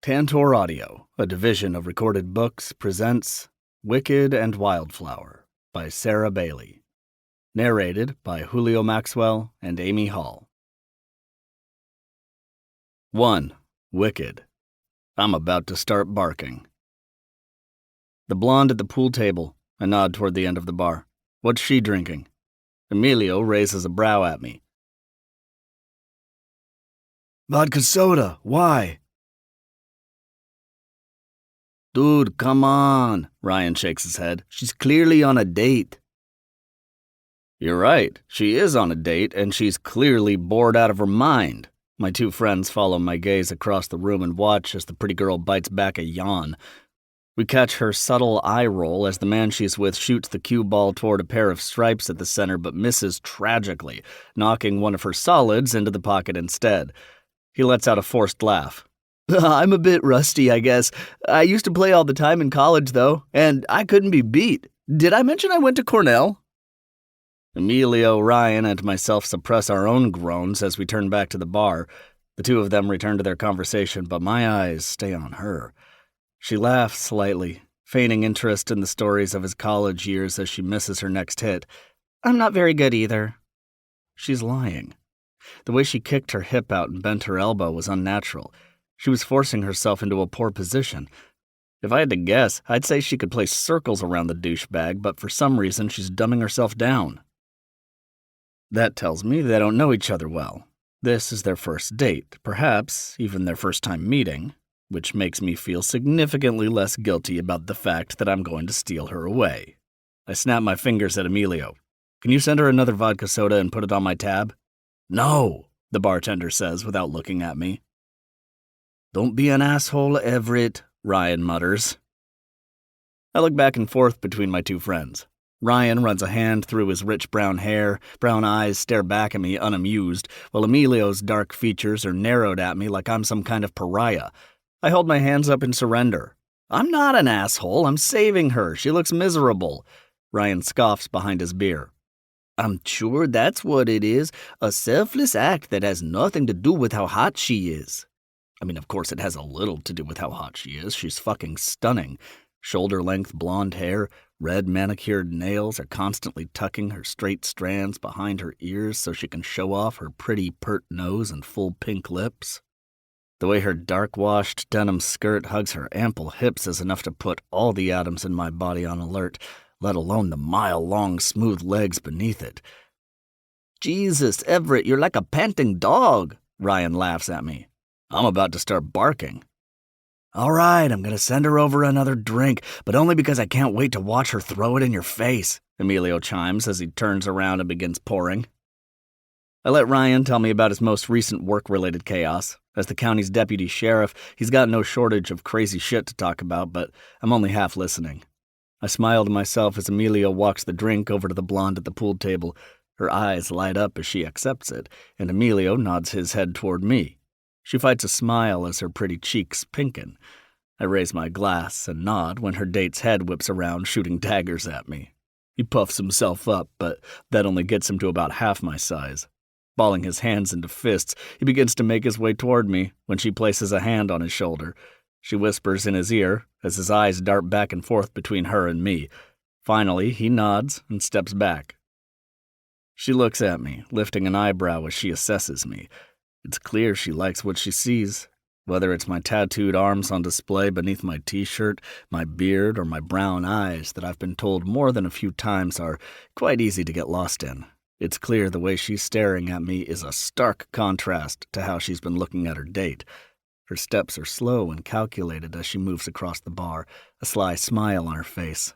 Tantor Audio, a division of Recorded Books, presents Wicked and Wildflower by Sarah Bailey. Narrated by Julio Maxwell and Amy Hall. 1. Wicked. I'm about to start barking. The blonde at the pool table. I nod toward the end of the bar. What's she drinking? Emilio raises a brow at me. Vodka soda. Why? Dude, come on, Ryan shakes his head. She's clearly on a date. You're right, she is on a date, and she's clearly bored out of her mind. My two friends follow my gaze across the room and watch as the pretty girl bites back a yawn. We catch her subtle eye roll as the man she's with shoots the cue ball toward a pair of stripes at the center but misses tragically, knocking one of her solids into the pocket instead. He lets out a forced laugh. I'm a bit rusty, I guess. I used to play all the time in college, though, and I couldn't be beat. Did I mention I went to Cornell? Emilio, Ryan, and myself suppress our own groans as we turn back to the bar. The two of them return to their conversation, but my eyes stay on her. She laughs slightly, feigning interest in the stories of his college years as she misses her next hit. I'm not very good either. She's lying. The way she kicked her hip out and bent her elbow was unnatural. She was forcing herself into a poor position. If I had to guess, I'd say she could play circles around the douchebag, but for some reason she's dumbing herself down. That tells me they don't know each other well. This is their first date, perhaps even their first time meeting, which makes me feel significantly less guilty about the fact that I'm going to steal her away. I snap my fingers at Emilio. Can you send her another vodka soda and put it on my tab? No, the bartender says without looking at me. Don't be an asshole, Everett, Ryan mutters. I look back and forth between my two friends. Ryan runs a hand through his rich brown hair, brown eyes stare back at me unamused, while Emilio's dark features are narrowed at me like I'm some kind of pariah. I hold my hands up in surrender. I'm not an asshole, I'm saving her. She looks miserable. Ryan scoffs behind his beer. I'm sure that's what it is, a selfless act that has nothing to do with how hot she is. I mean, of course it has a little to do with how hot she is. She's fucking stunning. Shoulder-length blonde hair, red manicured nails are constantly tucking her straight strands behind her ears so she can show off her pretty pert nose and full pink lips. The way her dark-washed denim skirt hugs her ample hips is enough to put all the atoms in my body on alert, let alone the mile-long smooth legs beneath it. Jesus, Everett, you're like a panting dog, Ryan laughs at me. I'm about to start barking. All right, I'm going to send her over another drink, but only because I can't wait to watch her throw it in your face, Emilio chimes as he turns around and begins pouring. I let Ryan tell me about his most recent work-related chaos. As the county's deputy sheriff, he's got no shortage of crazy shit to talk about, but I'm only half listening. I smile to myself as Emilio walks the drink over to the blonde at the pool table. Her eyes light up as she accepts it, and Emilio nods his head toward me. She fights a smile as her pretty cheeks pinken. I raise my glass and nod when her date's head whips around, shooting daggers at me. He puffs himself up, but that only gets him to about half my size. Balling his hands into fists, he begins to make his way toward me when she places a hand on his shoulder. She whispers in his ear as his eyes dart back and forth between her and me. Finally, he nods and steps back. She looks at me, lifting an eyebrow as she assesses me. It's clear she likes what she sees, whether it's my tattooed arms on display beneath my t-shirt, my beard, or my brown eyes that I've been told more than a few times are quite easy to get lost in. It's clear the way she's staring at me is a stark contrast to how she's been looking at her date. Her steps are slow and calculated as she moves across the bar, a sly smile on her face.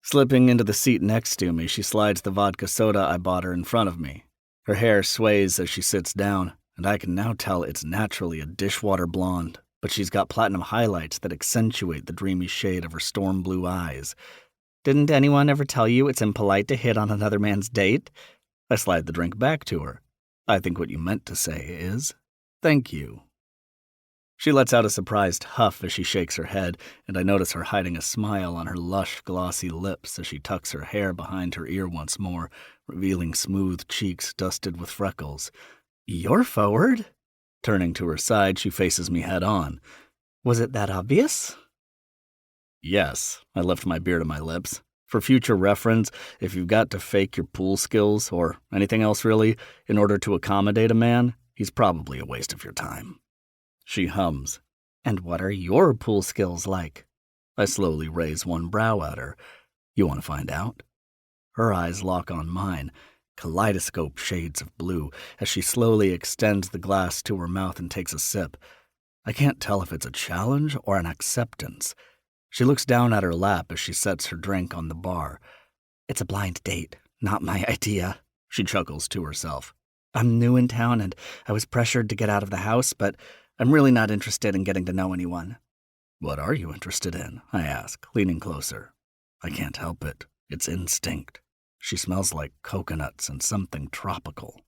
Slipping into the seat next to me, she slides the vodka soda I bought her in front of me. Her hair sways as she sits down, and I can now tell it's naturally a dishwater blonde, but she's got platinum highlights that accentuate the dreamy shade of her storm blue eyes. Didn't anyone ever tell you it's impolite to hit on another man's date? I slide the drink back to her. I think what you meant to say is, thank you. She lets out a surprised huff as she shakes her head, and I notice her hiding a smile on her lush, glossy lips as she tucks her hair behind her ear once more, revealing smooth cheeks dusted with freckles. You're forward? Turning to her side, she faces me head on. Was it that obvious? Yes, I lift my beer to my lips. For future reference, if you've got to fake your pool skills, or anything else really, in order to accommodate a man, he's probably a waste of your time. She hums. And what are your pool skills like? I slowly raise one brow at her. You want to find out? Her eyes lock on mine, kaleidoscope shades of blue, as she slowly extends the glass to her mouth and takes a sip. I can't tell if it's a challenge or an acceptance. She looks down at her lap as she sets her drink on the bar. It's a blind date, not my idea. She chuckles to herself. I'm new in town and I was pressured to get out of the house, but I'm really not interested in getting to know anyone. What are you interested in? I ask, leaning closer. I can't help it. It's instinct. She smells like coconuts and something tropical.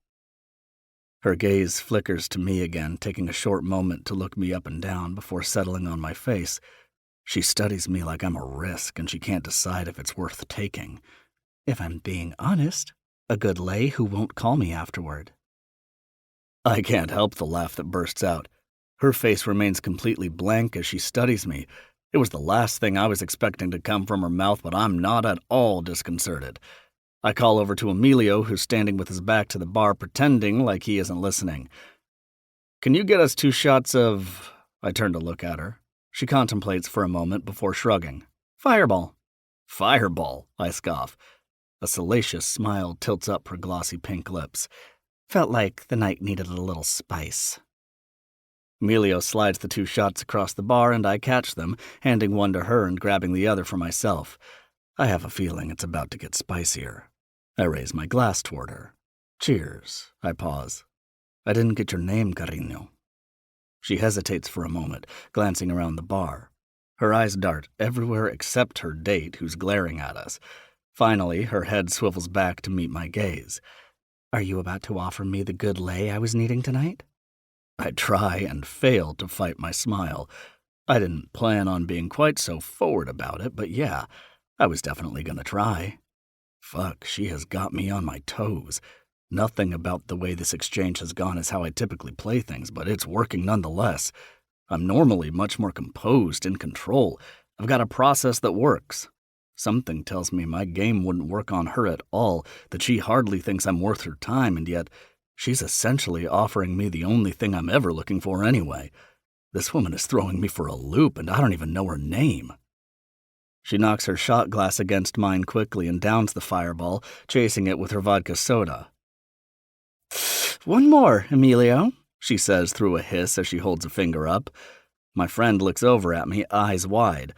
Her gaze flickers to me again, taking a short moment to look me up and down before settling on my face. She studies me like I'm a risk, and she can't decide if it's worth taking. If I'm being honest, a good lay who won't call me afterward. I can't help the laugh that bursts out. Her face remains completely blank as she studies me. It was the last thing I was expecting to come from her mouth, but I'm not at all disconcerted. I call over to Emilio, who's standing with his back to the bar, pretending like he isn't listening. Can you get us 2 shots of... I turn to look at her. She contemplates for a moment before shrugging. Fireball. Fireball, I scoff. A salacious smile tilts up her glossy pink lips. Felt like the night needed a little spice. Emilio slides the 2 shots across the bar, and I catch them, handing one to her and grabbing the other for myself. I have a feeling it's about to get spicier. I raise my glass toward her. Cheers. I pause. I didn't get your name, cariño. She hesitates for a moment, glancing around the bar. Her eyes dart everywhere except her date, who's glaring at us. Finally, her head swivels back to meet my gaze. Are you about to offer me the good lay I was needing tonight? I try and fail to fight my smile. I didn't plan on being quite so forward about it, but yeah, I was definitely gonna try. Fuck, she has got me on my toes. Nothing about the way this exchange has gone is how I typically play things, but it's working nonetheless. I'm normally much more composed, in control. I've got a process that works. Something tells me my game wouldn't work on her at all, that she hardly thinks I'm worth her time, and yet she's essentially offering me the only thing I'm ever looking for anyway. This woman is throwing me for a loop, and I don't even know her name. She knocks her shot glass against mine quickly and downs the fireball, chasing it with her vodka soda. One more, Emilio, she says through a hiss as she holds a finger up. My friend looks over at me, eyes wide.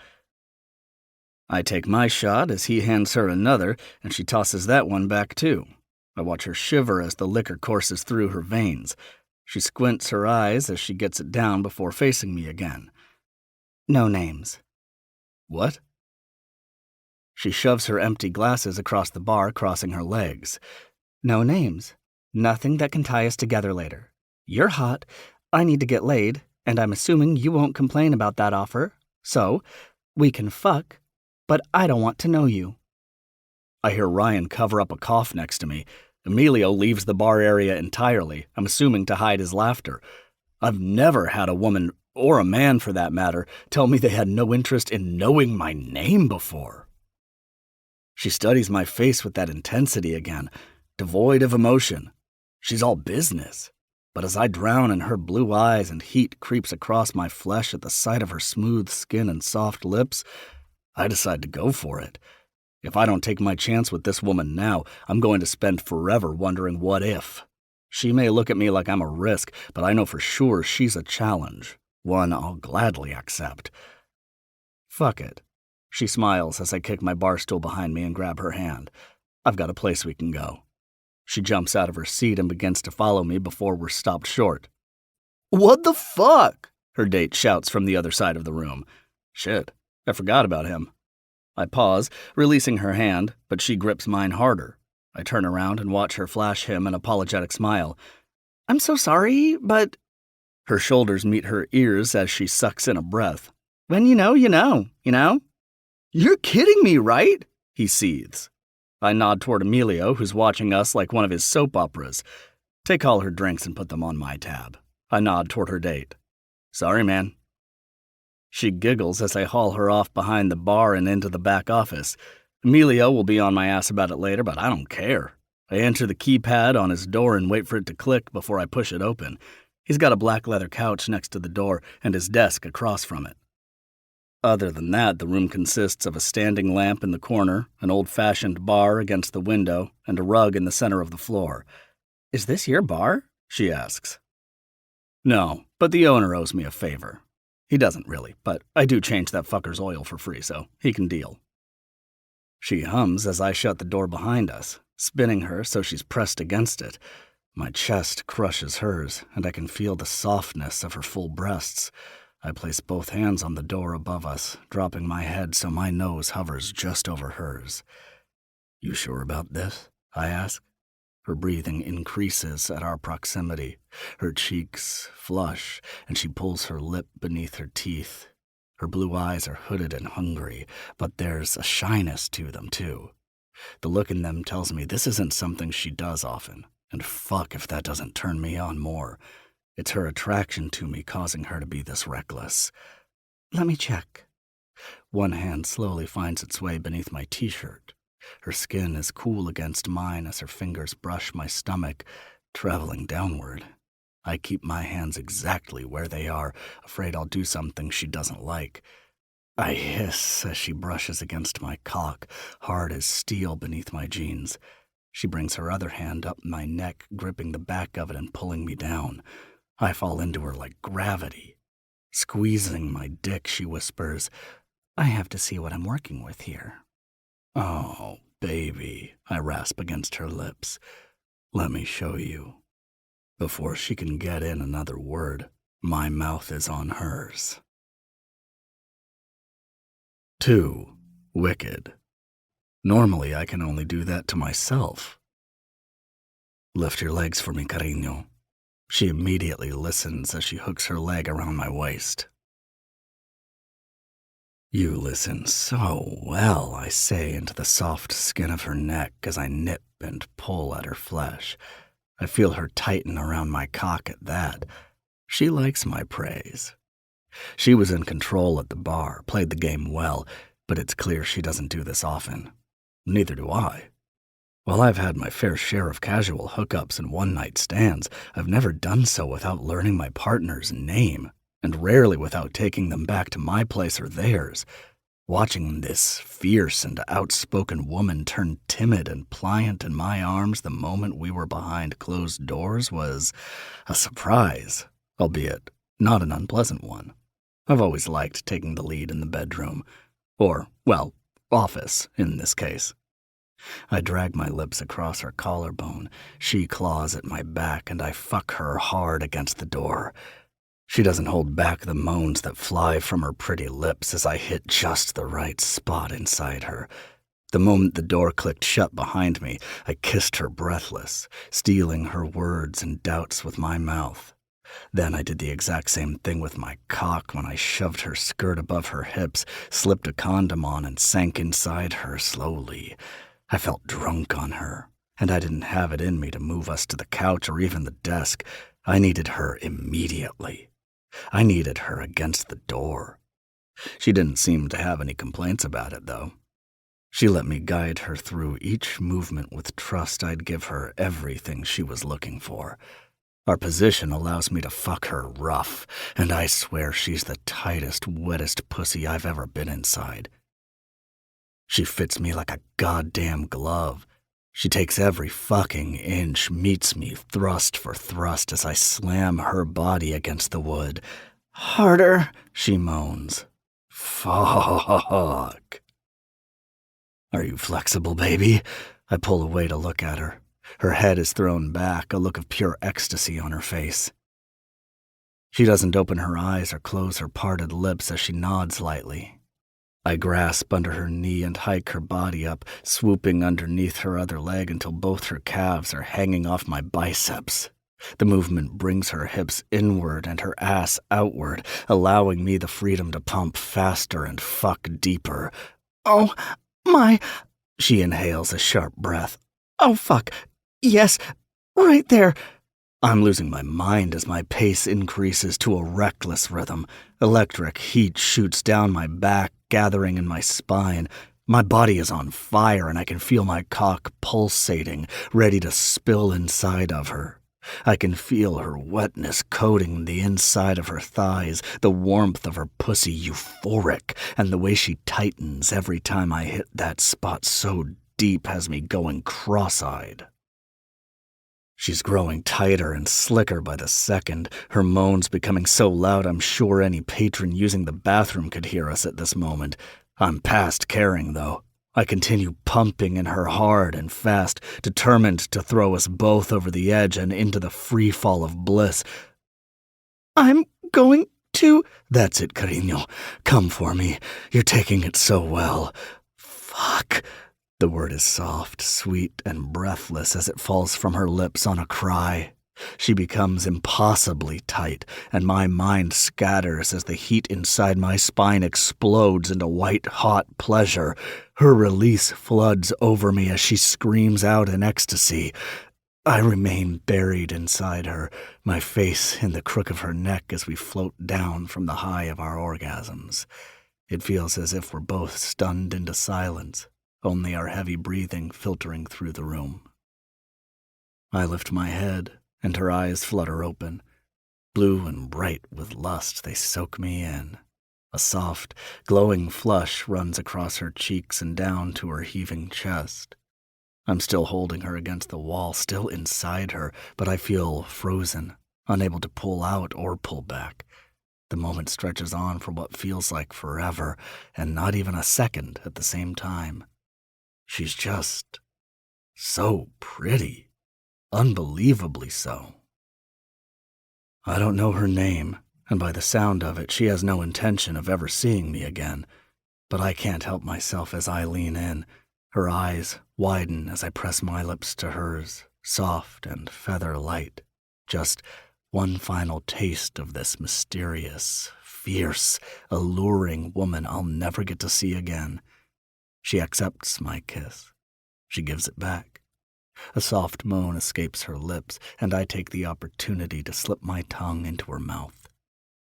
I take my shot as he hands her another, and she tosses that one back too. I watch her shiver as the liquor courses through her veins. She squints her eyes as she gets it down before facing me again. No names. What? She shoves her empty glasses across the bar, crossing her legs. No names. Nothing that can tie us together later. You're hot, I need to get laid, and I'm assuming you won't complain about that offer. So, we can fuck, but I don't want to know you. I hear Ryan cover up a cough next to me. Emilio leaves the bar area entirely, I'm assuming to hide his laughter. I've never had a woman, or a man for that matter, tell me they had no interest in knowing my name before. She studies my face with that intensity again, devoid of emotion. She's all business. But as I drown in her blue eyes and heat creeps across my flesh at the sight of her smooth skin and soft lips, I decide to go for it. If I don't take my chance with this woman now, I'm going to spend forever wondering what if. She may look at me like I'm a risk, but I know for sure she's a challenge, one I'll gladly accept. Fuck it. She smiles as I kick my bar stool behind me and grab her hand. I've got a place we can go. She jumps out of her seat and begins to follow me before we're stopped short. What the fuck? Her date shouts from the other side of the room. Shit, I forgot about him. I pause, releasing her hand, but she grips mine harder. I turn around and watch her flash him an apologetic smile. I'm so sorry, but... Her shoulders meet her ears as she sucks in a breath. When you know, you know, you know? You're kidding me, right? He seethes. I nod toward Emilio, who's watching us like one of his soap operas. Take all her drinks and put them on my tab. I nod toward her date. Sorry, man. She giggles as I haul her off behind the bar and into the back office. Emilio will be on my ass about it later, but I don't care. I enter the keypad on his door and wait for it to click before I push it open. He's got a black leather couch next to the door and his desk across from it. Other than that, the room consists of a standing lamp in the corner, an old-fashioned bar against the window, and a rug in the center of the floor. Is this your bar? She asks. No, but the owner owes me a favor. He doesn't really, but I do change that fucker's oil for free, so he can deal. She hums as I shut the door behind us, spinning her so she's pressed against it. My chest crushes hers, and I can feel the softness of her full breasts. I place both hands on the door above us, dropping my head so my nose hovers just over hers. You sure about this? I ask. Her breathing increases at our proximity. Her cheeks flush, and she pulls her lip beneath her teeth. Her blue eyes are hooded and hungry, but there's a shyness to them, too. The look in them tells me this isn't something she does often, and fuck if that doesn't turn me on more. It's her attraction to me causing her to be this reckless. Let me check. One hand slowly finds its way beneath my t-shirt. Her skin is cool against mine as her fingers brush my stomach, traveling downward. I keep my hands exactly where they are, afraid I'll do something she doesn't like. I hiss as she brushes against my cock, hard as steel beneath my jeans. She brings her other hand up my neck, gripping the back of it and pulling me down. I fall into her like gravity. Squeezing my dick, she whispers, I have to see what I'm working with here. Oh, baby, I rasp against her lips. Let me show you. Before she can get in another word, my mouth is on hers. 2. Wicked. Normally, I can only do that to myself. Lift your legs for me, cariño. She immediately listens as she hooks her leg around my waist. You listen so well, I say into the soft skin of her neck as I nip and pull at her flesh. I feel her tighten around my cock at that. She likes my praise. She was in control at the bar, played the game well, but it's clear she doesn't do this often. Neither do I. While I've had my fair share of casual hookups and one-night stands, I've never done so without learning my partner's name, and rarely without taking them back to my place or theirs. Watching this fierce and outspoken woman turn timid and pliant in my arms the moment we were behind closed doors was a surprise, albeit not an unpleasant one. I've always liked taking the lead in the bedroom, or, well, office in this case. I drag my lips across her collarbone, she claws at my back, and I fuck her hard against the door. She doesn't hold back the moans that fly from her pretty lips as I hit just the right spot inside her. The moment the door clicked shut behind me, I kissed her breathless, stealing her words and doubts with my mouth. Then I did the exact same thing with my cock when I shoved her skirt above her hips, slipped a condom on, and sank inside her slowly. I felt drunk on her, and I didn't have it in me to move us to the couch or even the desk. I needed her immediately. I needed her against the door. She didn't seem to have any complaints about it, though. She let me guide her through each movement with trust I'd give her everything she was looking for. Our position allows me to fuck her rough, and I swear she's the tightest, wettest pussy I've ever been inside. She fits me like a goddamn glove. She takes every fucking inch, meets me thrust for thrust as I slam her body against the wood. Harder, she moans. Fuck. Are you flexible, baby? I pull away to look at her. Her head is thrown back, a look of pure ecstasy on her face. She doesn't open her eyes or close her parted lips as she nods lightly. I grasp under her knee and hike her body up, swooping underneath her other leg until both her calves are hanging off my biceps. The movement brings her hips inward and her ass outward, allowing me the freedom to pump faster and fuck deeper. Oh, my... She inhales a sharp breath. Oh, fuck. Yes, right there. I'm losing my mind as my pace increases to a reckless rhythm. Electric heat shoots down my back, gathering in my spine. My body is on fire, and I can feel my cock pulsating, ready to spill inside of her. I can feel her wetness coating the inside of her thighs, the warmth of her pussy euphoric, and the way she tightens every time I hit that spot so deep has me going cross-eyed. She's growing tighter and slicker by the second, her moans becoming so loud I'm sure any patron using the bathroom could hear us at this moment. I'm past caring, though. I continue pumping in her hard and fast, determined to throw us both over the edge and into the free fall of bliss. I'm going to... That's it, cariño. Come for me. You're taking it so well. Fuck. The word is soft, sweet, and breathless as it falls from her lips on a cry. She becomes impossibly tight, and my mind scatters as the heat inside my spine explodes into white-hot pleasure. Her release floods over me as she screams out in ecstasy. I remain buried inside her, my face in the crook of her neck as we float down from the high of our orgasms. It feels as if we're both stunned into silence, only our heavy breathing filtering through the room. I lift my head, and her eyes flutter open. Blue and bright with lust, they soak me in. A soft, glowing flush runs across her cheeks and down to her heaving chest. I'm still holding her against the wall, still inside her, but I feel frozen, unable to pull out or pull back. The moment stretches on for what feels like forever, and not even a second at the same time. She's just so pretty. Unbelievably so. I don't know her name, and by the sound of it, she has no intention of ever seeing me again. But I can't help myself as I lean in. Her eyes widen as I press my lips to hers, soft and feather-light. Just one final taste of this mysterious, fierce, alluring woman I'll never get to see again. She accepts my kiss. She gives it back. A soft moan escapes her lips, and I take the opportunity to slip my tongue into her mouth.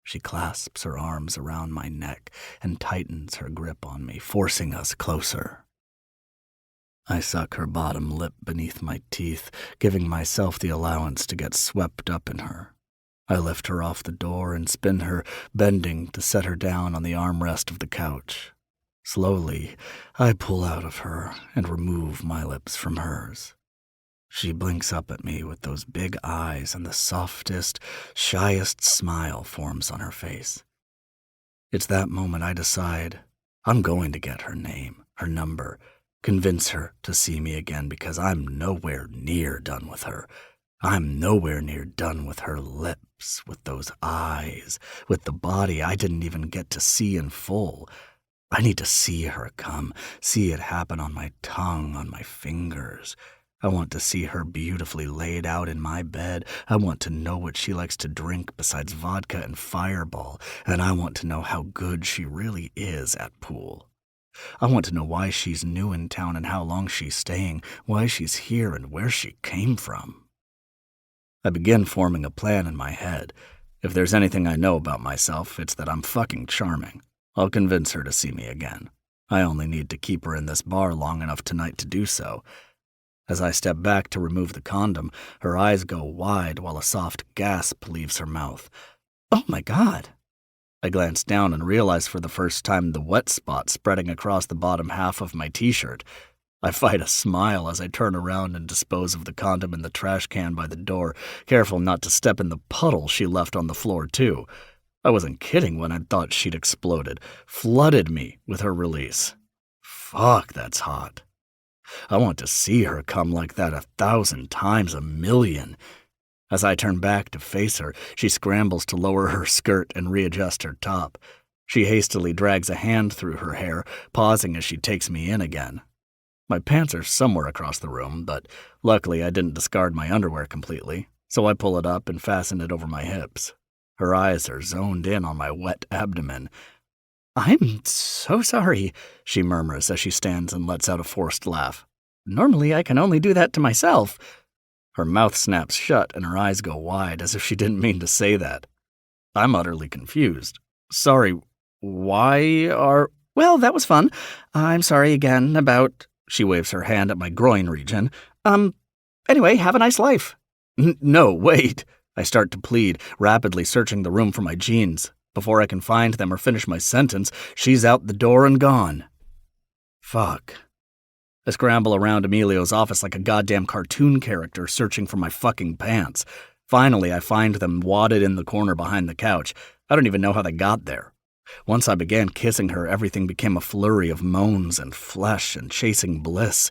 She clasps her arms around my neck and tightens her grip on me, forcing us closer. I suck her bottom lip beneath my teeth, giving myself the allowance to get swept up in her. I lift her off the door and spin her, bending to set her down on the armrest of the couch. Slowly, I pull out of her and remove my lips from hers. She blinks up at me with those big eyes, and the softest, shyest smile forms on her face. It's that moment I decide I'm going to get her name, her number, convince her to see me again, because I'm nowhere near done with her. I'm nowhere near done with her lips, with those eyes, with the body I didn't even get to see in full. I need to see her come, see it happen on my tongue, on my fingers. I want to see her beautifully laid out in my bed. I want to know what she likes to drink besides vodka and Fireball, and I want to know how good she really is at pool. I want to know why she's new in town and how long she's staying, why she's here and where she came from. I begin forming a plan in my head. If there's anything I know about myself, it's that I'm fucking charming. I'll convince her to see me again. I only need to keep her in this bar long enough tonight to do so. As I step back to remove the condom, her eyes go wide while a soft gasp leaves her mouth. Oh my God. I glance down and realize for the first time the wet spot spreading across the bottom half of my t-shirt. I fight a smile as I turn around and dispose of the condom in the trash can by the door, careful not to step in the puddle she left on the floor too. I wasn't kidding when I thought she'd exploded, flooded me with her release. Fuck, that's hot. I want to see her come like that 1,000 times a million. As I turn back to face her, she scrambles to lower her skirt and readjust her top. She hastily drags a hand through her hair, pausing as she takes me in again. My pants are somewhere across the room, but luckily I didn't discard my underwear completely, so I pull it up and fasten it over my hips. Her eyes are zoned in on my wet abdomen. I'm so sorry, she murmurs as she stands and lets out a forced laugh. Normally I can only do that to myself. Her mouth snaps shut and her eyes go wide as if she didn't mean to say that. I'm utterly confused. Sorry, why are... Well, that was fun. I'm sorry again about... She waves her hand at my groin region. Anyway, have a nice life. No, wait. I start to plead, rapidly searching the room for my jeans. Before I can find them or finish my sentence, she's out the door and gone. Fuck. I scramble around Emilio's office like a goddamn cartoon character searching for my fucking pants. Finally, I find them wadded in the corner behind the couch. I don't even know how they got there. Once I began kissing her, everything became a flurry of moans and flesh and chasing bliss.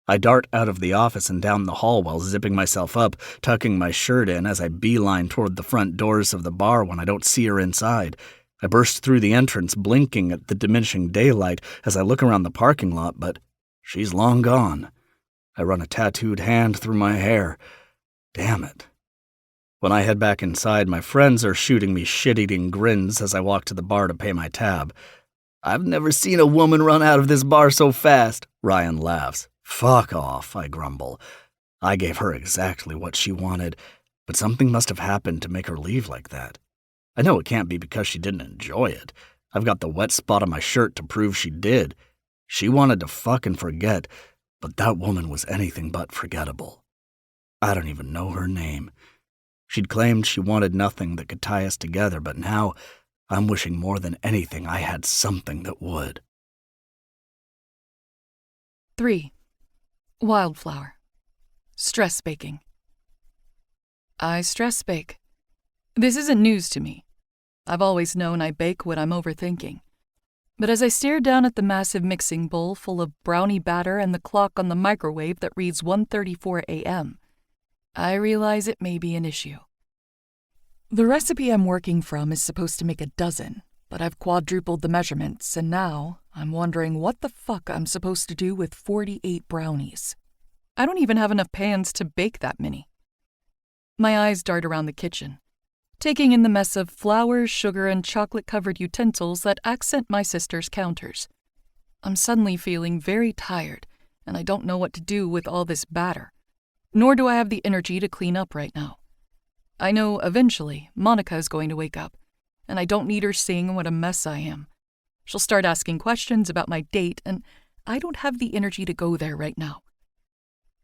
I dart out of the office and down the hall while zipping myself up, tucking my shirt in as I beeline toward the front doors of the bar when I don't see her inside. I burst through the entrance, blinking at the diminishing daylight as I look around the parking lot, but she's long gone. I run a tattooed hand through my hair. Damn it. When I head back inside, my friends are shooting me shit-eating grins as I walk to the bar to pay my tab. I've never seen a woman run out of this bar so fast, Ryan laughs. Fuck off, I grumble. I gave her exactly what she wanted, but something must have happened to make her leave like that. I know it can't be because she didn't enjoy it. I've got the wet spot on my shirt to prove she did. She wanted to fuck and forget, but that woman was anything but forgettable. I don't even know her name. She'd claimed she wanted nothing that could tie us together, but now I'm wishing more than anything I had something that would. 3. Wildflower. Stress baking. I stress bake. This isn't news to me. I've always known I bake what I'm overthinking. But as I stare down at the massive mixing bowl full of brownie batter and the clock on the microwave that reads 1:34 a.m., I realize it may be an issue. The recipe I'm working from is supposed to make a dozen, but I've quadrupled the measurements, and now I'm wondering what the fuck I'm supposed to do with 48 brownies. I don't even have enough pans to bake that many. My eyes dart around the kitchen, taking in the mess of flour, sugar, and chocolate-covered utensils that accent my sister's counters. I'm suddenly feeling very tired, and I don't know what to do with all this batter. Nor do I have the energy to clean up right now. I know eventually Monica is going to wake up, and I don't need her seeing what a mess I am. She'll start asking questions about my date, and I don't have the energy to go there right now.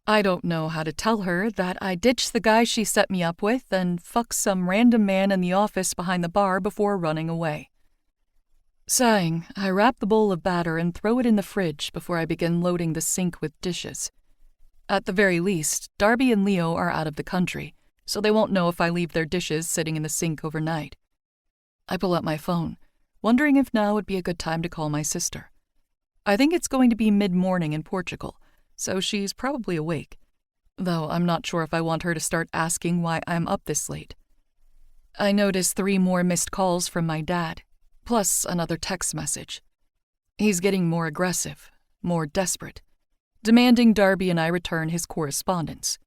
I don't know how to tell her that I ditched the guy she set me up with and fucked some random man in the office behind the bar before running away. Sighing, I wrap the bowl of batter and throw it in the fridge before I begin loading the sink with dishes. At the very least, Darby and Leo are out of the country, so they won't know if I leave their dishes sitting in the sink overnight. I pull out my phone, wondering if now would be a good time to call my sister. I think it's going to be mid-morning in Portugal, so she's probably awake, though I'm not sure if I want her to start asking why I'm up this late. I notice 3 more missed calls from my dad, plus another text message. He's getting more aggressive, more desperate, demanding Darby and I return his correspondence.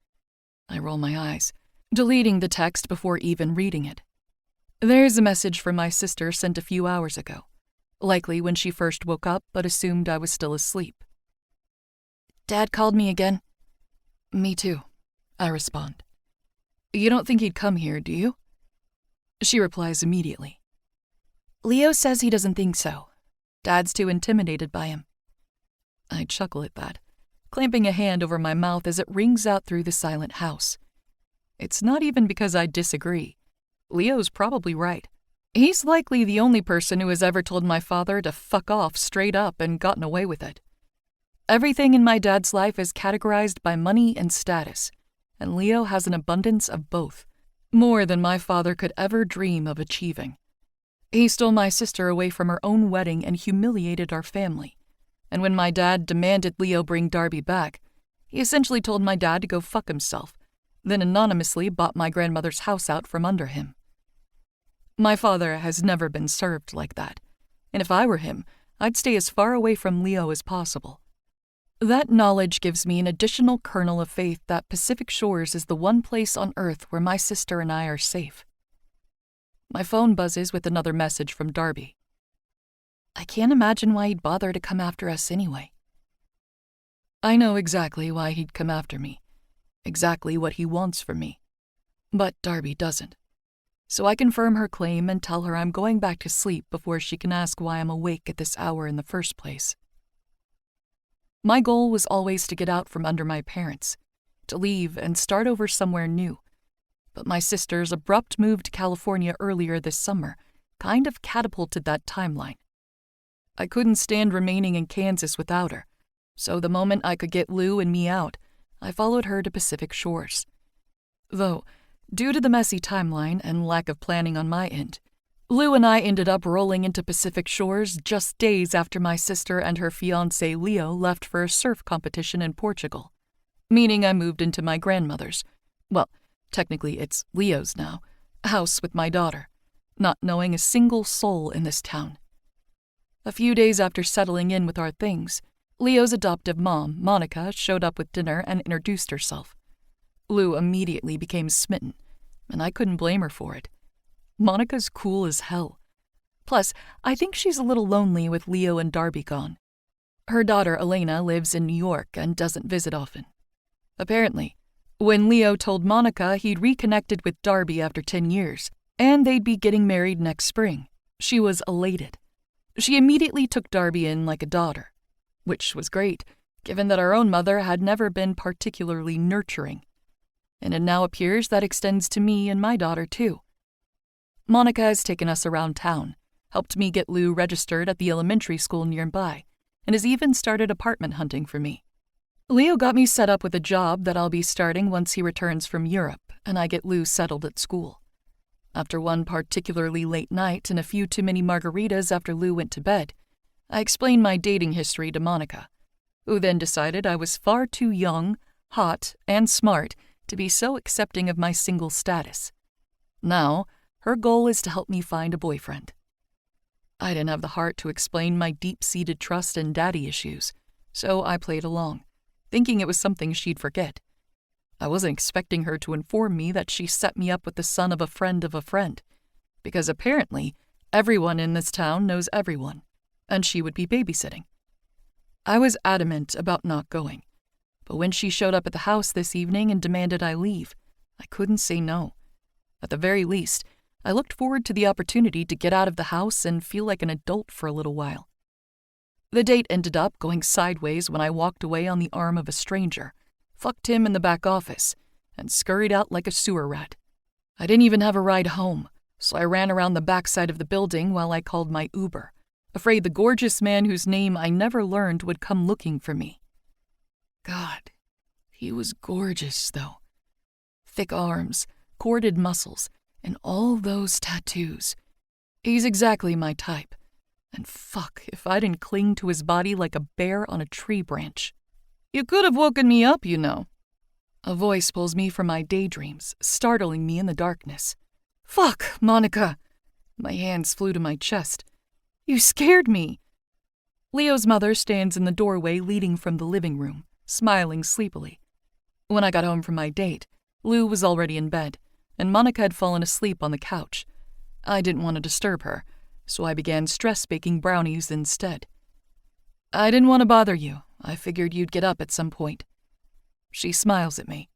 I roll my eyes, deleting the text before even reading it. There's a message from my sister sent a few hours ago, likely when she first woke up but assumed I was still asleep. Dad called me again. Me too, I respond. You don't think he'd come here, do you? She replies immediately. Leo says he doesn't think so. Dad's too intimidated by him. I chuckle at that, clamping a hand over my mouth as it rings out through the silent house. It's not even because I disagree. Leo's probably right. He's likely the only person who has ever told my father to fuck off straight up and gotten away with it. Everything in my dad's life is categorized by money and status, and Leo has an abundance of both, more than my father could ever dream of achieving. He stole my sister away from her own wedding and humiliated our family. And when my dad demanded Leo bring Darby back, he essentially told my dad to go fuck himself, then anonymously bought my grandmother's house out from under him. My father has never been served like that, and if I were him, I'd stay as far away from Leo as possible. That knowledge gives me an additional kernel of faith that Pacific Shores is the one place on Earth where my sister and I are safe. My phone buzzes with another message from Darby. I can't imagine why he'd bother to come after us anyway. I know exactly why he'd come after me. exactly what he wants from me. But Darby doesn't. So I confirm her claim and tell her I'm going back to sleep before she can ask why I'm awake at this hour in the first place. My goal was always to get out from under my parents, to leave and start over somewhere new. But my sister's abrupt move to California earlier this summer kind of catapulted that timeline. I couldn't stand remaining in Kansas without her, so the moment I could get Lou and me out, I followed her to Pacific Shores. Though, due to the messy timeline and lack of planning on my end, Lou and I ended up rolling into Pacific Shores just days after my sister and her fiancé Leo left for a surf competition in Portugal, meaning I moved into my grandmother's, well, technically it's Leo's now, house with my daughter, not knowing a single soul in this town. A few days after settling in with our things, Leo's adoptive mom, Monica, showed up with dinner and introduced herself. Lou immediately became smitten, and I couldn't blame her for it. Monica's cool as hell. Plus, I think she's a little lonely with Leo and Darby gone. Her daughter Elena lives in New York and doesn't visit often. Apparently, when Leo told Monica he'd reconnected with Darby after 10 years, and they'd be getting married next spring, she was elated. She immediately took Darby in like a daughter, which was great, given that our own mother had never been particularly nurturing. And it now appears that extends to me and my daughter, too. Monica has taken us around town, helped me get Lou registered at the elementary school nearby, and has even started apartment hunting for me. Leo got me set up with a job that I'll be starting once he returns from Europe and I get Lou settled at school. After one particularly late night and a few too many margaritas after Lou went to bed, I explained my dating history to Monica, who then decided I was far too young, hot, and smart to be so accepting of my single status. Now, her goal is to help me find a boyfriend. I didn't have the heart to explain my deep-seated trust and daddy issues, so I played along, thinking it was something she'd forget. I wasn't expecting her to inform me that she set me up with the son of a friend, because apparently everyone in this town knows everyone, and she would be babysitting. I was adamant about not going, but when she showed up at the house this evening and demanded I leave, I couldn't say no. At the very least, I looked forward to the opportunity to get out of the house and feel like an adult for a little while. The date ended up going sideways when I walked away on the arm of a stranger, fucked him in the back office, and scurried out like a sewer rat. I didn't even have a ride home, so I ran around the backside of the building while I called my Uber, afraid the gorgeous man whose name I never learned would come looking for me. God, he was gorgeous, though. Thick arms, corded muscles, and all those tattoos. He's exactly my type. And fuck if I didn't cling to his body like a bear on a tree branch. You could have woken me up, you know. A voice pulls me from my daydreams, startling me in the darkness. Fuck, Monica! My hands flew to my chest. You scared me. Leo's mother stands in the doorway leading from the living room, smiling sleepily. When I got home from my date, Lou was already in bed, and Monica had fallen asleep on the couch. I didn't want to disturb her, so I began stress-baking brownies instead. I didn't want to bother you. I figured you'd get up at some point. She smiles at me.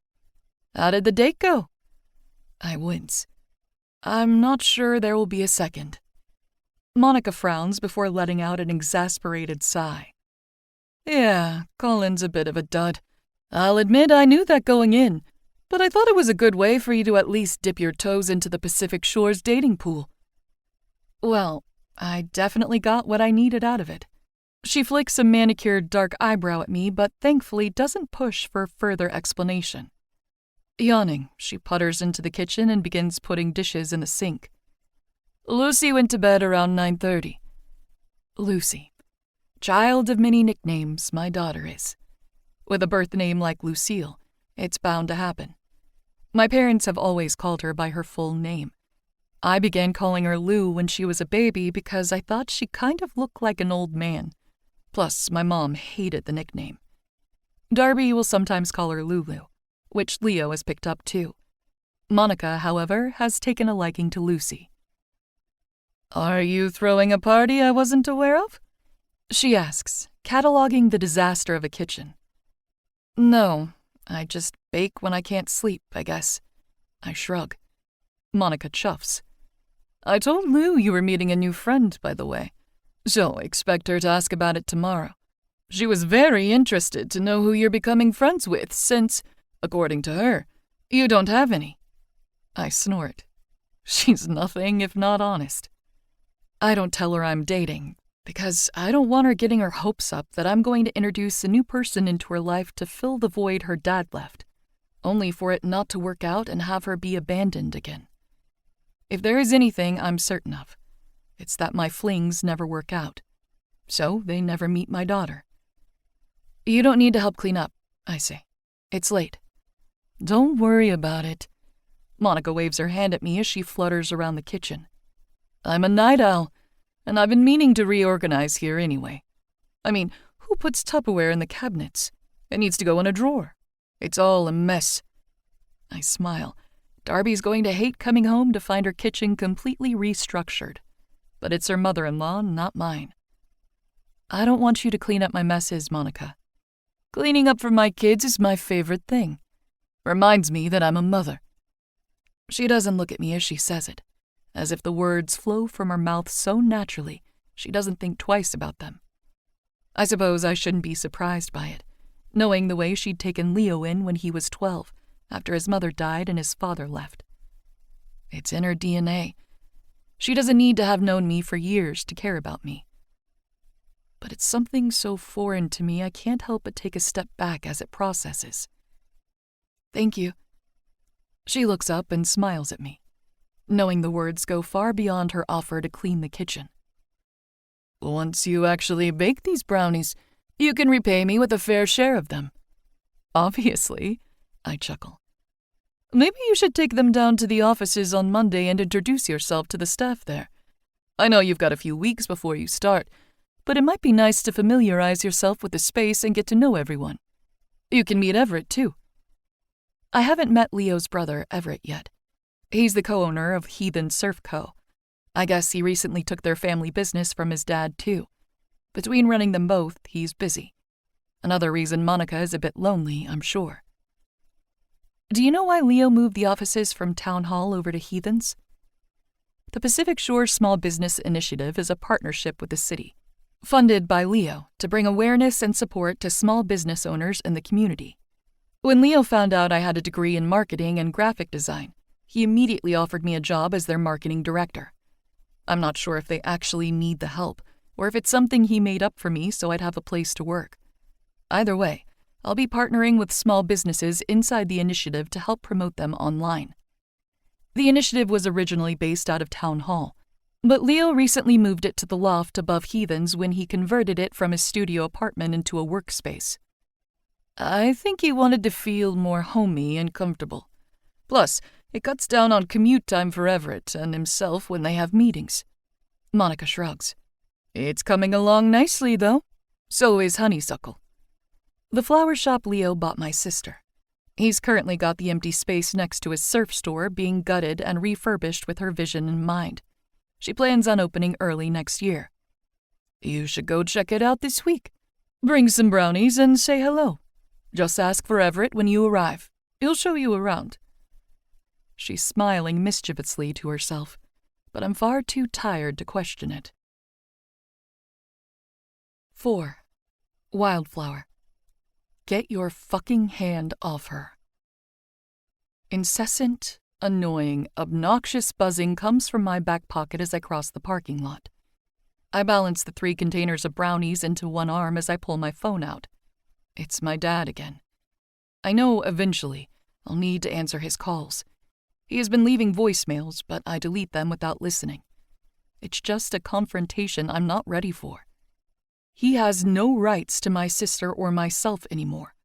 How did the date go? I wince. I'm not sure there will be a second. Monica frowns before letting out an exasperated sigh. Yeah, Colin's a bit of a dud. I'll admit I knew that going in, but I thought it was a good way for you to at least dip your toes into the Pacific Shores dating pool. Well, I definitely got what I needed out of it. She flicks a manicured dark eyebrow at me, but thankfully doesn't push for further explanation. Yawning, she putters into the kitchen and begins putting dishes in the sink. Lucy went to bed around 9:30. Lucy. Child of many nicknames, my daughter is. With a birth name like Lucille, it's bound to happen. My parents have always called her by her full name. I began calling her Lou when she was a baby because I thought she kind of looked like an old man. Plus, my mom hated the nickname. Darby will sometimes call her Lulu, which Leo has picked up too. Monica, however, has taken a liking to Lucy. Are you throwing a party I wasn't aware of? She asks, cataloging the disaster of a kitchen. No, I just Bake when I can't sleep, I guess. I shrug. Monica chuffs. I told Lou you were meeting a new friend, by the way, so expect her to ask about it tomorrow. She was very interested to know who you're becoming friends with since, according to her, you don't have any. I snort. She's nothing if not honest. I don't tell her I'm dating, because I don't want her getting her hopes up that I'm going to introduce a new person into her life to fill the void her dad left, only for it not to work out and have her be abandoned again. If there is anything I'm certain of, it's that my flings never work out, so they never meet my daughter. You don't need to help clean up, I say. It's late. Don't worry about it. Monica waves her hand at me as she flutters around the kitchen. I'm a night owl, and I've been meaning to reorganize here anyway. I mean, who puts Tupperware in the cabinets? It needs to go in a drawer. It's all a mess. I smile. Darby's going to hate coming home to find her kitchen completely restructured. But it's her mother-in-law, not mine. I don't want you to clean up my messes, Monica. Cleaning up for my kids is my favorite thing. Reminds me that I'm a mother. She doesn't look at me as she says it, as if the words flow from her mouth so naturally she doesn't think twice about them. I suppose I shouldn't be surprised by it, knowing the way she'd taken Leo in when he was 12, after his mother died and his father left. It's in her DNA. She doesn't need to have known me for years to care about me. But it's something so foreign to me I can't help but take a step back as it processes. Thank you. She looks up and smiles at me, knowing the words go far beyond her offer to clean the kitchen. Once you actually bake these brownies, you can repay me with a fair share of them. Obviously, I chuckle. Maybe you should take them down to the offices on Monday and introduce yourself to the staff there. I know you've got a few weeks before you start, but it might be nice to familiarize yourself with the space and get to know everyone. You can meet Everett, too. I haven't met Leo's brother, Everett, yet. He's the co-owner of Heathen Surf Co. I guess he recently took their family business from his dad, too. Between running them both, he's busy. Another reason Monica is a bit lonely, I'm sure. Do you know why Leo moved the offices from Town Hall over to Heathens? The Pacific Shore Small Business Initiative is a partnership with the city, funded by Leo to bring awareness and support to small business owners in the community. When Leo found out I had a degree in marketing and graphic design, he immediately offered me a job as their marketing director. I'm not sure if they actually need the help, or if it's something he made up for me so I'd have a place to work. Either way, I'll be partnering with small businesses inside the initiative to help promote them online. The initiative was originally based out of Town Hall, but Leo recently moved it to the loft above Heathens when he converted it from his studio apartment into a workspace. I think he wanted to feel more homey and comfortable. Plus, it cuts down on commute time for Everett and himself when they have meetings. Monica shrugs. It's coming along nicely, though. So is Honeysuckle. The flower shop Leo bought my sister. He's currently got the empty space next to his surf store being gutted and refurbished with her vision in mind. She plans on opening early next year. You should go check it out this week. Bring some brownies and say hello. Just ask for Everett when you arrive. He'll show you around. She's smiling mischievously to herself, but I'm far too tired to question it. 4. Wildflower. Get your fucking hand off her. Incessant, annoying, obnoxious buzzing comes from my back pocket as I cross the parking lot. I balance the 3 containers of brownies into one arm as I pull my phone out. It's my dad again. I know eventually I'll need to answer his calls. He has been leaving voicemails, but I delete them without listening. It's just a confrontation I'm not ready for. He has no rights to my sister or myself anymore,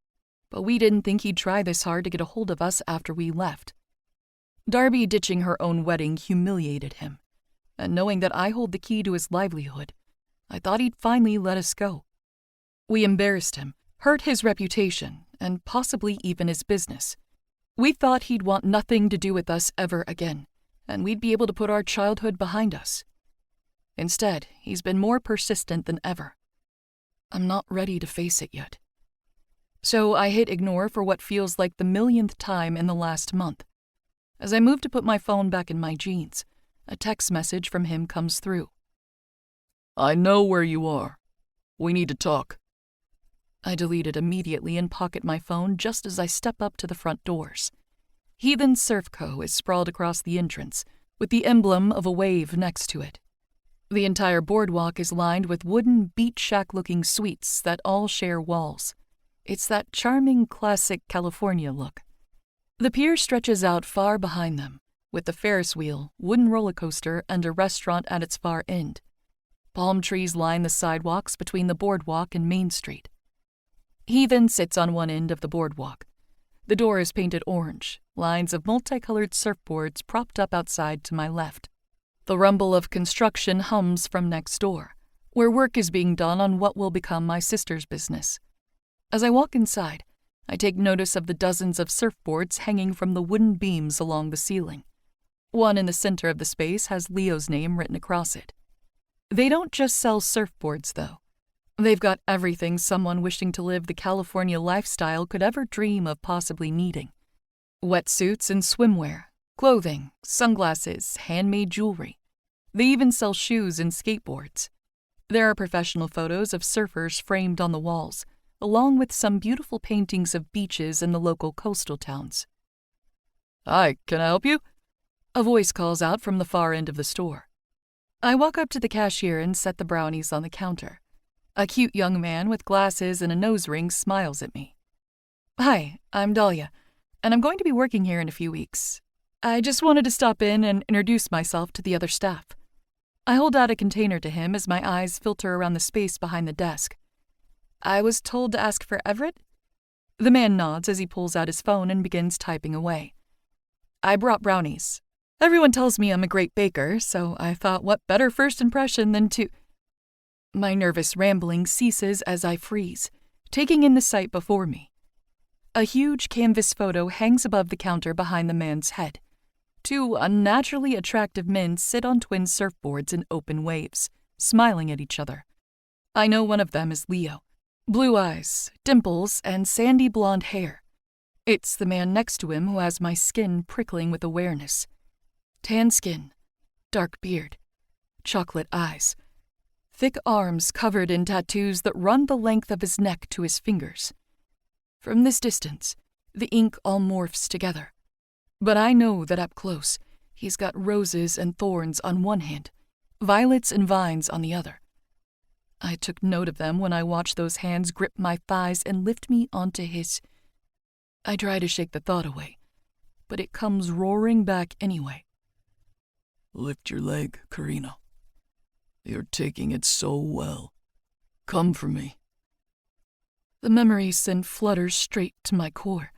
but we didn't think he'd try this hard to get a hold of us after we left. Darby ditching her own wedding humiliated him, and knowing that I hold the key to his livelihood, I thought he'd finally let us go. We embarrassed him, hurt his reputation, and possibly even his business. We thought he'd want nothing to do with us ever again, and we'd be able to put our childhood behind us. Instead, he's been more persistent than ever. I'm not ready to face it yet. So I hit ignore for what feels like the millionth time in the last month. As I move to put my phone back in my jeans, a text message from him comes through. I know where you are. We need to talk. I delete it immediately and pocket my phone just as I step up to the front doors. Heathen Surf Co. is sprawled across the entrance, with the emblem of a wave next to it. The entire boardwalk is lined with wooden beach shack-looking suites that all share walls. It's that charming classic California look. The pier stretches out far behind them, with the Ferris wheel, wooden roller coaster, and a restaurant at its far end. Palm trees line the sidewalks between the boardwalk and Main Street. Heathen sits on one end of the boardwalk. The door is painted orange, lines of multicolored surfboards propped up outside to my left. The rumble of construction hums from next door, where work is being done on what will become my sister's business. As I walk inside, I take notice of the dozens of surfboards hanging from the wooden beams along the ceiling. One in the center of the space has Leo's name written across it. They don't just sell surfboards, though. They've got everything someone wishing to live the California lifestyle could ever dream of possibly needing. Wetsuits and swimwear, clothing, sunglasses, handmade jewelry. They even sell shoes and skateboards. There are professional photos of surfers framed on the walls, along with some beautiful paintings of beaches in the local coastal towns. Hi, can I help you? A voice calls out from the far end of the store. I walk up to the cashier and set the brownies on the counter. A cute young man with glasses and a nose ring smiles at me. Hi, I'm Dahlia, and I'm going to be working here in a few weeks. I just wanted to stop in and introduce myself to the other staff. I hold out a container to him as my eyes filter around the space behind the desk. I was told to ask for Everett? The man nods as he pulls out his phone and begins typing away. I brought brownies. Everyone tells me I'm a great baker, so I thought what better first impression than to... My nervous rambling ceases as I freeze, taking in the sight before me. A huge canvas photo hangs above the counter behind the man's head. Two unnaturally attractive men sit on twin surfboards in open waves, smiling at each other. I know one of them is Leo. Blue eyes, dimples, and sandy blonde hair. It's the man next to him who has my skin prickling with awareness. Tan skin, dark beard, chocolate eyes, thick arms covered in tattoos that run the length of his neck to his fingers. From this distance, the ink all morphs together. But I know that up close, he's got roses and thorns on one hand, violets and vines on the other. I took note of them when I watched those hands grip my thighs and lift me onto his... I try to shake the thought away, but it comes roaring back anyway. Lift your leg, Karina. You're taking it so well. Come for me. The memory sent flutters straight to my core.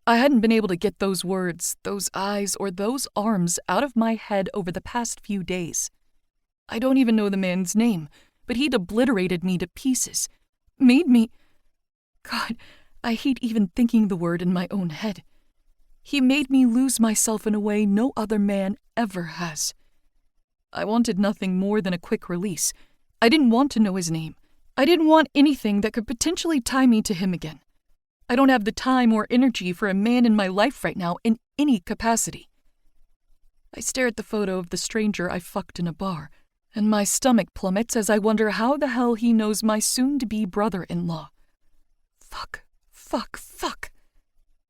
I hadn't been able to get those words, those eyes, or those arms out of my head over the past few days. I don't even know the man's name, but he'd obliterated me to pieces. Made me... God, I hate even thinking the word in my own head. He made me lose myself in a way no other man ever has. I wanted nothing more than a quick release. I didn't want to know his name. I didn't want anything that could potentially tie me to him again. I don't have the time or energy for a man in my life right now in any capacity. I stare at the photo of the stranger I fucked in a bar, and my stomach plummets as I wonder how the hell he knows my soon-to-be brother-in-law. Fuck.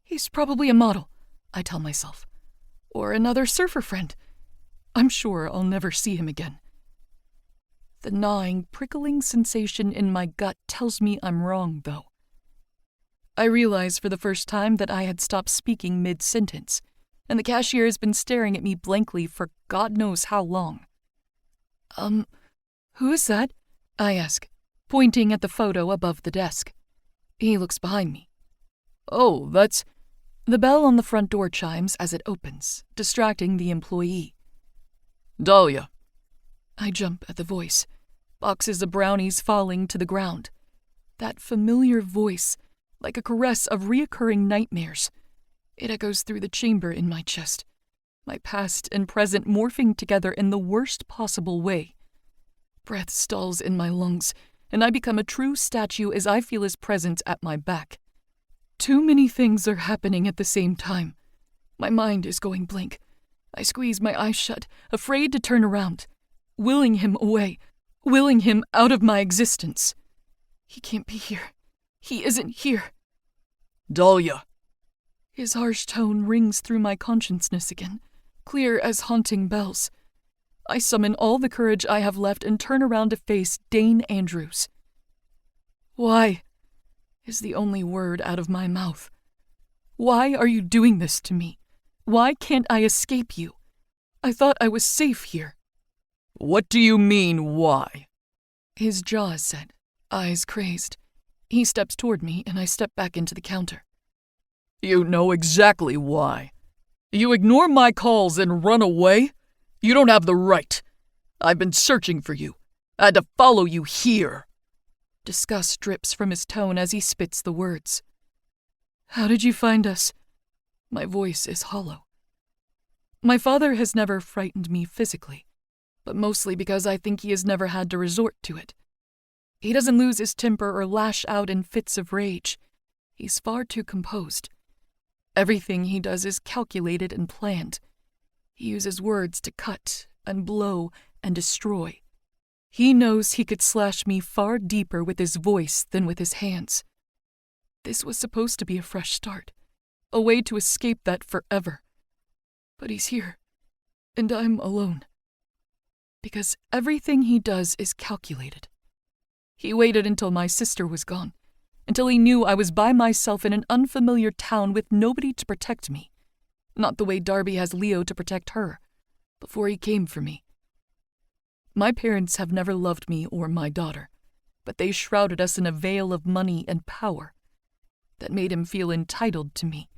He's probably a model, I tell myself. Or another surfer friend. I'm sure I'll never see him again. The gnawing, prickling sensation in my gut tells me I'm wrong, though. I realize for the first time that I had stopped speaking mid-sentence, and the cashier has been staring at me blankly for God knows how long. Who is that? I ask, pointing at the photo above the desk. He looks behind me. Oh, that's... The bell on the front door chimes as it opens, distracting the employee. Dahlia. I jump at the voice, boxes of brownies falling to the ground. That familiar voice, like a caress of reoccurring nightmares. It echoes through the chamber in my chest, my past and present morphing together in the worst possible way. Breath stalls in my lungs, and I become a true statue as I feel his presence at my back. Too many things are happening at the same time. My mind is going blank. I squeeze my eyes shut, afraid to turn around, willing him away, willing him out of my existence. He can't be here. He isn't here. Dahlia. His harsh tone rings through my consciousness again, clear as haunting bells. I summon all the courage I have left and turn around to face Dane Andrews. Why? Is the only word out of my mouth. Why are you doing this to me? Why can't I escape you? I thought I was safe here. What do you mean, why? His jaw is set, eyes crazed. He steps toward me, and I step back into the counter. You know exactly why. You ignore my calls and run away? You don't have the right. I've been searching for you. I had to follow you here. Disgust drips from his tone as he spits the words. How did you find us? My voice is hollow. My father has never frightened me physically, but mostly because I think he has never had to resort to it. He doesn't lose his temper or lash out in fits of rage. He's far too composed. Everything he does is calculated and planned. He uses words to cut and blow and destroy. He knows he could slash me far deeper with his voice than with his hands. This was supposed to be a fresh start, a way to escape that forever. But he's here, and I'm alone. Because everything he does is calculated. He waited until my sister was gone, until he knew I was by myself in an unfamiliar town with nobody to protect me. Not the way Darby has Leo to protect her, before he came for me. My parents have never loved me or my daughter, but they shrouded us in a veil of money and power that made him feel entitled to me,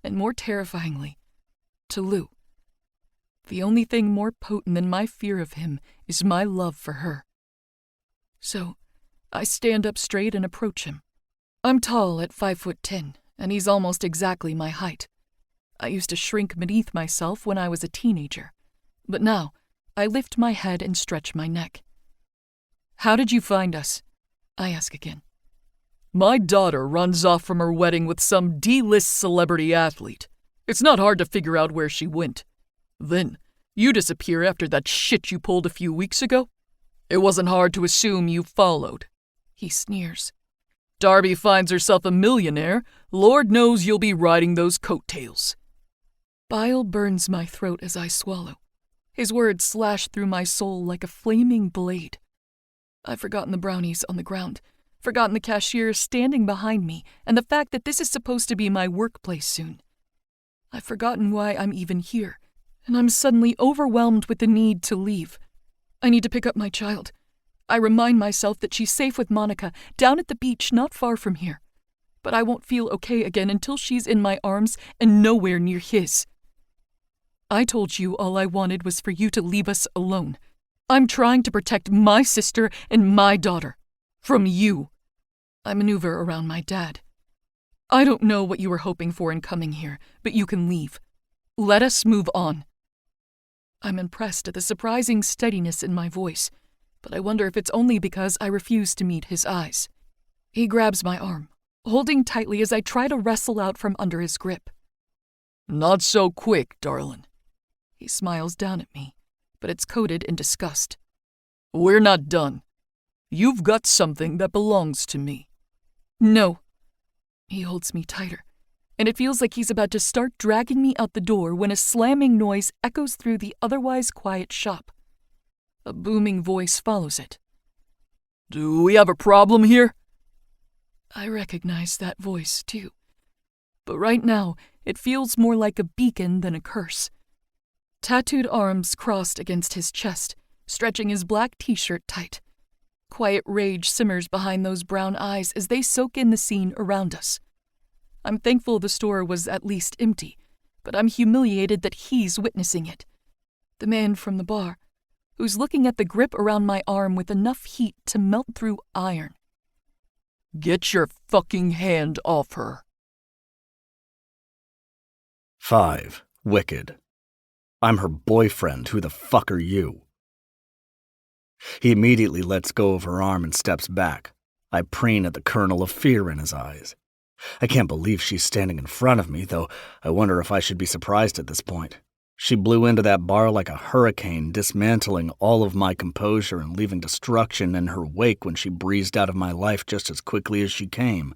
and more terrifyingly, to Lou. The only thing more potent than my fear of him is my love for her. So, I stand up straight and approach him. I'm tall at 5'10", and he's almost exactly my height. I used to shrink beneath myself when I was a teenager, but now I lift my head and stretch my neck. How did you find us? I ask again. My daughter runs off from her wedding with some D-list celebrity athlete. It's not hard to figure out where she went. Then, you disappear after that shit you pulled a few weeks ago? It wasn't hard to assume you followed. He sneers. Darby finds herself a millionaire. Lord knows you'll be riding those coattails. Bile burns my throat as I swallow. His words slash through my soul like a flaming blade. I've forgotten the brownies on the ground, forgotten the cashier standing behind me, and the fact that this is supposed to be my workplace soon. I've forgotten why I'm even here, and I'm suddenly overwhelmed with the need to leave. I need to pick up my child. I remind myself that she's safe with Monica, down at the beach not far from here. But I won't feel okay again until she's in my arms and nowhere near his. I told you all I wanted was for you to leave us alone. I'm trying to protect my sister and my daughter. From you. I maneuver around my dad. I don't know what you were hoping for in coming here, but you can leave. Let us move on. I'm impressed at the surprising steadiness in my voice, but I wonder if it's only because I refuse to meet his eyes. He grabs my arm, holding tightly as I try to wrestle out from under his grip. Not so quick, darling. He smiles down at me, but it's coated in disgust. We're not done. You've got something that belongs to me. No. He holds me tighter, and it feels like he's about to start dragging me out the door when a slamming noise echoes through the otherwise quiet shop. A booming voice follows it. Do we have a problem here? I recognize that voice, too. But right now, it feels more like a beacon than a curse. Tattooed arms crossed against his chest, stretching his black t-shirt tight. Quiet rage simmers behind those brown eyes as they soak in the scene around us. I'm thankful the store was at least empty, but I'm humiliated that he's witnessing it. The man from the bar, who's looking at the grip around my arm with enough heat to melt through iron. Get your fucking hand off her. 5. Wicked. I'm her boyfriend. Who the fuck are you? He immediately lets go of her arm and steps back. I preen at the kernel of fear in his eyes. I can't believe she's standing in front of me, though I wonder if I should be surprised at this point. She blew into that bar like a hurricane, dismantling all of my composure and leaving destruction in her wake when she breezed out of my life just as quickly as she came.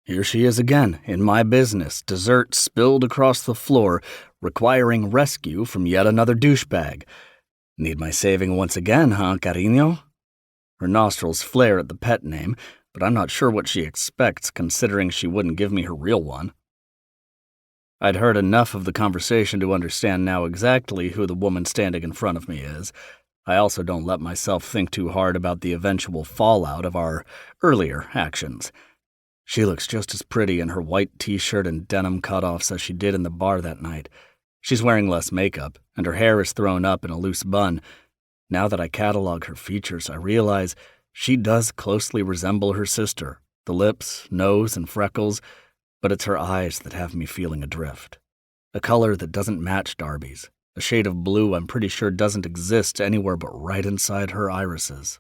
Here she is again, in my business, dessert spilled across the floor, requiring rescue from yet another douchebag. Need my saving once again, huh, cariño? Her nostrils flare at the pet name, but I'm not sure what she expects, considering she wouldn't give me her real one. I'd heard enough of the conversation to understand now exactly who the woman standing in front of me is. I also don't let myself think too hard about the eventual fallout of our earlier actions. She looks just as pretty in her white t-shirt and denim cutoffs as she did in the bar that night. She's wearing less makeup, and her hair is thrown up in a loose bun. Now that I catalog her features, I realize she does closely resemble her sister. The lips, nose, and freckles, but it's her eyes that have me feeling adrift. A color that doesn't match Darby's, a shade of blue I'm pretty sure doesn't exist anywhere but right inside her irises.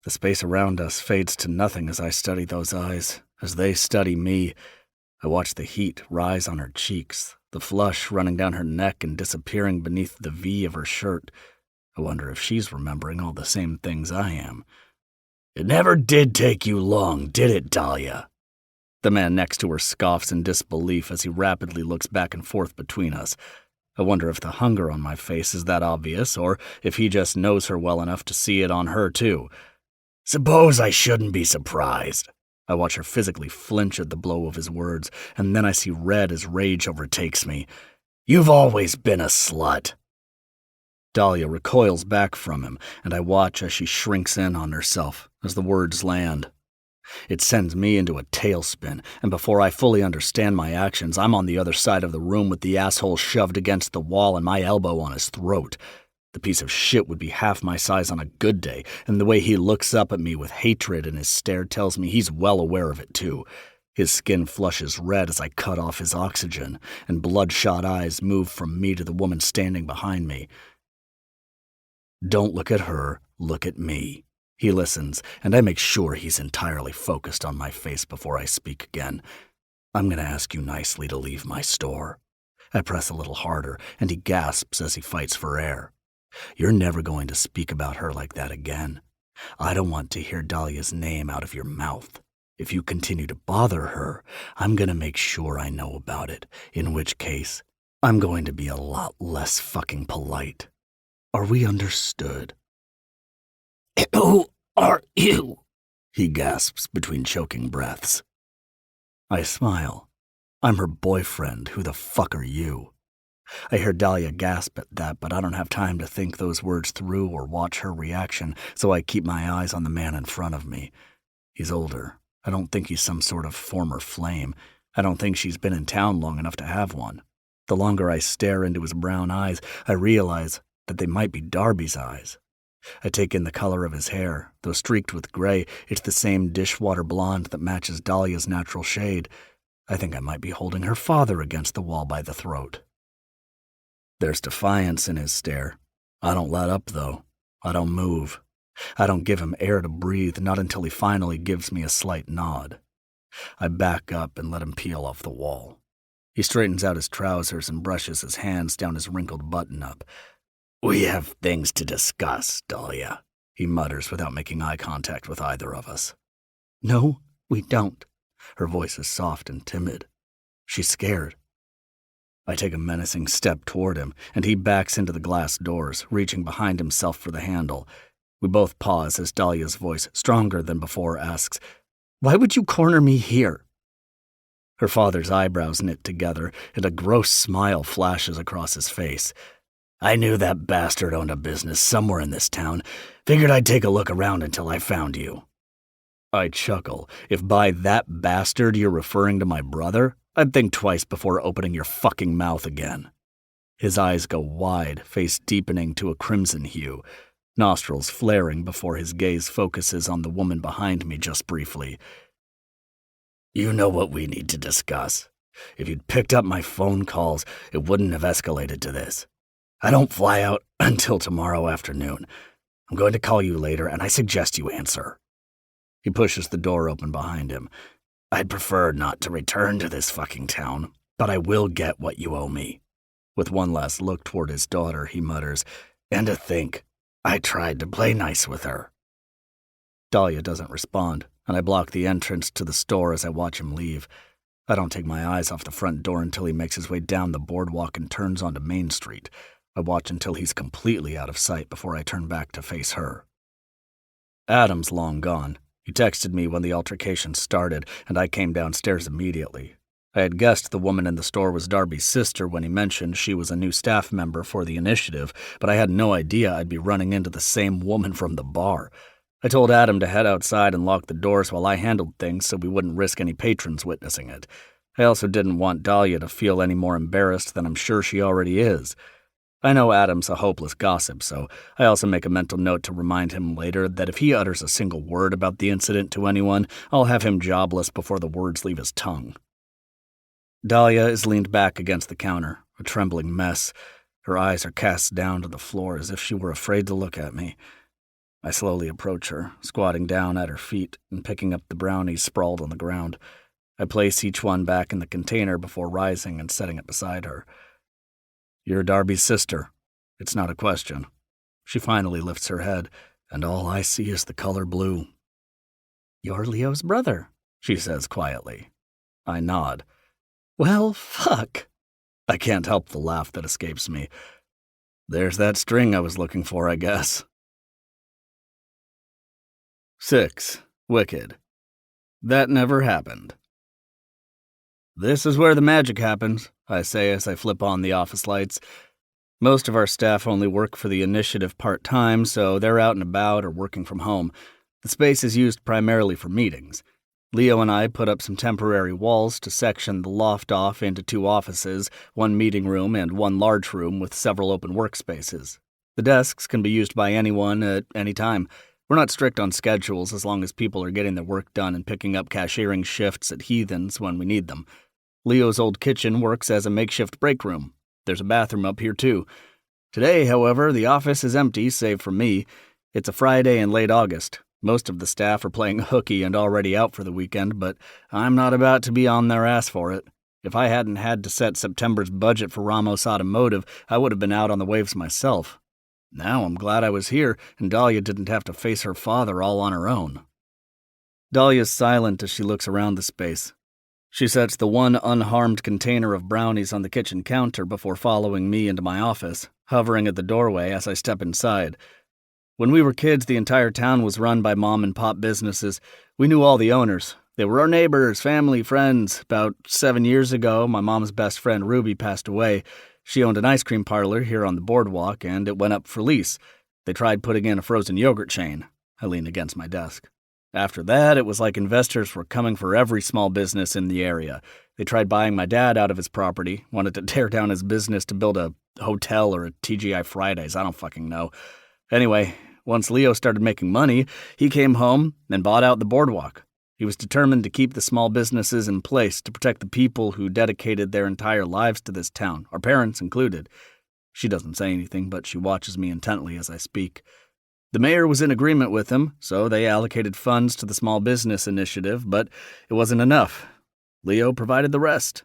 The space around us fades to nothing as I study those eyes. As they study me, I watch the heat rise on her cheeks, the flush running down her neck and disappearing beneath the V of her shirt. I wonder if she's remembering all the same things I am. "It never did take you long, did it, Dahlia?" The man next to her scoffs in disbelief as he rapidly looks back and forth between us. I wonder if the hunger on my face is that obvious, or if he just knows her well enough to see it on her, too. "Suppose I shouldn't be surprised." I watch her physically flinch at the blow of his words, and then I see red as rage overtakes me. "You've always been a slut." Dahlia recoils back from him, and I watch as she shrinks in on herself as the words land. It sends me into a tailspin, and before I fully understand my actions, I'm on the other side of the room with the asshole shoved against the wall and my elbow on his throat. The piece of shit would be half my size on a good day, and the way he looks up at me with hatred in his stare tells me he's well aware of it too. His skin flushes red as I cut off his oxygen, and bloodshot eyes move from me to the woman standing behind me. "Don't look at her, look at me." He listens, and I make sure he's entirely focused on my face before I speak again. "I'm going to ask you nicely to leave my store." I press a little harder, and he gasps as he fights for air. "You're never going to speak about her like that again. I don't want to hear Dahlia's name out of your mouth. If you continue to bother her, I'm going to make sure I know about it, in which case, I'm going to be a lot less fucking polite. Are we understood?" "Who are you?" he gasps between choking breaths. I smile. "I'm her boyfriend. Who the fuck are you?" I hear Dahlia gasp at that, but I don't have time to think those words through or watch her reaction, so I keep my eyes on the man in front of me. He's older. I don't think he's some sort of former flame. I don't think she's been in town long enough to have one. The longer I stare into his brown eyes, I realize that they might be Darby's eyes. I take in the color of his hair. Though streaked with gray, it's the same dishwater blonde that matches Dahlia's natural shade. I think I might be holding her father against the wall by the throat. There's defiance in his stare. I don't let up, though. I don't move. I don't give him air to breathe, not until he finally gives me a slight nod. I back up and let him peel off the wall. He straightens out his trousers and brushes his hands down his wrinkled button-up. "We have things to discuss, Dahlia," he mutters without making eye contact with either of us. "No, we don't." Her voice is soft and timid. She's scared. I take a menacing step toward him, and he backs into the glass doors, reaching behind himself for the handle. We both pause as Dahlia's voice, stronger than before, asks, "Why would you corner me here?" Her father's eyebrows knit together, and a gross smile flashes across his face. "I knew that bastard owned a business somewhere in this town. Figured I'd take a look around until I found you." I chuckle. If by that bastard you're referring to my brother, I'd think twice before opening your fucking mouth again. His eyes go wide, face deepening to a crimson hue, nostrils flaring before his gaze focuses on the woman behind me just briefly. "You know what we need to discuss. If you'd picked up my phone calls, it wouldn't have escalated to this. I don't fly out until tomorrow afternoon. I'm going to call you later, and I suggest you answer." He pushes the door open behind him. I'd prefer not to return to this fucking town, but I will get what you owe me. With one last look toward his daughter, he mutters, and to think, I tried to play nice with her. Dahlia doesn't respond, and I block the entrance to the store as I watch him leave. I don't take my eyes off the front door until he makes his way down the boardwalk and turns onto Main Street. I watch until he's completely out of sight before I turn back to face her. Adam's long gone. He texted me when the altercation started, and I came downstairs immediately. I had guessed the woman in the store was Darby's sister when he mentioned she was a new staff member for the initiative, but I had no idea I'd be running into the same woman from the bar. I told Adam to head outside and lock the doors while I handled things so we wouldn't risk any patrons witnessing it. I also didn't want Dahlia to feel any more embarrassed than I'm sure she already is. I know Adam's a hopeless gossip, so I also make a mental note to remind him later that if he utters a single word about the incident to anyone, I'll have him jobless before the words leave his tongue. Dahlia is leaned back against the counter, a trembling mess. Her eyes are cast down to the floor as if she were afraid to look at me. I slowly approach her, squatting down at her feet and picking up the brownies sprawled on the ground. I place each one back in the container before rising and setting it beside her. You're Darby's sister. It's not a question. She finally lifts her head, and all I see is the color blue. You're Leo's brother, she says quietly. I nod. Well, fuck. I can't help the laugh that escapes me. There's that string I was looking for, I guess. 6. Wicked. That never happened. This is where the magic happens, I say as I flip on the office lights. Most of our staff only work for the initiative part-time, so they're out and about or working from home. The space is used primarily for meetings. Leo and I put up some temporary walls to section the loft off into 2 offices, 1 meeting room and 1 large room with several open workspaces. The desks can be used by anyone at any time. We're not strict on schedules as long as people are getting their work done and picking up cashiering shifts at Heathens when we need them. Leo's old kitchen works as a makeshift break room. There's a bathroom up here, too. Today, however, the office is empty, save for me. It's a Friday in late August. Most of the staff are playing hooky and already out for the weekend, but I'm not about to be on their ass for it. If I hadn't had to set September's budget for Ramos Automotive, I would have been out on the waves myself. Now I'm glad I was here, and Dahlia didn't have to face her father all on her own. Dahlia's silent as she looks around the space. She sets the 1 unharmed container of brownies on the kitchen counter before following me into my office, hovering at the doorway as I step inside. When we were kids, the entire town was run by mom-and-pop businesses. We knew all the owners. They were our neighbors, family, friends. About 7 years ago, my mom's best friend Ruby passed away. She owned an ice cream parlor here on the boardwalk, and it went up for lease. They tried putting in a frozen yogurt chain. I leaned against my desk. After that, it was like investors were coming for every small business in the area. They tried buying my dad out of his property, wanted to tear down his business to build a hotel or a TGI Fridays, I don't fucking know. Anyway, once Leo started making money, he came home and bought out the boardwalk. He was determined to keep the small businesses in place to protect the people who dedicated their entire lives to this town, our parents included. She doesn't say anything, but she watches me intently as I speak. The mayor was in agreement with him, so they allocated funds to the small business initiative, but it wasn't enough. Leo provided the rest.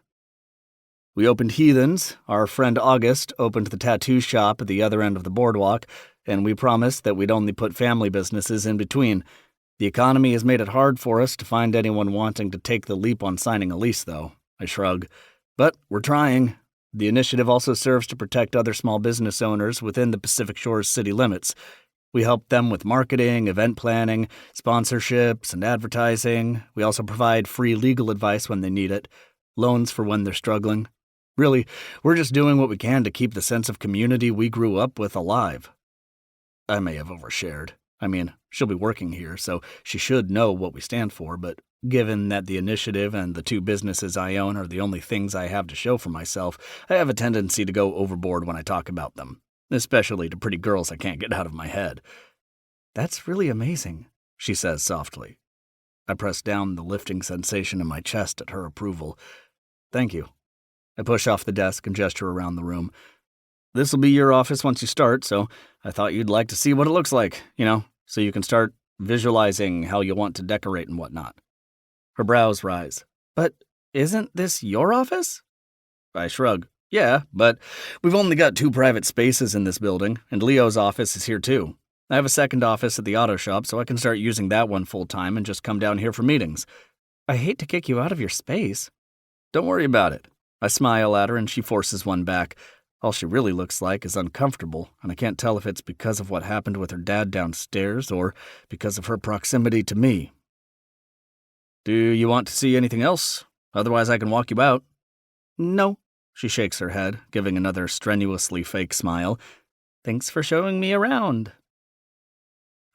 We opened Heathens, our friend August opened the tattoo shop at the other end of the boardwalk, and we promised that we'd only put family businesses in between. The economy has made it hard for us to find anyone wanting to take the leap on signing a lease, though. I shrug. But we're trying. The initiative also serves to protect other small business owners within the Pacific Shores city limits. We help them with marketing, event planning, sponsorships, and advertising. We also provide free legal advice when they need it, loans for when they're struggling. Really, we're just doing what we can to keep the sense of community we grew up with alive. I may have overshared. I mean, she'll be working here, so she should know what we stand for, but given that the initiative and the 2 businesses I own are the only things I have to show for myself, I have a tendency to go overboard when I talk about them, especially to pretty girls I can't get out of my head. That's really amazing, she says softly. I press down the lifting sensation in my chest at her approval. Thank you. I push off the desk and gesture around the room. This'll be your office once you start, so I thought you'd like to see what it looks like, so you can start visualizing how you want to decorate and whatnot. Her brows rise. But isn't this your office? I shrug. Yeah, but we've only got 2 private spaces in this building, and Leo's office is here too. I have a second office at the auto shop, so I can start using that one full-time and just come down here for meetings. I hate to kick you out of your space. Don't worry about it. I smile at her and she forces one back. All she really looks like is uncomfortable, and I can't tell if it's because of what happened with her dad downstairs or because of her proximity to me. Do you want to see anything else? Otherwise I can walk you out. No. She shakes her head, giving another strenuously fake smile. Thanks for showing me around.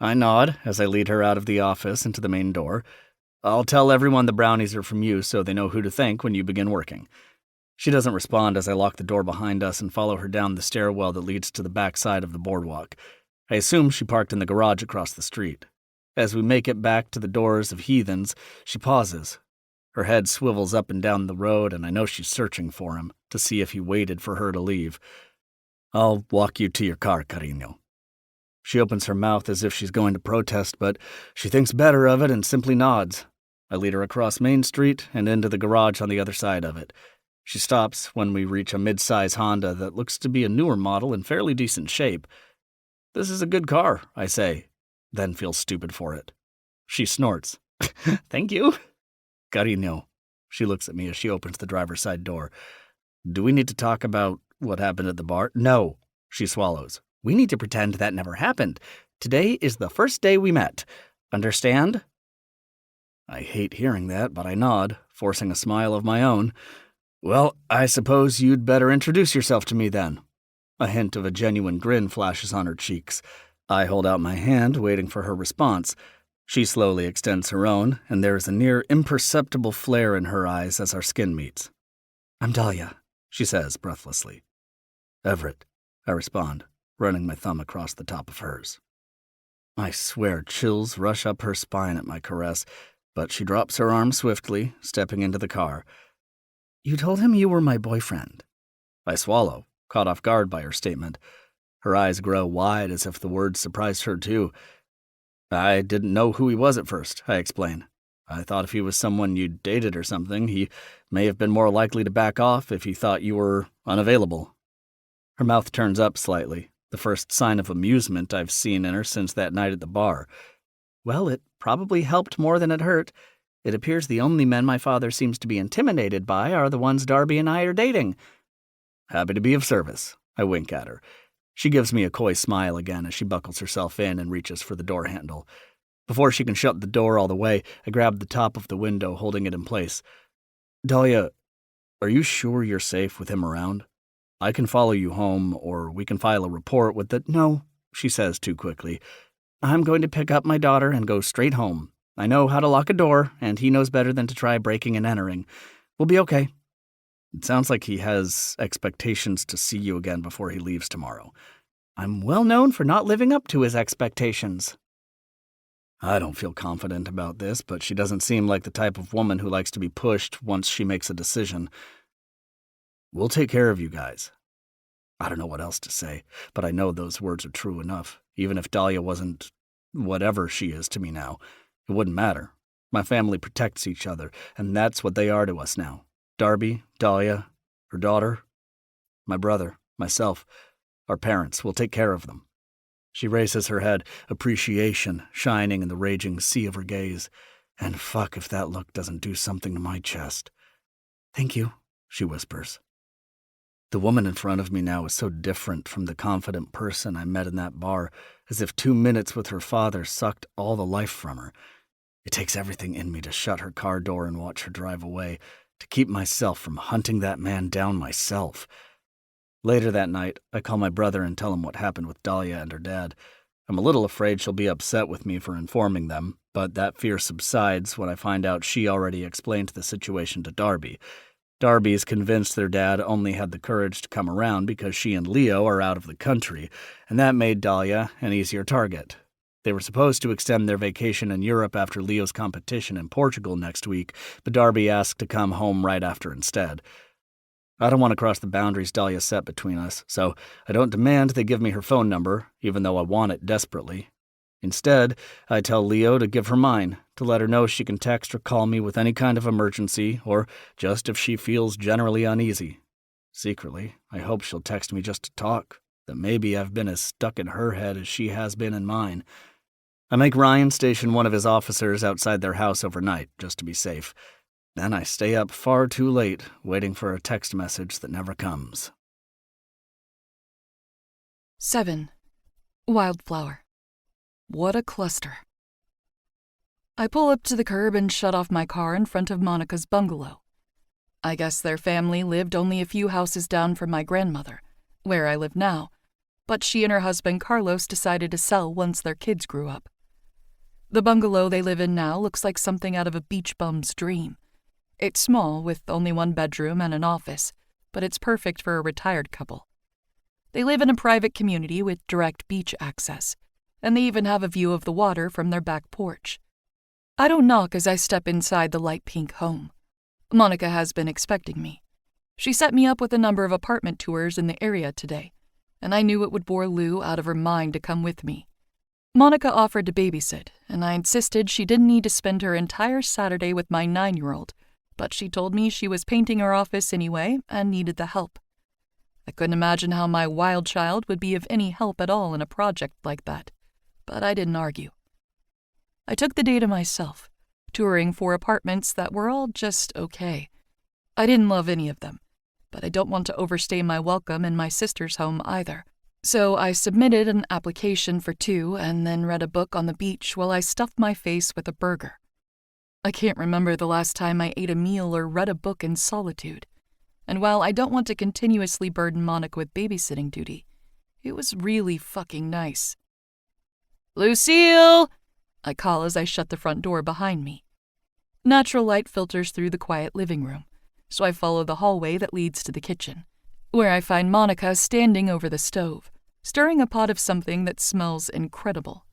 I nod as I lead her out of the office into the main door. I'll tell everyone the brownies are from you so they know who to thank when you begin working. She doesn't respond as I lock the door behind us and follow her down the stairwell that leads to the back side of the boardwalk. I assume she parked in the garage across the street. As we make it back to the doors of Heathens, she pauses. Her head swivels up and down the road, and I know she's searching for him, to see if he waited for her to leave. I'll walk you to your car, cariño. She opens her mouth as if she's going to protest, but she thinks better of it and simply nods. I lead her across Main Street and into the garage on the other side of it. She stops when we reach a mid-size Honda that looks to be a newer model in fairly decent shape. This is a good car, I say, then feel stupid for it. She snorts. Thank you. Cariño. She looks at me as she opens the driver's side door. Do we need to talk about what happened at the bar? No. She swallows. We need to pretend that never happened. Today is the first day we met. Understand? I hate hearing that, but I nod, forcing a smile of my own. Well, I suppose you'd better introduce yourself to me then. A hint of a genuine grin flashes on her cheeks. I hold out my hand, waiting for her response. She slowly extends her own, and there is a near imperceptible flare in her eyes as our skin meets. I'm Dahlia, she says breathlessly. Everett, I respond, running my thumb across the top of hers. I swear chills rush up her spine at my caress, but she drops her arm swiftly, stepping into the car. You told him you were my boyfriend. I swallow, caught off guard by her statement. Her eyes grow wide as if the words surprised her too. I didn't know who he was at first, I explain. I thought if he was someone you'd dated or something, he may have been more likely to back off if he thought you were unavailable. Her mouth turns up slightly, the first sign of amusement I've seen in her since that night at the bar. Well, it probably helped more than it hurt. It appears the only men my father seems to be intimidated by are the ones Darby and I are dating. Happy to be of service. I wink at her. She gives me a coy smile again as she buckles herself in and reaches for the door handle. Before she can shut the door all the way, I grab the top of the window, holding it in place. Dahlia, are you sure you're safe with him around? I can follow you home, or we can file a report with the— No, she says too quickly. I'm going to pick up my daughter and go straight home. I know how to lock a door, and he knows better than to try breaking and entering. We'll be okay. It sounds like he has expectations to see you again before he leaves tomorrow. I'm well known for not living up to his expectations. I don't feel confident about this, but she doesn't seem like the type of woman who likes to be pushed once she makes a decision. We'll take care of you guys. I don't know what else to say, but I know those words are true enough. Even if Dahlia wasn't whatever she is to me now, it wouldn't matter. My family protects each other, and that's what they are to us now. Darby, Dahlia, her daughter, my brother, myself, our parents. We'll take care of them. She raises her head, appreciation shining in the raging sea of her gaze. And fuck if that look doesn't do something to my chest. Thank you, she whispers. The woman in front of me now is so different from the confident person I met in that bar, as if 2 minutes with her father sucked all the life from her. It takes everything in me to shut her car door and watch her drive away, to keep myself from hunting that man down myself. Later that night, I call my brother and tell him what happened with Dahlia and her dad. I'm a little afraid she'll be upset with me for informing them, but that fear subsides when I find out she already explained the situation to Darby. Darby is convinced their dad only had the courage to come around because she and Leo are out of the country, and that made Dahlia an easier target. They were supposed to extend their vacation in Europe after Leo's competition in Portugal next week, but Darby asked to come home right after instead. I don't want to cross the boundaries Dahlia set between us, so I don't demand they give me her phone number, even though I want it desperately. Instead, I tell Leo to give her mine, to let her know she can text or call me with any kind of emergency, or just if she feels generally uneasy. Secretly, I hope she'll text me just to talk, that maybe I've been as stuck in her head as she has been in mine. I make Ryan station one of his officers outside their house overnight, just to be safe. Then I stay up far too late, waiting for a text message that never comes. 7. Wildflower. What a cluster. I pull up to the curb and shut off my car in front of Monica's bungalow. I guess their family lived only a few houses down from my grandmother, where I live now, but she and her husband Carlos decided to sell once their kids grew up. The bungalow they live in now looks like something out of a beach bum's dream. It's small, with only one bedroom and an office, but it's perfect for a retired couple. They live in a private community with direct beach access, and they even have a view of the water from their back porch. I don't knock as I step inside the light pink home. Monica has been expecting me. She set me up with a number of apartment tours in the area today, and I knew it would bore Lou out of her mind to come with me. Monica offered to babysit, and I insisted she didn't need to spend her entire Saturday with my 9-year-old, but she told me she was painting her office anyway and needed the help. I couldn't imagine how my wild child would be of any help at all in a project like that, but I didn't argue. I took the day to myself, touring 4 apartments that were all just okay. I didn't love any of them, but I don't want to overstay my welcome in my sister's home either. So I submitted an application for 2 and then read a book on the beach while I stuffed my face with a burger. I can't remember the last time I ate a meal or read a book in solitude. And while I don't want to continuously burden Monica with babysitting duty, it was really fucking nice. "Lucille!" I call as I shut the front door behind me. Natural light filters through the quiet living room, so I follow the hallway that leads to the kitchen, where I find Monica standing over the stove, stirring a pot of something that smells incredible.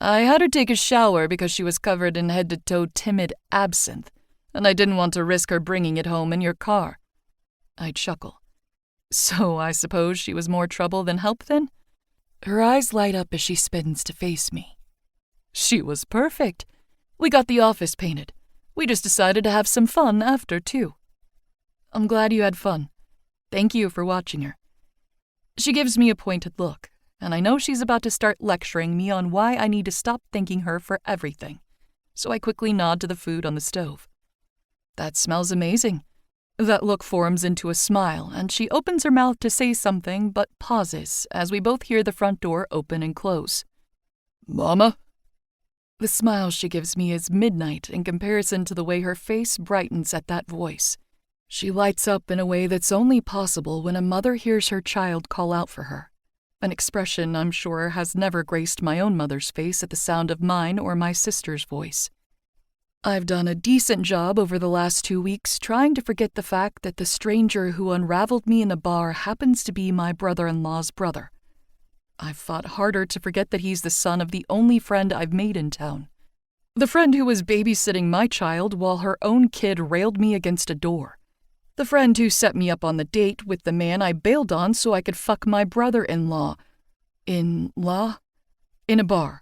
I had her take a shower because she was covered in head-to-toe timid absinthe, and I didn't want to risk her bringing it home in your car. I chuckle. So I suppose she was more trouble than help then? Her eyes light up as she spins to face me. She was perfect. We got the office painted. We just decided to have some fun after, too. I'm glad you had fun. Thank you for watching her. She gives me a pointed look, and I know she's about to start lecturing me on why I need to stop thanking her for everything, so I quickly nod to the food on the stove. That smells amazing. That look forms into a smile, and she opens her mouth to say something but pauses as we both hear the front door open and close. "Mama?" The smile she gives me is midnight in comparison to the way her face brightens at that voice. She lights up in a way that's only possible when a mother hears her child call out for her, an expression I'm sure has never graced my own mother's face at the sound of mine or my sister's voice. I've done a decent job over the last 2 weeks trying to forget the fact that the stranger who unraveled me in a bar happens to be my brother-in-law's brother. I've fought harder to forget that he's the son of the only friend I've made in town. The friend who was babysitting my child while her own kid railed me against a door. The friend who set me up on the date with the man I bailed on so I could fuck my brother-in-law. In-law? In a bar.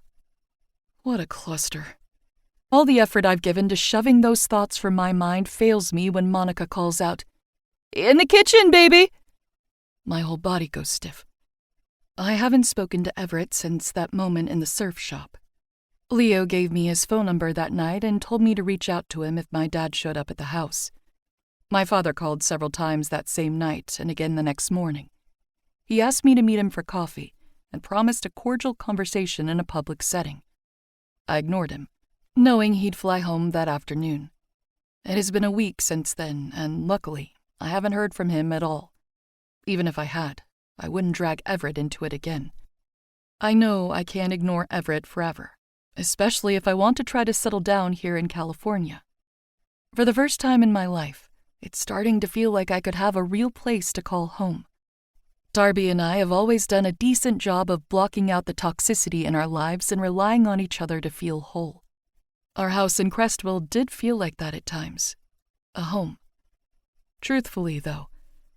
What a cluster. All the effort I've given to shoving those thoughts from my mind fails me when Monica calls out, "In the kitchen, baby!" My whole body goes stiff. I haven't spoken to Everett since that moment in the surf shop. Leo gave me his phone number that night and told me to reach out to him if my dad showed up at the house. My father called several times that same night and again the next morning. He asked me to meet him for coffee and promised a cordial conversation in a public setting. I ignored him, knowing he'd fly home that afternoon. It has been a week since then, and luckily, I haven't heard from him at all. Even if I had, I wouldn't drag Everett into it again. I know I can't ignore Everett forever, especially if I want to try to settle down here in California. For the first time in my life, it's starting to feel like I could have a real place to call home. Darby and I have always done a decent job of blocking out the toxicity in our lives and relying on each other to feel whole. Our house in Crestville did feel like that at times. A home. Truthfully, though,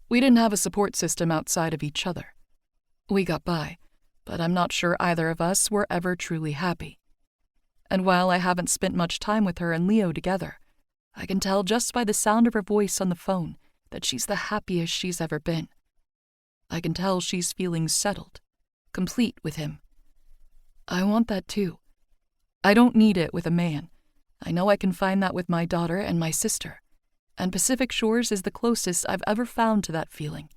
we didn't have a support system outside of each other. We got by, but I'm not sure either of us were ever truly happy. And while I haven't spent much time with her and Leo together, I can tell just by the sound of her voice on the phone that she's the happiest she's ever been. I can tell she's feeling settled, complete with him. I want that too. I don't need it with a man. I know I can find that with my daughter and my sister, and Pacific Shores is the closest I've ever found to that feeling.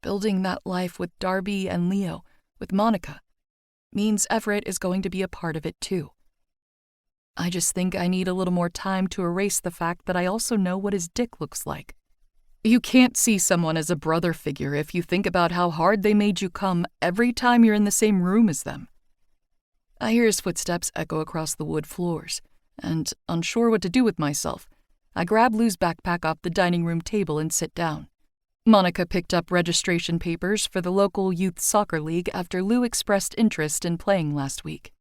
Building that life with Darby and Leo, with Monica, means Everett is going to be a part of it too. I just think I need a little more time to erase the fact that I also know what his dick looks like. You can't see someone as a brother figure if you think about how hard they made you come every time you're in the same room as them. I hear his footsteps echo across the wood floors, and, unsure what to do with myself, I grab Lou's backpack off the dining room table and sit down. Monica picked up registration papers for the local youth soccer league after Lou expressed interest in playing last week.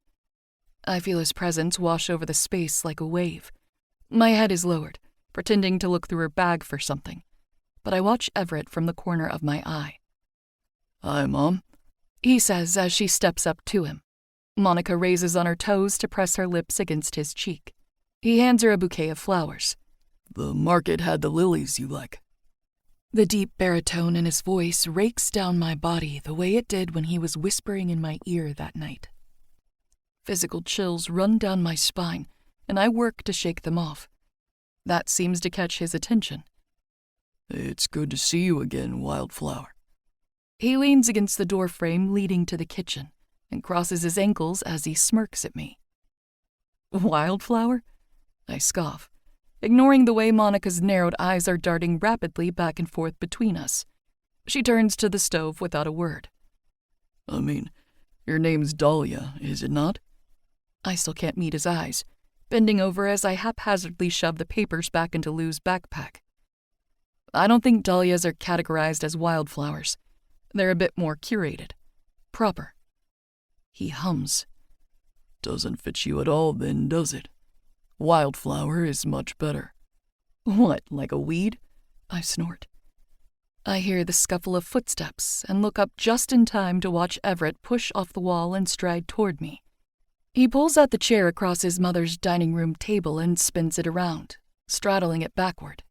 I feel his presence wash over the space like a wave. My head is lowered, pretending to look through her bag for something, but I watch Everett from the corner of my eye. "Hi, Mom," he says as she steps up to him. Monica raises on her toes to press her lips against his cheek. He hands her a bouquet of flowers. "The market had the lilies you like." The deep baritone in his voice rakes down my body the way it did when he was whispering in my ear that night. Physical chills run down my spine, and I work to shake them off. That seems to catch his attention. "It's good to see you again, Wildflower." He leans against the doorframe leading to the kitchen and crosses his ankles as he smirks at me. "Wildflower?" I scoff, ignoring the way Monica's narrowed eyes are darting rapidly back and forth between us. She turns to the stove without a word. "I mean, your name's Dahlia, is it not?" I still can't meet his eyes, bending over as I haphazardly shove the papers back into Lou's backpack. I don't think dahlias are categorized as wildflowers. They're a bit more curated, proper. He hums. "Doesn't fit you at all then, does it? Wildflower is much better." "What, like a weed?" I snort. I hear the scuffle of footsteps and look up just in time to watch Everett push off the wall and stride toward me. He pulls out the chair across his mother's dining room table and spins it around, straddling it backward.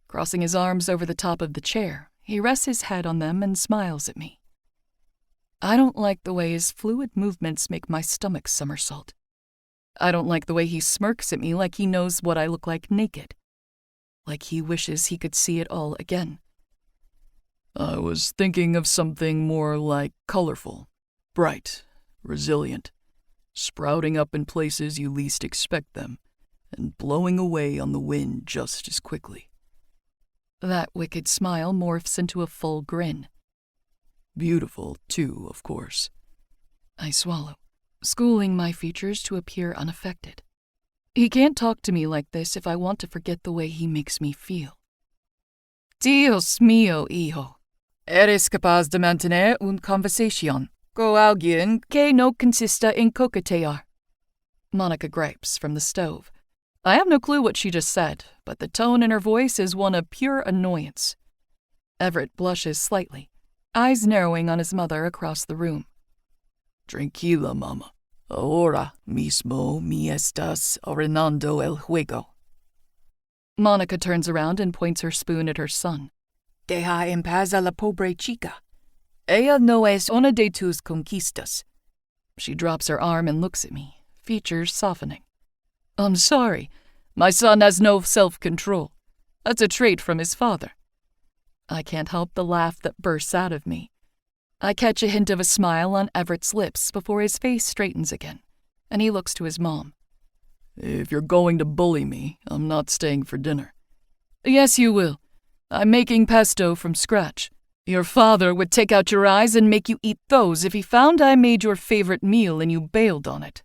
Crossing his arms over the top of the chair, he rests his head on them and smiles at me. I don't like the way his fluid movements make my stomach somersault. I don't like the way he smirks at me like he knows what I look like naked. Like he wishes he could see it all again. "I was thinking of something more like colorful, bright, resilient, sprouting up in places you least expect them, and blowing away on the wind just as quickly." That wicked smile morphs into a full grin. "Beautiful, too, of course." I swallow, schooling my features to appear unaffected. He can't talk to me like this if I want to forget the way he makes me feel. "Dios mío, hijo. Eres capaz de mantener una conversación con alguien que no consista en coquetear." Monica gripes from the stove. I have no clue what she just said, but the tone in her voice is one of pure annoyance. Everett blushes slightly, eyes narrowing on his mother across the room. "Tranquila, Mama. Ahora mismo me estás arruinando el juego." Monica turns around and points her spoon at her son. "Deja en paz a la pobre chica. Ella no es una de tus conquistas." She drops her arm and looks at me, features softening. "I'm sorry. My son has no self-control. That's a trait from his father." I can't help the laugh that bursts out of me. I catch a hint of a smile on Everett's lips before his face straightens again, and he looks to his mom. "If you're going to bully me, I'm not staying for dinner." "Yes, you will. I'm making pesto from scratch. Your father would take out your eyes and make you eat those if he found I made your favorite meal and you bailed on it."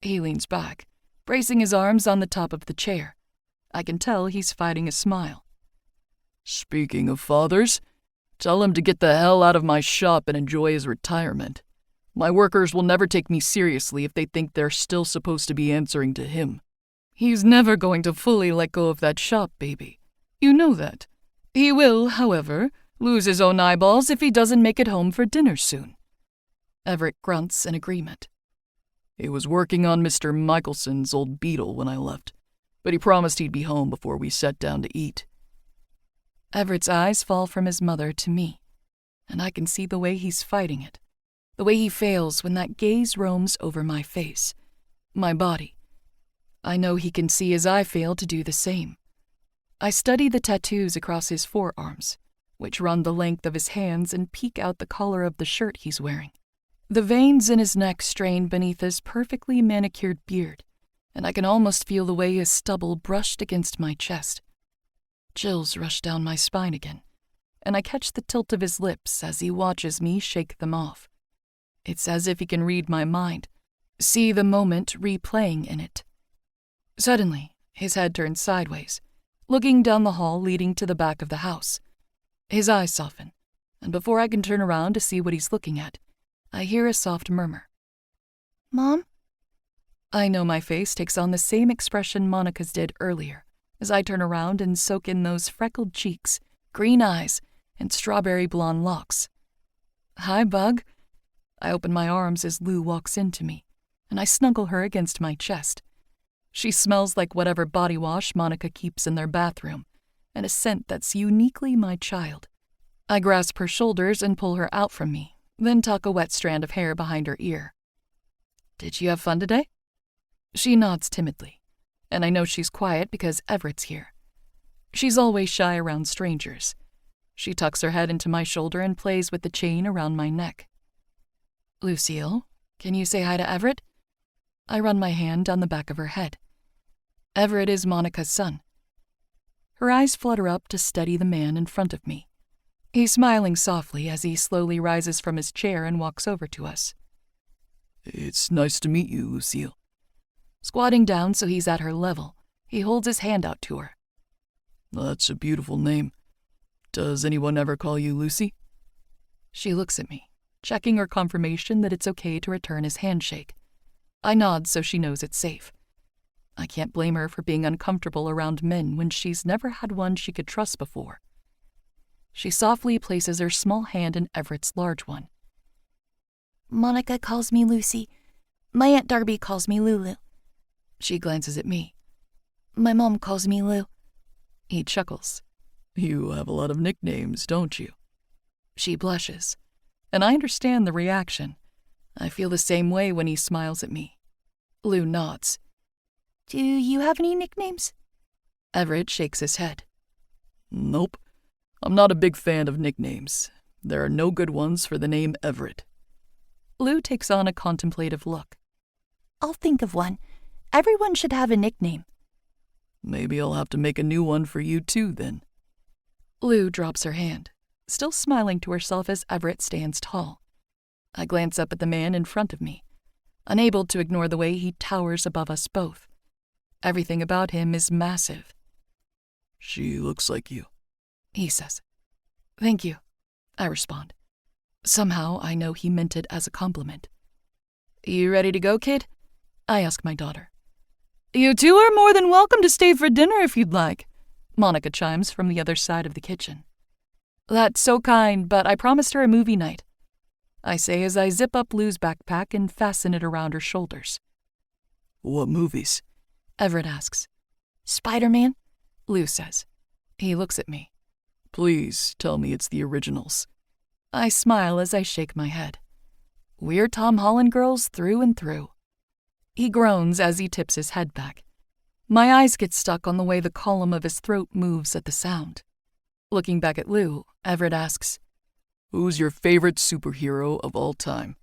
He leans back, bracing his arms on the top of the chair. I can tell he's fighting a smile. "Speaking of fathers, tell him to get the hell out of my shop and enjoy his retirement. My workers will never take me seriously if they think they're still supposed to be answering to him." "He's never going to fully let go of that shop, baby. You know that. He will, however, lose his own eyeballs if he doesn't make it home for dinner soon." Everett grunts in agreement. He was working on Mr. Michelson's old Beetle when I left, but he promised he'd be home before we sat down to eat. Everett's eyes fall from his mother to me, and I can see the way he's fighting it, the way he fails when that gaze roams over my face, my body. I know he can see as I fail to do the same. I study the tattoos across his forearms, which run the length of his hands and peek out the collar of the shirt he's wearing. The veins in his neck strain beneath his perfectly manicured beard, and I can almost feel the way his stubble brushed against my chest. Chills rush down my spine again, and I catch the tilt of his lips as he watches me shake them off. It's as if he can read my mind, see the moment replaying in it. Suddenly, his head turns sideways, looking down the hall leading to the back of the house. His eyes soften, and before I can turn around to see what he's looking at, I hear a soft murmur. "Mom?" I know my face takes on the same expression Monica's did earlier, as I turn around and soak in those freckled cheeks, green eyes, and strawberry blonde locks. "Hi, Bug." I open my arms as Lou walks into me, and I snuggle her against my chest. She smells like whatever body wash Monica keeps in their bathroom, and a scent that's uniquely my child. I grasp her shoulders and pull her out from me, then tuck a wet strand of hair behind her ear. "Did you have fun today?" She nods timidly, and I know she's quiet because Everett's here. She's always shy around strangers. She tucks her head into my shoulder and plays with the chain around my neck. "Lucille, can you say hi to Everett?" I run my hand down the back of her head. Everett is Monica's son. Her eyes flutter up to steady the man in front of me. He's smiling softly as he slowly rises from his chair and walks over to us. "It's nice to meet you, Lucille." Squatting down so he's at her level, he holds his hand out to her. "That's a beautiful name. Does anyone ever call you Lucy?" She looks at me, checking her confirmation that it's okay to return his handshake. I nod so she knows it's safe. I can't blame her for being uncomfortable around men when she's never had one she could trust before. She softly places her small hand in Everett's large one. "Monica calls me Lucy. My Aunt Darby calls me Lulu." She glances at me. "My mom calls me Lou." He chuckles. "You have a lot of nicknames, don't you?" She blushes, and I understand the reaction. I feel the same way when he smiles at me. Lou nods. "Do you have any nicknames?" Everett shakes his head. "Nope. I'm not a big fan of nicknames. There are no good ones for the name Everett." Lou takes on a contemplative look. "I'll think of one. Everyone should have a nickname." "Maybe I'll have to make a new one for you too, then." Lou drops her hand, still smiling to herself as Everett stands tall. I glance up at the man in front of me, unable to ignore the way he towers above us both. Everything about him is massive. "She looks like you," he says. "Thank you," I respond. Somehow I know he meant it as a compliment. "You ready to go, kid?" I ask my daughter. "You two are more than welcome to stay for dinner if you'd like," Monica chimes from the other side of the kitchen. "That's so kind, but I promised her a movie night," I say as I zip up Lou's backpack and fasten it around her shoulders. "What movies?" Everett asks. "Spider-Man," Lou says. He looks at me. "Please tell me it's the originals." I smile as I shake my head. We're Tom Holland girls through and through. He groans as he tips his head back. My eyes get stuck on the way the column of his throat moves at the sound. Looking back at Lou, Everett asks, "Who's your favorite superhero of all time?"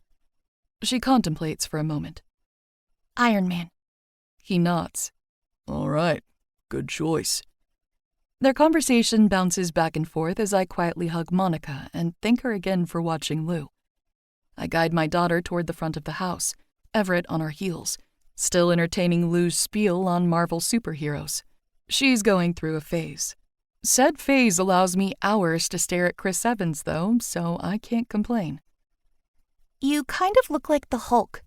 She contemplates for a moment. "Iron Man." He nods. "All right, good choice." Their conversation bounces back and forth as I quietly hug Monica and thank her again for watching Lou. I guide my daughter toward the front of the house, Everett on her heels, still entertaining Lou's spiel on Marvel superheroes. She's going through a phase. Said phase allows me hours to stare at Chris Evans, though, so I can't complain. "You kind of look like the Hulk,"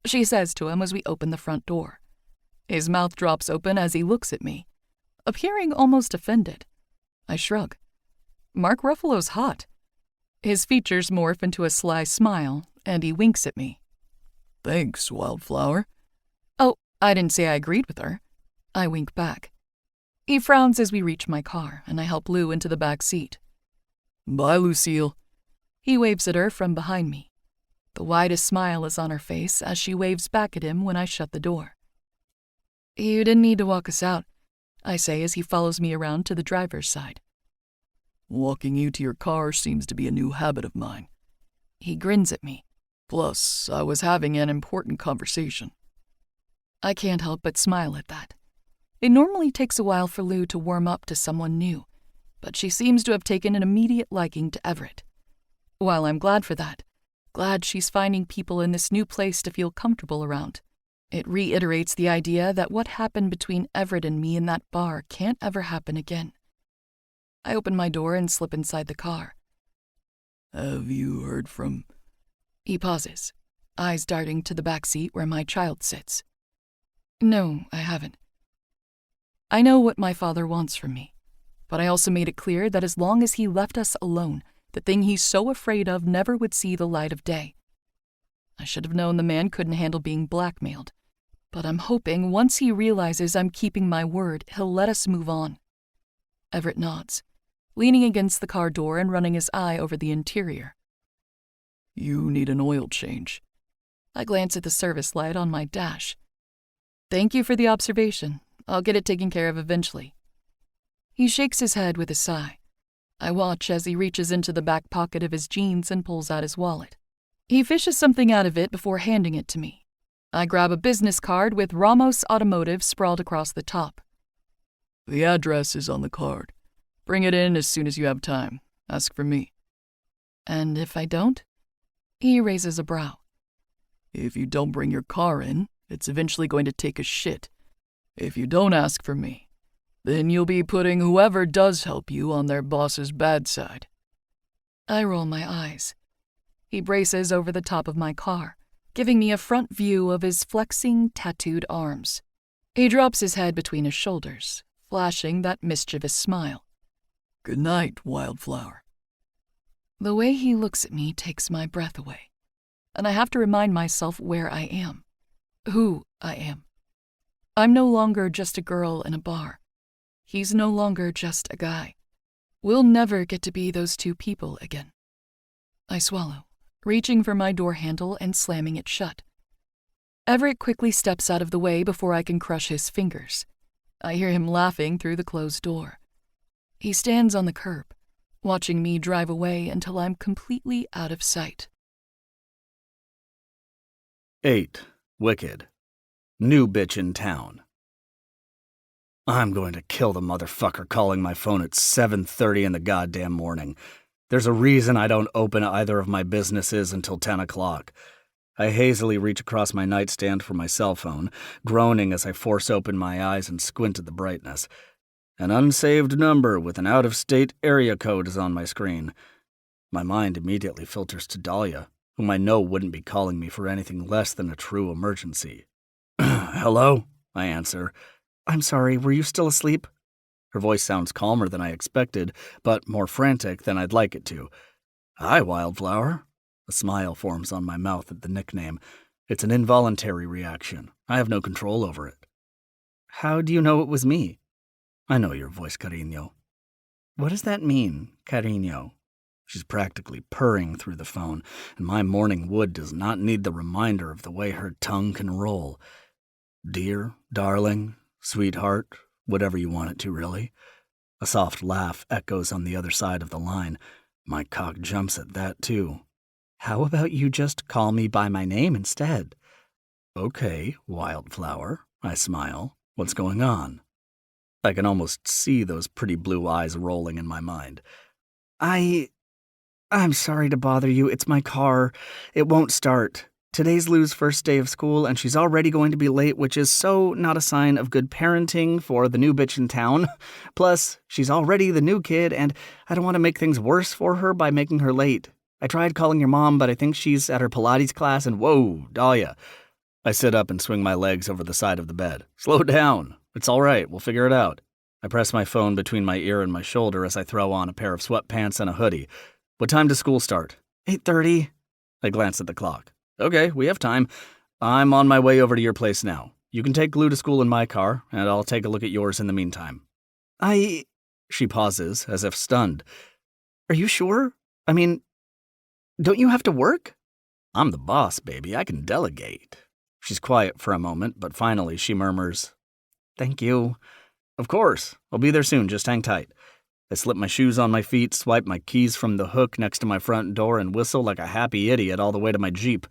she says to him as we open the front door. His mouth drops open as he looks at me, appearing almost offended. I shrug. Mark Ruffalo's hot. His features morph into a sly smile, and he winks at me. Thanks, Wildflower. Oh, I didn't say I agreed with her. I wink back. He frowns as we reach my car, and I help Lou into the back seat. Bye, Lucille. He waves at her from behind me. The widest smile is on her face as she waves back at him when I shut the door. You didn't need to walk us out, I say as he follows me around to the driver's side. Walking you to your car seems to be a new habit of mine. He grins at me. Plus, I was having an important conversation. I can't help but smile at that. It normally takes a while for Lou to warm up to someone new, but she seems to have taken an immediate liking to Everett. While I'm glad for that, glad she's finding people in this new place to feel comfortable around, it reiterates the idea that what happened between Everett and me in that bar can't ever happen again. I open my door and slip inside the car. Have you heard from... He pauses, eyes darting to the back seat where my child sits. No, I haven't. I know what my father wants from me, but I also made it clear that as long as he left us alone, the thing he's so afraid of never would see the light of day. I should have known the man couldn't handle being blackmailed, but I'm hoping once he realizes I'm keeping my word, he'll let us move on. Everett nods, leaning against the car door and running his eye over the interior. You need an oil change. I glance at the service light on my dash. Thank you for the observation. I'll get it taken care of eventually. He shakes his head with a sigh. I watch as he reaches into the back pocket of his jeans and pulls out his wallet. He fishes something out of it before handing it to me. I grab a business card with Ramos Automotive sprawled across the top. The address is on the card. Bring it in as soon as you have time. Ask for me. And if I don't? He raises a brow. If you don't bring your car in, it's eventually going to take a shit. If you don't ask for me, then you'll be putting whoever does help you on their boss's bad side. I roll my eyes. He braces over the top of my car, giving me a front view of his flexing, tattooed arms. He drops his head between his shoulders, flashing that mischievous smile. Good night, Wildflower. The way he looks at me takes my breath away, and I have to remind myself where I am, who I am. I'm no longer just a girl in a bar. He's no longer just a guy. We'll never get to be those two people again. I swallow, reaching for my door handle and slamming it shut. Everett quickly steps out of the way before I can crush his fingers. I hear him laughing through the closed door. He stands on the curb, watching me drive away until I'm completely out of sight. 8. Wicked. New bitch in town. I'm going to kill the motherfucker calling my phone at 7:30 in the goddamn morning. There's a reason I don't open either of my businesses until 10 o'clock. I hazily reach across my nightstand for my cell phone, groaning as I force open my eyes and squint at the brightness. An unsaved number with an out-of-state area code is on my screen. My mind immediately filters to Dahlia, whom I know wouldn't be calling me for anything less than a true emergency. Hello? I answer. I'm sorry, were you still asleep? Her voice sounds calmer than I expected, but more frantic than I'd like it to. Hi, Wildflower. A smile forms on my mouth at the nickname. It's an involuntary reaction. I have no control over it. How do you know it was me? I know your voice, cariño. What does that mean, cariño? She's practically purring through the phone, and my morning wood does not need the reminder of the way her tongue can roll. Dear, darling, sweetheart, whatever you want it to, really. A soft laugh echoes on the other side of the line. My cock jumps at that, too. How about you just call me by my name instead? Okay, Wildflower, I smile. What's going on? I can almost see those pretty blue eyes rolling in my mind. I'm sorry to bother you. It's my car. It won't start. Today's Lou's first day of school, and she's already going to be late, which is so not a sign of good parenting for the new bitch in town. Plus, she's already the new kid, and I don't want to make things worse for her by making her late. I tried calling your mom, but I think she's at her Pilates class, and whoa, Dahlia. I sit up and swing my legs over the side of the bed. Slow down. It's all right. We'll figure it out. I press my phone between my ear and my shoulder as I throw on a pair of sweatpants and a hoodie. What time does school start? 8:30. I glance at the clock. Okay, we have time. I'm on my way over to your place now. You can take Lou to school in my car, and I'll take a look at yours in the meantime. She pauses, as if stunned. Are you sure? I mean, don't you have to work? I'm the boss, baby. I can delegate. She's quiet for a moment, but finally she murmurs, Thank you. Of course. I'll be there soon. Just hang tight. I slip my shoes on my feet, swipe my keys from the hook next to my front door, and whistle like a happy idiot all the way to my Jeep.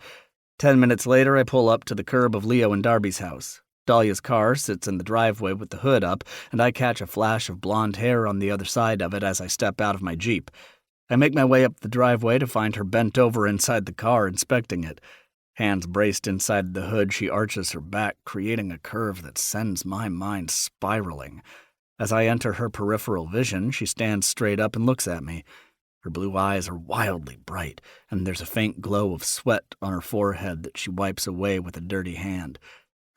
10 minutes later, I pull up to the curb of Leo and Darby's house. Dahlia's car sits in the driveway with the hood up, and I catch a flash of blonde hair on the other side of it as I step out of my Jeep. I make my way up the driveway to find her bent over inside the car, inspecting it. Hands braced inside the hood, she arches her back, creating a curve that sends my mind spiraling. As I enter her peripheral vision, she stands straight up and looks at me. Her blue eyes are wildly bright, and there's a faint glow of sweat on her forehead that she wipes away with a dirty hand.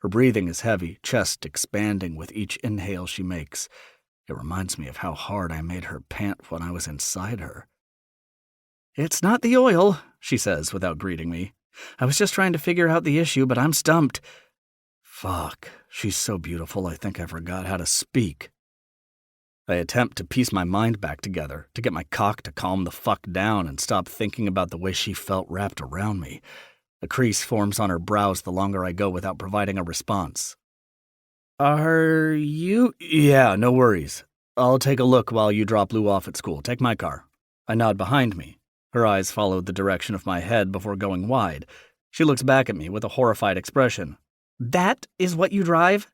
Her breathing is heavy, chest expanding with each inhale she makes. It reminds me of how hard I made her pant when I was inside her. It's not the oil, she says without greeting me. I was just trying to figure out the issue, but I'm stumped. Fuck, she's so beautiful I think I forgot how to speak. I attempt to piece my mind back together, to get my cock to calm the fuck down and stop thinking about the way she felt wrapped around me. A crease forms on her brows the longer I go without providing a response. Are you? Yeah, no worries. I'll take a look while you drop Lou off at school. Take my car. I nod behind me. Her eyes follow the direction of my head before going wide. She looks back at me with a horrified expression. That is what you drive?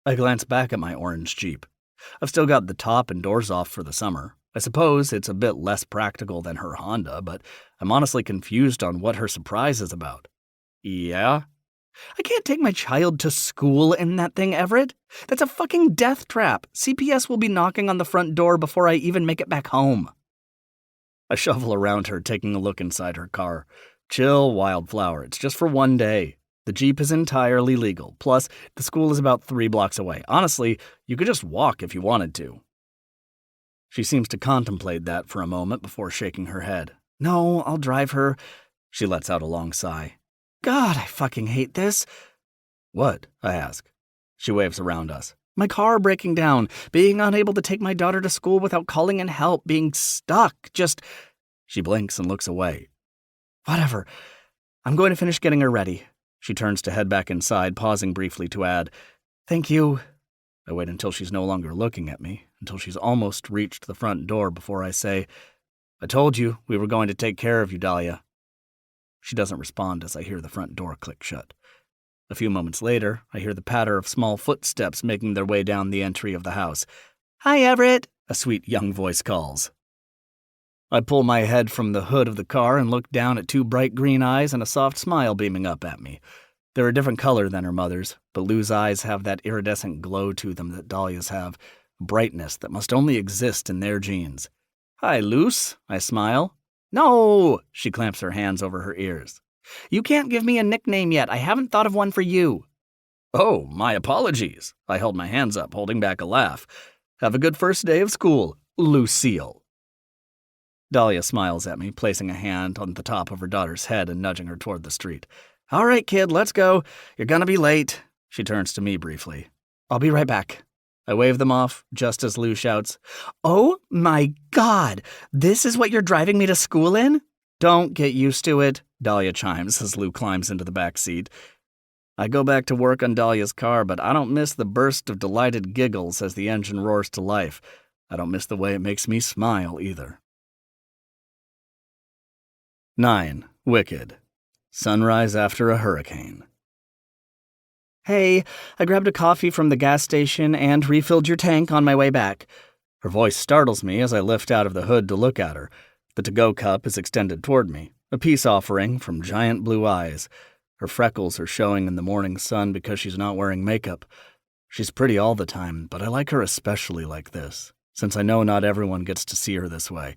I glance back at my orange Jeep. I've still got the top and doors off for the summer. I suppose it's a bit less practical than her Honda, but I'm honestly confused on what her surprise is about. Yeah? I can't take my child to school in that thing, Everett. That's a fucking death trap. CPS will be knocking on the front door before I even make it back home. I shuffle around her, taking a look inside her car. Chill, Wildflower. It's just for one day. The Jeep is entirely legal. Plus, the school is about 3 blocks away. Honestly, you could just walk if you wanted to. She seems to contemplate that for a moment before shaking her head. No, I'll drive her. She lets out a long sigh. God, I fucking hate this. What? I ask. She waves around us. My car breaking down, being unable to take my daughter to school without calling in help, being stuck, just... She blinks and looks away. Whatever. I'm going to finish getting her ready. She turns to head back inside, pausing briefly to add, Thank you. I wait until she's no longer looking at me, until she's almost reached the front door before I say, I told you we were going to take care of you, Dahlia. She doesn't respond as I hear the front door click shut. A few moments later, I hear the patter of small footsteps making their way down the entry of the house. Hi, Everett, a sweet young voice calls. I pull my head from the hood of the car and look down at 2 bright green eyes and a soft smile beaming up at me. They're a different color than her mother's, but Lou's eyes have that iridescent glow to them that Dahlia's have, brightness that must only exist in their genes. Hi, Luce, I smile. No, she clamps her hands over her ears. You can't give me a nickname yet. I haven't thought of one for you. Oh, my apologies. I held my hands up, holding back a laugh. Have a good first day of school, Lucille. Dahlia smiles at me, placing a hand on the top of her daughter's head and nudging her toward the street. All right, kid, let's go. You're gonna be late. She turns to me briefly. I'll be right back. I wave them off, just as Lou shouts, Oh my God, this is what you're driving me to school in? Don't get used to it, Dahlia chimes as Lou climbs into the back seat. I go back to work on Dahlia's car, but I don't miss the burst of delighted giggles as the engine roars to life. I don't miss the way it makes me smile either. 9. Wicked. Sunrise after a hurricane. Hey, I grabbed a coffee from the gas station and refilled your tank on my way back. Her voice startles me as I lift out of the hood to look at her. The to-go cup is extended toward me, a peace offering from giant blue eyes. Her freckles are showing in the morning sun because she's not wearing makeup. She's pretty all the time, but I like her especially like this, since I know not everyone gets to see her this way.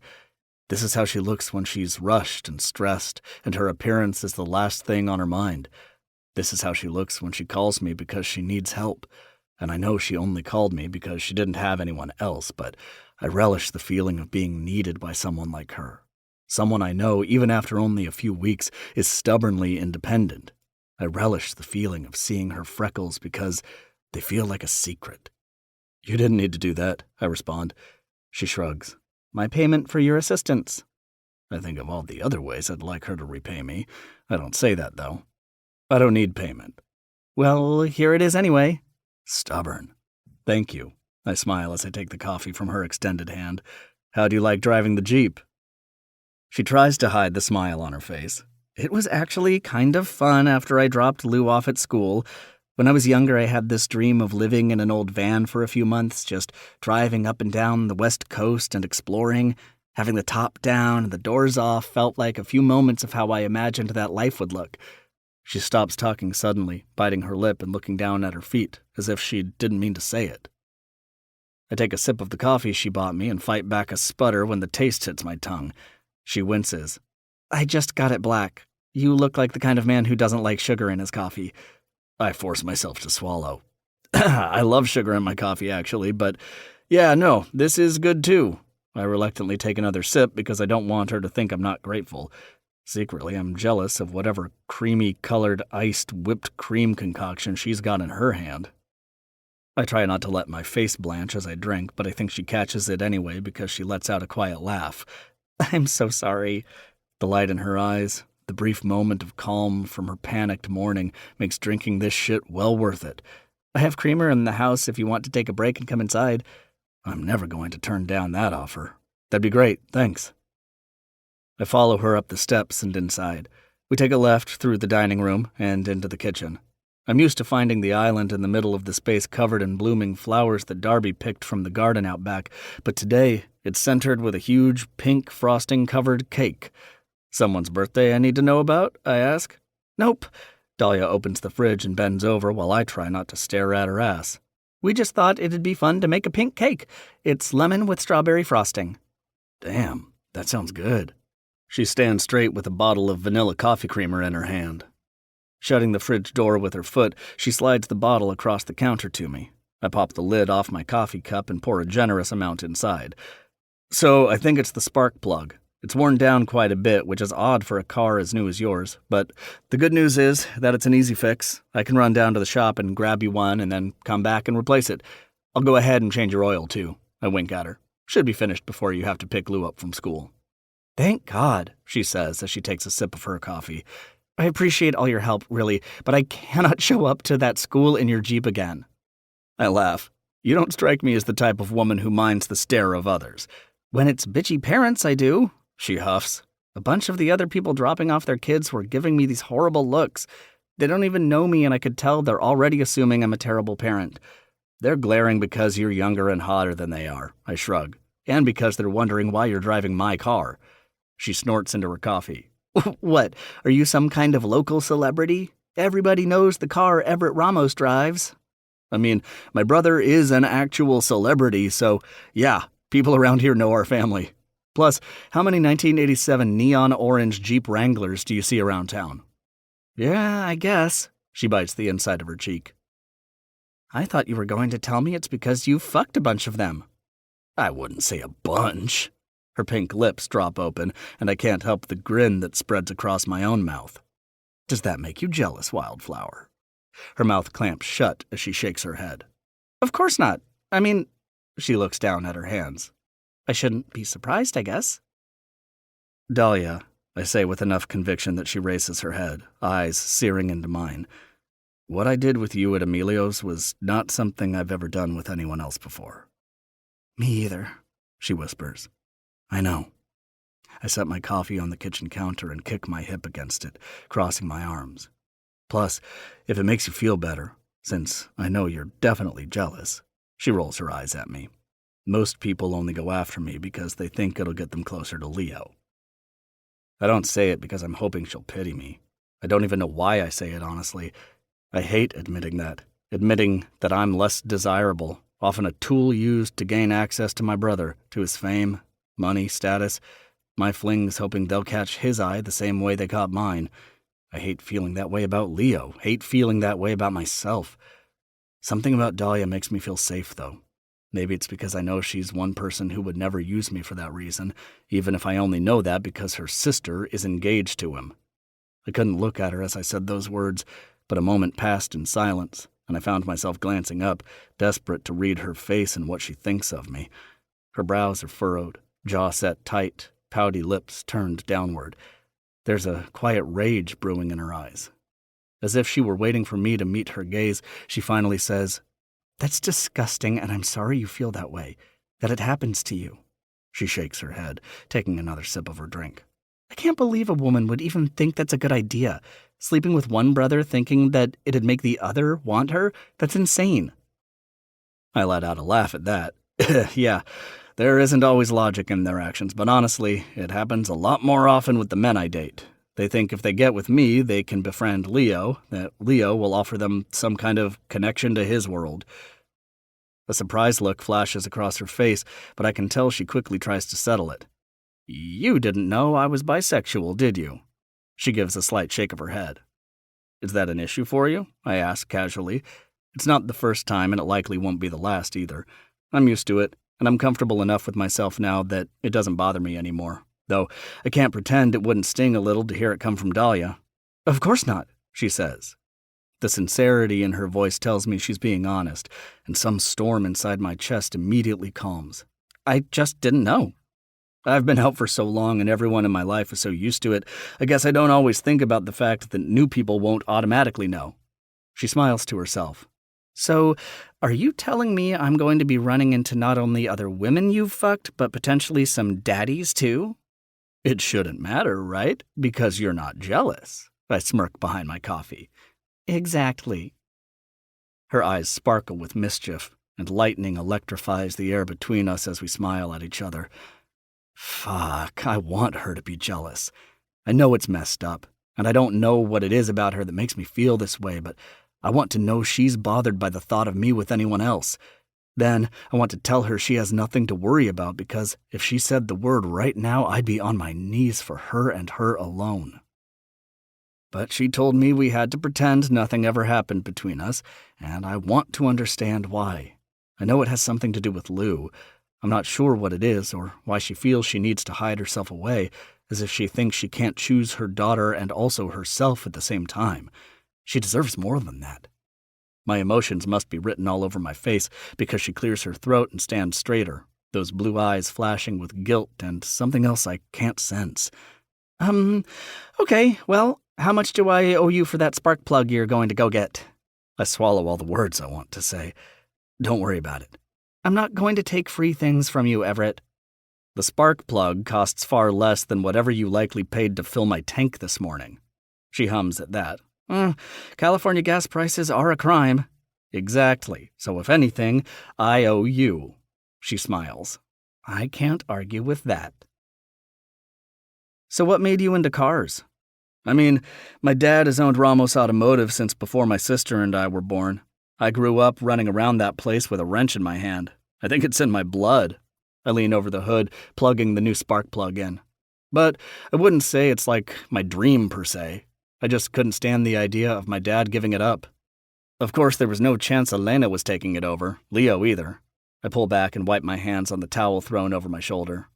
This is how she looks when she's rushed and stressed, and her appearance is the last thing on her mind. This is how she looks when she calls me because she needs help. And I know she only called me because she didn't have anyone else, but I relish the feeling of being needed by someone like her. Someone I know, even after only a few weeks, is stubbornly independent. I relish the feeling of seeing her freckles because they feel like a secret. You didn't need to do that, I respond. She shrugs. My payment for your assistance. I think of all the other ways I'd like her to repay me. I don't say that, though. I don't need payment. Well, here it is anyway. Stubborn. Thank you. I smile as I take the coffee from her extended hand. How do you like driving the Jeep? She tries to hide the smile on her face. It was actually kind of fun after I dropped Lou off at school. When I was younger, I had this dream of living in an old van for a few months, just driving up and down the West Coast and exploring. Having the top down and the doors off felt like a few moments of how I imagined that life would look. She stops talking suddenly, biting her lip and looking down at her feet, as if she didn't mean to say it. I take a sip of the coffee she bought me and fight back a sputter when the taste hits my tongue. She winces. I just got it black. You look like the kind of man who doesn't like sugar in his coffee. I force myself to swallow. I love sugar in my coffee, actually, but yeah, no, this is good too. I reluctantly take another sip because I don't want her to think I'm not grateful. Secretly, I'm jealous of whatever creamy-colored iced whipped cream concoction she's got in her hand. I try not to let my face blanch as I drink, but I think she catches it anyway because she lets out a quiet laugh. I'm so sorry. The light in her eyes, the brief moment of calm from her panicked morning, makes drinking this shit well worth it. I have creamer in the house if you want to take a break and come inside. I'm never going to turn down that offer. That'd be great, thanks. I follow her up the steps and inside. We take a left through the dining room and into the kitchen. I'm used to finding the island in the middle of the space covered in blooming flowers that Darby picked from the garden out back, but today it's centered with a huge pink frosting-covered cake. Someone's birthday I need to know about? I ask. Nope. Dahlia opens the fridge and bends over while I try not to stare at her ass. We just thought it'd be fun to make a pink cake. It's lemon with strawberry frosting. Damn, that sounds good. She stands straight with a bottle of vanilla coffee creamer in her hand. Shutting the fridge door with her foot, she slides the bottle across the counter to me. I pop the lid off my coffee cup and pour a generous amount inside. So I think it's the spark plug. It's worn down quite a bit, which is odd for a car as new as yours, but the good news is that it's an easy fix. I can run down to the shop and grab you one and then come back and replace it. I'll go ahead and change your oil, too. I wink at her. Should be finished before you have to pick Lou up from school. Thank God, she says as she takes a sip of her coffee. I appreciate all your help, really, but I cannot show up to that school in your Jeep again. I laugh. You don't strike me as the type of woman who minds the stare of others. When it's bitchy parents, I do. She huffs. A bunch of the other people dropping off their kids were giving me these horrible looks. They don't even know me, and I could tell they're already assuming I'm a terrible parent. They're glaring because you're younger and hotter than they are, I shrug, and because they're wondering why you're driving my car. She snorts into her coffee. What, are you some kind of local celebrity? Everybody knows the car Everett Ramos drives. I mean, my brother is an actual celebrity, so yeah, people around here know our family. Plus, how many 1987 neon orange Jeep Wranglers do you see around town? Yeah, I guess. She bites the inside of her cheek. I thought you were going to tell me it's because you fucked a bunch of them. I wouldn't say a bunch. Her pink lips drop open, and I can't help the grin that spreads across my own mouth. Does that make you jealous, Wildflower? Her mouth clamps shut as she shakes her head. Of course not. I mean, she looks down at her hands. I shouldn't be surprised, I guess. Dahlia, I say with enough conviction that she raises her head, eyes searing into mine. What I did with you at Emilio's was not something I've ever done with anyone else before. Me either, she whispers. I know. I set my coffee on the kitchen counter and kick my hip against it, crossing my arms. Plus, if it makes you feel better, since I know you're definitely jealous, she rolls her eyes at me. Most people only go after me because they think it'll get them closer to Leo. I don't say it because I'm hoping she'll pity me. I don't even know why I say it, honestly. I hate admitting that I'm less desirable, often a tool used to gain access to my brother, to his fame, money, status, my flings hoping they'll catch his eye the same way they caught mine. I hate feeling that way about Leo, hate feeling that way about myself. Something about Dahlia makes me feel safe, though. Maybe it's because I know she's one person who would never use me for that reason, even if I only know that because her sister is engaged to him. I couldn't look at her as I said those words, but a moment passed in silence, and I found myself glancing up, desperate to read her face and what she thinks of me. Her brows are furrowed, jaw set tight, pouty lips turned downward. There's a quiet rage brewing in her eyes. As if she were waiting for me to meet her gaze, she finally says, "That's disgusting, and I'm sorry you feel that way, that it happens to you." She shakes her head, taking another sip of her drink. "I can't believe a woman would even think that's a good idea. Sleeping with one brother thinking that it'd make the other want her? That's insane." I let out a laugh at that. Yeah, there isn't always logic in their actions, but honestly, it happens a lot more often with the men I date. They think if they get with me, they can befriend Leo, that Leo will offer them some kind of connection to his world. A surprised look flashes across her face, but I can tell she quickly tries to settle it. "You didn't know I was bisexual, did you?" She gives a slight shake of her head. "Is that an issue for you?" I ask casually. It's not the first time, and it likely won't be the last either. I'm used to it, and I'm comfortable enough with myself now that it doesn't bother me anymore. Though I can't pretend it wouldn't sting a little to hear it come from Dahlia. "Of course not," she says. The sincerity in her voice tells me she's being honest, and some storm inside my chest immediately calms. "I just didn't know. I've been out for so long and everyone in my life is so used to it, I guess I don't always think about the fact that new people won't automatically know." She smiles to herself. "So, are you telling me I'm going to be running into not only other women you've fucked, but potentially some daddies too?" "It shouldn't matter, right? Because you're not jealous." I smirk behind my coffee. "Exactly." Her eyes sparkle with mischief, and lightning electrifies the air between us as we smile at each other. Fuck, I want her to be jealous. I know it's messed up, and I don't know what it is about her that makes me feel this way, but I want to know she's bothered by the thought of me with anyone else. Then I want to tell her she has nothing to worry about because if she said the word right now, I'd be on my knees for her and her alone. But she told me we had to pretend nothing ever happened between us, and I want to understand why. I know it has something to do with Lou. I'm not sure what it is or why she feels she needs to hide herself away, as if she thinks she can't choose her daughter and also herself at the same time. She deserves more than that. My emotions must be written all over my face because she clears her throat and stands straighter, those blue eyes flashing with guilt and something else I can't sense. Okay, well, how much do I owe you for that spark plug you're going to go get?" I swallow all the words I want to say. "Don't worry about it." "I'm not going to take free things from you, Everett." "The spark plug costs far less than whatever you likely paid to fill my tank this morning." She hums at that. California gas prices are a crime." "Exactly. So if anything, I owe you." She smiles. "I can't argue with that." "So what made you into cars?" "I mean, my dad has owned Ramos Automotive since before my sister and I were born. I grew up running around that place with a wrench in my hand. I think it's in my blood." I lean over the hood, plugging the new spark plug in. "But I wouldn't say it's like my dream per se. I just couldn't stand the idea of my dad giving it up. Of course, there was no chance Elena was taking it over, Leo either." I pull back and wipe my hands on the towel thrown over my shoulder.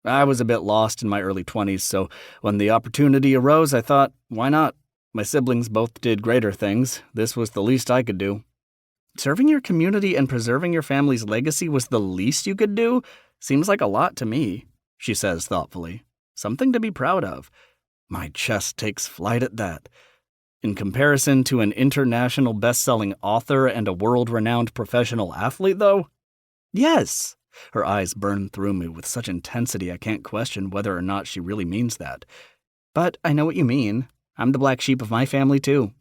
I was a bit lost in my early 20s, so when the opportunity arose, I thought, why not? My siblings both did greater things. This was the least I could do. Serving your community and preserving your family's legacy was the least you could do? Seems like a lot to me, she says thoughtfully. Something to be proud of. My chest takes flight at that. In comparison to an international best-selling author and a world-renowned professional athlete, though? Yes. Her eyes burn through me with such intensity I can't question whether or not she really means that. But I know what you mean. I'm the black sheep of my family, too.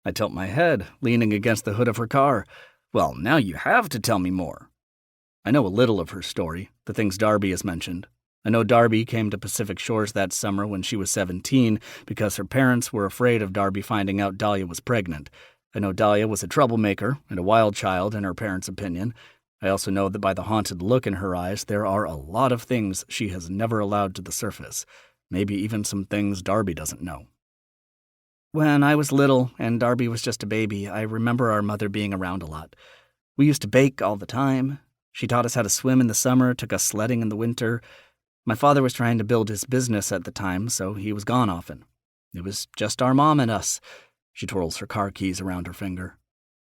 I tilt my head, leaning against the hood of her car. Well, now you have to tell me more. I know a little of her story, the things Darby has mentioned. I know Darby came to Pacific Shores that summer when she was 17 because her parents were afraid of Darby finding out Dahlia was pregnant. I know Dahlia was a troublemaker and a wild child in her parents' opinion. I also know that by the haunted look in her eyes, there are a lot of things she has never allowed to the surface. Maybe even some things Darby doesn't know. When I was little and Darby was just a baby, I remember our mother being around a lot. We used to bake all the time. She taught us how to swim in the summer, took us sledding in the winter. My father was trying to build his business at the time, so he was gone often. It was just our mom and us. She twirls her car keys around her finger.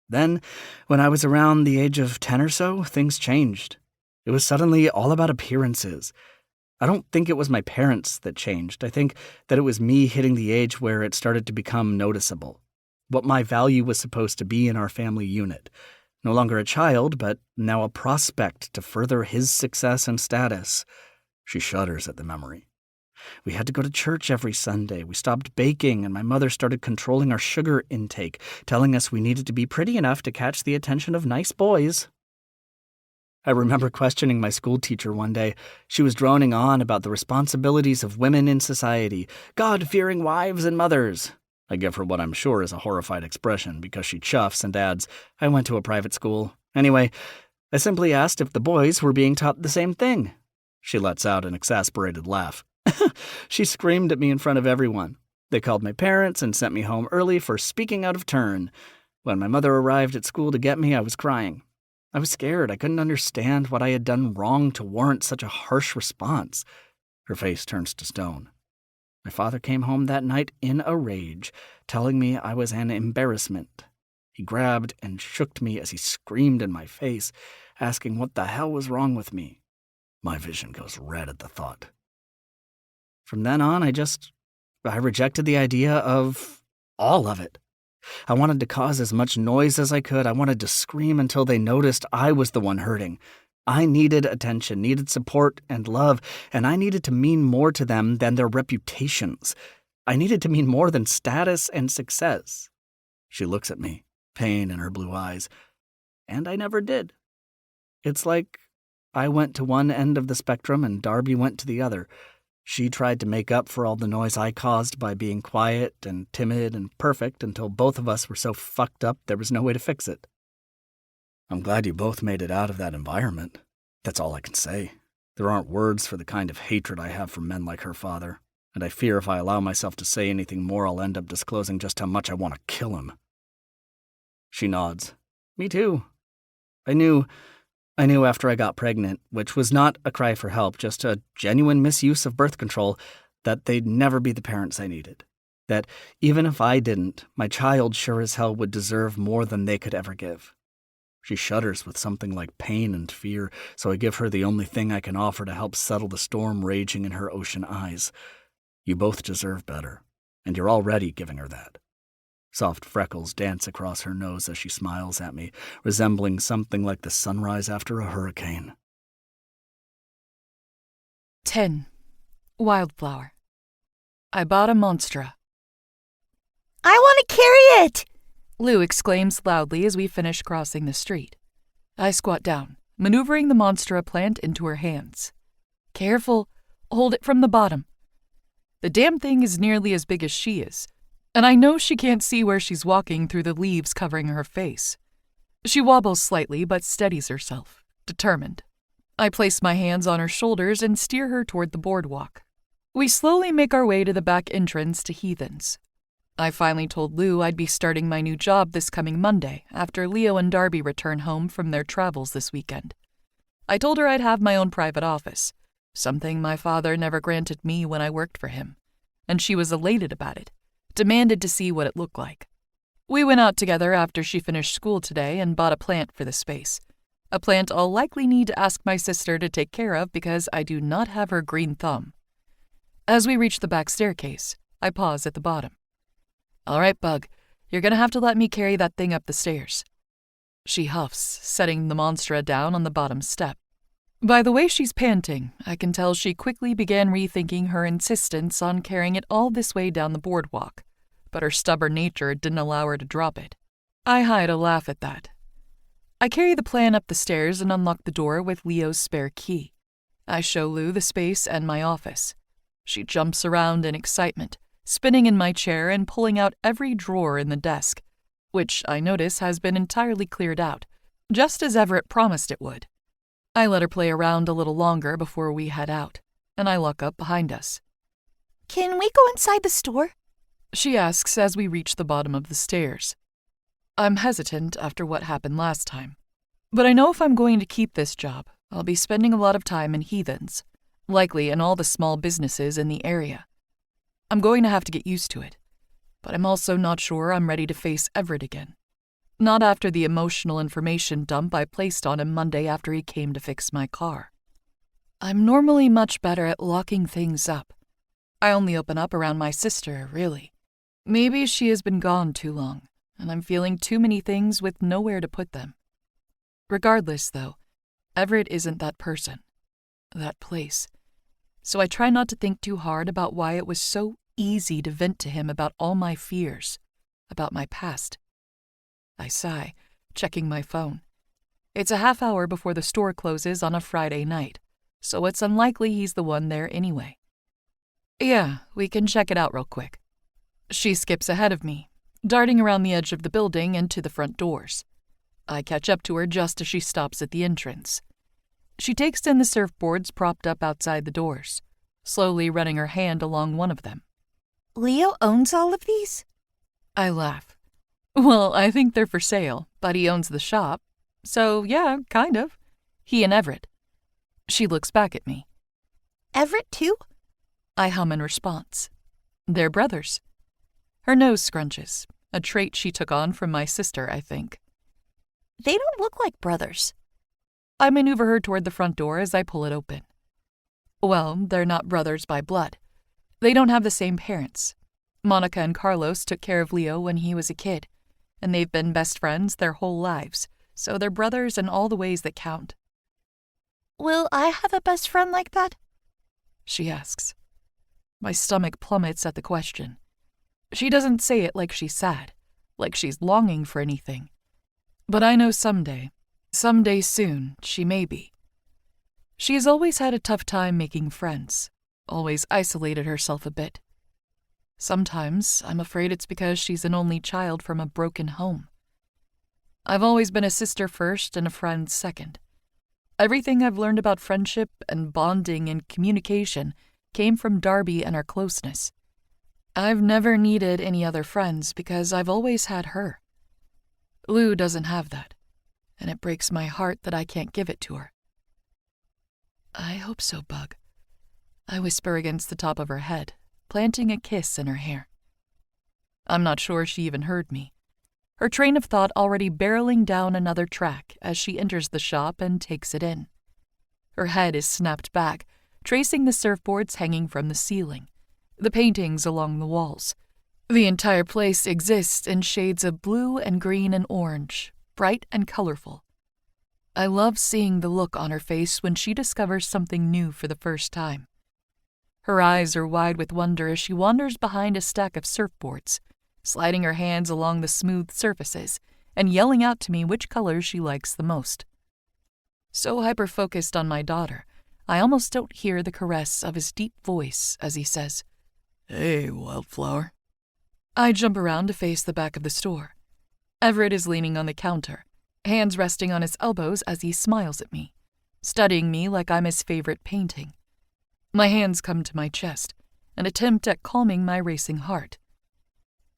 Then, when I was around the age of 10 or so, things changed. It was suddenly all about appearances. I don't think it was my parents that changed. I think that it was me hitting the age where it started to become noticeable. What my value was supposed to be in our family unit. No longer a child, but now a prospect to further his success and status. She shudders at the memory. We had to go to church every Sunday. We stopped baking, and my mother started controlling our sugar intake, telling us we needed to be pretty enough to catch the attention of nice boys. I remember questioning my school teacher one day. She was droning on about the responsibilities of women in society, God-fearing wives and mothers. I give her what I'm sure is a horrified expression because she chuffs and adds, I went to a private school. Anyway, I simply asked if the boys were being taught the same thing. She lets out an exasperated laugh. She screamed at me in front of everyone. They called my parents and sent me home early for speaking out of turn. When my mother arrived at school to get me, I was crying. I was scared. I couldn't understand what I had done wrong to warrant such a harsh response. Her face turns to stone. My father came home that night in a rage, telling me I was an embarrassment. He grabbed and shook me as he screamed in my face, asking what the hell was wrong with me. My vision goes red at the thought. From then on, I rejected the idea of all of it. I wanted to cause as much noise as I could. I wanted to scream until they noticed I was the one hurting. I needed attention, needed support and love, and I needed to mean more to them than their reputations. I needed to mean more than status and success. She looks at me, pain in her blue eyes, and I never did. It's like I went to one end of the spectrum and Darby went to the other. She tried to make up for all the noise I caused by being quiet and timid and perfect until both of us were so fucked up there was no way to fix it. I'm glad you both made it out of that environment. That's all I can say. There aren't words for the kind of hatred I have for men like her father, and I fear if I allow myself to say anything more I'll end up disclosing just how much I want to kill him. She nods. Me too. I knew after I got pregnant, which was not a cry for help, just a genuine misuse of birth control, that they'd never be the parents I needed. That even if I didn't, my child sure as hell would deserve more than they could ever give. She shudders with something like pain and fear, so I give her the only thing I can offer to help settle the storm raging in her ocean eyes. You both deserve better, and you're already giving her that. Soft freckles dance across her nose as she smiles at me, resembling something like the sunrise after a hurricane. 10. Wildflower. I bought a Monstera. I want to carry it! Lou exclaims loudly as we finish crossing the street. I squat down, maneuvering the Monstera plant into her hands. Careful, hold it from the bottom. The damn thing is nearly as big as she is, and I know she can't see where she's walking through the leaves covering her face. She wobbles slightly but steadies herself, determined. I place my hands on her shoulders and steer her toward the boardwalk. We slowly make our way to the back entrance to Heathens. I finally told Lou I'd be starting my new job this coming Monday after Leo and Darby return home from their travels this weekend. I told her I'd have my own private office, something my father never granted me when I worked for him, and she was elated about it, demanded to see what it looked like. We went out together after she finished school today and bought a plant for the space, a plant I'll likely need to ask my sister to take care of because I do not have her green thumb. As we reach the back staircase, I pause at the bottom. All right, Bug, you're going to have to let me carry that thing up the stairs. She huffs, setting the Monstera down on the bottom step. By the way she's panting, I can tell she quickly began rethinking her insistence on carrying it all this way down the boardwalk, but her stubborn nature didn't allow her to drop it. I hide a laugh at that. I carry the plant up the stairs and unlock the door with Leo's spare key. I show Lou the space and my office. She jumps around in excitement, spinning in my chair and pulling out every drawer in the desk, which I notice has been entirely cleared out, just as Everett promised it would. I let her play around a little longer before we head out, and I lock up behind us. Can we go inside the store? She asks as we reach the bottom of the stairs. I'm hesitant after what happened last time. But I know if I'm going to keep this job, I'll be spending a lot of time in Heathens, likely in all the small businesses in the area. I'm going to have to get used to it, but I'm also not sure I'm ready to face Everett again. Not after the emotional information dump I placed on him Monday after he came to fix my car. I'm normally much better at locking things up. I only open up around my sister, really. Maybe she has been gone too long, and I'm feeling too many things with nowhere to put them. Regardless, though, Everett isn't that person, that place. So I try not to think too hard about why it was so easy to vent to him about all my fears, about my past. I sigh, checking my phone. It's a half hour before the store closes on a Friday night, so it's unlikely he's the one there anyway. Yeah, we can check it out real quick. She skips ahead of me, darting around the edge of the building and to the front doors. I catch up to her just as she stops at the entrance. She takes in the surfboards propped up outside the doors, slowly running her hand along one of them. Leo owns all of these? I laugh. Well, I think they're for sale, but he owns the shop. So, yeah, kind of. He and Everett. She looks back at me. Everett, too? I hum in response. They're brothers. Her nose scrunches, a trait she took on from my sister, I think. They don't look like brothers. I maneuver her toward the front door as I pull it open. Well, they're not brothers by blood. They don't have the same parents. Monica and Carlos took care of Leo when he was a kid, and they've been best friends their whole lives, so they're brothers in all the ways that count. Will I have a best friend like that? She asks. My stomach plummets at the question. She doesn't say it like she's sad, like she's longing for anything. But I know someday soon, she may be. She has always had a tough time making friends, always isolated herself a bit. Sometimes I'm afraid it's because she's an only child from a broken home. I've always been a sister first and a friend second. Everything I've learned about friendship and bonding and communication came from Darby and our closeness. I've never needed any other friends because I've always had her. Lou doesn't have that, and it breaks my heart that I can't give it to her. I hope so, Bug. I whisper against the top of her head, planting a kiss in her hair. I'm not sure she even heard me, her train of thought already barreling down another track as she enters the shop and takes it in. Her head is snapped back, tracing the surfboards hanging from the ceiling, the paintings along the walls. The entire place exists in shades of blue and green and orange, bright and colorful. I love seeing the look on her face when she discovers something new for the first time. Her eyes are wide with wonder as she wanders behind a stack of surfboards, sliding her hands along the smooth surfaces and yelling out to me which colors she likes the most. So hyper-focused on my daughter, I almost don't hear the caress of his deep voice as he says, "Hey, Wildflower." I jump around to face the back of the store. Everett is leaning on the counter, hands resting on his elbows as he smiles at me, studying me like I'm his favorite painting. My hands come to my chest, an attempt at calming my racing heart.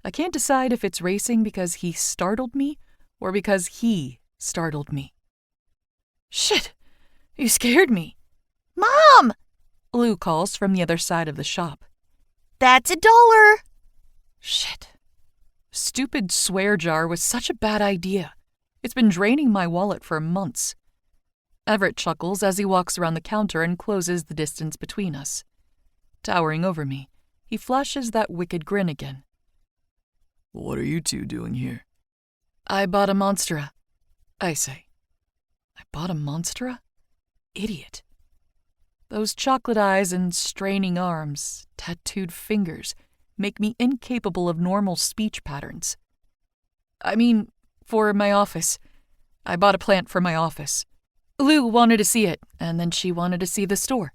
I can't decide if it's racing because he startled me or because he startled me. Shit! You scared me. Mom! Lou calls from the other side of the shop. That's $1. Shit. Stupid swear jar was such a bad idea. It's been draining my wallet for months. Everett chuckles as he walks around the counter and closes the distance between us. Towering over me, he flashes that wicked grin again. What are you two doing here? I bought a Monstera, I say. I bought a Monstera? Idiot. Those chocolate eyes and straining arms, tattooed fingers, make me incapable of normal speech patterns. I mean, for my office. I bought a plant for my office. Lou wanted to see it, and then she wanted to see the store.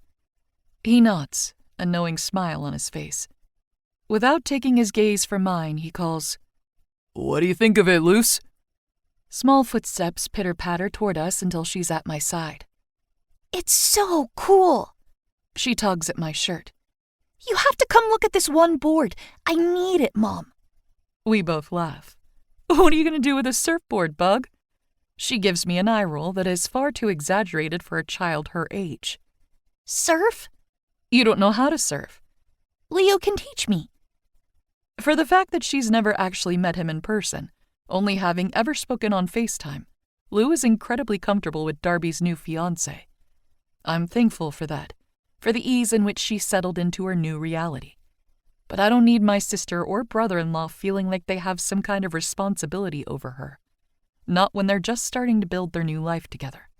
He nods, a knowing smile on his face. Without taking his gaze from mine, he calls, "What do you think of it, Luce?" Small footsteps pitter-patter toward us until she's at my side. It's so cool. She tugs at my shirt. You have to come look at this one board. I need it, Mom. We both laugh. What are you going to do with a surfboard, Bug? She gives me an eye roll that is far too exaggerated for a child her age. Surf? You don't know how to surf. Leo can teach me. For the fact that she's never actually met him in person, only having ever spoken on FaceTime, Lou is incredibly comfortable with Darby's new fiancé. I'm thankful for that, for the ease in which she settled into her new reality. But I don't need my sister or brother-in-law feeling like they have some kind of responsibility over her. Not when they're just starting to build their new life together.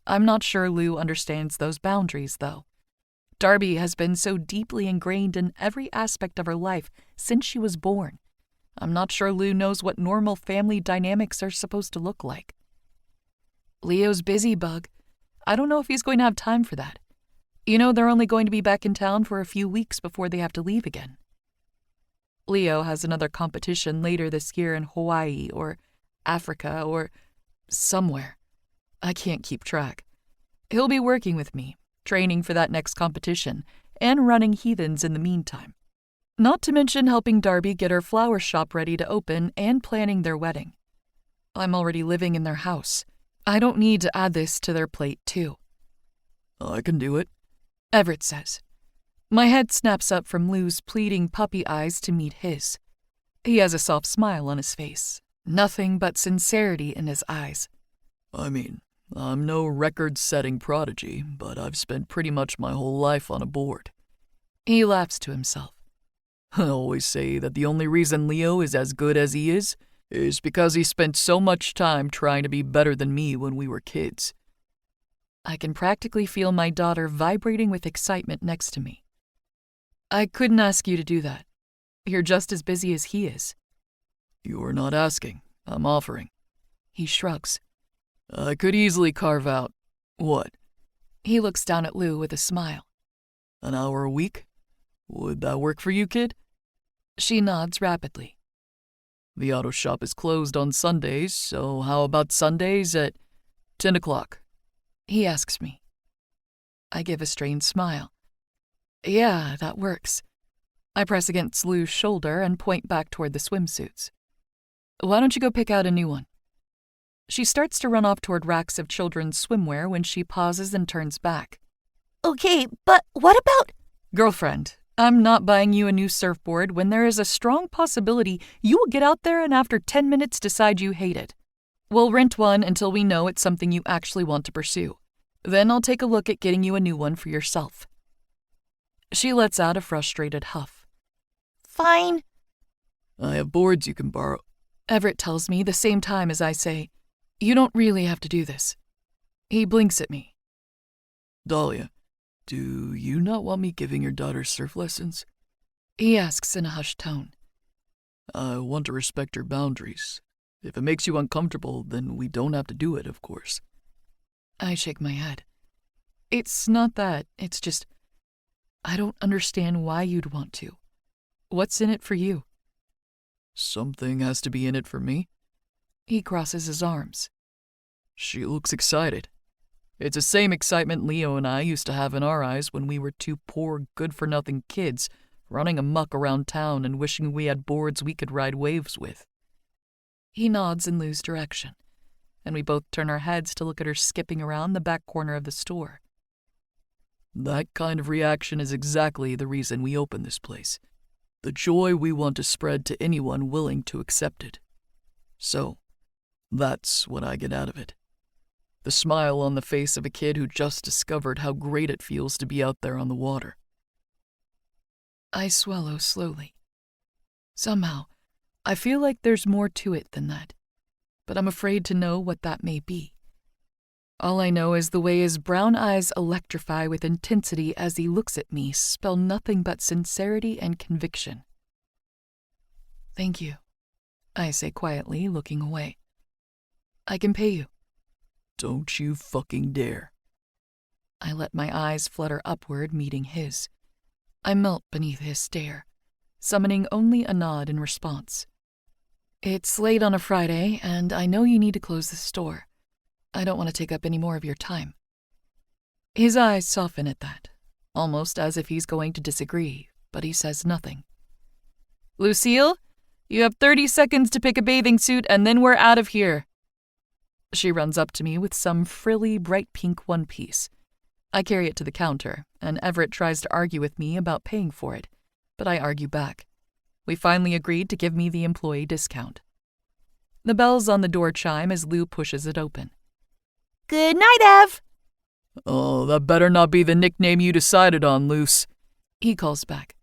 I'm not sure Lou understands those boundaries, though. Darby has been so deeply ingrained in every aspect of her life since she was born. I'm not sure Lou knows what normal family dynamics are supposed to look like. Leo's busy, Bug. I don't know if he's going to have time for that. You know, they're only going to be back in town for a few weeks before they have to leave again. Leo has another competition later this year in Hawaii or Africa or somewhere. I can't keep track. He'll be working with me, training for that next competition, and running heathens in the meantime. Not to mention helping Darby get her flower shop ready to open and planning their wedding. I'm already living in their house. I don't need to add this to their plate, too. I can do it, Everett says. My head snaps up from Lou's pleading puppy eyes to meet his. He has a soft smile on his face, nothing but sincerity in his eyes. I mean, I'm no record-setting prodigy, but I've spent pretty much my whole life on a board. He laughs to himself. I always say that the only reason Leo is as good as he is because he spent so much time trying to be better than me when we were kids. I can practically feel my daughter vibrating with excitement next to me. I couldn't ask you to do that. You're just as busy as he is. You're not asking. I'm offering. He shrugs. I could easily carve out, what? He looks down at Lou with a smile. An hour a week? Would that work for you, kid? She nods rapidly. The auto shop is closed on Sundays, so how about Sundays at 10 o'clock? He asks me. I give a strained smile. Yeah, that works. I press against Lou's shoulder and point back toward the swimsuits. Why don't you go pick out a new one? She starts to run off toward racks of children's swimwear when she pauses and turns back. Okay, but what about... Girlfriend, I'm not buying you a new surfboard when there is a strong possibility you will get out there and after 10 minutes decide you hate it. We'll rent one until we know it's something you actually want to pursue. Then I'll take a look at getting you a new one for yourself. She lets out a frustrated huff. Fine. I have boards you can borrow. Everett tells me the same time as I say, you don't really have to do this. He blinks at me. Dahlia, do you not want me giving your daughter surf lessons? He asks in a hushed tone. I want to respect your boundaries. If it makes you uncomfortable, then we don't have to do it, of course. I shake my head. It's not that. It's just, I don't understand why you'd want to. What's in it for you? Something has to be in it for me. He crosses his arms. She looks excited. It's the same excitement Leo and I used to have in our eyes when we were two poor, good-for-nothing kids running amok around town and wishing we had boards we could ride waves with. He nods in Lou's direction, and we both turn our heads to look at her skipping around the back corner of the store. That kind of reaction is exactly the reason we opened this place. The joy we want to spread to anyone willing to accept it. So, that's what I get out of it. The smile on the face of a kid who just discovered how great it feels to be out there on the water. I swallow slowly. Somehow, I feel like there's more to it than that, but I'm afraid to know what that may be. All I know is the way his brown eyes electrify with intensity as he looks at me spell nothing but sincerity and conviction. Thank you, I say quietly, looking away. I can pay you. Don't you fucking dare. I let my eyes flutter upward, meeting his. I melt beneath his stare, summoning only a nod in response. It's late on a Friday, and I know you need to close the store. I don't want to take up any more of your time. His eyes soften at that, almost as if he's going to disagree, but he says nothing. Lucille, you have 30 seconds to pick a bathing suit, and then we're out of here. She runs up to me with some frilly, bright pink one-piece. I carry it to the counter, and Everett tries to argue with me about paying for it, but I argue back. We finally agreed to give me the employee discount. The bells on the door chime as Lou pushes it open. Good night, Ev. Oh, that better not be the nickname you decided on, Luce, he calls back.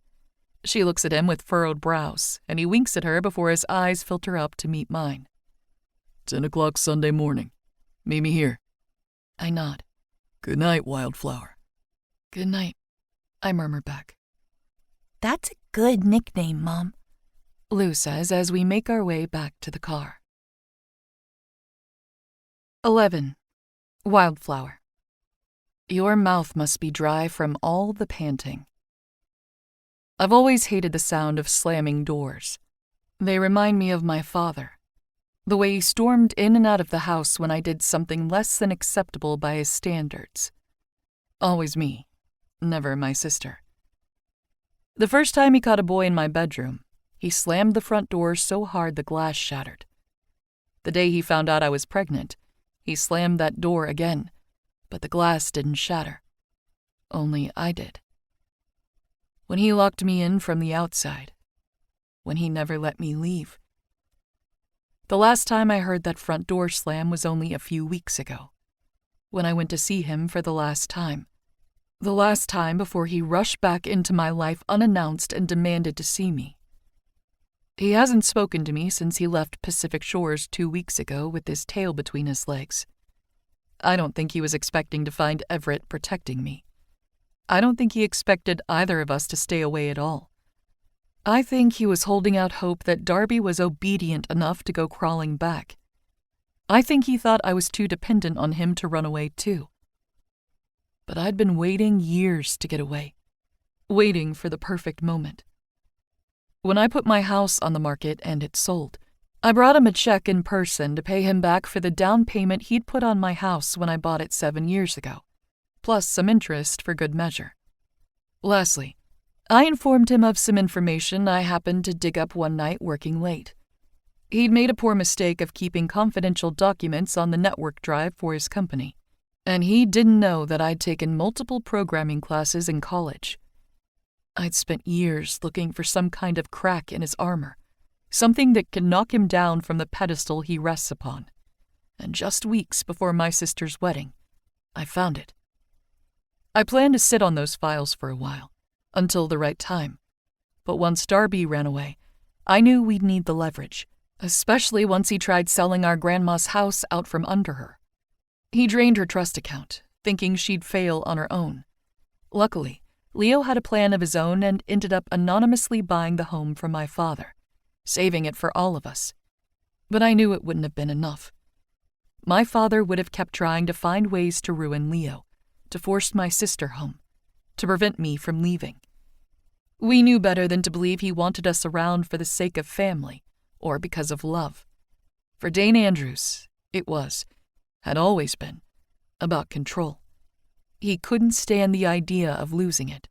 She looks at him with furrowed brows, and he winks at her before his eyes filter up to meet mine. 10 o'clock Sunday morning. Meet me here. I nod. Good night, Wildflower. Good night, I murmur back. That's a good nickname, Mom, Lou says as we make our way back to the car. 11. Wildflower. Your mouth must be dry from all the panting. I've always hated the sound of slamming doors. They remind me of my father. The way he stormed in and out of the house when I did something less than acceptable by his standards. Always me, never my sister. The first time he caught a boy in my bedroom, he slammed the front door so hard the glass shattered. The day he found out I was pregnant, he slammed that door again, but the glass didn't shatter. Only I did. When he locked me in from the outside. When he never let me leave. The last time I heard that front door slam was only a few weeks ago, when I went to see him for the last time. The last time before he rushed back into my life unannounced and demanded to see me. He hasn't spoken to me since he left Pacific Shores 2 weeks ago with his tail between his legs. I don't think he was expecting to find Everett protecting me. I don't think he expected either of us to stay away at all. I think he was holding out hope that Darby was obedient enough to go crawling back. I think he thought I was too dependent on him to run away too. But I'd been waiting years to get away, waiting for the perfect moment. When I put my house on the market and it sold, I brought him a check in person to pay him back for the down payment he'd put on my house when I bought it 7 years ago, plus some interest for good measure. Lastly, I informed him of some information I happened to dig up one night working late. He'd made a poor mistake of keeping confidential documents on the network drive for his company, and he didn't know that I'd taken multiple programming classes in college. I'd spent years looking for some kind of crack in his armor, something that could knock him down from the pedestal he rests upon. And just weeks before my sister's wedding, I found it. I planned to sit on those files for a while, until the right time. But once Darby ran away, I knew we'd need the leverage, especially once he tried selling our grandma's house out from under her. He drained her trust account, thinking she'd fail on her own. Luckily, Leo had a plan of his own and ended up anonymously buying the home from my father, saving it for all of us. But I knew it wouldn't have been enough. My father would have kept trying to find ways to ruin Leo, to force my sister home, to prevent me from leaving. We knew better than to believe he wanted us around for the sake of family or because of love. For Dane Andrews, it had always been, about control. He couldn't stand the idea of losing it.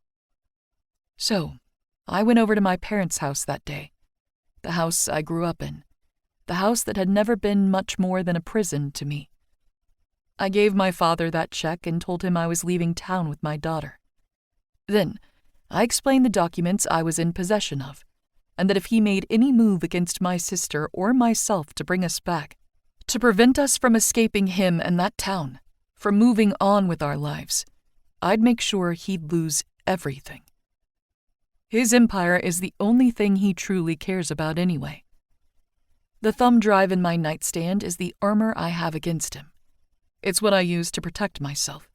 So, I went over to my parents' house that day, the house I grew up in, the house that had never been much more than a prison to me. I gave my father that check and told him I was leaving town with my daughter. Then, I explained the documents I was in possession of, and that if he made any move against my sister or myself to bring us back, to prevent us from escaping him and that town, from moving on with our lives, I'd make sure he'd lose everything. His empire is the only thing he truly cares about anyway. The thumb drive in my nightstand is the armor I have against him. It's what I use to protect myself,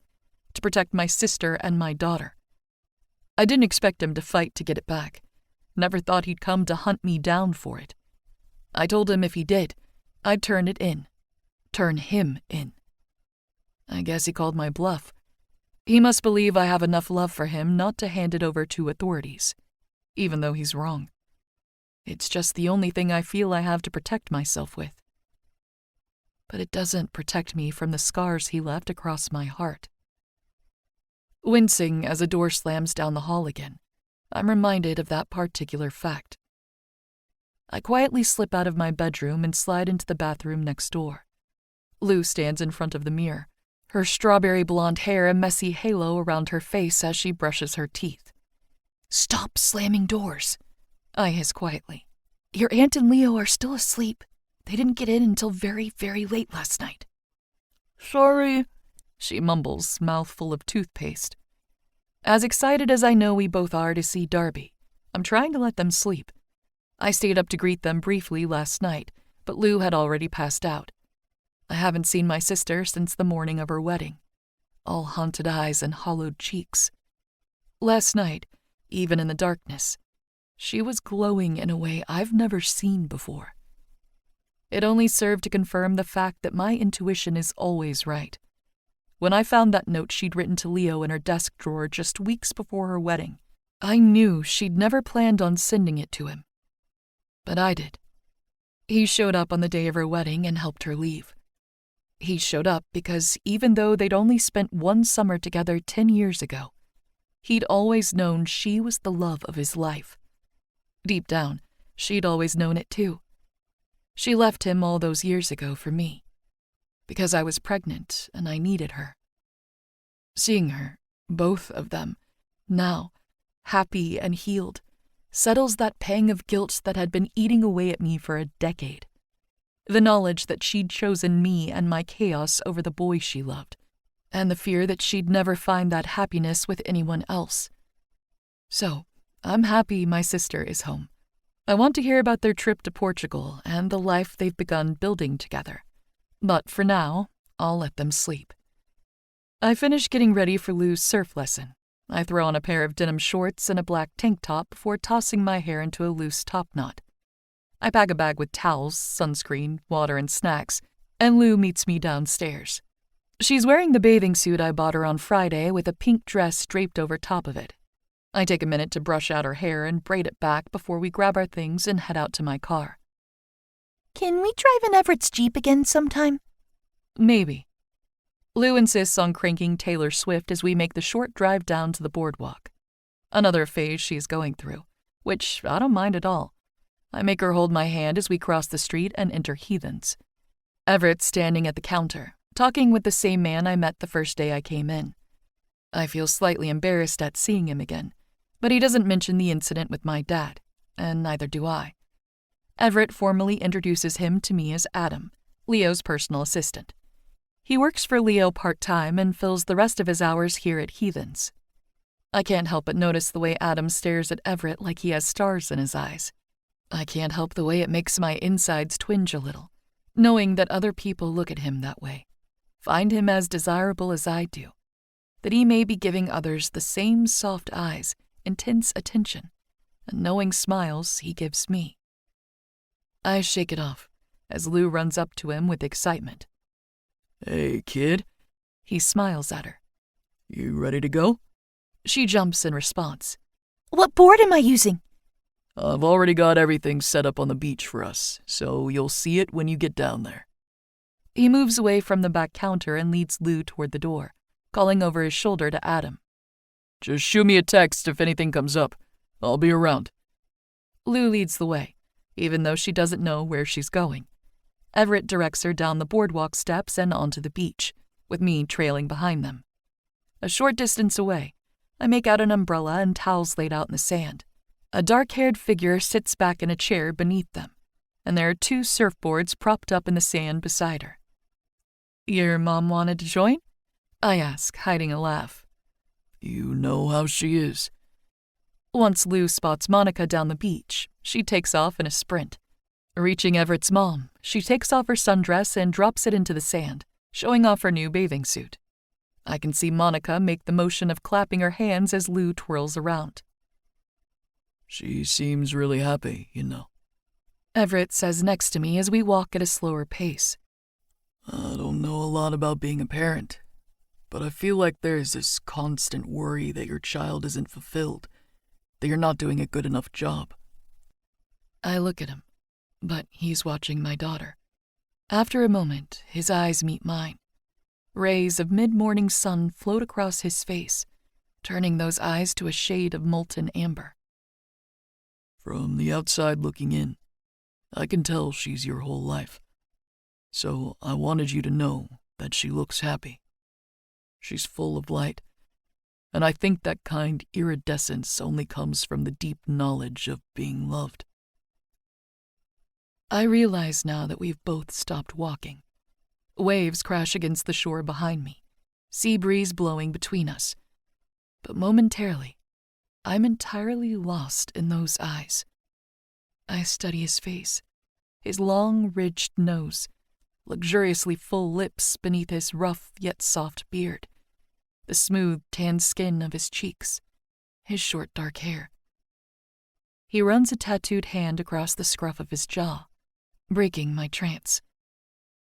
to protect my sister and my daughter. I didn't expect him to fight to get it back. Never thought he'd come to hunt me down for it. I told him if he did, I'd turn it in. Turn him in. I guess he called my bluff. He must believe I have enough love for him not to hand it over to authorities, even though he's wrong. It's just the only thing I feel I have to protect myself with. But it doesn't protect me from the scars he left across my heart. Wincing as a door slams down the hall again, I'm reminded of that particular fact. I quietly slip out of my bedroom and slide into the bathroom next door. Lou stands in front of the mirror, her strawberry blonde hair a messy halo around her face as she brushes her teeth. Stop slamming doors. I hiss quietly. Your aunt and Leo are still asleep. They didn't get in until very, very late last night. Sorry, she mumbles, mouth full of toothpaste. As excited as I know we both are to see Darby, I'm trying to let them sleep. I stayed up to greet them briefly last night, but Lou had already passed out. I haven't seen my sister since the morning of her wedding. All haunted eyes and hollowed cheeks. Last night, even in the darkness, she was glowing in a way I've never seen before. It only served to confirm the fact that my intuition is always right. When I found that note she'd written to Leo in her desk drawer just weeks before her wedding, I knew she'd never planned on sending it to him. But I did. He showed up on the day of her wedding and helped her leave. He showed up because even though they'd only spent one summer together 10 years ago, he'd always known she was the love of his life. Deep down, she'd always known it too. She left him all those years ago for me, because I was pregnant and I needed her. Seeing her, both of them, now, happy and healed, settles that pang of guilt that had been eating away at me for a decade. The knowledge that she'd chosen me and my chaos over the boy she loved, and the fear that she'd never find that happiness with anyone else. So, I'm happy my sister is home. I want to hear about their trip to Portugal and the life they've begun building together. But for now, I'll let them sleep. I finish getting ready for Lou's surf lesson. I throw on a pair of denim shorts and a black tank top before tossing my hair into a loose top knot. I pack a bag with towels, sunscreen, water, and snacks, and Lou meets me downstairs. She's wearing the bathing suit I bought her on Friday with a pink dress draped over top of it. I take a minute to brush out her hair and braid it back before we grab our things and head out to my car. Can we drive in Everett's Jeep again sometime? Maybe. Lou insists on cranking Taylor Swift as we make the short drive down to the boardwalk. Another phase she's going through, which I don't mind at all. I make her hold my hand as we cross the street and enter Heathens. Everett's standing at the counter, talking with the same man I met the first day I came in. I feel slightly embarrassed at seeing him again, but he doesn't mention the incident with my dad, and neither do I. Everett formally introduces him to me as Adam, Leo's personal assistant. He works for Leo part-time and fills the rest of his hours here at Heathens. I can't help but notice the way Adam stares at Everett like he has stars in his eyes. I can't help the way it makes my insides twinge a little, knowing that other people look at him that way, find him as desirable as I do, that he may be giving others the same soft eyes, intense attention, and knowing smiles he gives me. I shake it off as Lou runs up to him with excitement. Hey, kid. He smiles at her. You ready to go? She jumps in response. What board am I using? I've already got everything set up on the beach for us, so you'll see it when you get down there. He moves away from the back counter and leads Lou toward the door, calling over his shoulder to Adam. Just shoot me a text if anything comes up. I'll be around. Lou leads the way, even though she doesn't know where she's going. Everett directs her down the boardwalk steps and onto the beach, with me trailing behind them. A short distance away, I make out an umbrella and towels laid out in the sand. A dark-haired figure sits back in a chair beneath them, and there are 2 surfboards propped up in the sand beside her. Your mom wanted to join? I ask, hiding a laugh. You know how she is. Once Lou spots Monica down the beach, she takes off in a sprint. Reaching Everett's mom, she takes off her sundress and drops it into the sand, showing off her new bathing suit. I can see Monica make the motion of clapping her hands as Lou twirls around. She seems really happy, you know. Everett says next to me as we walk at a slower pace. I don't know a lot about being a parent, but I feel like there's this constant worry that your child isn't fulfilled, that you're not doing a good enough job. I look at him, but he's watching my daughter. After a moment, his eyes meet mine. Rays of mid-morning sun float across his face, turning those eyes to a shade of molten amber. From the outside looking in, I can tell she's your whole life. So I wanted you to know that she looks happy. She's full of light, and I think that kind iridescence only comes from the deep knowledge of being loved. I realize now that we've both stopped walking. Waves crash against the shore behind me, sea breeze blowing between us. But momentarily, I'm entirely lost in those eyes. I study his face, his long, ridged nose, luxuriously full lips beneath his rough yet soft beard, the smooth, tanned skin of his cheeks, his short, dark hair. He runs a tattooed hand across the scruff of his jaw, breaking my trance.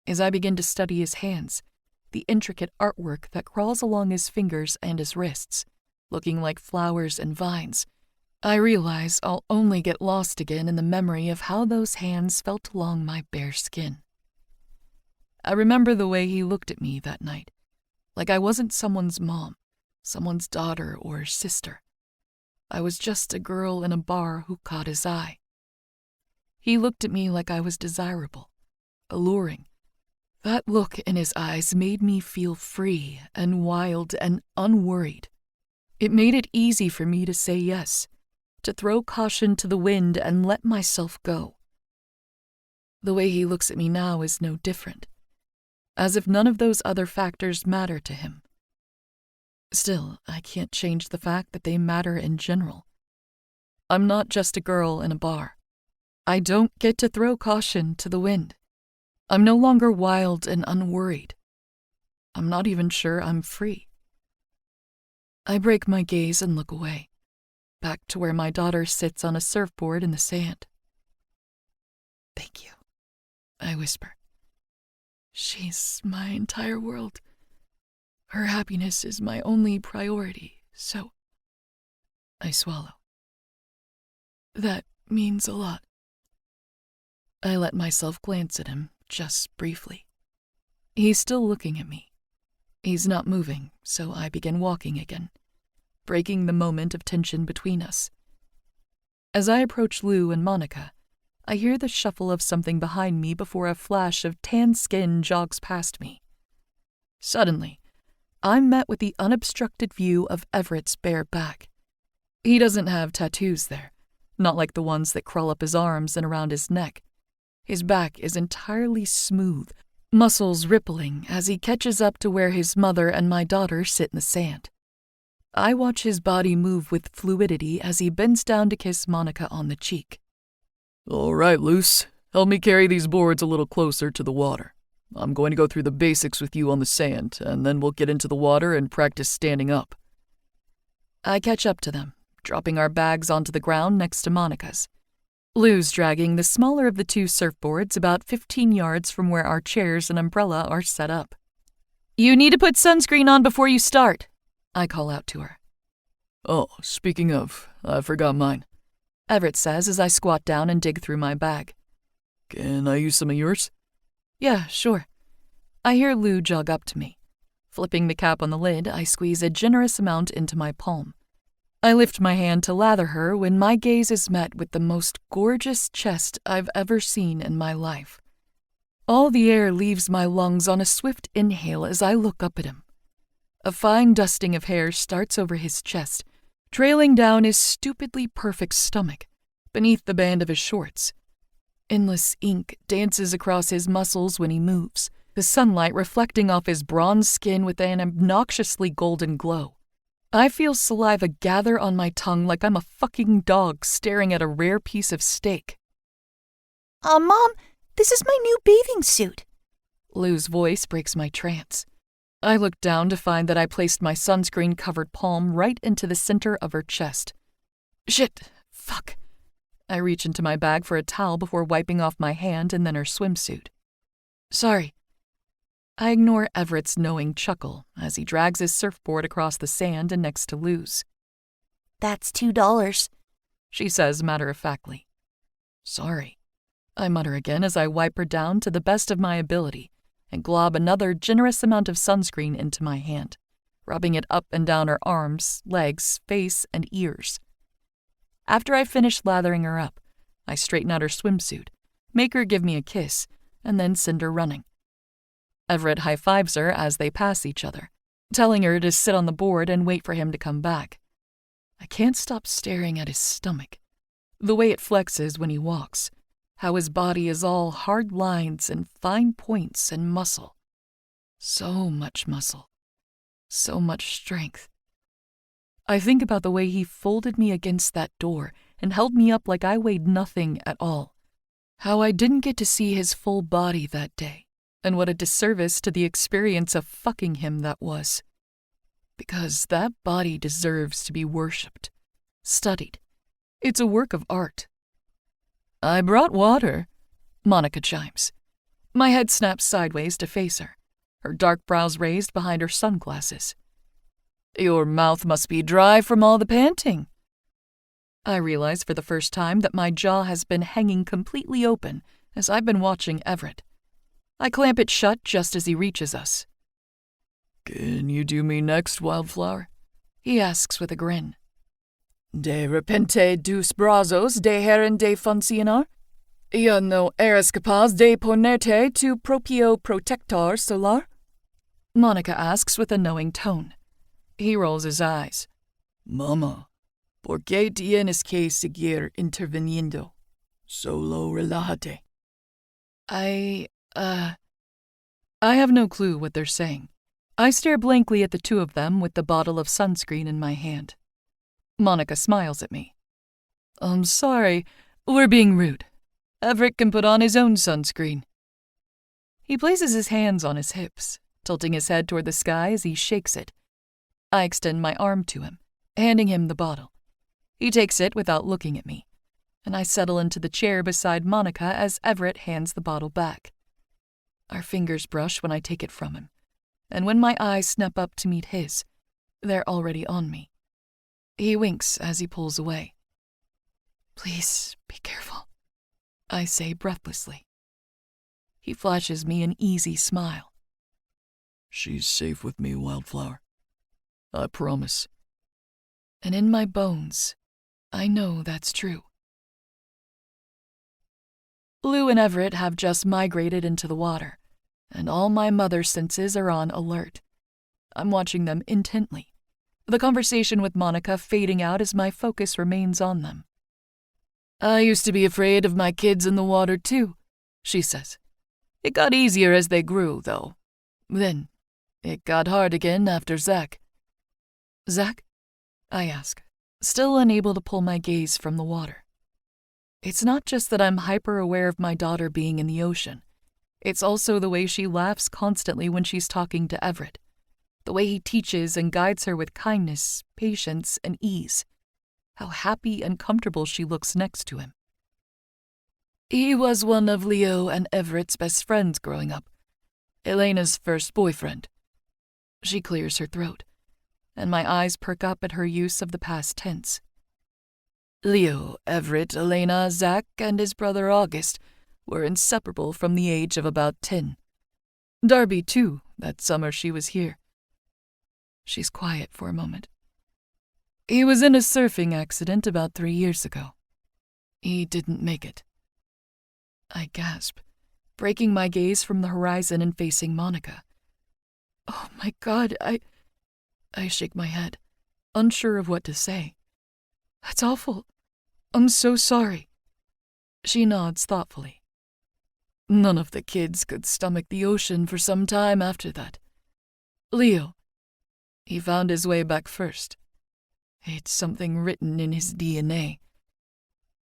As I begin to study his hands, the intricate artwork that crawls along his fingers and his wrists, looking like flowers and vines, I realize I'll only get lost again in the memory of how those hands felt along my bare skin. I remember the way he looked at me that night, like I wasn't someone's mom, someone's daughter or sister. I was just a girl in a bar who caught his eye. He looked at me like I was desirable, alluring. That look in his eyes made me feel free and wild and unworried. It made it easy for me to say yes, to throw caution to the wind and let myself go. The way he looks at me now is no different, as if none of those other factors matter to him. Still, I can't change the fact that they matter in general. I'm not just a girl in a bar. I don't get to throw caution to the wind. I'm no longer wild and unworried. I'm not even sure I'm free. I break my gaze and look away, back to where my daughter sits on a surfboard in the sand. "Thank you," I whisper. "She's my entire world. Her happiness is my only priority, so..." I swallow. "That means a lot." I let myself glance at him, just briefly. He's still looking at me. He's not moving, so I begin walking again, breaking the moment of tension between us. As I approach Lou and Monica, I hear the shuffle of something behind me before a flash of tan skin jogs past me. Suddenly, I'm met with the unobstructed view of Everett's bare back. He doesn't have tattoos there, not like the ones that crawl up his arms and around his neck. His back is entirely smooth, muscles rippling as he catches up to where his mother and my daughter sit in the sand. I watch his body move with fluidity as he bends down to kiss Monica on the cheek. "All right, Luce, help me carry these boards a little closer to the water. I'm going to go through the basics with you on the sand, and then we'll get into the water and practice standing up." I catch up to them, dropping our bags onto the ground next to Monica's. Lou's dragging the smaller of the two surfboards about 15 yards from where our chairs and umbrella are set up. "You need to put sunscreen on before you start," I call out to her. "Oh, speaking of, I forgot mine," Everett says as I squat down and dig through my bag. "Can I use some of yours?" "Yeah, sure." I hear Lou jog up to me. Flipping the cap on the lid, I squeeze a generous amount into my palm. I lift my hand to lather her when my gaze is met with the most gorgeous chest I've ever seen in my life. All the air leaves my lungs on a swift inhale as I look up at him. A fine dusting of hair starts over his chest, trailing down his stupidly perfect stomach, beneath the band of his shorts. Endless ink dances across his muscles when he moves, the sunlight reflecting off his bronze skin with an obnoxiously golden glow. I feel saliva gather on my tongue like I'm a fucking dog staring at a rare piece of steak. Mom, this is my new bathing suit." Lou's voice breaks my trance. I look down to find that I placed my sunscreen-covered palm right into the center of her chest. Shit, fuck. I reach into my bag for a towel before wiping off my hand and then her swimsuit. "Sorry." I ignore Everett's knowing chuckle as he drags his surfboard across the sand and next to Lou's. "That's $2. She says matter-of-factly. "Sorry," I mutter again as I wipe her down to the best of my ability and glob another generous amount of sunscreen into my hand, rubbing it up and down her arms, legs, face, and ears. After I finish lathering her up, I straighten out her swimsuit, make her give me a kiss, and then send her running. Everett high-fives her as they pass each other, telling her to sit on the board and wait for him to come back. I can't stop staring at his stomach, the way it flexes when he walks, how his body is all hard lines and fine points and muscle. So much muscle, so much strength. I think about the way he folded me against that door and held me up like I weighed nothing at all, how I didn't get to see his full body that day, and what a disservice to the experience of fucking him that was. Because that body deserves to be worshipped, studied. It's a work of art. "I brought water," Monica chimes. My head snaps sideways to face her, her dark brows raised behind her sunglasses. "Your mouth must be dry from all the panting." I realize for the first time that my jaw has been hanging completely open as I've been watching Everett. I clamp it shut just as he reaches us. "Can you do me next, Wildflower?" he asks with a grin. "De repente dos brazos de heren de funcionar? Ya no eres capaz de ponerte tu propio protector solar?" Monica asks with a knowing tone. He rolls his eyes. "Mama, ¿por qué tienes que seguir interviniendo? Solo relájate." I have no clue what they're saying. I stare blankly at the two of them with the bottle of sunscreen in my hand. Monica smiles at me. "I'm sorry, we're being rude. Everett can put on his own sunscreen." He places his hands on his hips, tilting his head toward the sky as he shakes it. I extend my arm to him, handing him the bottle. He takes it without looking at me, and I settle into the chair beside Monica as Everett hands the bottle back. Our fingers brush when I take it from him, and when my eyes snap up to meet his, they're already on me. He winks as he pulls away. "Please be careful," I say breathlessly. He flashes me an easy smile. "She's safe with me, Wildflower. I promise." And in my bones, I know that's true. Lou and Everett have just migrated into the water, and all my mother's senses are on alert. I'm watching them intently, the conversation with Monica fading out as my focus remains on them. "I used to be afraid of my kids in the water too," she says. "It got easier as they grew, though. Then, it got hard again after Zach." "Zach?" I ask, still unable to pull my gaze from the water. It's not just that I'm hyper-aware of my daughter being in the ocean. It's also the way she laughs constantly when she's talking to Everett, the way he teaches and guides her with kindness, patience, and ease, how happy and comfortable she looks next to him. "He was one of Leo and Everett's best friends growing up, Elena's first boyfriend." She clears her throat, and my eyes perk up at her use of the past tense. "Leo, Everett, Elena, Zach, and his brother August were inseparable from the age of about 10. Darby, too, that summer she was here." She's quiet for a moment. "He was in a surfing accident about 3 years ago. He didn't make it." I gasp, breaking my gaze from the horizon and facing Monica. "Oh my God, I shake my head, unsure of what to say. "That's awful. I'm so sorry." She nods thoughtfully. "None of the kids could stomach the ocean for some time after that. Leo, he found his way back first. It's something written in his DNA.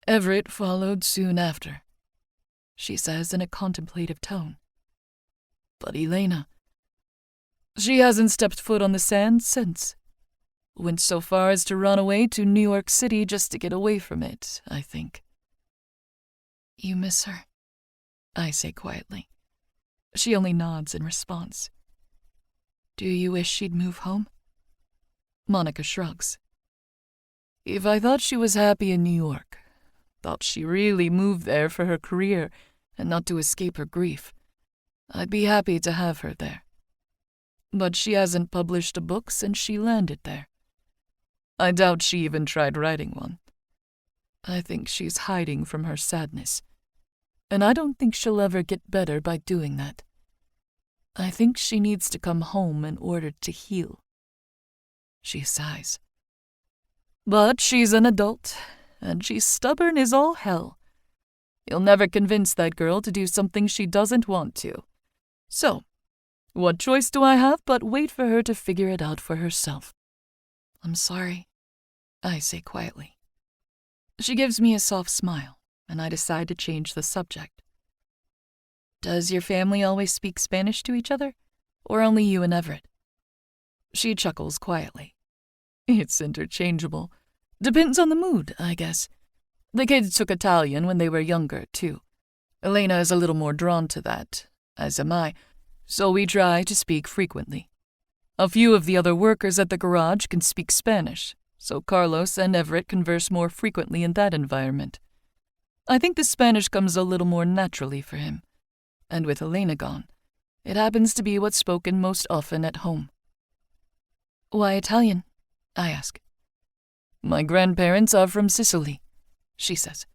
Everett followed soon after," she says in a contemplative tone. "But Elena, she hasn't stepped foot on the sand since. Went so far as to run away to New York City just to get away from it, I think." "You miss her?" I say quietly. She only nods in response. "Do you wish she'd move home?" Monica shrugs. "If I thought she was happy in New York, thought she really moved there for her career and not to escape her grief, I'd be happy to have her there. But she hasn't published a book since she landed there. I doubt she even tried writing one. I think she's hiding from her sadness, and I don't think she'll ever get better by doing that. I think she needs to come home in order to heal. She sighs. But she's an adult, and she's stubborn as all hell. You'll never convince that girl to do something she doesn't want to. So, what choice do I have but wait for her to figure it out for herself? I'm sorry, I say quietly. She gives me a soft smile, and I decide to change the subject. Does your family always speak Spanish to each other, or only you and Everett? She chuckles quietly. It's interchangeable. Depends on the mood, I guess. The kids took Italian when they were younger, too. Elena is a little more drawn to that, as am I, so we try to speak frequently. A few of the other workers at the garage can speak Spanish, so Carlos and Everett converse more frequently in that environment. I think the Spanish comes a little more naturally for him, and with Elena gone, it happens to be what's spoken most often at home. Why Italian? I ask. My grandparents are from Sicily, she says.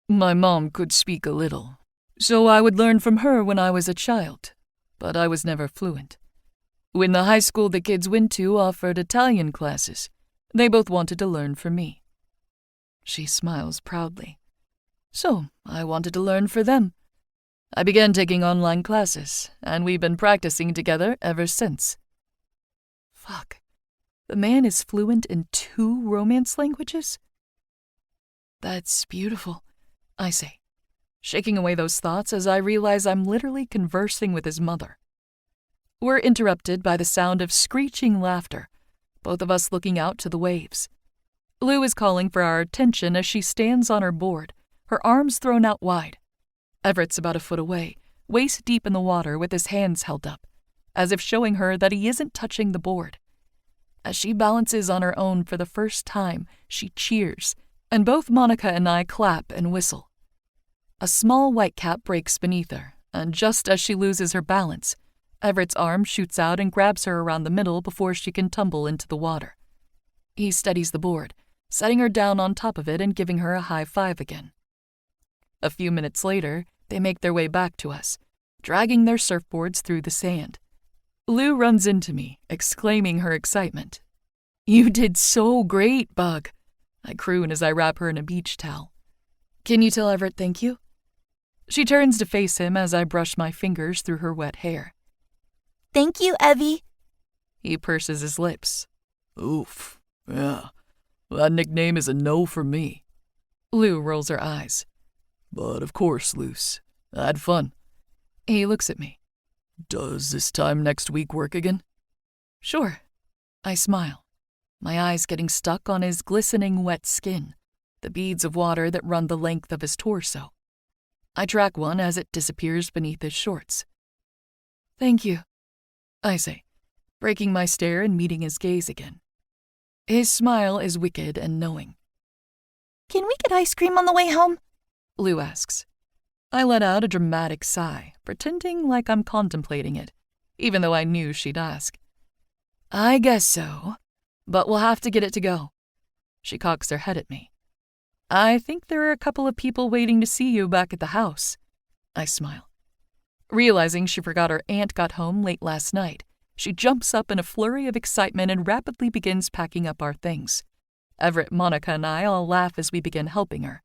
My mom could speak a little, so I would learn from her when I was a child, but I was never fluent. When the high school the kids went to offered Italian classes, they both wanted to learn from me. She smiles proudly. So I wanted to learn for them. I began taking online classes, and we've been practicing together ever since. Fuck. The man is fluent in 2 Romance languages? That's beautiful, I say, shaking away those thoughts as I realize I'm literally conversing with his mother. We're interrupted by the sound of screeching laughter, both of us looking out to the waves. Lou is calling for our attention as she stands on her board, her arms thrown out wide. Everett's about a foot away, waist deep in the water with his hands held up, as if showing her that he isn't touching the board. As she balances on her own for the first time, she cheers, and both Monica and I clap and whistle. A small whitecap breaks beneath her, and just as she loses her balance, Everett's arm shoots out and grabs her around the middle before she can tumble into the water. He steadies the board, setting her down on top of it and giving her a high five again. A few minutes later, they make their way back to us, dragging their surfboards through the sand. Lou runs into me, exclaiming her excitement. You did so great, Bug, I croon as I wrap her in a beach towel. Can you tell Everett thank you? She turns to face him as I brush my fingers through her wet hair. Thank you, Evie. He purses his lips. Oof, yeah. That nickname is a no for me. Lou rolls her eyes. But of course, Luce. I had fun. He looks at me. Does this time next week work again? Sure. I smile, my eyes getting stuck on his glistening wet skin, the beads of water that run the length of his torso. I track one as it disappears beneath his shorts. Thank you, I say, breaking my stare and meeting his gaze again. His smile is wicked and knowing. Can we get ice cream on the way home? Lou asks. I let out a dramatic sigh, pretending like I'm contemplating it, even though I knew she'd ask. I guess so, but we'll have to get it to go. She cocks her head at me. I think there are a couple of people waiting to see you back at the house. I smile. Realizing she forgot her aunt got home late last night, she jumps up in a flurry of excitement and rapidly begins packing up our things. Everett, Monica, and I all laugh as we begin helping her.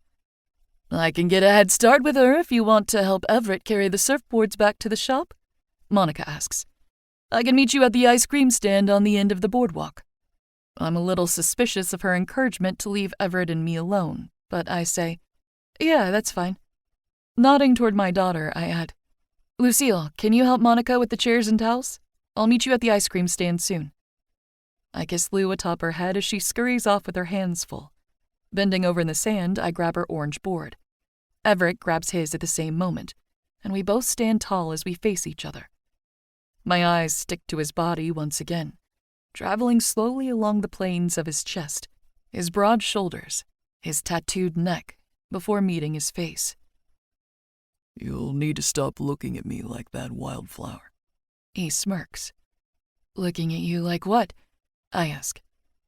I can get a head start with her if you want to help Everett carry the surfboards back to the shop, Monica asks. I can meet you at the ice cream stand on the end of the boardwalk. I'm a little suspicious of her encouragement to leave Everett and me alone, but I say, yeah, that's fine. Nodding toward my daughter, I add, Lucille, can you help Monica with the chairs and towels? I'll meet you at the ice cream stand soon. I kiss Lou atop her head as she scurries off with her hands full. Bending over in the sand, I grab her orange board. Everett grabs his at the same moment, and we both stand tall as we face each other. My eyes stick to his body once again, traveling slowly along the planes of his chest, his broad shoulders, his tattooed neck, before meeting his face. You'll need to stop looking at me like that, Wildflower. He smirks. Looking at you like what? I ask,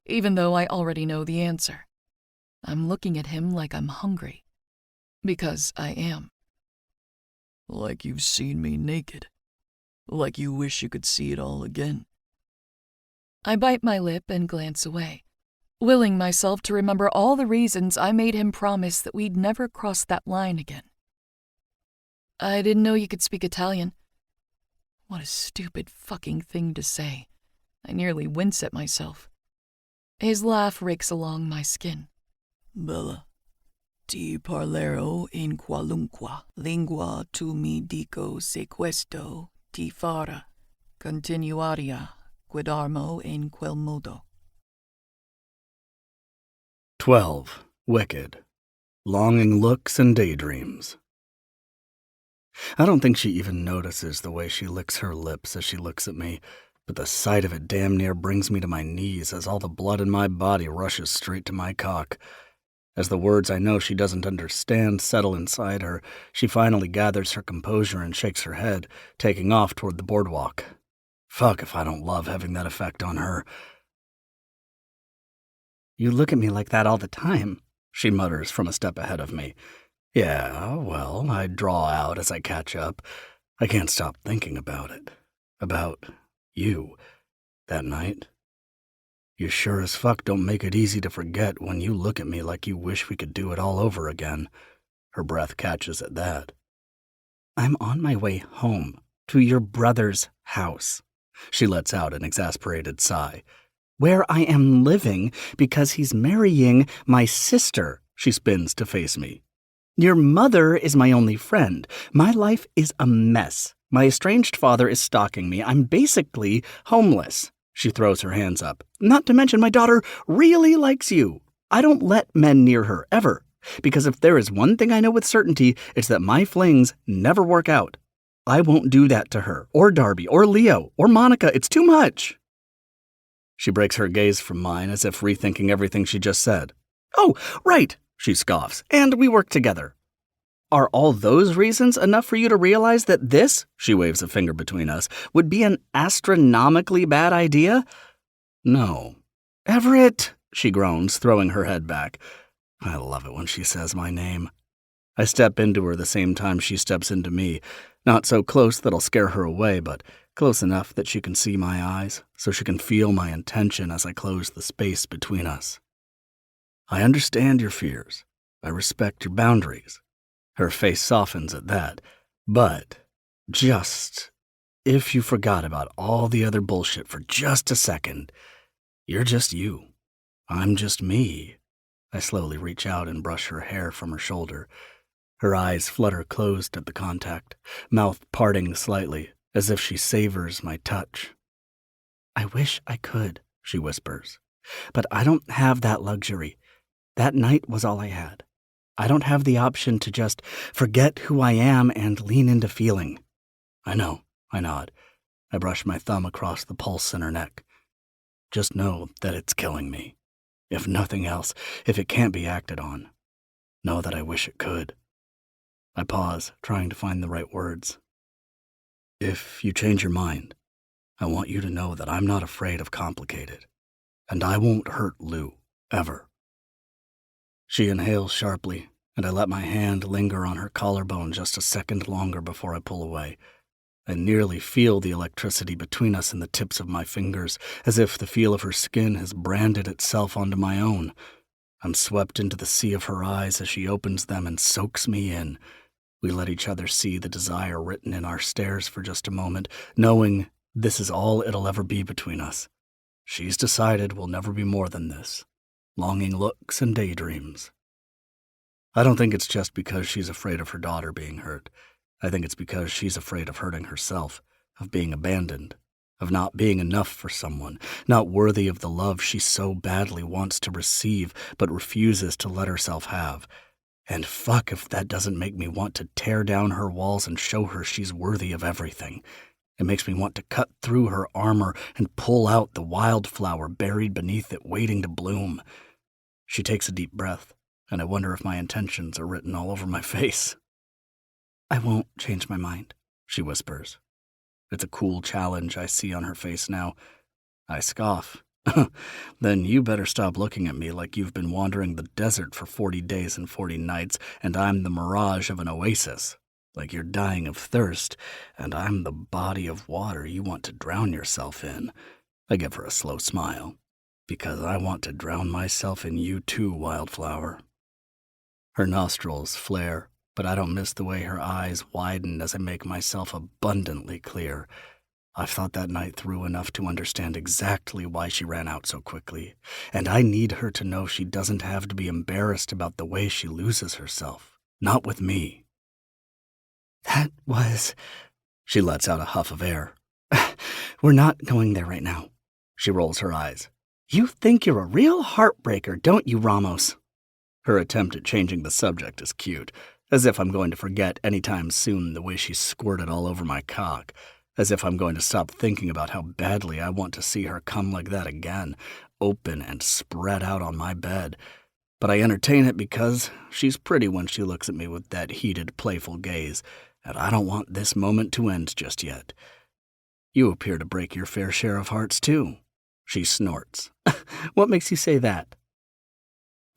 even though I already know the answer. I'm looking at him like I'm hungry. Because I am. Like you've seen me naked. Like you wish you could see it all again. I bite my lip and glance away, willing myself to remember all the reasons I made him promise that we'd never cross that line again. I didn't know you could speak Italian. What a stupid fucking thing to say. I nearly wince at myself. His laugh rakes along my skin. Bella, ti parlerò in qualunque lingua tu mi dico se questo ti farà continuare guidarmo in quel modo. 12. Wicked. Longing looks and daydreams. I don't think she even notices the way she licks her lips as she looks at me, but the sight of it damn near brings me to my knees as all the blood in my body rushes straight to my cock. As the words I know she doesn't understand settle inside her, she finally gathers her composure and shakes her head, taking off toward the boardwalk. Fuck if I don't love having that effect on her. You look at me like that all the time, she mutters from a step ahead of me. Yeah, well, I draw out as I catch up. I can't stop thinking about it. About you. That night. You sure as fuck don't make it easy to forget when you look at me like you wish we could do it all over again. Her breath catches at that. I'm on my way home, to your brother's house. She lets out an exasperated sigh. Where I am living because he's marrying my sister, she spins to face me. Your mother is my only friend. My life is a mess. My estranged father is stalking me. I'm basically homeless. She throws her hands up. Not to mention my daughter really likes you. I don't let men near her, ever. Because if there is one thing I know with certainty, it's that my flings never work out. I won't do that to her, or Darby, or Leo, or Monica. It's too much. She breaks her gaze from mine as if rethinking everything she just said. Oh, right, she scoffs. And we work together. Are all those reasons enough for you to realize that this, she waves a finger between us, would be an astronomically bad idea? No. Everett, she groans, throwing her head back. I love it when she says my name. I step into her the same time she steps into me, not so close that I'll scare her away, but close enough that she can see my eyes, so she can feel my intention as I close the space between us. I understand your fears. I respect your boundaries. Her face softens at that. But just, if you forgot about all the other bullshit for just a second, you're just you. I'm just me. I slowly reach out and brush her hair from her shoulder. Her eyes flutter closed at the contact, mouth parting slightly, as if she savors my touch. I wish I could, she whispers, but I don't have that luxury. That night was all I had. I don't have the option to just forget who I am and lean into feeling. I know, I nod. I brush my thumb across the pulse in her neck. Just know that it's killing me. If nothing else, if it can't be acted on, know that I wish it could. I pause, trying to find the right words. If you change your mind, I want you to know that I'm not afraid of complicated, and I won't hurt Lou, ever. She inhales sharply, and I let my hand linger on her collarbone just a second longer before I pull away. I nearly feel the electricity between us in the tips of my fingers, as if the feel of her skin has branded itself onto my own. I'm swept into the sea of her eyes as she opens them and soaks me in. We let each other see the desire written in our stares for just a moment, knowing this is all it'll ever be between us. She's decided we'll never be more than this. Longing looks and daydreams. I don't think it's just because she's afraid of her daughter being hurt. I think it's because she's afraid of hurting herself, of being abandoned, of not being enough for someone, not worthy of the love she so badly wants to receive but refuses to let herself have. And fuck if that doesn't make me want to tear down her walls and show her she's worthy of everything. It makes me want to cut through her armor and pull out the wildflower buried beneath it waiting to bloom. She takes a deep breath, and I wonder if my intentions are written all over my face. I won't change my mind, she whispers. It's a cool challenge I see on her face now. I scoff. Then you better stop looking at me like you've been wandering the desert for 40 days and 40 nights, and I'm the mirage of an oasis. like you're dying of thirst, and I'm the body of water you want to drown yourself in. I give her a slow smile. Because I want to drown myself in you too, Wildflower. Her nostrils flare, but I don't miss the way her eyes widen as I make myself abundantly clear. I've thought that night through enough to understand exactly why she ran out so quickly, and I need her to know she doesn't have to be embarrassed about the way she loses herself. Not with me. That was... She lets out a huff of air. We're not going there right now. She rolls her eyes. You think you're a real heartbreaker, don't you, Ramos? Her attempt at changing the subject is cute, as if I'm going to forget anytime soon the way she squirted all over my cock, as if I'm going to stop thinking about how badly I want to see her come like that again, open and spread out on my bed. But I entertain it because she's pretty when she looks at me with that heated, playful gaze, and I don't want this moment to end just yet. You appear to break your fair share of hearts, too. She snorts. What makes you say that?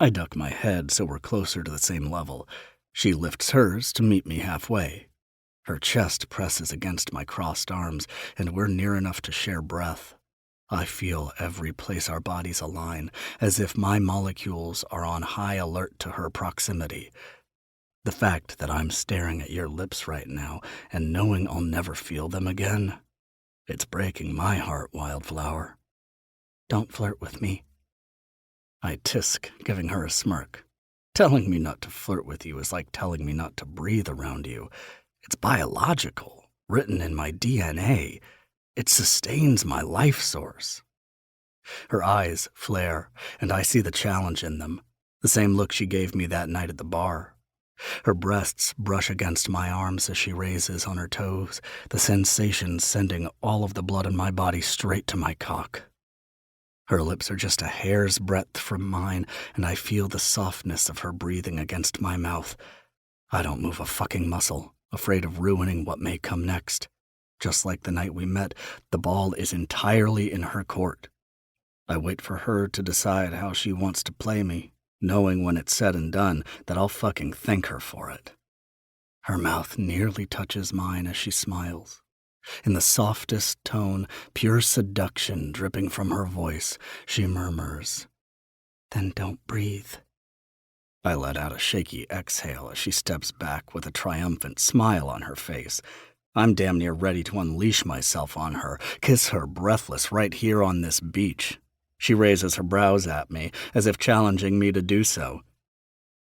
I duck my head so we're closer to the same level. She lifts hers to meet me halfway. Her chest presses against my crossed arms, and we're near enough to share breath. I feel every place our bodies align, as if my molecules are on high alert to her proximity. The fact that I'm staring at your lips right now and knowing I'll never feel them again, it's breaking my heart, Wildflower. Don't flirt with me. I tisk, giving her a smirk. Telling me not to flirt with you is like telling me not to breathe around you. It's biological, written in my DNA. It sustains my life source. Her eyes flare, and I see the challenge in them, the same look she gave me that night at the bar. Her breasts brush against my arms as she raises on her toes, the sensation sending all of the blood in my body straight to my cock. Her lips are just a hair's breadth from mine, and I feel the softness of her breathing against my mouth. I don't move a fucking muscle, afraid of ruining what may come next. Just like the night we met, the ball is entirely in her court. I wait for her to decide how she wants to play me, knowing when it's said and done that I'll fucking thank her for it. Her mouth nearly touches mine as she smiles. In the softest tone, pure seduction dripping from her voice, she murmurs, "Then don't breathe." I let out a shaky exhale as she steps back with a triumphant smile on her face. I'm damn near ready to unleash myself on her, kiss her breathless right here on this beach. She raises her brows at me, as if challenging me to do so.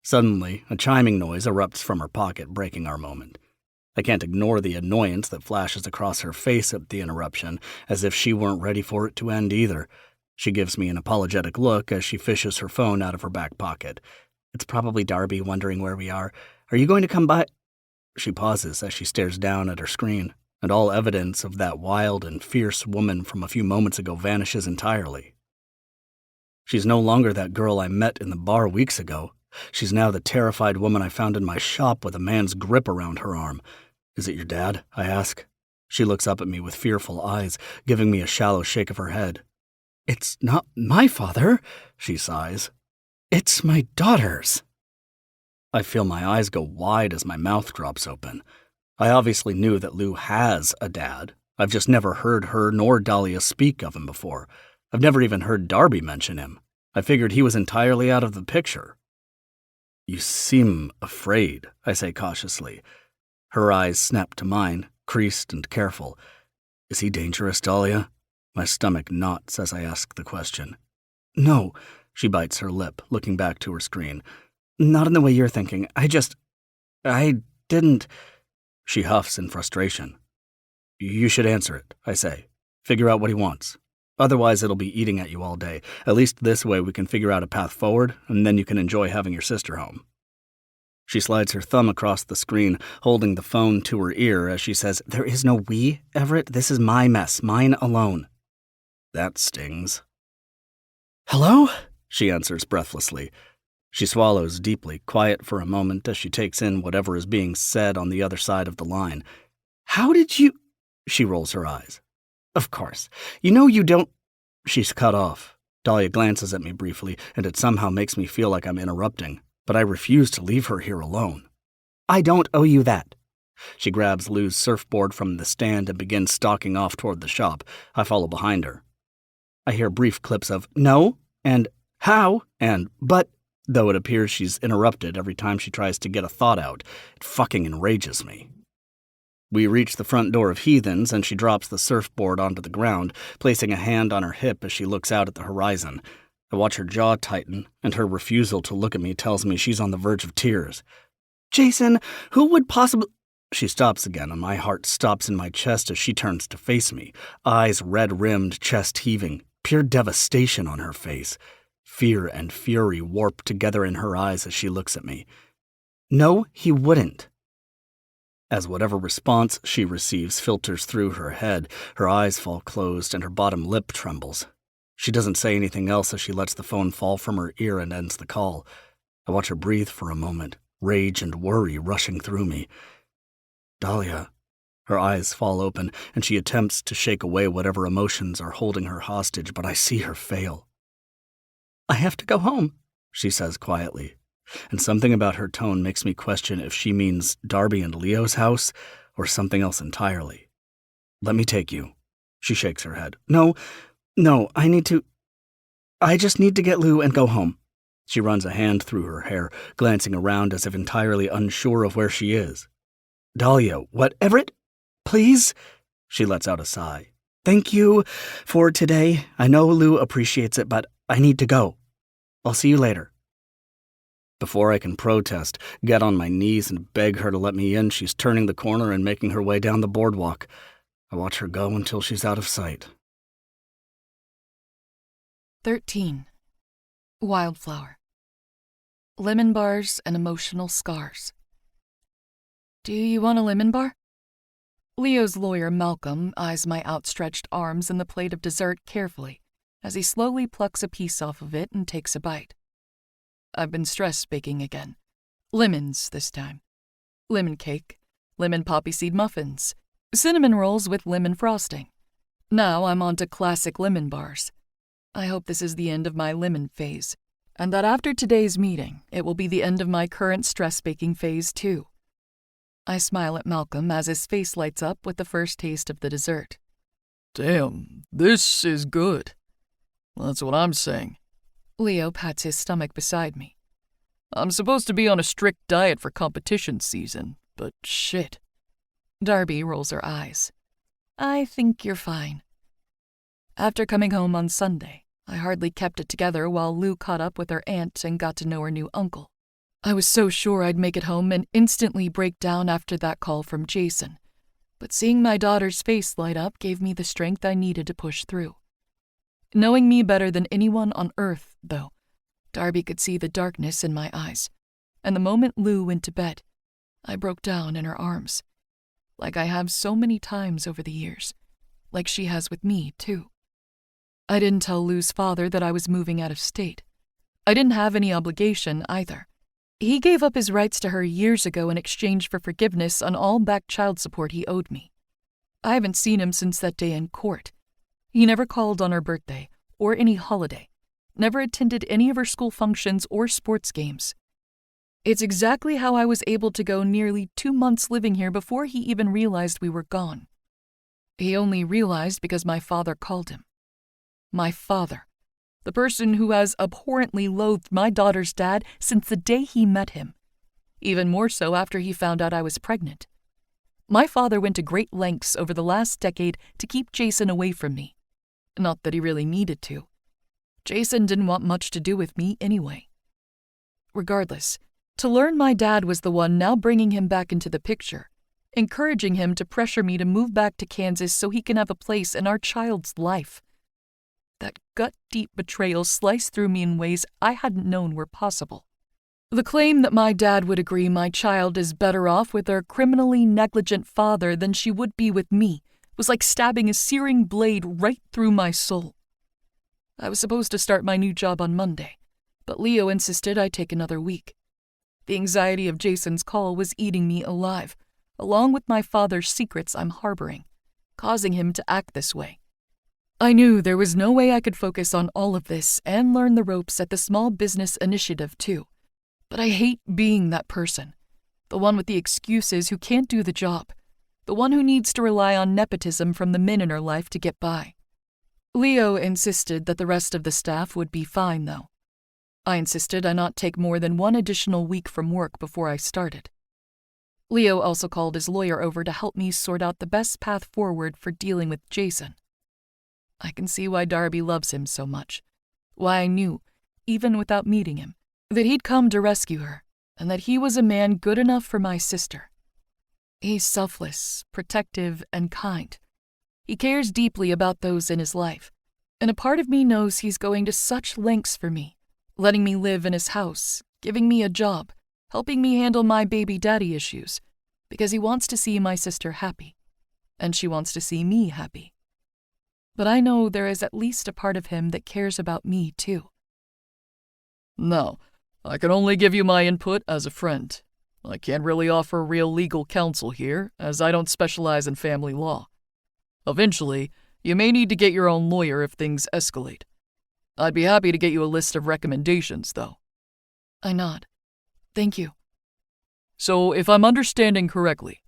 Suddenly, a chiming noise erupts from her pocket, breaking our moment. I can't ignore the annoyance that flashes across her face at the interruption, as if she weren't ready for it to end either. She gives me an apologetic look as she fishes her phone out of her back pocket. It's probably Darby wondering where we are. Are you going to come by? She pauses as she stares down at her screen, and all evidence of that wild and fierce woman from a few moments ago vanishes entirely. She's no longer that girl I met in the bar weeks ago. She's now the terrified woman I found in my shop with a man's grip around her arm. "Is it your dad?" I ask. She looks up at me with fearful eyes, giving me a shallow shake of her head. "It's not my father," she sighs. "It's my daughter's." I feel my eyes go wide as my mouth drops open. I obviously knew that Lou has a dad. I've just never heard her nor Dahlia speak of him before. I've never even heard Darby mention him. I figured he was entirely out of the picture. "You seem afraid," I say cautiously. Her eyes snap to mine, creased and careful. "Is he dangerous, Dahlia?" My stomach knots as I ask the question. "No," she bites her lip, looking back to her screen. "Not in the way you're thinking. I didn't..." She huffs in frustration. "You should answer it," I say. "Figure out what he wants. Otherwise, it'll be eating at you all day. At least this way we can figure out a path forward, and then you can enjoy having your sister home." She slides her thumb across the screen, holding the phone to her ear as she says, "There is no we, Everett. This is my mess, mine alone." That stings. "Hello?" she answers breathlessly. She swallows deeply, quiet for a moment as she takes in whatever is being said on the other side of the line. "How did you..." She rolls her eyes. "Of course. You know you don't..." She's cut off. Dahlia glances at me briefly, and it somehow makes me feel like I'm interrupting, but I refuse to leave her here alone. "I don't owe you that." She grabs Lou's surfboard from the stand and begins stalking off toward the shop. I follow behind her. I hear brief clips of "no" and "how" and "but," though it appears she's interrupted every time she tries to get a thought out. It fucking enrages me. We reach the front door of Heathens, and she drops the surfboard onto the ground, placing a hand on her hip as she looks out at the horizon. I watch her jaw tighten, and her refusal to look at me tells me she's on the verge of tears. "Jason, who would possibly—" She stops again, and my heart stops in my chest as she turns to face me, eyes red-rimmed, chest heaving, pure devastation on her face. Fear and fury warp together in her eyes as she looks at me. "No, he wouldn't." As whatever response she receives filters through her head, her eyes fall closed and her bottom lip trembles. She doesn't say anything else as she lets the phone fall from her ear and ends the call. I watch her breathe for a moment, rage and worry rushing through me. "Dahlia." Her eyes fall open, and she attempts to shake away whatever emotions are holding her hostage, but I see her fail. "I have to go home," she says quietly, and something about her tone makes me question if she means Darby and Leo's house or something else entirely. "Let me take you." She shakes her head. No, I just need to get Lou and go home." She runs a hand through her hair, glancing around as if entirely unsure of where she is. "Dahlia, whatever it... Please?" She lets out a sigh. "Thank you for today. I know Lou appreciates it, but I need to go. I'll see you later." Before I can protest, get on my knees and beg her to let me in, she's turning the corner and making her way down the boardwalk. I watch her go until she's out of sight. 13. Wildflower. Lemon bars and emotional scars. "Do you want a lemon bar?" Leo's lawyer, Malcolm, eyes my outstretched arms and the plate of dessert carefully as he slowly plucks a piece off of it and takes a bite. I've been stress baking again. Lemons this time. Lemon cake, lemon poppy seed muffins, cinnamon rolls with lemon frosting. Now I'm on to classic lemon bars. I hope this is the end of my lemon phase, and that after today's meeting, it will be the end of my current stress baking phase too. I smile at Malcolm as his face lights up with the first taste of the dessert. Damn, this is good. That's what I'm saying. Leo pats his stomach beside me. I'm supposed to be on a strict diet for competition season, but shit. Darby rolls her eyes. I think you're fine. After coming home on Sunday, I hardly kept it together while Lou caught up with her aunt and got to know her new uncle. I was so sure I'd make it home and instantly break down after that call from Jason, but seeing my daughter's face light up gave me the strength I needed to push through. Knowing me better than anyone on earth, though, Darby could see the darkness in my eyes, and the moment Lou went to bed, I broke down in her arms, like I have so many times over the years, like she has with me, too. I didn't tell Lou's father that I was moving out of state. I didn't have any obligation, either. He gave up his rights to her years ago in exchange for forgiveness on all back child support he owed me. I haven't seen him since that day in court. He never called on her birthday, or any holiday, never attended any of her school functions or sports games. It's exactly how I was able to go nearly 2 months living here before he even realized we were gone. He only realized because my father called him. My father, the person who has abhorrently loathed my daughter's dad since the day he met him, even more so after he found out I was pregnant. My father went to great lengths over the last decade to keep Jason away from me. Not that he really needed to. Jason didn't want much to do with me anyway. Regardless, to learn my dad was the one now bringing him back into the picture, encouraging him to pressure me to move back to Kansas so he can have a place in our child's life. That gut-deep betrayal sliced through me in ways I hadn't known were possible. The claim that my dad would agree my child is better off with her criminally negligent father than she would be with me was like stabbing a searing blade right through my soul. I was supposed to start my new job on Monday, but Leo insisted I take another week. The anxiety of Jason's call was eating me alive, along with my father's secrets I'm harboring, causing him to act this way. I knew there was no way I could focus on all of this and learn the ropes at the small business initiative too, but I hate being that person. The one with the excuses who can't do the job. The one who needs to rely on nepotism from the men in her life to get by. Leo insisted that the rest of the staff would be fine, though. I insisted I not take more than 1 additional week from work before I started. Leo also called his lawyer over to help me sort out the best path forward for dealing with Jason. I can see why Darby loves him so much, why I knew, even without meeting him, that he'd come to rescue her, and that he was a man good enough for my sister. He's selfless, protective, and kind. He cares deeply about those in his life, and a part of me knows he's going to such lengths for me, letting me live in his house, giving me a job, helping me handle my baby daddy issues, because he wants to see my sister happy, and she wants to see me happy. But I know there is at least a part of him that cares about me, too. Now, I can only give you my input as a friend. I can't really offer real legal counsel here, as I don't specialize in family law. Eventually, you may need to get your own lawyer if things escalate. I'd be happy to get you a list of recommendations, though. I nod. Thank you. So, if I'm understanding correctly,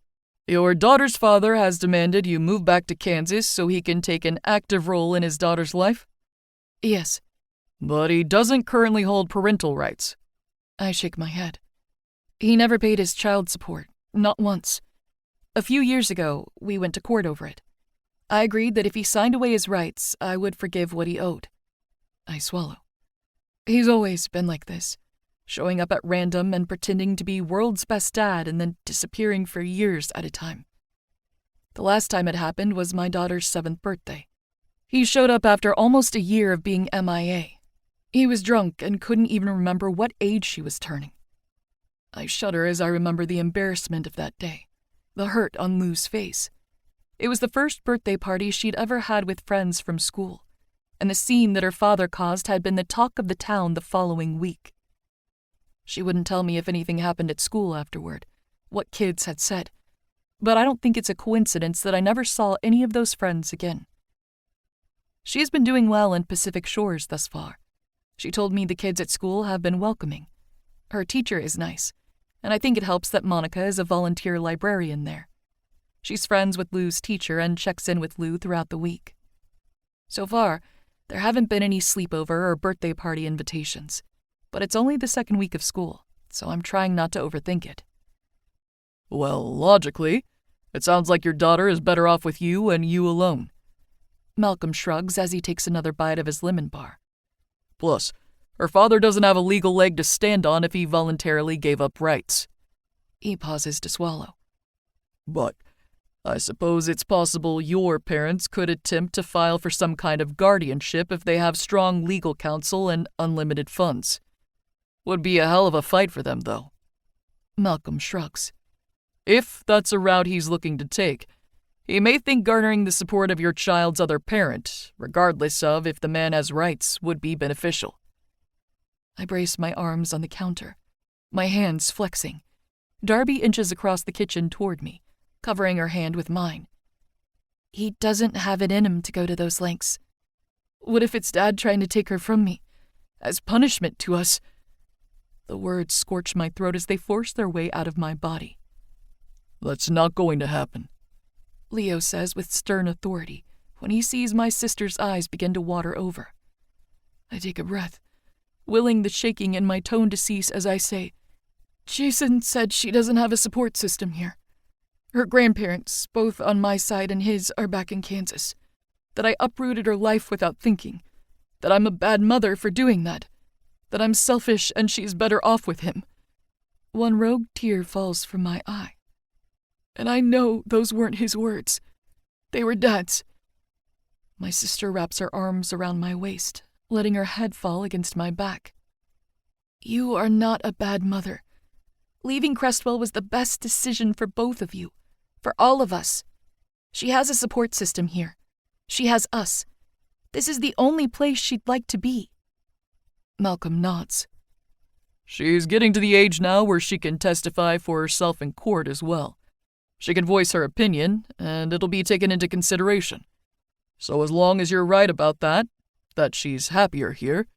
your daughter's father has demanded you move back to Kansas so he can take an active role in his daughter's life? Yes. But he doesn't currently hold parental rights. I shake my head. He never paid his child support, not once. A few years ago, we went to court over it. I agreed that if he signed away his rights, I would forgive what he owed. I swallow. He's always been like this, showing up at random and pretending to be world's best dad and then disappearing for years at a time. The last time it happened was my daughter's 7th birthday. He showed up after almost a year of being MIA. He was drunk and couldn't even remember what age she was turning. I shudder as I remember the embarrassment of that day, the hurt on Lou's face. It was the first birthday party she'd ever had with friends from school, and the scene that her father caused had been the talk of the town the following week. She wouldn't tell me if anything happened at school afterward, what kids had said, but I don't think it's a coincidence that I never saw any of those friends again. She has been doing well in Pacific Shores thus far. She told me the kids at school have been welcoming. Her teacher is nice, and I think it helps that Monica is a volunteer librarian there. She's friends with Lou's teacher and checks in with Lou throughout the week. So far, there haven't been any sleepover or birthday party invitations, but it's only the 2nd week of school, so I'm trying not to overthink it. Well, logically, it sounds like your daughter is better off with you and you alone. Malcolm shrugs as he takes another bite of his lemon bar. Plus, her father doesn't have a legal leg to stand on if he voluntarily gave up rights. He pauses to swallow. But I suppose it's possible your parents could attempt to file for some kind of guardianship if they have strong legal counsel and unlimited funds. Would be a hell of a fight for them, though. Malcolm shrugs. If that's a route he's looking to take, he may think garnering the support of your child's other parent, regardless of if the man has rights, would be beneficial. I brace my arms on the counter, my hands flexing. Darby inches across the kitchen toward me, covering her hand with mine. He doesn't have it in him to go to those lengths. What if it's Dad trying to take her from me, as punishment to us? The words scorch my throat as they force their way out of my body. That's not going to happen, Leo says with stern authority when he sees my sister's eyes begin to water over. I take a breath, willing the shaking in my tone to cease as I say, Jason said she doesn't have a support system here. Her grandparents, both on my side and his, are back in Kansas. That I uprooted her life without thinking. That I'm a bad mother for doing that. That I'm selfish and she's better off with him. One rogue tear falls from my eye. And I know those weren't his words. They were Dad's. My sister wraps her arms around my waist, letting her head fall against my back. You are not a bad mother. Leaving Crestwell was the best decision for both of you, for all of us. She has a support system here. She has us. This is the only place she'd like to be. Malcolm nods. She's getting to the age now where she can testify for herself in court as well. She can voice her opinion, and it'll be taken into consideration. So as long as you're right about that she's happier here.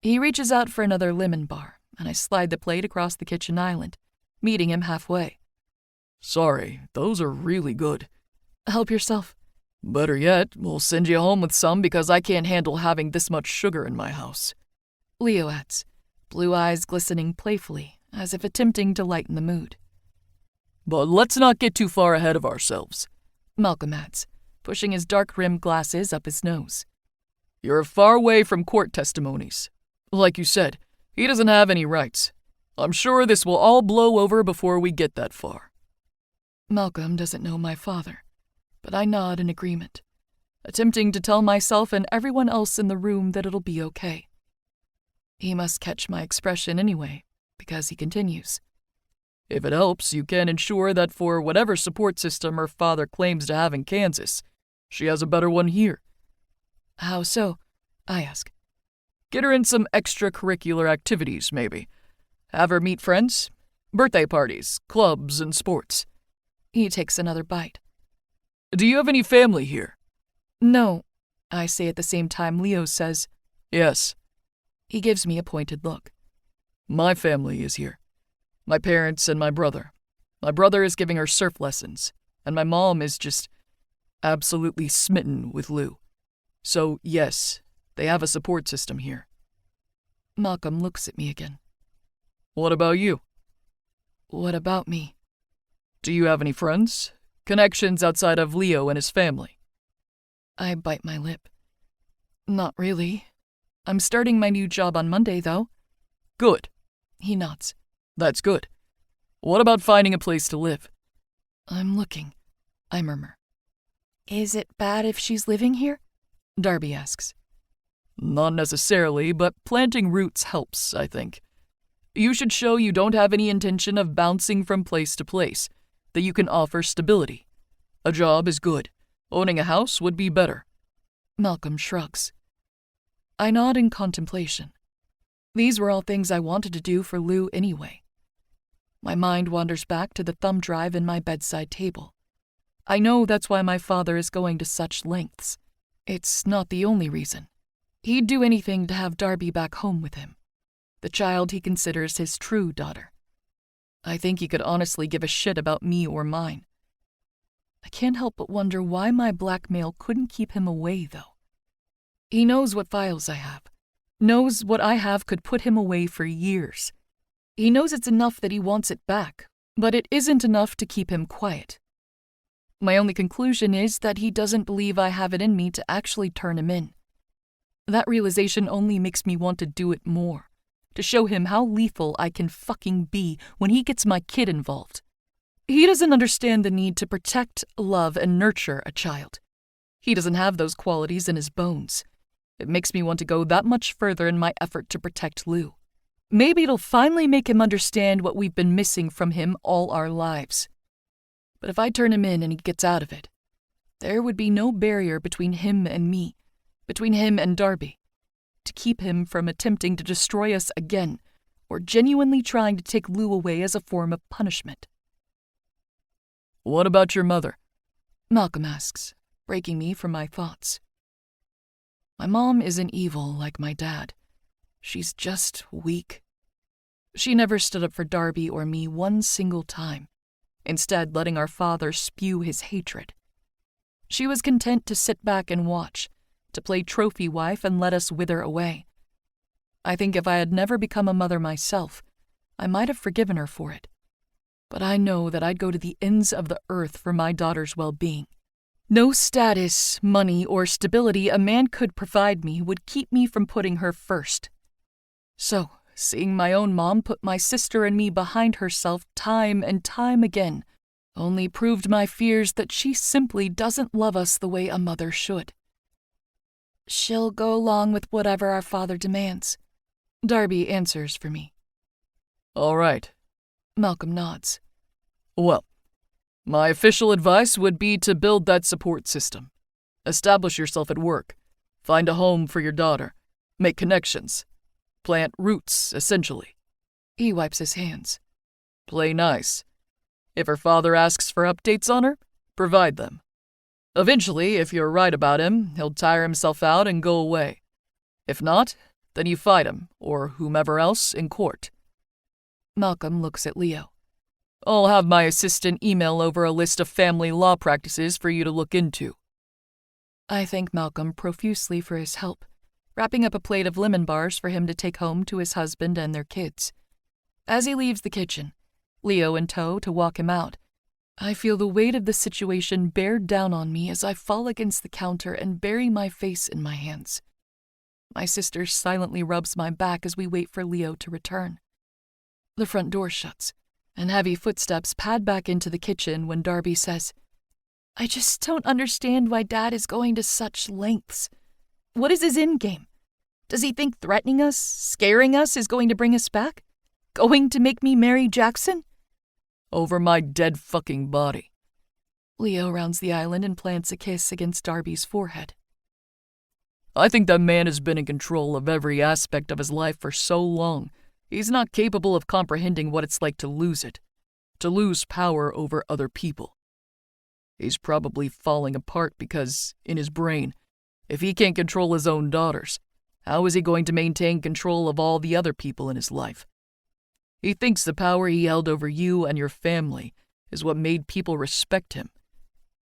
He reaches out for another lemon bar, and I slide the plate across the kitchen island, meeting him halfway. Sorry, those are really good. Help yourself. Better yet, we'll send you home with some because I can't handle having this much sugar in my house. Leo adds, blue eyes glistening playfully, as if attempting to lighten the mood. But let's not get too far ahead of ourselves, Malcolm adds, pushing his dark-rimmed glasses up his nose. You're far away from court testimonies. Like you said, he doesn't have any rights. I'm sure this will all blow over before we get that far. Malcolm doesn't know my father, but I nod in agreement, attempting to tell myself and everyone else in the room that it'll be okay. He must catch my expression anyway, because he continues. If it helps, you can ensure that for whatever support system her father claims to have in Kansas, she has a better one here. How so? I ask. Get her in some extracurricular activities, maybe. Have her meet friends, birthday parties, clubs, and sports. He takes another bite. Do you have any family here? No, I say at the same time Leo says, Yes. He gives me a pointed look. My family is here. My parents and my brother. My brother is giving her surf lessons, and my mom is just absolutely smitten with Lou. So, yes, they have a support system here. Malcolm looks at me again. What about you? What about me? Do you have any friends? Connections outside of Leo and his family? I bite my lip. Not really. I'm starting my new job on Monday, though. Good. He nods. That's good. What about finding a place to live? I'm looking, I murmur. Is it bad if she's living here? Darby asks. Not necessarily, but planting roots helps, I think. You should show you don't have any intention of bouncing from place to place, that you can offer stability. A job is good. Owning a house would be better. Malcolm shrugs. I nod in contemplation. These were all things I wanted to do for Lou anyway. My mind wanders back to the thumb drive in my bedside table. I know that's why my father is going to such lengths. It's not the only reason. He'd do anything to have Darby back home with him, the child he considers his true daughter. I think he could honestly give a shit about me or mine. I can't help but wonder why my blackmail couldn't keep him away, though. He knows what files I have, knows what I have could put him away for years. He knows it's enough that he wants it back, but it isn't enough to keep him quiet. My only conclusion is that he doesn't believe I have it in me to actually turn him in. That realization only makes me want to do it more, to show him how lethal I can fucking be when he gets my kid involved. He doesn't understand the need to protect, love, and nurture a child. He doesn't have those qualities in his bones. It makes me want to go that much further in my effort to protect Lou. Maybe it'll finally make him understand what we've been missing from him all our lives. But if I turn him in and he gets out of it, there would be no barrier between him and me, between him and Darby, to keep him from attempting to destroy us again, or genuinely trying to take Lou away as a form of punishment. What about your mother? Malcolm asks, breaking me from my thoughts. My mom isn't evil like my dad. She's just weak. She never stood up for Darby or me one single time, instead letting our father spew his hatred. She was content to sit back and watch, to play trophy wife and let us wither away. I think if I had never become a mother myself, I might have forgiven her for it. But I know that I'd go to the ends of the earth for my daughter's well-being. No status, money, or stability a man could provide me would keep me from putting her first. So, seeing my own mom put my sister and me behind herself time and time again only proved my fears that she simply doesn't love us the way a mother should. She'll go along with whatever our father demands. Darby answers for me. All right. Malcolm nods. Well, my official advice would be to build that support system. Establish yourself at work. Find a home for your daughter. Make connections. Plant roots, essentially. He wipes his hands. Play nice. If her father asks for updates on her, provide them. Eventually, if you're right about him, he'll tire himself out and go away. If not, then you fight him, or whomever else, in court. Malcolm looks at Leo. I'll have my assistant email over a list of family law practices for you to look into. I thank Malcolm profusely for his help, wrapping up a plate of lemon bars for him to take home to his husband and their kids. As he leaves the kitchen, Leo in tow to walk him out, I feel the weight of the situation bear down on me as I fall against the counter and bury my face in my hands. My sister silently rubs my back as we wait for Leo to return. The front door shuts, and heavy footsteps pad back into the kitchen when Darby says, "I just don't understand why Dad is going to such lengths. What is his endgame? Does he think threatening us, scaring us is going to bring us back? Going to make me marry Jackson?" Over my dead fucking body. Leo rounds the island and plants a kiss against Darby's forehead. I think that man has been in control of every aspect of his life for so long, he's not capable of comprehending what it's like to lose it, to lose power over other people. He's probably falling apart because, in his brain, if he can't control his own daughters, how is he going to maintain control of all the other people in his life? He thinks the power he held over you and your family is what made people respect him,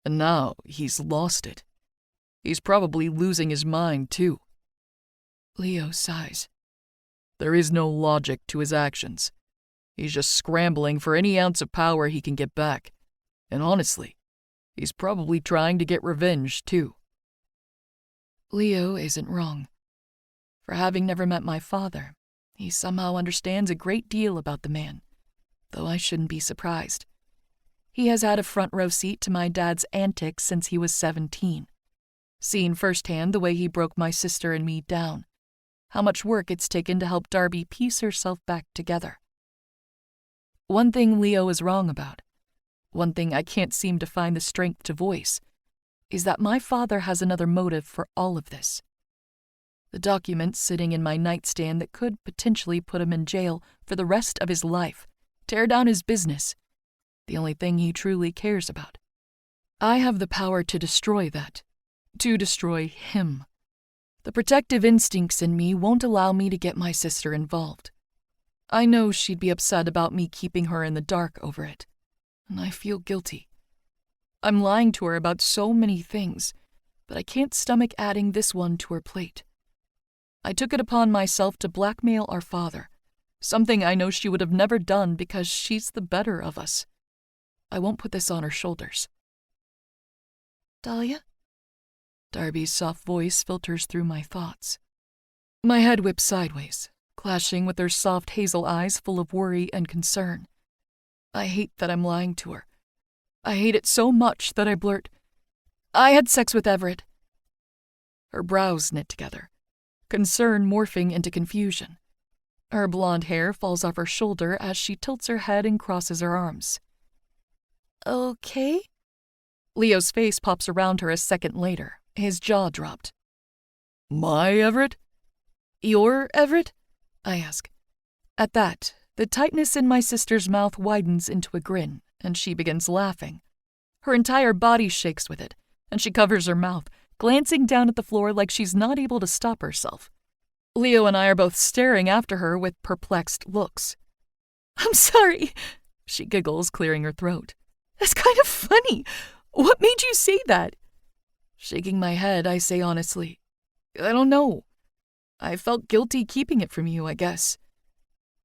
and now he's lost it. He's probably losing his mind, too. Leo sighs. There is no logic to his actions. He's just scrambling for any ounce of power he can get back, and honestly, he's probably trying to get revenge, too. Leo isn't wrong. For having never met my father, he somehow understands a great deal about the man, though I shouldn't be surprised. He has had a front row seat to my dad's antics since he was 17, seen firsthand the way he broke my sister and me down, how much work it's taken to help Darby piece herself back together. One thing Leo is wrong about, one thing I can't seem to find the strength to voice, is that my father has another motive for all of this. The documents sitting in my nightstand that could potentially put him in jail for the rest of his life, tear down his business, the only thing he truly cares about. I have the power to destroy that, to destroy him. The protective instincts in me won't allow me to get my sister involved. I know she'd be upset about me keeping her in the dark over it, and I feel guilty. I'm lying to her about so many things, but I can't stomach adding this one to her plate. I took it upon myself to blackmail our father, something I know she would have never done because she's the better of us. I won't put this on her shoulders. "Dahlia?" Darby's soft voice filters through my thoughts. My head whips sideways, clashing with her soft hazel eyes full of worry and concern. I hate that I'm lying to her. I hate it so much that I blurt, "I had sex with Everett." Her brows knit together, concern morphing into confusion. Her blonde hair falls off her shoulder as she tilts her head and crosses her arms. "Okay?" Leo's face pops around her a second later, his jaw dropped. My Everett? "Your Everett?" I ask. At that, the tightness in my sister's mouth widens into a grin, and she begins laughing. Her entire body shakes with it, and she covers her mouth, glancing down at the floor like she's not able to stop herself. Leo and I are both staring after her with perplexed looks. "I'm sorry," she giggles, clearing her throat. "That's kind of funny. What made you say that?" Shaking my head, I say honestly, "I don't know. I felt guilty keeping it from you, I guess."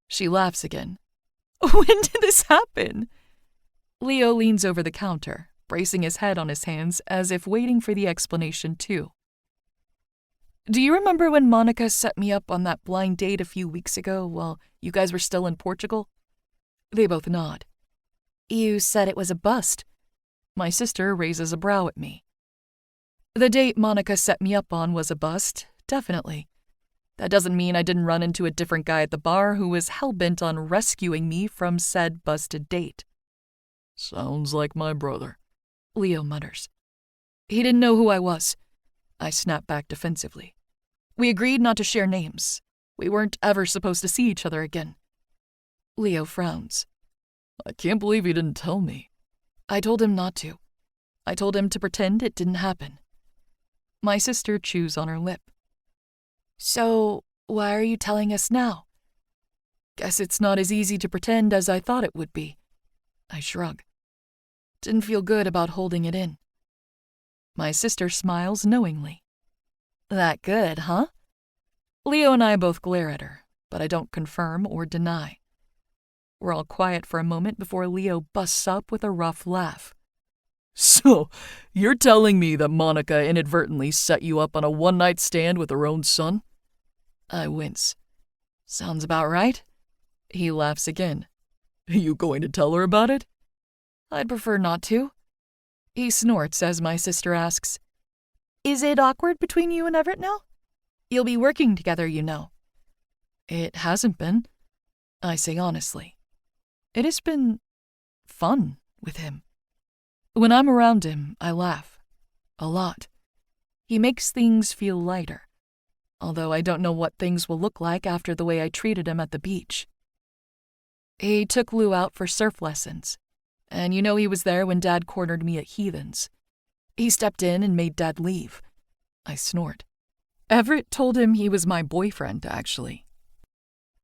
She laughs again. "When did this happen?" Leo leans over the counter, bracing his head on his hands as if waiting for the explanation too. "Do you remember when Monica set me up on that blind date a few weeks ago while you guys were still in Portugal?" They both nod. "You said it was a bust." My sister raises a brow at me. "The date Monica set me up on was a bust, definitely. That doesn't mean I didn't run into a different guy at the bar who was hell-bent on rescuing me from said busted date." Sounds like my brother, Leo mutters. "He didn't know who I was." I snap back defensively. "We agreed not to share names. We weren't ever supposed to see each other again." Leo frowns. I can't believe he didn't tell me. "I told him not to. I told him to pretend it didn't happen." My sister chews on her lip. "So, why are you telling us now?" "Guess it's not as easy to pretend as I thought it would be." I shrug. Didn't feel good about holding it in. My sister smiles knowingly. That good, huh? Leo and I both glare at her, but I don't confirm or deny. We're all quiet for a moment before Leo busts up with a rough laugh. So, you're telling me that Monica inadvertently set you up on a one-night stand with her own son? I wince. Sounds about right. He laughs again. You going to tell her about it? I'd prefer not to. He snorts as my sister asks, Is it awkward between you and Everett now? You'll be working together, you know. It hasn't been, I say honestly. It has been fun with him. When I'm around him, I laugh. A lot. He makes things feel lighter, although I don't know what things will look like after the way I treated him at the beach. He took Lou out for surf lessons, and you know he was there when Dad cornered me at Heathens. He stepped in and made Dad leave. I snort. Everett told him he was my boyfriend, actually.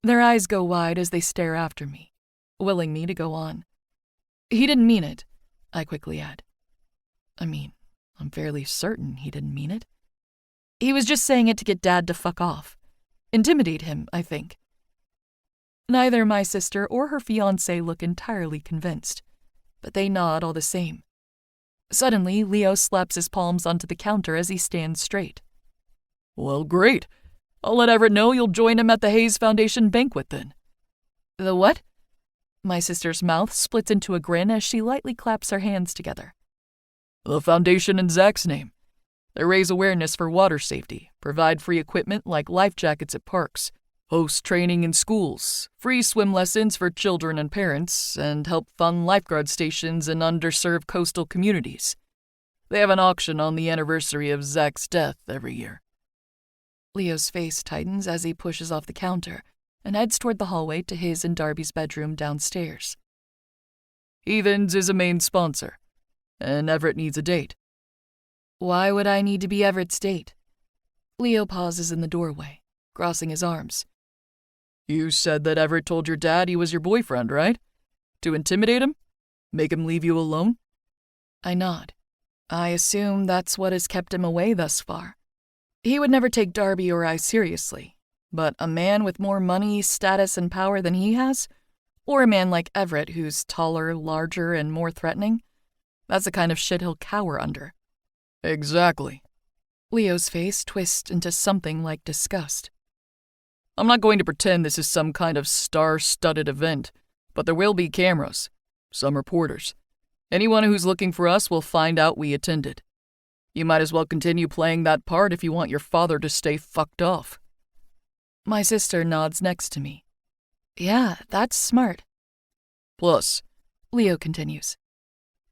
Their eyes go wide as they stare after me, willing me to go on. He didn't mean it, I quickly add. I mean, I'm fairly certain he didn't mean it. He was just saying it to get Dad to fuck off. Intimidate him, I think. Neither my sister or her fiancé look entirely convinced, but they nod all the same. Suddenly, Leo slaps his palms onto the counter as he stands straight. Well, great. I'll let Everett know you'll join him at the Hayes Foundation banquet then. The what? My sister's mouth splits into a grin as she lightly claps her hands together. The foundation in Zach's name. They raise awareness for water safety, provide free equipment like life jackets at parks, host training in schools, free swim lessons for children and parents, and help fund lifeguard stations in underserved coastal communities. They have an auction on the anniversary of Zach's death every year. Leo's face tightens as he pushes off the counter and heads toward the hallway to his and Darby's bedroom downstairs. Heathens is a main sponsor, and Everett needs a date. Why would I need to be Everett's date? Leo pauses in the doorway, crossing his arms. You said that Everett told your dad he was your boyfriend, right? To intimidate him? Make him leave you alone? I nod. I assume that's what has kept him away thus far. He would never take Darby or I seriously, but a man with more money, status, and power than he has, or a man like Everett who's taller, larger, and more threatening, that's the kind of shit he'll cower under. Exactly. Leo's face twists into something like disgust. I'm not going to pretend this is some kind of star-studded event, but there will be cameras, some reporters. Anyone who's looking for us will find out we attended. You might as well continue playing that part if you want your father to stay fucked off. My sister nods next to me. Yeah, that's smart. Plus, Leo continues,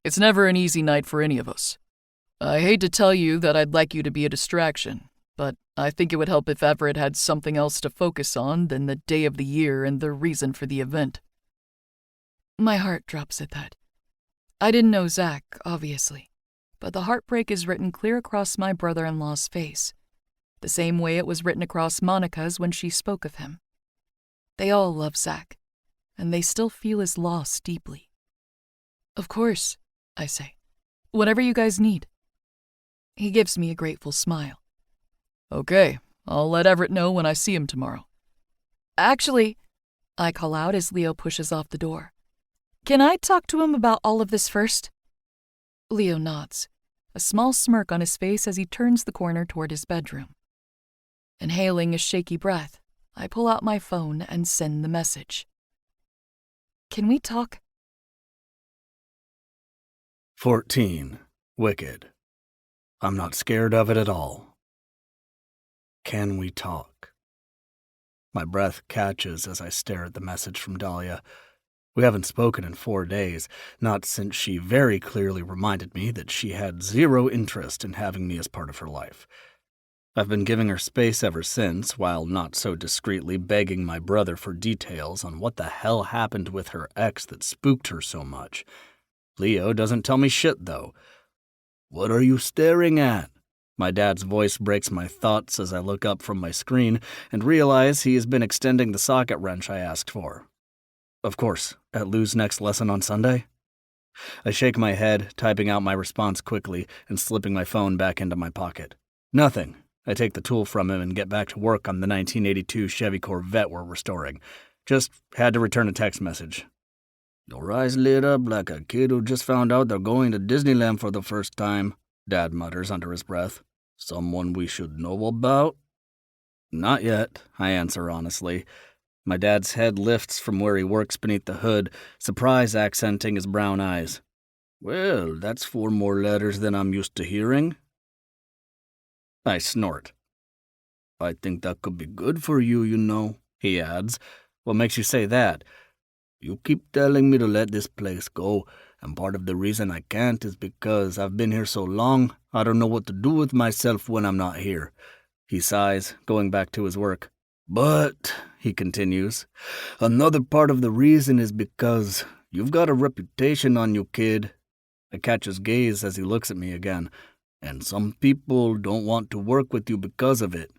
it's never an easy night for any of us. I hate to tell you that I'd like you to be a distraction, but I think it would help if Everett had something else to focus on than the day of the year and the reason for the event. My heart drops at that. I didn't know Zach, obviously, but the heartbreak is written clear across my brother-in-law's face, the same way it was written across Monica's when she spoke of him. They all love Zach, and they still feel his loss deeply. Of course, I say. Whatever you guys need. He gives me a grateful smile. Okay, I'll let Everett know when I see him tomorrow. Actually, I call out as Leo pushes off the door. Can I talk to him about all of this first? Leo nods, a small smirk on his face as he turns the corner toward his bedroom. Inhaling a shaky breath, I pull out my phone and send the message. Can we talk? 14. Wicked. I'm not scared of it at all. Can we talk? My breath catches as I stare at the message from Dahlia. We haven't spoken in 4 days, not since she very clearly reminded me that she had zero interest in having me as part of her life. I've been giving her space ever since, while not so discreetly begging my brother for details on what the hell happened with her ex that spooked her so much. Leo doesn't tell me shit, though. What are you staring at? My dad's voice breaks my thoughts as I look up from my screen and realize he has been extending the socket wrench I asked for. Of course, at Lou's next lesson on Sunday, I shake my head, typing out my response quickly and slipping my phone back into my pocket. Nothing. I take the tool from him and get back to work on the 1982 Chevy Corvette we're restoring. Just had to return a text message. Your eyes lit up like a kid who just found out they're going to Disneyland for the first time, Dad mutters under his breath. Someone we should know about? Not yet, I answer honestly. My dad's head lifts from where he works beneath the hood, surprise accenting his brown eyes. Well, that's 4 more letters than I'm used to hearing. I snort. I think that could be good for you, you know, he adds. What makes you say that? You keep telling me to let this place go, and part of the reason I can't is because I've been here so long, I don't know what to do with myself when I'm not here. He sighs, going back to his work. But, he continues, another part of the reason is because you've got a reputation on you, kid. I catch his gaze as he looks at me again, and some people don't want to work with you because of it.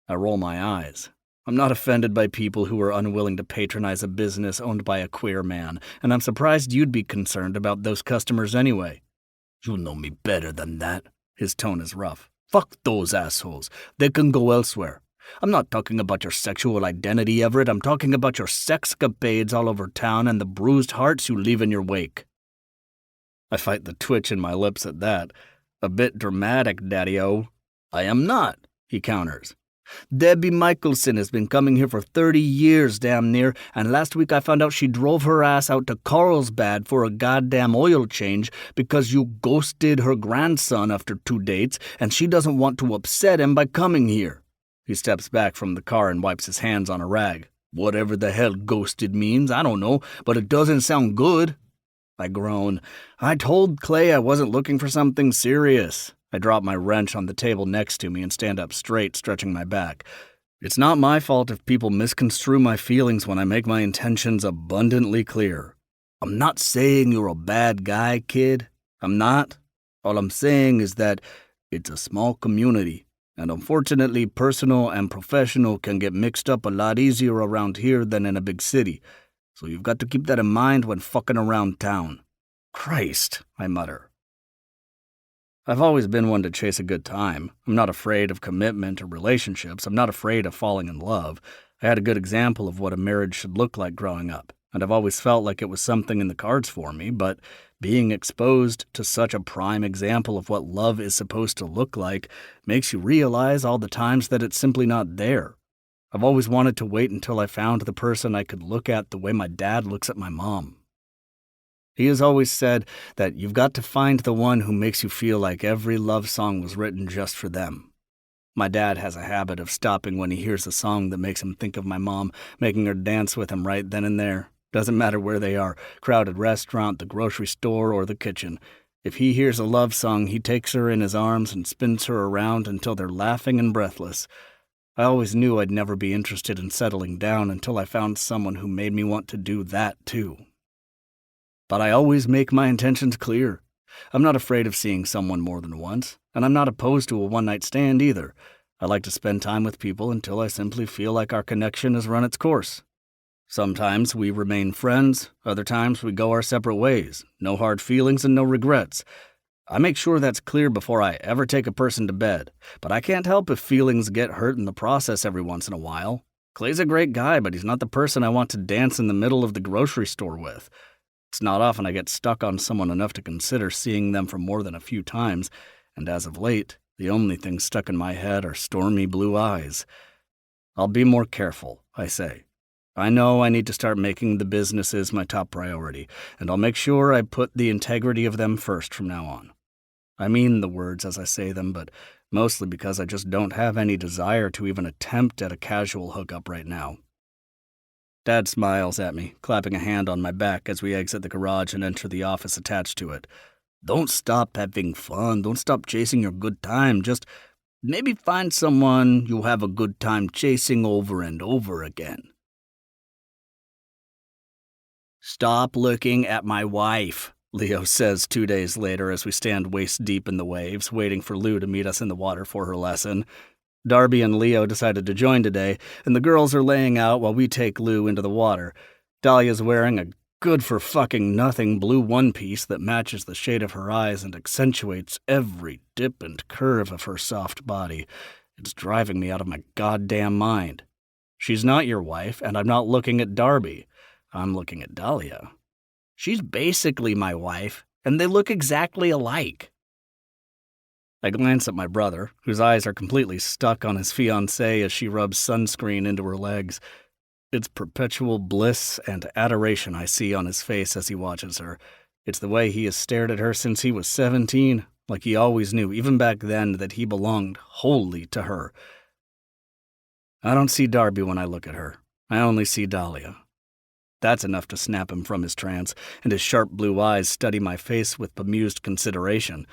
I roll my eyes. I'm not offended by people who are unwilling to patronize a business owned by a queer man, and I'm surprised you'd be concerned about those customers anyway. You know me better than that. His tone is rough. Fuck those assholes. They can go elsewhere. I'm not talking about your sexual identity, Everett. I'm talking about your sexcapades all over town and the bruised hearts you leave in your wake. I fight the twitch in my lips at that. A bit dramatic, Daddy-o. I am not, he counters. Debbie Michelson has been coming here for 30 years, damn near, and last week I found out she drove her ass out to Carlsbad for a goddamn oil change because you ghosted her grandson after 2 dates, and she doesn't want to upset him by coming here. He steps back from the car and wipes his hands on a rag. Whatever the hell ghosted means, I don't know, but it doesn't sound good. I groan. I told Clay I wasn't looking for something serious. I drop my wrench on the table next to me and stand up straight, stretching my back. It's not my fault if people misconstrue my feelings when I make my intentions abundantly clear. I'm not saying you're a bad guy, kid. I'm not. All I'm saying is that it's a small community. And unfortunately, personal and professional can get mixed up a lot easier around here than in a big city. So you've got to keep that in mind when fucking around town. Christ, I mutter. I've always been one to chase a good time. I'm not afraid of commitment or relationships. I'm not afraid of falling in love. I had a good example of what a marriage should look like growing up, and I've always felt like it was something in the cards for me, but being exposed to such a prime example of what love is supposed to look like makes you realize all the times that it's simply not there. I've always wanted to wait until I found the person I could look at the way my dad looks at my mom. He has always said that you've got to find the one who makes you feel like every love song was written just for them. My dad has a habit of stopping when he hears a song that makes him think of my mom, making her dance with him right then and there. Doesn't matter where they are, crowded restaurant, the grocery store, or the kitchen. If he hears a love song, he takes her in his arms and spins her around until they're laughing and breathless. I always knew I'd never be interested in settling down until I found someone who made me want to do that too. But I always make my intentions clear. I'm not afraid of seeing someone more than once, and I'm not opposed to a one-night stand either. I like to spend time with people until I simply feel like our connection has run its course. Sometimes we remain friends, other times we go our separate ways. No hard feelings and no regrets. I make sure that's clear before I ever take a person to bed, but I can't help if feelings get hurt in the process every once in a while. Clay's a great guy, but he's not the person I want to dance in the middle of the grocery store with. It's not often I get stuck on someone enough to consider seeing them for more than a few times, and as of late, the only things stuck in my head are stormy blue eyes. I'll be more careful, I say. I know I need to start making the businesses my top priority, and I'll make sure I put the integrity of them first from now on. I mean the words as I say them, but mostly because I just don't have any desire to even attempt at a casual hookup right now. Dad smiles at me, clapping a hand on my back as we exit the garage and enter the office attached to it. Don't stop having fun. Don't stop chasing your good time. Just maybe find someone you'll have a good time chasing over and over again. Stop looking at my wife, Leo says 2 days later as we stand waist-deep in the waves, waiting for Lou to meet us in the water for her lesson. Darby and Leo decided to join today, and the girls are laying out while we take Lou into the water. Dahlia's wearing a good for fucking nothing blue one-piece that matches the shade of her eyes and accentuates every dip and curve of her soft body. It's driving me out of my goddamn mind. She's not your wife, and I'm not looking at Darby. I'm looking at Dahlia. She's basically my wife, and they look exactly alike. I glance at my brother, whose eyes are completely stuck on his fiancée as she rubs sunscreen into her legs. It's perpetual bliss and adoration I see on his face as he watches her. It's the way he has stared at her since he was 17, like he always knew, even back then, that he belonged wholly to her. I don't see Darby when I look at her. I only see Dahlia. That's enough to snap him from his trance, and his sharp blue eyes study my face with bemused consideration.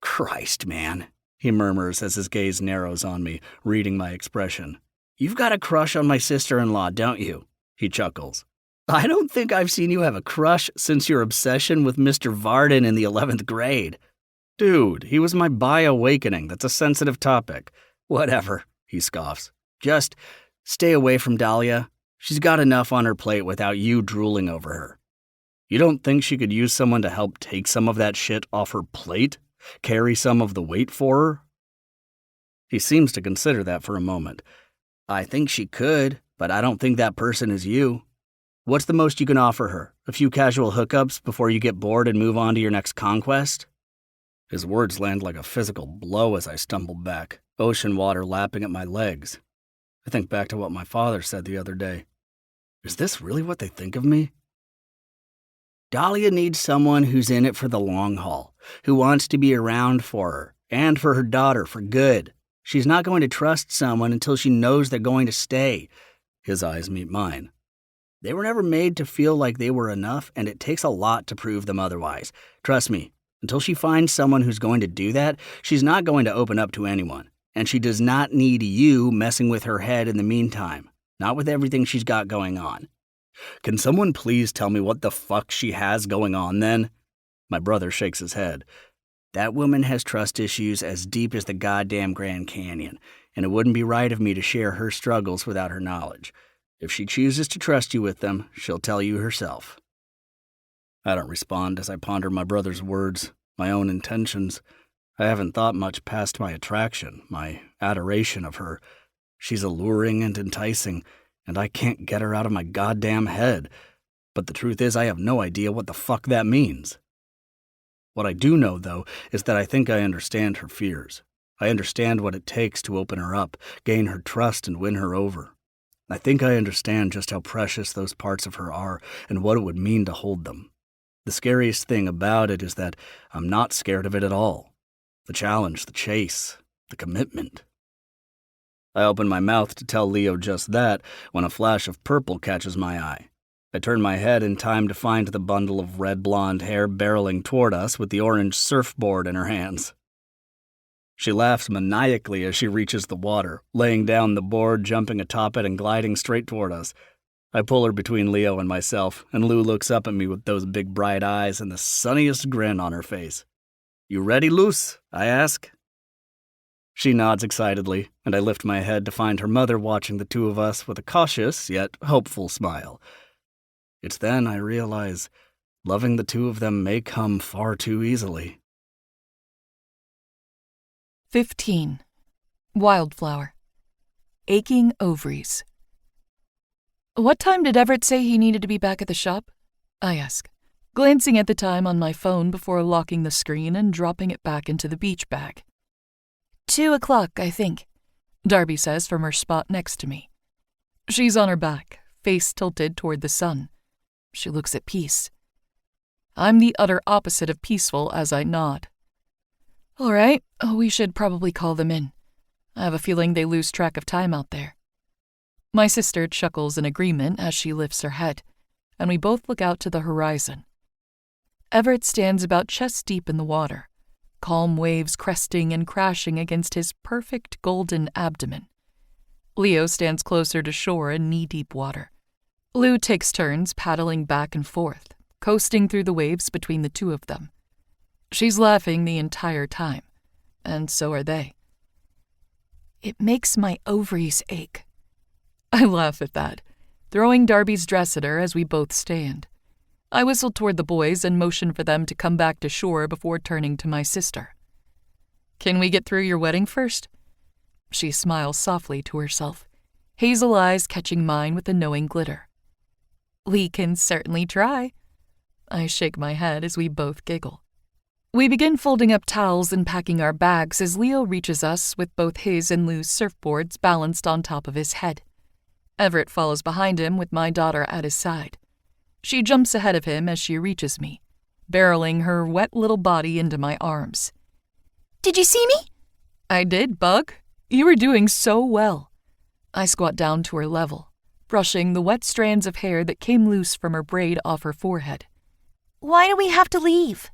Christ, man, he murmurs as his gaze narrows on me, reading my expression. You've got a crush on my sister-in-law, don't you? He chuckles. I don't think I've seen you have a crush since your obsession with Mr. Varden in the 11th grade. Dude, he was my bi-awakening. That's a sensitive topic. Whatever, he scoffs. Just stay away from Dahlia. She's got enough on her plate without you drooling over her. You don't think she could use someone to help take some of that shit off her plate? Carry some of the weight for her? He seems to consider that for a moment. I think she could, but I don't think that person is you. What's the most you can offer her? A few casual hookups before you get bored and move on to your next conquest? His words land like a physical blow as I stumble back, ocean water lapping at my legs. I think back to what my father said the other day. Is this really what they think of me? Dahlia needs someone who's in it for the long haul, who wants to be around for her, and for her daughter for good. She's not going to trust someone until she knows they're going to stay. His eyes meet mine. They were never made to feel like they were enough, and it takes a lot to prove them otherwise. Trust me, until she finds someone who's going to do that, she's not going to open up to anyone. And she does not need you messing with her head in the meantime. Not with everything she's got going on. Can someone please tell me what the fuck she has going on then? My brother shakes his head. That woman has trust issues as deep as the goddamn Grand Canyon, and it wouldn't be right of me to share her struggles without her knowledge. If she chooses to trust you with them, she'll tell you herself. I don't respond as I ponder my brother's words, my own intentions. I haven't thought much past my attraction, my adoration of her. She's alluring and enticing, and I can't get her out of my goddamn head. But the truth is, I have no idea what the fuck that means. What I do know, though, is that I think I understand her fears. I understand what it takes to open her up, gain her trust, and win her over. I think I understand just how precious those parts of her are and what it would mean to hold them. The scariest thing about it is that I'm not scared of it at all. The challenge, the chase, the commitment. I open my mouth to tell Leo just that when a flash of purple catches my eye. I turn my head in time to find the bundle of red blonde hair barreling toward us with the orange surfboard in her hands. She laughs maniacally as she reaches the water, laying down the board, jumping atop it, and gliding straight toward us. I pull her between Leo and myself, and Lou looks up at me with those big bright eyes and the sunniest grin on her face. You ready, Luce? I ask. She nods excitedly, and I lift my head to find her mother watching the two of us with a cautious yet hopeful smile. It's then I realize loving the two of them may come far too easily. 15. Wildflower. Aching ovaries. What time did Everett say he needed to be back at the shop? I ask, glancing at the time on my phone before locking the screen and dropping it back into the beach bag. 2 o'clock, I think, Darby says from her spot next to me. She's on her back, face tilted toward the sun. She looks at peace. I'm the utter opposite of peaceful as I nod. All right, we should probably call them in. I have a feeling they lose track of time out there. My sister chuckles in agreement as she lifts her head, and we both look out to the horizon. Everett stands about chest deep in the water, calm waves cresting and crashing against his perfect golden abdomen. Leo stands closer to shore in knee-deep water. Lou takes turns paddling back and forth, coasting through the waves between the two of them. She's laughing the entire time, and so are they. It makes my ovaries ache. I laugh at that, throwing Darby's dress at her as we both stand. I whistled toward the boys and motioned for them to come back to shore before turning to my sister. "Can we get through your wedding first?" She smiles softly to herself, hazel eyes catching mine with a knowing glitter. "We can certainly try." I shake my head as we both giggle. We begin folding up towels and packing our bags as Leo reaches us with both his and Lou's surfboards balanced on top of his head. Everett follows behind him with my daughter at his side. She jumps ahead of him as she reaches me, barreling her wet little body into my arms. Did you see me? "I did, Bug. You were doing so well." I squat down to her level, brushing the wet strands of hair that came loose from her braid off her forehead. Why do we have to leave?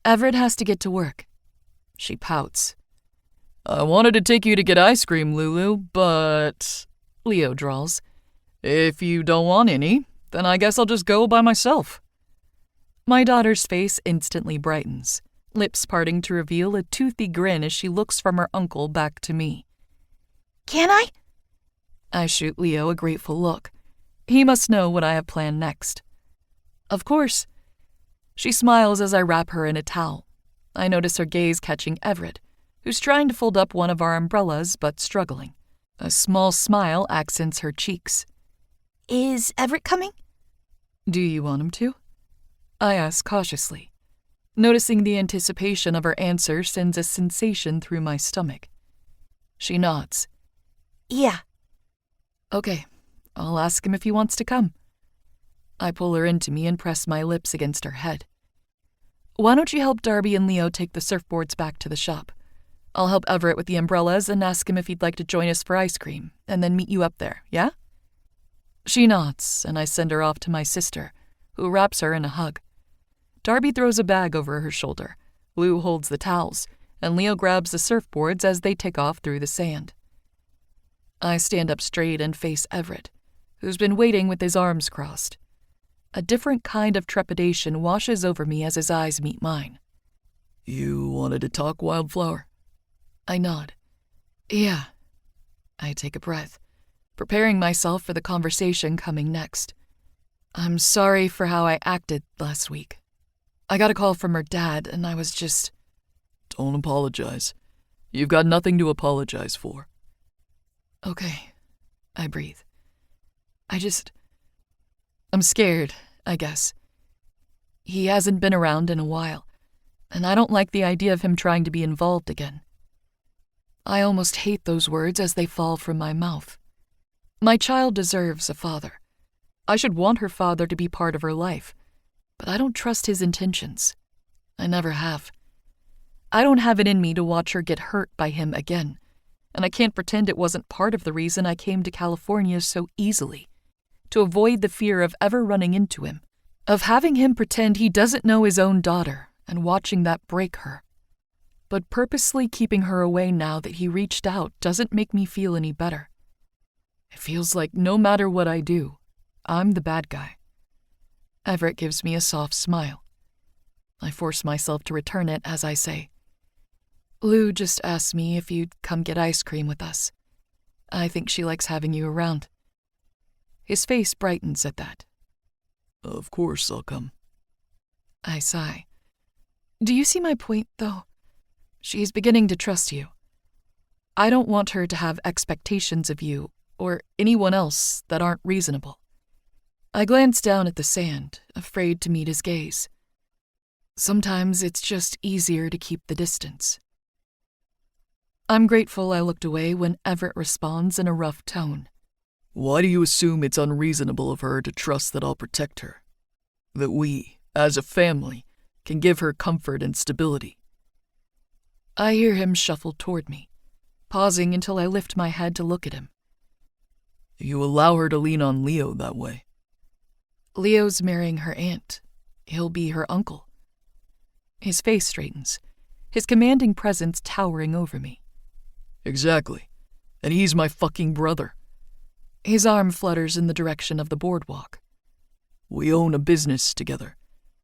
"Everett has to get to work." She pouts. "I wanted to take you to get ice cream, Lulu, but," Leo drawls, "if you don't want any, then I guess I'll just go by myself." My daughter's face instantly brightens, lips parting to reveal a toothy grin as she looks from her uncle back to me. Can I? I shoot Leo a grateful look. He must know what I have planned next. "Of course." She smiles as I wrap her in a towel. I notice her gaze catching Everett, who's trying to fold up one of our umbrellas but struggling. A small smile accents her cheeks. Is Everett coming? "Do you want him to?" I ask cautiously. Noticing the anticipation of her answer sends a sensation through my stomach. She nods. Yeah. "Okay, I'll ask him if he wants to come." I pull her into me and press my lips against her head. "Why don't you help Darby and Leo take the surfboards back to the shop? I'll help Everett with the umbrellas and ask him if he'd like to join us for ice cream, and then meet you up there, yeah?" She nods, and I send her off to my sister, who wraps her in a hug. Darby throws a bag over her shoulder, Lou holds the towels, and Leo grabs the surfboards as they take off through the sand. I stand up straight and face Everett, who's been waiting with his arms crossed. A different kind of trepidation washes over me as his eyes meet mine. "You wanted to talk, Wildflower?" I nod. "Yeah." I take a breath, preparing myself for the conversation coming next. "I'm sorry for how I acted last week. I got a call from her dad, and I was just—" "Don't apologize. You've got nothing to apologize for." "Okay," I breathe. I'm scared, I guess. He hasn't been around in a while, and I don't like the idea of him trying to be involved again. I almost hate those words as they fall from my mouth. My child deserves a father. I should want her father to be part of her life, but I don't trust his intentions. I never have. I don't have it in me to watch her get hurt by him again, and I can't pretend it wasn't part of the reason I came to California so easily. To avoid the fear of ever running into him, of having him pretend he doesn't know his own daughter and watching that break her. But purposely keeping her away now that he reached out doesn't make me feel any better. It feels like no matter what I do, I'm the bad guy. Everett gives me a soft smile. I force myself to return it as I say, "Lou just asked me if you'd come get ice cream with us. I think she likes having you around." His face brightens at that. "Of course I'll come." I sigh. "Do you see my point, though? She's beginning to trust you. I don't want her to have expectations of you or anyone else that aren't reasonable." I glance down at the sand, afraid to meet his gaze. Sometimes it's just easier to keep the distance. I'm grateful I looked away when Everett responds in a rough tone. "Why do you assume it's unreasonable of her to trust that I'll protect her? That we, as a family, can give her comfort and stability?" I hear him shuffle toward me, pausing until I lift my head to look at him. "You allow her to lean on Leo that way." "Leo's marrying her aunt. He'll be her uncle." His face straightens, his commanding presence towering over me. "Exactly. And he's my fucking brother." His arm flutters in the direction of the boardwalk. "We own a business together.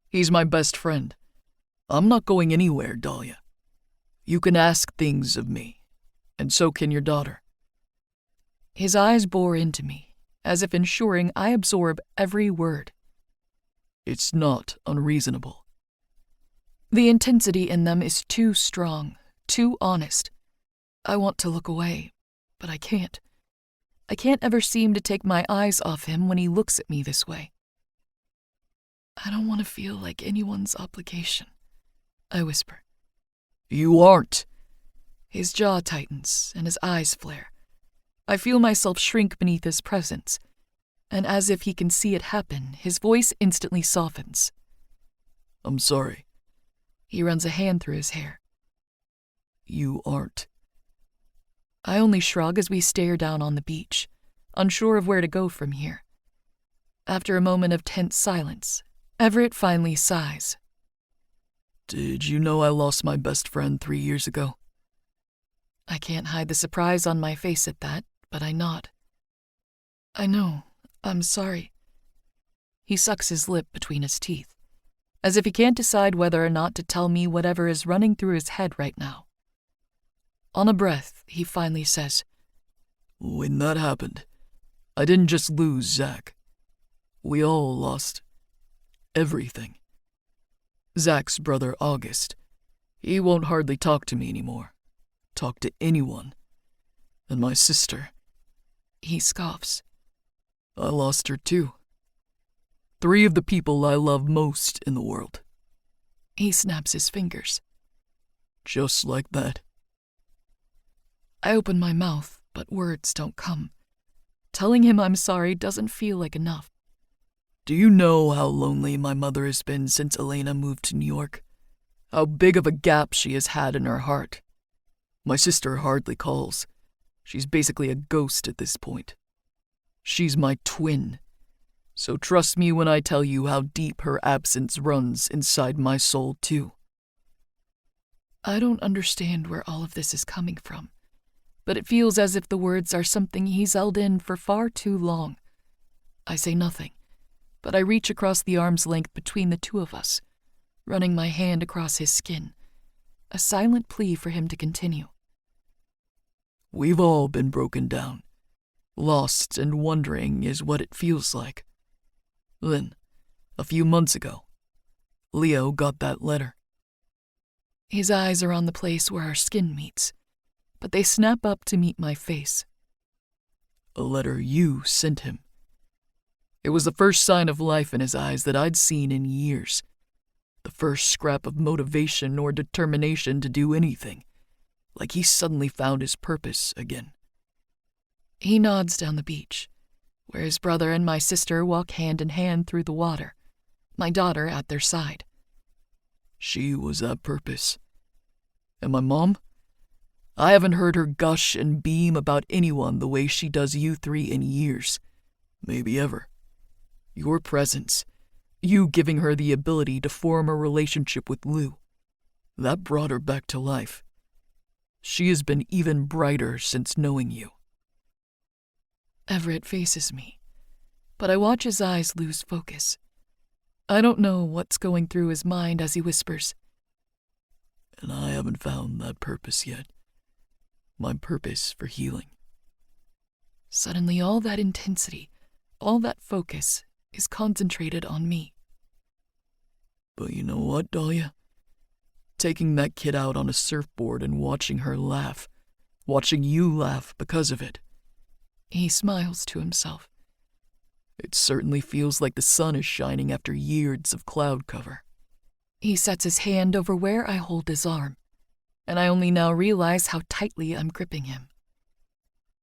He's my best friend. I'm not going anywhere, Dahlia. You can ask things of me, and so can your daughter." His eyes bore into me, as if ensuring I absorb every word. It's not unreasonable. The intensity in them is too strong, too honest. I want to look away, but I can't. I can't ever seem to take my eyes off him when he looks at me this way. I don't want to feel like anyone's obligation, I whisper. You aren't. His jaw tightens and his eyes flare. I feel myself shrink beneath his presence, and as if he can see it happen, his voice instantly softens. I'm sorry. He runs a hand through his hair. You aren't. I only shrug as we stare down on the beach, unsure of where to go from here. After a moment of tense silence, Everett finally sighs. Did you know I lost my best friend 3 years ago? I can't hide the surprise on my face at that, but I nod. I know. I'm sorry. He sucks his lip between his teeth, as if he can't decide whether or not to tell me whatever is running through his head right now. On a breath, he finally says, When that happened, I didn't just lose Zach. We all lost everything. Zach's brother August, he won't hardly talk to me anymore. Talk to anyone. And my sister. He scoffs. I lost her too. 3 of the people I love most in the world. He snaps his fingers. Just like that. I open my mouth, but words don't come. Telling him I'm sorry doesn't feel like enough. Do you know how lonely my mother has been since Elena moved to New York? How big of a gap she has had in her heart. My sister hardly calls. She's basically a ghost at this point. She's my twin. So trust me when I tell you how deep her absence runs inside my soul too. I don't understand where all of this is coming from, but it feels as if the words are something he's held in for far too long. I say nothing, but I reach across the arm's length between the two of us, running my hand across his skin, a silent plea for him to continue. We've all been broken down. Lost and wondering is what it feels like. Then, a few months ago, Leo got that letter. His eyes are on the place where our skin meets, but they snap up to meet my face. A letter you sent him. It was the first sign of life in his eyes that I'd seen in years. The first scrap of motivation or determination to do anything. Like he suddenly found his purpose again. He nods down the beach, where his brother and my sister walk hand in hand through the water, my daughter at their side. She was that purpose. And my mom? I haven't heard her gush and beam about anyone the way she does you 3 in years. Maybe ever. Your presence, you giving her the ability to form a relationship with Lou, that brought her back to life. She has been even brighter since knowing you. Everett faces me, but I watch his eyes lose focus. I don't know what's going through his mind as he whispers. And I haven't found that purpose yet. My purpose for healing. Suddenly all that intensity, all that focus is concentrated on me. But you know what, Dahlia? Taking that kid out on a surfboard and watching her laugh, watching you laugh because of it. He smiles to himself. It certainly feels like the sun is shining after years of cloud cover. He sets his hand over where I hold his arm, and I only now realize how tightly I'm gripping him.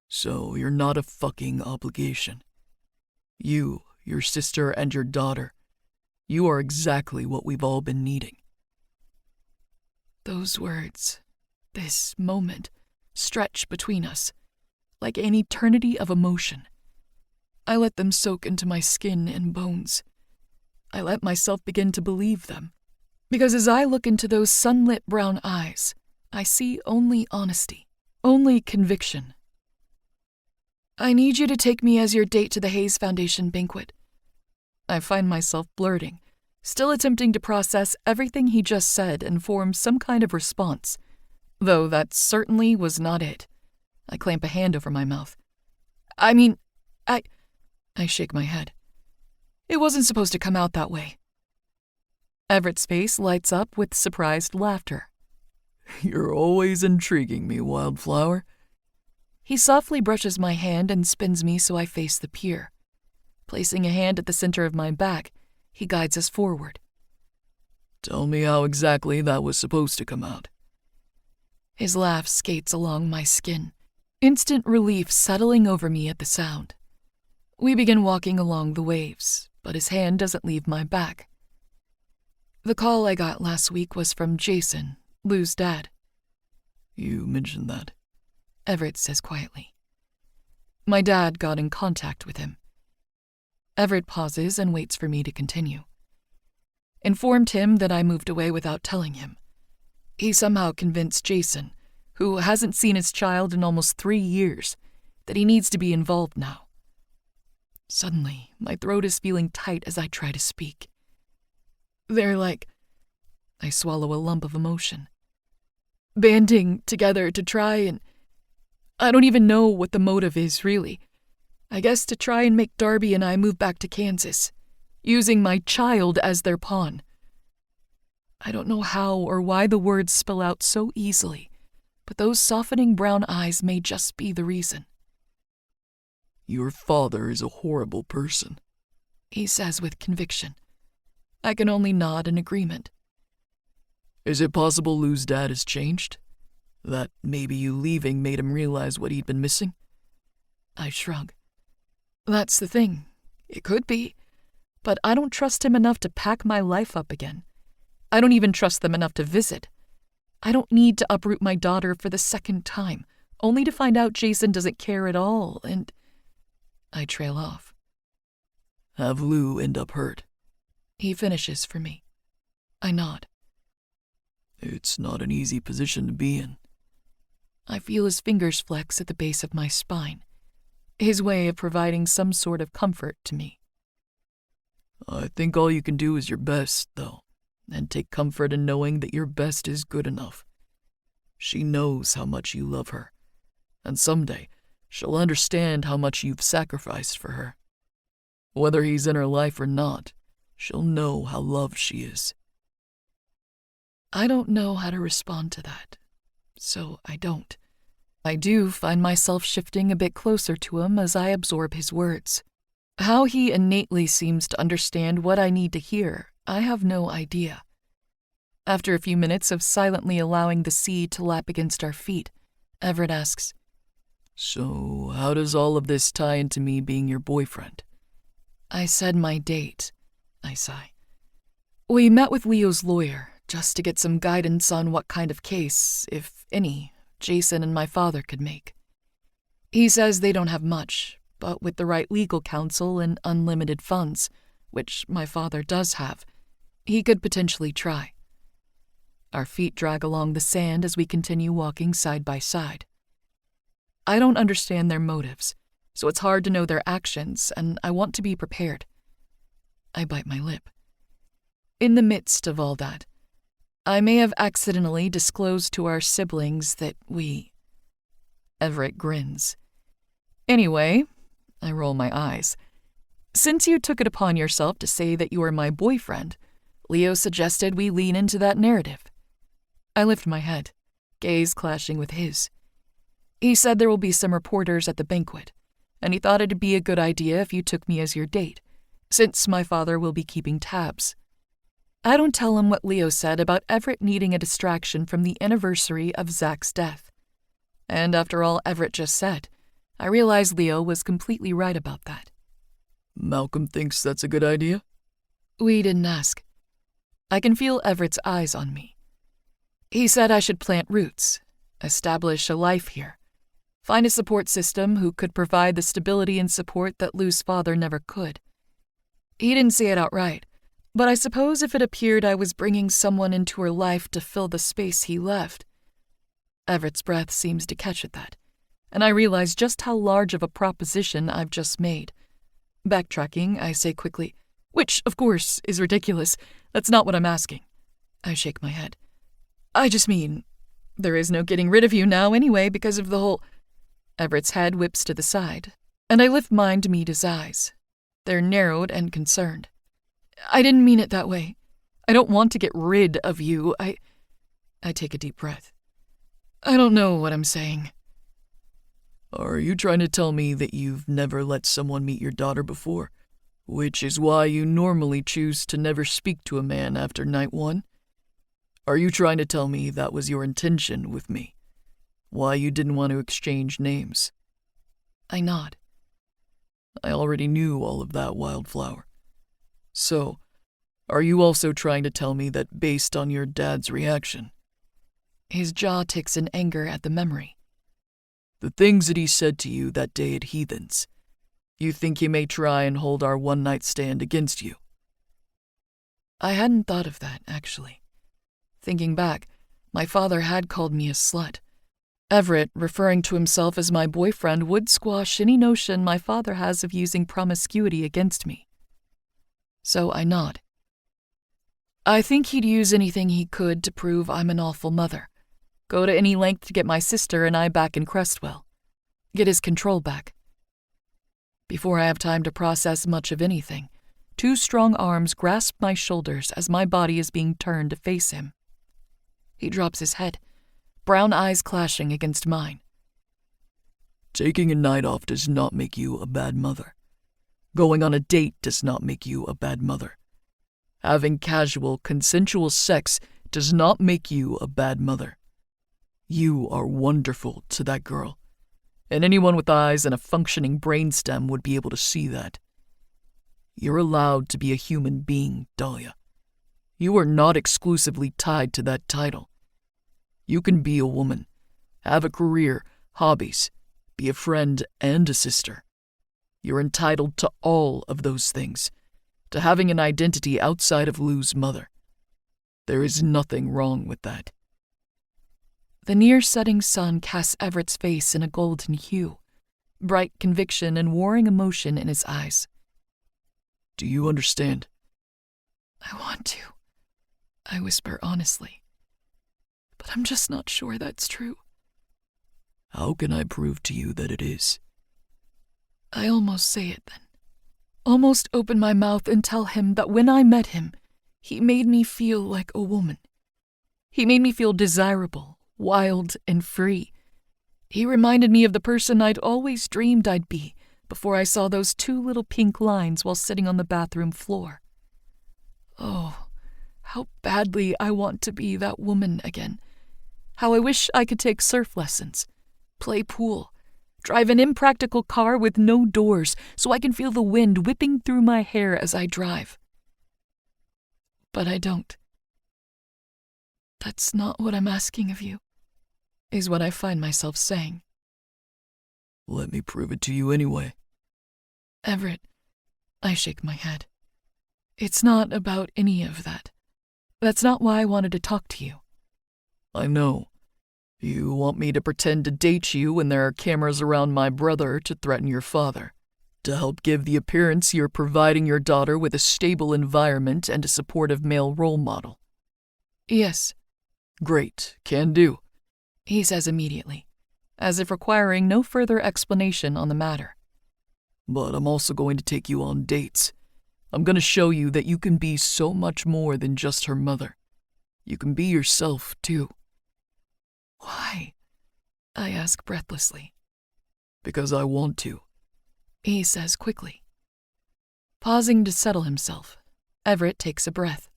So you're not a fucking obligation. You, your sister, and your daughter, you are exactly what we've all been needing. Those words, this moment, stretch between us, like an eternity of emotion. I let them soak into my skin and bones. I let myself begin to believe them, because as I look into those sunlit brown eyes, I see only honesty, only conviction. I need you to take me as your date to the Hayes Foundation banquet. I find myself blurting, still attempting to process everything he just said and form some kind of response, though that certainly was not it. I clamp a hand over my mouth. I shake my head. It wasn't supposed to come out that way. Everett's face lights up with surprised laughter. You're always intriguing me, Wildflower. He softly brushes my hand and spins me so I face the pier. Placing a hand at the center of my back, he guides us forward. Tell me how exactly that was supposed to come out. His laugh skates along my skin, instant relief settling over me at the sound. We begin walking along the waves, but his hand doesn't leave my back. The call I got last week was from Jason, Lou's dad. You mentioned that, Everett says quietly. My dad got in contact with him. Everett pauses and waits for me to continue. Informed him that I moved away without telling him. He somehow convinced Jason, who hasn't seen his child in almost 3 years, that he needs to be involved now. Suddenly, my throat is feeling tight as I try to speak. They're like, I swallow a lump of emotion, banding together to try and... I don't even know what the motive is, really. I guess to try and make Darby and I move back to Kansas, using my child as their pawn. I don't know how or why the words spill out so easily, but those softening brown eyes may just be the reason. Your father is a horrible person, he says with conviction. I can only nod in agreement. Is it possible Lou's dad has changed? That maybe you leaving made him realize what he'd been missing? I shrug. That's the thing. It could be. But I don't trust him enough to pack my life up again. I don't even trust them enough to visit. I don't need to uproot my daughter for the second time, only to find out Jason doesn't care at all, and... I trail off. Have Lou end up hurt? He finishes for me. I nod. It's not an easy position to be in. I feel his fingers flex at the base of my spine, his way of providing some sort of comfort to me. I think all you can do is your best, though, and take comfort in knowing that your best is good enough. She knows how much you love her, and someday she'll understand how much you've sacrificed for her. Whether he's in her life or not, she'll know how loved she is. I don't know how to respond to that, so I don't. I do find myself shifting a bit closer to him as I absorb his words. How he innately seems to understand what I need to hear, I have no idea. After a few minutes of silently allowing the sea to lap against our feet, Everett asks, So, how does all of this tie into me being your boyfriend? I said my date, I sigh. We met with Leo's lawyer, just to get some guidance on what kind of case, if any, Jason and my father could make. He says they don't have much, but with the right legal counsel and unlimited funds, which my father does have, he could potentially try. Our feet drag along the sand as we continue walking side by side. I don't understand their motives, so it's hard to know their actions, and I want to be prepared. I bite my lip. In the midst of all that, I may have accidentally disclosed to our siblings that we... Everett grins. Anyway, I roll my eyes. Since you took it upon yourself to say that you are my boyfriend, Leo suggested we lean into that narrative. I lift my head, gaze clashing with his. He said there will be some reporters at the banquet, and he thought it'd be a good idea if you took me as your date, since my father will be keeping tabs. I don't tell him what Leo said about Everett needing a distraction from the anniversary of Zach's death. And after all Everett just said, I realize Leo was completely right about that. Malcolm thinks that's a good idea? We didn't ask. I can feel Everett's eyes on me. He said I should plant roots, establish a life here, find a support system who could provide the stability and support that Lou's father never could. He didn't say it outright, but I suppose if it appeared I was bringing someone into her life to fill the space he left. Everett's breath seems to catch at that, and I realize just how large of a proposition I've just made. Backtracking, I say quickly, which, of course, is ridiculous. That's not what I'm asking. I shake my head. I just mean, there is no getting rid of you now anyway because of the whole... Everett's head whips to the side, and I lift mine to meet his eyes. They're narrowed and concerned. I didn't mean it that way. I don't want to get rid of you. I take a deep breath. I don't know what I'm saying. Are you trying to tell me that you've never let someone meet your daughter before, which is why you normally choose to never speak to a man after night one? Are you trying to tell me that was your intention with me? Why you didn't want to exchange names? I nod. I already knew all of that, Wildflower. So, are you also trying to tell me that based on your dad's reaction? His jaw ticks in anger at the memory. The things that he said to you that day at Heathens, you think he may try and hold our one-night stand against you? I hadn't thought of that, actually. Thinking back, my father had called me a slut. Everett, referring to himself as my boyfriend, would squash any notion my father has of using promiscuity against me. So I nod. I think he'd use anything he could to prove I'm an awful mother. Go to any length to get my sister and I back in Crestwell. Get his control back. Before I have time to process much of anything, 2 strong arms grasp my shoulders as my body is being turned to face him. He drops his head, brown eyes clashing against mine. Taking a night off does not make you a bad mother. Going on a date does not make you a bad mother. Having casual, consensual sex does not make you a bad mother. You are wonderful to that girl, and anyone with eyes and a functioning brainstem would be able to see that. You're allowed to be a human being, Dahlia. You are not exclusively tied to that title. You can be a woman, have a career, hobbies, be a friend and a sister. You're entitled to all of those things, to having an identity outside of Lou's mother. There is nothing wrong with that. The near-setting sun casts Everett's face in a golden hue, bright conviction and warring emotion in his eyes. Do you understand? I want to, I whisper honestly. But I'm just not sure that's true. How can I prove to you that it is? I almost say it then. Almost open my mouth and tell him that when I met him, he made me feel like a woman. He made me feel desirable, wild and free. He reminded me of the person I'd always dreamed I'd be before I saw those 2 little pink lines while sitting on the bathroom floor. Oh, how badly I want to be that woman again. How I wish I could take surf lessons, play pool, drive an impractical car with no doors so I can feel the wind whipping through my hair as I drive. But I don't. That's not what I'm asking of you, is what I find myself saying. Let me prove it to you anyway. Everett, I shake my head. It's not about any of that. That's not why I wanted to talk to you. I know. You want me to pretend to date you when there are cameras around my brother to threaten your father, to help give the appearance you're providing your daughter with a stable environment and a supportive male role model. Yes. Great, can do, he says immediately, as if requiring no further explanation on the matter. But I'm also going to take you on dates. I'm going to show you that you can be so much more than just her mother. You can be yourself, too. Why? I ask breathlessly. Because I want to, he says quickly. Pausing to settle himself, Everett takes a breath.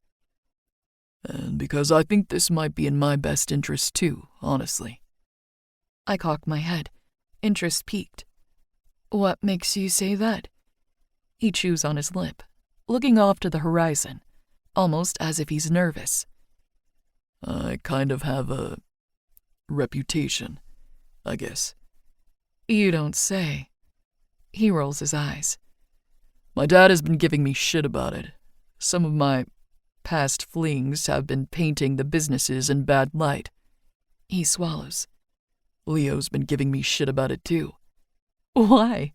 And because I think this might be in my best interest, too, honestly. I cock my head, interest piqued. What makes you say that? He chews on his lip, looking off to the horizon, almost as if he's nervous. I kind of have a reputation, I guess. You don't say. He rolls his eyes. My dad has been giving me shit about it. Some of my past flings have been painting the businesses in bad light. He swallows. Leo's been giving me shit about it too. Why?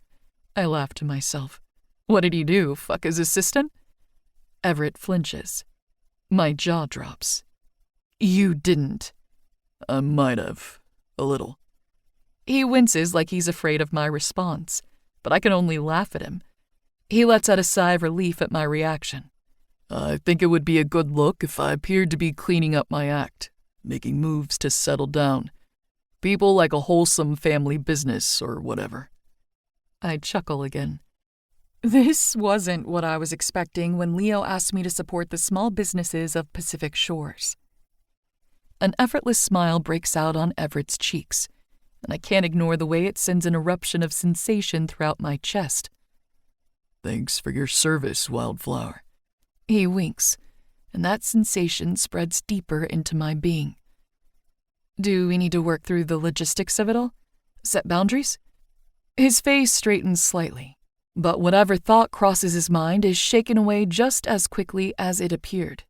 I laugh to myself. What did he do, fuck his assistant? Everett flinches. My jaw drops. You didn't. I might have. A little. He winces like he's afraid of my response, but I can only laugh at him. He lets out a sigh of relief at my reaction. I think it would be a good look if I appeared to be cleaning up my act, making moves to settle down. People like a wholesome family business or whatever. I chuckle again. This wasn't what I was expecting when Leo asked me to support the small businesses of Pacific Shores. An effortless smile breaks out on Everett's cheeks, and I can't ignore the way it sends an eruption of sensation throughout my chest. Thanks for your service, Wildflower. He winks, and that sensation spreads deeper into my being. Do we need to work through the logistics of it all? Set boundaries? His face straightens slightly, but whatever thought crosses his mind is shaken away just as quickly as it appeared.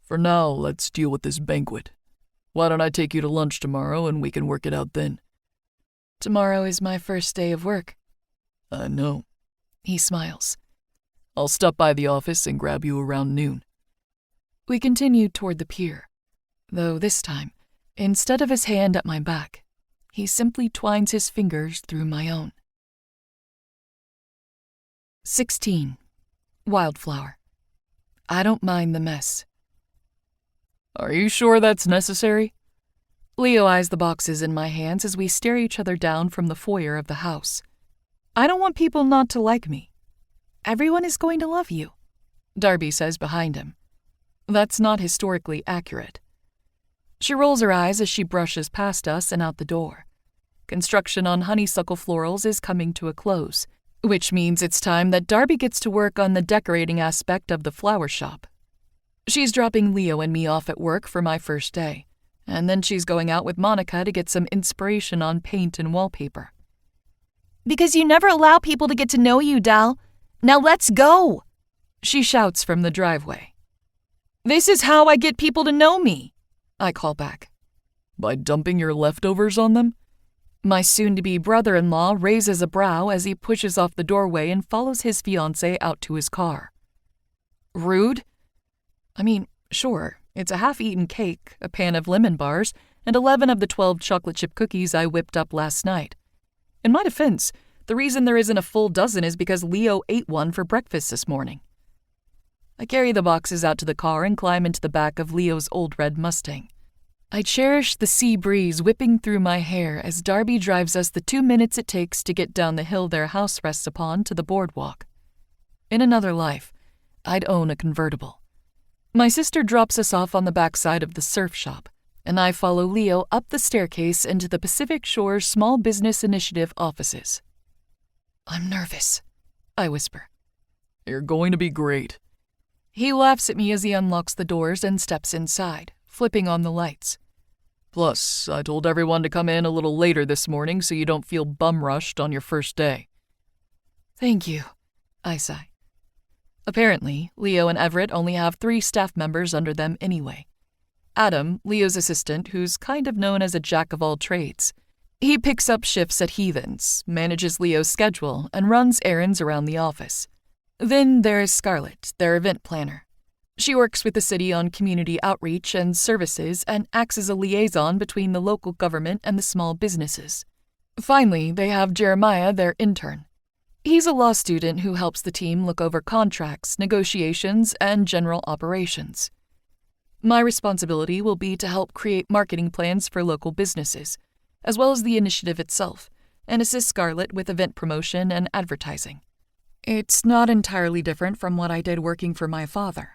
For now, let's deal with this banquet. Why don't I take you to lunch tomorrow and we can work it out then? Tomorrow is my first day of work. I know. He smiles. I'll stop by the office and grab you around noon. We continue toward the pier, though this time, instead of his hand at my back, he simply twines his fingers through my own. 16. Wildflower. I don't mind the mess. Are you sure that's necessary? Leo eyes the boxes in my hands as we stare each other down from the foyer of the house. I don't want people not to like me. Everyone is going to love you, Darby says behind him. That's not historically accurate. She rolls her eyes as she brushes past us and out the door. Construction on honeysuckle florals is coming to a close, which means it's time that Darby gets to work on the decorating aspect of the flower shop. She's dropping Leo and me off at work for my first day, and then she's going out with Monica to get some inspiration on paint and wallpaper. Because you never allow people to get to know you, Dal. Now let's go, she shouts from the driveway. This is how I get people to know me, I call back. By dumping your leftovers on them? My soon-to-be brother-in-law raises a brow as he pushes off the doorway and follows his fiancée out to his car. Rude? I mean, sure, it's a half-eaten cake, a pan of lemon bars, and 11 of the 12 chocolate chip cookies I whipped up last night. In my defense, the reason there isn't a full dozen is because Leo ate one for breakfast this morning. I carry the boxes out to the car and climb into the back of Leo's old red Mustang. I cherish the sea breeze whipping through my hair as Darby drives us the 2 minutes it takes to get down the hill their house rests upon to the boardwalk. In another life, I'd own a convertible. My sister drops us off on the backside of the surf shop, and I follow Leo up the staircase into the Pacific Shores Small Business Initiative offices. I'm nervous, I whisper. You're going to be great. He laughs at me as he unlocks the doors and steps inside, flipping on the lights. Plus, I told everyone to come in a little later this morning so you don't feel bum-rushed on your first day. Thank you, I sigh. Apparently, Leo and Everett only have 3 staff members under them anyway. Adam, Leo's assistant, who's kind of known as a jack-of-all-trades. He picks up shifts at Heathens, manages Leo's schedule, and runs errands around the office. Then there is Scarlett, their event planner. She works with the city on community outreach and services and acts as a liaison between the local government and the small businesses. Finally, they have Jeremiah, their intern. He's a law student who helps the team look over contracts, negotiations, and general operations. My responsibility will be to help create marketing plans for local businesses, as well as the initiative itself, and assist Scarlett with event promotion and advertising. It's not entirely different from what I did working for my father.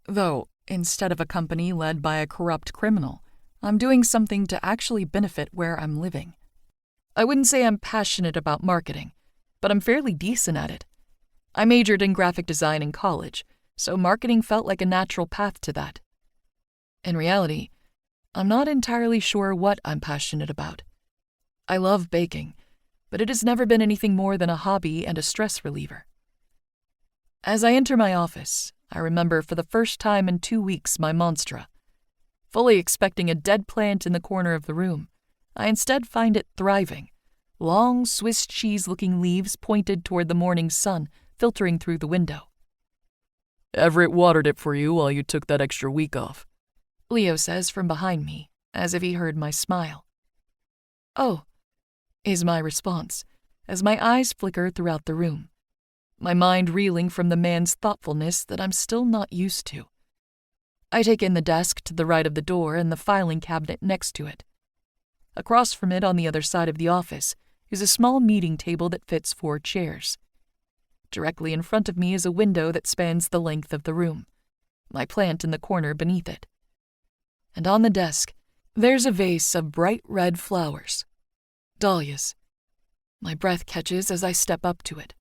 Though, instead of a company led by a corrupt criminal, I'm doing something to actually benefit where I'm living. I wouldn't say I'm passionate about marketing, but I'm fairly decent at it. I majored in graphic design in college, so marketing felt like a natural path to that. In reality, I'm not entirely sure what I'm passionate about. I love baking, but it has never been anything more than a hobby and a stress reliever. As I enter my office, I remember for the first time in 2 weeks my Monstra. Fully expecting a dead plant in the corner of the room, I instead find it thriving. Long Swiss cheese-looking leaves pointed toward the morning sun filtering through the window. Everett watered it for you while you took that extra week off, Leo says from behind me, as if he heard my smile. Oh, is my response, as my eyes flicker throughout the room. my mind reeling from the man's thoughtfulness that I'm still not used to. I take in the desk to the right of the door and the filing cabinet next to it. Across from it on the other side of the office is a small meeting table that fits 4 chairs. Directly in front of me is a window that spans the length of the room, my plant in the corner beneath it. And on the desk, there's a vase of bright red flowers. Dahlias. My breath catches as I step up to it,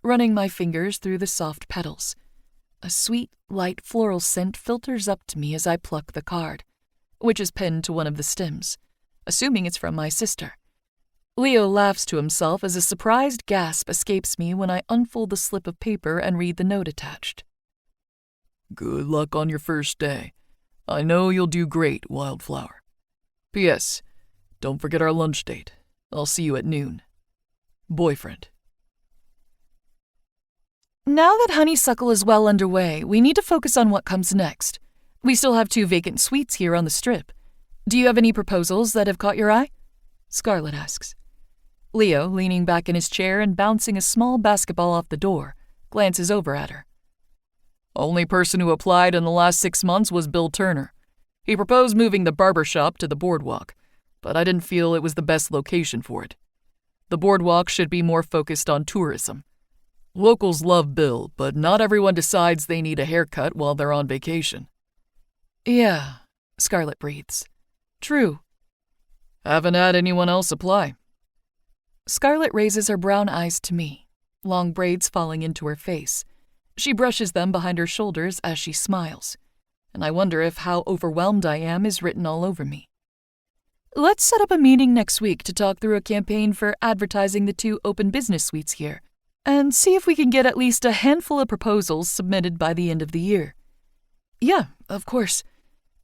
running my fingers through the soft petals. A sweet, light floral scent filters up to me as I pluck the card, which is pinned to one of the stems, assuming it's from my sister. Leo laughs to himself as a surprised gasp escapes me when I unfold the slip of paper and read the note attached. Good luck on your first day. I know you'll do great, Wildflower. P.S. Don't forget our lunch date. I'll see you at noon. Boyfriend. Now that honeysuckle is well underway, we need to focus on what comes next. We still have 2 vacant suites here on the strip. Do you have any proposals that have caught your eye? Scarlett asks. Leo, leaning back in his chair and bouncing a small basketball off the door, glances over at her. Only person who applied in the last 6 months was Bill Turner. He proposed moving the barber shop to the boardwalk, but I didn't feel it was the best location for it. The boardwalk should be more focused on tourism. Locals love Bill, but not everyone decides they need a haircut while they're on vacation. Yeah, Scarlett breathes. True. Haven't had anyone else apply. Scarlett raises her brown eyes to me, long braids falling into her face. She brushes them behind her shoulders as she smiles, and I wonder if how overwhelmed I am is written all over me. Let's set up a meeting next week to talk through a campaign for advertising the 2 open business suites here, and see if we can get at least a handful of proposals submitted by the end of the year. Yeah, of course.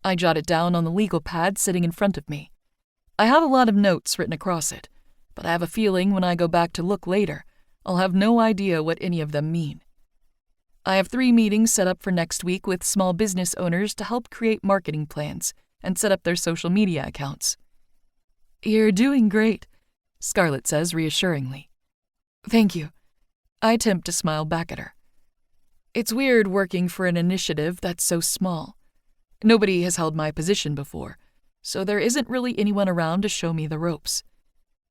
I jot it down on the legal pad sitting in front of me. I have a lot of notes written across it, but I have a feeling when I go back to look later, I'll have no idea what any of them mean. I have 3 meetings set up for next week with small business owners to help create marketing plans and set up their social media accounts. You're doing great, Scarlett says reassuringly. Thank you. I attempt to smile back at her. It's weird working for an initiative that's so small. Nobody has held my position before, so there isn't really anyone around to show me the ropes.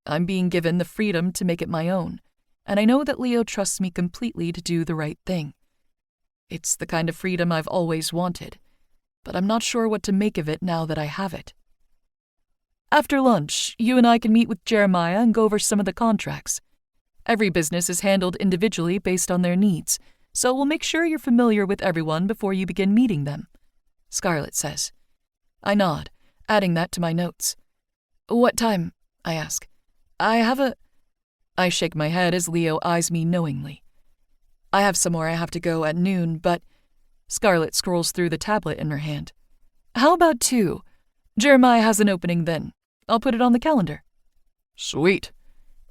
I'm being given the freedom to make it my own, and I know that Leo trusts me completely to do the right thing. It's the kind of freedom I've always wanted, but I'm not sure what to make of it now that I have it. After lunch, you and I can meet with Jeremiah and go over some of the contracts. Every business is handled individually based on their needs, so we'll make sure you're familiar with everyone before you begin meeting them, Scarlett says. I nod, adding that to my notes. What time? I ask. I shake my head as Leo eyes me knowingly. I have somewhere I have to go at noon, but... Scarlett scrolls through the tablet in her hand. How about 2? Jeremiah has an opening then. I'll put it on the calendar. Sweet.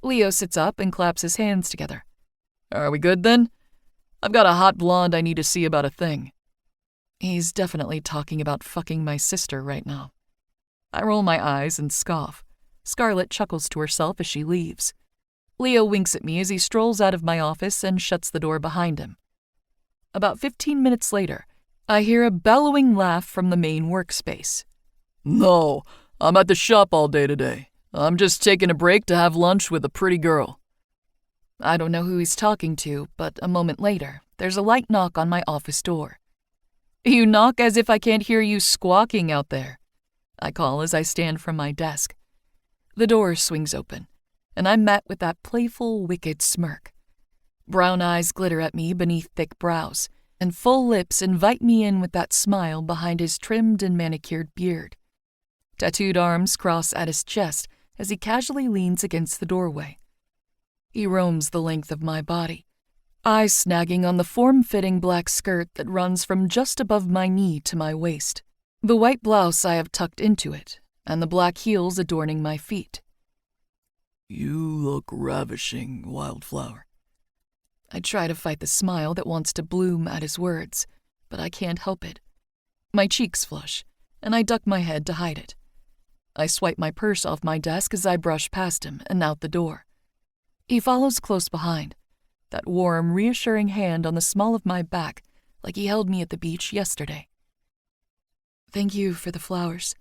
Leo sits up and claps his hands together. Are we good then? I've got a hot blonde I need to see about a thing. He's definitely talking about fucking my sister right now. I roll my eyes and scoff. Scarlett chuckles to herself as she leaves. Leo winks at me as he strolls out of my office and shuts the door behind him. About 15 minutes later, I hear a bellowing laugh from the main workspace. No, I'm at the shop all day today. I'm just taking a break to have lunch with a pretty girl. I don't know who he's talking to, but a moment later, there's a light knock on my office door. You knock as if I can't hear you squawking out there, I call as I stand from my desk. The door swings open, and I'm met with that playful, wicked smirk. Brown eyes glitter at me beneath thick brows, and full lips invite me in with that smile behind his trimmed and manicured beard. Tattooed arms cross at his chest as he casually leans against the doorway. He roams the length of my body, eyes snagging on the form-fitting black skirt that runs from just above my knee to my waist, the white blouse I have tucked into it, and the black heels adorning my feet. You look ravishing, Wildflower. I try to fight the smile that wants to bloom at his words, but I can't help it. My cheeks flush, and I duck my head to hide it. I swipe my purse off my desk as I brush past him and out the door. He follows close behind, that warm, reassuring hand on the small of my back like he held me at the beach yesterday. "Thank you for the flowers,"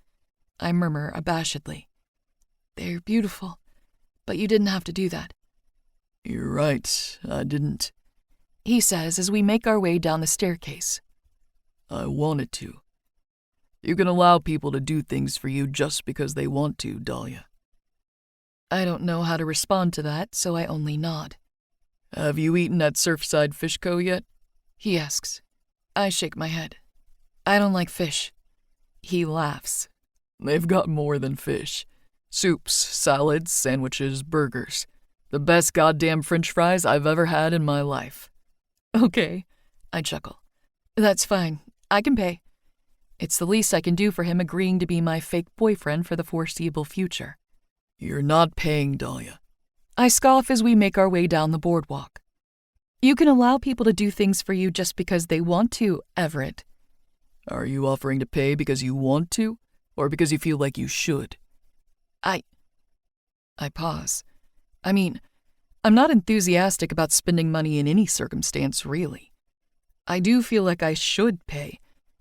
I murmur abashedly. "They're beautiful, but you didn't have to do that." "You're right, I didn't," he says as we make our way down the staircase. "I wanted to. You can allow people to do things for you just because they want to, Dahlia." I don't know how to respond to that, so I only nod. "Have you eaten at Surfside Fish Co. yet?" he asks. I shake my head. "I don't like fish." He laughs. "They've got more than fish. Soups, salads, sandwiches, burgers. The best goddamn French fries I've ever had in my life." "Okay," I chuckle. "That's fine. I can pay." It's the least I can do for him agreeing to be my fake boyfriend for the foreseeable future. "You're not paying, Dahlia." I scoff as we make our way down the boardwalk. "You can allow people to do things for you just because they want to, Everett." "Are you offering to pay because you want to, or because you feel like you should?" I pause. I mean, I'm not enthusiastic about spending money in any circumstance, really. I do feel like I should pay,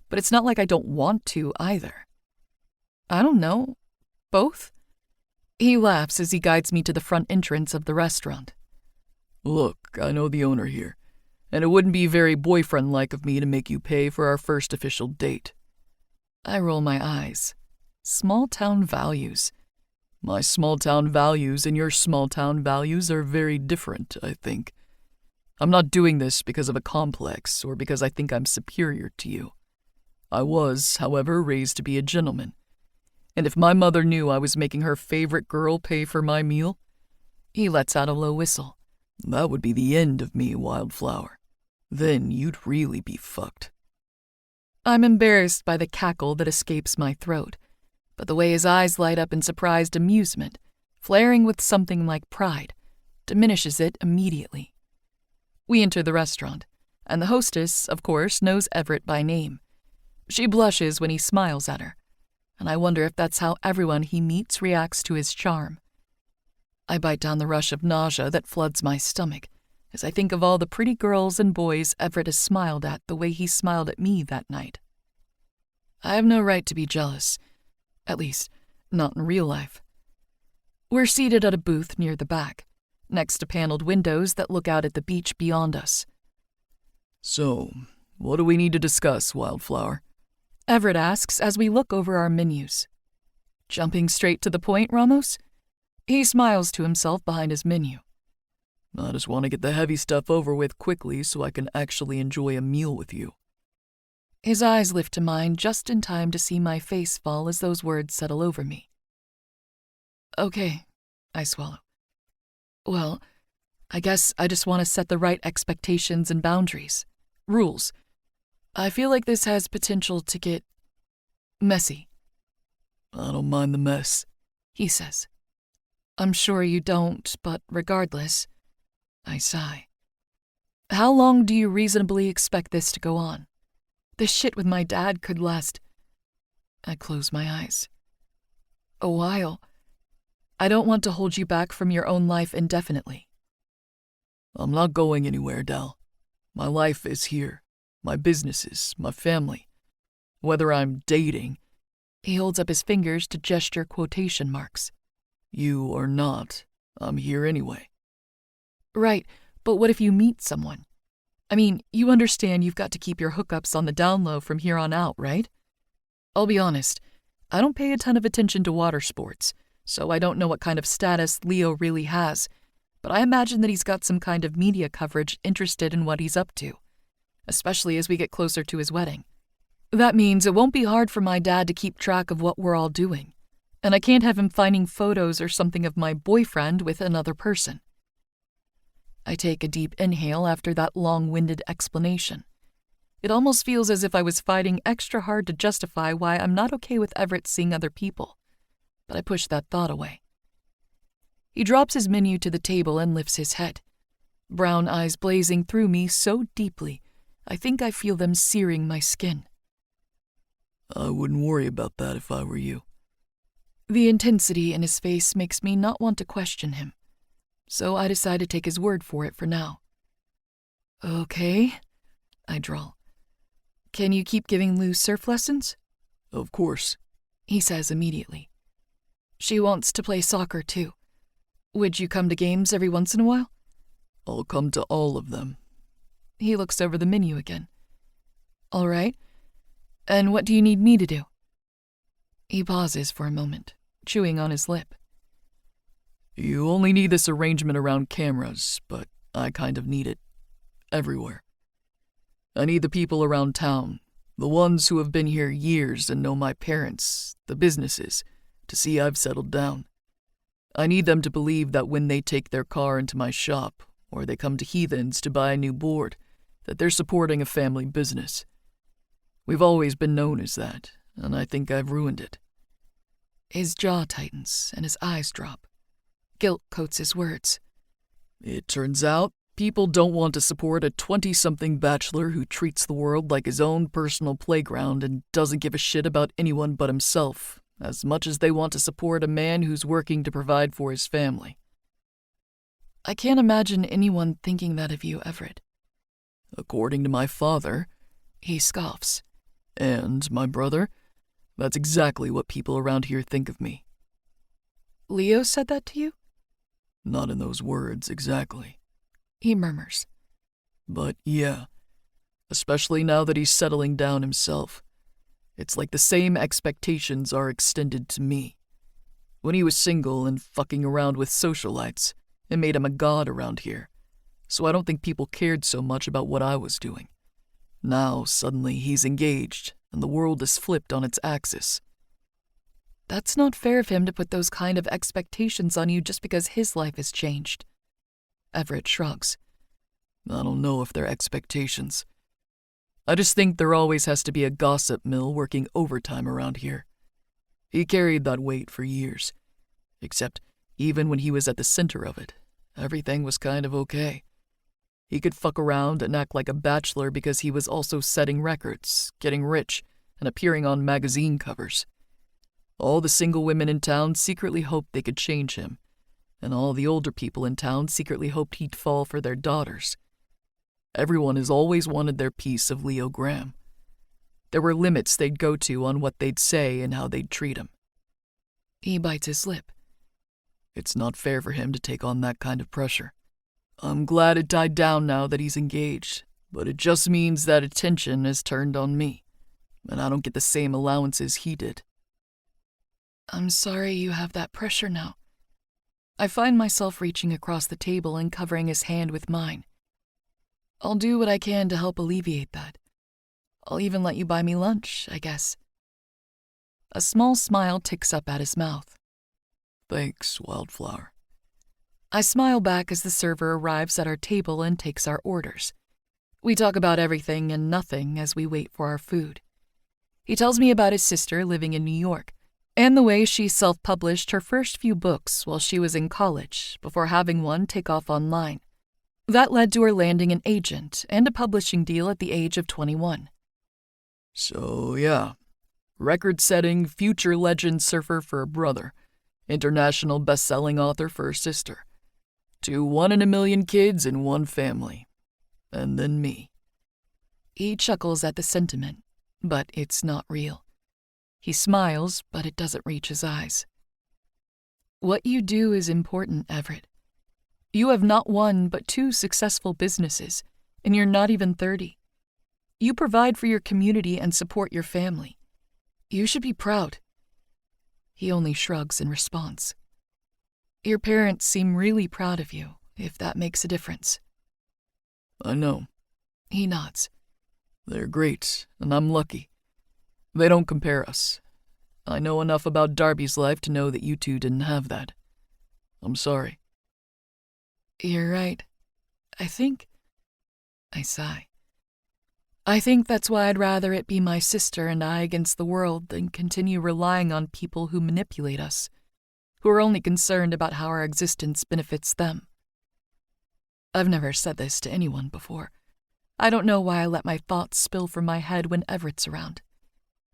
but it's not like I don't want to either. I don't know. Both? He laughs as he guides me to the front entrance of the restaurant. "Look, I know the owner here, and it wouldn't be very boyfriend-like of me to make you pay for our first official date." I roll my eyes. Small-town values. "My small-town values and your small-town values are very different, I think. I'm not doing this because of a complex or because I think I'm superior to you. I was, however, raised to be a gentleman. And if my mother knew I was making her favorite girl pay for my meal," he lets out a low whistle, "that would be the end of me, Wildflower. Then you'd really be fucked." I'm embarrassed by the cackle that escapes my throat, but the way his eyes light up in surprised amusement, flaring with something like pride, diminishes it immediately. We enter the restaurant, and the hostess, of course, knows Everett by name. She blushes when he smiles at her, and I wonder if that's how everyone he meets reacts to his charm. I bite down the rush of nausea that floods my stomach as I think of all the pretty girls and boys Everett has smiled at the way he smiled at me that night. I have no right to be jealous. At least, not in real life. We're seated at a booth near the back, next to paneled windows that look out at the beach beyond us. "So, what do we need to discuss, Wildflower?" Everett asks as we look over our menus. "Jumping straight to the point, Ramos?" He smiles to himself behind his menu. "I just want to get the heavy stuff over with quickly so I can actually enjoy a meal with you." His eyes lift to mine just in time to see my face fall as those words settle over me. "Okay," I swallow. "Well, I guess I just want to set the right expectations and boundaries. Rules. I feel like this has potential to get messy." "I don't mind the mess," he says. "I'm sure you don't, but regardless," I sigh. "How long do you reasonably expect this to go on? This shit with my dad could last..." I close my eyes. "A while. I don't want to hold you back from your own life indefinitely." "I'm not going anywhere, Dal. My life is here. My businesses, my family. Whether I'm dating," he holds up his fingers to gesture quotation marks, "you or not, I'm here anyway." "Right, but what if you meet someone? I mean, you understand you've got to keep your hookups on the down low from here on out, right? I'll be honest, I don't pay a ton of attention to water sports, so I don't know what kind of status Leo really has, but I imagine that he's got some kind of media coverage interested in what he's up to, especially as we get closer to his wedding. That means it won't be hard for my dad to keep track of what we're all doing, and I can't have him finding photos or something of my boyfriend with another person." I take a deep inhale after that long-winded explanation. It almost feels as if I was fighting extra hard to justify why I'm not okay with Everett seeing other people, but I push that thought away. He drops his menu to the table and lifts his head, brown eyes blazing through me so deeply, I think I feel them searing my skin. "I wouldn't worry about that if I were you." The intensity in his face makes me not want to question him, so I decide to take his word for it for now. Okay, I drawl. Can you keep giving Lou surf lessons? Of course, He says immediately. She wants to play soccer too. Would you come to games every once in a while? I'll come to all of them. He looks over the menu again. All right. And what do you need me to do? He pauses for a moment, chewing on his lip. You only need this arrangement around cameras, but I kind of need it everywhere. I need the people around town, the ones who have been here years and know my parents, the businesses, to see I've settled down. I need them to believe that when they take their car into my shop, or they come to Heathens to buy a new board, that they're supporting a family business. We've always been known as that, and I think I've ruined it. His jaw tightens and his eyes drop. Guilt coats his words. It turns out people don't want to support a 20-something bachelor who treats the world like his own personal playground and doesn't give a shit about anyone but himself, as much as they want to support a man who's working to provide for his family. I can't imagine anyone thinking that of you, Everett. According to my father, He scoffs. and my brother, that's exactly what people around here think of me. Leo said that to you? Not in those words exactly. He murmurs. But yeah, especially now that he's settling down himself. It's like the same expectations are extended to me. When he was single and fucking around with socialites, it made him a god around here. So I don't think people cared so much about what I was doing. Now, suddenly, he's engaged, and the world is flipped on its axis. That's not fair of him to put those kind of expectations on you just because his life has changed. Everett shrugs. I don't know if they're expectations. I just think there always has to be a gossip mill working overtime around here. He carried that weight for years. Except, even when he was at the center of it, everything was kind of okay. He could fuck around and act like a bachelor because he was also setting records, getting rich, and appearing on magazine covers. All the single women in town secretly hoped they could change him, and all the older people in town secretly hoped he'd fall for their daughters. Everyone has always wanted their piece of Leo Graham. There were limits they'd go to on what they'd say and how they'd treat him. He bites his lip. It's not fair for him to take on that kind of pressure. I'm glad it died down now that he's engaged, but it just means that attention has turned on me, and I don't get the same allowances he did. I'm sorry you have that pressure now. I find myself reaching across the table and covering his hand with mine. I'll do what I can to help alleviate that. I'll even let you buy me lunch, I guess. A small smile ticks up at his mouth. Thanks, Wildflower. I smile back as the server arrives at our table and takes our orders. We talk about everything and nothing as we wait for our food. He tells me about his sister living in New York, and the way she self-published her first few books while she was in college before having one take off online. That led to her landing an agent and a publishing deal at the age of 21. So, yeah. Record-setting, future legend surfer for a brother. International best-selling author for her sister. 2 1 in a million kids in one family. And then me. He chuckles at the sentiment, but it's not real. He smiles, but it doesn't reach his eyes. What you do is important, Everett. You have not 1 but 2 successful businesses, and you're not even 30. You provide for your community and support your family. You should be proud. He only shrugs in response. Your parents seem really proud of you, if that makes a difference. I know. He nods. They're great, and I'm lucky. They don't compare us. I know enough about Darby's life to know that you two didn't have that. I'm sorry. You're right. I sigh. I think that's why I'd rather it be my sister and I against the world than continue relying on people who manipulate us, who are only concerned about how our existence benefits them. I've never said this to anyone before. I don't know why I let my thoughts spill from my head when Everett's around.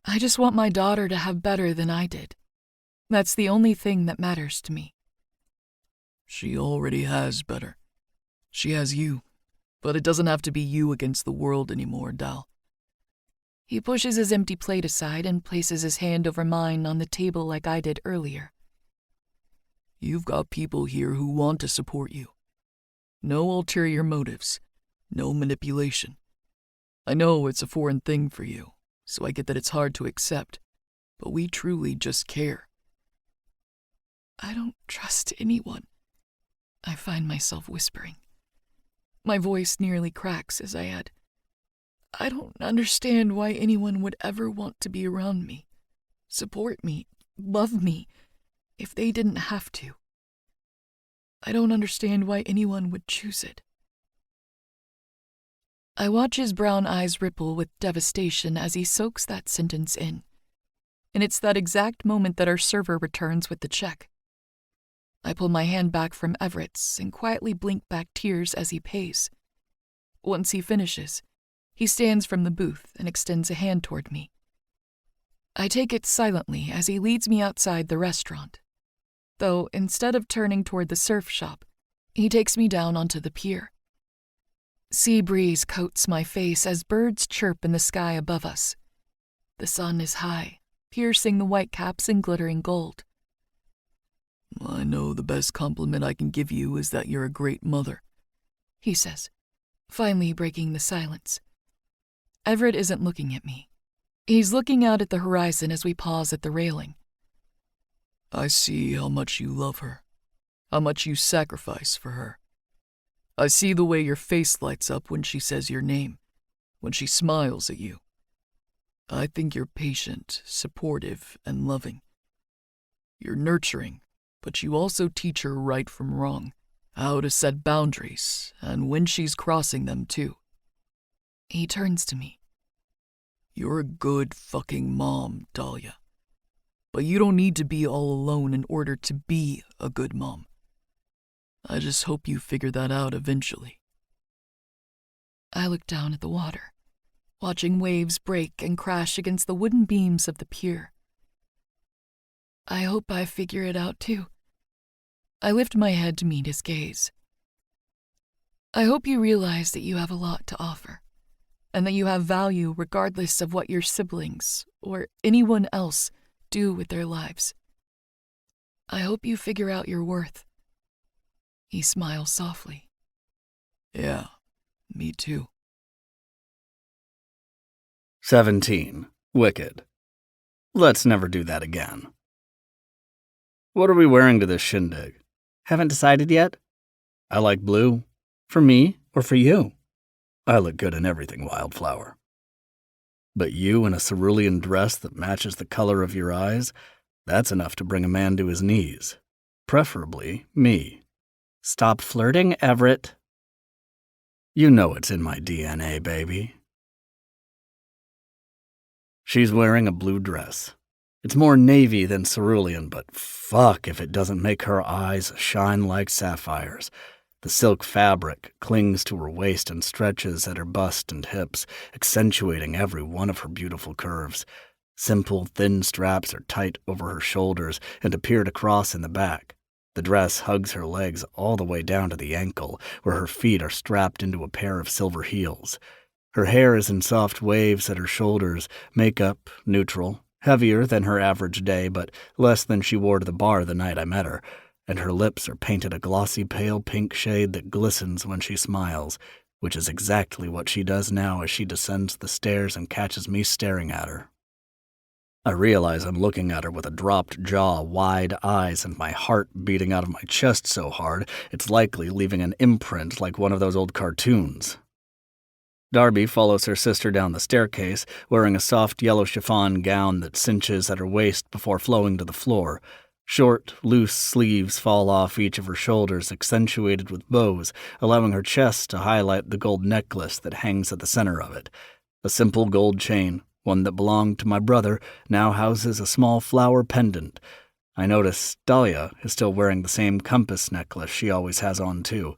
I just want my daughter to have better than I did. That's the only thing that matters to me. She already has better. She has you. But it doesn't have to be you against the world anymore, Dal. He pushes his empty plate aside and places his hand over mine on the table like I did earlier. You've got people here who want to support you. No ulterior motives, no manipulation. I know it's a foreign thing for you, so I get that it's hard to accept, but we truly just care. I don't trust anyone, I find myself whispering. My voice nearly cracks as I add, I don't understand why anyone would ever want to be around me, support me, love me, if they didn't have to. I don't understand why anyone would choose it. I watch his brown eyes ripple with devastation as he soaks that sentence in, and it's that exact moment that our server returns with the check. I pull my hand back from Everett's and quietly blink back tears as he pays. Once he finishes, he stands from the booth and extends a hand toward me. I take it silently as he leads me outside the restaurant, though instead of turning toward the surf shop, he takes me down onto the pier. Sea breeze coats my face as birds chirp in the sky above us. The sun is high, piercing the white caps in glittering gold. I know the best compliment I can give you is that you're a great mother, he says, finally breaking the silence. Everett isn't looking at me. He's looking out at the horizon as we pause at the railing. I see how much you love her, how much you sacrifice for her. I see the way your face lights up when she says your name, when she smiles at you. I think you're patient, supportive, and loving. You're nurturing, but you also teach her right from wrong, how to set boundaries, and when she's crossing them too. He turns to me. You're a good fucking mom, Dahlia. But you don't need to be all alone in order to be a good mom. I just hope you figure that out eventually. I look down at the water, watching waves break and crash against the wooden beams of the pier. I hope I figure it out too. I lift my head to meet his gaze. I hope you realize that you have a lot to offer, and that you have value regardless of what your siblings or anyone else do with their lives. I hope you figure out your worth. He smiles softly. Yeah, me too. 17. Wicked. Let's never do that again. What are we wearing to this shindig? Haven't decided yet? I like blue. For me or for you? I look good in everything, Wildflower. But you in a cerulean dress that matches the color of your eyes, that's enough to bring a man to his knees. Preferably me. Stop flirting, Everett. You know it's in my DNA, baby. She's wearing a blue dress. It's more navy than cerulean, but fuck if it doesn't make her eyes shine like sapphires. The silk fabric clings to her waist and stretches at her bust and hips, accentuating every one of her beautiful curves. Simple, thin straps are tight over her shoulders and appear to cross in the back. The dress hugs her legs all the way down to the ankle, where her feet are strapped into a pair of silver heels. Her hair is in soft waves at her shoulders, makeup neutral, heavier than her average day, but less than she wore to the bar the night I met her, and her lips are painted a glossy pale pink shade that glistens when she smiles, which is exactly what she does now as she descends the stairs and catches me staring at her. I realize I'm looking at her with a dropped jaw, wide eyes, and my heart beating out of my chest so hard it's likely leaving an imprint like one of those old cartoons. Darby follows her sister down the staircase, wearing a soft yellow chiffon gown that cinches at her waist before flowing to the floor. Short, loose sleeves fall off each of her shoulders, accentuated with bows, allowing her chest to highlight the gold necklace that hangs at the center of it. A simple gold chain, one that belonged to my brother, now houses a small flower pendant. I notice Dahlia is still wearing the same compass necklace she always has on, too.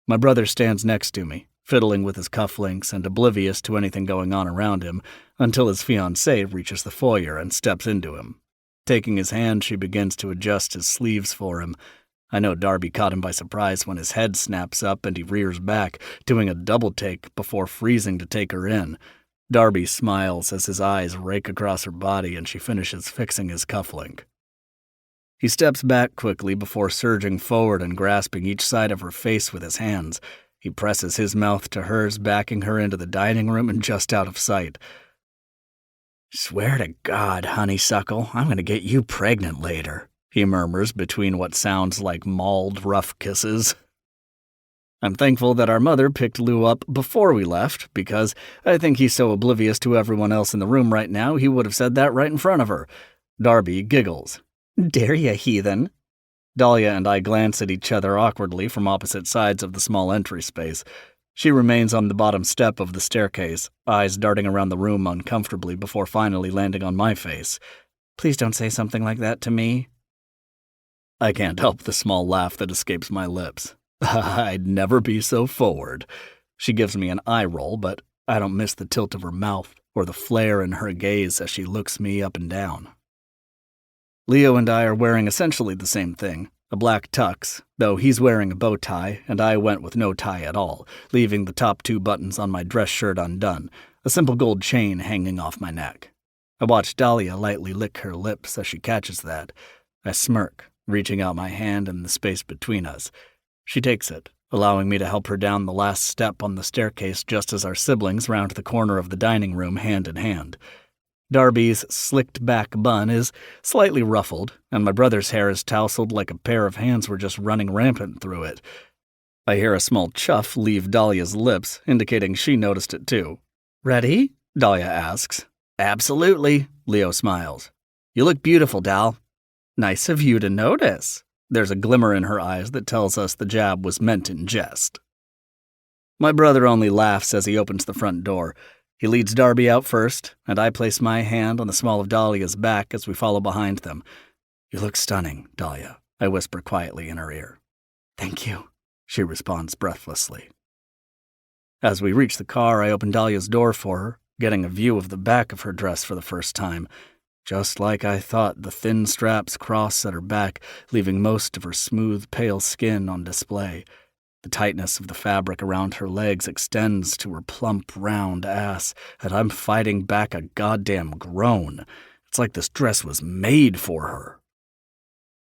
My brother stands next to me, fiddling with his cufflinks and oblivious to anything going on around him, until his fiancée reaches the foyer and steps into him. Taking his hand, she begins to adjust his sleeves for him. I know Darby caught him by surprise when his head snaps up and he rears back, doing a double take before freezing to take her in. Darby smiles as his eyes rake across her body and she finishes fixing his cufflink. He steps back quickly before surging forward and grasping each side of her face with his hands. He presses his mouth to hers, backing her into the dining room and just out of sight. "Swear to God, honeysuckle, I'm going to get you pregnant later," he murmurs between what sounds like mauled, rough kisses. I'm thankful that our mother picked Lou up before we left, because I think he's so oblivious to everyone else in the room right now he would have said that right in front of her. Darby giggles. "Dare ya, heathen?" Dahlia and I glance at each other awkwardly from opposite sides of the small entry space. She remains on the bottom step of the staircase, eyes darting around the room uncomfortably before finally landing on my face. "Please don't say something like that to me." I can't help the small laugh that escapes my lips. I'd never be so forward. She gives me an eye roll, but I don't miss the tilt of her mouth or the flare in her gaze as she looks me up and down. Leo and I are wearing essentially the same thing, a black tux, though he's wearing a bow tie and I went with no tie at all, leaving the top 2 buttons on my dress shirt undone, a simple gold chain hanging off my neck. I watch Dahlia lightly lick her lips as she catches that. I smirk, reaching out my hand in the space between us. She takes it, allowing me to help her down the last step on the staircase just as our siblings round the corner of the dining room hand in hand. Darby's slicked-back bun is slightly ruffled, and my brother's hair is tousled like a pair of hands were just running rampant through it. I hear a small chuff leave Dahlia's lips, indicating she noticed it too. "Ready?" Dahlia asks. "Absolutely," Leo smiles. "You look beautiful, Dal." "Nice of you to notice." There's a glimmer in her eyes that tells us the jab was meant in jest. My brother only laughs as he opens the front door. He leads Darby out first, and I place my hand on the small of Dahlia's back as we follow behind them. "You look stunning, Dahlia," I whisper quietly in her ear. "Thank you," she responds breathlessly. As we reach the car, I open Dahlia's door for her, getting a view of the back of her dress for the first time. Just like I thought, the thin straps cross at her back, leaving most of her smooth, pale skin on display. The tightness of the fabric around her legs extends to her plump, round ass, and I'm fighting back a goddamn groan. It's like this dress was made for her.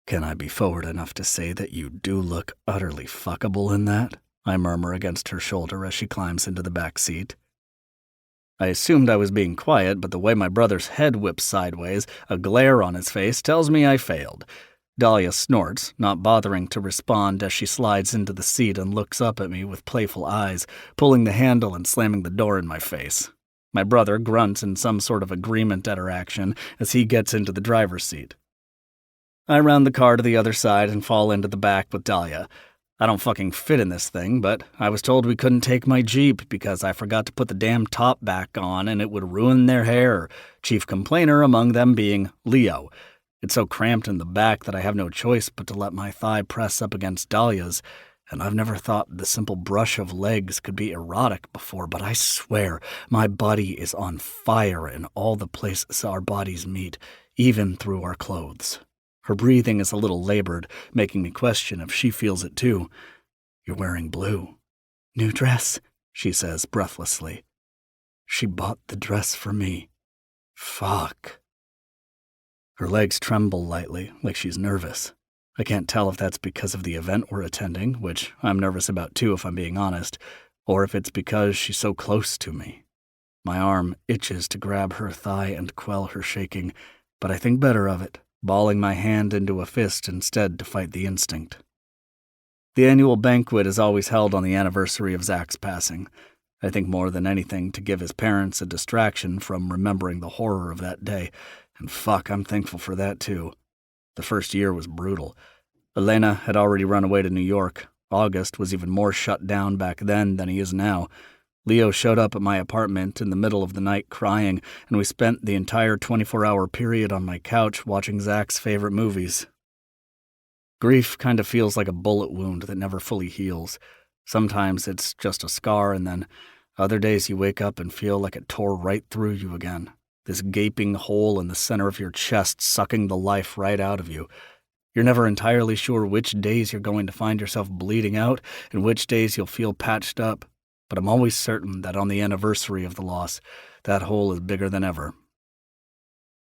"Can I be forward enough to say that you do look utterly fuckable in that?" I murmur against her shoulder as she climbs into the back seat. I assumed I was being quiet, but the way my brother's head whips sideways, a glare on his face, tells me I failed. Dahlia snorts, not bothering to respond as she slides into the seat and looks up at me with playful eyes, pulling the handle and slamming the door in my face. My brother grunts in some sort of agreement at her action as he gets into the driver's seat. I round the car to the other side and fall into the back with Dahlia. I don't fucking fit in this thing, but I was told we couldn't take my Jeep because I forgot to put the damn top back on and it would ruin their hair, chief complainer among them being Leo. It's so cramped in the back that I have no choice but to let my thigh press up against Dahlia's, and I've never thought the simple brush of legs could be erotic before, but I swear my body is on fire in all the places our bodies meet, even through our clothes. Her breathing is a little labored, making me question if she feels it too. "You're wearing blue." "New dress," she says breathlessly. She bought the dress for me. Fuck. Her legs tremble lightly, like she's nervous. I can't tell if that's because of the event we're attending, which I'm nervous about too if I'm being honest, or if it's because she's so close to me. My arm itches to grab her thigh and quell her shaking, but I think better of it, balling my hand into a fist instead to fight the instinct. The annual banquet is always held on the anniversary of Zach's passing. I think more than anything to give his parents a distraction from remembering the horror of that day, and fuck, I'm thankful for that too. The first year was brutal. Elena had already run away to New York. August was even more shut down back then than he is now. Leo showed up at my apartment in the middle of the night crying, and we spent the entire 24-hour period on my couch watching Zach's favorite movies. Grief kind of feels like a bullet wound that never fully heals. Sometimes it's just a scar, and then other days you wake up and feel like it tore right through you again. This gaping hole in the center of your chest sucking the life right out of you. You're never entirely sure which days you're going to find yourself bleeding out and which days you'll feel patched up, but I'm always certain that on the anniversary of the loss, that hole is bigger than ever.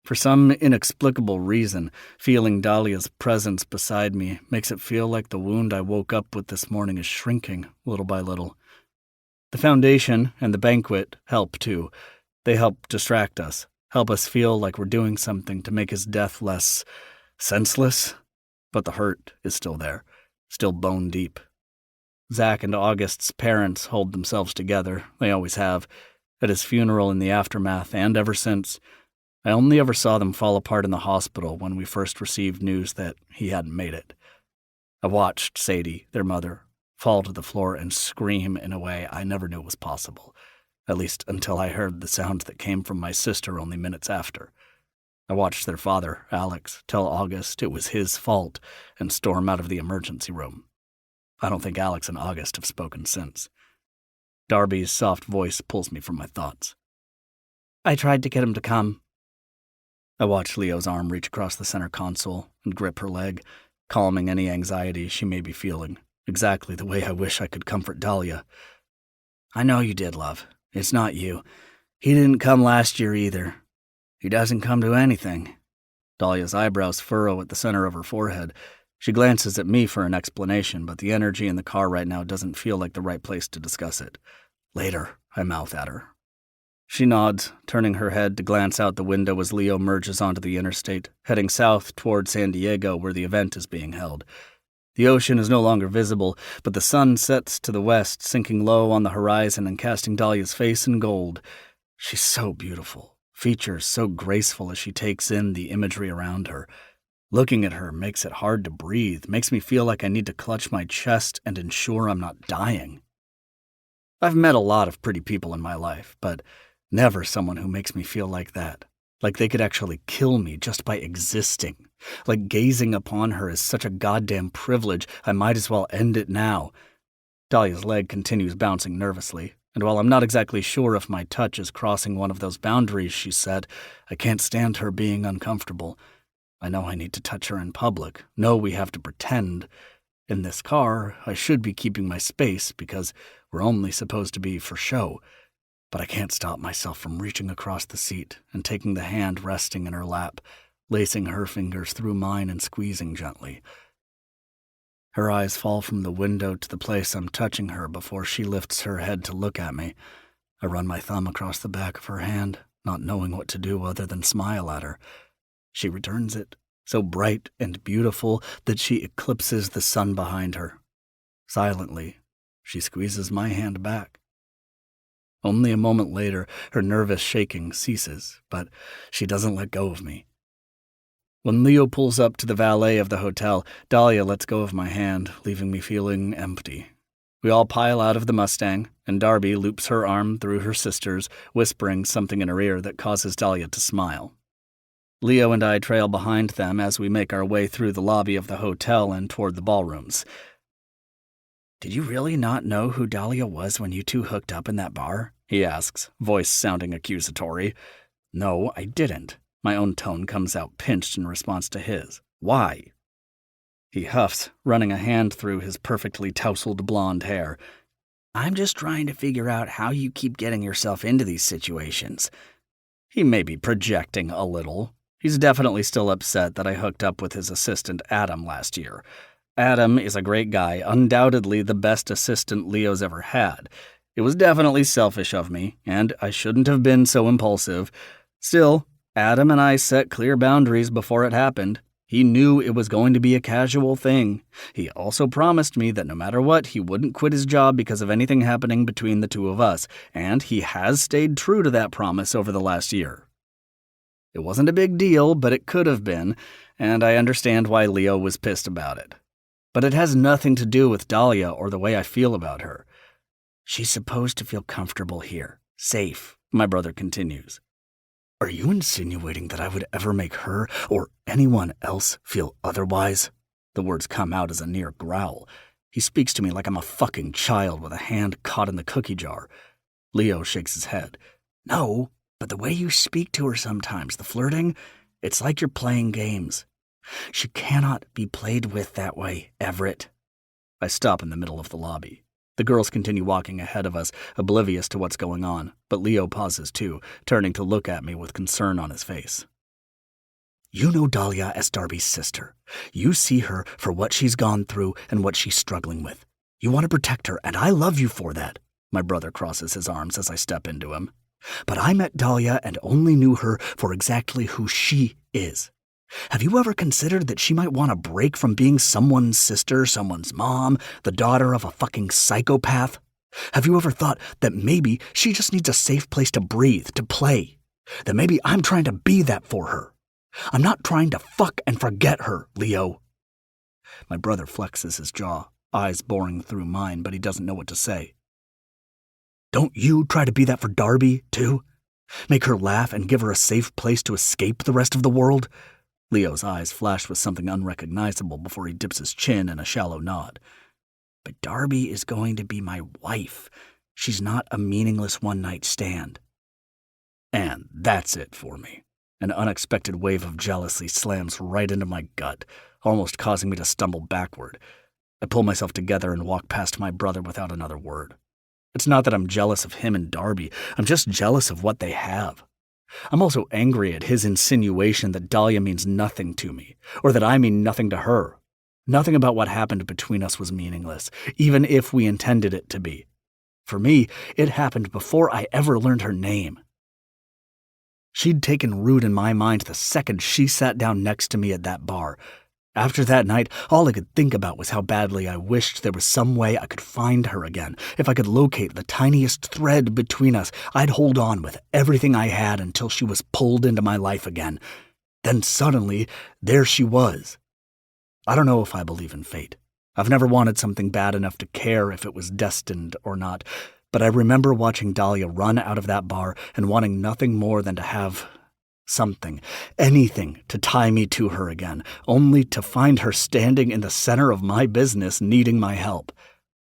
For some inexplicable reason, feeling Dahlia's presence beside me makes it feel like the wound I woke up with this morning is shrinking little by little. The foundation and the banquet help too. They help distract us, help us feel like we're doing something to make his death less senseless. But the hurt is still there, still bone deep. Zach and August's parents hold themselves together, they always have. At his funeral, in the aftermath, and ever since, I only ever saw them fall apart in the hospital when we first received news that he hadn't made it. I watched Sadie, their mother, fall to the floor and scream in a way I never knew was possible, at least until I heard the sound that came from my sister only minutes after. I watched their father, Alex, tell August it was his fault and storm out of the emergency room. I don't think Alex and August have spoken since. Darby's soft voice pulls me from my thoughts. I tried to get him to come. I watched Leo's arm reach across the center console and grip her leg, calming any anxiety she may be feeling, exactly the way I wish I could comfort Dahlia. I know you did, love. It's not you. He didn't come last year either. He doesn't come to anything. Dahlia's eyebrows furrow at the center of her forehead. She glances at me for an explanation, but the energy in the car right now doesn't feel like the right place to discuss it. Later, I mouth at her. She nods, turning her head to glance out the window as Leo merges onto the interstate, heading south toward San Diego where the event is being held. The ocean is no longer visible, but the sun sets to the west, sinking low on the horizon and casting Dahlia's face in gold. She's so beautiful, features so graceful as she takes in the imagery around her. Looking at her makes it hard to breathe, makes me feel like I need to clutch my chest and ensure I'm not dying. I've met a lot of pretty people in my life, but never someone who makes me feel like that. Like they could actually kill me just by existing. Like gazing upon her is such a goddamn privilege, I might as well end it now. Dahlia's leg continues bouncing nervously, and while I'm not exactly sure if my touch is crossing one of those boundaries she said, I can't stand her being uncomfortable. I know I need to touch her in public. No, we have to pretend. In this car, I should be keeping my space because we're only supposed to be for show. But I can't stop myself from reaching across the seat and taking the hand resting in her lap, lacing her fingers through mine and squeezing gently. Her eyes fall from the window to the place I'm touching her before she lifts her head to look at me. I run my thumb across the back of her hand, not knowing what to do other than smile at her. She returns it, so bright and beautiful that she eclipses the sun behind her. Silently, she squeezes my hand back. Only a moment later, her nervous shaking ceases, but she doesn't let go of me. When Leo pulls up to the valet of the hotel, Dahlia lets go of my hand, leaving me feeling empty. We all pile out of the Mustang, and Darby loops her arm through her sister's, whispering something in her ear that causes Dahlia to smile. Leo and I trail behind them as we make our way through the lobby of the hotel and toward the ballrooms. Did you really not know who Dahlia was when you two hooked up in that bar? He asks, voice sounding accusatory. No, I didn't. My own tone comes out pinched in response to his. Why? He huffs, running a hand through his perfectly tousled blonde hair. I'm just trying to figure out how you keep getting yourself into these situations. He may be projecting a little. He's definitely still upset that I hooked up with his assistant Adam last year. Adam is a great guy, undoubtedly the best assistant Leo's ever had. It was definitely selfish of me, and I shouldn't have been so impulsive. Still, Adam and I set clear boundaries before it happened. He knew it was going to be a casual thing. He also promised me that no matter what, he wouldn't quit his job because of anything happening between the two of us, and he has stayed true to that promise over the last year. It wasn't a big deal, but it could have been, and I understand why Leo was pissed about it. But it has nothing to do with Dahlia or the way I feel about her. She's supposed to feel comfortable here, safe, my brother continues. Are you insinuating that I would ever make her or anyone else feel otherwise? The words come out as a near growl. He speaks to me like I'm a fucking child with a hand caught in the cookie jar. Leo shakes his head. No, but the way you speak to her sometimes, the flirting, it's like you're playing games. She cannot be played with that way, Everett. I stop in the middle of the lobby. The girls continue walking ahead of us, oblivious to what's going on, but Leo pauses too, turning to look at me with concern on his face. You know Dahlia as Darby's sister. You see her for what she's gone through and what she's struggling with. You want to protect her, and I love you for that. My brother crosses his arms as I step into him. But I met Dahlia and only knew her for exactly who she is. Have you ever considered that she might want a break from being someone's sister, someone's mom, the daughter of a fucking psychopath? Have you ever thought that maybe she just needs a safe place to breathe, to play? That maybe I'm trying to be that for her? I'm not trying to fuck and forget her, Leo. My brother flexes his jaw, eyes boring through mine, but he doesn't know what to say. Don't you try to be that for Darby, too? Make her laugh and give her a safe place to escape the rest of the world? Leo's eyes flash with something unrecognizable before he dips his chin in a shallow nod. But Darby is going to be my wife. She's not a meaningless one-night stand. And that's it for me. An unexpected wave of jealousy slams right into my gut, almost causing me to stumble backward. I pull myself together and walk past my brother without another word. It's not that I'm jealous of him and Darby, I'm just jealous of what they have. I'm also angry at his insinuation that Dahlia means nothing to me, or that I mean nothing to her. Nothing about what happened between us was meaningless, even if we intended it to be. For me, it happened before I ever learned her name. She'd taken root in my mind the second she sat down next to me at that bar. After that night, all I could think about was how badly I wished there was some way I could find her again. If I could locate the tiniest thread between us, I'd hold on with everything I had until she was pulled into my life again. Then suddenly, there she was. I don't know if I believe in fate. I've never wanted something bad enough to care if it was destined or not, but I remember watching Dahlia run out of that bar and wanting nothing more than to have something, anything to tie me to her again, only to find her standing in the center of my business needing my help.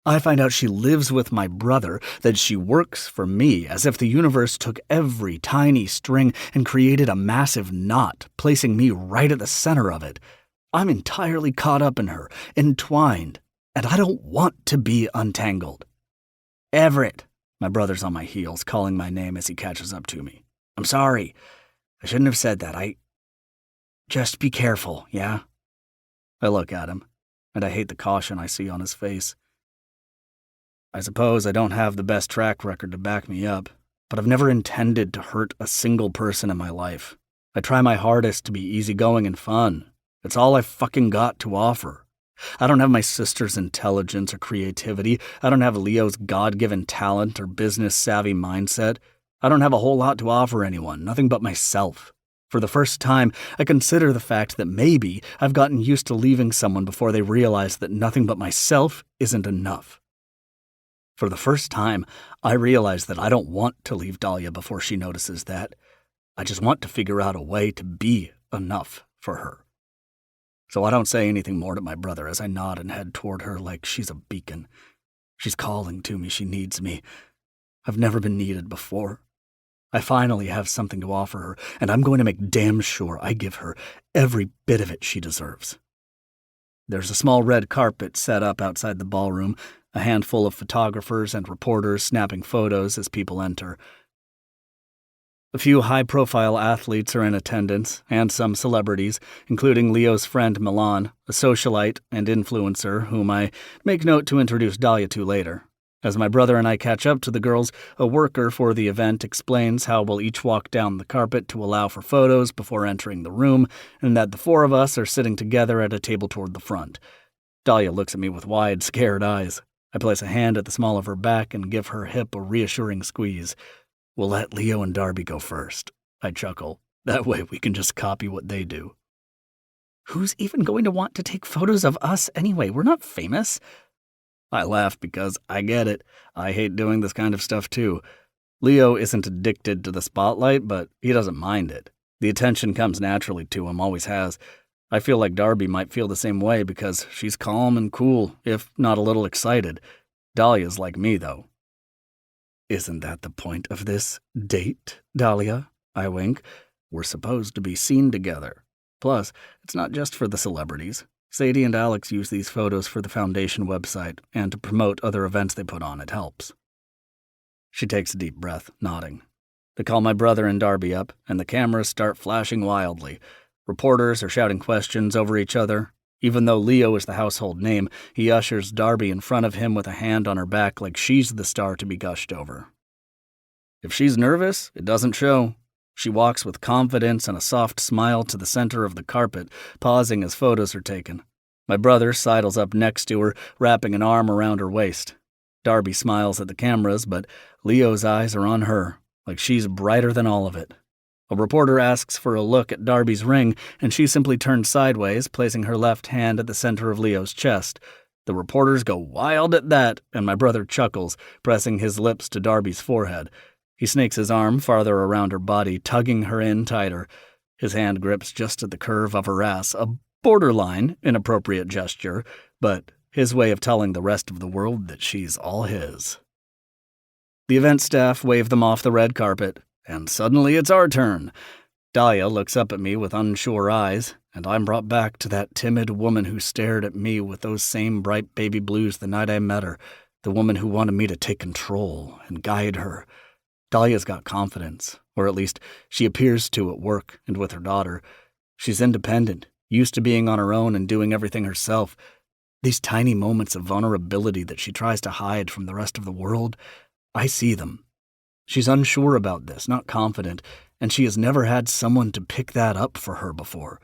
I find out she lives with my brother, that she works for me, as if the universe took every tiny string and created a massive knot, placing me right at the center of it. I'm entirely caught up in her, entwined, and I don't want to be untangled. Everett, my brother's on my heels, calling my name as he catches up to me. I'm sorry. I shouldn't have said that. Just be careful, yeah? I look at him, and I hate the caution I see on his face. I suppose I don't have the best track record to back me up, but I've never intended to hurt a single person in my life. I try my hardest to be easygoing and fun. It's all I've fucking got to offer. I don't have my sister's intelligence or creativity. I don't have Leo's God-given talent or business-savvy mindset. I don't have a whole lot to offer anyone, nothing but myself. For the first time, I consider the fact that maybe I've gotten used to leaving someone before they realize that nothing but myself isn't enough. For the first time, I realize that I don't want to leave Dahlia before she notices that. I just want to figure out a way to be enough for her. So I don't say anything more to my brother as I nod and head toward her like she's a beacon. She's calling to me, she needs me. I've never been needed before. I finally have something to offer her, and I'm going to make damn sure I give her every bit of it she deserves. There's a small red carpet set up outside the ballroom, a handful of photographers and reporters snapping photos as people enter. A few high-profile athletes are in attendance, and some celebrities, including Leo's friend Milan, a socialite and influencer whom I make note to introduce Dahlia to later. As my brother and I catch up to the girls, a worker for the event explains how we'll each walk down the carpet to allow for photos before entering the room, and that the four of us are sitting together at a table toward the front. Dahlia looks at me with wide, scared eyes. I place a hand at the small of her back and give her hip a reassuring squeeze. We'll let Leo and Darby go first. I chuckle. That way we can just copy what they do. Who's even going to want to take photos of us anyway? We're not famous. I laugh because I get it. I hate doing this kind of stuff too. Leo isn't addicted to the spotlight, but he doesn't mind it. The attention comes naturally to him, always has. I feel like Darby might feel the same way because she's calm and cool, if not a little excited. Dahlia's like me, though. Isn't that the point of this date, Dahlia? I wink. We're supposed to be seen together. Plus, it's not just for the celebrities. Sadie and Alex use these photos for the foundation website and to promote other events they put on. It helps. She takes a deep breath, nodding. They call my brother and Darby up, and the cameras start flashing wildly. Reporters are shouting questions over each other. Even though Leo is the household name, he ushers Darby in front of him with a hand on her back like she's the star to be gushed over. If she's nervous, it doesn't show. She walks with confidence and a soft smile to the center of the carpet, pausing as photos are taken. My brother sidles up next to her, wrapping an arm around her waist. Darby smiles at the cameras, but Leo's eyes are on her, like she's brighter than all of it. A reporter asks for a look at Darby's ring, and she simply turns sideways, placing her left hand at the center of Leo's chest. The reporters go wild at that, and my brother chuckles, pressing his lips to Darby's forehead. He snakes his arm farther around her body, tugging her in tighter. His hand grips just at the curve of her ass, a borderline inappropriate gesture, but his way of telling the rest of the world that she's all his. The event staff wave them off the red carpet, and suddenly it's our turn. Dahlia looks up at me with unsure eyes, and I'm brought back to that timid woman who stared at me with those same bright baby blues the night I met her, the woman who wanted me to take control and guide her. Dahlia's got confidence, or at least she appears to at work and with her daughter. She's independent, used to being on her own and doing everything herself. These tiny moments of vulnerability that she tries to hide from the rest of the world, I see them. She's unsure about this, not confident, and she has never had someone to pick that up for her before.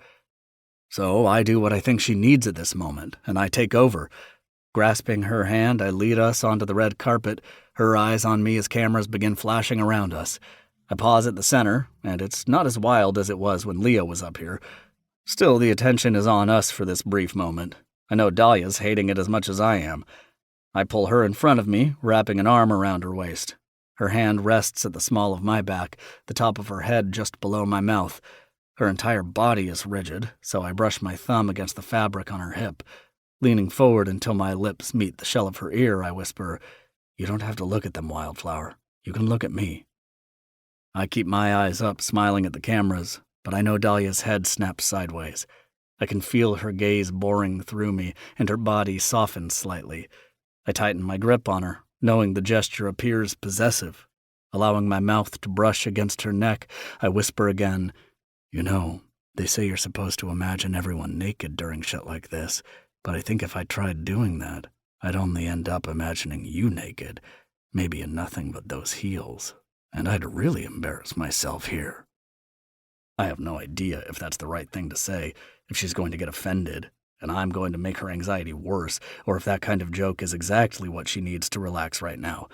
So I do what I think she needs at this moment, and I take over. Grasping her hand, I lead us onto the red carpet, her eyes on me as cameras begin flashing around us. I pause at the center, and it's not as wild as it was when Leo was up here. Still, the attention is on us for this brief moment. I know Dahlia's hating it as much as I am. I pull her in front of me, wrapping an arm around her waist. Her hand rests at the small of my back, the top of her head just below my mouth. Her entire body is rigid, so I brush my thumb against the fabric on her hip. Leaning forward until my lips meet the shell of her ear, I whisper, "You don't have to look at them, Wildflower. You can look at me." I keep my eyes up, smiling at the cameras, but I know Dahlia's head snaps sideways. I can feel her gaze boring through me, and her body softens slightly. I tighten my grip on her, knowing the gesture appears possessive. Allowing my mouth to brush against her neck, I whisper again, "You know, they say you're supposed to imagine everyone naked during shit like this, but I think if I tried doing that, I'd only end up imagining you naked, maybe in nothing but those heels, and I'd really embarrass myself here." I have no idea if that's the right thing to say, if she's going to get offended, and I'm going to make her anxiety worse, or if that kind of joke is exactly what she needs to relax right now.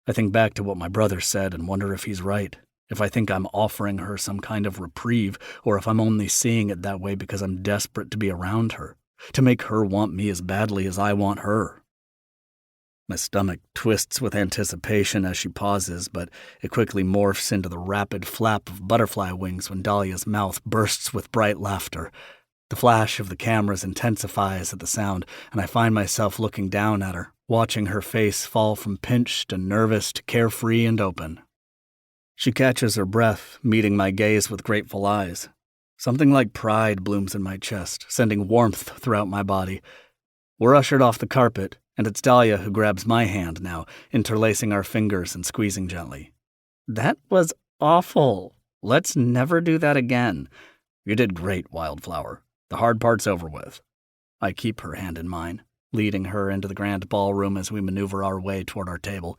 I think back to what my brother said and wonder if he's right, if I think I'm offering her some kind of reprieve, or if I'm only seeing it that way because I'm desperate to be around her, to make her want me as badly as I want her. My stomach twists with anticipation as she pauses, but it quickly morphs into the rapid flap of butterfly wings when Dahlia's mouth bursts with bright laughter. The flash of the cameras intensifies at the sound, and I find myself looking down at her, watching her face fall from pinched and nervous to carefree and open. She catches her breath, meeting my gaze with grateful eyes. Something like pride blooms in my chest, sending warmth throughout my body. We're ushered off the carpet, and it's Dahlia who grabs my hand now, interlacing our fingers and squeezing gently. "That was awful. Let's never do that again. You did great, Wildflower. The hard part's over with." I keep her hand in mine, leading her into the grand ballroom as we maneuver our way toward our table.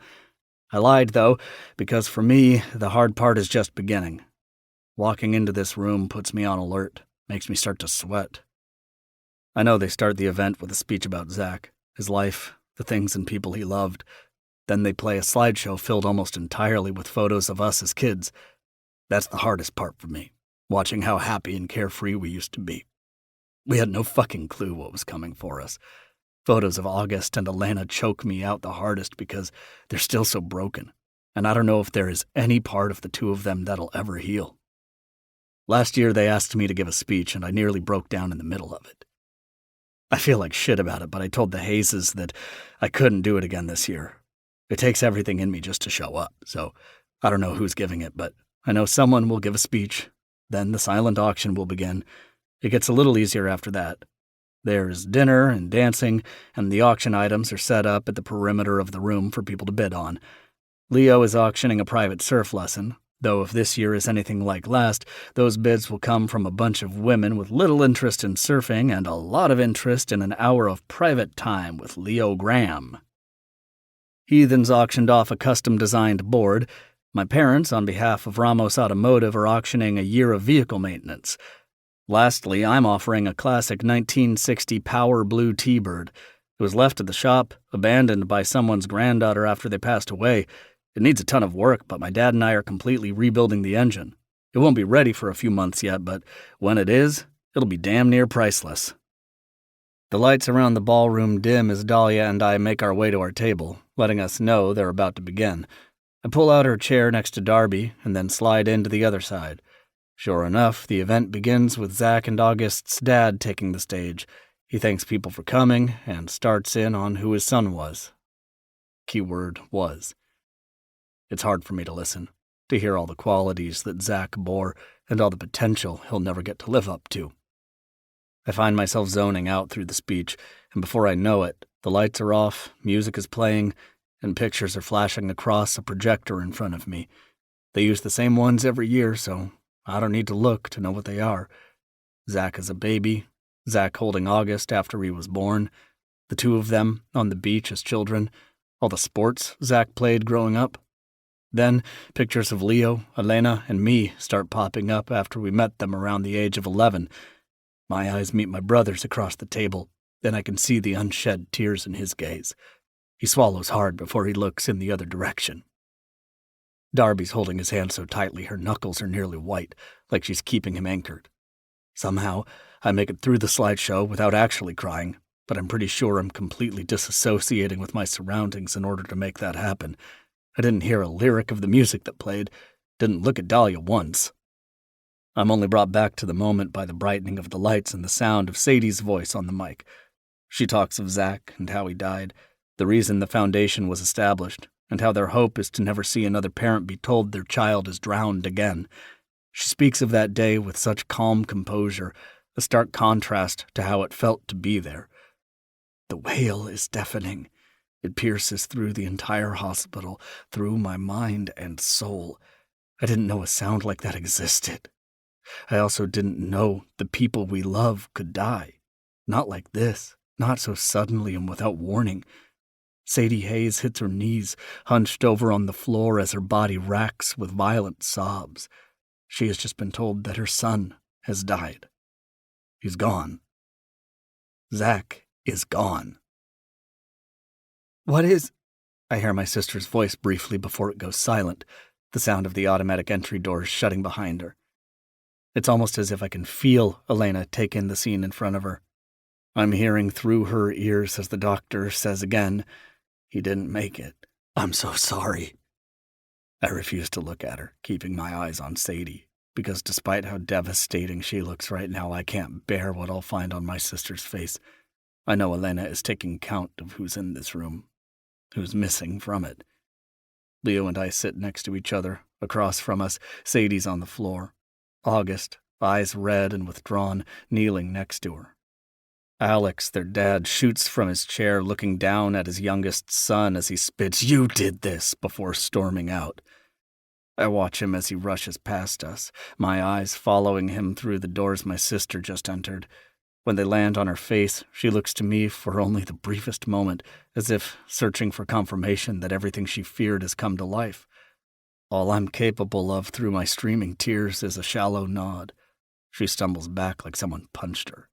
I lied, though, because for me, the hard part is just beginning. Walking into this room puts me on alert, makes me start to sweat. I know they start the event with a speech about Zach, his life, the things and people he loved. Then they play a slideshow filled almost entirely with photos of us as kids. That's the hardest part for me, watching how happy and carefree we used to be. We had no fucking clue what was coming for us. Photos of August and Elena choke me out the hardest because they're still so broken, and I don't know if there is any part of the two of them that'll ever heal. Last year they asked me to give a speech, and I nearly broke down in the middle of it. I feel like shit about it, but I told the Hazes that I couldn't do it again this year. It takes everything in me just to show up, so I don't know who's giving it, but I know someone will give a speech. Then the silent auction will begin, It gets a little easier after that. There's dinner and dancing, and the auction items are set up at the perimeter of the room for people to bid on. Leo is auctioning a private surf lesson, though if this year is anything like last, those bids will come from a bunch of women with little interest in surfing and a lot of interest in an hour of private time with Leo Graham. Heathens auctioned off a custom-designed board. My parents, on behalf of Ramos Automotive, are auctioning a year of vehicle maintenance. Lastly, I'm offering a classic 1960 Power Blue T-Bird. It was left at the shop, abandoned by someone's granddaughter after they passed away. It needs a ton of work, but my dad and I are completely rebuilding the engine. It won't be ready for a few months yet, but when it is, it'll be damn near priceless. The lights around the ballroom dim as Dahlia and I make our way to our table, letting us know they're about to begin. I pull out her chair next to Darby and then slide in to the other side. Sure enough, the event begins with Zach and August's dad taking the stage. He thanks people for coming and starts in on who his son was. Keyword was. It's hard for me to listen, to hear all the qualities that Zach bore and all the potential he'll never get to live up to. I find myself zoning out through the speech, and before I know it, the lights are off, music is playing, and pictures are flashing across a projector in front of me. They use the same ones every year, so I don't need to look to know what they are. Zach as a baby, Zach holding August after he was born, the two of them on the beach as children, all the sports Zach played growing up. Then, pictures of Leo, Elena, and me start popping up after we met them around the age of 11. My eyes meet my brother's across the table, then I can see the unshed tears in his gaze. He swallows hard before he looks in the other direction. Darby's holding his hand so tightly her knuckles are nearly white, like she's keeping him anchored. Somehow, I make it through the slideshow without actually crying, but I'm pretty sure I'm completely disassociating with my surroundings in order to make that happen. I didn't hear a lyric of the music that played, didn't look at Dahlia once. I'm only brought back to the moment by the brightening of the lights and the sound of Sadie's voice on the mic. She talks of Zach and how he died, the reason the foundation was established, and how their hope is to never see another parent be told their child is drowned again. She speaks of that day with such calm composure, a stark contrast to how it felt to be there. The wail is deafening. It pierces through the entire hospital, through my mind and soul. I didn't know a sound like that existed. I also didn't know the people we love could die. Not like this, not so suddenly and without warning. Sadie Hayes hits her knees, hunched over on the floor as her body racks with violent sobs. She has just been told that her son has died. He's gone. Zach is gone. "What is—" I hear my sister's voice briefly before it goes silent, the sound of the automatic entry doors shutting behind her. It's almost as if I can feel Elena take in the scene in front of her. I'm hearing through her ears as the doctor says again, "He didn't make it. I'm so sorry." I refuse to look at her, keeping my eyes on Sadie, because despite how devastating she looks right now, I can't bear what I'll find on my sister's face. I know Elena is taking count of who's in this room, who's missing from it. Leo and I sit next to each other. Across from us, Sadie's on the floor. August, eyes red and withdrawn, kneeling next to her. Alex, their dad, shoots from his chair, looking down at his youngest son as he spits, "You did this," before storming out. I watch him as he rushes past us, my eyes following him through the doors my sister just entered. When they land on her face, she looks to me for only the briefest moment, as if searching for confirmation that everything she feared has come to life. All I'm capable of through my streaming tears is a shallow nod. She stumbles back like someone punched her.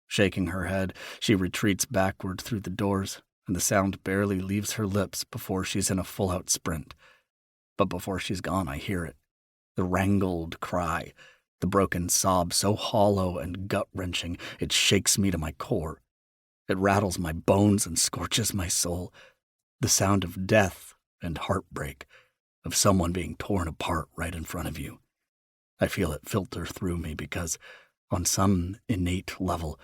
Shaking her head, she retreats backward through the doors, and the sound barely leaves her lips before she's in a full-out sprint. But before she's gone, I hear it. The wrangled cry, the broken sob so hollow and gut-wrenching it shakes me to my core. It rattles my bones and scorches my soul. The sound of death and heartbreak, of someone being torn apart right in front of you. I feel it filter through me because, on some innate level,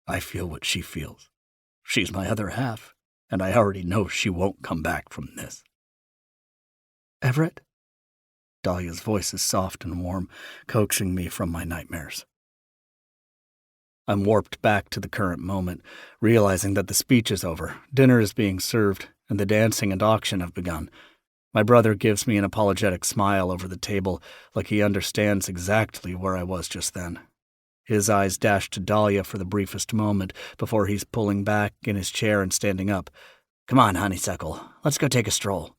I feel what she feels. She's my other half, and I already know she won't come back from this. "Everett?" Dahlia's voice is soft and warm, coaxing me from my nightmares. I'm warped back to the current moment, realizing that the speech is over, dinner is being served, and the dancing and auction have begun. My brother gives me an apologetic smile over the table, like he understands exactly where I was just then. His eyes dash to Dahlia for the briefest moment before he's pulling back in his chair and standing up. "Come on, honeysuckle, let's go take a stroll."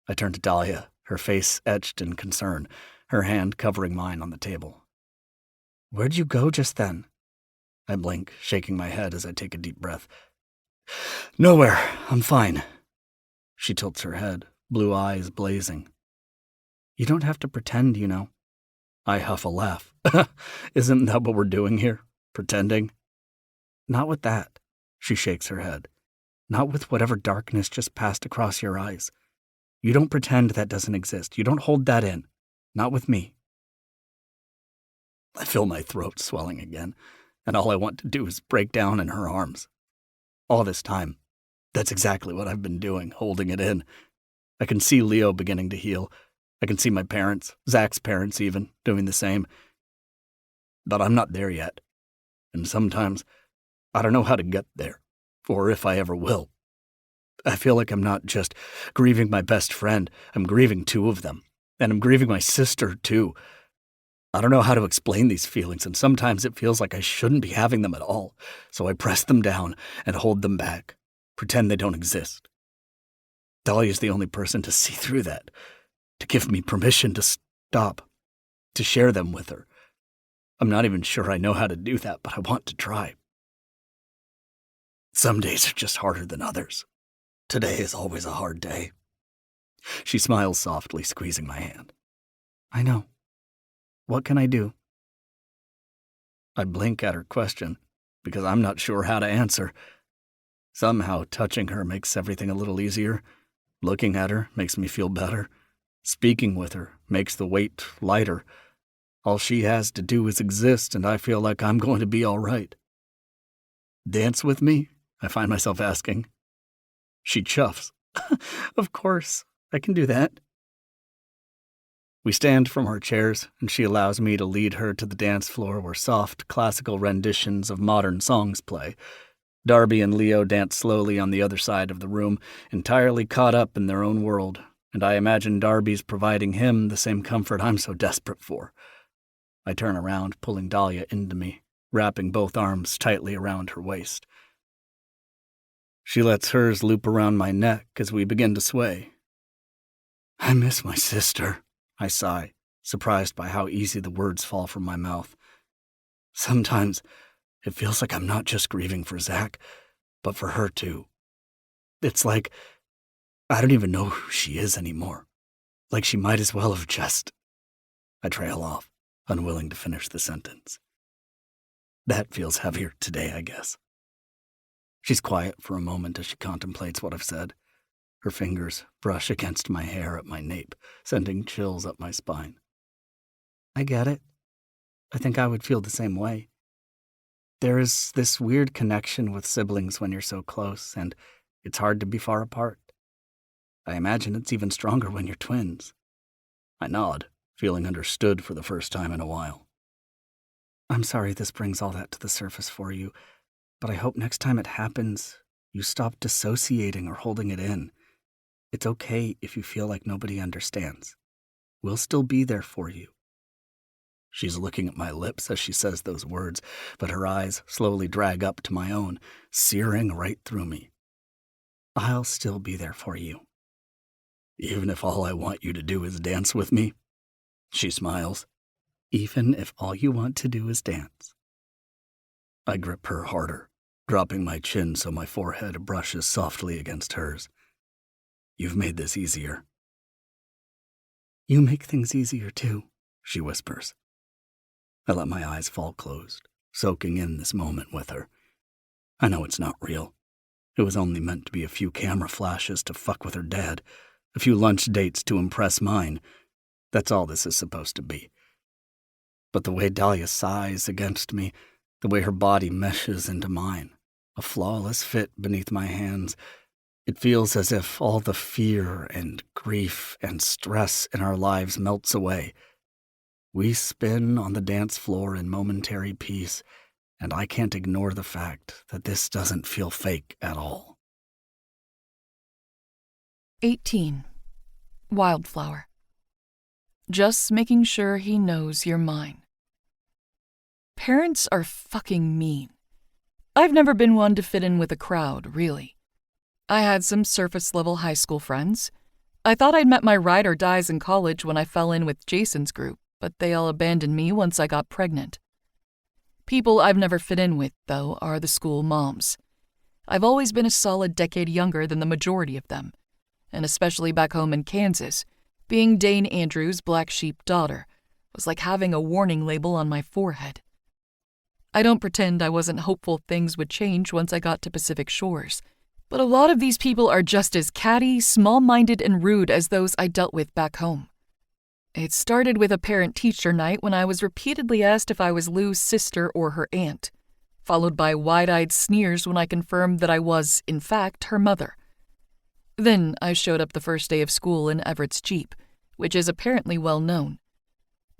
I turn to Dahlia, her face etched in concern, her hand covering mine on the table. "Where'd you go just then?" I blink, shaking my head as I take a deep breath. "Nowhere, I'm fine." She tilts her head, blue eyes blazing. "You don't have to pretend, you know." I huff a laugh. "Isn't that what we're doing here? Pretending?" "Not with that." She shakes her head. "Not with whatever darkness just passed across your eyes. You don't pretend that doesn't exist. You don't hold that in. Not with me." I feel my throat swelling again, and all I want to do is break down in her arms. All this time, that's exactly what I've been doing, holding it in. I can see Leo beginning to heal. I can see my parents, Zach's parents even, doing the same. But I'm not there yet. And sometimes, I don't know how to get there, or if I ever will. I feel like I'm not just grieving my best friend, I'm grieving two of them. And I'm grieving my sister, too. I don't know how to explain these feelings, and sometimes it feels like I shouldn't be having them at all, so I press them down and hold them back, pretend they don't exist. Dahlia's the only person to see through that, to give me permission to stop, to share them with her. I'm not even sure I know how to do that, but I want to try. Some days are just harder than others. Today is always a hard day. She smiles softly, squeezing my hand. "I know. What can I do?" I blink at her question, because I'm not sure how to answer. Somehow touching her makes everything a little easier. Looking at her makes me feel better. Speaking with her makes the weight lighter. All she has to do is exist, and I feel like I'm going to be all right. "Dance with me?" I find myself asking. She chuffs. "Of course, I can do that." We stand from our chairs, and she allows me to lead her to the dance floor where soft, classical renditions of modern songs play. Darby and Leo dance slowly on the other side of the room, entirely caught up in their own world, and I imagine Darby's providing him the same comfort I'm so desperate for. I turn around, pulling Dahlia into me, wrapping both arms tightly around her waist. She lets hers loop around my neck as we begin to sway. "I miss my sister," I sigh, surprised by how easy the words fall from my mouth. Sometimes it feels like I'm not just grieving for Zach, but for her too. It's like I don't even know who she is anymore. Like she might as well have just... I trail off, unwilling to finish the sentence. That feels heavier today, I guess. She's quiet for a moment as she contemplates what I've said. Her fingers brush against my hair at my nape, sending chills up my spine. "I get it. I think I would feel the same way. There is this weird connection with siblings when you're so close, and it's hard to be far apart. I imagine it's even stronger when you're twins." I nod, feeling understood for the first time in a while. "I'm sorry this brings all that to the surface for you, but I hope next time it happens, you stop dissociating or holding it in. It's okay if you feel like nobody understands. We'll still be there for you." She's looking at my lips as she says those words, but her eyes slowly drag up to my own, searing right through me. "I'll still be there for you." "Even if all I want you to do is dance with me?" She smiles. "Even if all you want to do is dance." I grip her harder, dropping my chin so my forehead brushes softly against hers. "You've made this easier." "You make things easier too," she whispers. I let my eyes fall closed, soaking in this moment with her. I know it's not real. It was only meant to be a few camera flashes to fuck with her dad, a few lunch dates to impress mine. That's all this is supposed to be. But the way Dahlia sighs against me, the way her body meshes into mine, a flawless fit beneath my hands, it feels as if all the fear and grief and stress in our lives melts away. We spin on the dance floor in momentary peace, and I can't ignore the fact that this doesn't feel fake at all. 18. Wildflower. Just making sure he knows you're mine. Parents are fucking mean. I've never been one to fit in with a crowd, really. I had some surface-level high school friends. I thought I'd met my ride or dies in college when I fell in with Jason's group, but they all abandoned me once I got pregnant. People I've never fit in with, though, are the school moms. I've always been a solid decade younger than the majority of them, and especially back home in Kansas, being Dane Andrews' black sheep daughter was like having a warning label on my forehead. I don't pretend I wasn't hopeful things would change once I got to Pacific Shores, but a lot of these people are just as catty, small-minded, and rude as those I dealt with back home. It started with a parent-teacher night when I was repeatedly asked if I was Lou's sister or her aunt, followed by wide-eyed sneers when I confirmed that I was, in fact, her mother. Then I showed up the first day of school in Everett's Jeep, which is apparently well known.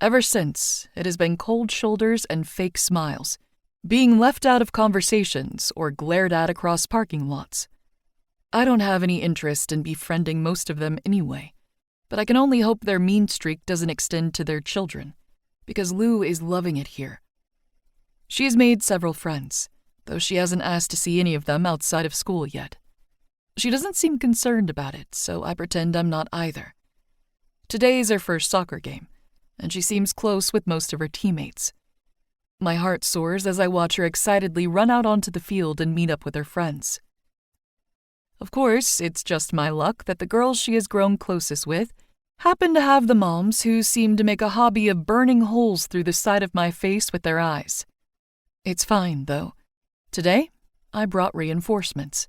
Ever since, it has been cold shoulders and fake smiles, being left out of conversations or glared at across parking lots. I don't have any interest in befriending most of them anyway, but I can only hope their mean streak doesn't extend to their children, because Lou is loving it here. She has made several friends, though she hasn't asked to see any of them outside of school yet. She doesn't seem concerned about it, so I pretend I'm not either. Today is her first soccer game, and she seems close with most of her teammates. My heart soars as I watch her excitedly run out onto the field and meet up with her friends. Of course, it's just my luck that the girls she has grown closest with happen to have the moms who seem to make a hobby of burning holes through the side of my face with their eyes. It's fine, though. Today, I brought reinforcements.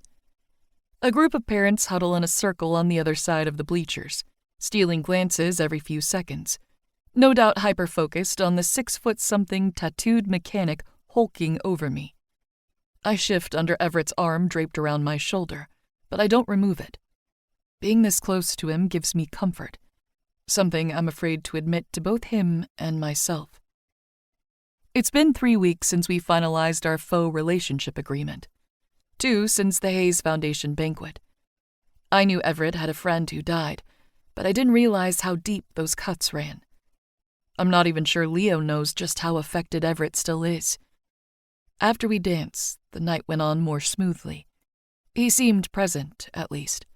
A group of parents huddle in a circle on the other side of the bleachers, stealing glances every few seconds, no doubt hyper-focused on the 6-foot-something tattooed mechanic hulking over me. I shift under Everett's arm draped around my shoulder, but I don't remove it. Being this close to him gives me comfort, something I'm afraid to admit to both him and myself. It's been 3 weeks since we finalized our faux relationship agreement. 2 since the Hayes Foundation banquet. I knew Everett had a friend who died, but I didn't realize how deep those cuts ran. I'm not even sure Leo knows just how affected Everett still is. After we danced, the night went on more smoothly. He seemed present, at least.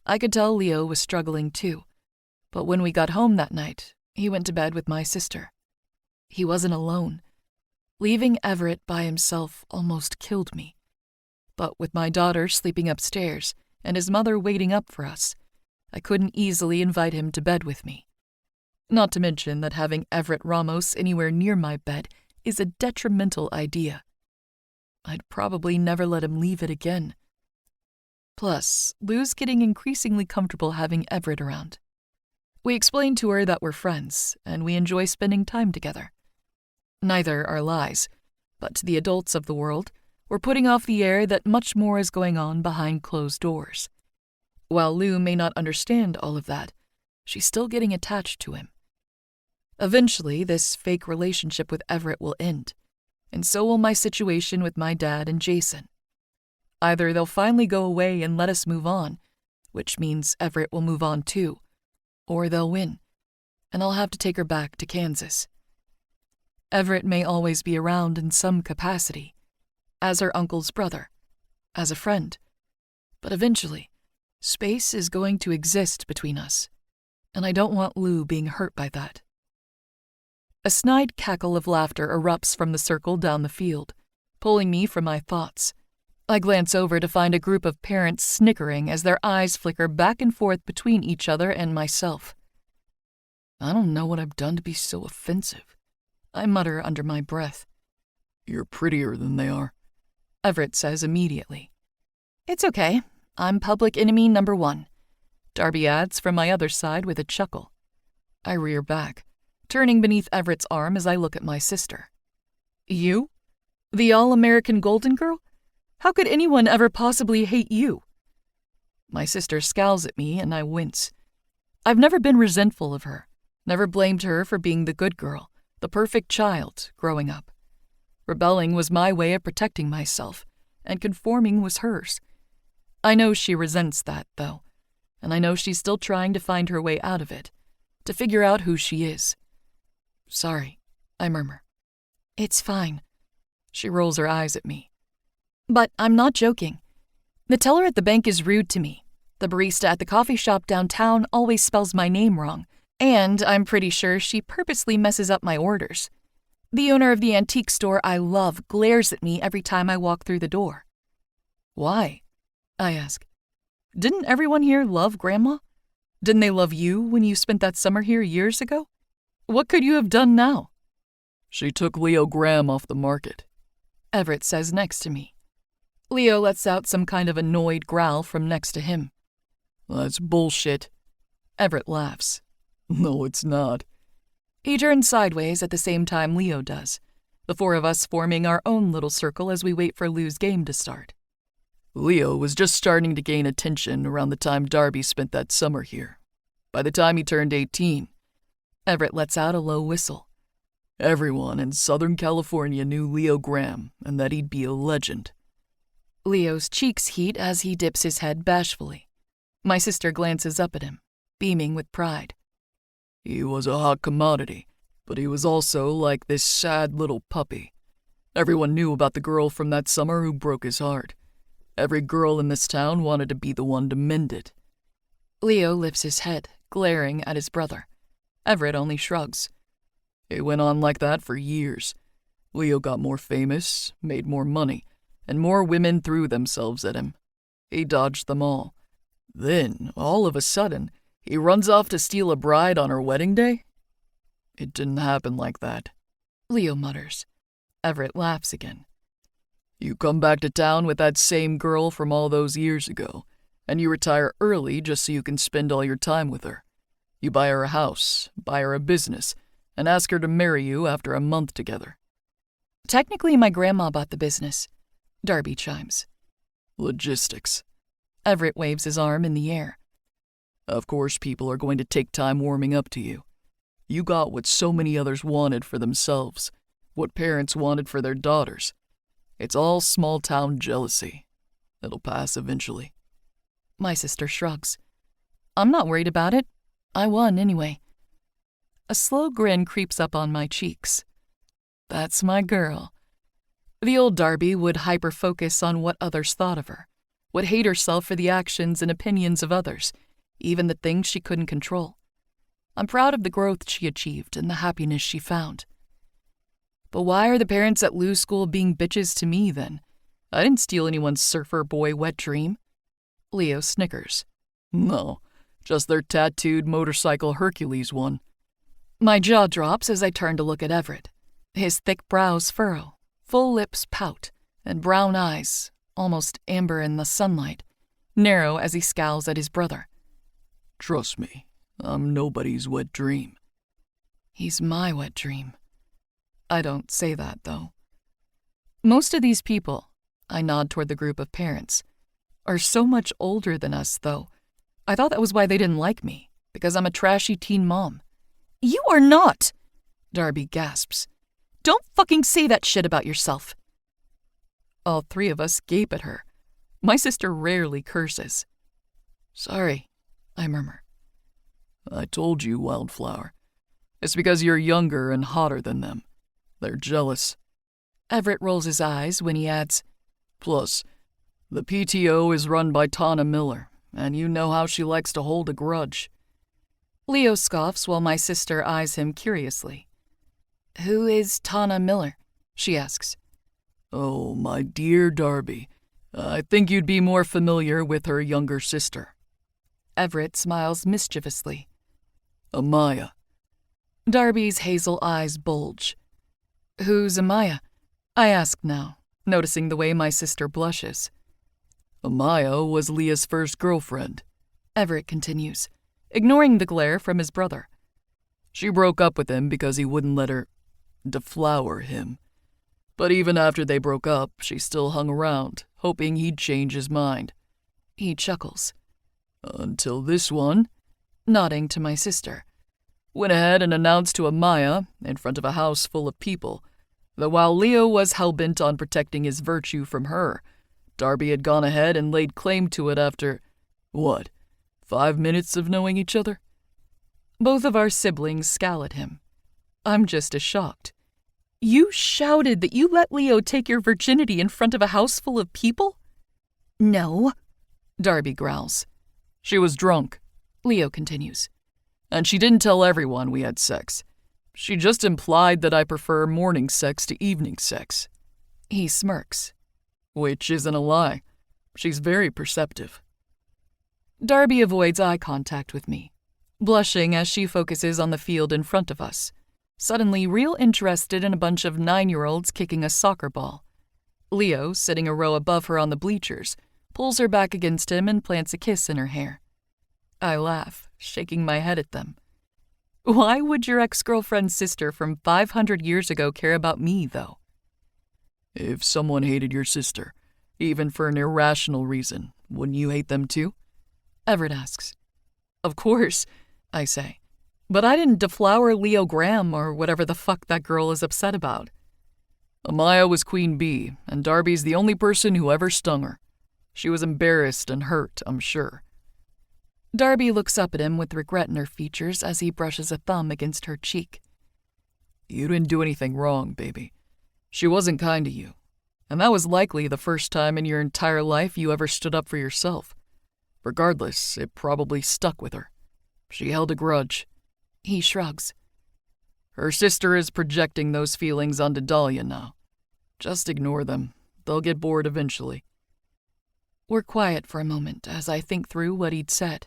I could tell Leo was struggling too, but when we got home that night, he went to bed with my sister. He wasn't alone. Leaving Everett by himself almost killed me. But with my daughter sleeping upstairs and his mother waiting up for us, I couldn't easily invite him to bed with me. Not to mention that having Everett Ramos anywhere near my bed is a detrimental idea. I'd probably never let him leave it again. Plus, Lou's getting increasingly comfortable having Everett around. We explained to her that we're friends, and we enjoy spending time together. Neither are lies, but to the adults of the world, we're putting off the air that much more is going on behind closed doors. While Lou may not understand all of that, she's still getting attached to him. Eventually, this fake relationship with Everett will end, and so will my situation with my dad and Jason. Either they'll finally go away and let us move on, which means Everett will move on too, or they'll win, and I'll have to take her back to Kansas. Everett may always be around in some capacity, as her uncle's brother, as a friend, but eventually, space is going to exist between us, and I don't want Lou being hurt by that. A snide cackle of laughter erupts from the circle down the field, pulling me from my thoughts. I glance over to find a group of parents snickering as their eyes flicker back and forth between each other and myself. I don't know what I've done to be so offensive, I mutter under my breath. You're prettier than they are, Everett says immediately. It's okay. I'm public enemy number 1. Darby adds from my other side with a chuckle. I rear back, turning beneath Everett's arm as I look at my sister. You? The all-American golden girl? How could anyone ever possibly hate you? My sister scowls at me and I wince. I've never been resentful of her. Never blamed her for being the good girl, the perfect child, growing up. Rebelling was my way of protecting myself, and conforming was hers. I know she resents that, though, and I know she's still trying to find her way out of it, to figure out who she is. Sorry, I murmur. It's fine. She rolls her eyes at me. But I'm not joking. The teller at the bank is rude to me. The barista at the coffee shop downtown always spells my name wrong, and I'm pretty sure she purposely messes up my orders. The owner of the antique store I love glares at me every time I walk through the door. Why? I ask. Didn't everyone here love Grandma? Didn't they love you when you spent that summer here years ago? What could you have done now? She took Leo Graham off the market, Everett says next to me. Leo lets out some kind of annoyed growl from next to him. That's bullshit. Everett laughs. No, it's not. He turns sideways at the same time Leo does, the four of us forming our own little circle as we wait for Lou's game to start. Leo was just starting to gain attention around the time Darby spent that summer here. By the time he turned 18, Everett lets out a low whistle. Everyone in Southern California knew Leo Graham and that he'd be a legend. Leo's cheeks heat as he dips his head bashfully. My sister glances up at him, beaming with pride. He was a hot commodity, but he was also like this sad little puppy. Everyone knew about the girl from that summer who broke his heart. Every girl in this town wanted to be the one to mend it. Leo lifts his head, glaring at his brother. Everett only shrugs. It went on like that for years. Leo got more famous, made more money, and more women threw themselves at him. He dodged them all. Then, all of a sudden, he runs off to steal a bride on her wedding day? It didn't happen like that, Leo mutters. Everett laughs again. You come back to town with that same girl from all those years ago, and you retire early just so you can spend all your time with her. You buy her a house, buy her a business, and ask her to marry you after a month together. Technically, my grandma bought the business, Darby chimes. Logistics. Everett waves his arm in the air. Of course, people are going to take time warming up to you. You got what so many others wanted for themselves, what parents wanted for their daughters. It's all small-town jealousy. It'll pass eventually. My sister shrugs. I'm not worried about it. I won anyway. A slow grin creeps up on my cheeks. That's my girl. The old Darby would hyper-focus on what others thought of her, would hate herself for the actions and opinions of others, even the things she couldn't control. I'm proud of the growth she achieved and the happiness she found. But why are the parents at Lou's school being bitches to me, then? I didn't steal anyone's surfer boy wet dream. Leo snickers. No, just their tattooed motorcycle Hercules one. My jaw drops as I turn to look at Everett. His thick brows furrow, full lips pout, and brown eyes, almost amber in the sunlight, narrow as he scowls at his brother. Trust me, I'm nobody's wet dream. He's my wet dream. I don't say that, though. Most of these people, I nod toward the group of parents, are so much older than us, though. I thought that was why they didn't like me, because I'm a trashy teen mom. You are not! Darby gasps. Don't fucking say that shit about yourself. All three of us gape at her. My sister rarely curses. Sorry, I murmur. I told you, Wildflower. It's because you're younger and hotter than them. They're jealous. Everett rolls his eyes when he adds, Plus, the PTO is run by Tana Miller, and you know how she likes to hold a grudge. Leo scoffs while my sister eyes him curiously. Who is Tana Miller? She asks. Oh, my dear Darby, I think you'd be more familiar with her younger sister. Everett smiles mischievously. Amaya. Darby's hazel eyes bulge. Who's Amaya? I ask now, noticing the way my sister blushes. Amaya was Leah's first girlfriend, Everett continues, ignoring the glare from his brother. She broke up with him because he wouldn't let her deflower him. But even after they broke up, she still hung around, hoping he'd change his mind. He chuckles. Until this one, nodding to my sister. Went ahead and announced to Amaya, in front of a house full of people, that while Leo was hell-bent on protecting his virtue from her, Darby had gone ahead and laid claim to it after, 5 minutes of knowing each other? Both of our siblings scowl at him. I'm just as shocked. You shouted that you let Leo take your virginity in front of a house full of people? No, Darby growls. She was drunk, Leo continues. and she didn't tell everyone we had sex. She just implied that I prefer morning sex to evening sex. He smirks. Which isn't a lie. She's very perceptive. Darby avoids eye contact with me, blushing as she focuses on the field in front of us, suddenly real interested in a bunch of 9-year-olds kicking a soccer ball. Leo, sitting a row above her on the bleachers, pulls her back against him and plants a kiss in her hair. I laugh, shaking my head at them. Why would your ex-girlfriend's sister from 500 years ago care about me, though? If someone hated your sister, even for an irrational reason, wouldn't you hate them too? Everett asks. Of course, I say. But I didn't deflower Leo Graham or whatever the fuck that girl is upset about. Amaya was queen bee, and Darby's the only person who ever stung her. She was embarrassed and hurt, I'm sure. Darby looks up at him with regret in her features as he brushes a thumb against her cheek. You didn't do anything wrong, baby. She wasn't kind to you, and that was likely the first time in your entire life you ever stood up for yourself. Regardless, it probably stuck with her. She held a grudge. He shrugs. Her sister is projecting those feelings onto Dahlia now. Just ignore them. They'll get bored eventually. We're quiet for a moment as I think through what he'd said.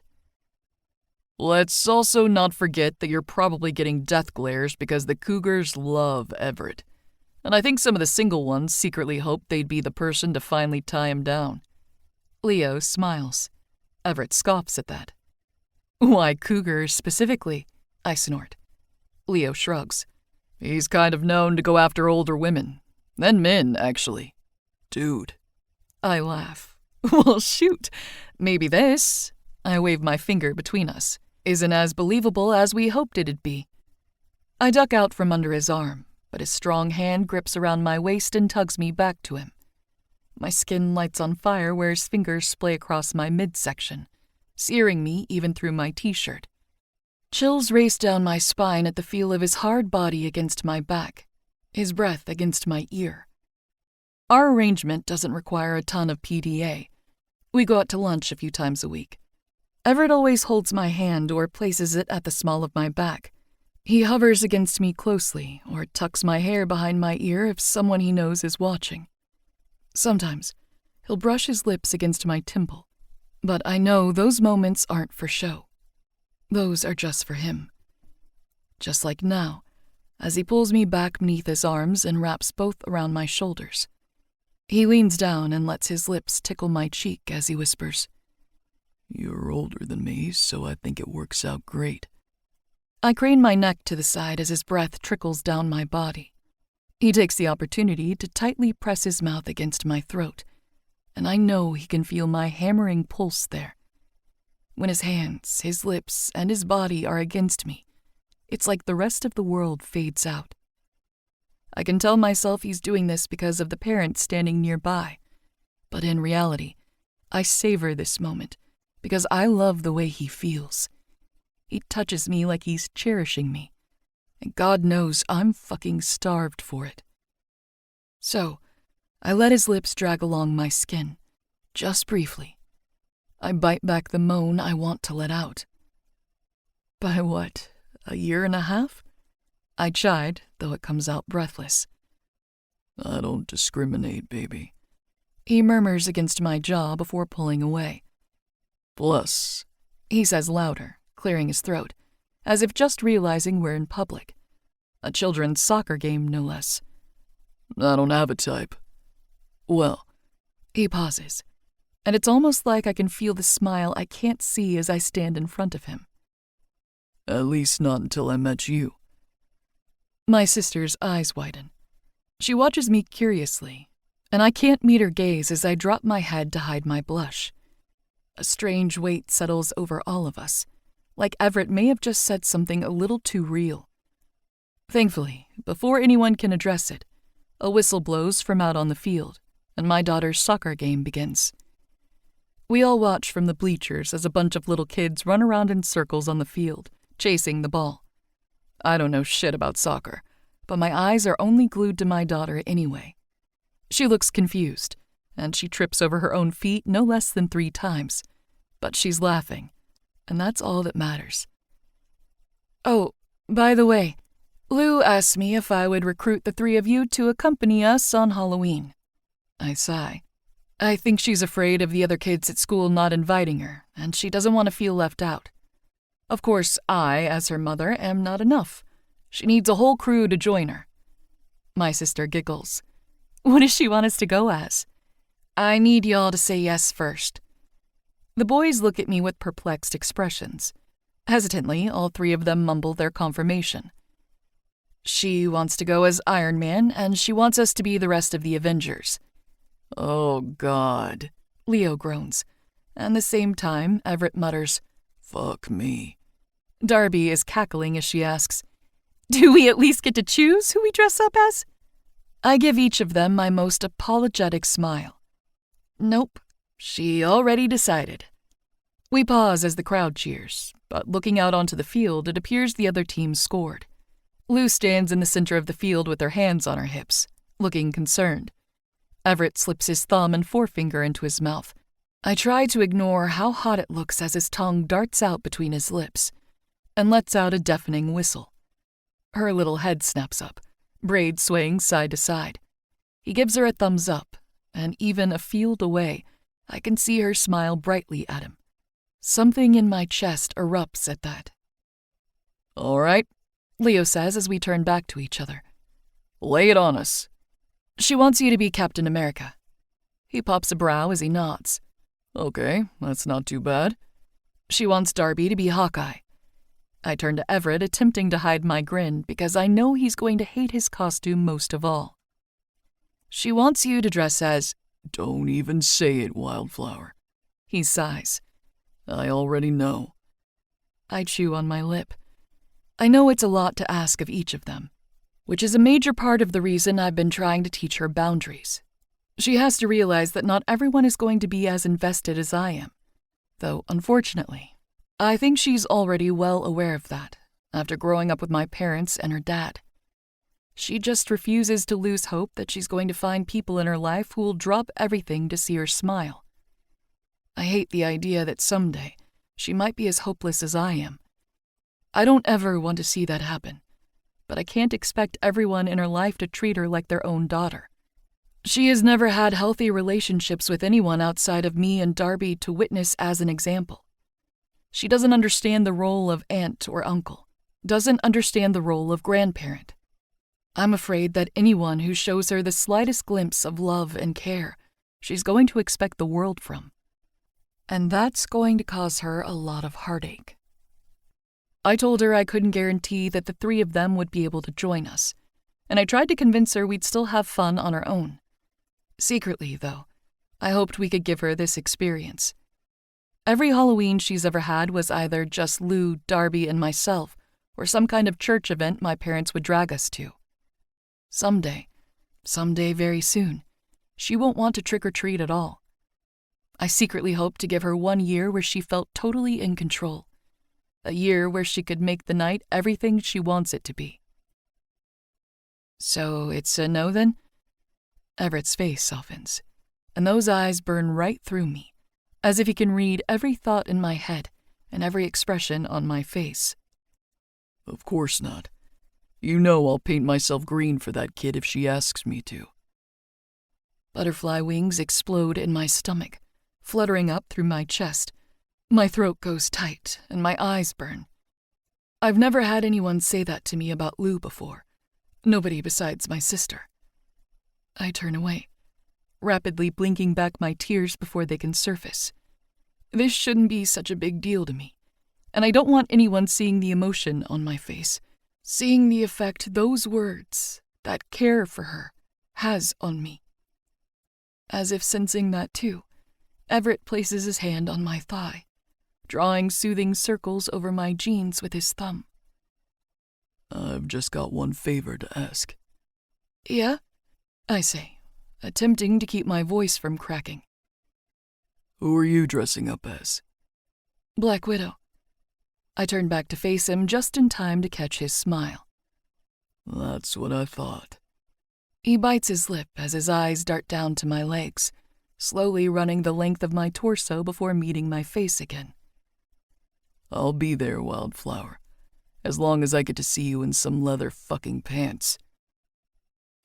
Let's also not forget that you're probably getting death glares because the Cougars love Everett. And I think some of the single ones secretly hope they'd be the person to finally tie him down. Leo smiles. Everett scoffs at that. Why Cougars specifically? I snort. Leo shrugs. He's kind of known to go after older women. And men, actually. Dude. I laugh. Well, shoot. Maybe this, I wave my finger between us, isn't as believable as we hoped it'd be. I duck out from under his arm, but his strong hand grips around my waist and tugs me back to him. My skin lights on fire where his fingers splay across my midsection, searing me even through my t-shirt. Chills race down my spine at the feel of his hard body against my back, his breath against my ear. Our arrangement doesn't require a ton of PDA. We go out to lunch a few times a week. Everett always holds my hand or places it at the small of my back. He hovers against me closely or tucks my hair behind my ear if someone he knows is watching. Sometimes he'll brush his lips against my temple, but I know those moments aren't for show. Those are just for him. Just like now, as he pulls me back beneath his arms and wraps both around my shoulders. He leans down and lets his lips tickle my cheek as he whispers, You're older than me, so I think it works out great. I crane my neck to the side as his breath trickles down my body. He takes the opportunity to tightly press his mouth against my throat, and I know he can feel my hammering pulse there. When his hands, his lips, and his body are against me, it's like the rest of the world fades out. I can tell myself he's doing this because of the parents standing nearby, but in reality, I savor this moment because I love the way he feels. He touches me like he's cherishing me, and God knows I'm fucking starved for it. So, I let his lips drag along my skin, just briefly. I bite back the moan I want to let out. By what, a year and a half? I chide, though it comes out breathless. I don't discriminate, baby. He murmurs against my jaw before pulling away. Plus, he says louder, clearing his throat, as if just realizing we're in public. A children's soccer game, no less. I don't have a type. Well, he pauses, and it's almost like I can feel the smile I can't see as I stand in front of him. At least not until I met you. My sister's eyes widen. She watches me curiously, and I can't meet her gaze as I drop my head to hide my blush. A strange weight settles over all of us, like Everett may have just said something a little too real. Thankfully, before anyone can address it, a whistle blows from out on the field, and my daughter's soccer game begins. We all watch from the bleachers as a bunch of little kids run around in circles on the field, chasing the ball. I don't know shit about soccer, but my eyes are only glued to my daughter anyway. She looks confused, and she trips over her own feet no less than 3 times, but she's laughing, and that's all that matters. Oh, by the way, Lou asked me if I would recruit the 3 of you to accompany us on Halloween. I sigh. I think she's afraid of the other kids at school not inviting her, and she doesn't want to feel left out. Of course, I, as her mother, am not enough. She needs a whole crew to join her. My sister giggles. What does she want us to go as? I need y'all to say yes first. The boys look at me with perplexed expressions. Hesitantly, all 3 of them mumble their confirmation. She wants to go as Iron Man, and she wants us to be the rest of the Avengers. Oh, God, Leo groans. At the same time, Everett mutters, fuck me. Darby is cackling as she asks, do we at least get to choose who we dress up as? I give each of them my most apologetic smile. Nope, she already decided. We pause as the crowd cheers, but looking out onto the field, it appears the other team scored. Lou stands in the center of the field with her hands on her hips, looking concerned. Everett slips his thumb and forefinger into his mouth. I try to ignore how hot it looks as his tongue darts out between his lips and lets out a deafening whistle. Her little head snaps up, braids swaying side to side. He gives her a thumbs up, and even a field away, I can see her smile brightly at him. Something in my chest erupts at that. All right, Leo says as we turn back to each other. Lay it on us. She wants you to be Captain America. He pops a brow as he nods. Okay, that's not too bad. She wants Darby to be Hawkeye. I turn to Everett, attempting to hide my grin because I know he's going to hate his costume most of all. She wants you to dress as... Don't even say it, Wildflower. He sighs. I already know. I chew on my lip. I know it's a lot to ask of each of them, which is a major part of the reason I've been trying to teach her boundaries. She has to realize that not everyone is going to be as invested as I am, though, unfortunately, I think she's already well aware of that, after growing up with my parents and her dad. She just refuses to lose hope that she's going to find people in her life who will drop everything to see her smile. I hate the idea that someday she might be as hopeless as I am. I don't ever want to see that happen, but I can't expect everyone in her life to treat her like their own daughter. She has never had healthy relationships with anyone outside of me and Darby to witness as an example. She doesn't understand the role of aunt or uncle, doesn't understand the role of grandparent. I'm afraid that anyone who shows her the slightest glimpse of love and care, she's going to expect the world from. And that's going to cause her a lot of heartache. I told her I couldn't guarantee that the 3 of them would be able to join us, and I tried to convince her we'd still have fun on our own. Secretly, though, I hoped we could give her this experience. Every Halloween she's ever had was either just Lou, Darby, and myself, or some kind of church event my parents would drag us to. Someday very soon, she won't want to trick-or-treat at all. I secretly hope to give her 1 year where she felt totally in control. A year where she could make the night everything she wants it to be. So it's a no then? Everett's face softens, and those eyes burn right through me, as if he can read every thought in my head and every expression on my face. Of course not. You know I'll paint myself green for that kid if she asks me to. Butterfly wings explode in my stomach, fluttering up through my chest. My throat goes tight, and my eyes burn. I've never had anyone say that to me about Lou before. Nobody besides my sister. I turn away, rapidly blinking back my tears before they can surface. This shouldn't be such a big deal to me, and I don't want anyone seeing the emotion on my face, seeing the effect those words, that care for her, has on me. As if sensing that too, Everett places his hand on my thigh. drawing soothing circles over my jeans with his thumb. I've just got one favor to ask. Yeah? I say, attempting to keep my voice from cracking. Who are you dressing up as? Black Widow. I turned back to face him just in time to catch his smile. That's what I thought. He bites his lip as his eyes dart down to my legs, slowly running the length of my torso before meeting my face again. I'll be there, Wildflower, as long as I get to see you in some leather fucking pants.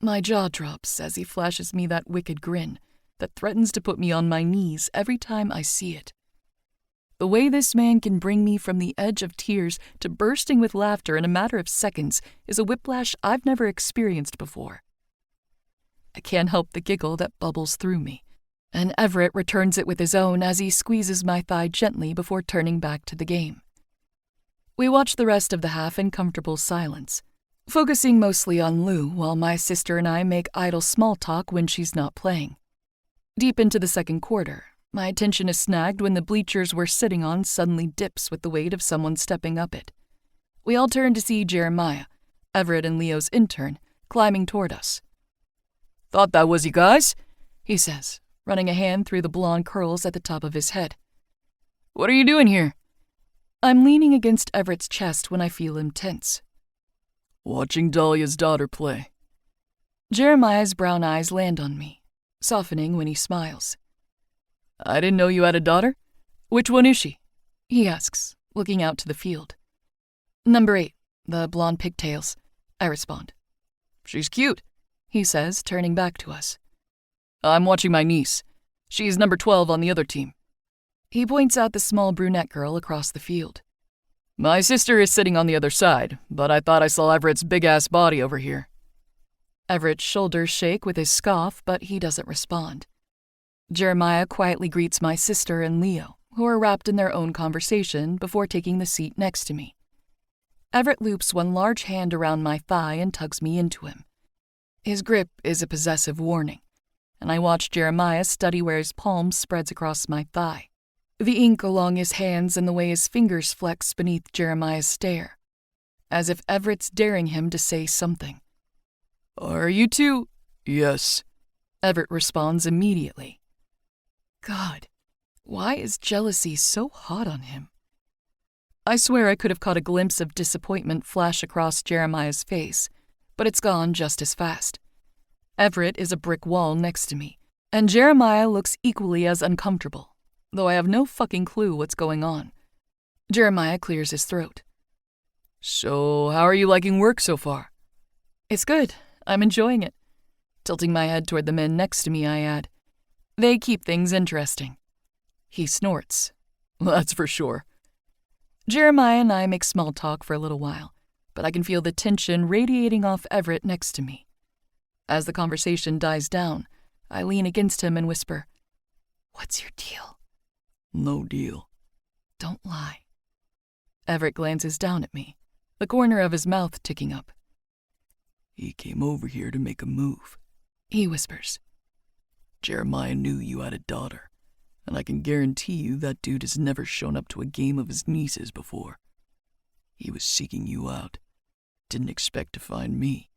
My jaw drops as he flashes me that wicked grin that threatens to put me on my knees every time I see it. The way this man can bring me from the edge of tears to bursting with laughter in a matter of seconds is a whiplash I've never experienced before. I can't help the giggle that bubbles through me, and Everett returns it with his own as he squeezes my thigh gently before turning back to the game. We watch the rest of the half in comfortable silence, focusing mostly on Lou while my sister and I make idle small talk when she's not playing. Deep into the second quarter, my attention is snagged when the bleachers we're sitting on suddenly dips with the weight of someone stepping up it. We all turn to see Jeremiah, Everett and Leo's intern, climbing toward us. Thought that was you guys? He says, running a hand through the blonde curls at the top of his head. What are you doing here? I'm leaning against Everett's chest when I feel him tense. Watching Dahlia's daughter play. Jeremiah's brown eyes land on me, softening when he smiles. I didn't know you had a daughter. Which one is she? He asks, looking out to the field. Number 8, the blonde pigtails, I respond. She's cute, he says, turning back to us. I'm watching my niece. She's number 12 on the other team. He points out the small brunette girl across the field. My sister is sitting on the other side, but I thought I saw Everett's big-ass body over here. Everett's shoulders shake with his scoff, but he doesn't respond. Jeremiah quietly greets my sister and Leo, who are wrapped in their own conversation, before taking the seat next to me. Everett loops one large hand around my thigh and tugs me into him. His grip is a possessive warning, and I watch Jeremiah study where his palm spreads across my thigh, the ink along his hands and the way his fingers flex beneath Jeremiah's stare, as if Everett's daring him to say something. Are you two? Yes. Everett responds immediately. God, why is jealousy so hot on him? I swear I could have caught a glimpse of disappointment flash across Jeremiah's face, but it's gone just as fast. Everett is a brick wall next to me, and Jeremiah looks equally as uncomfortable, though I have no fucking clue what's going on. Jeremiah clears his throat. So, how are you liking work so far? It's good. I'm enjoying it. Tilting my head toward the men next to me, I add, they keep things interesting. He snorts. That's for sure. Jeremiah and I make small talk for a little while, but I can feel the tension radiating off Everett next to me. As the conversation dies down, I lean against him and whisper, What's your deal? No deal. Don't lie. Everett glances down at me, the corner of his mouth ticking up. He came over here to make a move, he whispers. Jeremiah knew you had a daughter, and I can guarantee you that dude has never shown up to a game of his niece's before. He was seeking you out. Didn't expect to find me.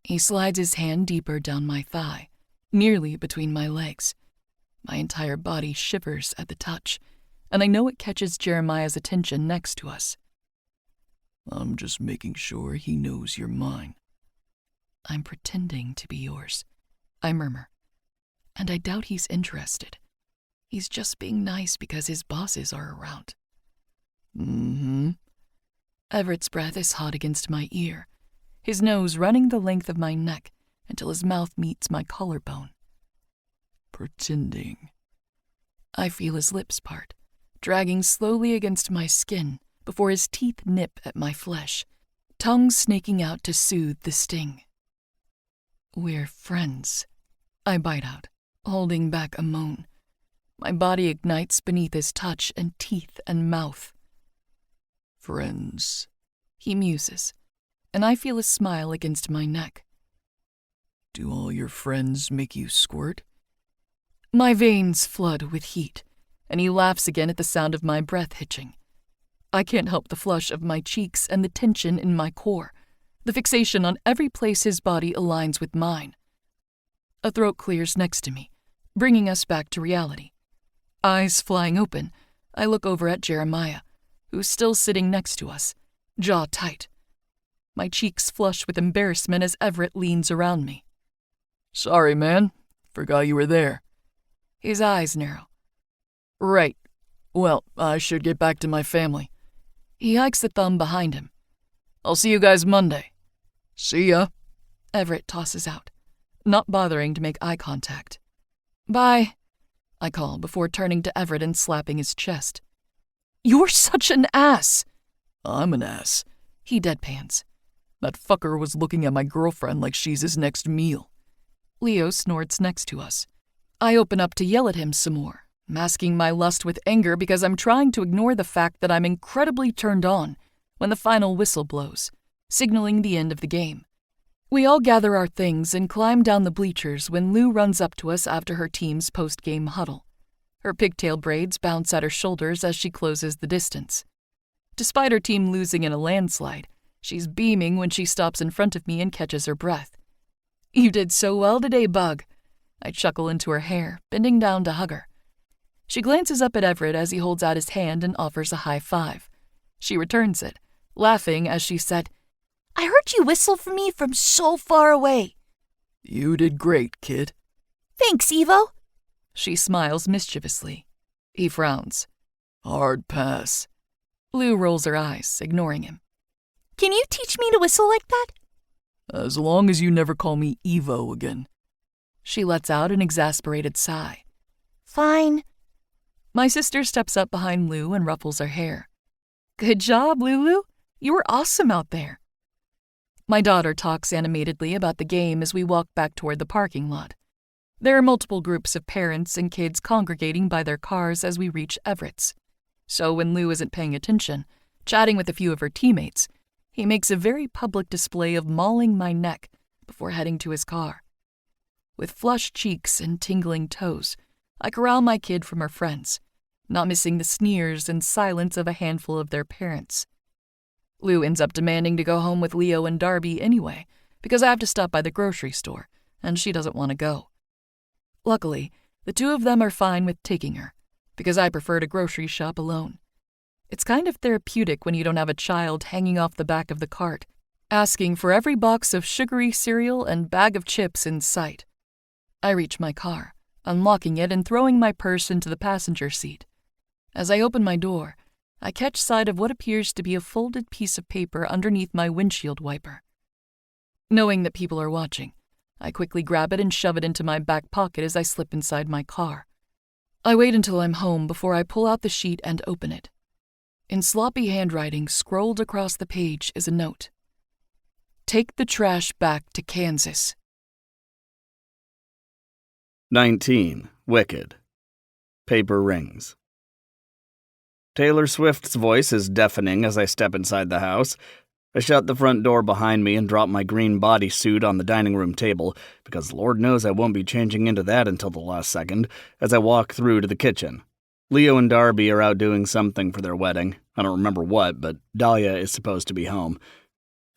He slides his hand deeper down my thigh, nearly between my legs. My entire body shivers at the touch, and I know it catches Jeremiah's attention next to us. I'm just making sure he knows you're mine. I'm pretending to be yours, I murmur. And I doubt he's interested. He's just being nice because his bosses are around. Mm-hmm. Everett's breath is hot against my ear, his nose running the length of my neck until his mouth meets my collarbone. Pretending. I feel his lips part, dragging slowly against my skin before his teeth nip at my flesh, tongue snaking out to soothe the sting. We're friends, I bite out, holding back a moan. My body ignites beneath his touch and teeth and mouth. Friends, he muses, and I feel a smile against my neck. Do all your friends make you squirt? My veins flood with heat, and he laughs again at the sound of my breath hitching. I can't help the flush of my cheeks and the tension in my core, the fixation on every place his body aligns with mine. A throat clears next to me, bringing us back to reality. Eyes flying open, I look over at Jeremiah, who's still sitting next to us, jaw tight. My cheeks flush with embarrassment as Everett leans around me. Sorry, man. Forgot you were there. His eyes narrow. Right. Well, I should get back to my family. He hikes a thumb behind him. I'll see you guys Monday. See ya. Everett tosses out, not bothering to make eye contact. Bye, I call before turning to Everett and slapping his chest. You're such an ass. I'm an ass. He deadpans. That fucker was looking at my girlfriend like she's his next meal. Leo snorts next to us. I open up to yell at him some more, masking my lust with anger because I'm trying to ignore the fact that I'm incredibly turned on when the final whistle blows, signaling the end of the game. We all gather our things and climb down the bleachers when Lou runs up to us after her team's post-game huddle. Her pigtail braids bounce at her shoulders as she closes the distance. Despite her team losing in a landslide, she's beaming when she stops in front of me and catches her breath. You did so well today, Bug. I chuckle into her hair, bending down to hug her. She glances up at Everett as he holds out his hand and offers a high five. She returns it, laughing as she said, I heard you whistle for me from so far away. You did great, kid. Thanks, Evo. She smiles mischievously. He frowns. Hard pass. Lou rolls her eyes, ignoring him. Can you teach me to whistle like that? As long as you never call me Evo again. She lets out an exasperated sigh. Fine. My sister steps up behind Lou and ruffles her hair. Good job, Lulu. You were awesome out there. My daughter talks animatedly about the game as we walk back toward the parking lot. There are multiple groups of parents and kids congregating by their cars as we reach Everett's. So when Lou isn't paying attention, chatting with a few of her teammates, he makes a very public display of mauling my neck before heading to his car. With flushed cheeks and tingling toes, I corral my kid from her friends, not missing the sneers and silence of a handful of their parents. Lou ends up demanding to go home with Leo and Darby anyway, because I have to stop by the grocery store, and she doesn't want to go. Luckily, the two of them are fine with taking her, because I prefer to grocery shop alone. It's kind of therapeutic when you don't have a child hanging off the back of the cart, asking for every box of sugary cereal and bag of chips in sight. I reach my car, unlocking it and throwing my purse into the passenger seat. As I open my door, I catch sight of what appears to be a folded piece of paper underneath my windshield wiper. Knowing that people are watching, I quickly grab it and shove it into my back pocket as I slip inside my car. I wait until I'm home before I pull out the sheet and open it. In sloppy handwriting scrolled across the page is a note. Take the trash back to Kansas. 19. Wicked. Paper rings. Taylor Swift's voice is deafening as I step inside the house. I shut the front door behind me and drop my green bodysuit on the dining room table, because Lord knows I won't be changing into that until the last second, as I walk through to the kitchen. Leo and Darby are out doing something for their wedding. I don't remember what, but Dahlia is supposed to be home.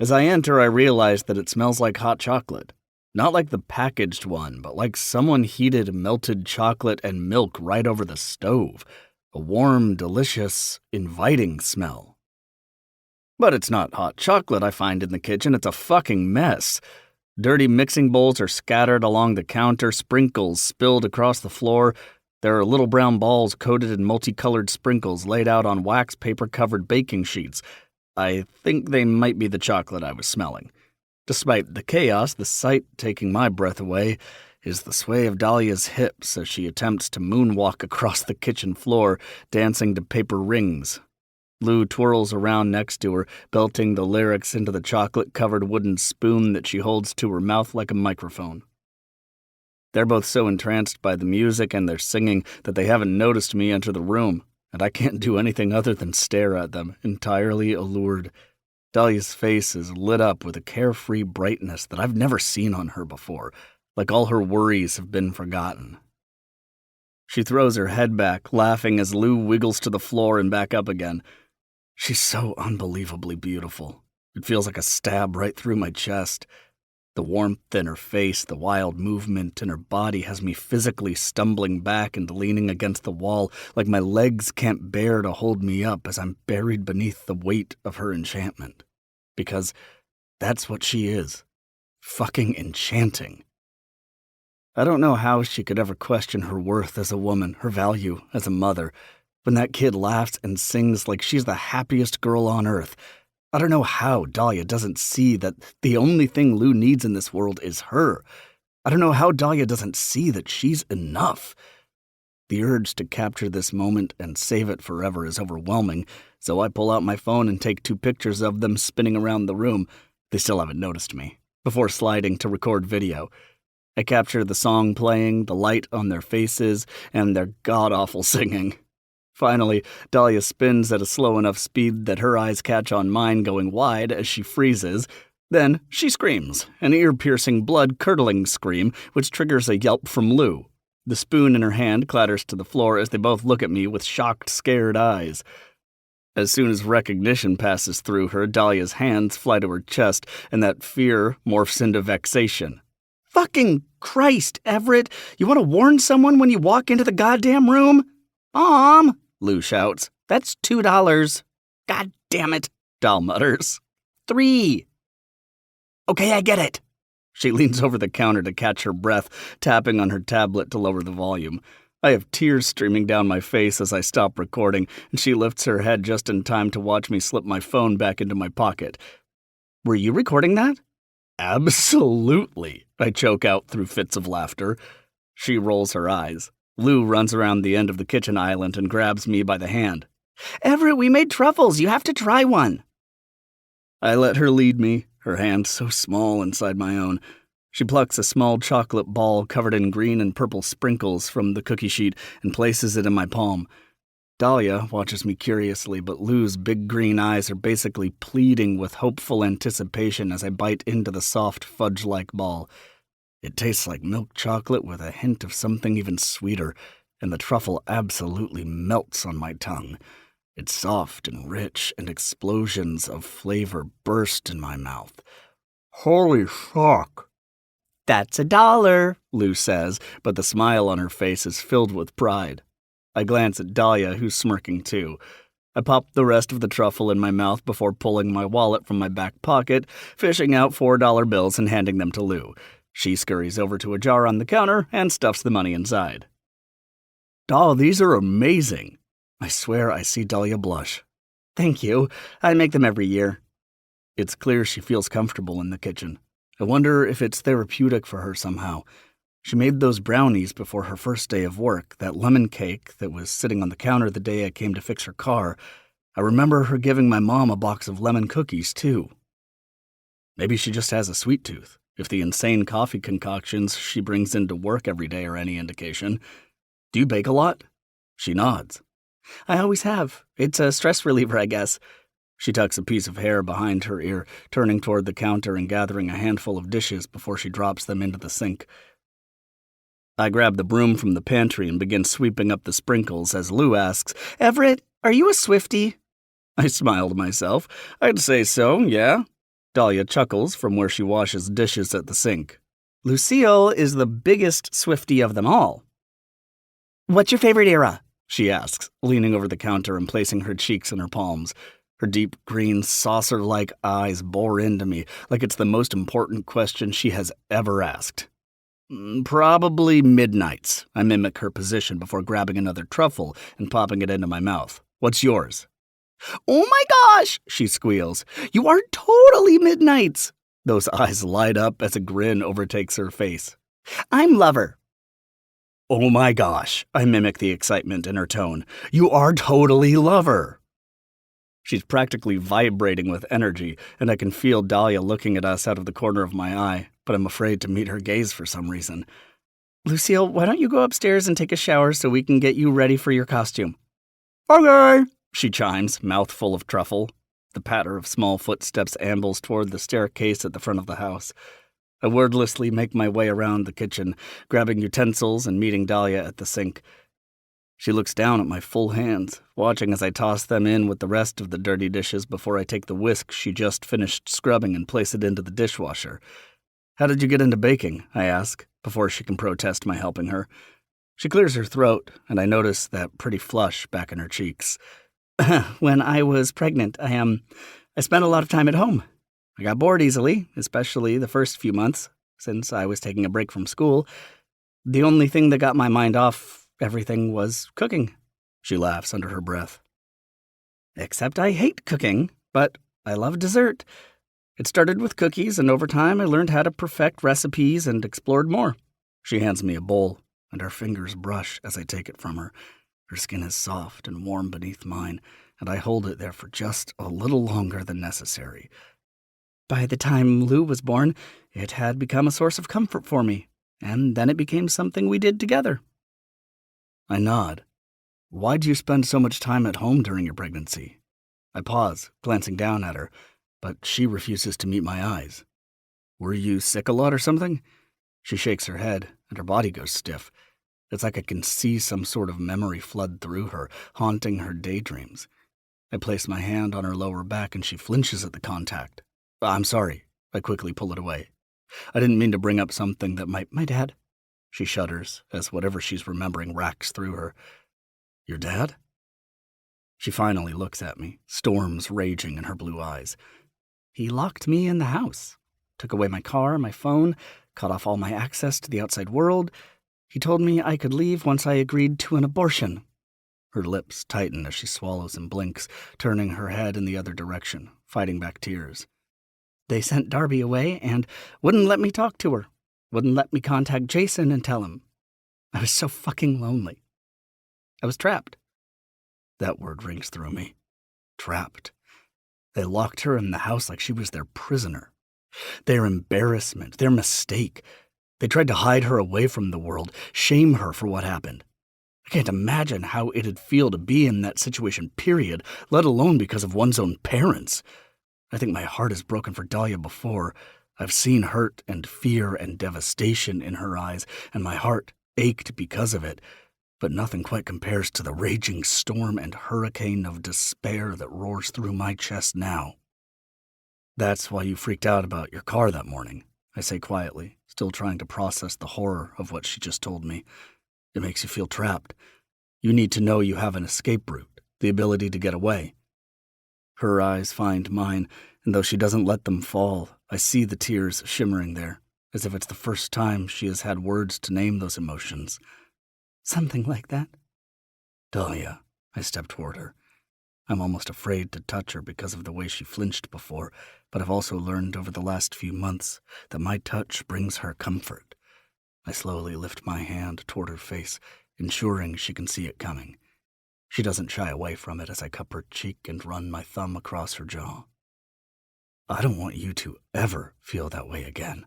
As I enter, I realize that it smells like hot chocolate. Not like the packaged one, but like someone heated melted chocolate and milk right over the stove. A warm, delicious, inviting smell. But it's not hot chocolate I find in the kitchen, it's a fucking mess. Dirty mixing bowls are scattered along the counter, sprinkles spilled across the floor. There are little brown balls coated in multicolored sprinkles laid out on wax paper-covered baking sheets. I think they might be the chocolate I was smelling. Despite the chaos, the sight taking my breath away is the sway of Dahlia's hips as she attempts to moonwalk across the kitchen floor, dancing to Paper Rings. Lou twirls around next to her, belting the lyrics into the chocolate-covered wooden spoon that she holds to her mouth like a microphone. They're both so entranced by the music and their singing that they haven't noticed me enter the room, and I can't do anything other than stare at them, entirely allured. Dahlia's face is lit up with a carefree brightness that I've never seen on her before, like all her worries have been forgotten. She throws her head back, laughing as Lou wiggles to the floor and back up again. She's so unbelievably beautiful. It feels like a stab right through my chest. The warmth in her face, the wild movement in her body has me physically stumbling back and leaning against the wall like my legs can't bear to hold me up as I'm buried beneath the weight of her enchantment. Because that's what she is. Fucking enchanting. I don't know how she could ever question her worth as a woman, her value as a mother, when that kid laughs and sings like she's the happiest girl on earth. I don't know how Dahlia doesn't see that the only thing Lou needs in this world is her. I don't know how Dahlia doesn't see that she's enough. The urge to capture this moment and save it forever is overwhelming, so I pull out my phone and take 2 pictures of them spinning around the room. They still haven't noticed me. Before sliding to record video. I capture the song playing, the light on their faces, and their god-awful singing. Finally, Dahlia spins at a slow enough speed that her eyes catch on mine going wide as she freezes. Then she screams, an ear-piercing, blood-curdling scream, which triggers a yelp from Lou. The spoon in her hand clatters to the floor as they both look at me with shocked, scared eyes. As soon as recognition passes through her, Dahlia's hands fly to her chest, and that fear morphs into vexation. Fucking Christ, Everett! You want to warn someone when you walk into the goddamn room? Mom! Lou shouts. That's $2. God damn it, Doll mutters. 3. Okay, I get it. She leans over the counter to catch her breath, tapping on her tablet to lower the volume. I have tears streaming down my face as I stop recording, and she lifts her head just in time to watch me slip my phone back into my pocket. Were you recording that? Absolutely, I choke out through fits of laughter. She rolls her eyes. Lou runs around the end of the kitchen island and grabs me by the hand. Everett, we made truffles. You have to try one. I let her lead me, her hand so small inside my own. She plucks a small chocolate ball covered in green and purple sprinkles from the cookie sheet and places it in my palm. Dahlia watches me curiously, but Lou's big green eyes are basically pleading with hopeful anticipation as I bite into the soft fudge-like ball. It tastes like milk chocolate with a hint of something even sweeter, and the truffle absolutely melts on my tongue. It's soft and rich, and explosions of flavor burst in my mouth. Holy fuck! That's $1, Lou says, but the smile on her face is filled with pride. I glance at Dahlia, who's smirking too. I pop the rest of the truffle in my mouth before pulling my wallet from my back pocket, fishing out $4 bills and handing them to Lou. She scurries over to a jar on the counter and stuffs the money inside. Doll, these are amazing. I swear I see Dahlia blush. Thank you. I make them every year. It's clear she feels comfortable in the kitchen. I wonder if it's therapeutic for her somehow. She made those brownies before her first day of work, that lemon cake that was sitting on the counter the day I came to fix her car. I remember her giving my mom a box of lemon cookies, too. Maybe she just has a sweet tooth, if the insane coffee concoctions she brings into work every day are any indication. Do you bake a lot? She nods. I always have. It's a stress reliever, I guess. She tucks a piece of hair behind her ear, turning toward the counter and gathering a handful of dishes before she drops them into the sink. I grab the broom from the pantry and begin sweeping up the sprinkles as Lou asks, Everett, are you a Swiftie? I smile to myself. I'd say so, yeah. Dahlia chuckles from where she washes dishes at the sink. Lucille is the biggest Swiftie of them all. What's your favorite era? She asks, leaning over the counter and placing her cheeks in her palms. Her deep green, saucer-like eyes bore into me like it's the most important question she has ever asked. Probably midnights. I mimic her position before grabbing another truffle and popping it into my mouth. What's yours? Oh my gosh, she squeals. You are totally midnights. Those eyes light up as a grin overtakes her face. I'm Lover. Oh my gosh, I mimic the excitement in her tone. You are totally Lover. She's practically vibrating with energy, and I can feel Dahlia looking at us out of the corner of my eye, but I'm afraid to meet her gaze for some reason. Lucille, why don't you go upstairs and take a shower so we can get you ready for your costume? Okay, she chimes, mouth full of truffle. The patter of small footsteps ambles toward the staircase at the front of the house. I wordlessly make my way around the kitchen, grabbing utensils and meeting Dahlia at the sink. She looks down at my full hands, watching as I toss them in with the rest of the dirty dishes before I take the whisk she just finished scrubbing and place it into the dishwasher. "How did you get into baking?" I ask, before she can protest my helping her. She clears her throat, and I notice that pretty flush back in her cheeks. "When I was pregnant, I spent a lot of time at home. I got bored easily, especially the first few months, since I was taking a break from school. The only thing that got my mind off everything was cooking." She laughs under her breath. "Except I hate cooking, but I love dessert. It started with cookies, and over time I learned how to perfect recipes and explored more." She hands me a bowl, and her fingers brush as I take it from her. Her skin is soft and warm beneath mine, and I hold it there for just a little longer than necessary. "By the time Lou was born, it had become a source of comfort for me, and then it became something we did together." I nod. "Why do you spend so much time at home during your pregnancy?" I pause, glancing down at her, but she refuses to meet my eyes. "Were you sick a lot or something?" She shakes her head, and her body goes stiff. It's like I can see some sort of memory flood through her, haunting her daydreams. I place my hand on her lower back, and she flinches at the contact. "I'm sorry." I quickly pull it away. "I didn't mean to bring up something that might—" "My dad?" She shudders as whatever she's remembering racks through her. "Your dad?" She finally looks at me, storms raging in her blue eyes. "He locked me in the house, took away my car, my phone, cut off all my access to the outside world. He told me I could leave once I agreed to an abortion." Her lips tighten as she swallows and blinks, turning her head in the other direction, fighting back tears. "They sent Darby away and wouldn't let me talk to her. Wouldn't let me contact Jason and tell him. I was so fucking lonely. I was trapped." That word rings through me. Trapped. They locked her in the house like she was their prisoner. Their embarrassment, their mistake. They tried to hide her away from the world, shame her for what happened. I can't imagine how it'd feel to be in that situation, period, let alone because of one's own parents. I think my heart is broken for Dahlia before. I've seen hurt and fear and devastation in her eyes, and my heart ached because of it, but nothing quite compares to the raging storm and hurricane of despair that roars through my chest now. "That's why you freaked out about your car that morning," I say quietly, still trying to process the horror of what she just told me. "It makes you feel trapped. You need to know you have an escape route, the ability to get away." Her eyes find mine, and though she doesn't let them fall, I see the tears shimmering there, as if it's the first time she has had words to name those emotions. "Something like that." "Dahlia," I step toward her. I'm almost afraid to touch her because of the way she flinched before, but I've also learned over the last few months that my touch brings her comfort. I slowly lift my hand toward her face, ensuring she can see it coming. She doesn't shy away from it as I cup her cheek and run my thumb across her jaw. "I don't want you to ever feel that way again.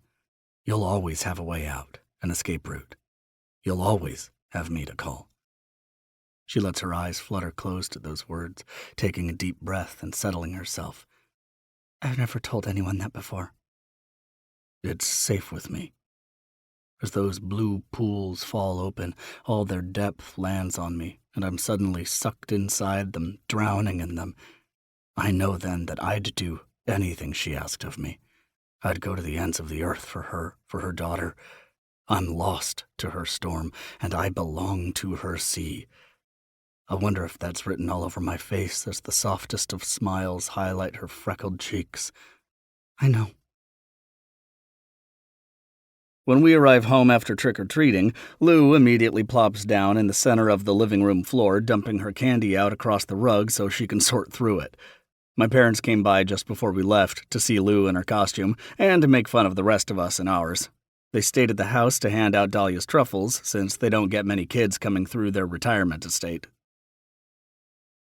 You'll always have a way out, an escape route. You'll always have me to call." She lets her eyes flutter closed at those words, taking a deep breath and settling herself. "I've never told anyone that before." "It's safe with me." As those blue pools fall open, all their depth lands on me, and I'm suddenly sucked inside them, drowning in them. I know then that I'd do anything she asked of me. I'd go to the ends of the earth for her daughter. I'm lost to her storm, and I belong to her sea. I wonder if that's written all over my face as the softest of smiles highlight her freckled cheeks. I know. When we arrive home after trick-or-treating, Lou immediately plops down in the center of the living room floor, dumping her candy out across the rug so she can sort through it. My parents came by just before we left to see Lou in her costume and to make fun of the rest of us in ours. They stayed at the house to hand out Dahlia's truffles, since they don't get many kids coming through their retirement estate.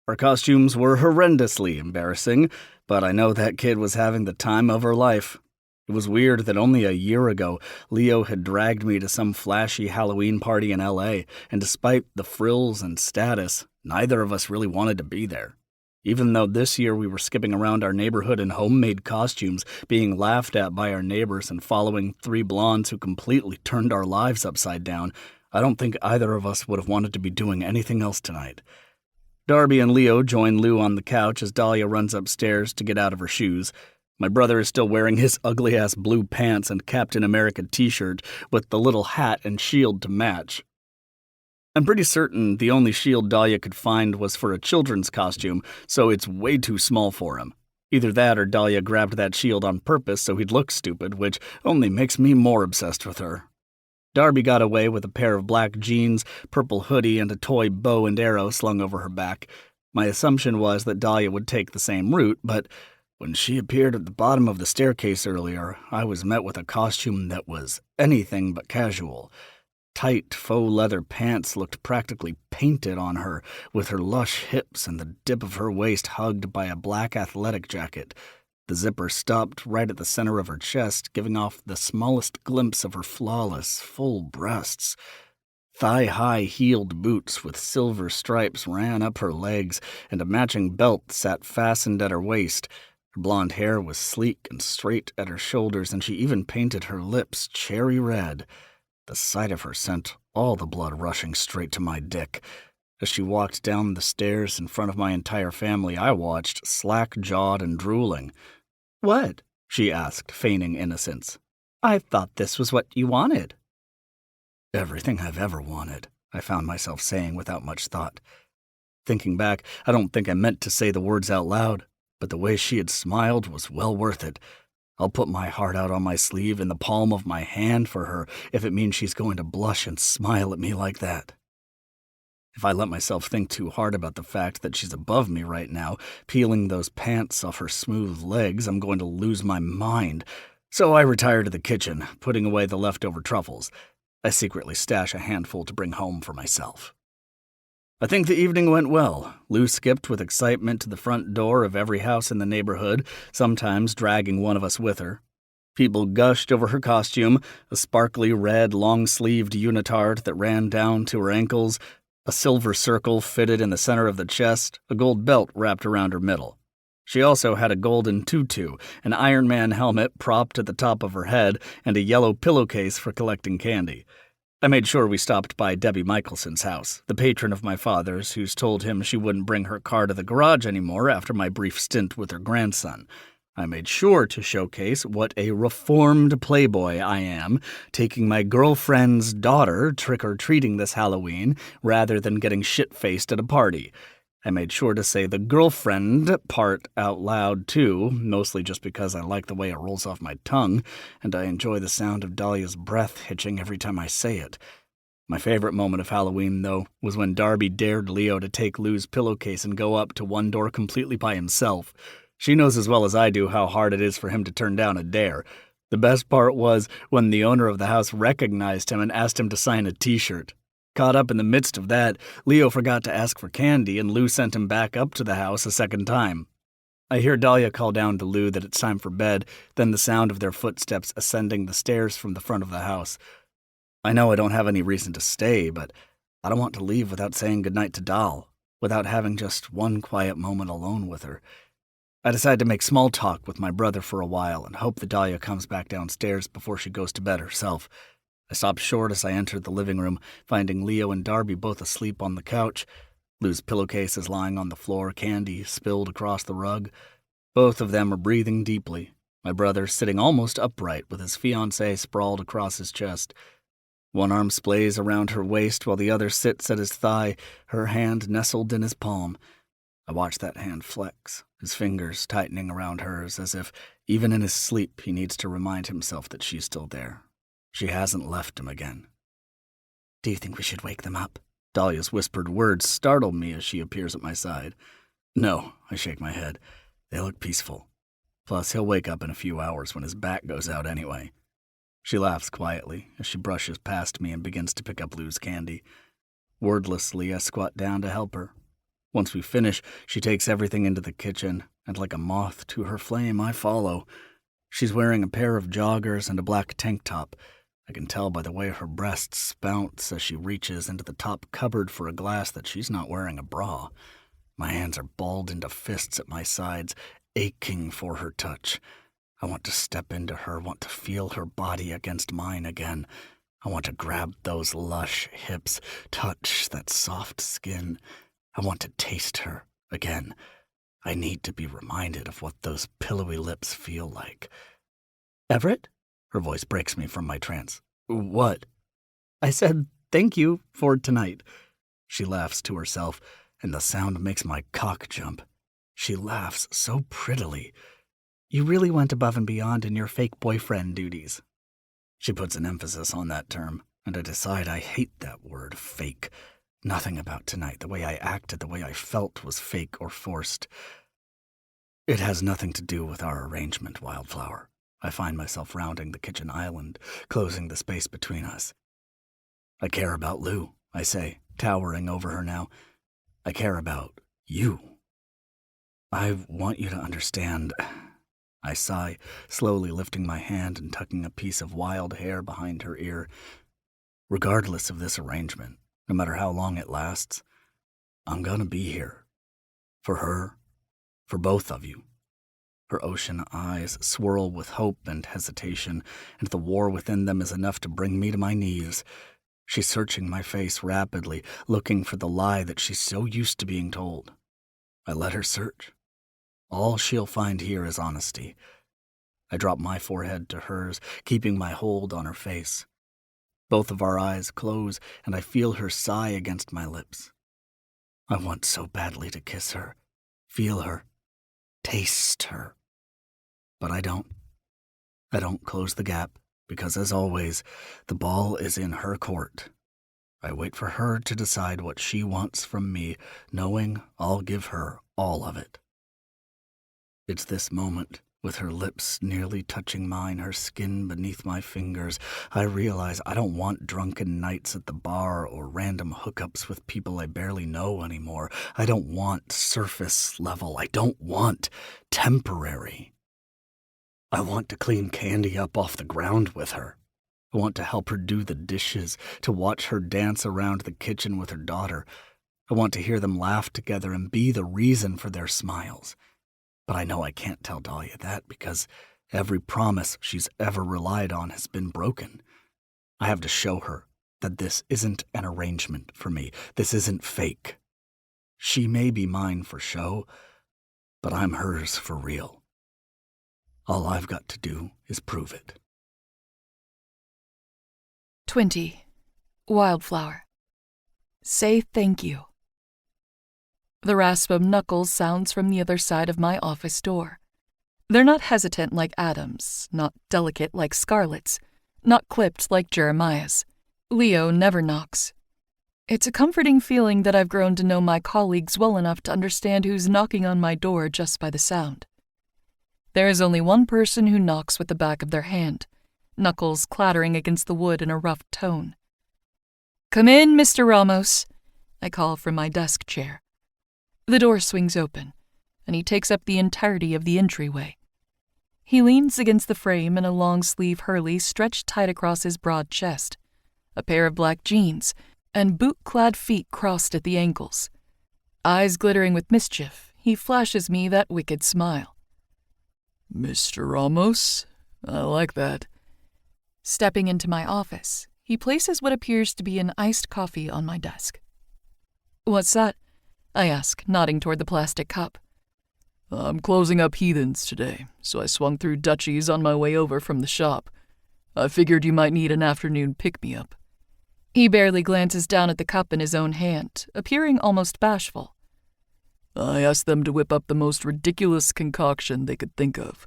Our costumes were horrendously embarrassing, but I know that kid was having the time of her life. It was weird that only a year ago, Leo had dragged me to some flashy Halloween party in LA, and despite the frills and status, neither of us really wanted to be there. Even though this year we were skipping around our neighborhood in homemade costumes, being laughed at by our neighbors and following three blondes who completely turned our lives upside down, I don't think either of us would have wanted to be doing anything else tonight. Darby and Leo join Lou on the couch as Dahlia runs upstairs to get out of her shoes. My brother is still wearing his ugly-ass blue pants and Captain America t-shirt with the little hat and shield to match. I'm pretty certain the only shield Dahlia could find was for a children's costume, so it's way too small for him. Either that or Dahlia grabbed that shield on purpose so he'd look stupid, which only makes me more obsessed with her. Darby got away with a pair of black jeans, purple hoodie, and a toy bow and arrow slung over her back. My assumption was that Dahlia would take the same route, but when she appeared at the bottom of the staircase earlier, I was met with a costume that was anything but casual. Tight faux leather pants looked practically painted on her, with her lush hips and the dip of her waist hugged by a black athletic jacket. The zipper stopped right at the center of her chest, giving off the smallest glimpse of her flawless, full breasts. Thigh-high heeled boots with silver stripes ran up her legs, and a matching belt sat fastened at her waist. Her blonde hair was sleek and straight at her shoulders, and she even painted her lips cherry red. The sight of her sent all the blood rushing straight to my dick. As she walked down the stairs in front of my entire family, I watched, slack-jawed and drooling. What? She asked, feigning innocence. I thought this was what you wanted. Everything I've ever wanted, I found myself saying without much thought. Thinking back, I don't think I meant to say the words out loud, but the way she had smiled was well worth it. I'll put my heart out on my sleeve in the palm of my hand for her if it means she's going to blush and smile at me like that. If I let myself think too hard about the fact that she's above me right now, peeling those pants off her smooth legs, I'm going to lose my mind. So I retire to the kitchen, putting away the leftover truffles. I secretly stash a handful to bring home for myself. I think the evening went well. Lou skipped with excitement to the front door of every house in the neighborhood, sometimes dragging one of us with her. People gushed over her costume, a sparkly red, long-sleeved unitard that ran down to her ankles, a silver circle fitted in the center of the chest, a gold belt wrapped around her middle. She also had a golden tutu, an Iron Man helmet propped at the top of her head, and a yellow pillowcase for collecting candy. I made sure we stopped by Debbie Michelson's house, the patron of my father's, who's told him she wouldn't bring her car to the garage anymore after my brief stint with her grandson. I made sure to showcase what a reformed playboy I am, taking my girlfriend's daughter trick-or-treating this Halloween rather than getting shit-faced at a party. I made sure to say the girlfriend part out loud, too, mostly just because I like the way it rolls off my tongue, and I enjoy the sound of Dahlia's breath hitching every time I say it. My favorite moment of Halloween, though, was when Darby dared Leo to take Lou's pillowcase and go up to one door completely by himself. She knows as well as I do how hard it is for him to turn down a dare. The best part was when the owner of the house recognized him and asked him to sign a t-shirt. Caught up in the midst of that, Leo forgot to ask for candy, and Lou sent him back up to the house a second time. I hear Dahlia call down to Lou that it's time for bed, then the sound of their footsteps ascending the stairs from the front of the house. I know I don't have any reason to stay, but I don't want to leave without saying goodnight to Doll, without having just one quiet moment alone with her. I decide to make small talk with my brother for a while and hope that Dahlia comes back downstairs before she goes to bed herself. I stopped short as I entered the living room, finding Leo and Darby both asleep on the couch. Lou's pillowcase is lying on the floor, candy spilled across the rug. Both of them are breathing deeply, my brother sitting almost upright with his fiancée sprawled across his chest. One arm splays around her waist while the other sits at his thigh, her hand nestled in his palm. I watch that hand flex, his fingers tightening around hers as if, even in his sleep, he needs to remind himself that she's still there. She hasn't left him again. Do you think we should wake them up? Dahlia's whispered words startle me as she appears at my side. No, I shake my head. They look peaceful. Plus, he'll wake up in a few hours when his back goes out anyway. She laughs quietly as she brushes past me and begins to pick up Lou's candy. Wordlessly, I squat down to help her. Once we finish, she takes everything into the kitchen, and like a moth to her flame, I follow. She's wearing a pair of joggers and a black tank top. I can tell by the way her breasts bounce as she reaches into the top cupboard for a glass that she's not wearing a bra. My hands are balled into fists at my sides, aching for her touch. I want to step into her, want to feel her body against mine again. I want to grab those lush hips, touch that soft skin. I want to taste her again. I need to be reminded of what those pillowy lips feel like. Everett? Her voice breaks me from my trance. What? I said thank you for tonight. She laughs to herself, and the sound makes my cock jump. She laughs so prettily. You really went above and beyond in your fake boyfriend duties. She puts an emphasis on that term, and I decide I hate that word, fake. Nothing about tonight, the way I acted, the way I felt, was fake or forced. It has nothing to do with our arrangement, Wildflower. I find myself rounding the kitchen island, closing the space between us. I care about Lou, I say, towering over her now. I care about you. I want you to understand. I sigh, slowly lifting my hand and tucking a piece of wild hair behind her ear. Regardless of this arrangement, no matter how long it lasts, I'm gonna be here. For her, for both of you. Her ocean eyes swirl with hope and hesitation, and the war within them is enough to bring me to my knees. She's searching my face rapidly, looking for the lie that she's so used to being told. I let her search. All she'll find here is honesty. I drop my forehead to hers, keeping my hold on her face. Both of our eyes close, and I feel her sigh against my lips. I want so badly to kiss her, feel her, taste her. But I don't. I don't close the gap, because as always, the ball is in her court. I wait for her to decide what she wants from me, knowing I'll give her all of it. It's this moment, with her lips nearly touching mine, her skin beneath my fingers, I realize I don't want drunken nights at the bar or random hookups with people I barely know anymore. I don't want surface level. I don't want temporary. I want to clean Candy up off the ground with her. I want to help her do the dishes, to watch her dance around the kitchen with her daughter. I want to hear them laugh together and be the reason for their smiles. But I know I can't tell Dahlia that because every promise she's ever relied on has been broken. I have to show her that this isn't an arrangement for me. This isn't fake. She may be mine for show, but I'm hers for real. All I've got to do is prove it. 20. Wildflower. Say thank you. The rasp of knuckles sounds from the other side of my office door. They're not hesitant like Adam's, not delicate like Scarlett's, not clipped like Jeremiah's. Leo never knocks. It's a comforting feeling that I've grown to know my colleagues well enough to understand who's knocking on my door just by the sound. There is only one person who knocks with the back of their hand, knuckles clattering against the wood in a rough tone. "Come in, Mr. Ramos," I call from my desk chair. The door swings open, and he takes up the entirety of the entryway. He leans against the frame in a long-sleeve Hurley stretched tight across his broad chest, a pair of black jeans, and boot-clad feet crossed at the ankles. Eyes glittering with mischief, he flashes me that wicked smile. "Mr. Ramos? I like that." Stepping into my office, he places what appears to be an iced coffee on my desk. "What's that?" I ask, nodding toward the plastic cup. "I'm closing up Heathens today, so I swung through Dutchie's on my way over from the shop. I figured you might need an afternoon pick-me-up." He barely glances down at the cup in his own hand, appearing almost bashful. "I asked them to whip up the most ridiculous concoction they could think of."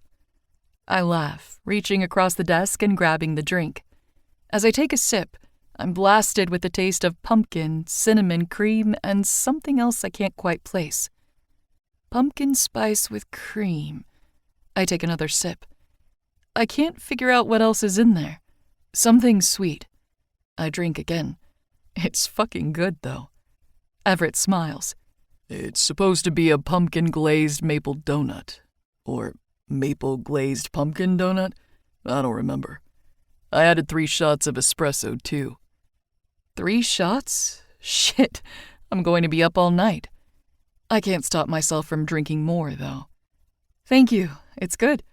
I laugh, reaching across the desk and grabbing the drink. As I take a sip, I'm blasted with the taste of pumpkin, cinnamon, cream, and something else I can't quite place. Pumpkin spice with cream. I take another sip. I can't figure out what else is in there. Something sweet. I drink again. It's fucking good, though. Everett smiles. "It's supposed to be a pumpkin-glazed maple donut. Or maple-glazed pumpkin donut? I don't remember. I added 3 shots of espresso, too." 3 shots? Shit, I'm going to be up all night. I can't stop myself from drinking more, though. Thank you, it's good.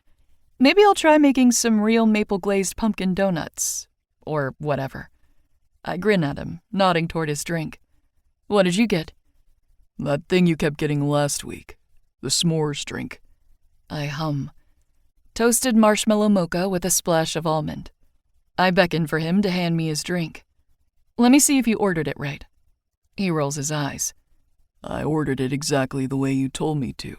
Maybe I'll try making some real maple-glazed pumpkin donuts. Or whatever. I grin at him, nodding toward his drink. What did you get? That thing you kept getting last week. The s'mores drink. I hum. Toasted marshmallow mocha with a splash of almond. I beckon for him to hand me his drink. Let me see if you ordered it right. He rolls his eyes. I ordered it exactly the way you told me to.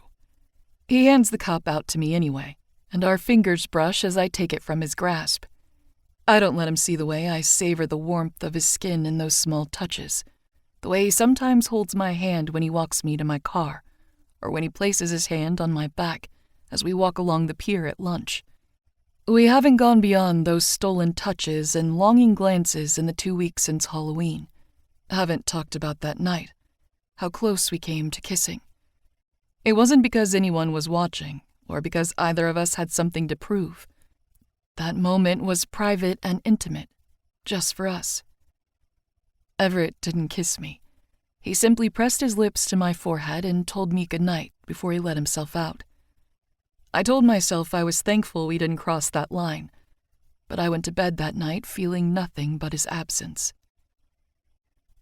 He hands the cup out to me anyway, and our fingers brush as I take it from his grasp. I don't let him see the way I savor the warmth of his skin in those small touches, the way he sometimes holds my hand when he walks me to my car, or when he places his hand on my back as we walk along the pier at lunch. We haven't gone beyond those stolen touches and longing glances in the 2 weeks since Halloween. Haven't talked about that night, how close we came to kissing. It wasn't because anyone was watching, or because either of us had something to prove. That moment was private and intimate, just for us. Everett didn't kiss me. He simply pressed his lips to my forehead and told me goodnight before he let himself out. I told myself I was thankful we didn't cross that line, but I went to bed that night feeling nothing but his absence.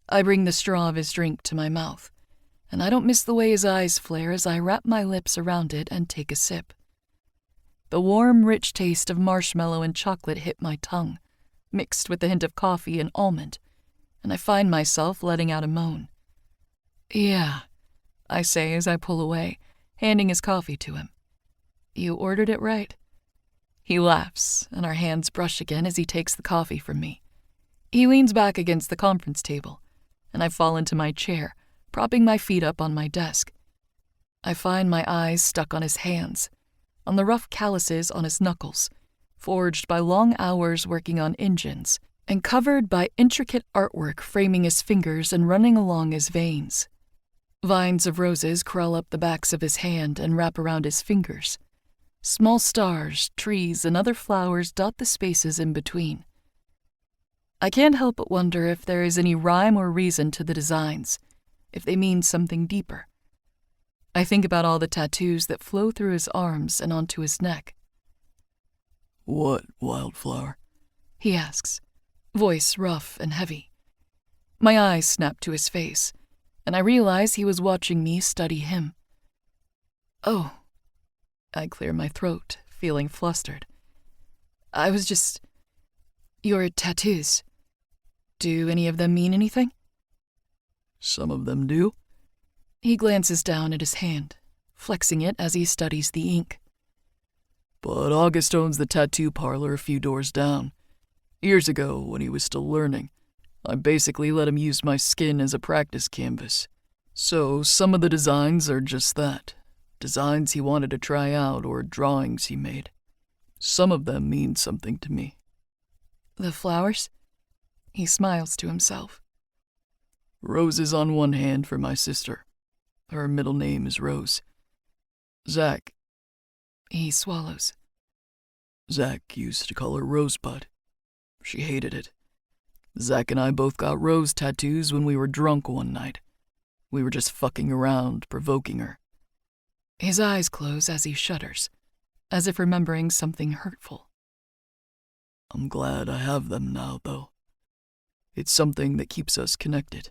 I bring the straw of his drink to my mouth, and I don't miss the way his eyes flare as I wrap my lips around it and take a sip. The warm, rich taste of marshmallow and chocolate hit my tongue, mixed with a hint of coffee and almond, and I find myself letting out a moan. Yeah, I say as I pull away, handing his coffee to him. You ordered it right. He laughs, and our hands brush again as he takes the coffee from me. He leans back against the conference table, and I fall into my chair, propping my feet up on my desk. I find my eyes stuck on his hands, on the rough calluses on his knuckles, forged by long hours working on engines, and covered by intricate artwork framing his fingers and running along his veins. Vines of roses crawl up the backs of his hand and wrap around his fingers. Small stars, trees, and other flowers dot the spaces in between. I can't help but wonder if there is any rhyme or reason to the designs, if they mean something deeper. I think about all the tattoos that flow through his arms and onto his neck. What, Wildflower? He asks, voice rough and heavy. My eyes snap to his face, and I realize he was watching me study him. Oh. I clear my throat, feeling flustered. I was just... Your tattoos. Do any of them mean anything? Some of them do. He glances down at his hand, flexing it as he studies the ink. But August owns the tattoo parlor a few doors down. Years ago, when he was still learning, I basically let him use my skin as a practice canvas. So some of the designs are just that. Designs he wanted to try out or drawings he made. Some of them mean something to me. The flowers? He smiles to himself. Roses on one hand for my sister. Her middle name is Rose. Zach. He swallows. Zach used to call her Rosebud. She hated it. Zach and I both got rose tattoos when we were drunk one night. We were just fucking around, provoking her. His eyes close as he shudders, as if remembering something hurtful. I'm glad I have them now, though. It's something that keeps us connected.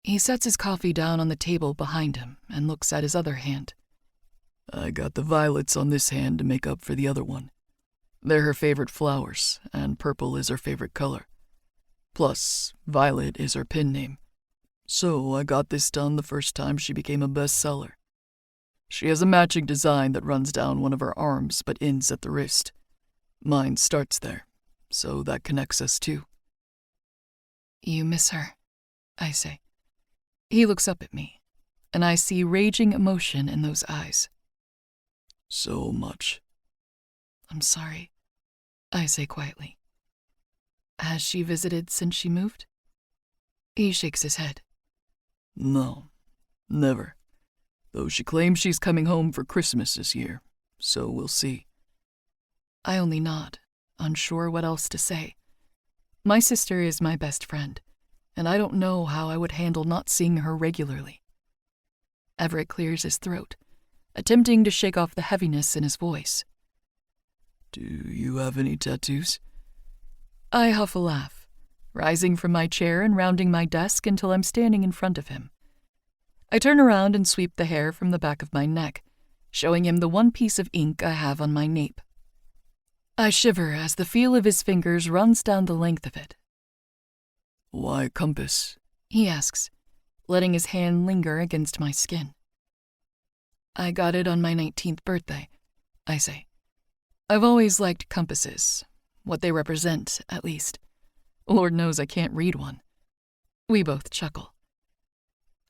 He sets his coffee down on the table behind him and looks at his other hand. I got the violets on this hand to make up for the other one. They're her favorite flowers, and purple is her favorite color. Plus, Violet is her pin name. So I got this done the first time she became a bestseller. She has a matching design that runs down one of her arms but ends at the wrist. Mine starts there, so that connects us too. You miss her, I say. He looks up at me, and I see raging emotion in those eyes. So much. I'm sorry, I say quietly. Has she visited since she moved? He shakes his head. No, never. Though she claims she's coming home for Christmas this year, so we'll see. I only nod, unsure what else to say. My sister is my best friend, and I don't know how I would handle not seeing her regularly. Everett clears his throat, attempting to shake off the heaviness in his voice. Do you have any tattoos? I huff a laugh, rising from my chair and rounding my desk until I'm standing in front of him. I turn around and sweep the hair from the back of my neck, showing him the one piece of ink I have on my nape. I shiver as the feel of his fingers runs down the length of it. Why compass? He asks, letting his hand linger against my skin. I got it on my 19th birthday, I say. I've always liked compasses, what they represent, at least. Lord knows I can't read one. We both chuckle.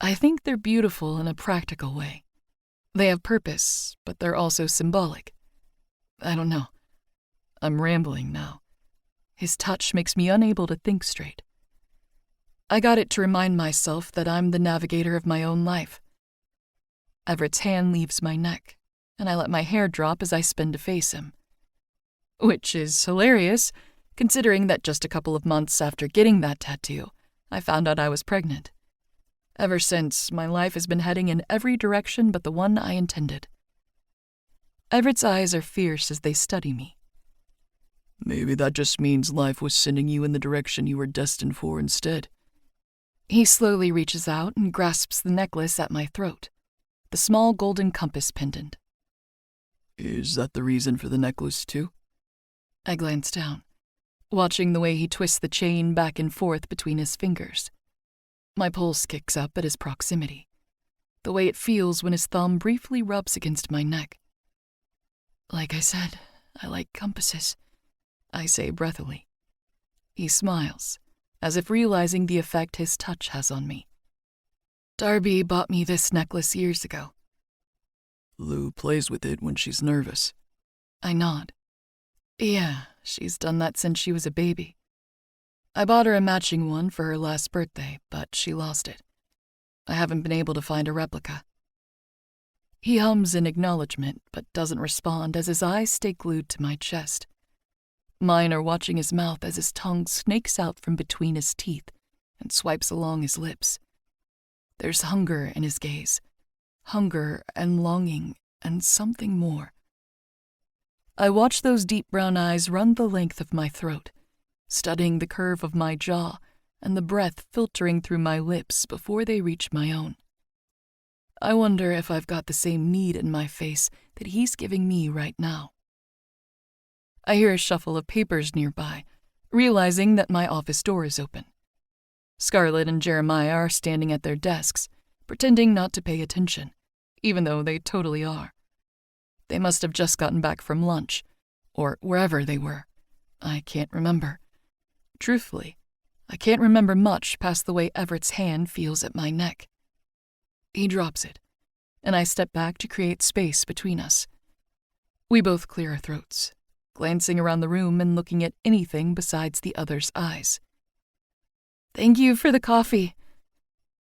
I think they're beautiful in a practical way. They have purpose, but they're also symbolic. I don't know. I'm rambling now. His touch makes me unable to think straight. I got it to remind myself that I'm the navigator of my own life. Everett's hand leaves my neck, and I let my hair drop as I spin to face him. Which is hilarious, considering that just a couple of months after getting that tattoo, I found out I was pregnant. Ever since, my life has been heading in every direction but the one I intended. Everett's eyes are fierce as they study me. Maybe that just means life was sending you in the direction you were destined for instead. He slowly reaches out and grasps the necklace at my throat, the small golden compass pendant. Is that the reason for the necklace, too? I glance down, watching the way he twists the chain back and forth between his fingers. My pulse kicks up at his proximity, the way it feels when his thumb briefly rubs against my neck. Like I said, I like compasses, I say breathily. He smiles, as if realizing the effect his touch has on me. Darby bought me this necklace years ago. Lou plays with it when she's nervous. I nod. Yeah, she's done that since she was a baby. I bought her a matching one for her last birthday, but she lost it. I haven't been able to find a replica. He hums in acknowledgement, but doesn't respond as his eyes stay glued to my chest. Mine are watching his mouth as his tongue snakes out from between his teeth and swipes along his lips. There's hunger in his gaze, hunger and longing and something more. I watch those deep brown eyes run the length of my throat, studying the curve of my jaw and the breath filtering through my lips before they reach my own. I wonder if I've got the same need in my face that he's giving me right now. I hear a shuffle of papers nearby, realizing that my office door is open. Scarlett and Jeremiah are standing at their desks, pretending not to pay attention, even though they totally are. They must have just gotten back from lunch, or wherever they were. I can't remember. Truthfully, I can't remember much past the way Everett's hand feels at my neck. He drops it, and I step back to create space between us. We both clear our throats, glancing around the room and looking at anything besides the other's eyes. Thank you for the coffee.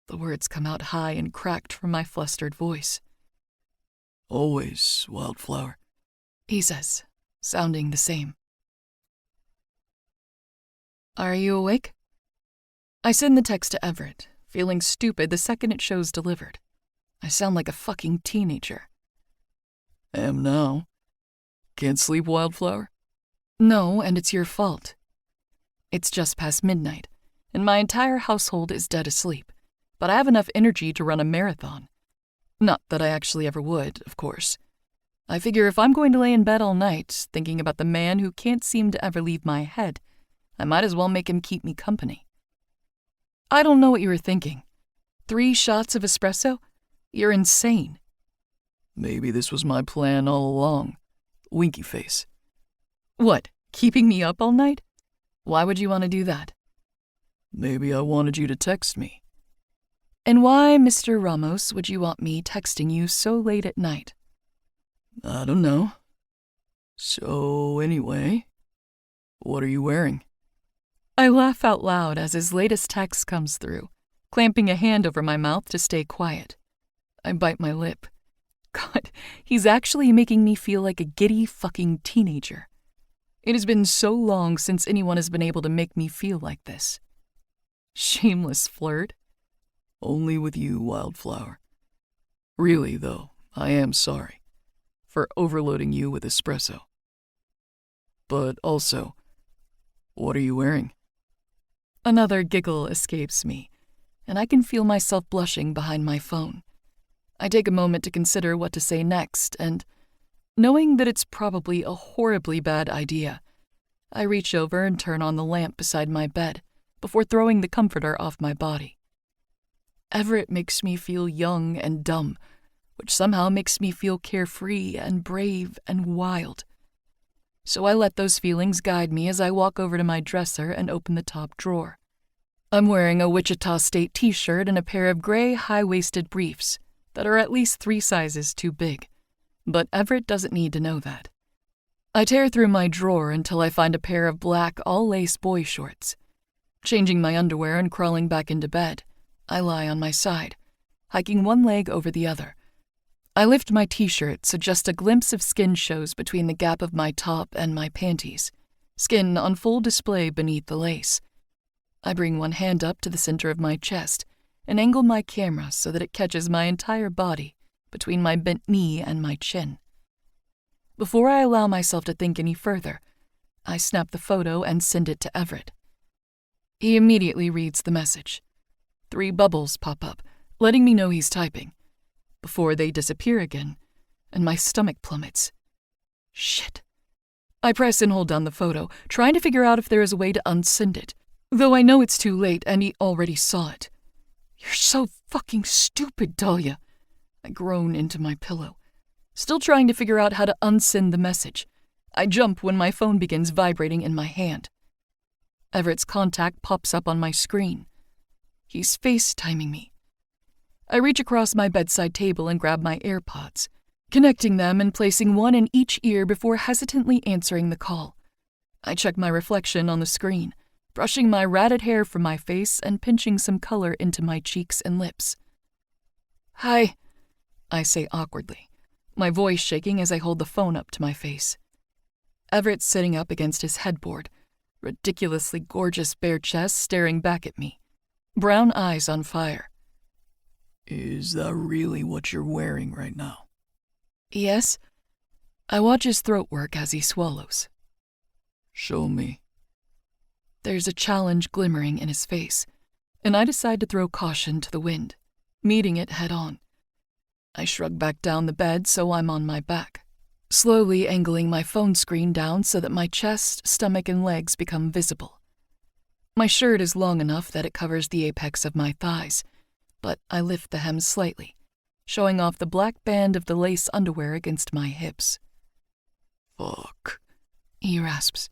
The words come out high and cracked from my flustered voice. Always, Wildflower, he says, sounding the same. Are you awake? I send the text to Everett, feeling stupid the second it shows delivered. I sound like a fucking teenager. Am now. Can't sleep, Wildflower? No, and it's your fault. It's just past midnight, and my entire household is dead asleep, but I have enough energy to run a marathon. Not that I actually ever would, of course. I figure if I'm going to lay in bed all night, thinking about the man who can't seem to ever leave my head, I might as well make him keep me company. I don't know what you were thinking. 3 shots of espresso? You're insane. Maybe this was my plan all along. Winky face. What, keeping me up all night? Why would you want to do that? Maybe I wanted you to text me. And why, Mr. Ramos, would you want me texting you so late at night? I don't know. So, anyway, what are you wearing? I laugh out loud as his latest text comes through, clamping a hand over my mouth to stay quiet. I bite my lip. God, he's actually making me feel like a giddy fucking teenager. It has been so long since anyone has been able to make me feel like this. Shameless flirt. Only with you, Wildflower. Really, though, I am sorry for overloading you with espresso. But also, what are you wearing? Another giggle escapes me, and I can feel myself blushing behind my phone. I take a moment to consider what to say next, and, knowing that it's probably a horribly bad idea, I reach over and turn on the lamp beside my bed before throwing the comforter off my body. Everett makes me feel young and dumb, which somehow makes me feel carefree and brave and wild. So I let those feelings guide me as I walk over to my dresser and open the top drawer. I'm wearing a Wichita State t-shirt and a pair of gray high-waisted briefs that are at least 3 sizes too big, but Everett doesn't need to know that. I tear through my drawer until I find a pair of black all-lace boy shorts. Changing my underwear and crawling back into bed, I lie on my side, hiking one leg over the other. I lift my t-shirt so just a glimpse of skin shows between the gap of my top and my panties, skin on full display beneath the lace. I bring one hand up to the center of my chest and angle my camera so that it catches my entire body between my bent knee and my chin. Before I allow myself to think any further, I snap the photo and send it to Everett. He immediately reads the message. 3 bubbles pop up, letting me know he's typing, before they disappear again, and my stomach plummets. Shit. I press and hold down the photo, trying to figure out if there is a way to unsend it, though I know it's too late and he already saw it. You're so fucking stupid, Dahlia. I groan into my pillow, still trying to figure out how to unsend the message. I jump when my phone begins vibrating in my hand. Everett's contact pops up on my screen. He's FaceTiming me. I reach across my bedside table and grab my AirPods, connecting them and placing one in each ear before hesitantly answering the call. I check my reflection on the screen, brushing my ratted hair from my face and pinching some color into my cheeks and lips. Hi, I say awkwardly, my voice shaking as I hold the phone up to my face. Everett's sitting up against his headboard, ridiculously gorgeous bare chest staring back at me, brown eyes on fire. Is that really what you're wearing right now? Yes. I watch his throat work as he swallows. Show me. There's a challenge glimmering in his face, and I decide to throw caution to the wind, meeting it head on. I shrug back down the bed so I'm on my back, slowly angling my phone screen down so that my chest, stomach, and legs become visible. My shirt is long enough that it covers the apex of my thighs, but I lift the hem slightly, showing off the black band of the lace underwear against my hips. Fuck, he rasps.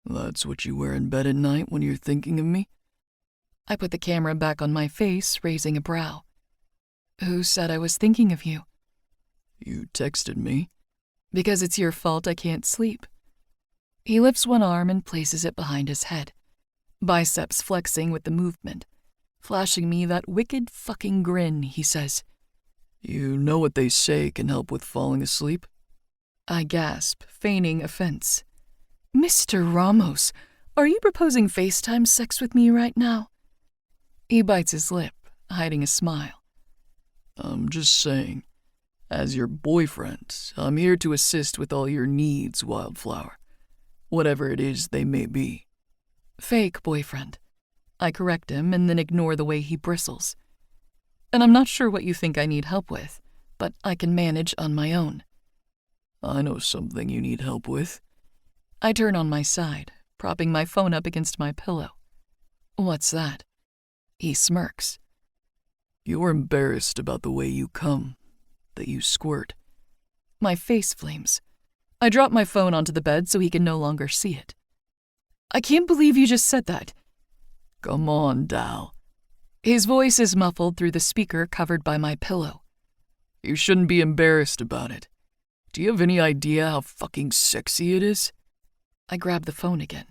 That's what you wear in bed at night when you're thinking of me? I put the camera back on my face, raising a brow. Who said I was thinking of you? You texted me. Because it's your fault I can't sleep. He lifts one arm and places it behind his head, biceps flexing with the movement, flashing me that wicked fucking grin, he says. You know what they say can help with falling asleep? I gasp, feigning offense. Mr. Ramos, are you proposing FaceTime sex with me right now? He bites his lip, hiding a smile. I'm just saying, as your boyfriend, I'm here to assist with all your needs, Wildflower, whatever it is they may be. Fake boyfriend. I correct him and then ignore the way he bristles. And I'm not sure what you think I need help with, but I can manage on my own. I know something you need help with. I turn on my side, propping my phone up against my pillow. What's that? He smirks. You're embarrassed about the way you come, that you squirt. My face flames. I drop my phone onto the bed so he can no longer see it. I can't believe you just said that. Come on, Dal. His voice is muffled through the speaker covered by my pillow. You shouldn't be embarrassed about it. Do you have any idea how fucking sexy it is? I grab the phone again.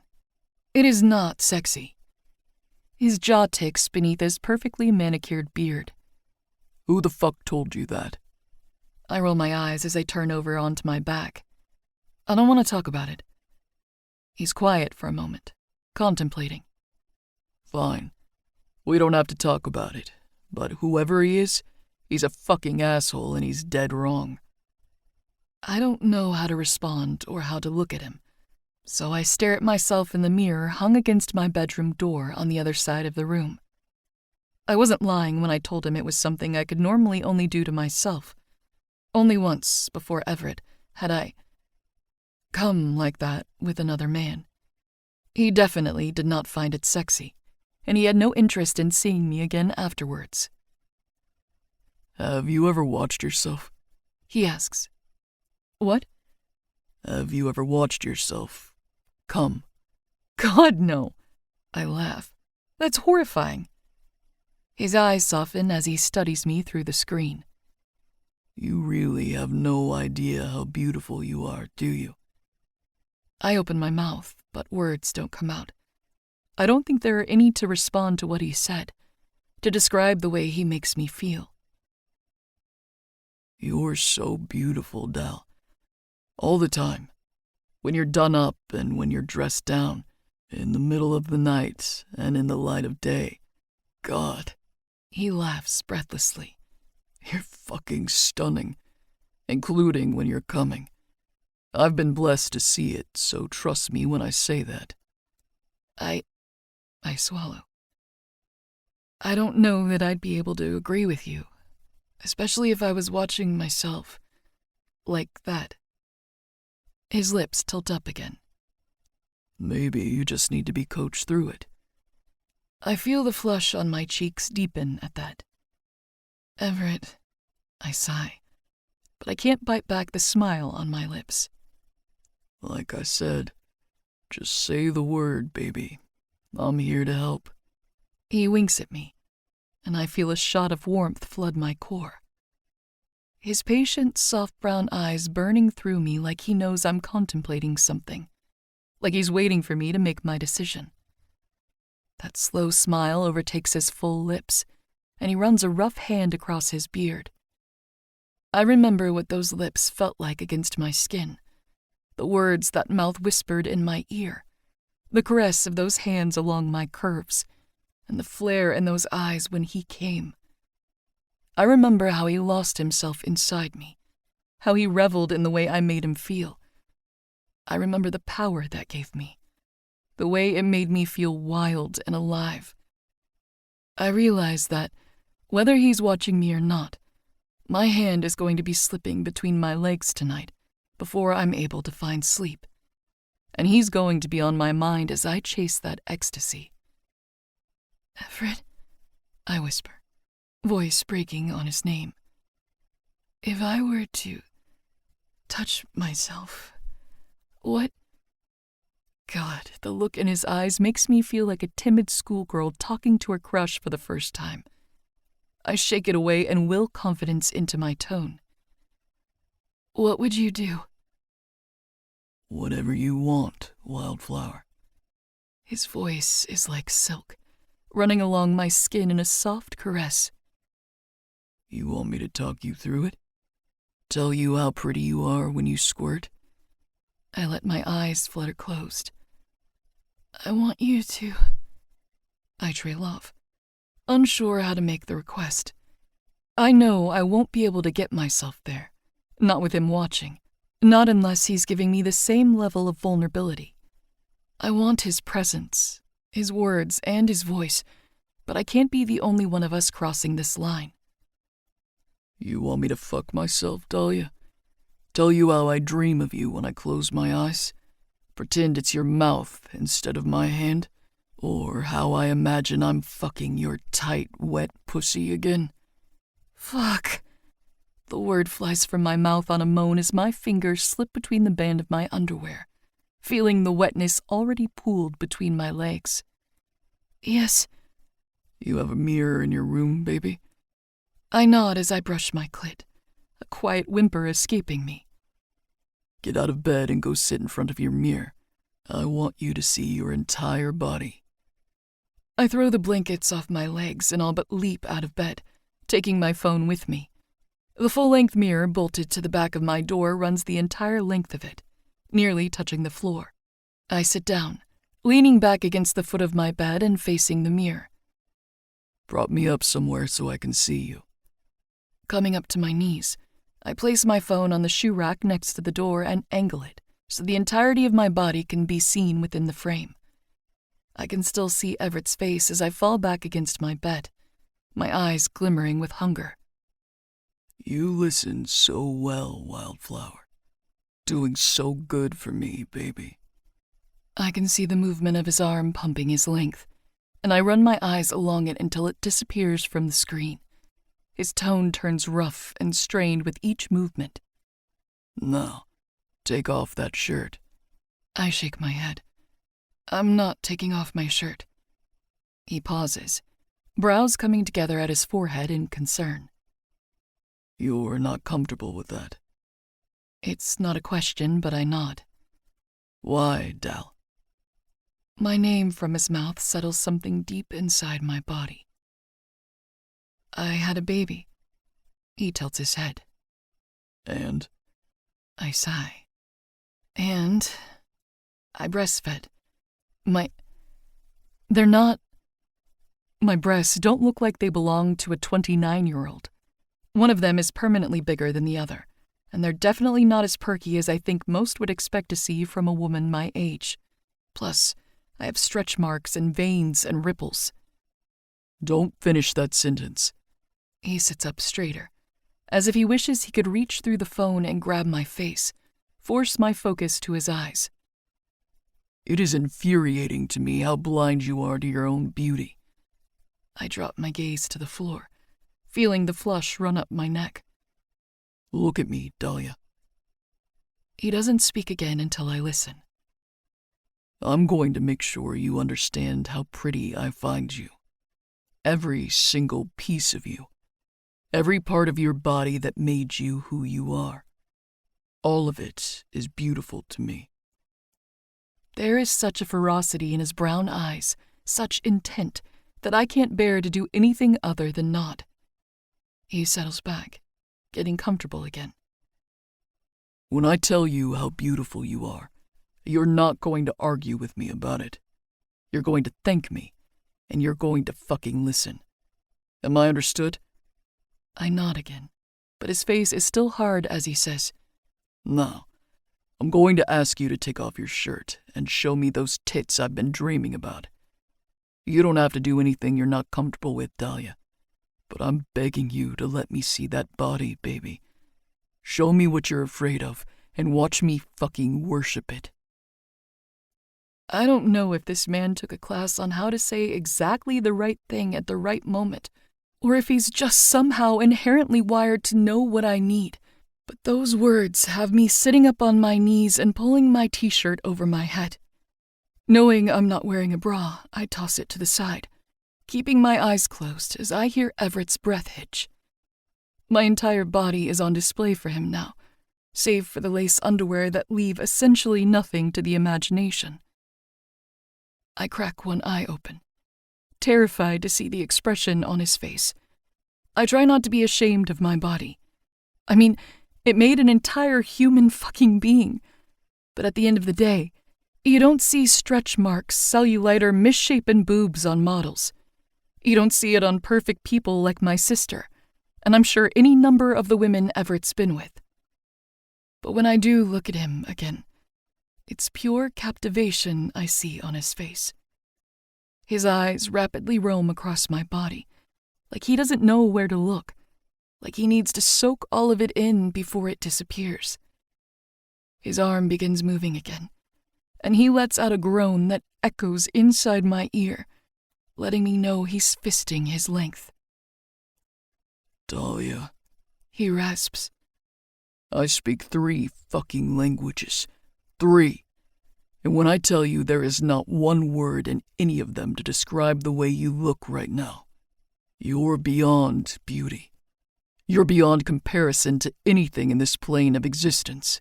It is not sexy. His jaw ticks beneath his perfectly manicured beard. Who the fuck told you that? I roll my eyes as I turn over onto my back. I don't want to talk about it. He's quiet for a moment, contemplating. Fine. We don't have to talk about it. But whoever he is, he's a fucking asshole and he's dead wrong. I don't know how to respond or how to look at him, So I stare at myself in the mirror hung against my bedroom door on the other side of the room. I wasn't lying when I told him it was something I could normally only do to myself. Only once, before Everett, had I come like that with another man. He definitely did not find it sexy, and he had no interest in seeing me again afterwards. Have you ever watched yourself? He asks. What? Have you ever watched yourself come? God, no. I laugh. That's horrifying. His eyes soften as he studies me through the screen. You really have no idea how beautiful you are, do you? I open my mouth, but words don't come out. I don't think there are any to respond to what he said, to describe the way he makes me feel. You're so beautiful, Dal. All the time. When you're done up and when you're dressed down, in the middle of the night and in the light of day. God. He laughs breathlessly. You're fucking stunning, including when you're coming. I've been blessed to see it, so trust me when I say that. I swallow. I don't know that I'd be able to agree with you, especially if I was watching myself like that. His lips tilt up again. Maybe you just need to be coached through it. I feel the flush on my cheeks deepen at that. Everett, I sigh, but I can't bite back the smile on my lips. Like I said, just say the word, baby. I'm here to help. He winks at me, and I feel a shot of warmth flood my core. His patient, soft brown eyes burning through me like he knows I'm contemplating something, like he's waiting for me to make my decision. That slow smile overtakes his full lips, and he runs a rough hand across his beard. I remember what those lips felt like against my skin, the words that mouth whispered in my ear, the caress of those hands along my curves, and the flare in those eyes when he came. I remember how he lost himself inside me, how he reveled in the way I made him feel. I remember the power that gave me, the way it made me feel wild and alive. I realize that, whether he's watching me or not, my hand is going to be slipping between my legs tonight before I'm able to find sleep, and he's going to be on my mind as I chase that ecstasy. Everett, I whisper, voice breaking on his name. If I were to touch myself, what? God, the look in his eyes makes me feel like a timid schoolgirl talking to her crush for the first time. I shake it away and will confidence into my tone. What would you do? Whatever you want, Wildflower. His voice is like silk, running along my skin in a soft caress. You want me to talk you through it? Tell you how pretty you are when you squirt? I let my eyes flutter closed. I want you to... I trail off, unsure how to make the request. I know I won't be able to get myself there, not with him watching, not unless he's giving me the same level of vulnerability. I want his presence, his words, and his voice, but I can't be the only one of us crossing this line. You want me to fuck myself, Dahlia? Tell you how I dream of you when I close my eyes? Pretend it's your mouth instead of my hand? Or how I imagine I'm fucking your tight, wet pussy again? Fuck. The word flies from my mouth on a moan as my fingers slip between the band of my underwear, feeling the wetness already pooled between my legs. Yes. You have a mirror in your room, baby? I nod as I brush my clit, a quiet whimper escaping me. Get out of bed and go sit in front of your mirror. I want you to see your entire body. I throw the blankets off my legs and all but leap out of bed, taking my phone with me. The full-length mirror bolted to the back of my door runs the entire length of it, nearly touching the floor. I sit down, leaning back against the foot of my bed and facing the mirror. Prop me up somewhere so I can see you. Coming up to my knees, I place my phone on the shoe rack next to the door and angle it, so the entirety of my body can be seen within the frame. I can still see Everett's face as I fall back against my bed, my eyes glimmering with hunger. You listen so well, Wildflower. Doing so good for me, baby. I can see the movement of his arm pumping his length, and I run my eyes along it until it disappears from the screen. His tone turns rough and strained with each movement. Now, take off that shirt. I shake my head. I'm not taking off my shirt. He pauses, brows coming together at his forehead in concern. You're not comfortable with that? It's not a question, but I nod. Why, Dal? My name from his mouth settles something deep inside my body. I had a baby. He tilts his head. And? I sigh. And I breastfed. My breasts don't look like they belong to a 29-year-old. One of them is permanently bigger than the other, and they're definitely not as perky as I think most would expect to see from a woman my age. Plus, I have stretch marks and veins and ripples. Don't finish that sentence. He sits up straighter, as if he wishes he could reach through the phone and grab my face, force my focus to his eyes. It is infuriating to me how blind you are to your own beauty. I drop my gaze to the floor, feeling the flush run up my neck. Look at me, Dahlia. He doesn't speak again until I listen. I'm going to make sure you understand how pretty I find you. Every single piece of you. Every part of your body that made you who you are. All of it is beautiful to me. There is such a ferocity in his brown eyes, such intent, that I can't bear to do anything other than nod. He settles back, getting comfortable again. When I tell you how beautiful you are, you're not going to argue with me about it. You're going to thank me, and you're going to fucking listen. Am I understood? I nod again, but his face is still hard as he says, Now, I'm going to ask you to take off your shirt and show me those tits I've been dreaming about. You don't have to do anything you're not comfortable with, Dahlia, but I'm begging you to let me see that body, baby. Show me what you're afraid of, and watch me fucking worship it. I don't know if this man took a class on how to say exactly the right thing at the right moment, or if he's just somehow inherently wired to know what I need, but those words have me sitting up on my knees and pulling my t-shirt over my head. Knowing I'm not wearing a bra, I toss it to the side, keeping my eyes closed as I hear Everett's breath hitch. My entire body is on display for him now, save for the lace underwear that leave essentially nothing to the imagination. I crack one eye open, terrified to see the expression on his face. I try not to be ashamed of my body. I mean, it made an entire human fucking being. But at the end of the day, you don't see stretch marks, cellulite, or misshapen boobs on models. You don't see it on perfect people like my sister, and I'm sure any number of the women Everett's been with. But when I do look at him again, it's pure captivation I see on his face. His eyes rapidly roam across my body, like he doesn't know where to look, like he needs to soak all of it in before it disappears. His arm begins moving again, and he lets out a groan that echoes inside my ear, letting me know he's fisting his length. Dahlia, he rasps. I speak 3 fucking languages. 3. And when I tell you there is not one word in any of them to describe the way you look right now, you're beyond beauty. You're beyond comparison to anything in this plane of existence.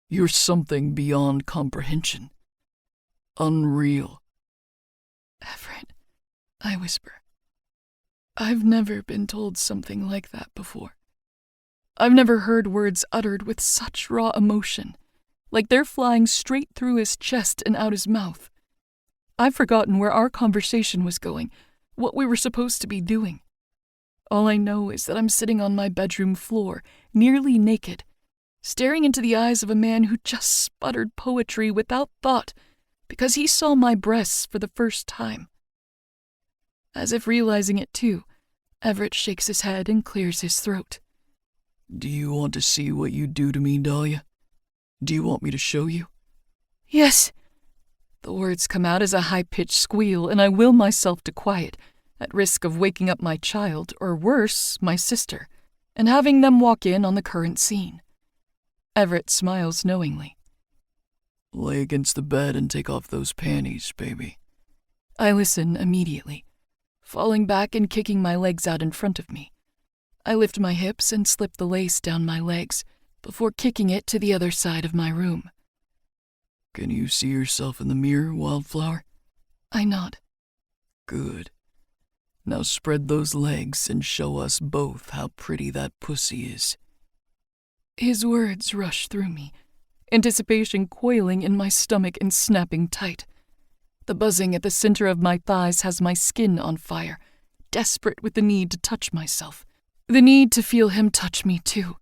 You're something beyond comprehension. Unreal. Everett, I whisper. I've never been told something like that before. I've never heard words uttered with such raw emotion, like they're flying straight through his chest and out his mouth. I've forgotten where our conversation was going, what we were supposed to be doing. All I know is that I'm sitting on my bedroom floor, nearly naked, staring into the eyes of a man who just sputtered poetry without thought because he saw my breasts for the first time. As if realizing it too, Everett shakes his head and clears his throat. Do you want to see what you do to me, Dahlia? Do you want me to show you? Yes. The words come out as a high-pitched squeal, and I will myself to quiet, at risk of waking up my child, or worse, my sister, and having them walk in on the current scene. Everett smiles knowingly. Lay against the bed and take off those panties, baby. I listen immediately, falling back and kicking my legs out in front of me. I lift my hips and slip the lace down my legs before kicking it to the other side of my room. Can you see yourself in the mirror, Wildflower? I nod. Good. Now spread those legs and show us both how pretty that pussy is. His words rush through me, anticipation coiling in my stomach and snapping tight. The buzzing at the center of my thighs has my skin on fire, desperate with the need to touch myself, the need to feel him touch me too.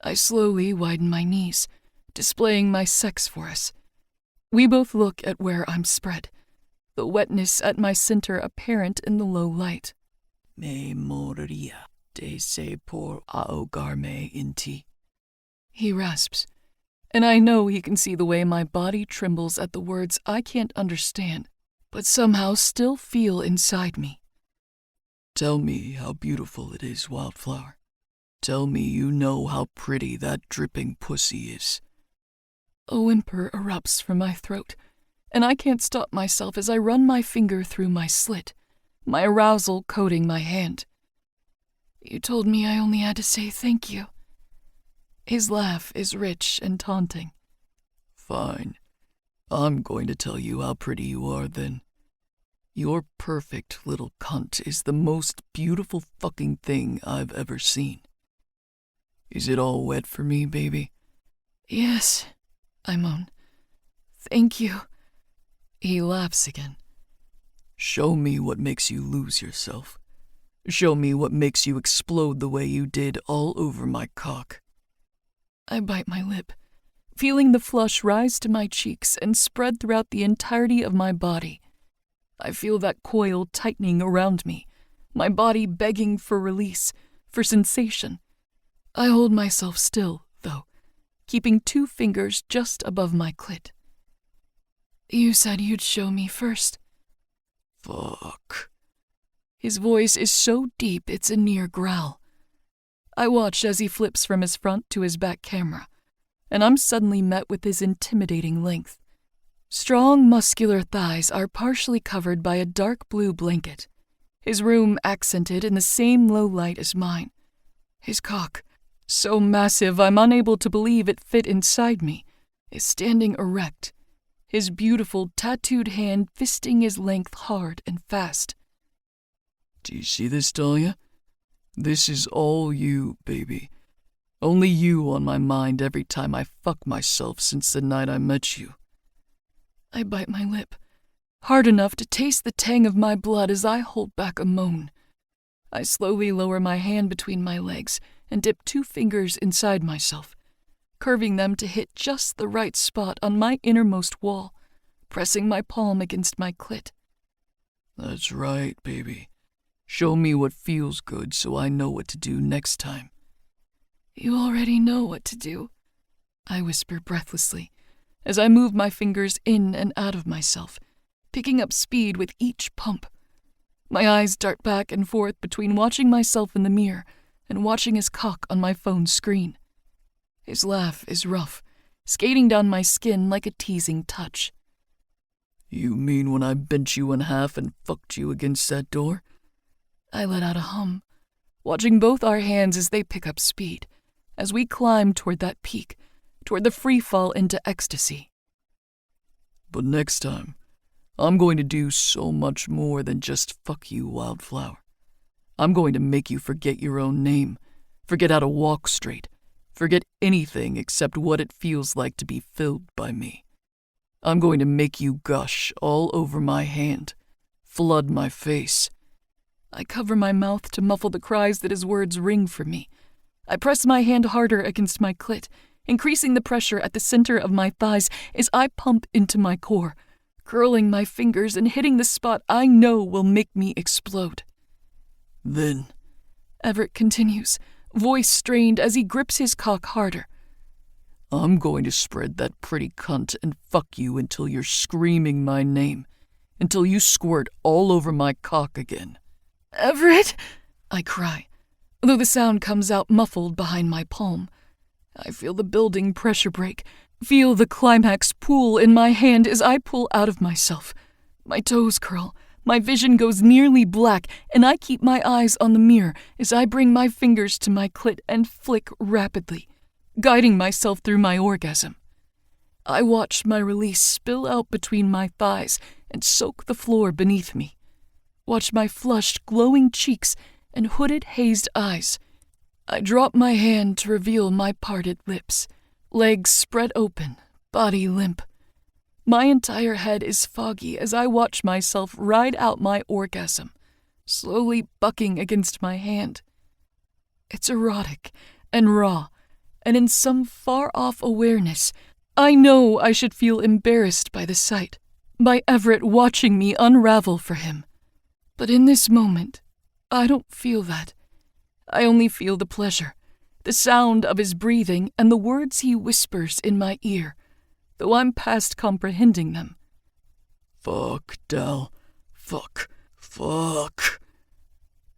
I slowly widen my knees, displaying my sex for us. We both look at where I'm spread, the wetness at my center apparent in the low light. Me moriría de se por ahogarme en ti. He rasps, and I know he can see the way my body trembles at the words I can't understand, but somehow still feel inside me. Tell me how beautiful it is, Wildflower. Tell me you know how pretty that dripping pussy is. A whimper erupts from my throat, and I can't stop myself as I run my finger through my slit, my arousal coating my hand. You told me I only had to say thank you. His laugh is rich and taunting. Fine. I'm going to tell you how pretty you are then. Your perfect little cunt is the most beautiful fucking thing I've ever seen. Is it all wet for me, baby? Yes, I moan. Thank you. He laughs again. Show me what makes you lose yourself. Show me what makes you explode the way you did all over my cock. I bite my lip, feeling the flush rise to my cheeks and spread throughout the entirety of my body. I feel that coil tightening around me, my body begging for release, for sensation. I hold myself still, though, keeping 2 fingers just above my clit. You said you'd show me first. Fuck. His voice is so deep it's a near growl. I watch as he flips from his front to his back camera, and I'm suddenly met with his intimidating length. Strong, muscular thighs are partially covered by a dark blue blanket, his room accented in the same low light as mine. His cock, so massive I'm unable to believe it fit inside me, is standing erect, his beautiful tattooed hand fisting his length hard and fast. Do you see this, Dahlia? This is all you, baby. Only you on my mind every time I fuck myself since the night I met you. I bite my lip, hard enough to taste the tang of my blood as I hold back a moan. I slowly lower my hand between my legs and dip 2 fingers inside myself, curving them to hit just the right spot on my innermost wall, pressing my palm against my clit. That's right, baby. Show me what feels good so I know what to do next time. You already know what to do, I whisper breathlessly, as I move my fingers in and out of myself, picking up speed with each pump. My eyes dart back and forth between watching myself in the mirror and watching his cock on my phone screen. His laugh is rough, skating down my skin like a teasing touch. You mean when I bent you in half and fucked you against that door? I let out a hum, watching both our hands as they pick up speed, as we climb toward that peak, toward the free fall into ecstasy. But next time, I'm going to do so much more than just fuck you, Wildflower. I'm going to make you forget your own name, forget how to walk straight, forget anything except what it feels like to be filled by me. I'm going to make you gush all over my hand, flood my face. I cover my mouth to muffle the cries that his words wring from me. I press my hand harder against my clit, increasing the pressure at the center of my thighs as I pump into my core, curling my fingers and hitting the spot I know will make me explode. Then, Everett continues, voice strained as he grips his cock harder. I'm going to spread that pretty cunt and fuck you until you're screaming my name, until you squirt all over my cock again. Everett! I cry, though the sound comes out muffled behind my palm. I feel the building pressure break, feel the climax pool in my hand as I pull out of myself. My toes curl, my vision goes nearly black, and I keep my eyes on the mirror as I bring my fingers to my clit and flick rapidly, guiding myself through my orgasm. I watch my release spill out between my thighs and soak the floor beneath me. Watch my flushed, glowing cheeks and hooded, hazed eyes. I drop my hand to reveal my parted lips, legs spread open, body limp. My entire head is foggy as I watch myself ride out my orgasm, slowly bucking against my hand. It's erotic and raw, and in some far-off awareness, I know I should feel embarrassed by the sight, by Everett watching me unravel for him. But in this moment, I don't feel that. I only feel the pleasure, the sound of his breathing and the words he whispers in my ear, though I'm past comprehending them. Fuck, Dal. Fuck.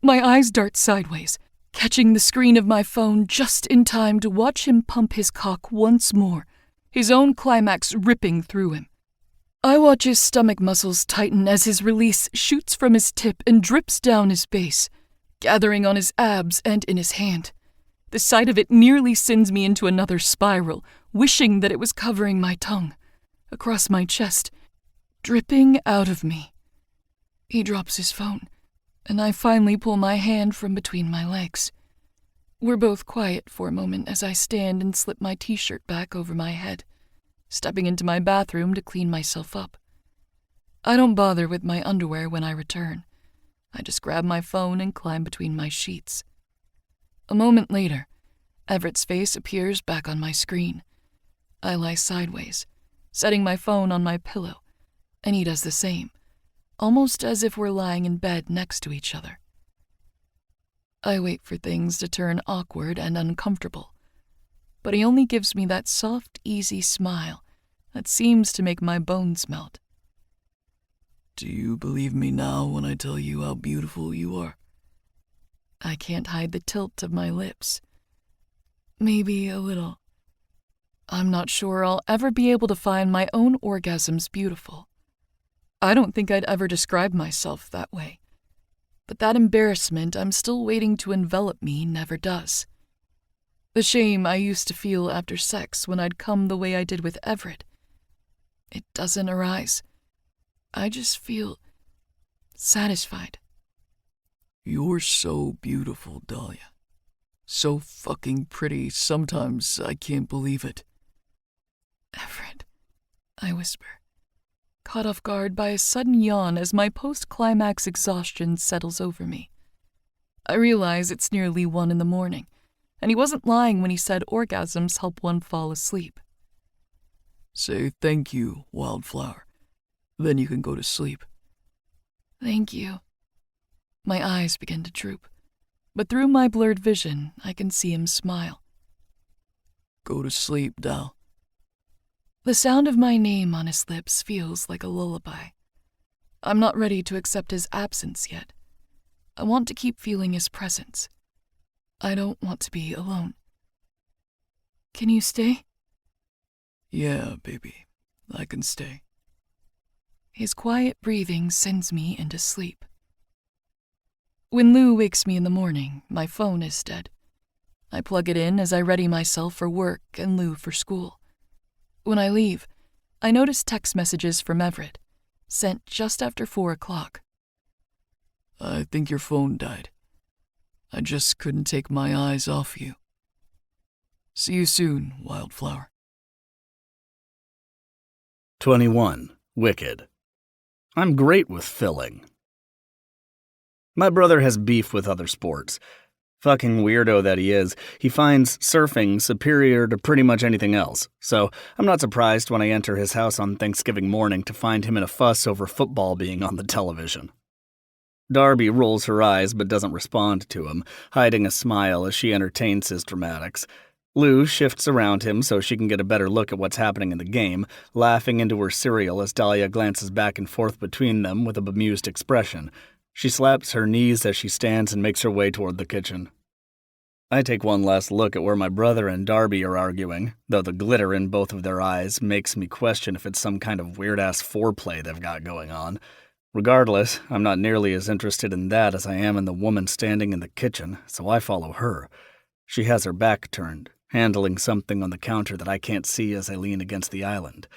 My eyes dart sideways, catching the screen of my phone just in time to watch him pump his cock once more, his own climax ripping through him. I watch his stomach muscles tighten as his release shoots from his tip and drips down his base, gathering on his abs and in his hand. The sight of it nearly sends me into another spiral, wishing that it was covering my tongue, across my chest, dripping out of me. He drops his phone, and I finally pull my hand from between my legs. We're both quiet for a moment as I stand and slip my t-shirt back over my head, stepping into my bathroom to clean myself up. I don't bother with my underwear when I return. I just grab my phone and climb between my sheets. A moment later, Everett's face appears back on my screen. I lie sideways, setting my phone on my pillow, and he does the same, almost as if we're lying in bed next to each other. I wait for things to turn awkward and uncomfortable, but he only gives me that soft, easy smile that seems to make my bones melt. Do you believe me now when I tell you how beautiful you are? I can't hide the tilt of my lips. Maybe a little. I'm not sure I'll ever be able to find my own orgasms beautiful. I don't think I'd ever describe myself that way. But that embarrassment I'm still waiting to envelop me never does. The shame I used to feel after sex when I'd come the way I did with Everett, it doesn't arise. I just feel satisfied. You're so beautiful, Dahlia. So fucking pretty, sometimes I can't believe it. Everett, I whisper, caught off guard by a sudden yawn as my post-climax exhaustion settles over me. I realize it's nearly 1 a.m, and he wasn't lying when he said orgasms help one fall asleep. Say thank you, Wildflower. Then you can go to sleep. Thank you. My eyes begin to droop, but through my blurred vision, I can see him smile. Go to sleep, Dal. The sound of my name on his lips feels like a lullaby. I'm not ready to accept his absence yet. I want to keep feeling his presence. I don't want to be alone. Can you stay? Yeah, baby, I can stay. His quiet breathing sends me into sleep. When Lou wakes me in the morning, my phone is dead. I plug it in as I ready myself for work and Lou for school. When I leave, I notice text messages from Everett, sent just after 4 o'clock. I think your phone died. I just couldn't take my eyes off you. See you soon, Wildflower. 21. Wicked. I'm great with filling. My brother has beef with other sports. Fucking weirdo that he is, he finds surfing superior to pretty much anything else, so I'm not surprised when I enter his house on Thanksgiving morning to find him in a fuss over football being on the television. Darby rolls her eyes but doesn't respond to him, hiding a smile as she entertains his dramatics. Lou shifts around him so she can get a better look at what's happening in the game, laughing into her cereal as Dahlia glances back and forth between them with a bemused expression. She slaps her knees as she stands and makes her way toward the kitchen. I take one last look at where my brother and Darby are arguing, though the glitter in both of their eyes makes me question if it's some kind of weird-ass foreplay they've got going on. Regardless, I'm not nearly as interested in that as I am in the woman standing in the kitchen, so I follow her. She has her back turned, handling something on the counter that I can't see as I lean against the island.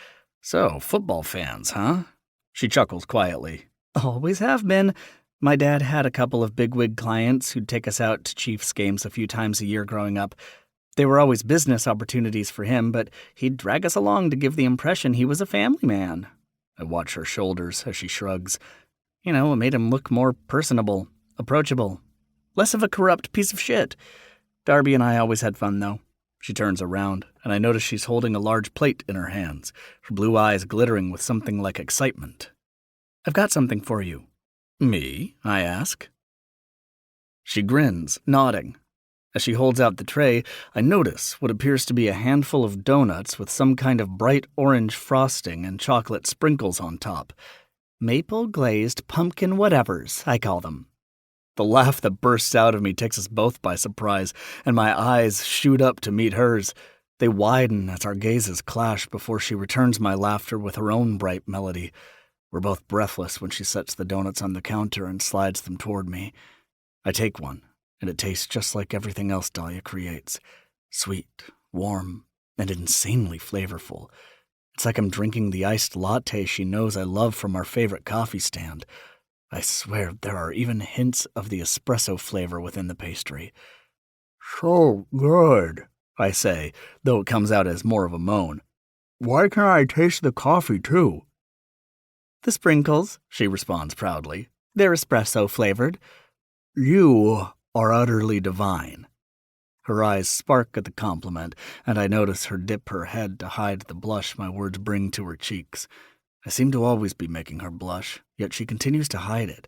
So, football fans, huh? She chuckles quietly. Always have been. My dad had a couple of bigwig clients who'd take us out to Chiefs games a few times a year growing up. They were always business opportunities for him, but he'd drag us along to give the impression he was a family man. I watch her shoulders as she shrugs. It made him look more personable, approachable, less of a corrupt piece of shit. Darby and I always had fun, though. She turns around, and I notice she's holding a large plate in her hands, her blue eyes glittering with something like excitement. I've got something for you. Me? I ask. She grins, nodding. As she holds out the tray, I notice what appears to be a handful of donuts with some kind of bright orange frosting and chocolate sprinkles on top. Maple glazed pumpkin whatevers, I call them. The laugh that bursts out of me takes us both by surprise, and my eyes shoot up to meet hers. They widen as our gazes clash before she returns my laughter with her own bright melody. We're both breathless when she sets the donuts on the counter and slides them toward me. I take one, and it tastes just like everything else Dahlia creates. Sweet, warm, and insanely flavorful. It's like I'm drinking the iced latte she knows I love from our favorite coffee stand. I swear there are even hints of the espresso flavor within the pastry. So good, I say, though it comes out as more of a moan. Why can't I taste the coffee, too? The sprinkles, she responds proudly. They're espresso flavored. You are utterly divine. Her eyes spark at the compliment, and I notice her dip her head to hide the blush my words bring to her cheeks. I seem to always be making her blush, yet she continues to hide it.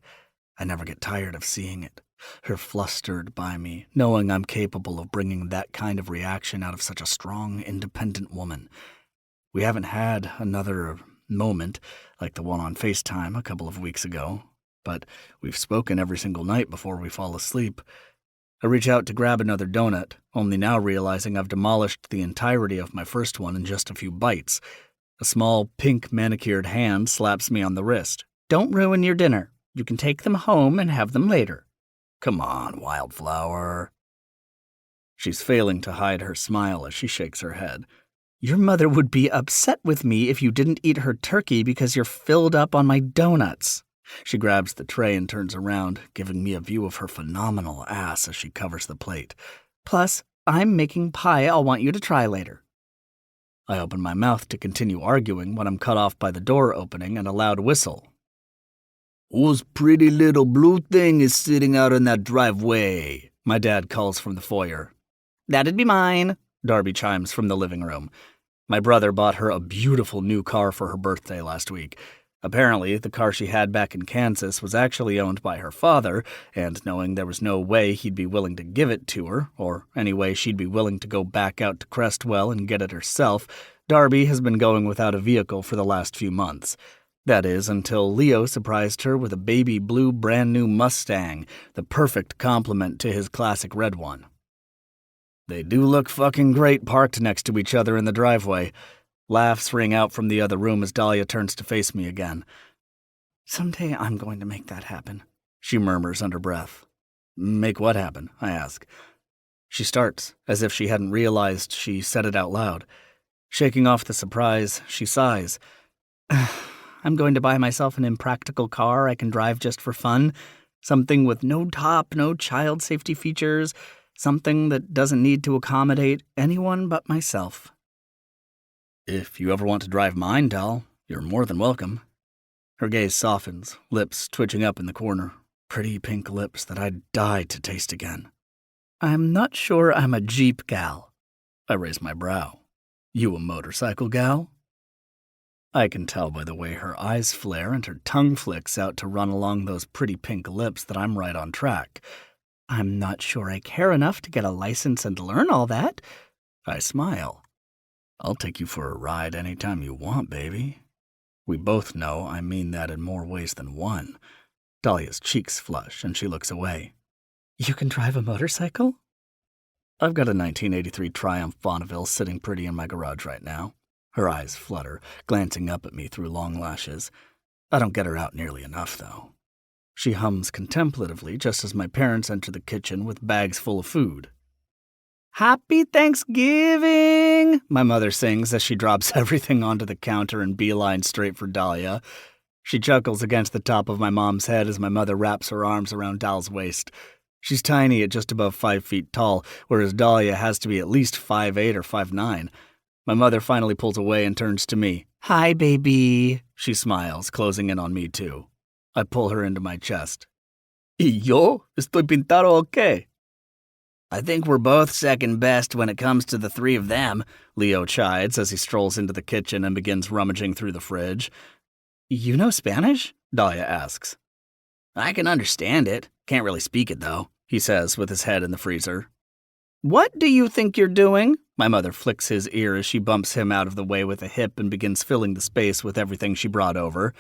I never get tired of seeing it, her flustered by me, knowing I'm capable of bringing that kind of reaction out of such a strong, independent woman. We haven't had another moment like the one on FaceTime a couple of weeks ago, but we've spoken every single night before we fall asleep. I reach out to grab another donut, only now realizing I've demolished the entirety of my first one in just a few bites. A small, pink, manicured hand slaps me on the wrist. Don't ruin your dinner. You can take them home and have them later. Come on, Wildflower. She's failing to hide her smile as she shakes her head. Your mother would be upset with me if you didn't eat her turkey because you're filled up on my donuts. She grabs the tray and turns around, giving me a view of her phenomenal ass as she covers the plate. Plus, I'm making pie I'll want you to try later. I open my mouth to continue arguing when I'm cut off by the door opening and a loud whistle. Whose pretty little blue thing is sitting out in that driveway? My dad calls from the foyer. That'd be mine, Darby chimes from the living room. My brother bought her a beautiful new car for her birthday last week. Apparently, the car she had back in Kansas was actually owned by her father, and knowing there was no way he'd be willing to give it to her, or any way she'd be willing to go back out to Crestwell and get it herself, Darby has been going without a vehicle for the last few months. That is, until Leo surprised her with a baby blue brand new Mustang, the perfect complement to his classic red one. They do look fucking great parked next to each other in the driveway. Laughs ring out from the other room as Dahlia turns to face me again. Someday I'm going to make that happen, she murmurs under breath. Make what happen? I ask. She starts, as if she hadn't realized she said it out loud. Shaking off the surprise, she sighs. I'm going to buy myself an impractical car I can drive just for fun. Something with no top, no child safety features. Something that doesn't need to accommodate anyone but myself. If you ever want to drive mine, doll, you're more than welcome. Her gaze softens, lips twitching up in the corner. Pretty pink lips that I'd die to taste again. I'm not sure I'm a Jeep gal. I raise my brow. You a motorcycle gal? I can tell by the way her eyes flare and her tongue flicks out to run along those pretty pink lips that I'm right on track. I'm not sure I care enough to get a license and learn all that. I smile. I'll take you for a ride anytime you want, baby. We both know I mean that in more ways than one. Dahlia's cheeks flush and she looks away. You can drive a motorcycle? I've got a 1983 Triumph Bonneville sitting pretty in my garage right now. Her eyes flutter, glancing up at me through long lashes. I don't get her out nearly enough, though. She hums contemplatively just as my parents enter the kitchen with bags full of food. Happy Thanksgiving, my mother sings as she drops everything onto the counter and beelines straight for Dahlia. She chuckles against the top of my mom's head as my mother wraps her arms around Dal's waist. She's tiny at just above 5 feet tall, whereas Dahlia has to be at least 5'8" or 5'9". My mother finally pulls away and turns to me. Hi, baby. She smiles, closing in on me too. I pull her into my chest. ¿Y yo? ¿Estoy pintado o qué? I think we're both second best when it comes to the three of them, Leo chides as he strolls into the kitchen and begins rummaging through the fridge. You know Spanish? Dahlia asks. I can understand it. Can't really speak it, though, he says with his head in the freezer. What do you think you're doing? My mother flicks his ear as she bumps him out of the way with a hip and begins filling the space with everything she brought over.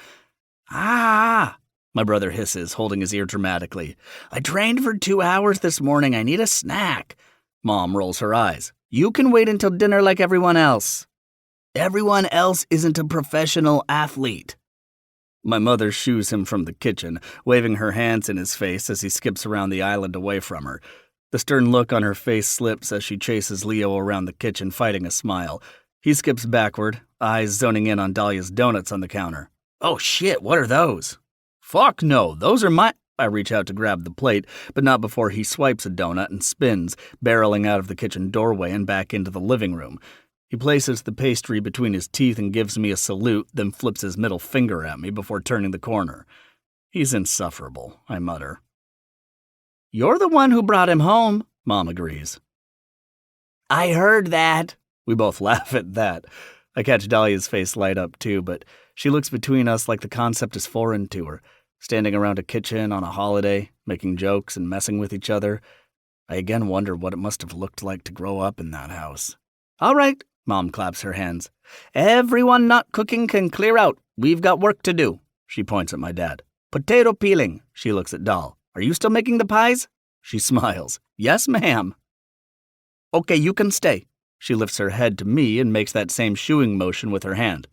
Ah! My brother hisses, holding his ear dramatically. I trained for 2 hours this morning. I need a snack. Mom rolls her eyes. You can wait until dinner like everyone else. Everyone else isn't a professional athlete. My mother shoos him from the kitchen, waving her hands in his face as he skips around the island away from her. The stern look on her face slips as she chases Leo around the kitchen, fighting a smile. He skips backward, eyes zoning in on Dahlia's donuts on the counter. Oh shit, what are those? Fuck no, those are my... I reach out to grab the plate, but not before he swipes a donut and spins, barreling out of the kitchen doorway and back into the living room. He places the pastry between his teeth and gives me a salute, then flips his middle finger at me before turning the corner. He's insufferable, I mutter. You're the one who brought him home, Mom agrees. I heard that. We both laugh at that. I catch Dahlia's face light up too, but she looks between us like the concept is foreign to her, standing around a kitchen on a holiday, making jokes and messing with each other. I again wonder what it must have looked like to grow up in that house. All right, Mom claps her hands. Everyone not cooking can clear out. We've got work to do. She points at my dad. Potato peeling. She looks at Dahl. Are you still making the pies? She smiles. Yes, ma'am. Okay, you can stay. She lifts her head to me and makes that same shooing motion with her hand.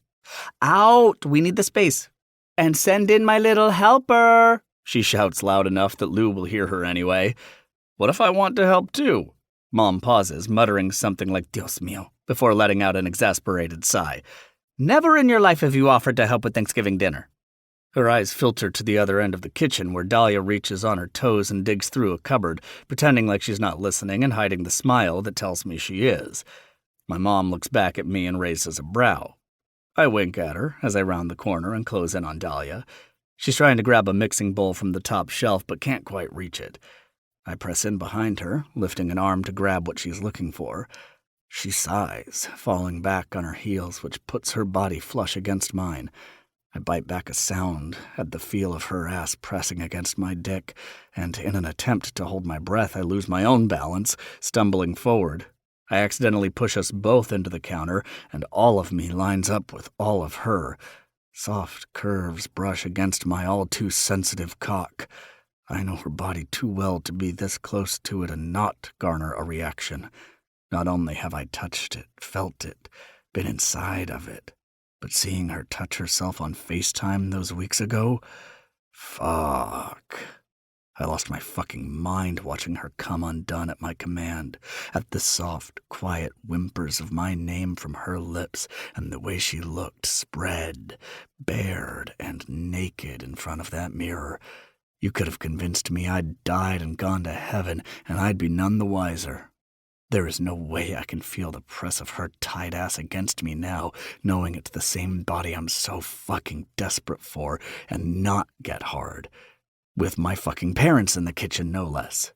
Out! We need the space. And send in my little helper, she shouts loud enough that Lou will hear her anyway. What if I want to help too? Mom pauses, muttering something like Dios mío, before letting out an exasperated sigh. Never in your life have you offered to help with Thanksgiving dinner. Her eyes filter to the other end of the kitchen where Dahlia reaches on her toes and digs through a cupboard, pretending like she's not listening and hiding the smile that tells me she is. My mom looks back at me and raises a brow. I wink at her as I round the corner and close in on Dahlia. She's trying to grab a mixing bowl from the top shelf but can't quite reach it. I press in behind her, lifting an arm to grab what she's looking for. She sighs, falling back on her heels, which puts her body flush against mine. I bite back a sound at the feel of her ass pressing against my dick, and in an attempt to hold my breath, I lose my own balance, stumbling forward. I accidentally push us both into the counter, and all of me lines up with all of her. Soft curves brush against my all-too-sensitive cock. I know her body too well to be this close to it and not garner a reaction. Not only have I touched it, felt it, been inside of it, but seeing her touch herself on FaceTime those weeks ago? Fuck. I lost my fucking mind watching her come undone at my command, at the soft, quiet whimpers of my name from her lips, and the way she looked spread, bared, and naked in front of that mirror. You could have convinced me I'd died and gone to heaven, and I'd be none the wiser. There is no way I can feel the press of her tight ass against me now, knowing it's the same body I'm so fucking desperate for, and not get hard. With my fucking parents in the kitchen, no less.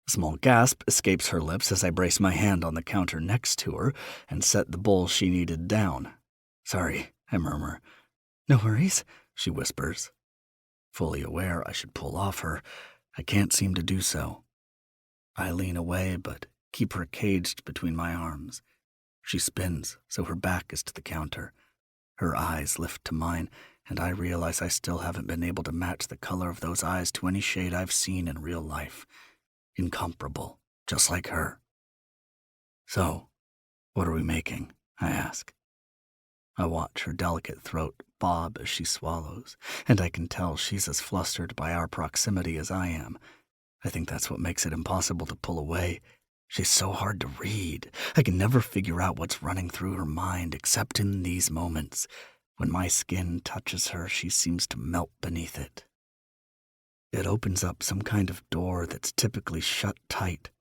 A small gasp escapes her lips as I brace my hand on the counter next to her and set the bowl she needed down. "Sorry," I murmur. "No worries," she whispers. Fully aware I should pull off her, I can't seem to do so. I lean away, but keep her caged between my arms. She spins, so her back is to the counter. Her eyes lift to mine, and I realize I still haven't been able to match the color of those eyes to any shade I've seen in real life. Incomparable, just like her. "So, what are we making?" I ask. I watch her delicate throat bob as she swallows, and I can tell she's as flustered by our proximity as I am. I think that's what makes it impossible to pull away. She's so hard to read. I can never figure out what's running through her mind except in these moments. When my skin touches her, she seems to melt beneath it. It opens up some kind of door that's typically shut tight,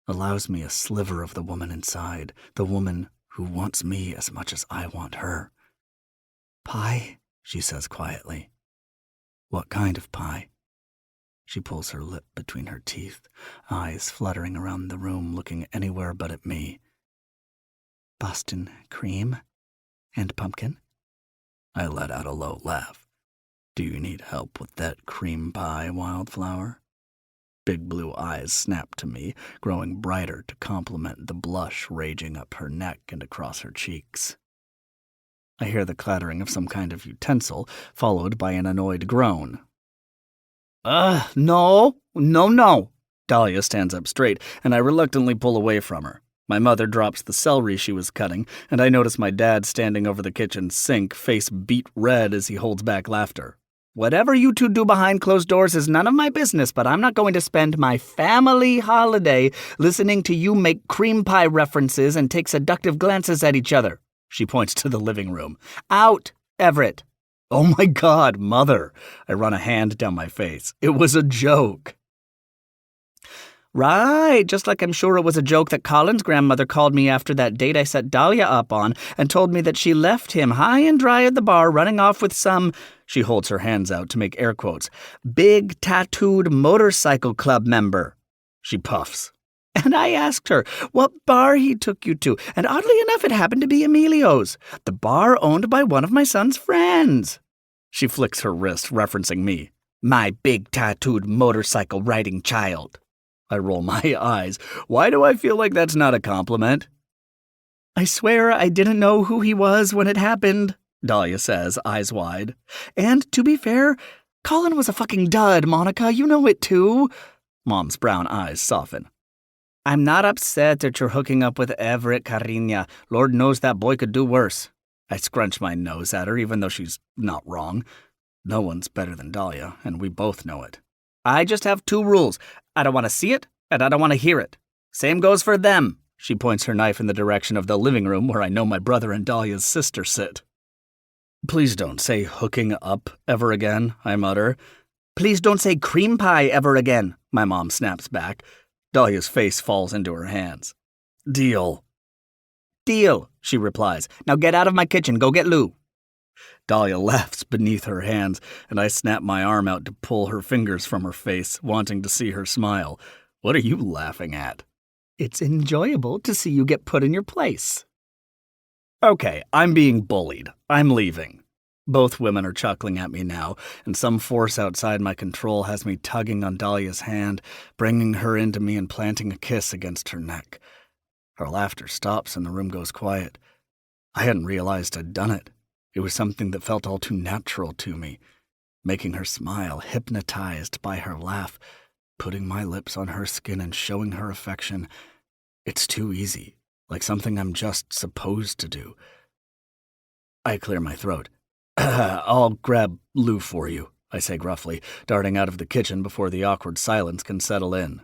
allows me a sliver of the woman inside, the woman who wants me as much as I want her. "Pie," she says quietly. "What kind of pie?" She pulls her lip between her teeth, eyes fluttering around the room, looking anywhere but at me. "Boston cream and pumpkin." I let out a low laugh. "Do you need help with that cream pie, Wildflower?" Big blue eyes snap to me, growing brighter to complement the blush raging up her neck and across her cheeks. I hear the clattering of some kind of utensil, followed by an annoyed groan. No. Dahlia stands up straight, and I reluctantly pull away from her. My mother drops the celery she was cutting, and I notice my dad standing over the kitchen sink, face beet red as he holds back laughter. "Whatever you two do behind closed doors is none of my business, but I'm not going to spend my family holiday listening to you make cream pie references and take seductive glances at each other." She points to the living room. "Out, Everett." "Oh my God, Mother." I run a hand down my face. "It was a joke." "Right, just like I'm sure it was a joke that Colin's grandmother called me after that date I set Dahlia up on and told me that she left him high and dry at the bar running off with some," she holds her hands out to make air quotes, "big tattooed motorcycle club member." She puffs. "And I asked her what bar he took you to, and oddly enough it happened to be Emilio's, the bar owned by one of my son's friends." She flicks her wrist, referencing me. "My big tattooed motorcycle riding child." I roll my eyes. Why do I feel like that's not a compliment? "I swear I didn't know who he was when it happened," Dahlia says, eyes wide. "And to be fair, Colin was a fucking dud, Monica. You know it too." Mom's brown eyes soften. "I'm not upset that you're hooking up with Everett, Carina. Lord knows that boy could do worse." I scrunch my nose at her, even though she's not wrong. No one's better than Dahlia, and we both know it. "I just have two rules. I don't want to see it, and I don't want to hear it. Same goes for them." She points her knife in the direction of the living room where I know my brother and Dahlia's sister sit. "Please don't say hooking up ever again," I mutter. "Please don't say cream pie ever again," my mom snaps back. Dahlia's face falls into her hands. "Deal." "Deal," she replies. "Now get out of my kitchen. Go get Lou." Dahlia laughs beneath her hands, and I snap my arm out to pull her fingers from her face, wanting to see her smile. "What are you laughing at?" "It's enjoyable to see you get put in your place." Okay, I'm being bullied. I'm leaving. Both women are chuckling at me now, and some force outside my control has me tugging on Dahlia's hand, bringing her into me and planting a kiss against her neck. Her laughter stops and the room goes quiet. I hadn't realized I'd done it. It was something that felt all too natural to me, making her smile, hypnotized by her laugh, putting my lips on her skin and showing her affection. It's too easy, like something I'm just supposed to do. I clear my throat. "I'll grab Lou for you," I say gruffly, darting out of the kitchen before the awkward silence can settle in.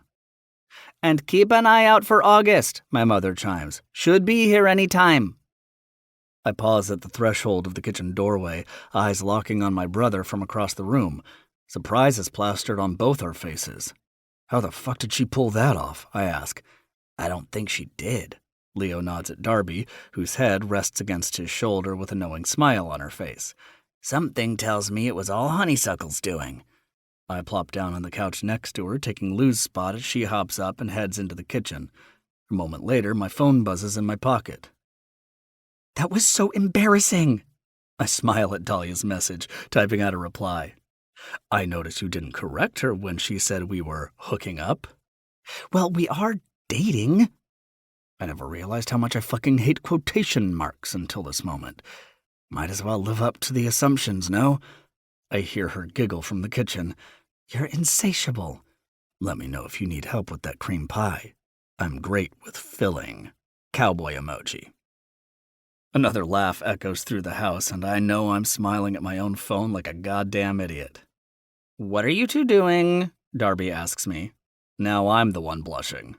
"And keep an eye out for August," my mother chimes. "Should be here any time." I pause at the threshold of the kitchen doorway, eyes locking on my brother from across the room. Surprise is plastered on both our faces. "How the fuck did she pull that off?" I ask. "I don't think she did." Leo nods at Darby, whose head rests against his shoulder with a knowing smile on her face. "Something tells me it was all Honeysuckle's doing." I plop down on the couch next to her, taking Lou's spot as she hops up and heads into the kitchen. A moment later, my phone buzzes in my pocket. That was so embarrassing! I smile at Dahlia's message, typing out a reply. I notice you didn't correct her when she said we were hooking up. Well, we are dating. I never realized how much I fucking hate quotation marks until this moment. Might as well live up to the assumptions, no? I hear her giggle from the kitchen. You're insatiable. Let me know if you need help with that cream pie. I'm great with filling. Cowboy emoji. Another laugh echoes through the house, and I know I'm smiling at my own phone like a goddamn idiot. What are you two doing? Darby asks me. Now I'm the one blushing.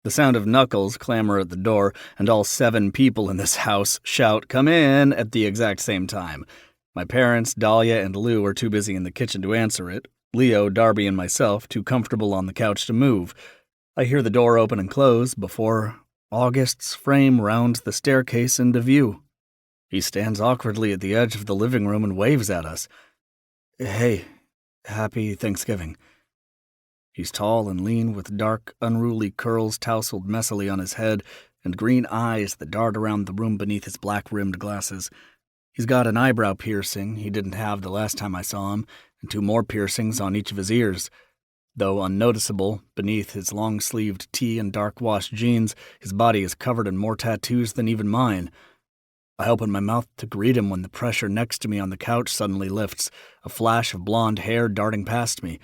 The sound of knuckles clamor at the door, and all 7 people in this house shout, "Come in," at the exact same time. My parents, Dahlia, and Lou are too busy in the kitchen to answer it. Leo, Darby, and myself too comfortable on the couch to move. I hear the door open and close before August's frame rounds the staircase into view. He stands awkwardly at the edge of the living room and waves at us. Hey, happy Thanksgiving. He's tall and lean with dark, unruly curls tousled messily on his head and green eyes that dart around the room beneath his black-rimmed glasses. He's got an eyebrow piercing he didn't have the last time I saw him, and 2 more piercings on each of his ears. Though unnoticeable, beneath his long-sleeved tee and dark-washed jeans, his body is covered in more tattoos than even mine. I open my mouth to greet him when the pressure next to me on the couch suddenly lifts, a flash of blonde hair darting past me.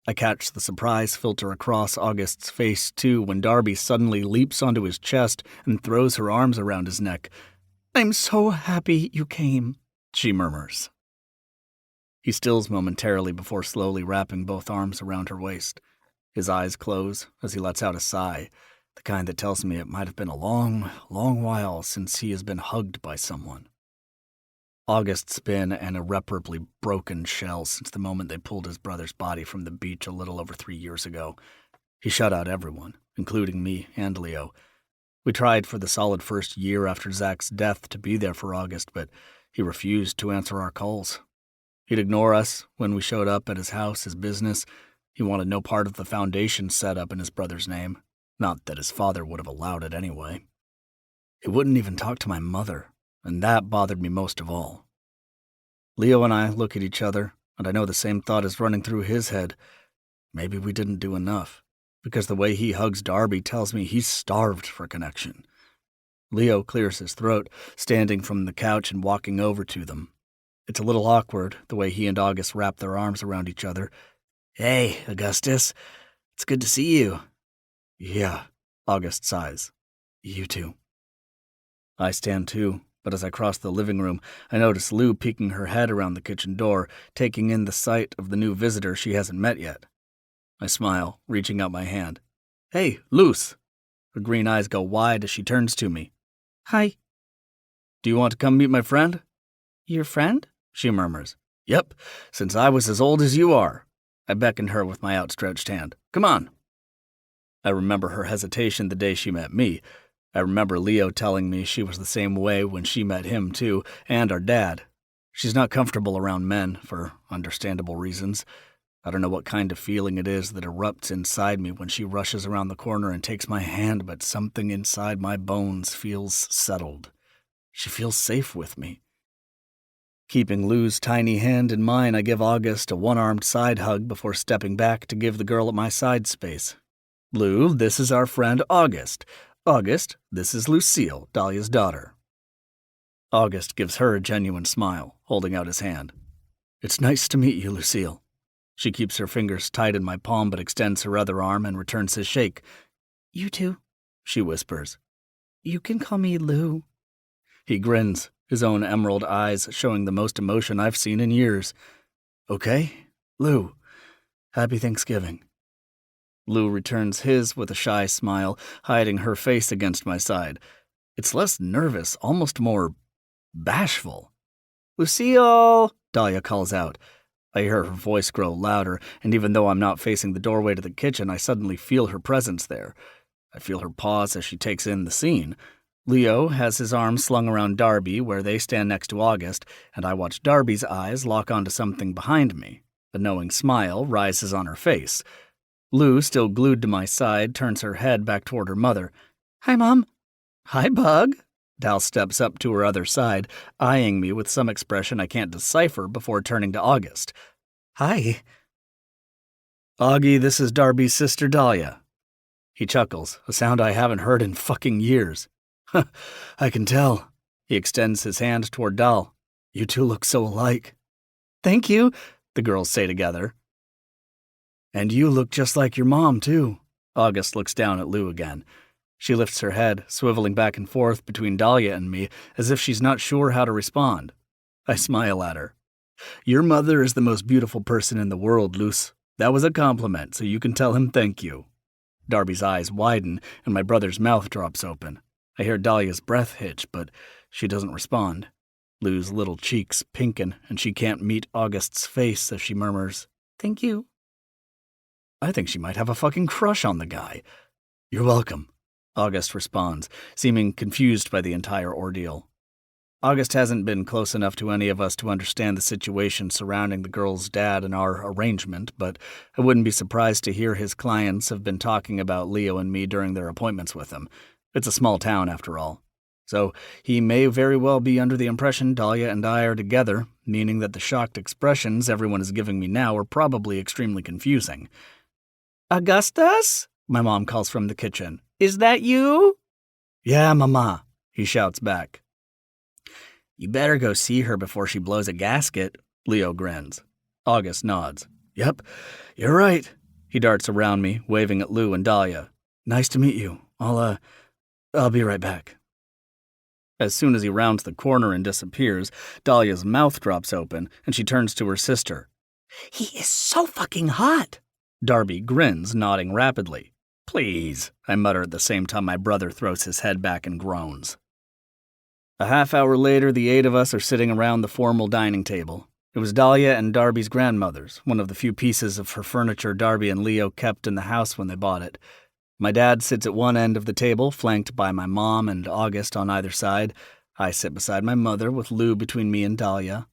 I catch the surprise filter across August's face, too, when Darby suddenly leaps onto his chest and throws her arms around his neck. I'm so happy you came, she murmurs. He stills momentarily before slowly wrapping both arms around her waist. His eyes close as he lets out a sigh, the kind that tells me it might have been a long, long while since he has been hugged by someone. August's been an irreparably broken shell since the moment they pulled his brother's body from the beach a little over 3 years ago. He shut out everyone, including me and Leo. We tried for the solid first year after Zach's death to be there for August, but he refused to answer our calls. He'd ignore us when we showed up at his house, his business. He wanted no part of the foundation set up in his brother's name. Not that his father would have allowed it anyway. He wouldn't even talk to my mother, and that bothered me most of all. Leo and I look at each other, and I know the same thought is running through his head. Maybe we didn't do enough, because the way he hugs Darby tells me he's starved for connection. Leo clears his throat, standing from the couch and walking over to them. It's a little awkward, the way he and August wrap their arms around each other. Hey, Augustus. It's good to see you. Yeah, August sighs. You too. I stand too, but as I cross the living room, I notice Lou peeking her head around the kitchen door, taking in the sight of the new visitor she hasn't met yet. I smile, reaching out my hand. Hey, Luce! Her green eyes go wide as she turns to me. Hi. Do you want to come meet my friend? Your friend? She murmurs. Yep, since I was as old as you are. I beckon her with my outstretched hand. Come on. I remember her hesitation the day she met me. I remember Leo telling me she was the same way when she met him, too, and our dad. She's not comfortable around men, for understandable reasons. I don't know what kind of feeling it is that erupts inside me when she rushes around the corner and takes my hand, but something inside my bones feels settled. She feels safe with me. Keeping Lou's tiny hand in mine, I give August a one-armed side hug before stepping back to give the girl at my side space. Lou, this is our friend August. August, this is Lucille, Dahlia's daughter. August gives her a genuine smile, holding out his hand. It's nice to meet you, Lucille. She keeps her fingers tight in my palm but extends her other arm and returns his shake. You too, she whispers. You can call me Lou. He grins, his own emerald eyes showing the most emotion I've seen in years. Okay, Lou. Happy Thanksgiving. Lou returns his with a shy smile, hiding her face against my side. It's less nervous, almost more bashful. Lucille! Dahlia calls out. I hear her voice grow louder, and even though I'm not facing the doorway to the kitchen, I suddenly feel her presence there. I feel her pause as she takes in the scene. Leo has his arm slung around Darby where they stand next to August, and I watch Darby's eyes lock onto something behind me. A knowing smile rises on her face. Lou, still glued to my side, turns her head back toward her mother. "Hi, Mom." "Hi, Bug." Dal steps up to her other side, eyeing me with some expression I can't decipher before turning to August. "Hi." "Augie, this is Darby's sister Dahlia." He chuckles, a sound I haven't heard in fucking years. "I can tell." He extends his hand toward Dal. "You two look so alike." "Thank you," the girls say together. "And you look just like your mom, too." August looks down at Lou again. She lifts her head, swiveling back and forth between Dahlia and me, as if she's not sure how to respond. I smile at her. "Your mother is the most beautiful person in the world, Luce. That was a compliment, so you can tell him thank you." Darby's eyes widen, and my brother's mouth drops open. I hear Dahlia's breath hitch, but she doesn't respond. Lou's little cheeks pinken, and she can't meet August's face as she murmurs, "Thank you." I think she might have a fucking crush on the guy. "You're welcome," August responds, seeming confused by the entire ordeal. August hasn't been close enough to any of us to understand the situation surrounding the girl's dad and our arrangement, but I wouldn't be surprised to hear his clients have been talking about Leo and me during their appointments with him. It's a small town, after all. So he may very well be under the impression Dahlia and I are together, meaning that the shocked expressions everyone is giving me now are probably extremely confusing. "Augustus?" my mom calls from the kitchen. "Is that you?" "Yeah, Mama," he shouts back. "You better go see her before she blows a gasket," Leo grins. August nods. "Yep, you're right." He darts around me, waving at Lou and Dahlia. "Nice to meet you. I'll be right back." As soon as he rounds the corner and disappears, Dahlia's mouth drops open, and she turns to her sister. "He is so fucking hot." Darby grins, nodding rapidly. "Please," I mutter at the same time my brother throws his head back and groans. A half hour later, the 8 of us are sitting around the formal dining table. It was Dahlia and Darby's grandmother's, one of the few pieces of her furniture Darby and Leo kept in the house when they bought it. My dad sits at one end of the table, flanked by my mom and August on either side. I sit beside my mother, with Lou between me and Dahlia.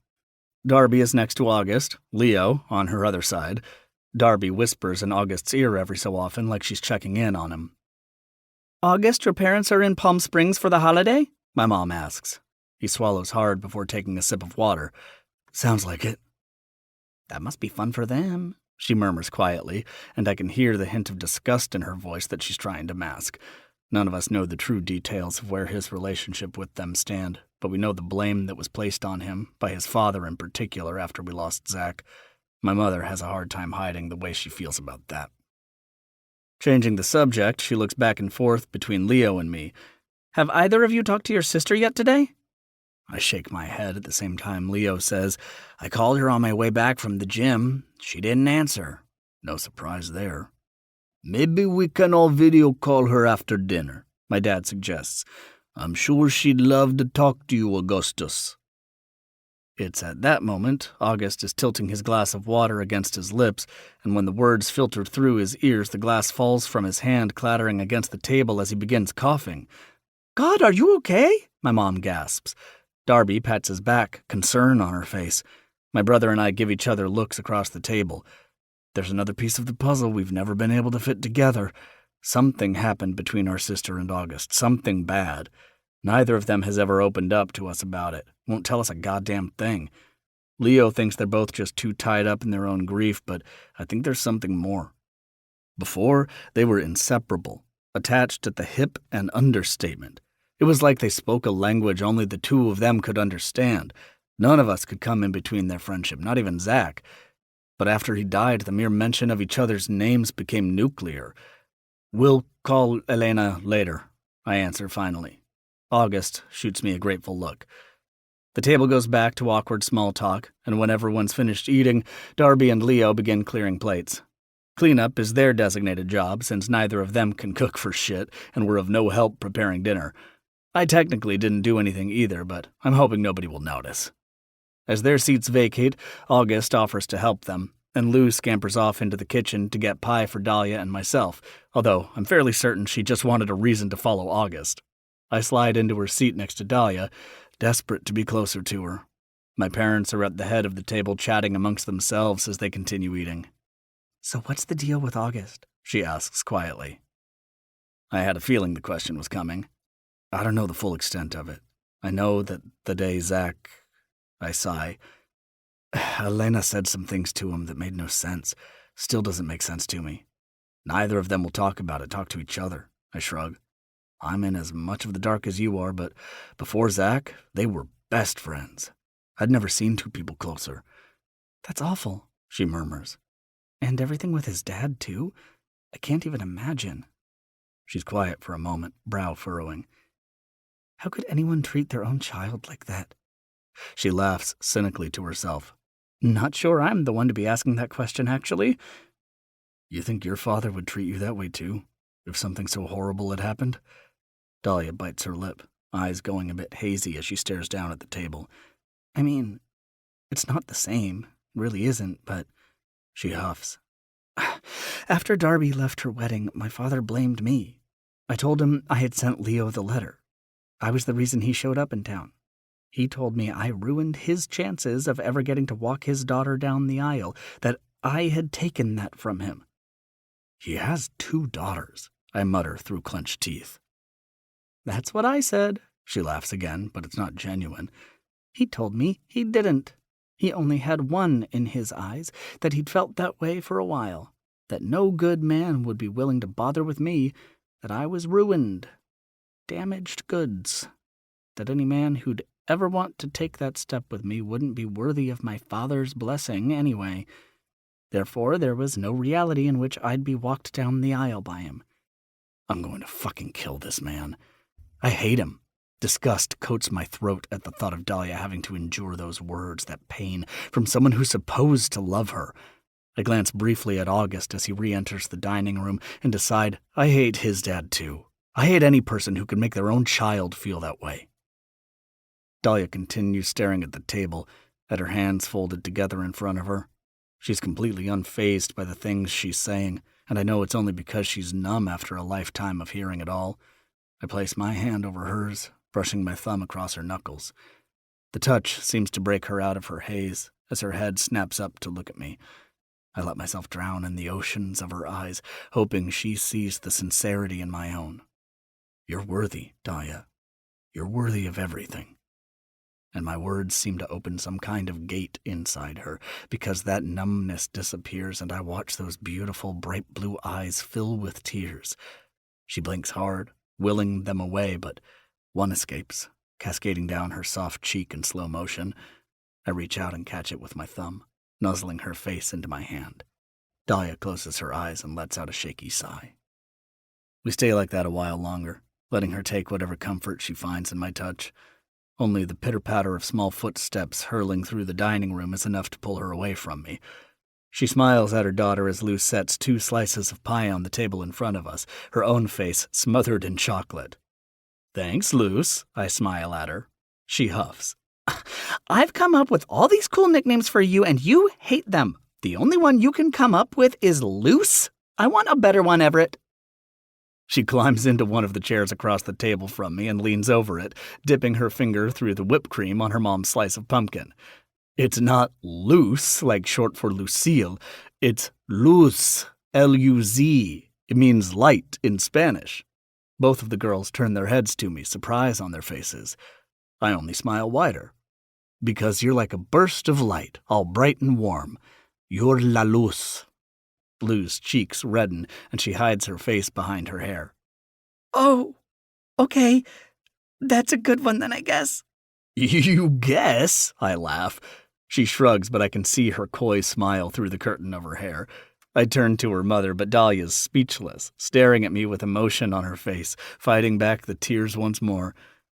Darby is next to August, Leo on her other side. Darby whispers in August's ear every so often, like she's checking in on him. "August, your parents are in Palm Springs for the holiday?" my mom asks. He swallows hard before taking a sip of water. "Sounds like it." "That must be fun for them," she murmurs quietly, and I can hear the hint of disgust in her voice that she's trying to mask. None of us know the true details of where his relationship with them stand, but we know the blame that was placed on him, by his father in particular, after we lost Zach. My mother has a hard time hiding the way she feels about that. Changing the subject, she looks back and forth between Leo and me. "Have either of you talked to your sister yet today?" I shake my head at the same time Leo says, "I called her on my way back from the gym. She didn't answer." No surprise there. "Maybe we can all video call her after dinner," my dad suggests. "I'm sure she'd love to talk to you, Augustus." It's at that moment August is tilting his glass of water against his lips, and when the words filter through his ears, the glass falls from his hand, clattering against the table as he begins coughing. "God, are you okay?" my mom gasps. Darby pats his back, concern on her face. My brother and I give each other looks across the table. There's another piece of the puzzle we've never been able to fit together. Something happened between our sister and August, something bad. Neither of them has ever opened up to us about it, won't tell us a goddamn thing. Leo thinks they're both just too tied up in their own grief, but I think there's something more. Before, they were inseparable, attached at the hip and understatement. It was like they spoke a language only the two of them could understand. None of us could come in between their friendship, not even Zach. But after he died, the mere mention of each other's names became nuclear. "We'll call Elena later," I answer finally. August shoots me a grateful look. The table goes back to awkward small talk, and when everyone's finished eating, Darby and Leo begin clearing plates. Cleanup is their designated job, since neither of them can cook for shit and were of no help preparing dinner. I technically didn't do anything either, but I'm hoping nobody will notice. As their seats vacate, August offers to help them, and Lou scampers off into the kitchen to get pie for Dahlia and myself, although I'm fairly certain she just wanted a reason to follow August. I slide into her seat next to Dahlia, desperate to be closer to her. My parents are at the head of the table chatting amongst themselves as they continue eating. So what's the deal with August? She asks quietly. I had a feeling the question was coming. I don't know the full extent of it. I know that the day Zach... I sigh. Elena said some things to him that made no sense. Still doesn't make sense to me. Neither of them will talk about it, talk to each other. I shrug. I'm in as much of the dark as you are, but before Zach, they were best friends. I'd never seen two people closer. That's awful, she murmurs. And everything with his dad, too? I can't even imagine. She's quiet for a moment, brow furrowing. How could anyone treat their own child like that? She laughs cynically to herself. Not sure I'm the one to be asking that question, actually. You think your father would treat you that way, too, if something so horrible had happened? Dahlia bites her lip, eyes going a bit hazy as she stares down at the table. I mean, it's not the same. It really isn't, but... She huffs. After Darby left her wedding, my father blamed me. I told him I had sent Leo the letter. I was the reason he showed up in town. He told me I ruined his chances of ever getting to walk his daughter down the aisle, that I had taken that from him. He has 2 daughters, I mutter through clenched teeth. That's what I said. She laughs again, but it's not genuine. He told me he didn't. He only had one in his eyes, that he'd felt that way for a while, that no good man would be willing to bother with me, that I was ruined, damaged goods, that any man who'd ever want to take that step with me wouldn't be worthy of my father's blessing anyway. Therefore, there was no reality in which I'd be walked down the aisle by him. I'm going to fucking kill this man. I hate him. Disgust coats my throat at the thought of Dahlia having to endure those words, that pain, from someone who's supposed to love her. I glance briefly at August as he re-enters the dining room and decide I hate his dad too. I hate any person who could make their own child feel that way. Dahlia continues staring at the table, at her hands folded together in front of her. She's completely unfazed by the things she's saying, and I know it's only because she's numb after a lifetime of hearing it all. I place my hand over hers, brushing my thumb across her knuckles. The touch seems to break her out of her haze as her head snaps up to look at me. I let myself drown in the oceans of her eyes, hoping she sees the sincerity in my own. You're worthy, Dahlia. You're worthy of everything. And my words seem to open some kind of gate inside her, because that numbness disappears and I watch those beautiful bright blue eyes fill with tears. She blinks hard, willing them away, but one escapes, cascading down her soft cheek in slow motion. I reach out and catch it with my thumb, nuzzling her face into my hand. Dahlia closes her eyes and lets out a shaky sigh. We stay like that a while longer, letting her take whatever comfort she finds in my touch. Only the pitter-patter of small footsteps hurling through the dining room is enough to pull her away from me. She smiles at her daughter as Lou sets 2 slices of pie on the table in front of us, her own face smothered in chocolate. Thanks, Luce, I smile at her. She huffs. I've come up with all these cool nicknames for you, and you hate them. The only one you can come up with is Luce? I want a better one, Everett. She climbs into one of the chairs across the table from me and leans over it, dipping her finger through the whipped cream on her mom's slice of pumpkin. It's not Luce, like short for Lucille. It's Luz, L-U-Z. It means light in Spanish. Both of the girls turn their heads to me, surprise on their faces. I only smile wider. Because you're like a burst of light, all bright and warm. You're la luz. Lou's cheeks redden, and she hides her face behind her hair. Oh, okay. That's a good one then, I guess. You guess? I laugh. She shrugs, but I can see her coy smile through the curtain of her hair. I turn to her mother, but Dahlia's speechless, staring at me with emotion on her face, fighting back the tears once more.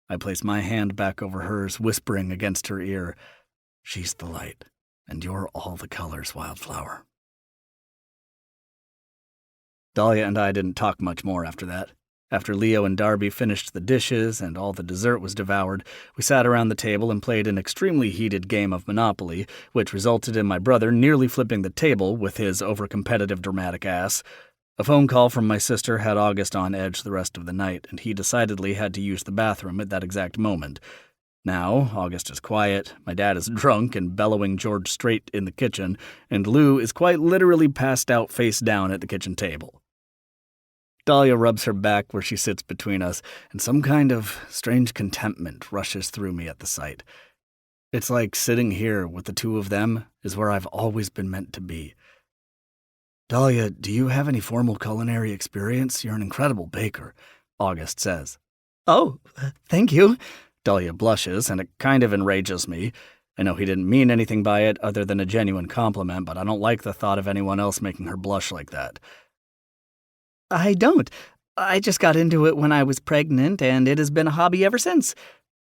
I place my hand back over hers, whispering against her ear, She's the light, and you're all the colors, Wildflower. Dahlia and I didn't talk much more after that. After Leo and Darby finished the dishes and all the dessert was devoured, we sat around the table and played an extremely heated game of Monopoly, which resulted in my brother nearly flipping the table with his overcompetitive dramatic ass. A phone call from my sister had August on edge the rest of the night, and he decidedly had to use the bathroom at that exact moment. Now, August is quiet, my dad is drunk and bellowing George Strait in the kitchen, and Lou is quite literally passed out face down at the kitchen table. Dahlia rubs her back where she sits between us, and some kind of strange contentment rushes through me at the sight. It's like sitting here with the two of them is where I've always been meant to be. Dahlia, do you have any formal culinary experience? You're an incredible baker, August says. Oh, thank you. Dahlia blushes, and it kind of enrages me. I know he didn't mean anything by it other than a genuine compliment, but I don't like the thought of anyone else making her blush like that. I don't. I just got into it when I was pregnant, and it has been a hobby ever since.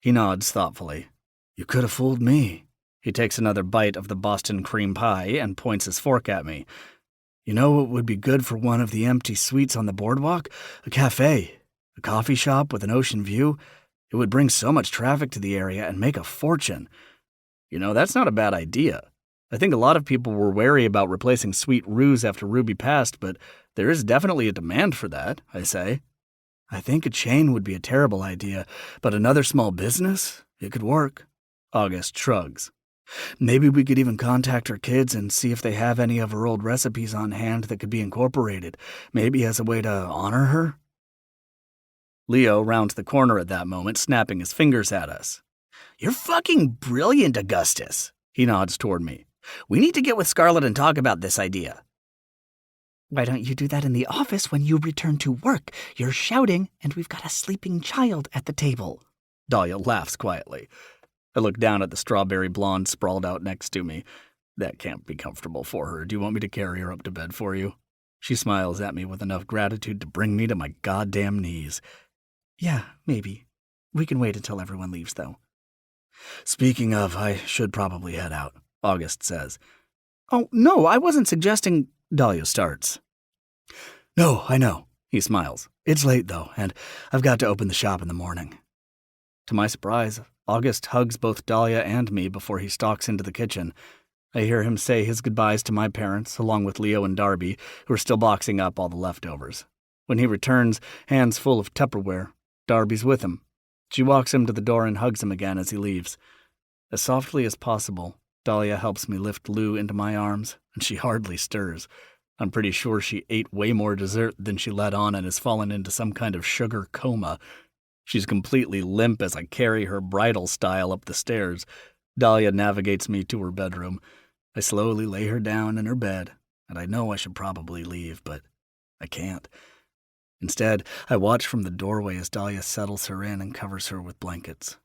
He nods thoughtfully. You could have fooled me. He takes another bite of the Boston cream pie and points his fork at me. You know what would be good for one of the empty suites on the boardwalk? A cafe. A coffee shop with an ocean view. It would bring so much traffic to the area and make a fortune. You know, that's not a bad idea. I think a lot of people were wary about replacing Sweet Ruse after Ruby passed, but there is definitely a demand for that, I say. I think a chain would be a terrible idea, but another small business? It could work. August shrugs. Maybe we could even contact her kids and see if they have any of her old recipes on hand that could be incorporated, maybe as a way to honor her. Leo rounds the corner at that moment, snapping his fingers at us. You're fucking brilliant, Augustus. He nods toward me. We need to get with Scarlett and talk about this idea. Why don't you do that in the office when you return to work? You're shouting, and we've got a sleeping child at the table. Dahlia laughs quietly. I look down at the strawberry blonde sprawled out next to me. That can't be comfortable for her. Do you want me to carry her up to bed for you? She smiles at me with enough gratitude to bring me to my goddamn knees. Yeah, maybe. We can wait until everyone leaves, though. Speaking of, I should probably head out, August says. Oh, no, I wasn't suggesting... Dahlia starts. No, I know, he smiles. It's late, though, and I've got to open the shop in the morning. To my surprise, August hugs both Dahlia and me before he stalks into the kitchen. I hear him say his goodbyes to my parents, along with Leo and Darby, who are still boxing up all the leftovers. When he returns, hands full of Tupperware, Darby's with him. She walks him to the door and hugs him again as he leaves. As softly as possible, Dahlia helps me lift Lou into my arms, and she hardly stirs. I'm pretty sure she ate way more dessert than she let on and has fallen into some kind of sugar coma. She's completely limp as I carry her bridal style up the stairs. Dahlia navigates me to her bedroom. I slowly lay her down in her bed, and I know I should probably leave, but I can't. Instead, I watch from the doorway as Dahlia settles her in and covers her with blankets.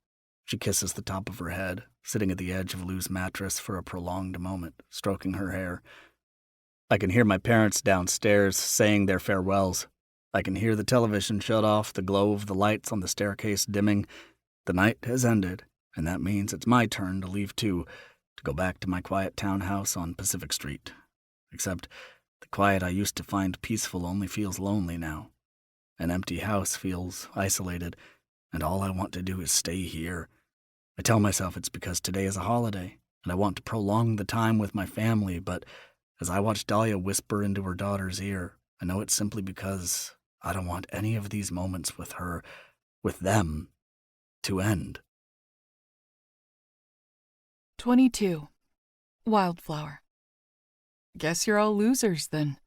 She kisses the top of her head, sitting at the edge of Lou's mattress for a prolonged moment, stroking her hair. I can hear my parents downstairs saying their farewells. I can hear the television shut off, the glow of the lights on the staircase dimming. The night has ended, and that means it's my turn to leave too, to go back to my quiet townhouse on Pacific Street. Except the quiet I used to find peaceful only feels lonely now. An empty house feels isolated, and all I want to do is stay here. I tell myself it's because today is a holiday, and I want to prolong the time with my family, but as I watch Dahlia whisper into her daughter's ear, I know it's simply because I don't want any of these moments with her, with them, to end. 22. Wildflower. Guess you're all losers, then.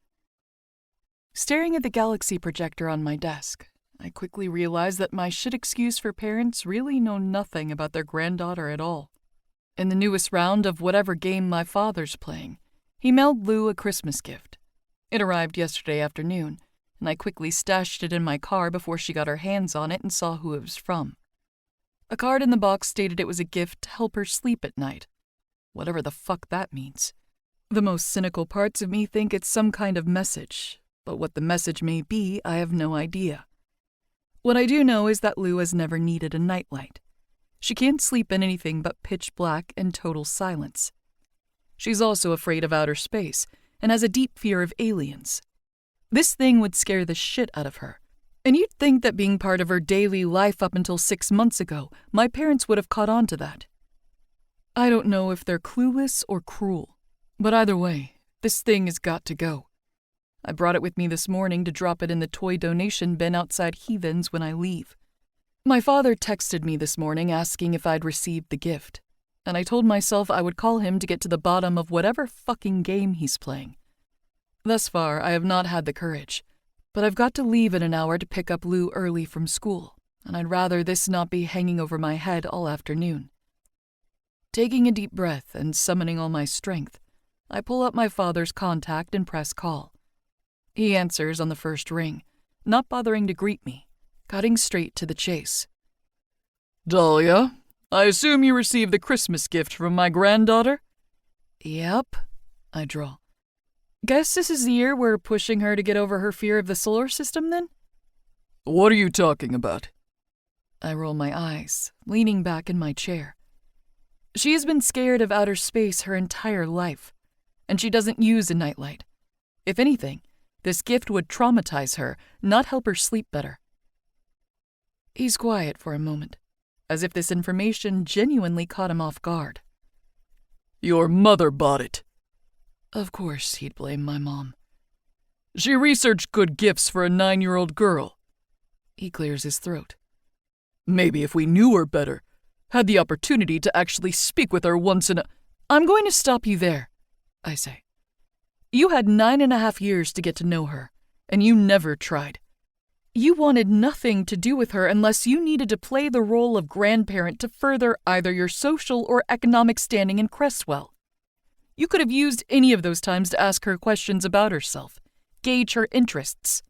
Staring at the galaxy projector on my desk, I quickly realized that my shit excuse for parents really know nothing about their granddaughter at all. In the newest round of whatever game my father's playing, he mailed Lou a Christmas gift. It arrived yesterday afternoon, and I quickly stashed it in my car before she got her hands on it and saw who it was from. A card in the box stated it was a gift to help her sleep at night. Whatever the fuck that means. The most cynical parts of me think it's some kind of message, but what the message may be, I have no idea. What I do know is that Lou has never needed a nightlight. She can't sleep in anything but pitch black and total silence. She's also afraid of outer space and has a deep fear of aliens. This thing would scare the shit out of her. And you'd think that being part of her daily life up until 6 months ago, my parents would have caught on to that. I don't know if they're clueless or cruel, but either way, this thing has got to go. I brought it with me this morning to drop it in the toy donation bin outside Heathens when I leave. My father texted me this morning asking if I'd received the gift, and I told myself I would call him to get to the bottom of whatever fucking game he's playing. Thus far, I have not had the courage, but I've got to leave in an hour to pick up Lou early from school, and I'd rather this not be hanging over my head all afternoon. Taking a deep breath and summoning all my strength, I pull up my father's contact and press call. He answers on the first ring, not bothering to greet me, cutting straight to the chase. Dahlia, I assume you received the Christmas gift from my granddaughter? Yep, I drawl. Guess this is the year we're pushing her to get over her fear of the solar system, then? What are you talking about? I roll my eyes, leaning back in my chair. She has been scared of outer space her entire life, and she doesn't use a nightlight. If anything, this gift would traumatize her, not help her sleep better. He's quiet for a moment, as if this information genuinely caught him off guard. Your mother bought it. Of course he'd blame my mom. She researched good gifts for a 9-year-old girl. He clears his throat. Maybe if we knew her better, had the opportunity to actually speak with her once in a— I'm going to stop you there, I say. You had 9.5 years to get to know her, and you never tried. You wanted nothing to do with her unless you needed to play the role of grandparent to further either your social or economic standing in Cresswell. You could have used any of those times to ask her questions about herself, gauge her interests.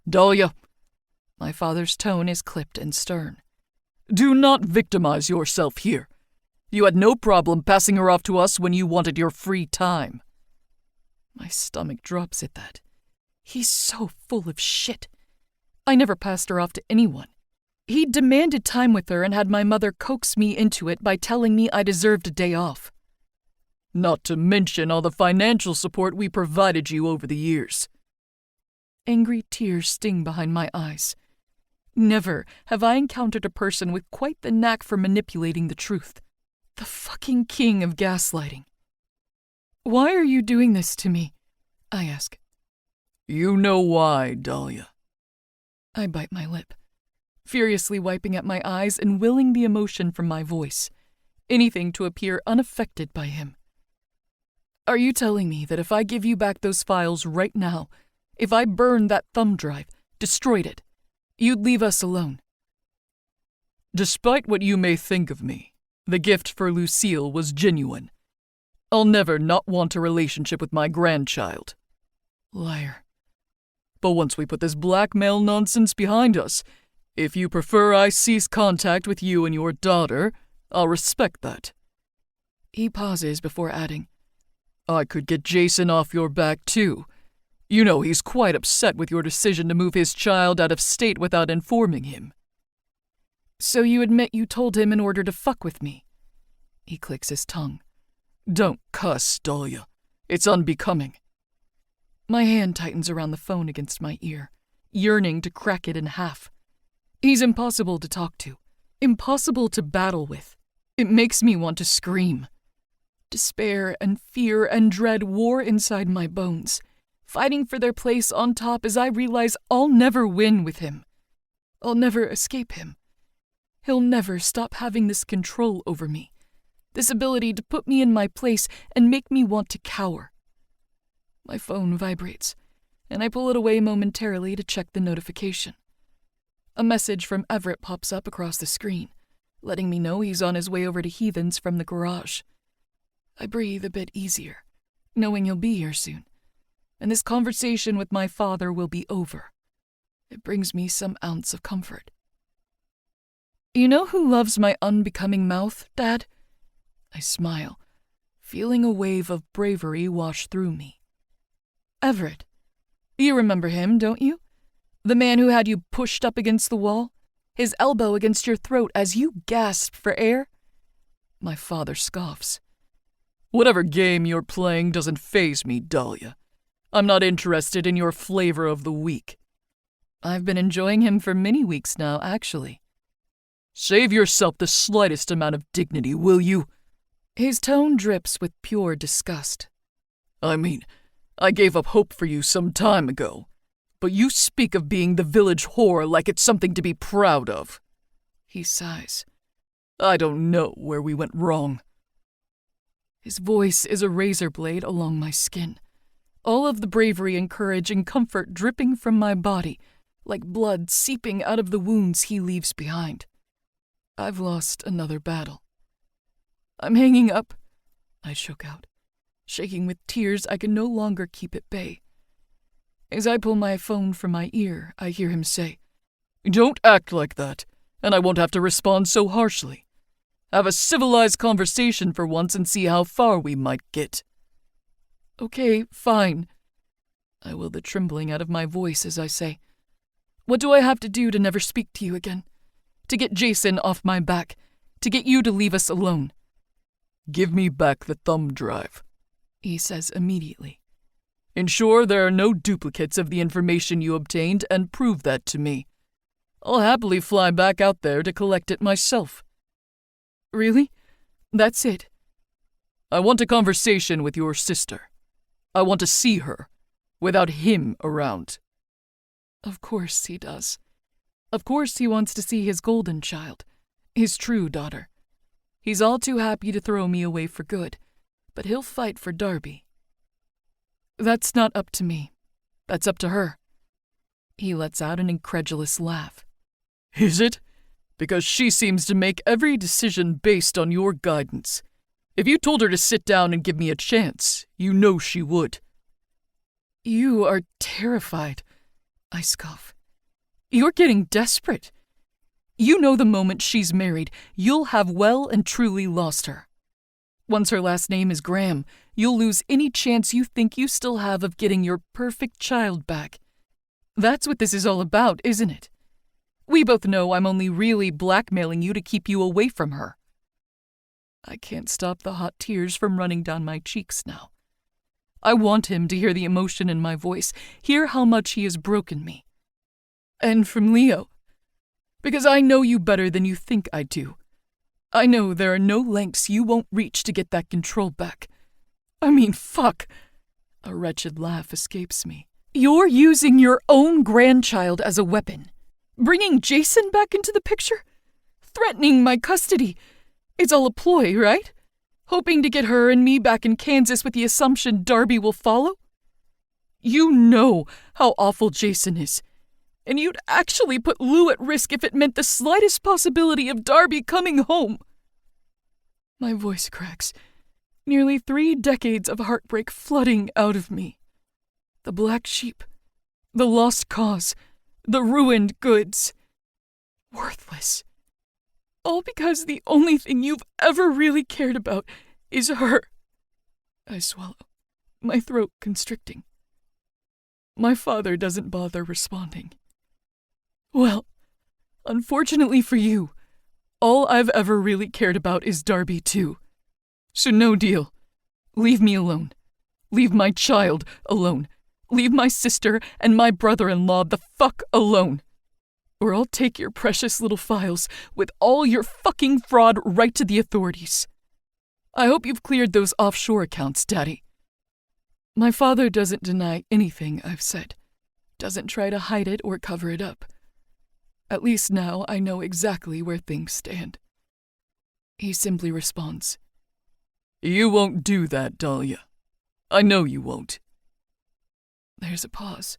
Dahlia, my father's tone is clipped and stern. Do not victimize yourself here. You had no problem passing her off to us when you wanted your free time. My stomach drops at that. He's so full of shit. I never passed her off to anyone. He demanded time with her and had my mother coax me into it by telling me I deserved a day off. Not to mention all the financial support we provided you over the years. Angry tears sting behind my eyes. Never have I encountered a person with quite the knack for manipulating the truth. The fucking king of gaslighting. Why are you doing this to me? I ask. You know why, Dahlia. I bite my lip, furiously wiping at my eyes and willing the emotion from my voice. Anything to appear unaffected by him. Are you telling me that if I give you back those files right now, if I burned that thumb drive, destroyed it, you'd leave us alone? Despite what you may think of me, the gift for Lucille was genuine. I'll never not want a relationship with my grandchild. Liar. But once we put this blackmail nonsense behind us, if you prefer I cease contact with you and your daughter, I'll respect that. He pauses before adding, I could get Jason off your back too. You know he's quite upset with your decision to move his child out of state without informing him. So you admit you told him in order to fuck with me? He clicks his tongue. Don't cuss, Dahlia. It's unbecoming. My hand tightens around the phone against my ear, yearning to crack it in half. He's impossible to talk to, impossible to battle with. It makes me want to scream. Despair and fear and dread war inside my bones, fighting for their place on top as I realize I'll never win with him. I'll never escape him. He'll never stop having this control over me, this ability to put me in my place and make me want to cower. My phone vibrates, and I pull it away momentarily to check the notification. A message from Everett pops up across the screen, letting me know he's on his way over to Heathens from the garage. I breathe a bit easier, knowing he'll be here soon, and this conversation with my father will be over. It brings me some ounce of comfort. You know who loves my unbecoming mouth, Dad? I smile, feeling a wave of bravery wash through me. Everett. You remember him, don't you? The man who had you pushed up against the wall, his elbow against your throat as you gasped for air? My father scoffs. Whatever game you're playing doesn't faze me, Dahlia. I'm not interested in your flavor of the week. I've been enjoying him for many weeks now, actually. Save yourself the slightest amount of dignity, will you? His tone drips with pure disgust. I mean, I gave up hope for you some time ago, but you speak of being the village whore like it's something to be proud of. He sighs. I don't know where we went wrong. His voice is a razor blade along my skin. All of the bravery and courage and comfort dripping from my body, like blood seeping out of the wounds he leaves behind. I've lost another battle. I'm hanging up, I choke out, shaking with tears I can no longer keep at bay. As I pull my phone from my ear, I hear him say, Don't act like that, and I won't have to respond so harshly. Have a civilized conversation for once and see how far we might get. Okay, fine. I will the trembling out of my voice as I say, What do I have to do to never speak to you again? To get Jason off my back? To get you to leave us alone? Give me back the thumb drive, he says immediately. Ensure there are no duplicates of the information you obtained and prove that to me. I'll happily fly back out there to collect it myself. Really? That's it? I want a conversation with your sister. I want to see her, without him around. Of course he does. Of course he wants to see his golden child, his true daughter. He's all too happy to throw me away for good, but he'll fight for Darby. That's not up to me. That's up to her. He lets out an incredulous laugh. Is it? Because she seems to make every decision based on your guidance. If you told her to sit down and give me a chance, you know she would. You are terrified, I scoff. You're getting desperate. You know the moment she's married, you'll have well and truly lost her. Once her last name is Graham, you'll lose any chance you think you still have of getting your perfect child back. That's what this is all about, isn't it? We both know I'm only really blackmailing you to keep you away from her. I can't stop the hot tears from running down my cheeks now. I want him to hear the emotion in my voice, hear how much he has broken me. And from Leo. Because I know you better than you think I do. I know there are no lengths you won't reach to get that control back. I mean, fuck. A wretched laugh escapes me. You're using your own grandchild as a weapon. Bringing Jason back into the picture? Threatening my custody. It's all a ploy, right? Hoping to get her and me back in Kansas with the assumption Darby will follow? You know how awful Jason is. And you'd actually put Lou at risk if it meant the slightest possibility of Darby coming home. My voice cracks. Nearly 3 decades of heartbreak flooding out of me. The black sheep. The lost cause. The ruined goods. Worthless. All because the only thing you've ever really cared about is her. I swallow, my throat constricting. My father doesn't bother responding. Well, unfortunately for you, all I've ever really cared about is Darby too. So no deal. Leave me alone. Leave my child alone. Leave my sister and my brother-in-law the fuck alone. Or I'll take your precious little files with all your fucking fraud right to the authorities. I hope you've cleared those offshore accounts, Daddy. My father doesn't deny anything I've said. Doesn't try to hide it or cover it up. At least now I know exactly where things stand. He simply responds, You won't do that, Dahlia. I know you won't. There's a pause.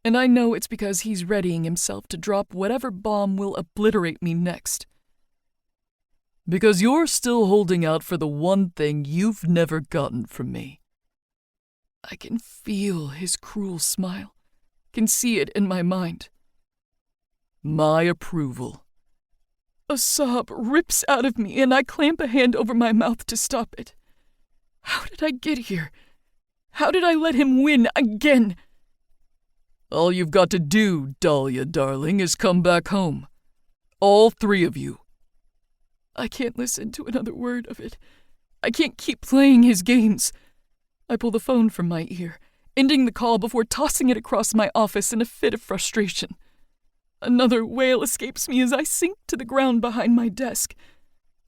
And I know it's because he's readying himself to drop whatever bomb will obliterate me next. Because you're still holding out for the one thing you've never gotten from me. I can feel his cruel smile. Can see it in my mind. My approval. A sob rips out of me and I clamp a hand over my mouth to stop it. How did I get here? How did I let him win again? All you've got to do, Dahlia, darling, is come back home. All 3 of you. I can't listen to another word of it. I can't keep playing his games. I pull the phone from my ear, ending the call before tossing it across my office in a fit of frustration. Another wail escapes me as I sink to the ground behind my desk.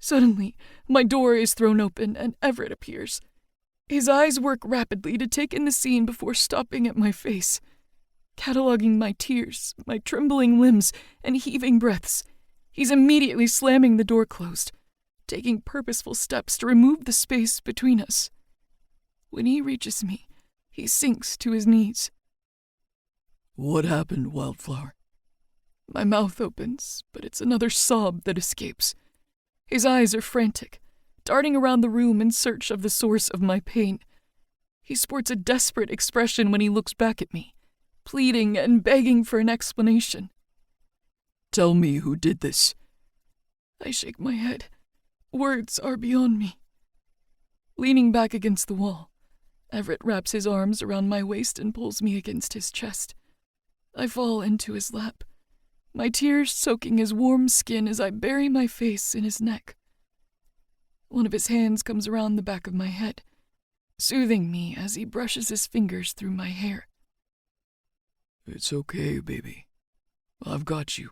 Suddenly, my door is thrown open and Everett appears. His eyes work rapidly to take in the scene before stopping at my face. Cataloging my tears, my trembling limbs, and heaving breaths, He's immediately slamming the door closed, taking purposeful steps to remove the space between us. When he reaches me, he sinks to his knees. What happened, Wildflower? My mouth opens, but it's another sob that escapes. His eyes are frantic, darting around the room in search of the source of my pain. He sports a desperate expression when he looks back at me, pleading and begging for an explanation. Tell me who did this. I shake my head. Words are beyond me. Leaning back against the wall, Everett wraps his arms around my waist and pulls me against his chest. I fall into his lap, my tears soaking his warm skin as I bury my face in his neck. One of his hands comes around the back of my head, soothing me as he brushes his fingers through my hair. It's okay, baby. I've got you.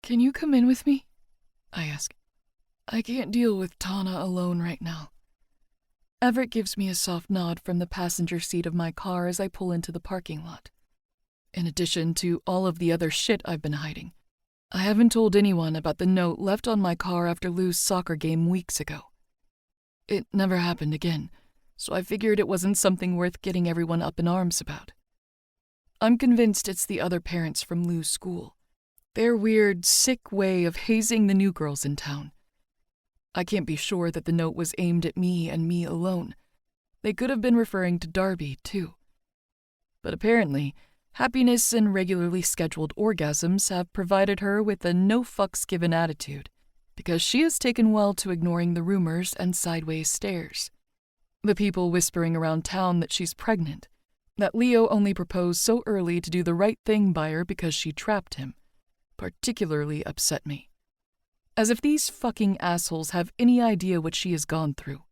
Can you come in with me? I ask. I can't deal with Tana alone right now. Everett gives me a soft nod from the passenger seat of my car as I pull into the parking lot. In addition to all of the other shit I've been hiding, I haven't told anyone about the note left on my car after Lou's soccer game weeks ago. It never happened again, so I figured it wasn't something worth getting everyone up in arms about. I'm convinced it's the other parents from Lou's school. Their weird, sick way of hazing the new girls in town. I can't be sure that the note was aimed at me and me alone. They could have been referring to Darby, too. But apparently, happiness and regularly scheduled orgasms have provided her with a no-fucks-given attitude, because she has taken well to ignoring the rumors and sideways stares. The people whispering around town that she's pregnant, that Leo only proposed so early to do the right thing by her because she trapped him, particularly upset me. As if these fucking assholes have any idea what she has gone through.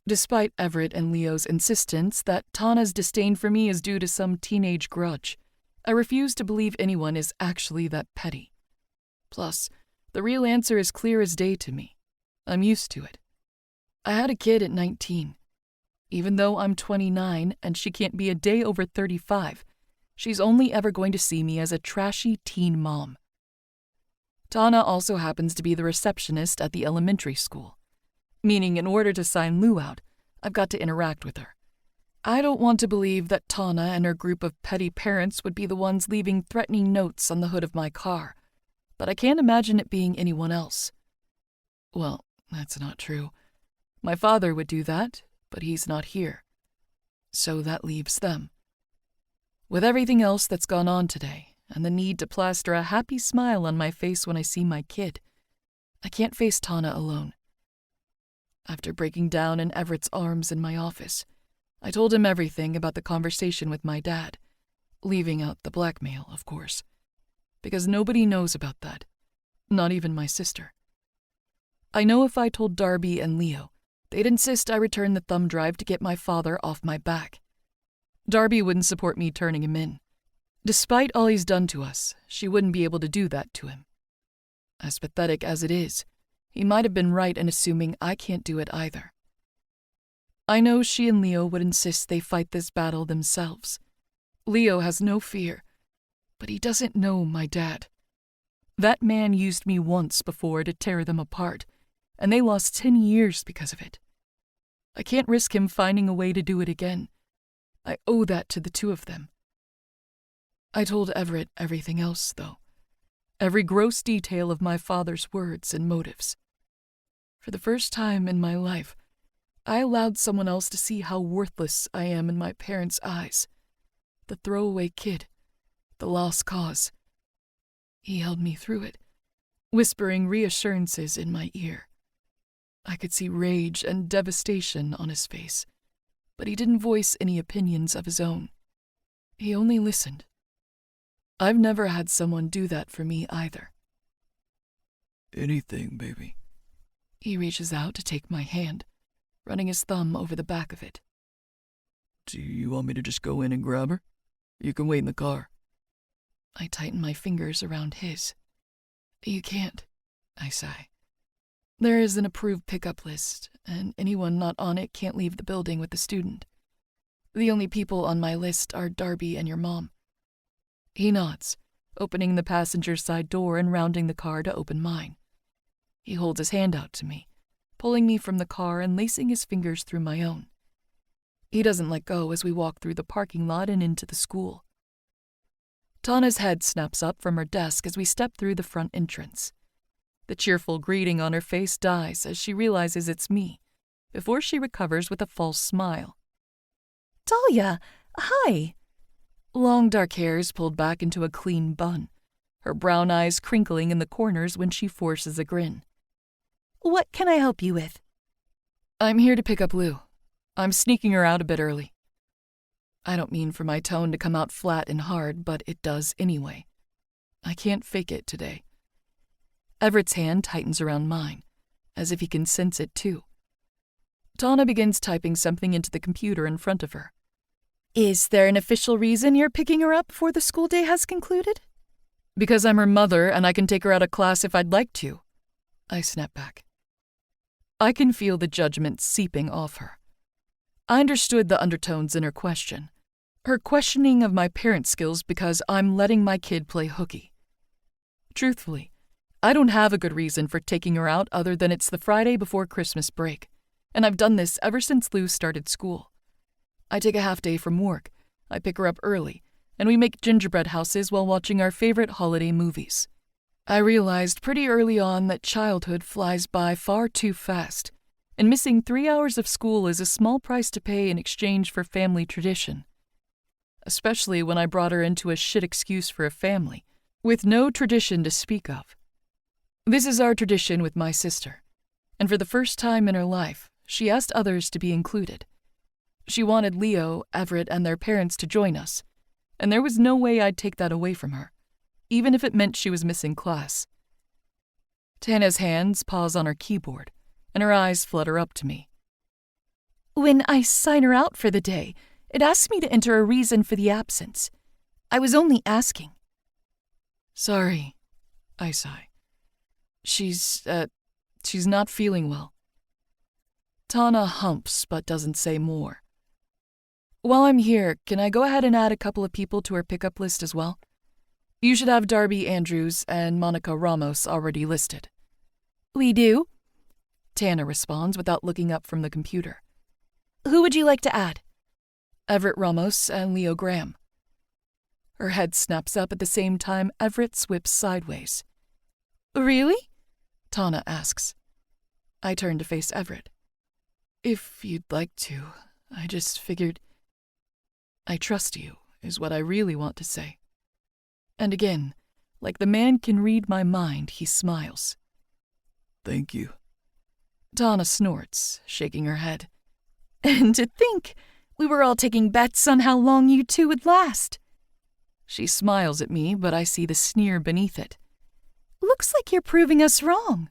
Despite Everett and Leo's insistence that Tana's disdain for me is due to some teenage grudge, I refuse to believe anyone is actually that petty. Plus, the real answer is clear as day to me. I'm used to it. I had a kid at 19. Even though I'm 29 and she can't be a day over 35, she's only ever going to see me as a trashy teen mom. Tana also happens to be the receptionist at the elementary school, meaning in order to sign Lou out, I've got to interact with her. I don't want to believe that Tana and her group of petty parents would be the ones leaving threatening notes on the hood of my car, but I can't imagine it being anyone else. Well, that's not true. My father would do that, but he's not here. So that leaves them. With everything else that's gone on today, and the need to plaster a happy smile on my face when I see my kid, I can't face Tana alone. After breaking down in Everett's arms in my office, I told him everything about the conversation with my dad, leaving out the blackmail, of course, because nobody knows about that, not even my sister. I know if I told Darby and Leo, they'd insist I return the thumb drive to get my father off my back. Darby wouldn't support me turning him in. Despite all he's done to us, she wouldn't be able to do that to him. As pathetic as it is, he might have been right in assuming I can't do it either. I know she and Leo would insist they fight this battle themselves. Leo has no fear, but he doesn't know my dad. That man used me once before to tear them apart, and they lost 10 years because of it. I can't risk him finding a way to do it again. I owe that to the two of them. I told Everett everything else, though. Every gross detail of my father's words and motives. For the first time in my life, I allowed someone else to see how worthless I am in my parents' eyes. The throwaway kid, the lost cause. He held me through it, whispering reassurances in my ear. I could see rage and devastation on his face, but he didn't voice any opinions of his own. He only listened. I've never had someone do that for me either. Anything, baby. He reaches out to take my hand, running his thumb over the back of it. Do you want me to just go in and grab her? You can wait in the car. I tighten my fingers around his. You can't, I sigh. There is an approved pickup list, and anyone not on it can't leave the building with the student. The only people on my list are Darby and your mom. He nods, opening the passenger side door and rounding the car to open mine. He holds his hand out to me, pulling me from the car and lacing his fingers through my own. He doesn't let go as we walk through the parking lot and into the school. Tana's head snaps up from her desk as we step through the front entrance. The cheerful greeting on her face dies as she realizes it's me, before she recovers with a false smile. Talia, hi. Long dark hairs pulled back into a clean bun, her brown eyes crinkling in the corners when she forces a grin. What can I help you with? I'm here to pick up Lou. I'm sneaking her out a bit early. I don't mean for my tone to come out flat and hard, but it does anyway. I can't fake it today. Everett's hand tightens around mine, as if he can sense it too. Tana begins typing something into the computer in front of her. Is there an official reason you're picking her up before the school day has concluded? Because I'm her mother and I can take her out of class if I'd like to. I snap back. I can feel the judgment seeping off her. I understood the undertones in her question. Her questioning of my parent skills because I'm letting my kid play hooky. Truthfully, I don't have a good reason for taking her out other than it's the Friday before Christmas break, and I've done this ever since Lou started school. I take a half day from work, I pick her up early, and we make gingerbread houses while watching our favorite holiday movies. I realized pretty early on that childhood flies by far too fast, and missing 3 hours of school is a small price to pay in exchange for family tradition. Especially when I brought her into a shit excuse for a family, with no tradition to speak of. This is our tradition with my sister, and for the first time in her life, she asked others to be included. She wanted Leo, Everett, and their parents to join us, and there was no way I'd take that away from her, even if it meant she was missing class. Tana's hands pause on her keyboard, and her eyes flutter up to me. When I sign her out for the day, it asks me to enter a reason for the absence. I was only asking. Sorry, I sigh. She's not feeling well. Tana humps but doesn't say more. While I'm here, can I go ahead and add a couple of people to her pickup list as well? You should have Darby Andrews and Monica Ramos already listed. We do, Tana responds without looking up from the computer. Who would you like to add? Everett Ramos and Leo Graham. Her head snaps up at the same time Everett swips sideways. Really? Tana asks. I turn to face Everett. If you'd like to, I just figured... I trust you, is what I really want to say. And again, like the man can read my mind, he smiles. Thank you. Tana snorts, shaking her head. And to think, we were all taking bets on how long you two would last. She smiles at me, but I see the sneer beneath it. Looks like you're proving us wrong.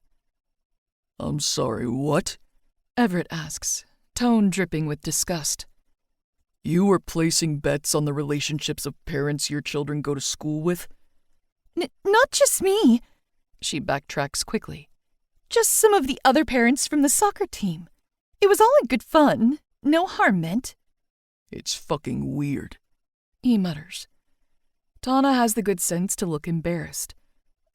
I'm sorry, what? Everett asks, tone dripping with disgust. You were placing bets on the relationships of parents your children go to school with? Not just me. She backtracks quickly. Just some of the other parents from the soccer team. It was all in good fun. No harm meant. It's fucking weird, he mutters. Tana has the good sense to look embarrassed.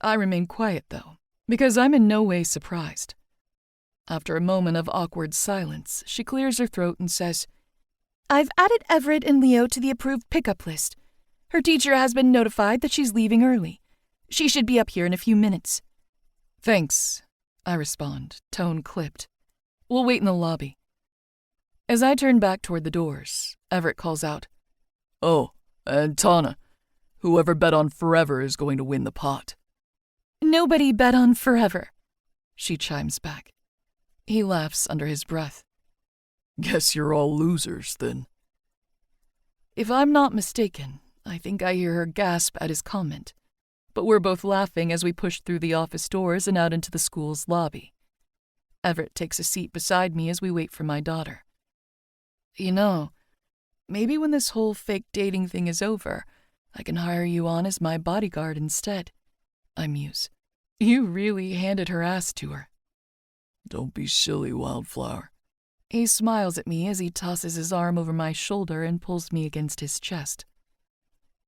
I remain quiet, though, because I'm in no way surprised. After a moment of awkward silence, she clears her throat and says, I've added Everett and Leo to the approved pickup list. Her teacher has been notified that she's leaving early. She should be up here in a few minutes. Thanks, I respond, tone clipped. We'll wait in the lobby. As I turn back toward the doors, Everett calls out, Oh, and Tana, whoever bet on forever is going to win the pot. Nobody bet on forever, she chimes back. He laughs under his breath. Guess you're all losers, then. If I'm not mistaken, I think I hear her gasp at his comment, but we're both laughing as we push through the office doors and out into the school's lobby. Everett takes a seat beside me as we wait for my daughter. You know, maybe when this whole fake dating thing is over, I can hire you on as my bodyguard instead, I muse. You really handed her ass to her. Don't be silly, Wildflower. He smiles at me as he tosses his arm over my shoulder and pulls me against his chest.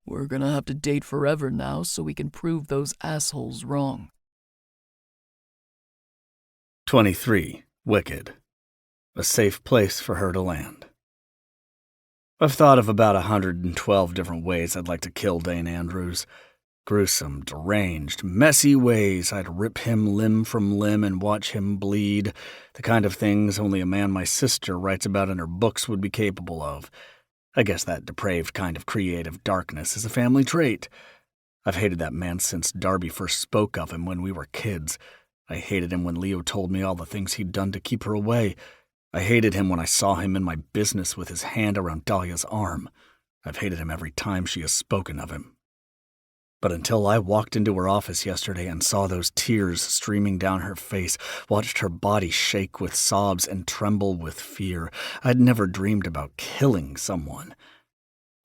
We're gonna have to date forever now so we can prove those assholes wrong. 23. Wicked. A safe place for her to land. I've thought of about 112 different ways I'd like to kill Dane Andrews. Gruesome, deranged, messy ways I'd rip him limb from limb and watch him bleed. The kind of things only a man my sister writes about in her books would be capable of. I guess that depraved kind of creative darkness is a family trait. I've hated that man since Darby first spoke of him when we were kids. I hated him when Leo told me all the things he'd done to keep her away. I hated him when I saw him in my business with his hand around Dahlia's arm. I've hated him every time she has spoken of him. But until I walked into her office yesterday and saw those tears streaming down her face, watched her body shake with sobs and tremble with fear, I'd never dreamed about killing someone.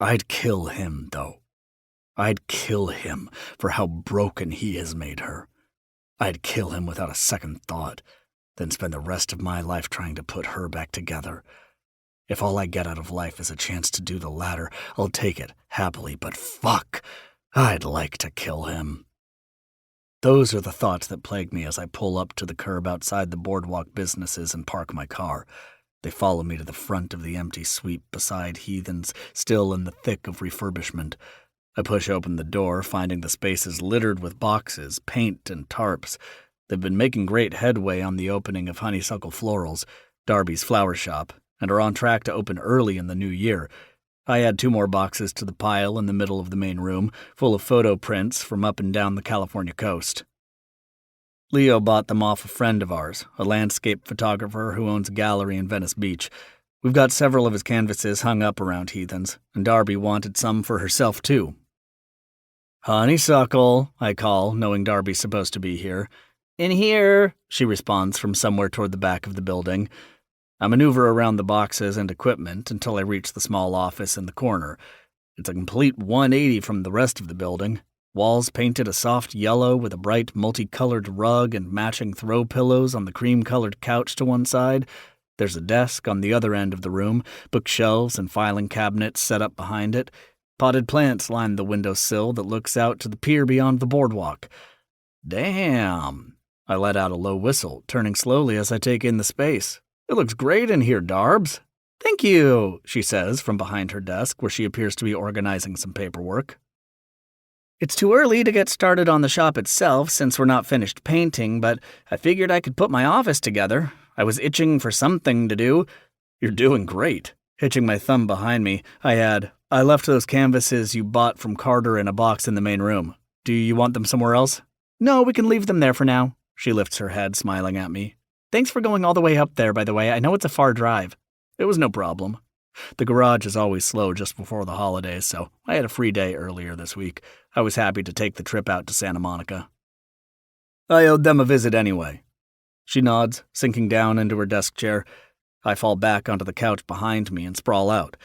I'd kill him, though. I'd kill him for how broken he has made her. I'd kill him without a second thought, then spend the rest of my life trying to put her back together. If all I get out of life is a chance to do the latter, I'll take it happily, but fuck, I'd like to kill him. Those are the thoughts that plague me as I pull up to the curb outside the boardwalk businesses and park my car. They follow me to the front of the empty sweep beside heathens still in the thick of refurbishment. I push open the door, finding the spaces littered with boxes, paint, and tarps. They've been making great headway on the opening of Honeysuckle Florals, Darby's flower shop, and are on track to open early in the new year. I add 2 more boxes to the pile in the middle of the main room, full of photo prints from up and down the California coast. Leo bought them off a friend of ours, a landscape photographer who owns a gallery in Venice Beach. We've got several of his canvases hung up around heathens, and Darby wanted some for herself too. "Honeysuckle," I call, knowing Darby's supposed to be here. "In here," she responds from somewhere toward the back of the building. I maneuver around the boxes and equipment until I reach the small office in the corner. It's a complete 180 from the rest of the building. Walls painted a soft yellow with a bright multicolored rug and matching throw pillows on the cream-colored couch to one side. There's a desk on the other end of the room, bookshelves and filing cabinets set up behind it. Potted plants line the windowsill that looks out to the pier beyond the boardwalk. Damn! I let out a low whistle, turning slowly as I take in the space. "It looks great in here, Darbs." "Thank you," she says from behind her desk, where she appears to be organizing some paperwork. "It's too early to get started on the shop itself since we're not finished painting, but I figured I could put my office together. I was itching for something to do." "You're doing great." Hitching my thumb behind me, I add, "I left those canvases you bought from Carter in a box in the main room. Do you want them somewhere else?" "No, we can leave them there for now." She lifts her head, smiling at me. "Thanks for going all the way up there, by the way. I know it's a far drive." It was no problem. The garage is always slow just before the holidays, so I had a free day earlier this week. I was happy to take the trip out to Santa Monica. I owed them a visit anyway. She nods, sinking down into her desk chair. I fall back onto the couch behind me and sprawl out.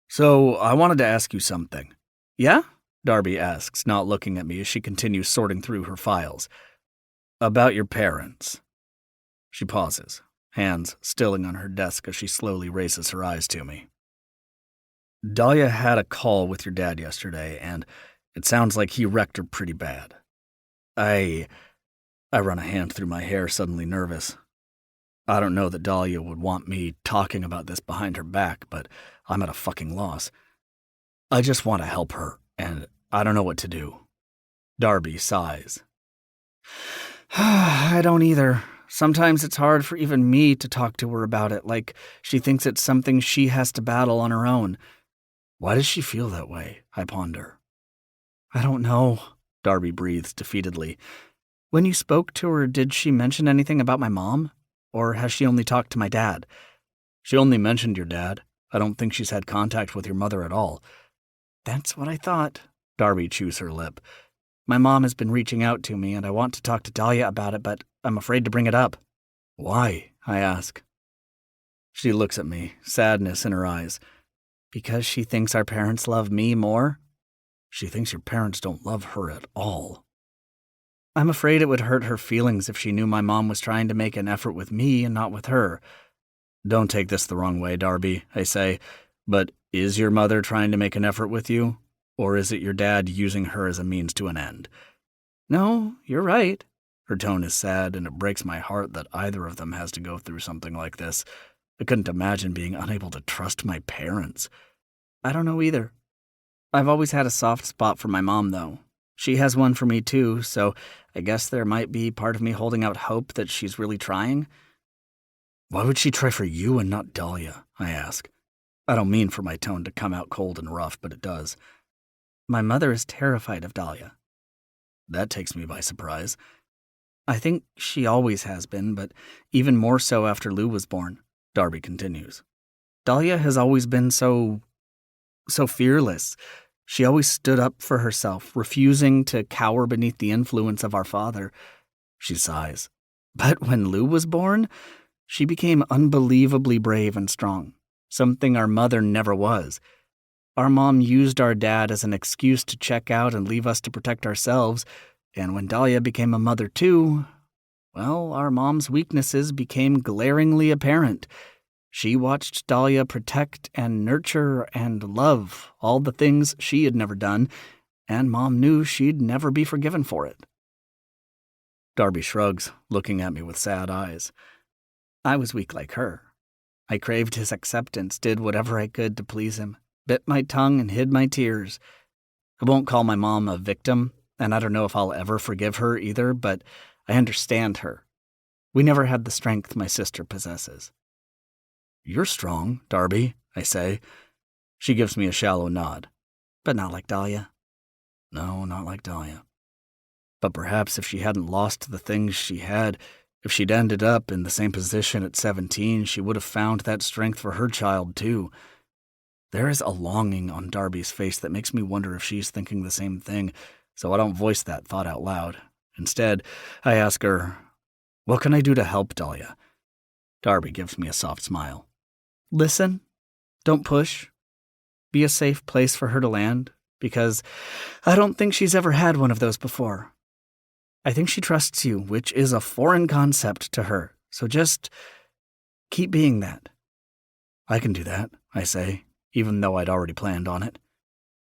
"So, I wanted to ask you something." "Yeah?" Darby asks, not looking at me as she continues sorting through her files. "About your parents." She pauses, hands stilling on her desk as she slowly raises her eyes to me. "Dahlia had a call with your dad yesterday, and it sounds like he wrecked her pretty bad." I run a hand through my hair, suddenly nervous. I don't know that Dahlia would want me talking about this behind her back, but I'm at a fucking loss. I just want to help her, and I don't know what to do. Darby sighs. "I don't either. Sometimes it's hard for even me to talk to her about it, like she thinks it's something she has to battle on her own." "Why does she feel that way?" I ponder. "I don't know," Darby breathes defeatedly. "When you spoke to her, did she mention anything about my mom? Or has she only talked to my dad?" "She only mentioned your dad. I don't think she's had contact with your mother at all." "That's what I thought." Darby chews her lip. "My mom has been reaching out to me, and I want to talk to Dahlia about it, but I'm afraid to bring it up." "Why?" I ask. She looks at me, sadness in her eyes. "Because she thinks our parents love me more." "She thinks your parents don't love her at all." "I'm afraid it would hurt her feelings if she knew my mom was trying to make an effort with me and not with her." "Don't take this the wrong way, Darby," I say, "but Is your mother trying to make an effort with you? Or is it your dad using her as a means to an end? No, you're right. Her tone is sad, and it breaks my heart that either of them has to go through something like this. I couldn't imagine being unable to trust my parents. I don't know either. I've always had a soft spot for my mom, though. She has one for me, too, so I guess there might be part of me holding out hope that she's really trying. Why would she try for you and not Dahlia? I ask. I don't mean for my tone to come out cold and rough, but it does. My mother is terrified of Dahlia. That takes me by surprise. I think she always has been, but even more so after Lou was born, Darby continues. Dahlia has always been so fearless. She always stood up for herself, refusing to cower beneath the influence of our father. She sighs. But when Lou was born, she became unbelievably brave and strong, something our mother never was. Our mom used our dad as an excuse to check out and leave us to protect ourselves, and when Dahlia became a mother too, well, our mom's weaknesses became glaringly apparent. She watched Dahlia protect and nurture and love all the things she had never done, and Mom knew she'd never be forgiven for it. Darby shrugs, looking at me with sad eyes. I was weak like her. I craved his acceptance, did whatever I could to please him, bit my tongue and hid my tears. I won't call my mom a victim, and I don't know if I'll ever forgive her either, but I understand her. We never had the strength my sister possesses. You're strong, Darby, I say. She gives me a shallow nod. But not like Dahlia. No, not like Dahlia. But perhaps if she hadn't lost the things she had, if she'd ended up in the same position at 17, she would have found that strength for her child, too. There is a longing on Darby's face that makes me wonder if she's thinking the same thing, so I don't voice that thought out loud. Instead, I ask her, what can I do to help Dahlia? Darby gives me a soft smile. Listen. Don't push. Be a safe place for her to land, because I don't think she's ever had one of those before. I think she trusts you, which is a foreign concept to her, so just keep being that. I can do that, I say, even though I'd already planned on it.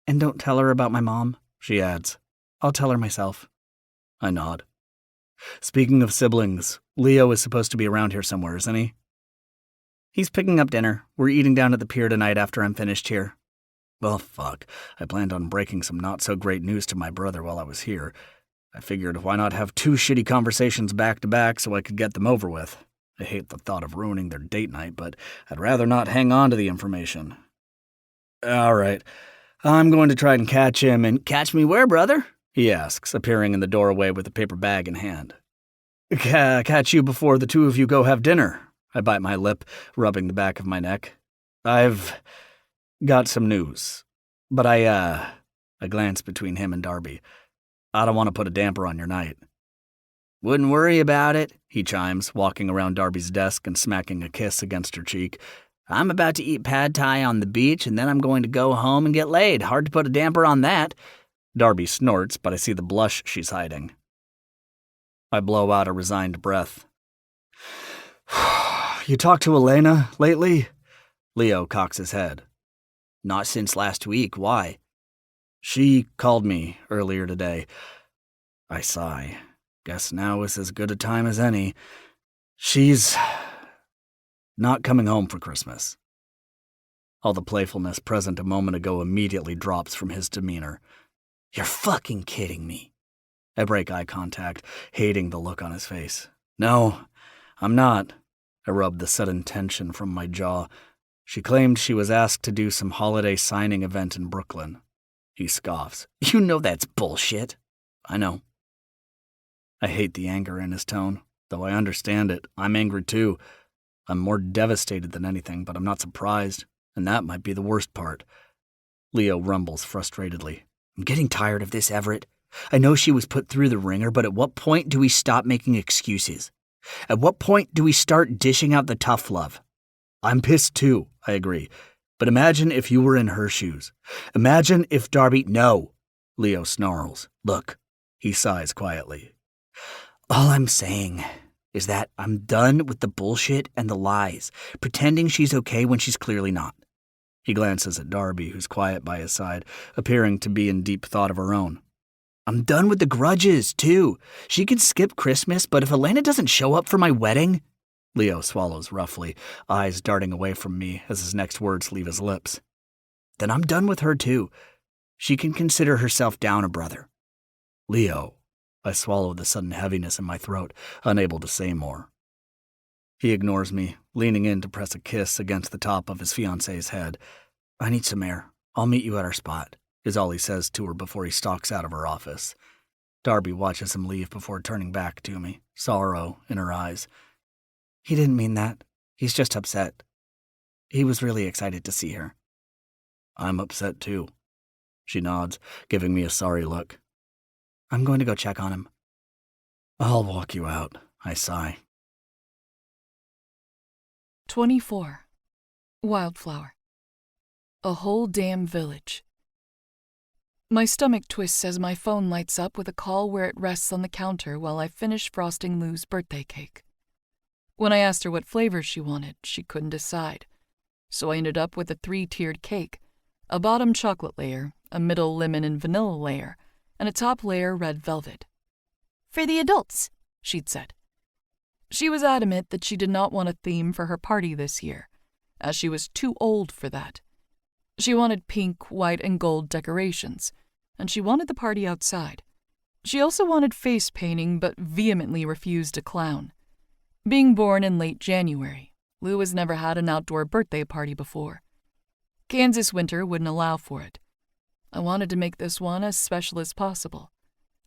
And don't tell her about my mom, she adds. I'll tell her myself. I nod. Speaking of siblings, Leo is supposed to be around here somewhere, isn't he? He's picking up dinner. We're eating down at the pier tonight after I'm finished here. Well, fuck. I planned on breaking some not-so-great news to my brother while I was here. I figured why not have 2 shitty conversations back-to-back so I could get them over with. I hate the thought of ruining their date night, but I'd rather not hang on to the information. All right. I'm going to try and catch him, and catch me where, brother? He asks, appearing in the doorway with a paper bag in hand. Catch you before the 2 of you go have dinner. I bite my lip, rubbing the back of my neck. I've got some news, but I glance between him and Darby. I don't want to put a damper on your night. Wouldn't worry about it, he chimes, walking around Darby's desk and smacking a kiss against her cheek. I'm about to eat pad thai on the beach, and then I'm going to go home and get laid. Hard to put a damper on that. Darby snorts, but I see the blush she's hiding. I blow out a resigned breath. You talked to Elena lately? Leo cocks his head. Not since last week. Why? She called me earlier today. I sigh. Guess now is as good a time as any. She's not coming home for Christmas. All the playfulness present a moment ago immediately drops from his demeanor. You're fucking kidding me. I break eye contact, hating the look on his face. No, I'm not. I rub the sudden tension from my jaw. She claimed she was asked to do some holiday signing event in Brooklyn. He scoffs. You know that's bullshit. I know. I hate the anger in his tone. Though I understand it, I'm angry too. I'm more devastated than anything, but I'm not surprised, and that might be the worst part. Leo rumbles frustratedly. I'm getting tired of this, Everett. I know she was put through the ringer, but at what point do we stop making excuses? At what point do we start dishing out the tough love? I'm pissed too, I agree. But imagine if you were in her shoes. Imagine if Darby... No, Leo snarls. Look, he sighs quietly. All I'm saying is that I'm done with the bullshit and the lies, pretending she's okay when she's clearly not. He glances at Darby, who's quiet by his side, appearing to be in deep thought of her own. I'm done with the grudges, too. She can skip Christmas, but if Elena doesn't show up for my wedding... Leo swallows roughly, eyes darting away from me as his next words leave his lips. Then I'm done with her, too. She can consider herself down a brother. Leo. I swallow the sudden heaviness in my throat, unable to say more. He ignores me, leaning in to press a kiss against the top of his fiancée's head. I need some air. I'll meet you at our spot, is all he says to her before he stalks out of her office. Darby watches him leave before turning back to me, sorrow in her eyes. He didn't mean that. He's just upset. He was really excited to see her. I'm upset too. She nods, giving me a sorry look. I'm going to go check on him. I'll walk you out, I sigh. 24. Wildflower. A whole damn village. My stomach twists as my phone lights up with a call where it rests on the counter while I finish frosting Lou's birthday cake. When I asked her what flavor she wanted, she couldn't decide. So I ended up with a 3-tiered cake, a bottom chocolate layer, a middle lemon and vanilla layer, and a top layer red velvet. For the adults, she'd said. She was adamant that she did not want a theme for her party this year, as she was too old for that. She wanted pink, white, and gold decorations, and she wanted the party outside. She also wanted face painting, but vehemently refused a clown. Being born in late January, Lou has never had an outdoor birthday party before. Kansas winter wouldn't allow for it. I wanted to make this one as special as possible.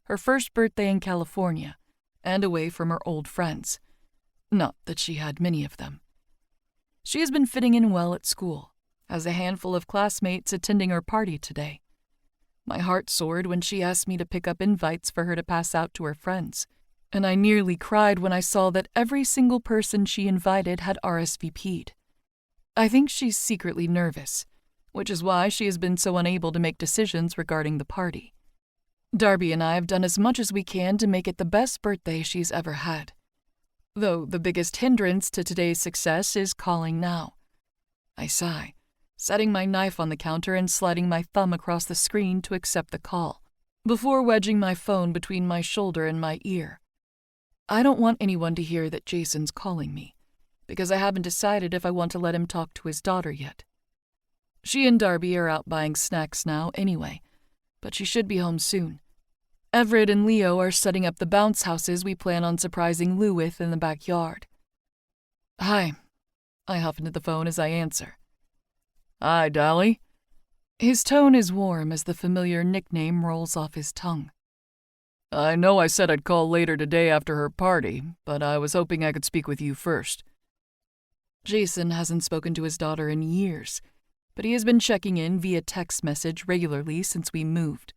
Her first birthday in California, and away from her old friends. Not that she had many of them. She has been fitting in well at school, has a handful of classmates attending her party today. My heart soared when she asked me to pick up invites for her to pass out to her friends, and I nearly cried when I saw that every single person she invited had RSVP'd. I think she's secretly nervous, which is why she has been so unable to make decisions regarding the party. Darby and I have done as much as we can to make it the best birthday she's ever had. Though the biggest hindrance to today's success is calling now. I sigh, setting my knife on the counter and sliding my thumb across the screen to accept the call, before wedging my phone between my shoulder and my ear. I don't want anyone to hear that Jason's calling me, because I haven't decided if I want to let him talk to his daughter yet. She and Darby are out buying snacks now anyway, but she should be home soon. Everett and Leo are setting up the bounce houses we plan on surprising Lou with in the backyard. Hi. I huff into the phone as I answer. Hi, Dolly. His tone is warm as the familiar nickname rolls off his tongue. I know I said I'd call later today after her party, but I was hoping I could speak with you first. Jason hasn't spoken to his daughter in years, but he has been checking in via text message regularly since we moved.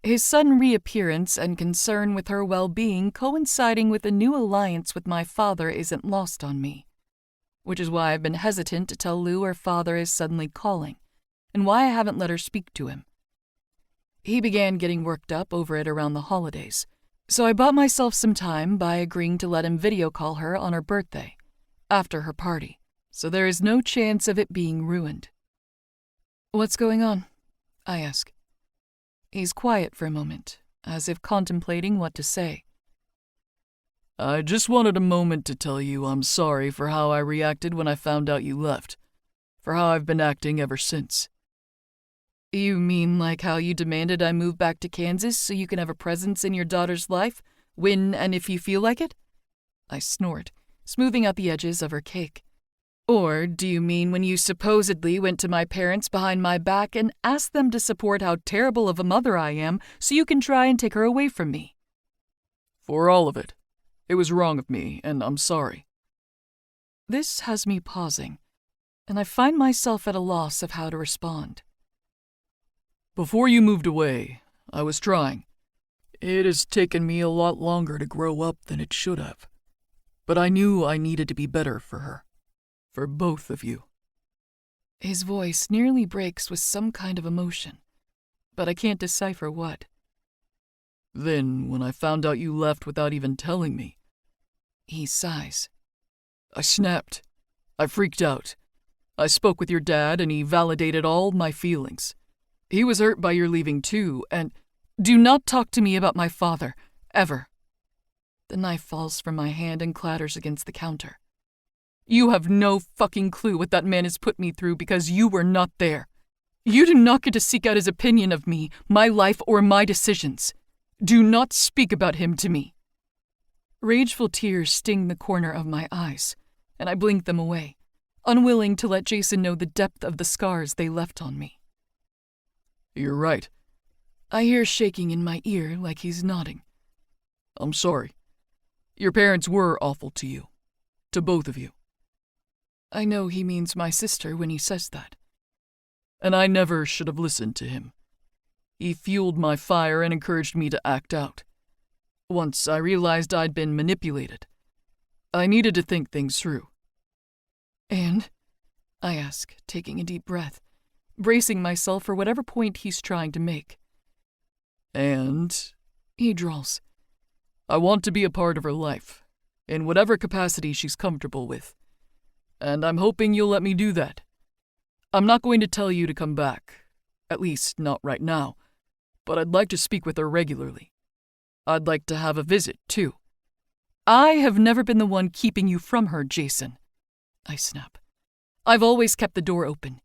His sudden reappearance and concern with her well-being coinciding with a new alliance with my father isn't lost on me, which is why I've been hesitant to tell Lou her father is suddenly calling, and why I haven't let her speak to him. He began getting worked up over it around the holidays, so I bought myself some time by agreeing to let him video call her on her birthday, after her party, so there is no chance of it being ruined. What's going on? I ask. He's quiet for a moment, as if contemplating what to say. I just wanted a moment to tell you I'm sorry for how I reacted when I found out you left, for how I've been acting ever since. You mean like how you demanded I move back to Kansas so you can have a presence in your daughter's life, when and if you feel like it? I snort, smoothing out the edges of her cake. Or do you mean when you supposedly went to my parents behind my back and asked them to support how terrible of a mother I am so you can try and take her away from me? For all of it. It was wrong of me, and I'm sorry. This has me pausing, and I find myself at a loss of how to respond. Before you moved away, I was trying. It has taken me a lot longer to grow up than it should have. But I knew I needed to be better for her. For both of you. His voice nearly breaks with some kind of emotion, but I can't decipher what. Then, when I found out you left without even telling me, he sighs. I snapped. I freaked out. I spoke with your dad and he validated all my feelings. He was hurt by your leaving too, and Do not talk to me about my father, ever. The knife falls from my hand and clatters against the counter. You have no fucking clue what that man has put me through because you were not there. You do not get to seek out his opinion of me, my life, or my decisions. Do not speak about him to me. Rageful tears sting the corner of my eyes, and I blink them away, unwilling to let Jason know the depth of the scars they left on me. You're right. I hear shaking in my ear like he's nodding. I'm sorry. Your parents were awful to you. To both of you. I know he means my sister when he says that. And I never should have listened to him. He fueled my fire and encouraged me to act out. Once I realized I'd been manipulated. I needed to think things through. And? I ask, taking a deep breath, bracing myself for whatever point he's trying to make. And? He drawls. I want to be a part of her life, in whatever capacity she's comfortable with. And I'm hoping you'll let me do that. I'm not going to tell you to come back, at least not right now, but I'd like to speak with her regularly. I'd like to have a visit, too. I have never been the one keeping you from her, Jason. I snap. I've always kept the door open.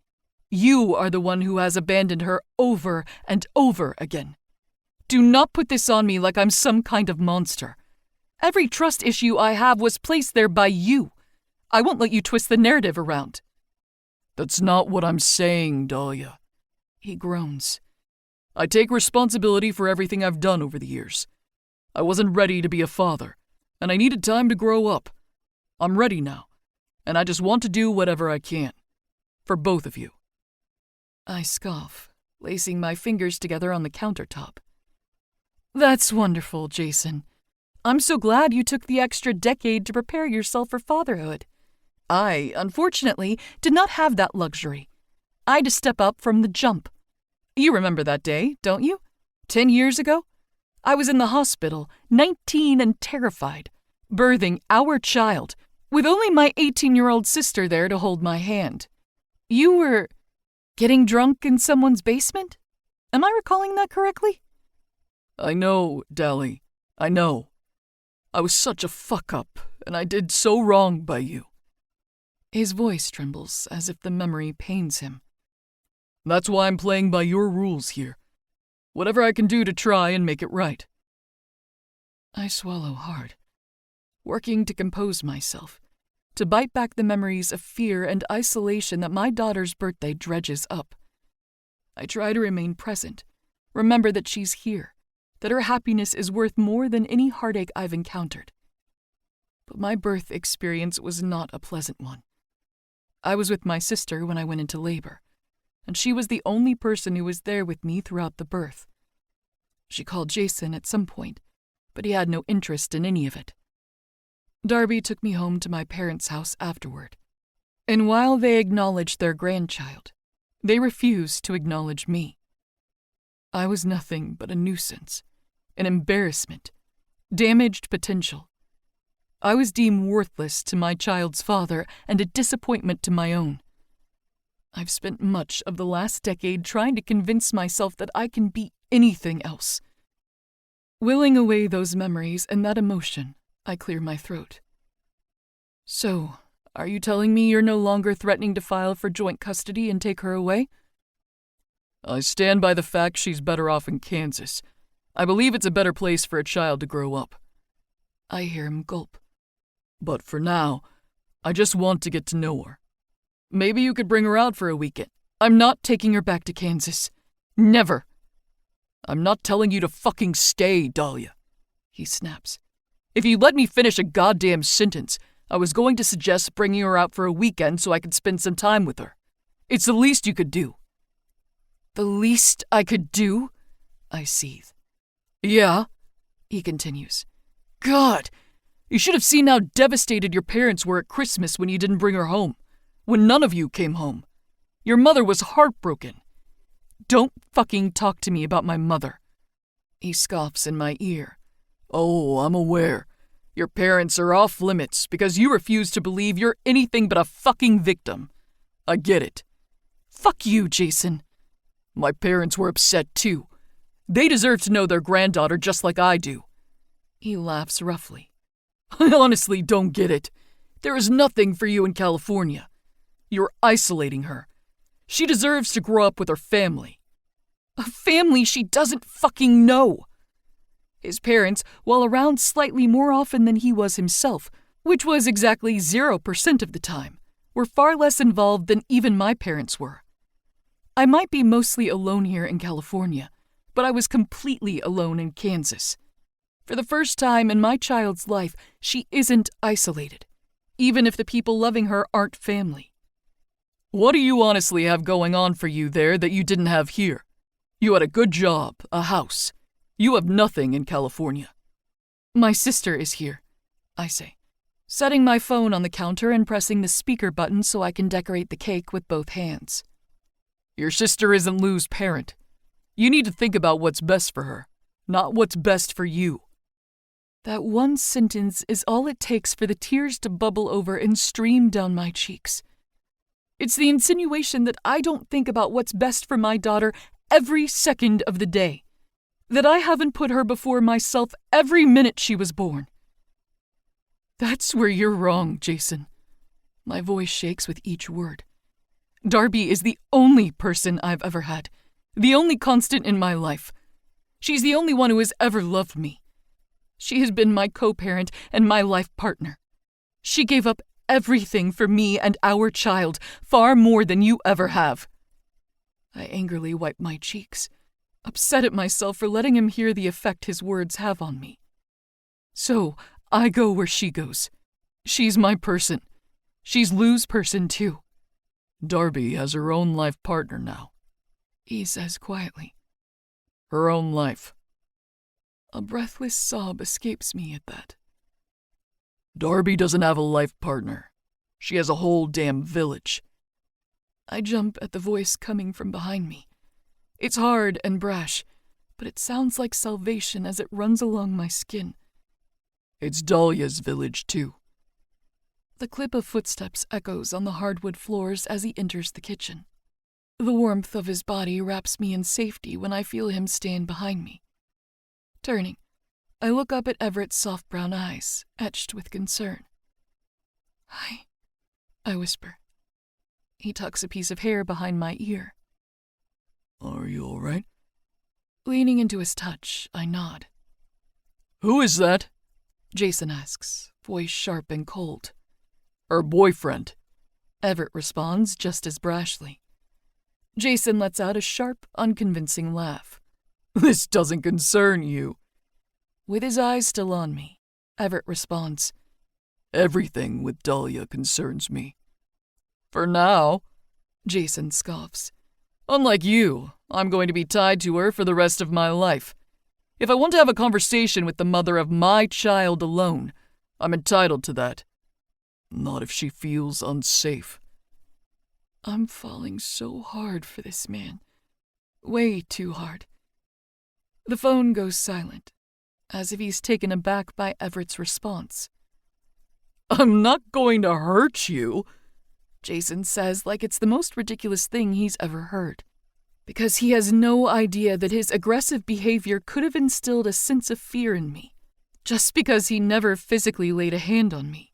You are the one who has abandoned her over and over again. Do not put this on me like I'm some kind of monster. Every trust issue I have was placed there by you. I won't let you twist the narrative around. That's not what I'm saying, Dahlia. He groans. I take responsibility for everything I've done over the years. I wasn't ready to be a father, and I needed time to grow up. I'm ready now, and I just want to do whatever I can. For both of you. I scoff, lacing my fingers together on the countertop. That's wonderful, Jason. I'm so glad you took the extra decade to prepare yourself for fatherhood. I, unfortunately, did not have that luxury. I had to step up from the jump. You remember that day, don't you? 10 years ago? I was in the hospital, 19 and terrified, birthing our child, with only my 18-year-old sister there to hold my hand. You were getting drunk in someone's basement? Am I recalling that correctly? I know, Dally. I know. I was such a fuck-up, and I did so wrong by you. His voice trembles as if the memory pains him. That's why I'm playing by your rules here. Whatever I can do to try and make it right. I swallow hard, working to compose myself, to bite back the memories of fear and isolation that my daughter's birthday dredges up. I try to remain present, remember that she's here, that her happiness is worth more than any heartache I've encountered. But my birth experience was not a pleasant one. I was with my sister when I went into labor, and she was the only person who was there with me throughout the birth. She called Jason at some point, but he had no interest in any of it. Darby took me home to my parents' house afterward, and while they acknowledged their grandchild, they refused to acknowledge me. I was nothing but a nuisance, an embarrassment, damaged potential. I was deemed worthless to my child's father and a disappointment to my own. I've spent much of the last decade trying to convince myself that I can be anything else. Willing away those memories and that emotion, I clear my throat. So, are you telling me you're no longer threatening to file for joint custody and take her away? I stand by the fact she's better off in Kansas. I believe it's a better place for a child to grow up. I hear him gulp. But for now, I just want to get to know her. Maybe you could bring her out for a weekend. I'm not taking her back to Kansas. Never. I'm not telling you to fucking stay, Dahlia. He snaps. If you let me finish a goddamn sentence, I was going to suggest bringing her out for a weekend so I could spend some time with her. It's the least you could do. The least I could do? I seethe. Yeah, he continues. God, you should have seen how devastated your parents were at Christmas when you didn't bring her home. When none of you came home. Your mother was heartbroken. Don't fucking talk to me about my mother. He scoffs in my ear. Oh, I'm aware. Your parents are off limits because you refuse to believe you're anything but a fucking victim. I get it. Fuck you, Jason. My parents were upset too. They deserve to know their granddaughter just like I do. He laughs roughly. I honestly don't get it. There is nothing for you in California. You're isolating her. She deserves to grow up with her family. A family she doesn't fucking know. His parents, while around slightly more often than he was himself, which was exactly 0% of the time, were far less involved than even my parents were. I might be mostly alone here in California, but I was completely alone in Kansas. For the first time in my child's life, she isn't isolated, even if the people loving her aren't family. What do you honestly have going on for you there that you didn't have here? You had a good job, a house. You have nothing in California. My sister is here, I say, setting my phone on the counter and pressing the speaker button so I can decorate the cake with both hands. Your sister isn't Lou's parent. You need to think about what's best for her, not what's best for you. That one sentence is all it takes for the tears to bubble over and stream down my cheeks. It's the insinuation that I don't think about what's best for my daughter every second of the day, that I haven't put her before myself every minute she was born. That's where you're wrong, Jason. My voice shakes with each word. Darby is the only person I've ever had, the only constant in my life. She's the only one who has ever loved me. She has been my co-parent and my life partner. She gave up everything for me and our child, far more than you ever have. I angrily wipe my cheeks, upset at myself for letting him hear the effect his words have on me. So, I go where she goes. She's my person. She's Lou's person, too. Darby has her own life partner now, he says quietly. Her own life. A breathless sob escapes me at that. Darby doesn't have a life partner. She has a whole damn village. I jump at the voice coming from behind me. It's hard and brash, but it sounds like salvation as it runs along my skin. It's Dahlia's village, too. The clip of footsteps echoes on the hardwood floors as he enters the kitchen. The warmth of his body wraps me in safety when I feel him stand behind me. Turning, I look up at Everett's soft brown eyes, etched with concern. "Hi," I whisper. He tucks a piece of hair behind my ear. Are you all right? Leaning into his touch, I nod. Who is that? Jason asks, voice sharp and cold. Her boyfriend. Everett responds just as brashly. Jason lets out a sharp, unconvincing laugh. This doesn't concern you. With his eyes still on me, Everett responds. Everything with Dahlia concerns me. For now, Jason scoffs. Unlike you, I'm going to be tied to her for the rest of my life. If I want to have a conversation with the mother of my child alone, I'm entitled to that. Not if she feels unsafe. I'm falling so hard for this man. Way too hard. The phone goes silent, as if he's taken aback by Everett's response. I'm not going to hurt you, Jason says like it's the most ridiculous thing he's ever heard. Because he has no idea that his aggressive behavior could have instilled a sense of fear in me, just because he never physically laid a hand on me.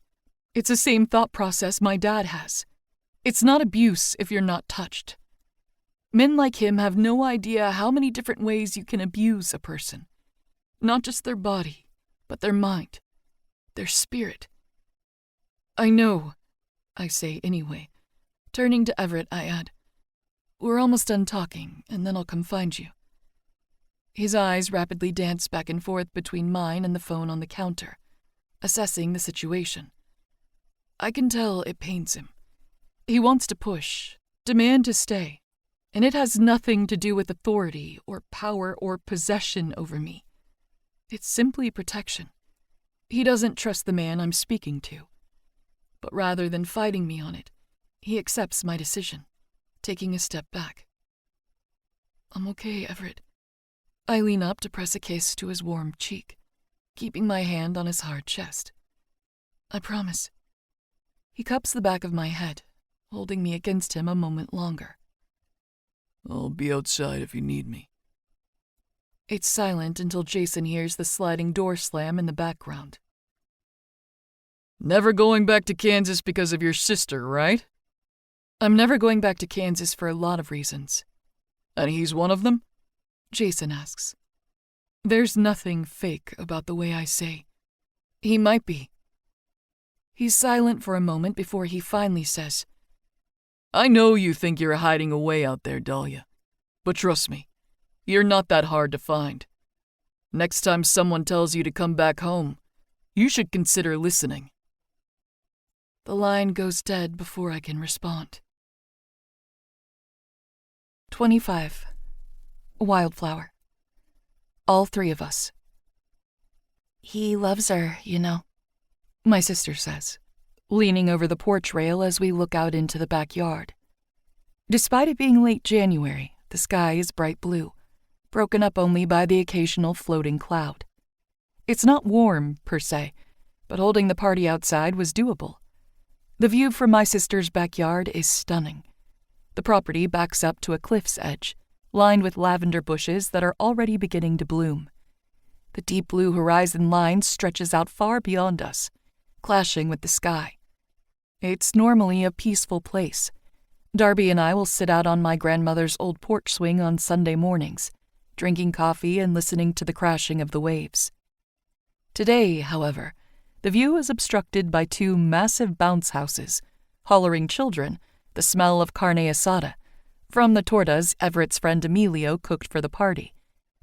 It's the same thought process my dad has. It's not abuse if you're not touched. Men like him have no idea how many different ways you can abuse a person. Not just their body, but their mind, their spirit. I know, I say anyway. Turning to Everett, I add, we're almost done talking, and then I'll come find you. His eyes rapidly dance back and forth between mine and the phone on the counter, assessing the situation. I can tell it pains him. He wants to push, demand to stay, and it has nothing to do with authority or power or possession over me. It's simply protection. He doesn't trust the man I'm speaking to. But rather than fighting me on it, he accepts my decision, taking a step back. I'm okay, Everett. I lean up to press a kiss to his warm cheek, keeping my hand on his hard chest. I promise. He cups the back of my head, holding me against him a moment longer. I'll be outside if you need me. It's silent until Jason hears the sliding door slam in the background. Never going back to Kansas because of your sister, right? I'm never going back to Kansas for a lot of reasons. And he's one of them? Jason asks. There's nothing fake about the way I say. He might be. He's silent for a moment before he finally says, I know you think you're hiding away out there, Dahlia. But trust me, you're not that hard to find. Next time someone tells you to come back home, you should consider listening. The line goes dead before I can respond. 25. Wildflower. All three of us. He loves her, you know, my sister says, leaning over the porch rail as we look out into the backyard. Despite it being late January, the sky is bright blue, broken up only by the occasional floating cloud. It's not warm, per se, but holding the party outside was doable. The view from my sister's backyard is stunning. The property backs up to a cliff's edge, lined with lavender bushes that are already beginning to bloom. The deep blue horizon line stretches out far beyond us, clashing with the sky. It's normally a peaceful place. Darby and I will sit out on my grandmother's old porch swing on Sunday mornings, drinking coffee and listening to the crashing of the waves. Today, however, the view is obstructed by two massive bounce houses, hollering children, the smell of carne asada, from the tortas Everett's friend Emilio cooked for the party,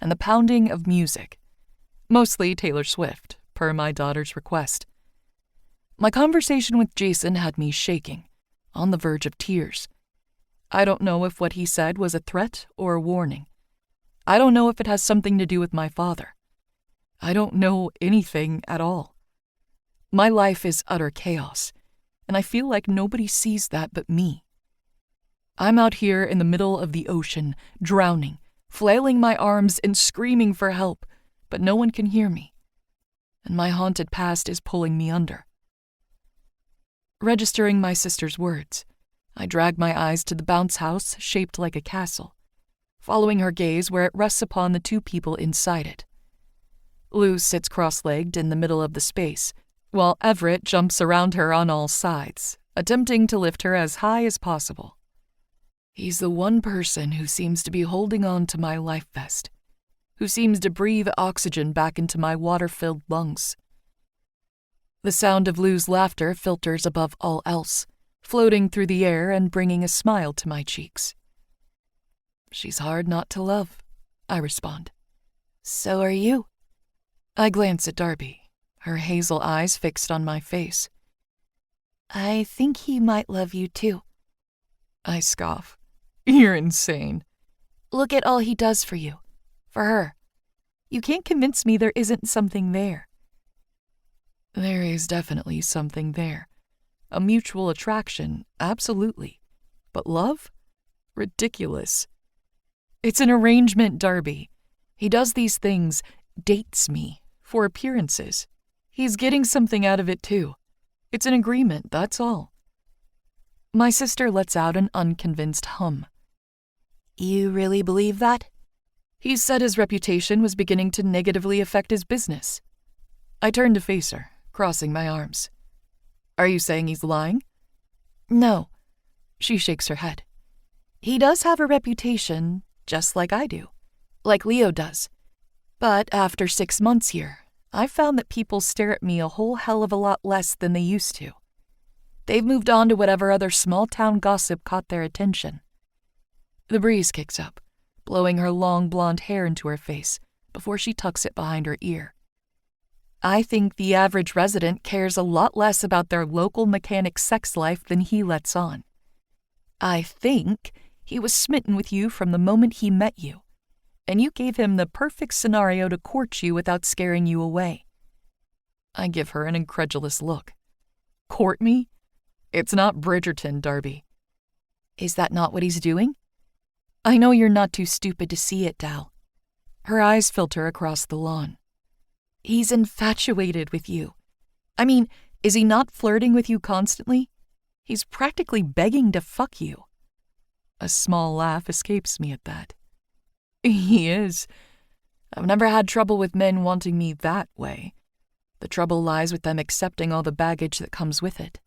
and the pounding of music. Mostly Taylor Swift, per my daughter's request. My conversation with Jason had me shaking, on the verge of tears. I don't know if what he said was a threat or a warning. I don't know if it has something to do with my father. I don't know anything at all. My life is utter chaos, and I feel like nobody sees that but me. I'm out here in the middle of the ocean, drowning, flailing my arms and screaming for help, but no one can hear me. And my haunted past is pulling me under. Registering my sister's words, I drag my eyes to the bounce house shaped like a castle, following her gaze where it rests upon the two people inside it. Lou sits cross-legged in the middle of the space, while Everett jumps around her on all sides, attempting to lift her as high as possible. He's the one person who seems to be holding on to my life vest, who seems to breathe oxygen back into my water-filled lungs. The sound of Lou's laughter filters above all else, floating through the air and bringing a smile to my cheeks. She's hard not to love, I respond. So are you. I glance at Darby, her hazel eyes fixed on my face. I think he might love you too. I scoff. You're insane. Look at all he does for you. For her. You can't convince me there isn't something there. There is definitely something there. A mutual attraction, absolutely. But love? Ridiculous. It's an arrangement, Darby. He does these things, dates me, for appearances. He's getting something out of it too. It's an agreement, that's all. My sister lets out an unconvinced hum. You really believe that? He said his reputation was beginning to negatively affect his business. I turned to face her, crossing my arms. Are you saying he's lying? No. She shakes her head. He does have a reputation, just like I do. Like Leo does. But after 6 months here, I've found that people stare at me a whole hell of a lot less than they used to. They've moved on to whatever other small-town gossip caught their attention. The breeze kicks up, blowing her long blonde hair into her face before she tucks it behind her ear. I think the average resident cares a lot less about their local mechanic's sex life than he lets on. I think he was smitten with you from the moment he met you, and you gave him the perfect scenario to court you without scaring you away. I give her an incredulous look. Court me? It's not Bridgerton, Darby. Is that not what he's doing? I know you're not too stupid to see it, Dal. Her eyes filter across the lawn. He's infatuated with you. I mean, is he not flirting with you constantly? He's practically begging to fuck you. A small laugh escapes me at that. He is. I've never had trouble with men wanting me that way. The trouble lies with them accepting all the baggage that comes with it.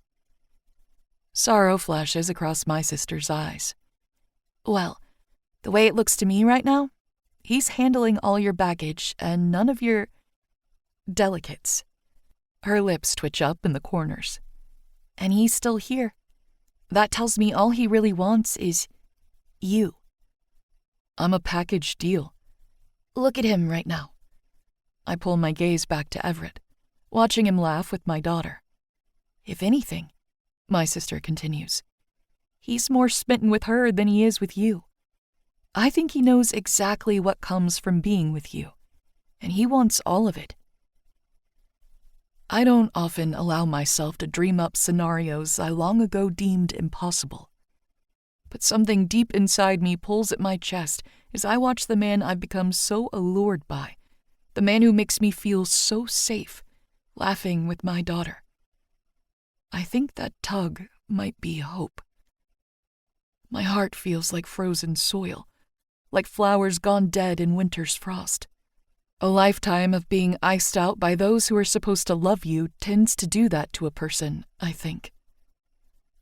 Sorrow flashes across my sister's eyes. Well, the way it looks to me right now, he's handling all your baggage and none of your delicates. Her lips twitch up in the corners. And he's still here. That tells me all he really wants is you. I'm a package deal. Look at him right now. I pull my gaze back to Everett, watching him laugh with my daughter. If anything, my sister continues, he's more smitten with her than he is with you. I think he knows exactly what comes from being with you, and he wants all of it. I don't often allow myself to dream up scenarios I long ago deemed impossible. But something deep inside me pulls at my chest as I watch the man I've become so allured by, the man who makes me feel so safe, laughing with my daughter. I think that tug might be hope. My heart feels like frozen soil, like flowers gone dead in winter's frost. A lifetime of being iced out by those who are supposed to love you tends to do that to a person, I think.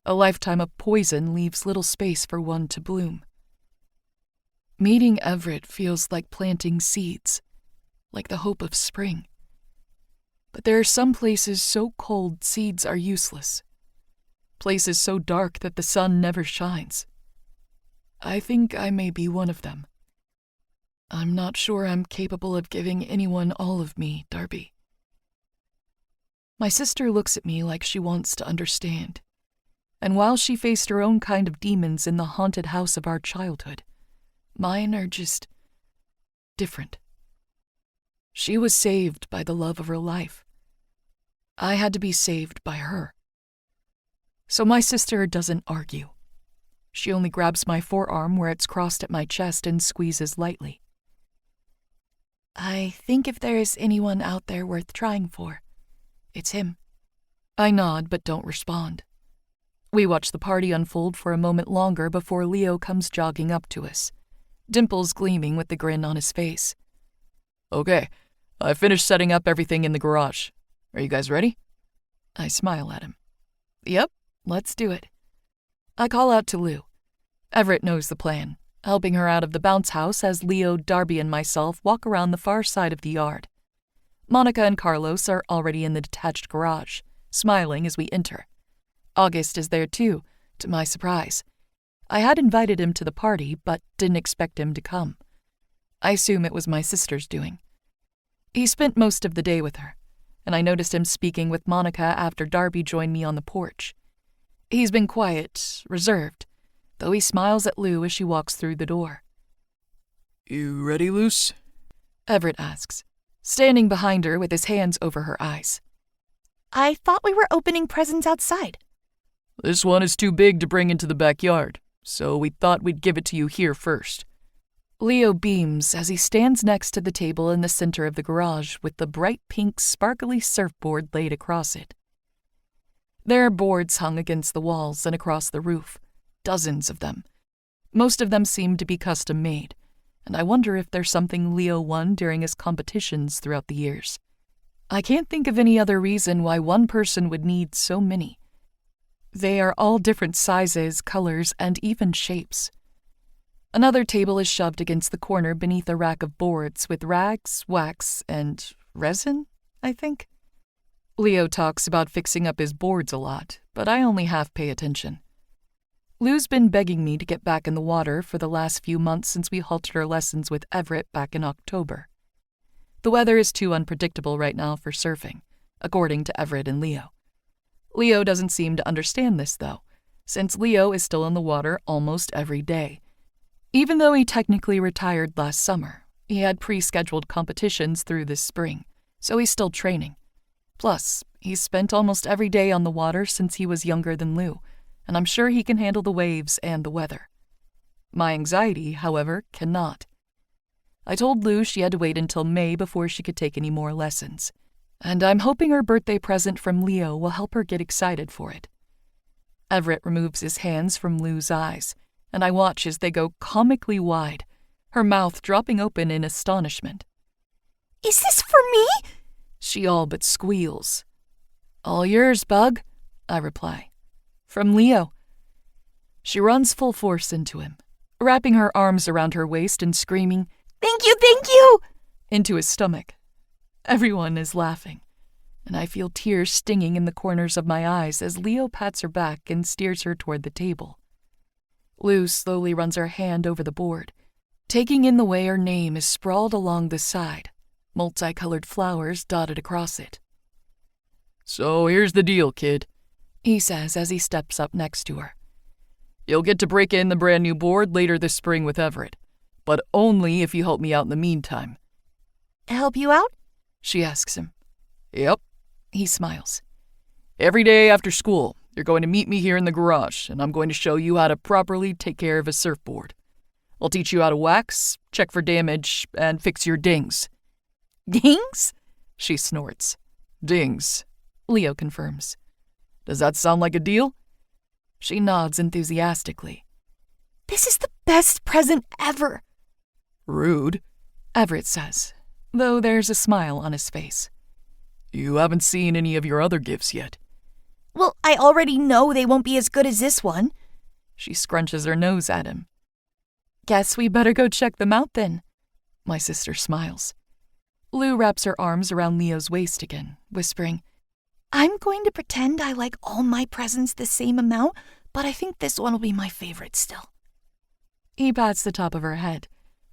A lifetime of poison leaves little space for one to bloom. Meeting Everett feels like planting seeds, like the hope of spring. But there are some places so cold seeds are useless. Places so dark that the sun never shines. I think I may be one of them. I'm not sure I'm capable of giving anyone all of me, Darby. My sister looks at me like she wants to understand. And while she faced her own kind of demons in the haunted house of our childhood, mine are just different. She was saved by the love of her life. I had to be saved by her. So my sister doesn't argue. She only grabs my forearm where it's crossed at my chest and squeezes lightly. I think if there is anyone out there worth trying for, it's him. I nod but don't respond. We watch the party unfold for a moment longer before Leo comes jogging up to us, dimples gleaming with the grin on his face. Okay, I finished setting up everything in the garage. Are you guys ready? I smile at him. Yep, let's do it. I call out to Lou. Everett knows the plan, helping her out of the bounce house as Leo, Darby, and myself walk around the far side of the yard. Monica and Carlos are already in the detached garage, smiling as we enter. August is there too, to my surprise. I had invited him to the party, but didn't expect him to come. I assume it was my sister's doing. He spent most of the day with her, and I noticed him speaking with Monica after Darby joined me on the porch. He's been quiet, reserved, though he smiles at Lou as she walks through the door. You ready, Luce? Everett asks, standing behind her with his hands over her eyes. I thought we were opening presents outside. This one is too big to bring into the backyard, so we thought we'd give it to you here first. Leo beams as he stands next to the table in the center of the garage with the bright pink sparkly surfboard laid across it. There are boards hung against the walls and across the roof, dozens of them. Most of them seem to be custom made, and I wonder if there's something Leo won during his competitions throughout the years. I can't think of any other reason why one person would need so many. They are all different sizes, colors, and even shapes. Another table is shoved against the corner beneath a rack of boards with rags, wax, and resin, I think. Leo talks about fixing up his boards a lot, but I only half pay attention. Lou's been begging me to get back in the water for the last few months since we halted our lessons with Everett back in October. The weather is too unpredictable right now for surfing, according to Everett and Leo. Leo doesn't seem to understand this, though, since Leo is still in the water almost every day. Even though he technically retired last summer, he had pre-scheduled competitions through this spring, so he's still training. Plus, he's spent almost every day on the water since he was younger than Lou, and I'm sure he can handle the waves and the weather. My anxiety, however, cannot. I told Lou she had to wait until May before she could take any more lessons, and I'm hoping her birthday present from Leo will help her get excited for it. Everett removes his hands from Lou's eyes, and I watch as they go comically wide, her mouth dropping open in astonishment. Is this for me? She all but squeals. All yours, Bug, I reply. From Leo. She runs full force into him, wrapping her arms around her waist and screaming, Thank you! into his stomach. Everyone is laughing, and I feel tears stinging in the corners of my eyes as Leo pats her back and steers her toward the table. Lou slowly runs her hand over the board, taking in the way her name is sprawled along the side, multicolored flowers dotted across it. So here's the deal, kid, he says as he steps up next to her. You'll get to break in the brand new board later this spring with Everett, but only if you help me out in the meantime. Help you out? She asks him. Yep. He smiles. Every day after school, you're going to meet me here in the garage, and I'm going to show you how to properly take care of a surfboard. I'll teach you how to wax, check for damage, and fix your dings. Dings? She snorts. Dings, Leo confirms. Does that sound like a deal? She nods enthusiastically. This is the best present ever. Rude, Everett says, though there's a smile on his face. You haven't seen any of your other gifts yet. Well, I already know they won't be as good as this one. She scrunches her nose at him. Guess we better go check them out then. My sister smiles. Lou wraps her arms around Leo's waist again, whispering, I'm going to pretend I like all my presents the same amount, but I think this one will be my favorite still. He pats the top of her head,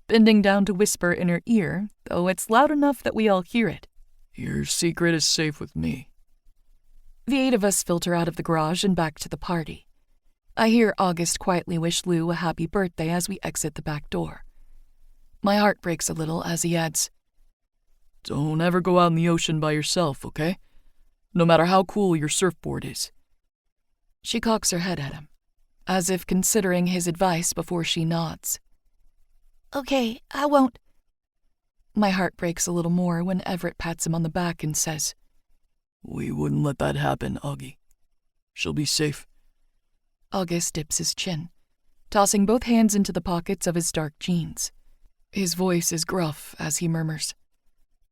bending down to whisper in her ear, though it's loud enough that we all hear it. Your secret is safe with me. The 8 of us filter out of the garage and back to the party. I hear August quietly wish Lou a happy birthday as we exit the back door. My heart breaks a little as he adds, Don't ever go out in the ocean by yourself, okay? No matter how cool your surfboard is. She cocks her head at him, as if considering his advice before she nods. Okay, I won't. My heart breaks a little more when Everett pats him on the back and says, We wouldn't let that happen, Augie. She'll be safe. August dips his chin, tossing both hands into the pockets of his dark jeans. His voice is gruff as he murmurs,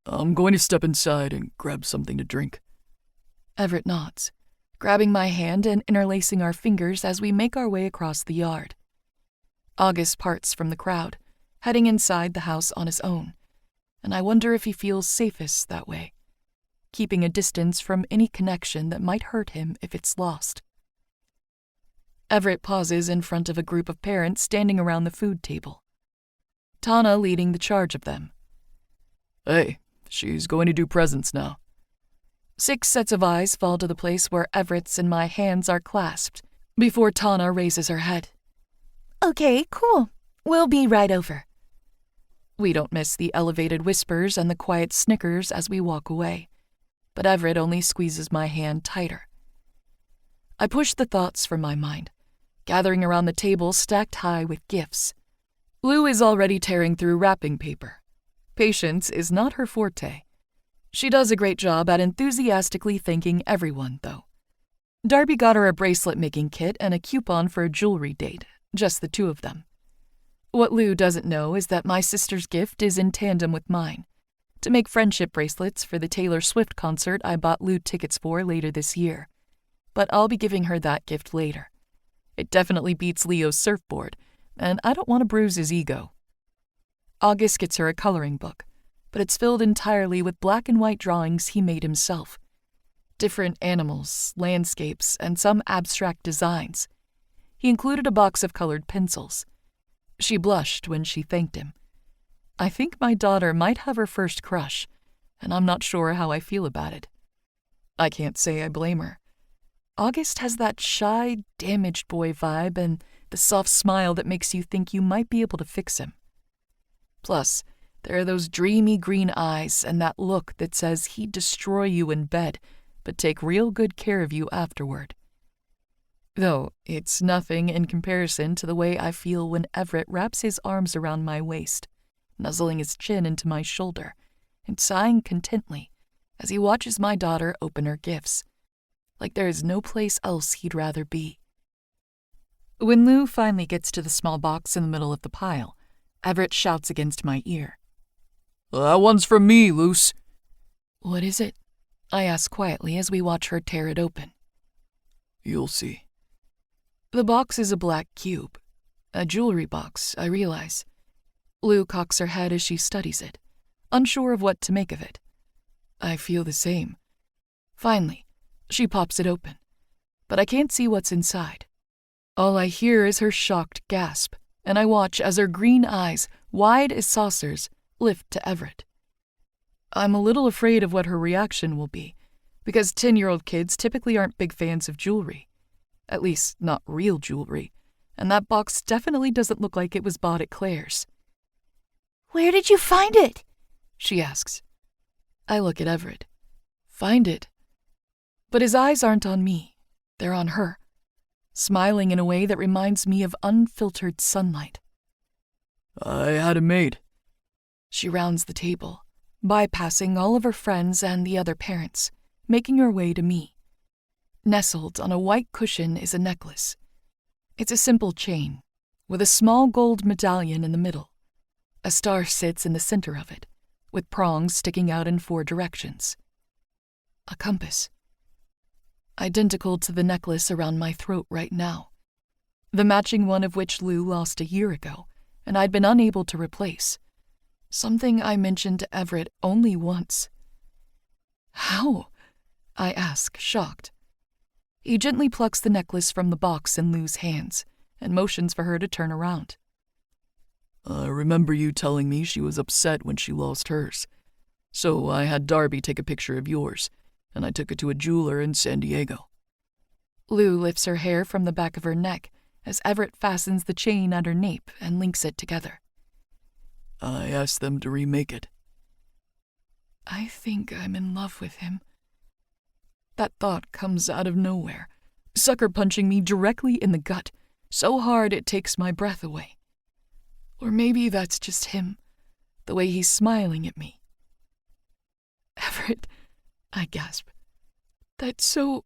I'm going to step inside and grab something to drink. Everett nods, grabbing my hand and interlacing our fingers as we make our way across the yard. August parts from the crowd, heading inside the house on his own, and I wonder if he feels safest that way, keeping a distance from any connection that might hurt him if it's lost. Everett pauses in front of a group of parents standing around the food table, Tana leading the charge of them. Hey, she's going to do presents now. 6 sets of eyes fall to the place where Everett's and my hands are clasped before Tana raises her head. Okay, cool. We'll be right over. We don't miss the elevated whispers and the quiet snickers as we walk away, but Everett only squeezes my hand tighter. I push the thoughts from my mind, gathering around the table stacked high with gifts. Lou is already tearing through wrapping paper. Patience is not her forte. She does a great job at enthusiastically thanking everyone, though. Darby got her a bracelet-making kit and a coupon for a jewelry date, just the 2 of them. What Lou doesn't know is that my sister's gift is in tandem with mine, to make friendship bracelets for the Taylor Swift concert I bought Lou tickets for later this year. But I'll be giving her that gift later. It definitely beats Leo's surfboard, and I don't want to bruise his ego. August gets her a coloring book, but it's filled entirely with black and white drawings he made himself. Different animals, landscapes, and some abstract designs. He included a box of colored pencils. She blushed when she thanked him. I think my daughter might have her first crush, and I'm not sure how I feel about it. I can't say I blame her. August has that shy, damaged boy vibe and the soft smile that makes you think you might be able to fix him. Plus, there are those dreamy green eyes and that look that says he'd destroy you in bed, but take real good care of you afterward. Though it's nothing in comparison to the way I feel when Everett wraps his arms around my waist, nuzzling his chin into my shoulder, and sighing contently as he watches my daughter open her gifts, like there is no place else he'd rather be. When Lou finally gets to the small box in the middle of the pile, Everett shouts against my ear. That one's from me, Luce. What is it? I ask quietly as we watch her tear it open. You'll see. The box is a black cube. A jewelry box, I realize. Lou cocks her head as she studies it, unsure of what to make of it. I feel the same. Finally, she pops it open, but I can't see what's inside. All I hear is her shocked gasp, and I watch as her green eyes, wide as saucers, lift to Everett. I'm a little afraid of what her reaction will be, because 10-year-old kids typically aren't big fans of jewelry. At least, not real jewelry, and that box definitely doesn't look like it was bought at Claire's. Where did you find it? She asks. I look at Everett. Find it? But his eyes aren't on me. They're on her, smiling in a way that reminds me of unfiltered sunlight. I had it made. She rounds the table, bypassing all of her friends and the other parents, making her way to me. Nestled on a white cushion is a necklace. It's a simple chain, with a small gold medallion in the middle. A star sits in the center of it, with prongs sticking out in 4 directions. A compass. Identical to the necklace around my throat right now. The matching one of which Lou lost a year ago, and I'd been unable to replace. Something I mentioned to Everett only once. How? I ask, shocked. He gently plucks the necklace from the box in Lou's hands and motions for her to turn around. I remember you telling me she was upset when she lost hers. So I had Darby take a picture of yours, and I took it to a jeweler in San Diego. Lou lifts her hair from the back of her neck as Everett fastens the chain at her nape and links it together. I asked them to remake it. I think I'm in love with him. That thought comes out of nowhere, sucker punching me directly in the gut, so hard it takes my breath away. Or maybe that's just him, the way he's smiling at me. Everett, I gasp. That's so...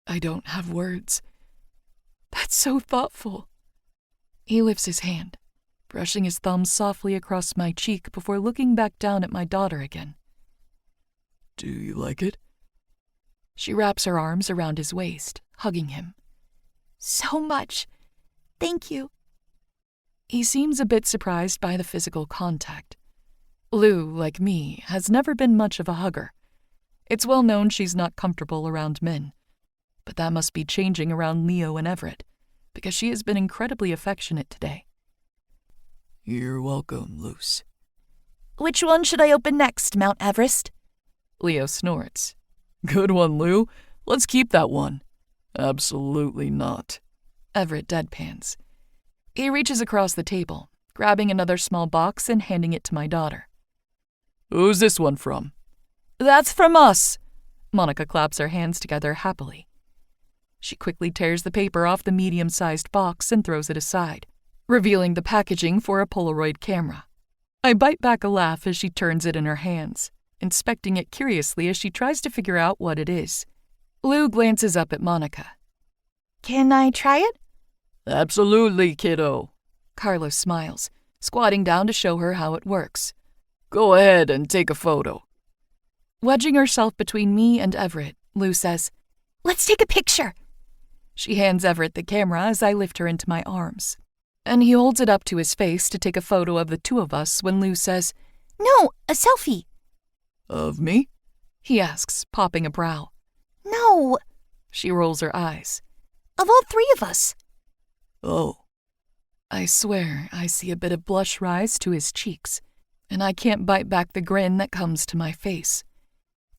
I don't have words. That's so thoughtful. He lifts his hand, brushing his thumb softly across my cheek before looking back down at my daughter again. Do you like it? She wraps her arms around his waist, hugging him. So much. Thank you. He seems a bit surprised by the physical contact. Lou, like me, has never been much of a hugger. It's well known she's not comfortable around men. But that must be changing around Leo and Everett, because she has been incredibly affectionate today. You're welcome, Luce. Which one should I open next, Mount Everest? Leo snorts. Good one, Lou. Let's keep that one. Absolutely not. Everett deadpans. He reaches across the table, grabbing another small box and handing it to my daughter. Who's this one from? That's from us. Monica claps her hands together happily. She quickly tears the paper off the medium-sized box and throws it aside, revealing the packaging for a Polaroid camera. I bite back a laugh as she turns it in her hands, inspecting it curiously as she tries to figure out what it is. Lou glances up at Monica. Can I try it? Absolutely, kiddo. Carlos smiles, squatting down to show her how it works. Go ahead and take a photo. Wedging herself between me and Everett, Lou says, Let's take a picture. She hands Everett the camera as I lift her into my arms, and he holds it up to his face to take a photo of the two of us when Lou says, No, a selfie. Of me? He asks, popping a brow. No. She rolls her eyes. Of all 3 of us. Oh. I swear I see a bit of blush rise to his cheeks, and I can't bite back the grin that comes to my face.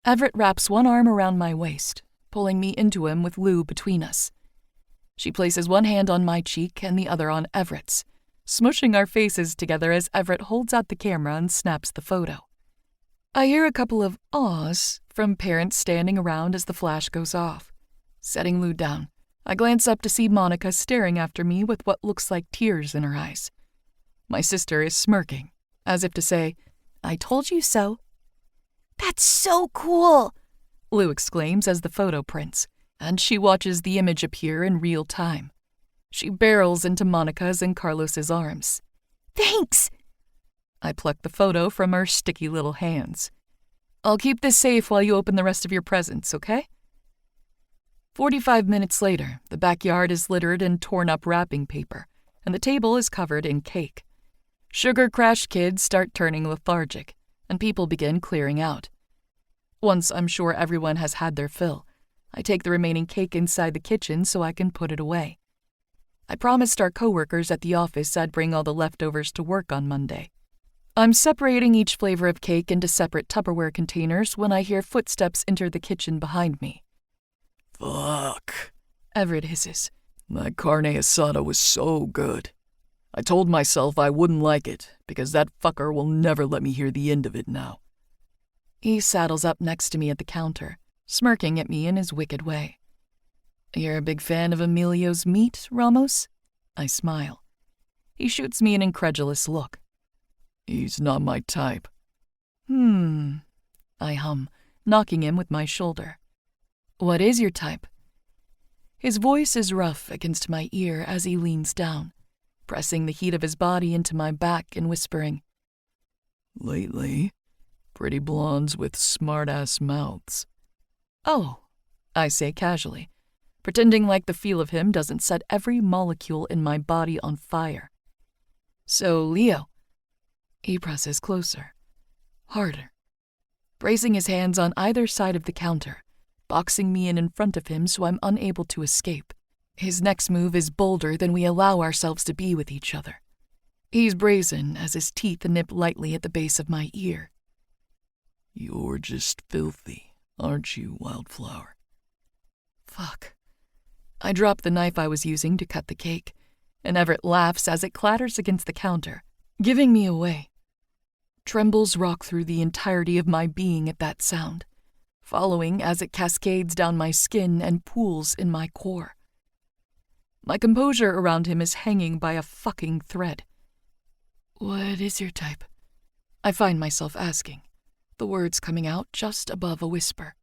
Everett wraps one arm around my waist, pulling me into him with Lou between us. She places one hand on my cheek and the other on Everett's, smushing our faces together as Everett holds out the camera and snaps the photo. I hear a couple of awes from parents standing around as the flash goes off. Setting Lou down, I glance up to see Monica staring after me with what looks like tears in her eyes. My sister is smirking, as if to say, I told you so. That's so cool, Lou exclaims as the photo prints, and she watches the image appear in real time. She barrels into Monica's and Carlos's arms. Thanks! I pluck the photo from her sticky little hands. I'll keep this safe while you open the rest of your presents, okay? 45 minutes later, the backyard is littered in torn-up wrapping paper, and the table is covered in cake. Sugar-crashed kids start turning lethargic, and people begin clearing out. Once I'm sure everyone has had their fill, I take the remaining cake inside the kitchen so I can put it away. I promised our coworkers at the office I'd bring all the leftovers to work on Monday. I'm separating each flavor of cake into separate Tupperware containers when I hear footsteps enter the kitchen behind me. Fuck. Everett hisses. That carne asada was so good. I told myself I wouldn't like it, because that fucker will never let me hear the end of it now. He saddles up next to me at the counter, smirking at me in his wicked way. You're a big fan of Emilio's meat, Ramos? I smile. He shoots me an incredulous look. He's not my type. I hum, knocking him with my shoulder. What is your type? His voice is rough against my ear as he leans down, pressing the heat of his body into my back and whispering, Lately, pretty blondes with smart-ass mouths. Oh, I say casually, pretending like the feel of him doesn't set every molecule in my body on fire. So, Leo. He presses closer, harder, bracing his hands on either side of the counter, boxing me in front of him so I'm unable to escape. His next move is bolder than we allow ourselves to be with each other. He's brazen as his teeth nip lightly at the base of my ear. You're just filthy, aren't you, Wildflower? Fuck. I drop the knife I was using to cut the cake, and Everett laughs as it clatters against the counter, giving me away. Trembles rock through the entirety of my being at that sound, following as it cascades down my skin and pools in my core. My composure around him is hanging by a fucking thread. What is your type? I find myself asking, the words coming out just above a whisper.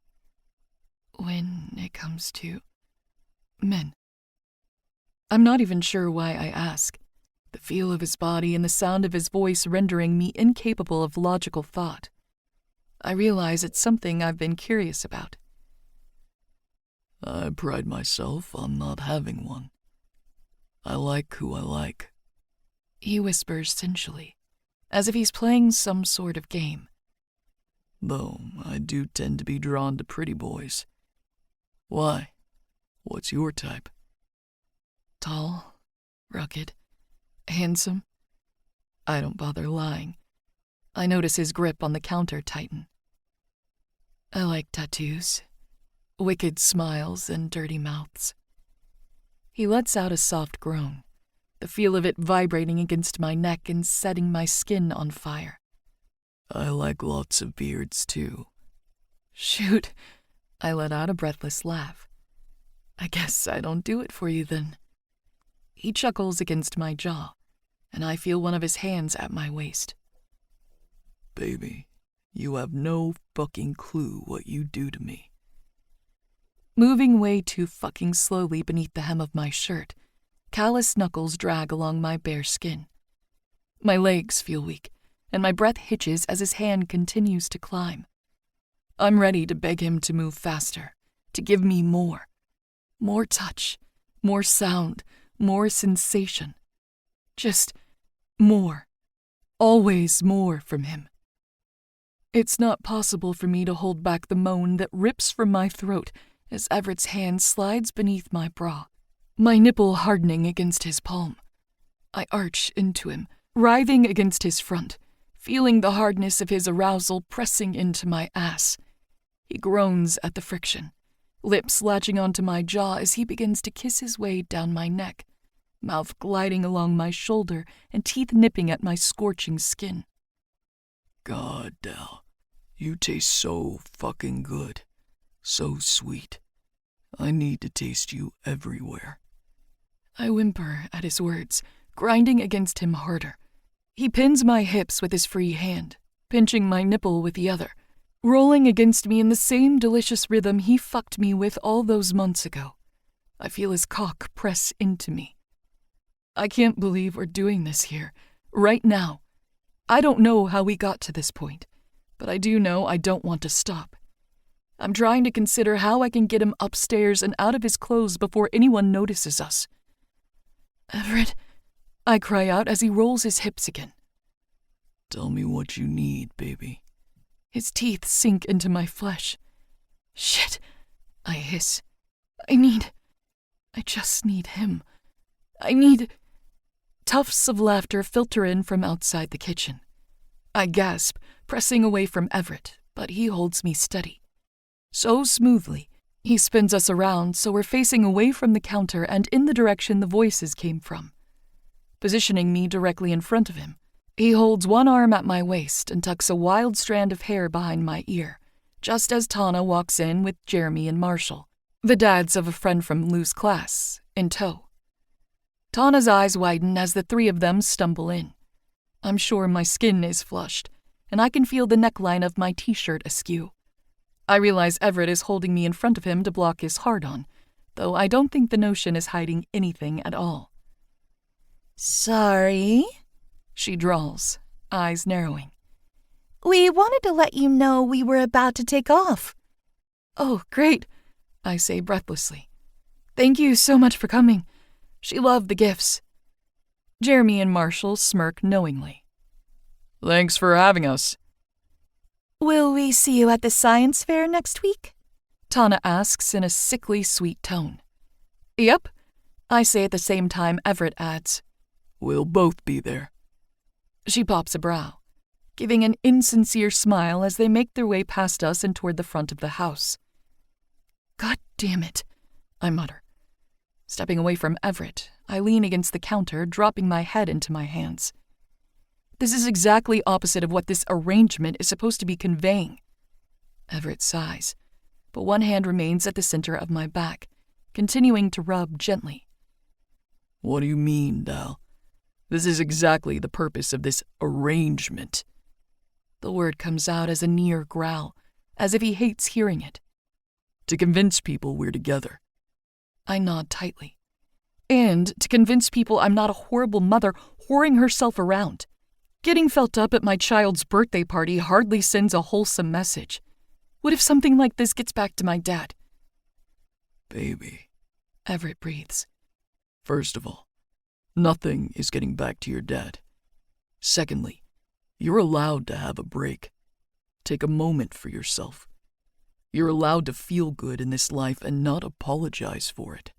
When it comes to men. I'm not even sure why I ask. The feel of his body and the sound of his voice rendering me incapable of logical thought. I realize it's something I've been curious about. I pride myself on not having one. I like who I like. He whispers sensually, as if he's playing some sort of game. Though I do tend to be drawn to pretty boys. Why? What's your type? Tall, rugged, handsome. I don't bother lying. I notice his grip on the counter tighten. I like tattoos, wicked smiles, and dirty mouths. He lets out a soft groan, the feel of it vibrating against my neck and setting my skin on fire. I like lots of beards, too. Shoot, I let out a breathless laugh. I guess I don't do it for you then. He chuckles against my jaw, and I feel one of his hands at my waist. Baby, you have no fucking clue what you do to me. Moving way too fucking slowly beneath the hem of my shirt, callous knuckles drag along my bare skin. My legs feel weak, and my breath hitches as his hand continues to climb. I'm ready to beg him to move faster, to give me more. More touch, more sound, more sensation. Just more. Always more from him. It's not possible for me to hold back the moan that rips from my throat as Everett's hand slides beneath my bra, my nipple hardening against his palm. I arch into him, writhing against his front, feeling the hardness of his arousal pressing into my ass. He groans at the friction, lips latching onto my jaw as he begins to kiss his way down my neck, mouth gliding along my shoulder and teeth nipping at my scorching skin. God, Dal, you taste so fucking good. So sweet. I need to taste you everywhere. I whimper at his words, grinding against him harder. He pins my hips with his free hand, pinching my nipple with the other, rolling against me in the same delicious rhythm he fucked me with all those months ago. I feel his cock press into me, I can't believe we're doing this here, right now. I don't know how we got to this point, but I do know I don't want to stop. I'm trying to consider how I can get him upstairs and out of his clothes before anyone notices us. Everett, I cry out as he rolls his hips again. Tell me what you need, baby. His teeth sink into my flesh. Shit, I hiss. I just need him. Tufts of laughter filter in from outside the kitchen. I gasp, pressing away from Everett, but he holds me steady. So smoothly, he spins us around so we're facing away from the counter and in the direction the voices came from. Positioning me directly in front of him, he holds one arm at my waist and tucks a wild strand of hair behind my ear, just as Tana walks in with Jeremy and Marshall, the dads of a friend from Lou's class, in tow. Tana's eyes widen as the three of them stumble in. I'm sure my skin is flushed, and I can feel the neckline of my t-shirt askew. I realize Everett is holding me in front of him to block his hard-on, though I don't think the notion is hiding anything at all. Sorry, she drawls, eyes narrowing. We wanted to let you know we were about to take off. Oh, great, I say breathlessly. Thank you so much for coming. She loved the gifts. Jeremy and Marshall smirk knowingly. Thanks for having us. Will we see you at the science fair next week? Tana asks in a sickly sweet tone. Yep, I say at the same time Everett adds. We'll both be there. She pops a brow, giving an insincere smile as they make their way past us and toward the front of the house. God damn it, I mutter. Stepping away from Everett, I lean against the counter, dropping my head into my hands. This is exactly opposite of what this arrangement is supposed to be conveying. Everett sighs, but one hand remains at the center of my back, continuing to rub gently. What do you mean, Dal? This is exactly the purpose of this arrangement. The word comes out as a near growl, as if he hates hearing it. To convince people we're together. I nod tightly. And to convince people I'm not a horrible mother whoring herself around. Getting felt up at my child's birthday party hardly sends a wholesome message. What if something like this gets back to my dad? Baby, Everett breathes. First of all, nothing is getting back to your dad. Secondly, you're allowed to have a break. Take a moment for yourself. You're allowed to feel good in this life and not apologize for it.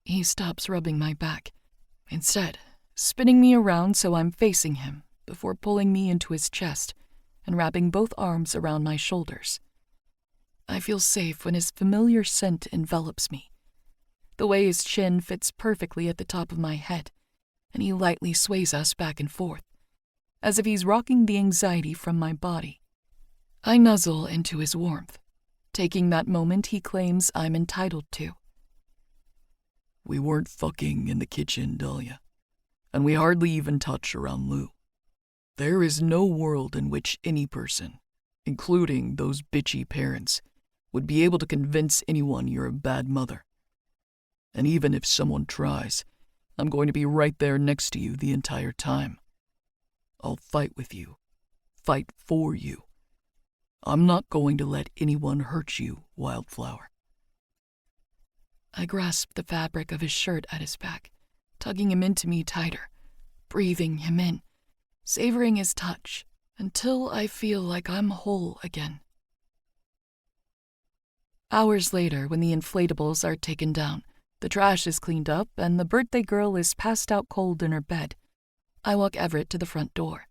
He stops rubbing my back, instead spinning me around so I'm facing him before pulling me into his chest and wrapping both arms around my shoulders. I feel safe when his familiar scent envelops me. The way his chin fits perfectly at the top of my head, and he lightly sways us back and forth, as if he's rocking the anxiety from my body. I nuzzle into his warmth, taking that moment he claims I'm entitled to. We weren't fucking in the kitchen, Dahlia, and we hardly even touch around Lou. There is no world in which any person, including those bitchy parents, would be able to convince anyone you're a bad mother. And even if someone tries, I'm going to be right there next to you the entire time. I'll fight with you, fight for you. I'm not going to let anyone hurt you, Wildflower. I grasp the fabric of his shirt at his back, tugging him into me tighter, breathing him in, savoring his touch, until I feel like I'm whole again. Hours later, when the inflatables are taken down, the trash is cleaned up, and the birthday girl is passed out cold in her bed, I walk Everett to the front door.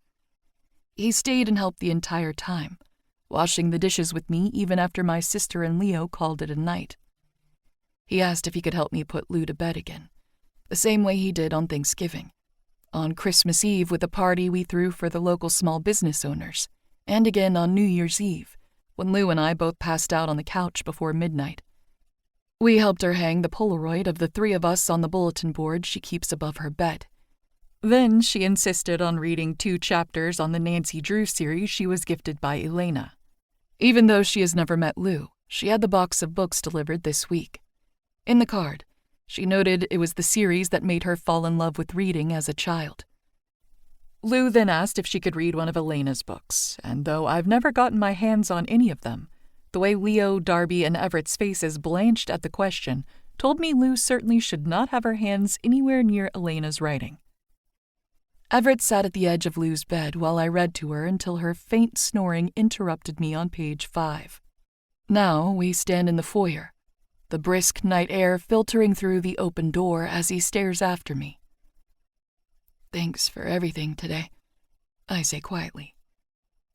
He stayed and helped the entire time, washing the dishes with me even after my sister and Leo called it a night. He asked if he could help me put Lou to bed again, the same way he did on Thanksgiving, on Christmas Eve with a party we threw for the local small business owners, and again on New Year's Eve, when Lou and I both passed out on the couch before midnight. We helped her hang the Polaroid of the three of us on the bulletin board she keeps above her bed. Then she insisted on reading 2 chapters on the Nancy Drew series she was gifted by Elena. Even though she has never met Lou, she had the box of books delivered this week. In the card, She noted it was the series that made her fall in love with reading as a child. Lou then asked if she could read one of Elena's books, and though I've never gotten my hands on any of them, the way Leo, Darby, and Everett's faces blanched at the question told me Lou certainly should not have her hands anywhere near Elena's writing. Everett sat at the edge of Lou's bed while I read to her until her faint snoring interrupted me on page 5. Now we stand in the foyer, the brisk night air filtering through the open door as he stares after me. "Thanks for everything today," I say quietly.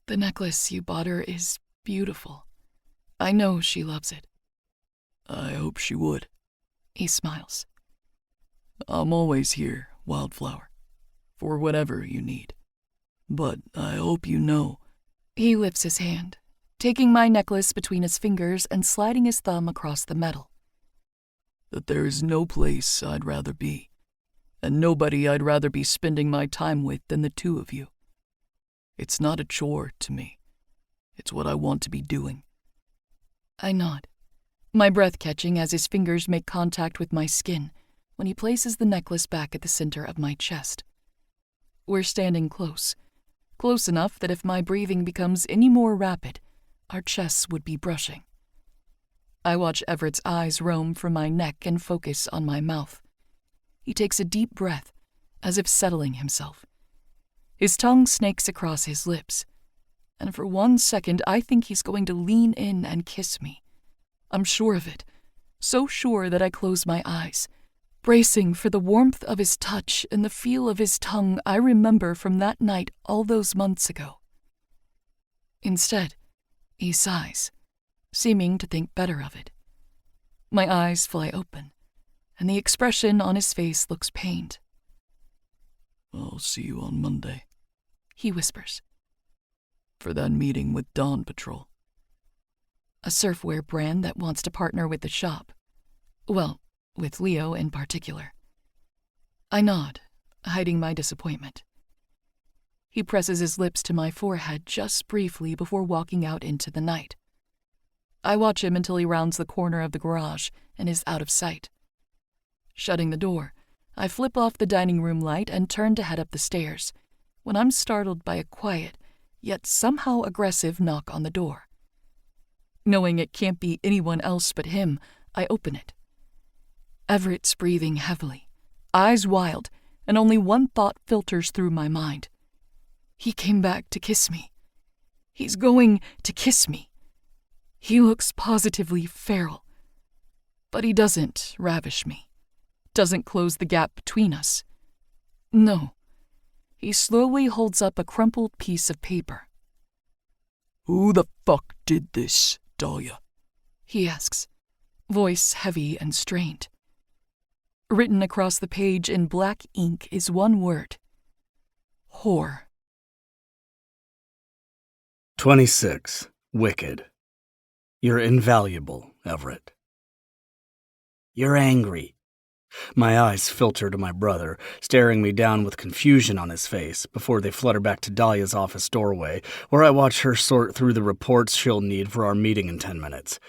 "The necklace you bought her is beautiful. I know she loves it." I hope she would. He smiles. I'm always here, Wildflower, for whatever you need. But I hope you know. He lifts his hand, taking my necklace between his fingers and sliding his thumb across the metal. That there is no place I'd rather be, and nobody I'd rather be spending my time with than the two of you. It's not a chore to me. It's what I want to be doing. I nod, my breath catching as his fingers make contact with my skin when he places the necklace back at the center of my chest. We're standing close enough that if my breathing becomes any more rapid, our chests would be brushing. I watch Everett's eyes roam from my neck and focus on my mouth. He takes a deep breath, as if settling himself. His tongue snakes across his lips, and for 1 second I think he's going to lean in and kiss me. I'm sure of it, so sure that I close my eyes, bracing for the warmth of his touch and the feel of his tongue I remember from that night all those months ago. Instead, he sighs, seeming to think better of it. My eyes fly open, and the expression on his face looks pained. I'll see you on Monday, he whispers. For that meeting with Dawn Patrol. A surfwear brand that wants to partner with the shop. Well, with Leo in particular. I nod, hiding my disappointment. He presses his lips to my forehead just briefly before walking out into the night. I watch him until he rounds the corner of the garage and is out of sight. Shutting the door, I flip off the dining room light and turn to head up the stairs, when I'm startled by a quiet, yet somehow aggressive knock on the door. Knowing it can't be anyone else but him, I open it. Everett's breathing heavily, eyes wild, and only one thought filters through my mind. He came back to kiss me. He's going to kiss me. He looks positively feral. But he doesn't ravish me, doesn't close the gap between us. No. He slowly holds up a crumpled piece of paper. Who the fuck did this, Dahlia? He asks, voice heavy and strained. Written across the page in black ink is one word. Whore. 26. Wicked. You're invaluable, Everett. You're angry. My eyes filter to my brother, staring me down with confusion on his face before they flutter back to Dahlia's office doorway, where I watch her sort through the reports she'll need for our meeting in 10 minutes.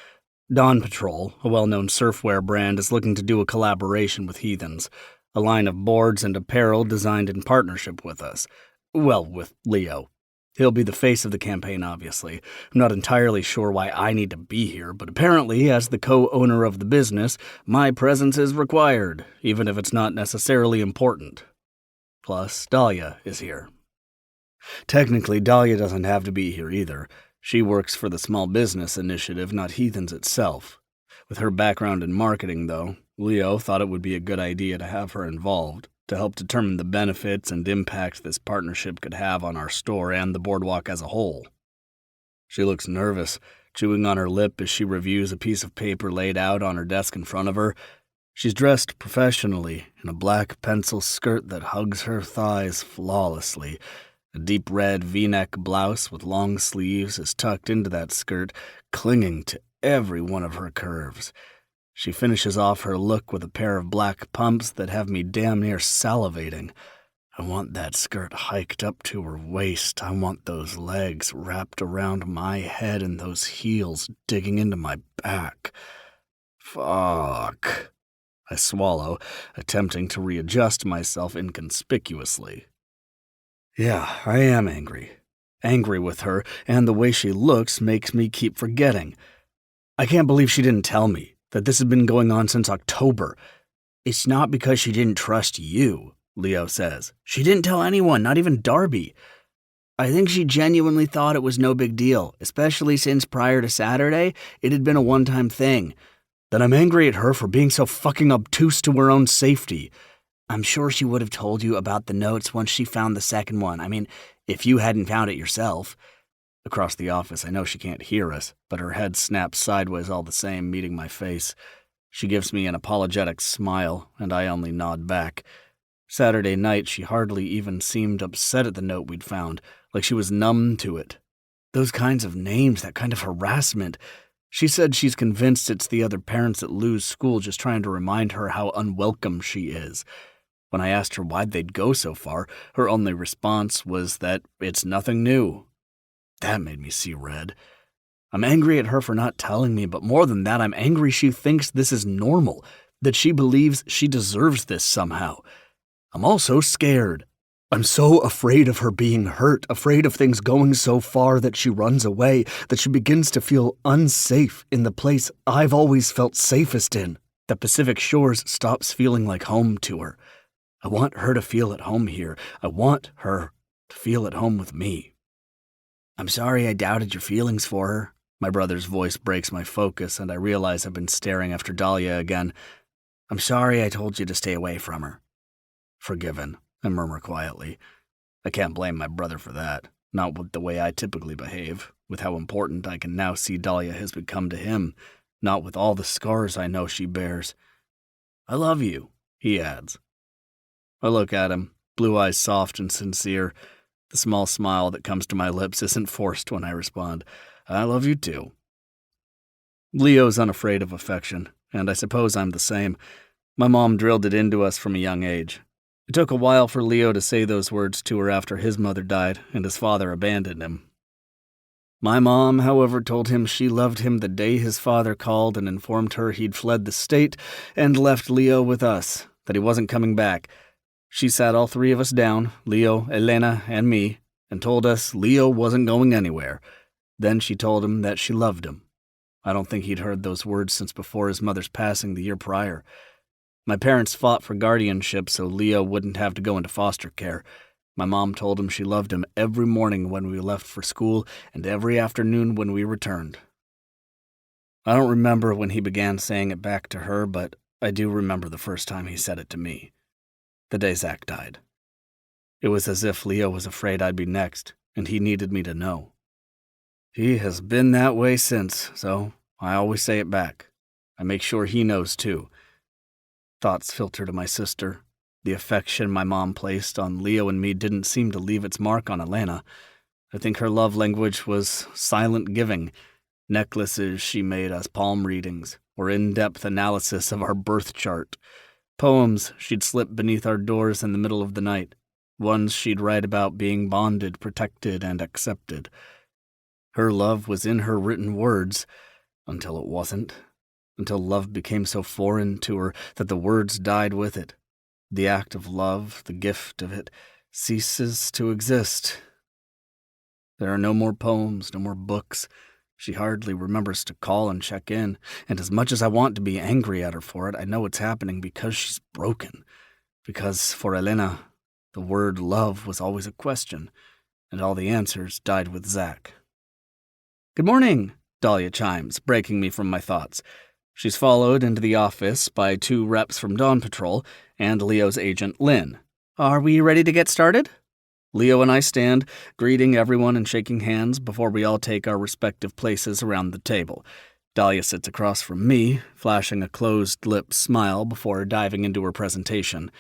Dawn Patrol, a well-known surfwear brand, is looking to do a collaboration with Heathens, a line of boards and apparel designed in partnership with us. Well, with Leo. He'll be the face of the campaign, obviously. I'm not entirely sure why I need to be here, but apparently, as the co-owner of the business, my presence is required, even if it's not necessarily important. Plus, Dahlia is here. Technically, Dahlia doesn't have to be here either. She works for the Small Business Initiative, not Heathens itself. With her background in marketing, though, Leo thought it would be a good idea to have her involved, to help determine the benefits and impact this partnership could have on our store and the boardwalk as a whole. She looks nervous, chewing on her lip as she reviews a piece of paper laid out on her desk in front of her. She's dressed professionally in a black pencil skirt that hugs her thighs flawlessly. A deep red V-neck blouse with long sleeves is tucked into that skirt, clinging to every one of her curves. She finishes off her look with a pair of black pumps that have me damn near salivating. I want that skirt hiked up to her waist. I want those legs wrapped around my head and those heels digging into my back. Fuck. I swallow, attempting to readjust myself inconspicuously. Yeah, I am angry. Angry with her, and the way she looks makes me keep forgetting. I can't believe she didn't tell me that this had been going on since October. It's not because she didn't trust you, Leo says. She didn't tell anyone, not even Darby. I think she genuinely thought it was no big deal, especially since prior to Saturday, it had been a one-time thing. Then I'm angry at her for being so fucking obtuse to her own safety. I'm sure she would have told you about the notes once she found the second one. I mean, if you hadn't found it yourself. Across the office, I know she can't hear us, but her head snaps sideways all the same, meeting my face. She gives me an apologetic smile, and I only nod back. Saturday night, she hardly even seemed upset at the note we'd found, like she was numb to it. Those kinds of names, that kind of harassment. She said she's convinced it's the other parents at Lou's school just trying to remind her how unwelcome she is. When I asked her why'd they'd go so far, her only response was that it's nothing new. That made me see red. I'm angry at her for not telling me, but more than that, I'm angry she thinks this is normal, that she believes she deserves this somehow. I'm also scared. I'm so afraid of her being hurt, afraid of things going so far that she runs away, that she begins to feel unsafe in the place I've always felt safest in, that Pacific Shores stops feeling like home to her. I want her to feel at home here. I want her to feel at home with me. I'm sorry I doubted your feelings for her. My brother's voice breaks my focus, and I realize I've been staring after Dahlia again. I'm sorry I told you to stay away from her. Forgiven, I murmur quietly. I can't blame my brother for that, not with the way I typically behave, with how important I can now see Dahlia has become to him, not with all the scars I know she bears. I love you, he adds. I look at him, blue eyes soft and sincere. The small smile that comes to my lips isn't forced when I respond. I love you too. Leo's unafraid of affection, and I suppose I'm the same. My mom drilled it into us from a young age. It took a while for Leo to say those words to her after his mother died and his father abandoned him. My mom, however, told him she loved him the day his father called and informed her he'd fled the state and left Leo with us, that he wasn't coming back. She sat all three of us down, Leo, Elena, and me, and told us Leo wasn't going anywhere. Then she told him that she loved him. I don't think he'd heard those words since before his mother's passing the year prior. My parents fought for guardianship so Leo wouldn't have to go into foster care. My mom told him she loved him every morning when we left for school and every afternoon when we returned. I don't remember when he began saying it back to her, but I do remember the first time he said it to me. The day Zach died. It was as if Leo was afraid I'd be next, and he needed me to know. He has been that way since, so I always say it back. I make sure he knows too. Thoughts filter to my sister. The affection my mom placed on Leo and me didn't seem to leave its mark on Elena. I think her love language was silent giving. Necklaces she made us, palm readings, or in-depth analysis of our birth chart. Poems she'd slip beneath our doors in the middle of the night. Ones she'd write about being bonded, protected, and accepted. Her love was in her written words, until it wasn't. Until love became so foreign to her that the words died with it. The act of love, the gift of it, ceases to exist. There are no more poems, no more books. She hardly remembers to call and check in, and as much as I want to be angry at her for it, I know it's happening because she's broken. Because for Elena, the word love was always a question, and all the answers died with Zach. "Good morning," Dahlia chimes, breaking me from my thoughts. She's followed into the office by 2 reps from Dawn Patrol and Leo's agent, Lynn. "Are we ready to get started?" Leo and I stand, greeting everyone and shaking hands before we all take our respective places around the table. Dahlia sits across from me, flashing a closed-lipped smile before diving into her presentation.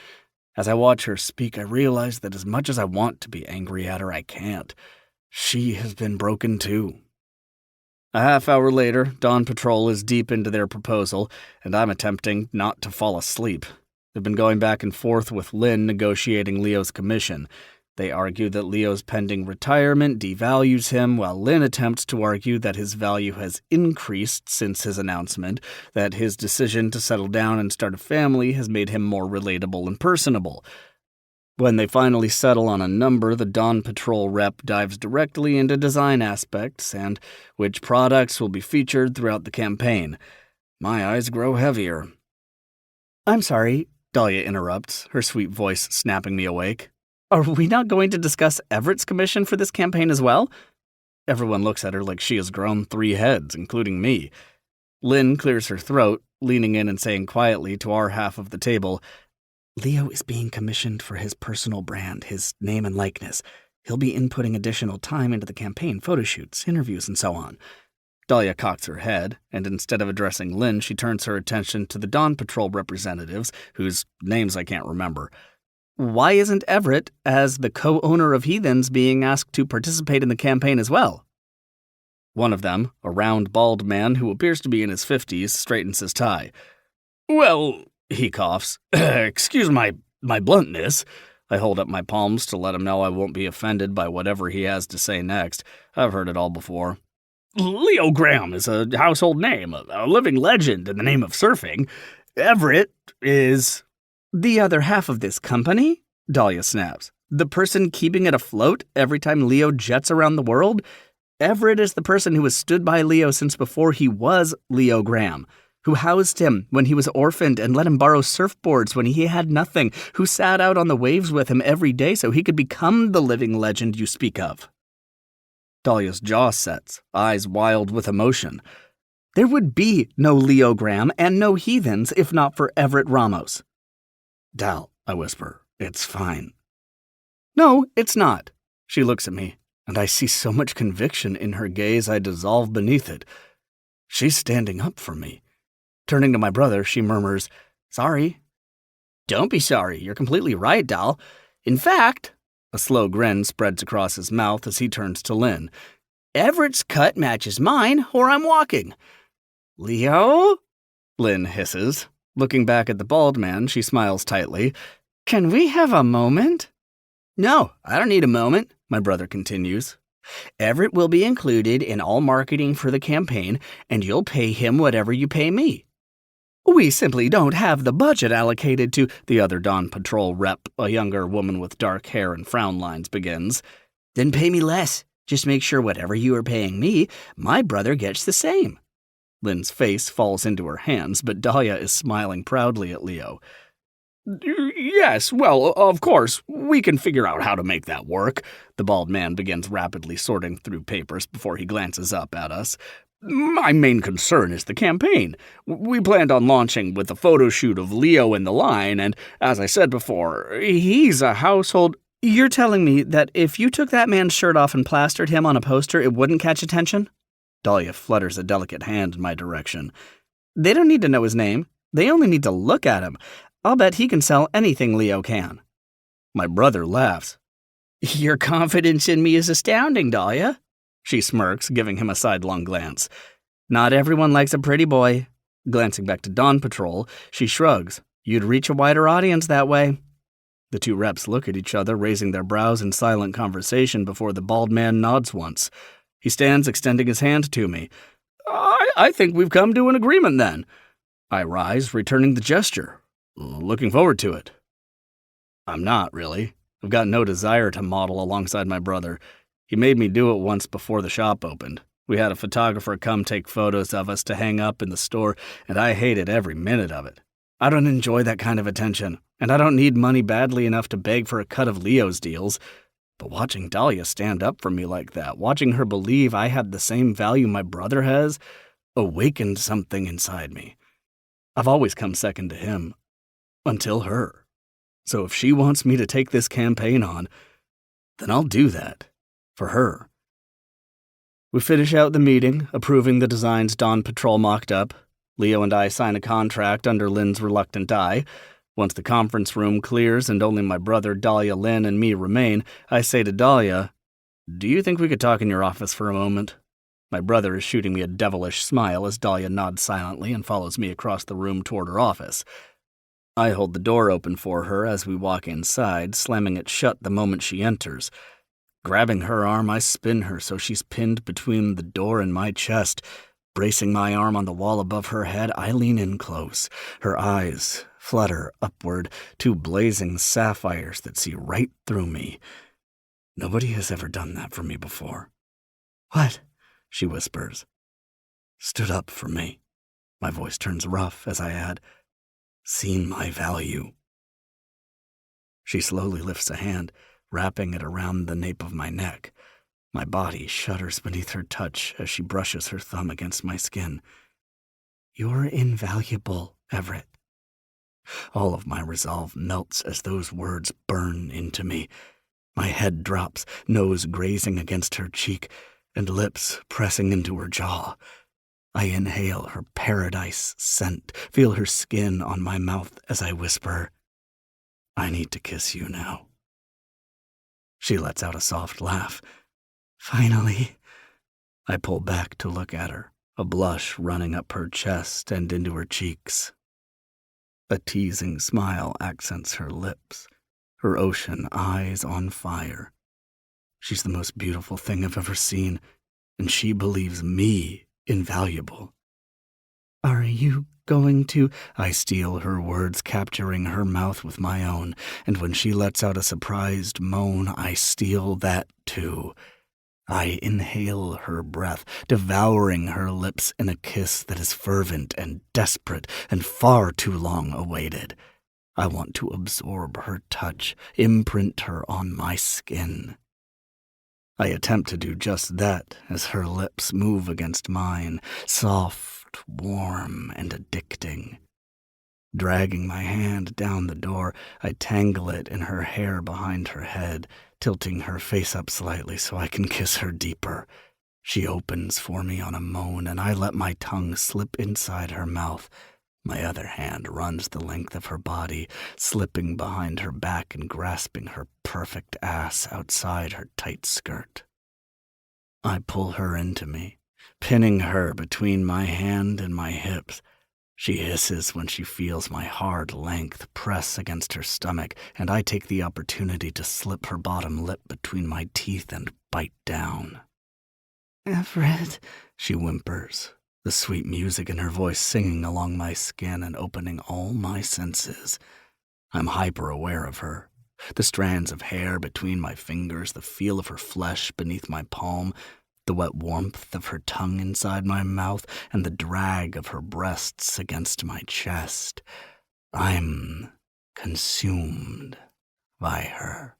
As I watch her speak, I realize that as much as I want to be angry at her, I can't. She has been broken too. A half hour later, Dawn Patrol is deep into their proposal, and I'm attempting not to fall asleep. They've been going back and forth with Lynn negotiating Leo's commission. They argue that Leo's pending retirement devalues him, while Lynn attempts to argue that his value has increased since his announcement, that his decision to settle down and start a family has made him more relatable and personable. When they finally settle on a number, the Dawn Patrol rep dives directly into design aspects and which products will be featured throughout the campaign. My eyes grow heavier. I'm sorry, Dahlia interrupts, her sweet voice snapping me awake. Are we not going to discuss Everett's commission for this campaign as well? Everyone looks at her like she has grown 3 heads, including me. Lynn clears her throat, leaning in and saying quietly to our half of the table, Leo is being commissioned for his personal brand, his name and likeness. He'll be inputting additional time into the campaign, photo shoots, interviews, and so on. Dahlia cocks her head, and instead of addressing Lynn, she turns her attention to the Dawn Patrol representatives, whose names I can't remember. Why isn't Everett, as the co-owner of Heathens, being asked to participate in the campaign as well? One of them, a round, bald man who appears to be in his 50s, straightens his tie. Well, he coughs. Excuse my bluntness. I hold up my palms to let him know I won't be offended by whatever he has to say next. I've heard it all before. Leo Graham is a household name, a living legend in the name of surfing. Everett is... The other half of this company? Dahlia snaps. The person keeping it afloat every time Leo jets around the world? Everett is the person who has stood by Leo since before he was Leo Graham, who housed him when he was orphaned and let him borrow surfboards when he had nothing, who sat out on the waves with him every day so he could become the living legend you speak of. Dahlia's jaw sets, eyes wild with emotion. There would be no Leo Graham and no Heathens if not for Everett Ramos. Dal, I whisper, it's fine. No, it's not. She looks at me, and I see so much conviction in her gaze I dissolve beneath it. She's standing up for me. Turning to my brother, she murmurs, Sorry. Don't be sorry. You're completely right, Dal. In fact, a slow grin spreads across his mouth as he turns to Lynn. Everett's cut matches mine, or I'm walking. Leo? Lynn hisses. Looking back at the bald man, she smiles tightly. Can we have a moment? No, I don't need a moment, my brother continues. Everett will be included in all marketing for the campaign, and you'll pay him whatever you pay me. We simply don't have the budget allocated to... The other Dawn Patrol rep, a younger woman with dark hair and frown lines, begins. Then pay me less. Just make sure whatever you are paying me, my brother gets the same. Lynn's face falls into her hands, but Dahlia is smiling proudly at Leo. Yes, well, of course, we can figure out how to make that work. The bald man begins rapidly sorting through papers before he glances up at us. My main concern is the campaign. We planned on launching with a photo shoot of Leo in the line, and as I said before, he's a household... You're telling me that if you took that man's shirt off and plastered him on a poster, it wouldn't catch attention? Dahlia flutters a delicate hand in my direction. They don't need to know his name. They only need to look at him. I'll bet he can sell anything Leo can. My brother laughs. Your confidence in me is astounding, Dahlia. She smirks, giving him a sidelong glance. Not everyone likes a pretty boy. Glancing back to Dawn Patrol, she shrugs. You'd reach a wider audience that way. The two reps look at each other, raising their brows in silent conversation before the bald man nods once. He stands, extending his hand to me. I think we've come to an agreement then. I rise, returning the gesture. Looking forward to it. I'm not, really. I've got no desire to model alongside my brother. He made me do it once before the shop opened. We had a photographer come take photos of us to hang up in the store, and I hated every minute of it. I don't enjoy that kind of attention, and I don't need money badly enough to beg for a cut of Leo's deals. But watching Dahlia stand up for me like that, watching her believe I had the same value my brother has, awakened something inside me. I've always come second to him. Until her. So if she wants me to take this campaign on, then I'll do that. For her. We finish out the meeting, approving the designs Dawn Patrol mocked up. Leo and I sign a contract under Lynn's reluctant eye. Once the conference room clears and only my brother, Dahlia, Lynn, and me remain, I say to Dahlia, "Do you think we could talk in your office for a moment?" My brother is shooting me a devilish smile as Dahlia nods silently and follows me across the room toward her office. I hold the door open for her as we walk inside, slamming it shut the moment she enters. Grabbing her arm, I spin her so she's pinned between the door and my chest. Bracing my arm on the wall above her head, I lean in close. Her eyes flutter upward, two blazing sapphires that see right through me. Nobody has ever done that for me before. What? She whispers. Stood up for me. My voice turns rough as I add, seen my value. She slowly lifts a hand, wrapping it around the nape of my neck. My body shudders beneath her touch as she brushes her thumb against my skin. You're invaluable, Everett. All of my resolve melts as those words burn into me. My head drops, nose grazing against her cheek, and lips pressing into her jaw. I inhale her paradise scent, feel her skin on my mouth as I whisper, I need to kiss you now. She lets out a soft laugh. Finally. I pull back to look at her, a blush running up her chest and into her cheeks. A teasing smile accents her lips, her ocean eyes on fire. She's the most beautiful thing I've ever seen, and she believes me invaluable. Are you going to... I steal her words, capturing her mouth with my own, and when she lets out a surprised moan, I steal that too. I inhale her breath, devouring her lips in a kiss that is fervent and desperate and far too long awaited. I want to absorb her touch, imprint her on my skin. I attempt to do just that as her lips move against mine, soft, warm, and addicting. Dragging my hand down the door, I tangle it in her hair behind her head, tilting her face up slightly so I can kiss her deeper. She opens for me on a moan, and I let my tongue slip inside her mouth. My other hand runs the length of her body, slipping behind her back and grasping her perfect ass outside her tight skirt. I pull her into me, pinning her between my hand and my hips. She hisses when she feels my hard length press against her stomach, and I take the opportunity to slip her bottom lip between my teeth and bite down. Everett, she whimpers, the sweet music in her voice singing along my skin and opening all my senses. I'm hyper-aware of her. The strands of hair between my fingers, the feel of her flesh beneath my palm, the wet warmth of her tongue inside my mouth, and the drag of her breasts against my chest. I'm consumed by her.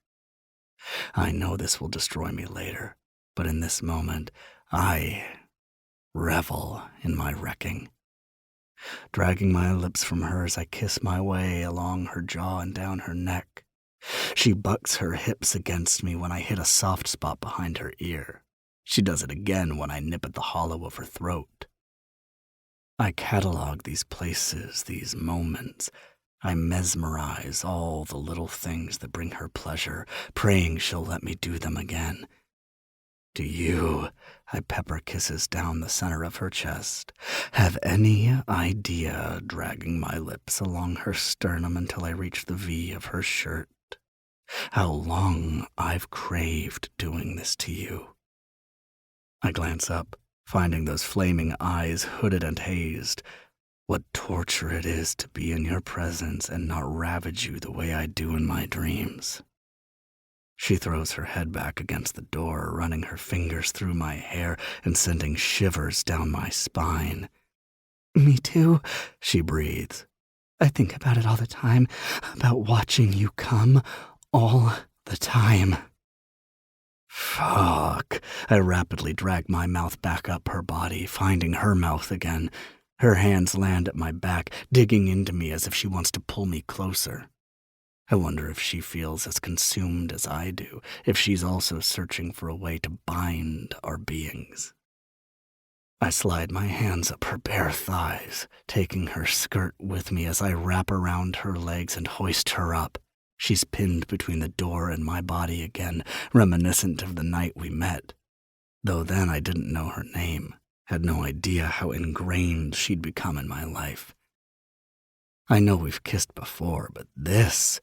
I know this will destroy me later, but in this moment, I revel in my wrecking. Dragging my lips from hers, I kiss my way along her jaw and down her neck. She bucks her hips against me when I hit a soft spot behind her ear. She does it again when I nip at the hollow of her throat. I catalog these places, these moments. I mesmerize all the little things that bring her pleasure, praying she'll let me do them again. Do you, I pepper kisses down the center of her chest, have any idea, dragging my lips along her sternum until I reach the V of her shirt, how long I've craved doing this to you? I glance up, finding those flaming eyes hooded and hazed. What torture it is to be in your presence and not ravage you the way I do in my dreams. She throws her head back against the door, running her fingers through my hair and sending shivers down my spine. Me too, she breathes. I think about it all the time, about watching you come all the time. Fuck. I rapidly drag my mouth back up her body, finding her mouth again. Her hands land at my back, digging into me as if she wants to pull me closer. I wonder if she feels as consumed as I do, if she's also searching for a way to bind our beings. I slide my hands up her bare thighs, taking her skirt with me as I wrap around her legs and hoist her up. She's pinned between the door and my body again, reminiscent of the night we met. Though then I didn't know her name, had no idea how ingrained she'd become in my life. I know we've kissed before, but this,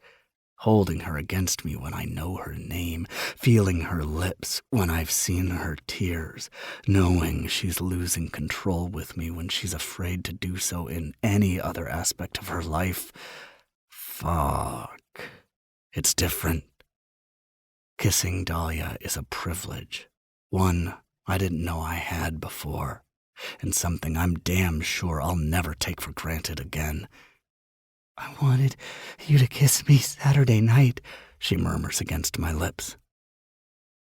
holding her against me when I know her name, feeling her lips when I've seen her tears, knowing she's losing control with me when she's afraid to do so in any other aspect of her life. Fuck. It's different. Kissing Dahlia is a privilege, one I didn't know I had before, and something I'm damn sure I'll never take for granted again. I wanted you to kiss me Saturday night, she murmurs against my lips.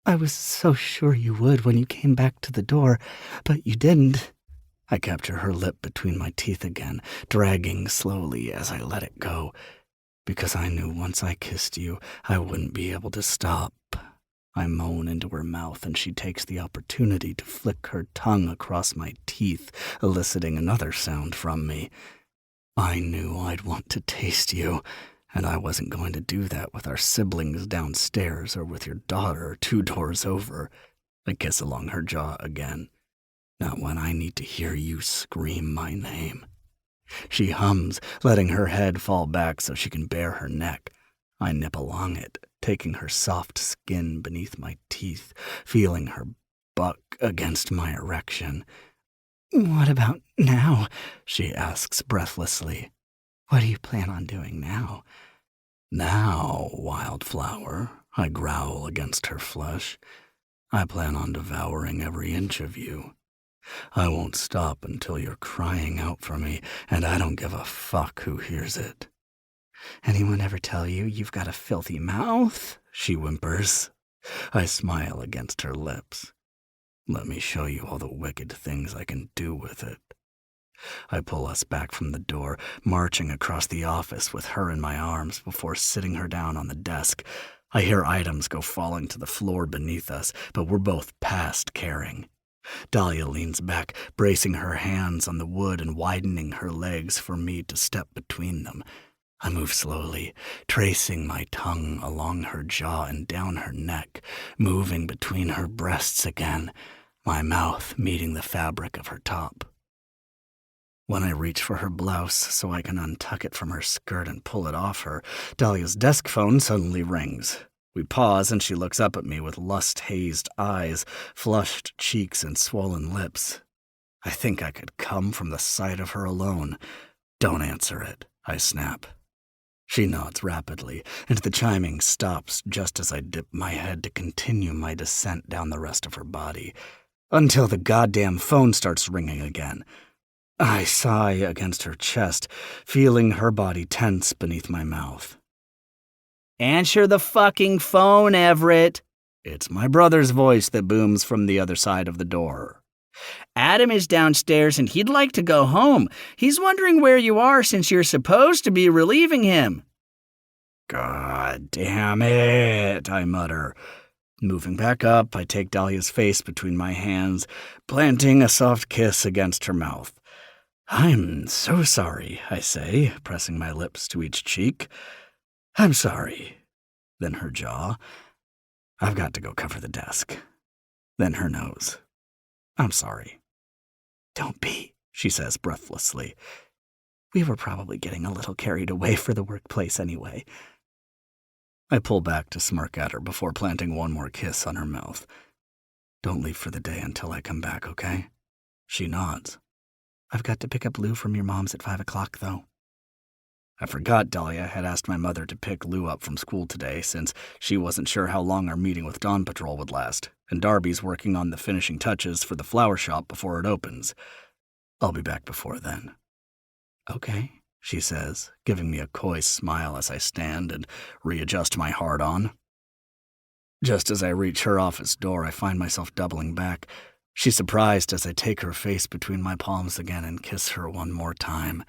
I was so sure you would when you came back to the door, but you didn't. I capture her lip between my teeth again, dragging slowly as I let it go, because I knew once I kissed you, I wouldn't be able to stop. I moan into her mouth, and she takes the opportunity to flick her tongue across my teeth, eliciting another sound from me. I knew I'd want to taste you, and I wasn't going to do that with our siblings downstairs or with your daughter 2 doors over. I kiss along her jaw again. Not when I need to hear you scream my name. She hums, letting her head fall back so she can bare her neck. I nip along it, taking her soft skin beneath my teeth, feeling her buck against my erection. What about now? She asks breathlessly. What do you plan on doing now? Now, Wildflower, I growl against her flesh. I plan on devouring every inch of you. I won't stop until you're crying out for me, and I don't give a fuck who hears it. Anyone ever tell you you've got a filthy mouth? She whimpers. I smile against her lips. Let me show you all the wicked things I can do with it. I pull us back from the door, marching across the office with her in my arms before sitting her down on the desk. I hear items go falling to the floor beneath us, but we're both past caring. Dahlia leans back, bracing her hands on the wood and widening her legs for me to step between them. I move slowly, tracing my tongue along her jaw and down her neck, moving between her breasts again, my mouth meeting the fabric of her top. When I reach for her blouse so I can untuck it from her skirt and pull it off her, Dahlia's desk phone suddenly rings. We pause and she looks up at me with lust-hazed eyes, flushed cheeks, and swollen lips. I think I could come from the sight of her alone. Don't answer it, I snap. She nods rapidly, and the chiming stops just as I dip my head to continue my descent down the rest of her body, until the goddamn phone starts ringing again. I sigh against her chest, feeling her body tense beneath my mouth. Answer the fucking phone, Everett. It's my brother's voice that booms from the other side of the door. Adam is downstairs and he'd like to go home. He's wondering where you are since you're supposed to be relieving him. God damn it, I mutter. Moving back up, I take Dahlia's face between my hands, planting a soft kiss against her mouth. I'm so sorry, I say, pressing my lips to each cheek. I'm sorry. Then her jaw. I've got to go cover the desk. Then her nose. I'm sorry. Don't be, she says breathlessly. We were probably getting a little carried away for the workplace anyway. I pull back to smirk at her before planting one more kiss on her mouth. Don't leave for the day until I come back, okay? She nods. I've got to pick up Lou from your mom's at 5 o'clock, though. I forgot Dahlia had asked my mother to pick Lou up from school today since she wasn't sure how long our meeting with Dawn Patrol would last, and Darby's working on the finishing touches for the flower shop before it opens. I'll be back before then. Okay, she says, giving me a coy smile as I stand and readjust my hard-on. Just as I reach her office door, I find myself doubling back. She's surprised as I take her face between my palms again and kiss her one more time.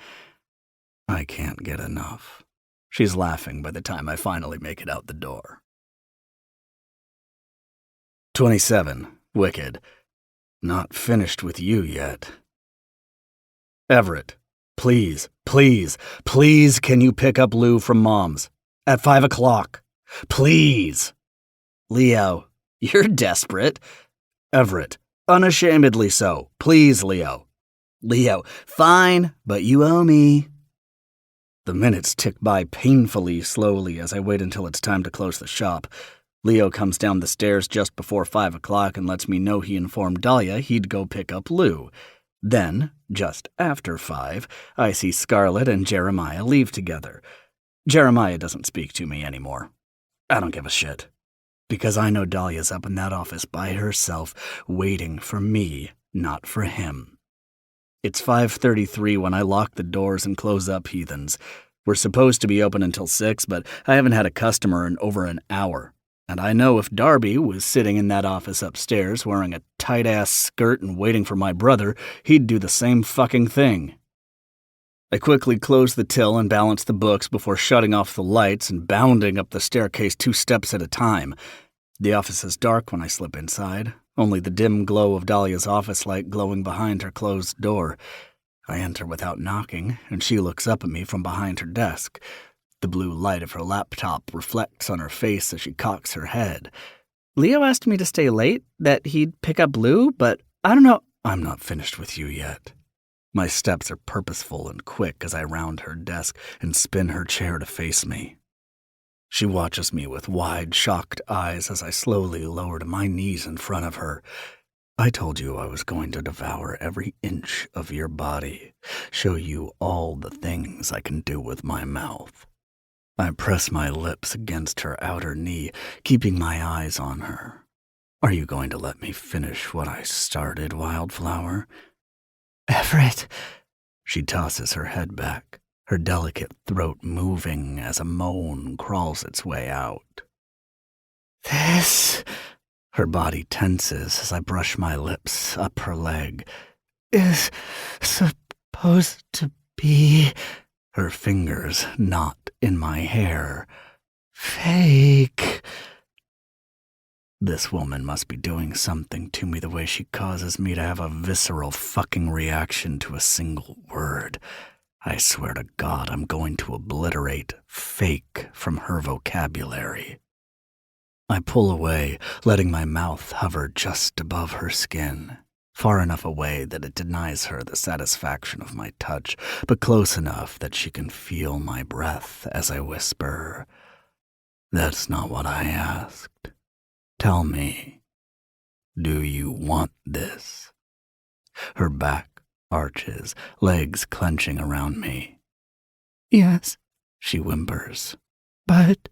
I can't get enough. She's laughing by the time I finally make it out the door. 27. Wicked. Not finished with you yet. Everett, please, please, please can you pick up Lou from Mom's? At 5 o'clock. Please. Leo, you're desperate. Everett, unashamedly so. Please, Leo. Leo, fine, but you owe me. The minutes tick by painfully slowly as I wait until it's time to close the shop. Leo comes down the stairs just before 5 o'clock and lets me know he informed Dahlia he'd go pick up Lou. Then, just after 5, I see Scarlett and Jeremiah leave together. Jeremiah doesn't speak to me anymore. I don't give a shit. Because I know Dahlia's up in that office by herself, waiting for me, not for him. It's 5:33 when I lock the doors and close up Heathens. We're supposed to be open until 6, but I haven't had a customer in over an hour. And I know if Darby was sitting in that office upstairs wearing a tight-ass skirt and waiting for my brother, he'd do the same fucking thing. I quickly close the till and balance the books before shutting off the lights and bounding up the staircase 2 steps at a time. The office is dark when I slip inside, only the dim glow of Dahlia's office light glowing behind her closed door. I enter without knocking, and she looks up at me from behind her desk. The blue light of her laptop reflects on her face as she cocks her head. Leo asked me to stay late, that he'd pick up Lou, but I don't know. I'm not finished with you yet. My steps are purposeful and quick as I round her desk and spin her chair to face me. She watches me with wide, shocked eyes as I slowly lower to my knees in front of her. I told you I was going to devour every inch of your body, show you all the things I can do with my mouth. I press my lips against her outer knee, keeping my eyes on her. Are you going to let me finish what I started, Wildflower? Everett. She tosses her head back, her delicate throat moving as a moan crawls its way out. This... Her body tenses as I brush my lips up her leg. Is supposed to be... Her fingers knot in my hair. Fake. This woman must be doing something to me the way she causes me to have a visceral fucking reaction to a single word. I swear to God I'm going to obliterate fake from her vocabulary. I pull away, letting my mouth hover just above her skin, far enough away that it denies her the satisfaction of my touch, but close enough that she can feel my breath as I whisper, "That's not what I asked. Tell me, do you want this?" Her back arches, legs clenching around me. Yes, she whimpers. But...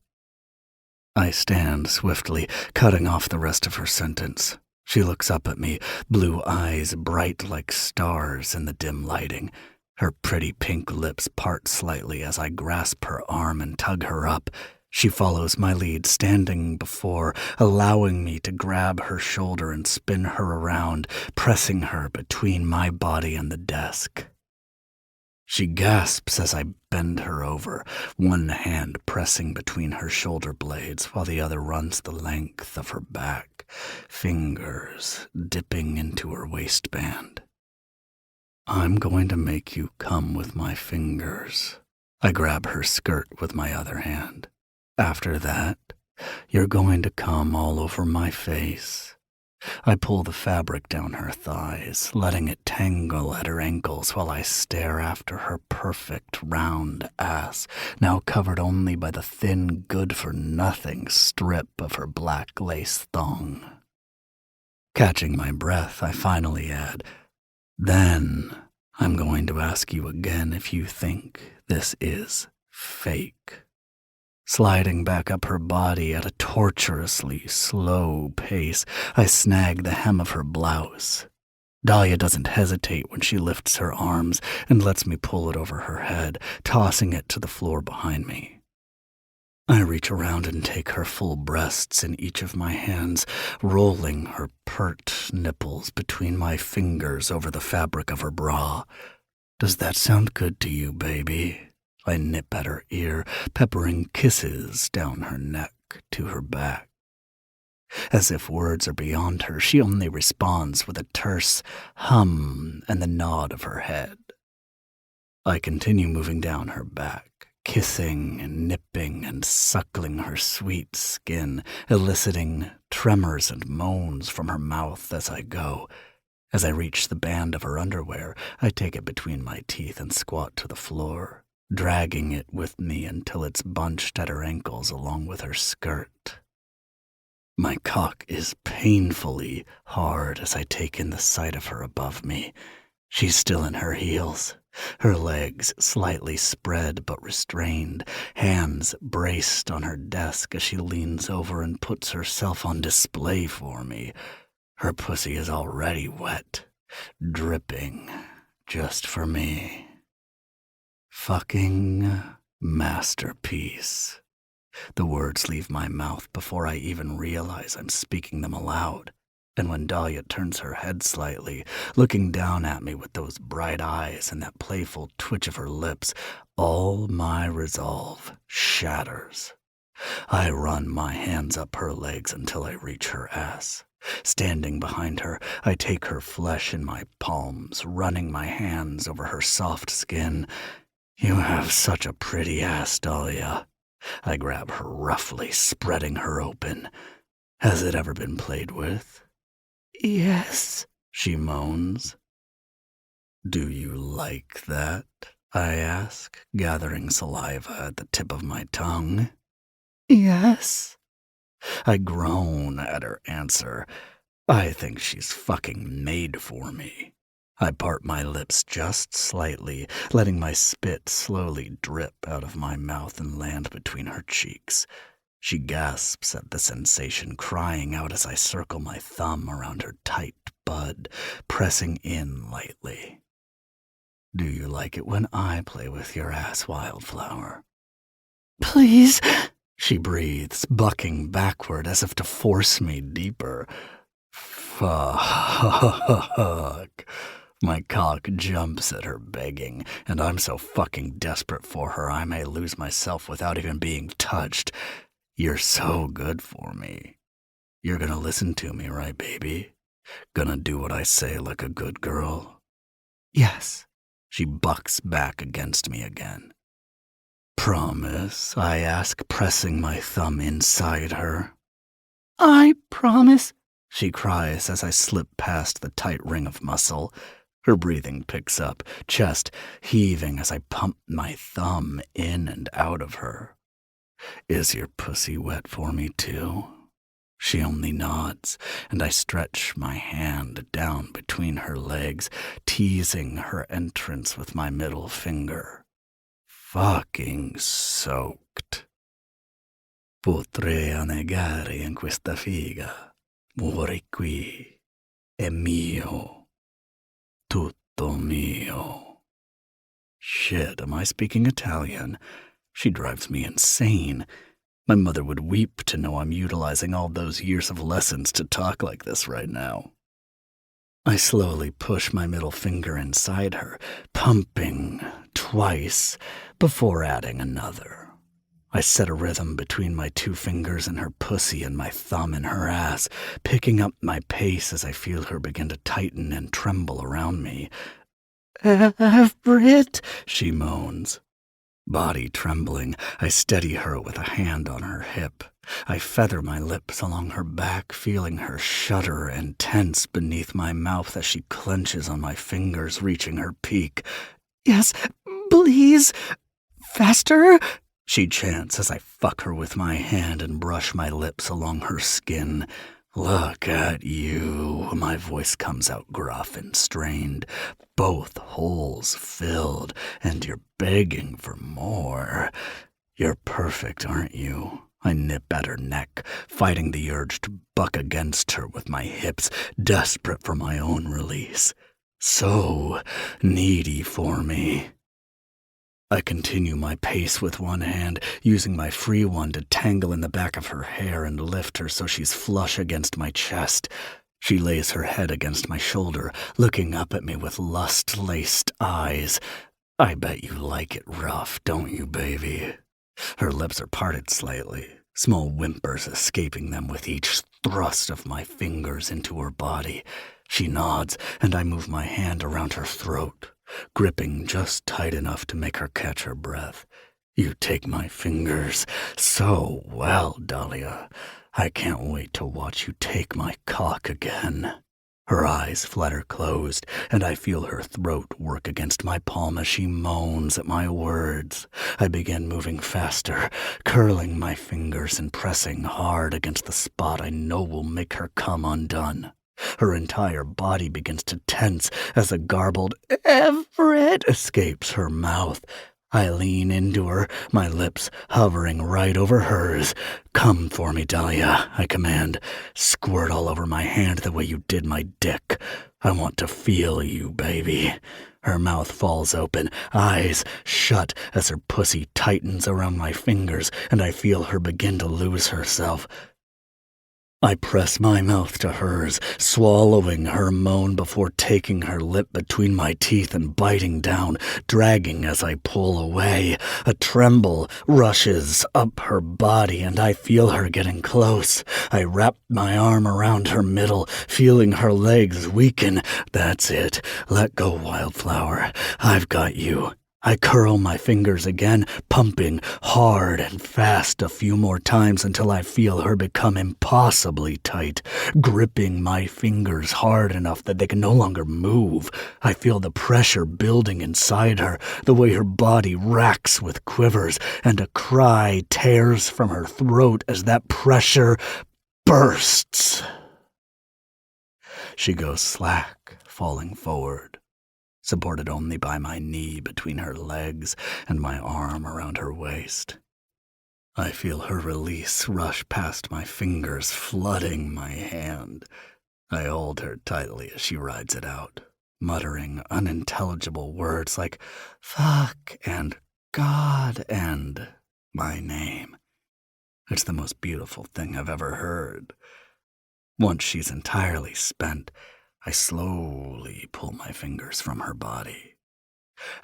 I stand swiftly, cutting off the rest of her sentence. She looks up at me, blue eyes bright like stars in the dim lighting. Her pretty pink lips part slightly as I grasp her arm and tug her up. She follows my lead, standing before, allowing me to grab her shoulder and spin her around, pressing her between my body and the desk. She gasps as I bend her over, one hand pressing between her shoulder blades while the other runs the length of her back, fingers dipping into her waistband. I'm going to make you come with my fingers. I grab her skirt with my other hand. After that, you're going to come all over my face. I pull the fabric down her thighs, letting it tangle at her ankles while I stare after her perfect round ass, now covered only by the thin good-for-nothing strip of her black lace thong. Catching my breath, I finally add, "Then I'm going to ask you again if you think this is fake." Sliding back up her body at a torturously slow pace, I snag the hem of her blouse. Dahlia doesn't hesitate when she lifts her arms and lets me pull it over her head, tossing it to the floor behind me. I reach around and take her full breasts in each of my hands, rolling her pert nipples between my fingers over the fabric of her bra. "Does that sound good to you, baby?" I nip at her ear, peppering kisses down her neck to her back. As if words are beyond her, she only responds with a terse hum and the nod of her head. I continue moving down her back, kissing and nipping and suckling her sweet skin, eliciting tremors and moans from her mouth as I go. As I reach the band of her underwear, I take it between my teeth and squat to the floor, dragging it with me until it's bunched at her ankles along with her skirt. My cock is painfully hard as I take in the sight of her above me. She's still in her heels, her legs slightly spread but restrained, hands braced on her desk as she leans over and puts herself on display for me. Her pussy is already wet, dripping, just for me. Fucking masterpiece. The words leave my mouth before I even realize I'm speaking them aloud. And when Dahlia turns her head slightly, looking down at me with those bright eyes and that playful twitch of her lips, all my resolve shatters. I run my hands up her legs until I reach her ass. Standing behind her, I take her flesh in my palms, running my hands over her soft skin. You have such a pretty ass, Dahlia. I grab her roughly, spreading her open. Has it ever been played with? Yes, she moans. Do you like that? I ask, gathering saliva at the tip of my tongue. Yes. I groan at her answer. I think she's fucking made for me. I part my lips just slightly, letting my spit slowly drip out of my mouth and land between her cheeks. She gasps at the sensation, crying out as I circle my thumb around her tight bud, pressing in lightly. Do you like it when I play with your ass, Wildflower? Please, she breathes, bucking backward as if to force me deeper. Fuck. My cock jumps at her begging, and I'm so fucking desperate for her I may lose myself without even being touched. You're so good for me. You're gonna listen to me, right, baby? Gonna do what I say like a good girl? Yes. She bucks back against me again. Promise? I ask, pressing my thumb inside her. I promise, she cries as I slip past the tight ring of muscle. Her breathing picks up, chest heaving as I pump my thumb in and out of her. Is your pussy wet for me too? She only nods, and I stretch my hand down between her legs, teasing her entrance with my middle finger. Fucking soaked. Potrei annegare in questa figa. Muore qui. È mio. Tutto mio. Shit, am I speaking Italian? She drives me insane. My mother would weep to know I'm utilizing all those years of lessons to talk like this right now. I slowly push my middle finger inside her, pumping twice before adding another. I set a rhythm between my two fingers in her pussy and my thumb in her ass, picking up my pace as I feel her begin to tighten and tremble around me. Everett, she moans. Body trembling, I steady her with a hand on her hip. I feather my lips along her back, feeling her shudder and tense beneath my mouth as she clenches on my fingers, reaching her peak. Yes, please, faster, she chants as I fuck her with my hand and brush my lips along her skin. Look at you. My voice comes out gruff and strained, both holes filled, and you're begging for more. You're perfect, aren't you? I nip at her neck, fighting the urge to buck against her with my hips, desperate for my own release. So needy for me. I continue my pace with one hand, using my free one to tangle in the back of her hair and lift her so she's flush against my chest. She lays her head against my shoulder, looking up at me with lust-laced eyes. I bet you like it rough, don't you, baby? Her lips are parted slightly, small whimpers escaping them with each thrust of my fingers into her body. She nods, and I move my hand around her throat, gripping just tight enough to make her catch her breath. You take my fingers so well, Dahlia. I can't wait to watch you take my cock again. Her eyes flutter closed, and I feel her throat work against my palm as she moans at my words. I begin moving faster, curling my fingers and pressing hard against the spot I know will make her come undone. Her entire body begins to tense as a garbled "Everett" escapes her mouth. I lean into her, my lips hovering right over hers. "Come for me, Dahlia," I command. "Squirt all over my hand the way you did my dick. I want to feel you, baby." Her mouth falls open, eyes shut as her pussy tightens around my fingers, and I feel her begin to lose herself. I press my mouth to hers, swallowing her moan before taking her lip between my teeth and biting down, dragging as I pull away. A tremble rushes up her body, and I feel her getting close. I wrap my arm around her middle, feeling her legs weaken. "That's it. Let go, Wildflower. I've got you." I curl my fingers again, pumping hard and fast a few more times until I feel her become impossibly tight, gripping my fingers hard enough that they can no longer move. I feel the pressure building inside her, the way her body racks with quivers, and a cry tears from her throat as that pressure bursts. She goes slack, falling forward, supported only by my knee between her legs and my arm around her waist. I feel her release rush past my fingers, flooding my hand. I hold her tightly as she rides it out, muttering unintelligible words like "fuck" and "God" and my name. It's the most beautiful thing I've ever heard. Once she's entirely spent, I slowly pull my fingers from her body.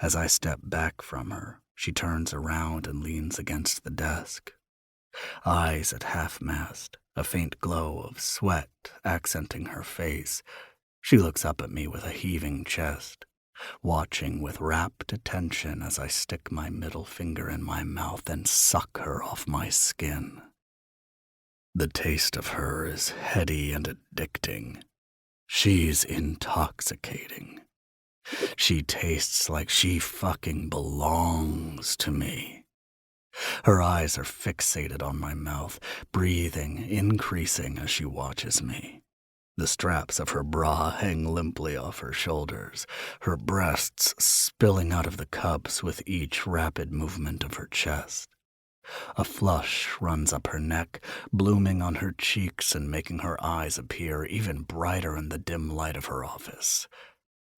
As I step back from her, she turns around and leans against the desk. Eyes at half-mast, a faint glow of sweat accenting her face. She looks up at me with a heaving chest, watching with rapt attention as I stick my middle finger in my mouth and suck her off my skin. The taste of her is heady and addicting. She's intoxicating. She tastes like she fucking belongs to me. Her eyes are fixated on my mouth, breathing increasing as she watches me. The straps of her bra hang limply off her shoulders, her breasts spilling out of the cups with each rapid movement of her chest. A flush runs up her neck, blooming on her cheeks and making her eyes appear even brighter in the dim light of her office.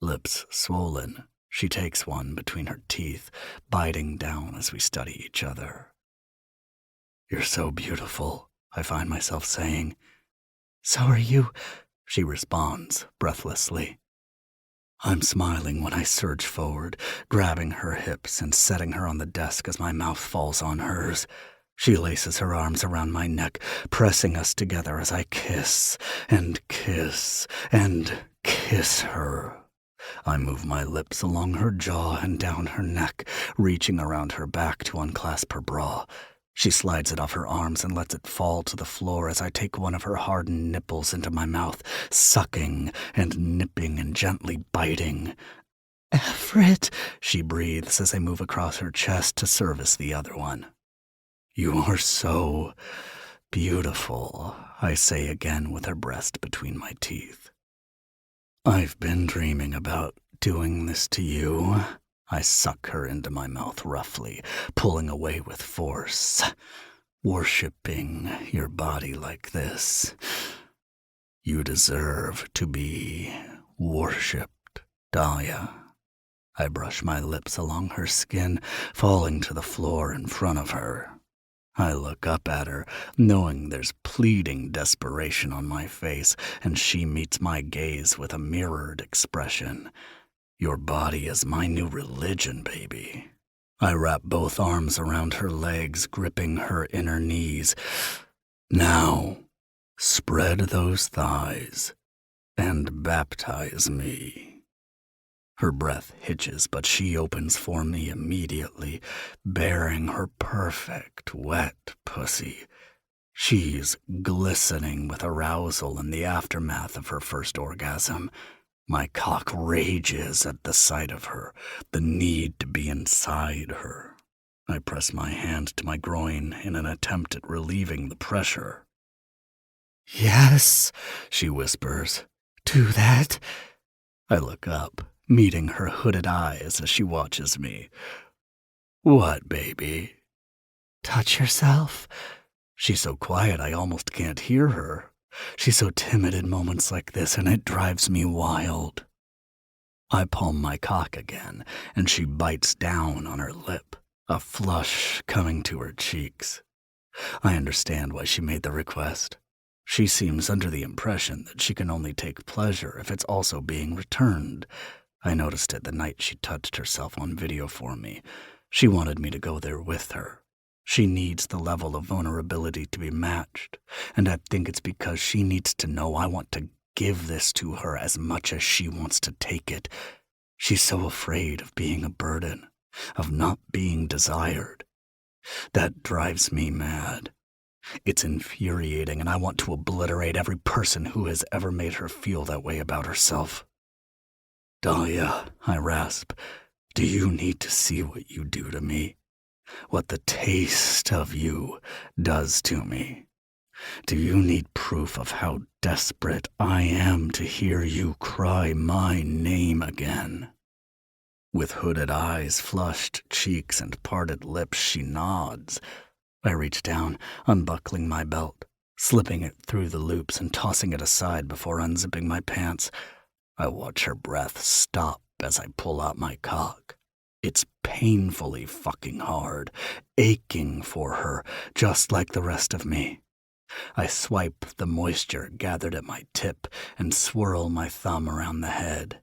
Lips swollen, she takes one between her teeth, biting down as we study each other. "You're so beautiful," I find myself saying. "So are you," she responds breathlessly. I'm smiling when I surge forward, grabbing her hips and setting her on the desk as my mouth falls on hers. She laces her arms around my neck, pressing us together as I kiss and kiss and kiss her. I move my lips along her jaw and down her neck, reaching around her back to unclasp her bra. She slides it off her arms and lets it fall to the floor as I take one of her hardened nipples into my mouth, sucking and nipping and gently biting. "Everett," she breathes as I move across her chest to service the other one. "You are so beautiful," I say again with her breast between my teeth. "I've been dreaming about doing this to you." I suck her into my mouth roughly, pulling away with force. "Worshipping your body like this. You deserve to be worshipped, Dahlia." I brush my lips along her skin, falling to the floor in front of her. I look up at her, knowing there's pleading desperation on my face, and she meets my gaze with a mirrored expression. "Your body is my new religion, baby." I wrap both arms around her legs, gripping her inner knees. "Now, spread those thighs and baptize me." Her breath hitches, but she opens for me immediately, baring her perfect, wet pussy. She's glistening with arousal in the aftermath of her first orgasm. My cock rages at the sight of her, the need to be inside her. I press my hand to my groin in an attempt at relieving the pressure. "Yes," she whispers. "Do that." I look up, meeting her hooded eyes as she watches me. "What, baby?" "Touch yourself." She's so quiet I almost can't hear her. She's so timid in moments like this, and it drives me wild. I palm my cock again, and she bites down on her lip, a flush coming to her cheeks. I understand why she made the request. She seems under the impression that she can only take pleasure if it's also being returned. I noticed it the night she touched herself on video for me. She wanted me to go there with her. She needs the level of vulnerability to be matched, and I think it's because she needs to know I want to give this to her as much as she wants to take it. She's so afraid of being a burden, of not being desired. That drives me mad. It's infuriating, and I want to obliterate every person who has ever made her feel that way about herself. "Dahlia," I rasp, "do you need to see what you do to me? What the taste of you does to me? Do you need proof of how desperate I am to hear you cry my name again?" With hooded eyes, flushed cheeks, and parted lips, she nods. I reach down, unbuckling my belt, slipping it through the loops and tossing it aside before unzipping my pants. I watch her breath stop as I pull out my cock. It's painfully fucking hard, aching for her, just like the rest of me. I swipe the moisture gathered at my tip and swirl my thumb around the head.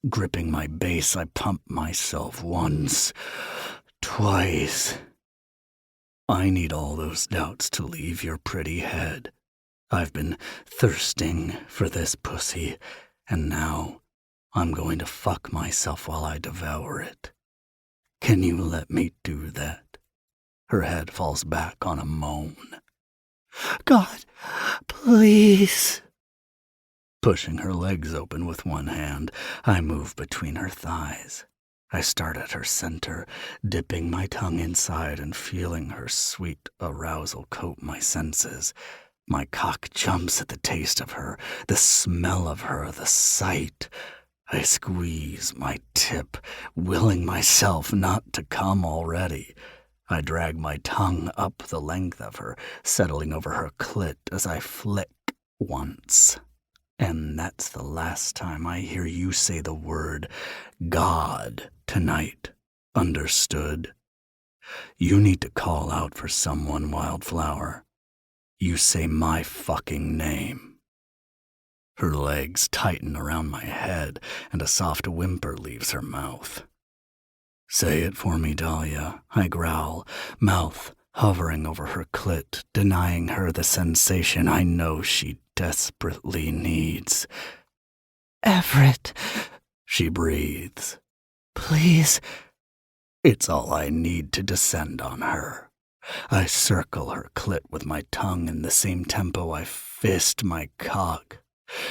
Gripping my base, I pump myself once, twice. I need all those doubts to leave your pretty head. I've been thirsting for this pussy, and now I'm going to fuck myself while I devour it. Can you let me do that? Her head falls back on a moan. "God, please." Pushing her legs open with one hand, I move between her thighs. I start at her center, dipping my tongue inside and feeling her sweet arousal coat my senses. My cock jumps at the taste of her, the smell of her, the sight. I squeeze my tip, willing myself not to come already. I drag my tongue up the length of her, settling over her clit as I flick once. And that's the last time I hear you say the word God tonight. Understood? You need to call out for someone, Wildflower. You say my fucking name. Her legs tighten around my head, and a soft whimper leaves her mouth. Say it for me, Dahlia, I growl, mouth hovering over her clit, denying her the sensation I know she desperately needs. "Everett," she breathes. "please." It's all I need to descend on her. I circle her clit with my tongue in the same tempo I fist my cock.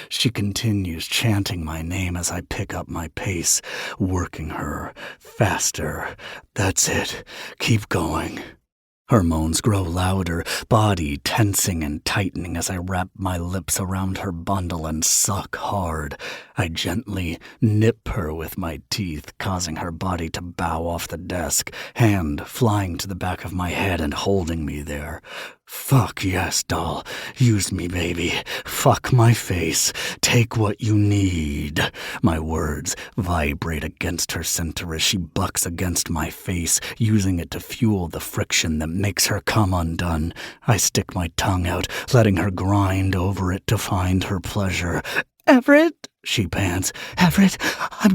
She continues chanting my name as I pick up my pace, working her faster. That's it. Keep going. Her moans grow louder, body tensing and tightening as I wrap my lips around her bundle and suck hard. I gently nip her with my teeth, causing her body to bow off the desk, hand flying to the back of my head and holding me there. Fuck yes, doll. Use me, baby. Fuck my face. Take what you need. My words vibrate against her center as she bucks against my face, using it to fuel the friction that makes her come undone. I stick my tongue out, letting her grind over it to find her pleasure. "Everett," she pants. "Everett, I'm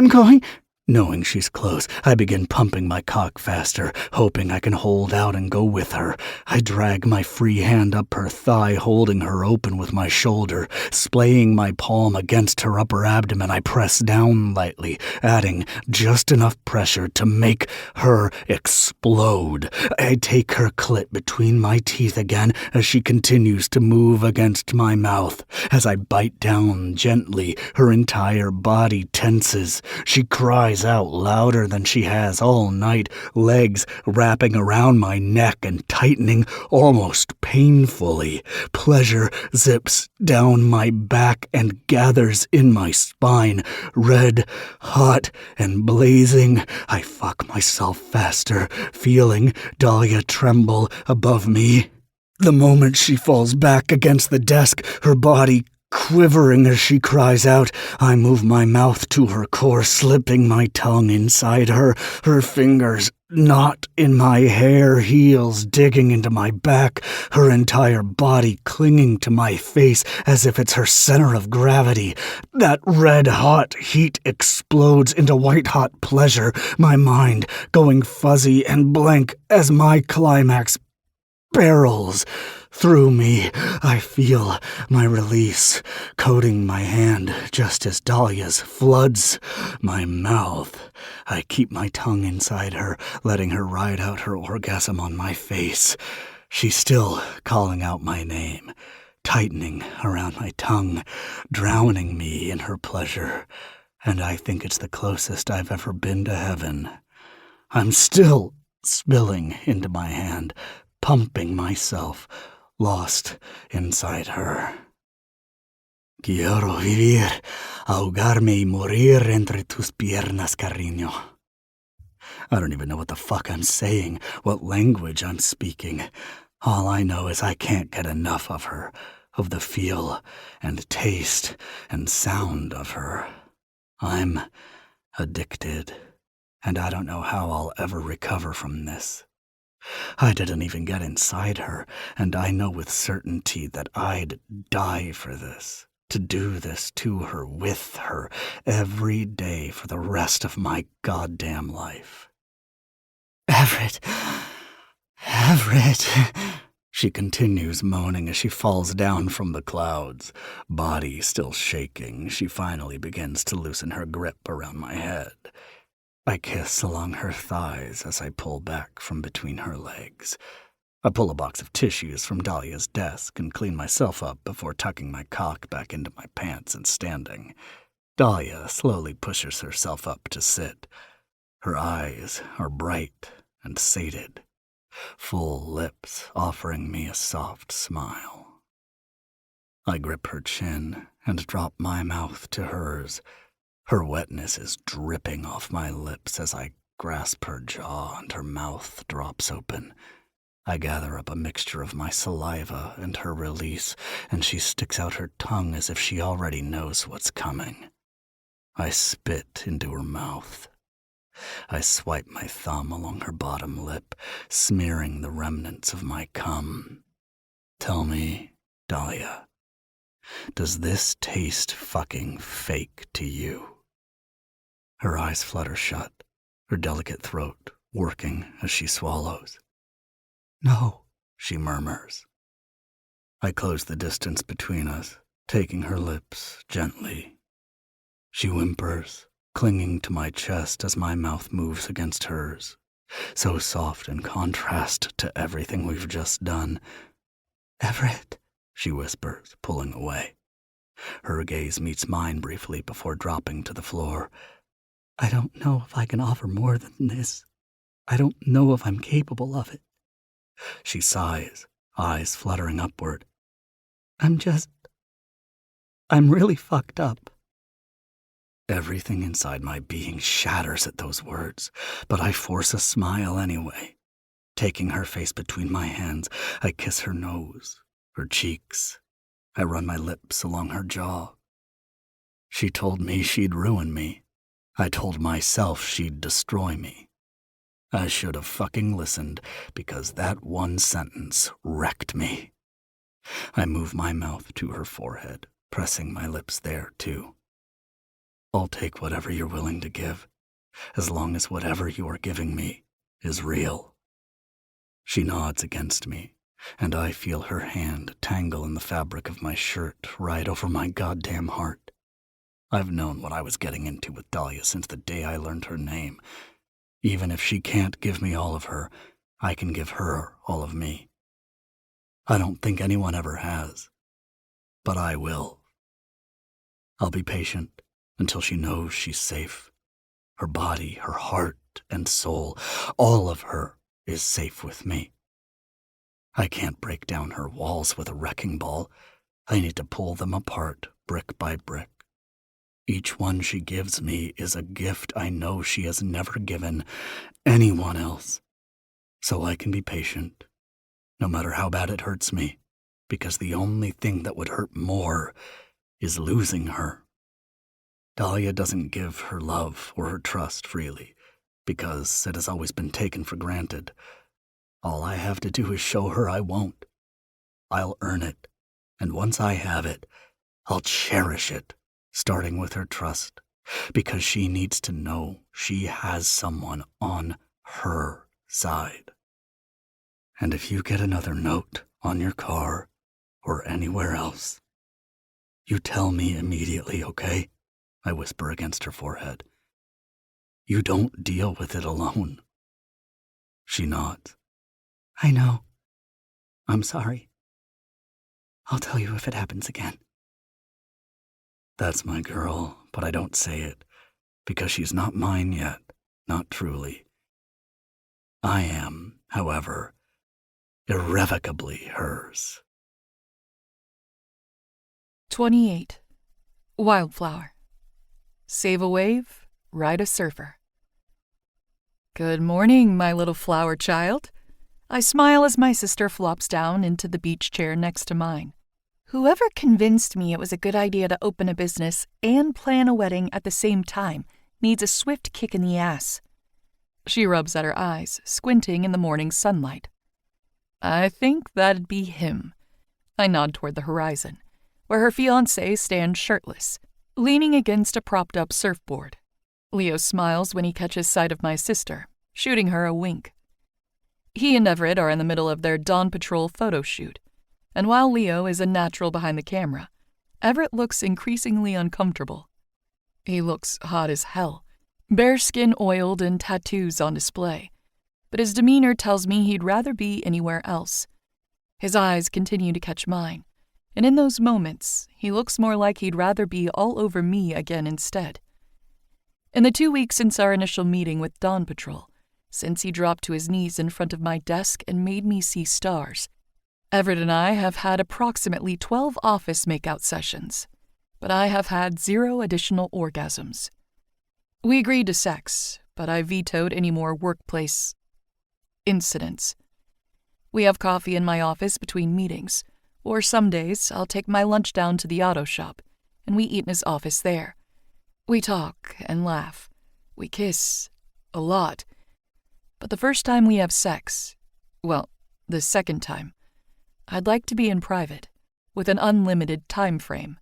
going. Knowing she's close, I begin pumping my cock faster, hoping I can hold out and go with her. I drag my free hand up her thigh, holding her open with my shoulder. Splaying my palm against her upper abdomen, I press down lightly, adding just enough pressure to make her explode. I take her clit between my teeth again as she continues to move against my mouth. As I bite down gently, her entire body tenses. She cries out louder than she has all night, legs wrapping around my neck and tightening almost painfully. Pleasure zips down my back and gathers in my spine. Red, hot, and blazing, I fuck myself faster, feeling Dahlia tremble above me. The moment she falls back against the desk, her body quivering as she cries out, I move my mouth to her core, slipping my tongue inside her fingers not in my hair, heels digging into my back, her entire body clinging to my face as if it's her center of gravity. That red-hot heat explodes into white-hot pleasure, my mind going fuzzy and blank as my climax barrels through me. I feel my release coating my hand just as Dahlia's floods my mouth. I keep my tongue inside her, letting her ride out her orgasm on my face. She's still calling out my name, tightening around my tongue, drowning me in her pleasure. And I think it's the closest I've ever been to heaven. I'm still spilling into my hand, pumping myself, lost inside her. Quiero vivir, ahogarme y morir entre tus piernas, cariño. I don't even know what the fuck I'm saying, what language I'm speaking. All I know is I can't get enough of her, of the feel and taste and sound of her. I'm addicted, and I don't know how I'll ever recover from this. I didn't even get inside her, and I know with certainty that I'd die for this, to do this to her, with her, every day for the rest of my goddamn life. Everett, she continues moaning as she falls down from the clouds. Body still shaking, she finally begins to loosen her grip around my head. I kiss along her thighs as I pull back from between her legs. I pull a box of tissues from Dahlia's desk and clean myself up before tucking my cock back into my pants and standing. Dahlia slowly pushes herself up to sit. Her eyes are bright and sated, full lips offering me a soft smile. I grip her chin and drop my mouth to hers. Her wetness is dripping off my lips as I grasp her jaw and her mouth drops open. I gather up a mixture of my saliva and her release, and she sticks out her tongue as if she already knows what's coming. I spit into her mouth. I swipe my thumb along her bottom lip, smearing the remnants of my cum. Tell me, Dahlia, does this taste fucking fake to you? Her eyes flutter shut, her delicate throat working as she swallows. No, she murmurs. I close the distance between us, taking her lips gently. She whimpers, clinging to my chest as my mouth moves against hers, so soft in contrast to everything we've just done. Everett, she whispers, pulling away. Her gaze meets mine briefly before dropping to the floor. I don't know if I can offer more than this. I don't know if I'm capable of it. She sighs, eyes fluttering upward. I'm really fucked up. Everything inside my being shatters at those words, but I force a smile anyway. Taking her face between my hands, I kiss her nose, her cheeks. I run my lips along her jaw. She told me she'd ruin me. I told myself she'd destroy me. I should have fucking listened, because that one sentence wrecked me. I move my mouth to her forehead, pressing my lips there too. I'll take whatever you're willing to give. as long as whatever you are giving me is real." She nods against me, and I feel her hand tangle in the fabric of my shirt right over my goddamn heart. I've known what I was getting into with Dahlia since the day I learned her name. Even if she can't give me all of her, I can give her all of me. I don't think anyone ever has, but I will. I'll be patient until she knows she's safe. Her body, her heart, and soul, all of her is safe with me. I can't break down her walls with a wrecking ball. I need to pull them apart brick by brick. Each one she gives me is a gift I know she has never given anyone else. So I can be patient, no matter how bad it hurts me, because the only thing that would hurt more is losing her. Dahlia doesn't give her love or her trust freely, because it has always been taken for granted. All I have to do is show her I won't. I'll earn it, and once I have it, I'll cherish it, starting with her trust, because she needs to know she has someone on her side. And if you get another note on your car or anywhere else, you tell me immediately, okay? I whisper against her forehead. You don't deal with it alone. She nods. I know. I'm sorry. I'll tell you if it happens again. That's my girl, but I don't say it, because she's not mine yet, not truly. I am, however, irrevocably hers. 28. Wildflower. Save a wave, ride a surfer. Good morning, my little flower child. I smile as my sister flops down into the beach chair next to mine. Whoever convinced me it was a good idea to open a business and plan a wedding at the same time needs a swift kick in the ass. She rubs at her eyes, squinting in the morning sunlight. I think that'd be him. I nod toward the horizon, where her fiancé stands shirtless, leaning against a propped-up surfboard. Leo smiles when he catches sight of my sister, shooting her a wink. He and Everett are in the middle of their Dawn Patrol photo shoot, and while Leo is a natural behind the camera, Everett looks increasingly uncomfortable. He looks hot as hell, bare skin oiled and tattoos on display, but his demeanor tells me he'd rather be anywhere else. His eyes continue to catch mine, and in those moments, he looks more like he'd rather be all over me again instead. In the 2 weeks since our initial meeting with Dawn Patrol, since he dropped to his knees in front of my desk and made me see stars, Everett and I have had approximately 12 office makeout sessions, but I have had 0 additional orgasms. We agreed to sex, but I vetoed any more workplace incidents. We have coffee in my office between meetings, or some days I'll take my lunch down to the auto shop, and we eat in his office there. We talk and laugh. We kiss. A lot. But the first time we have sex, well, the second time, I'd like to be in private, with an unlimited time frame,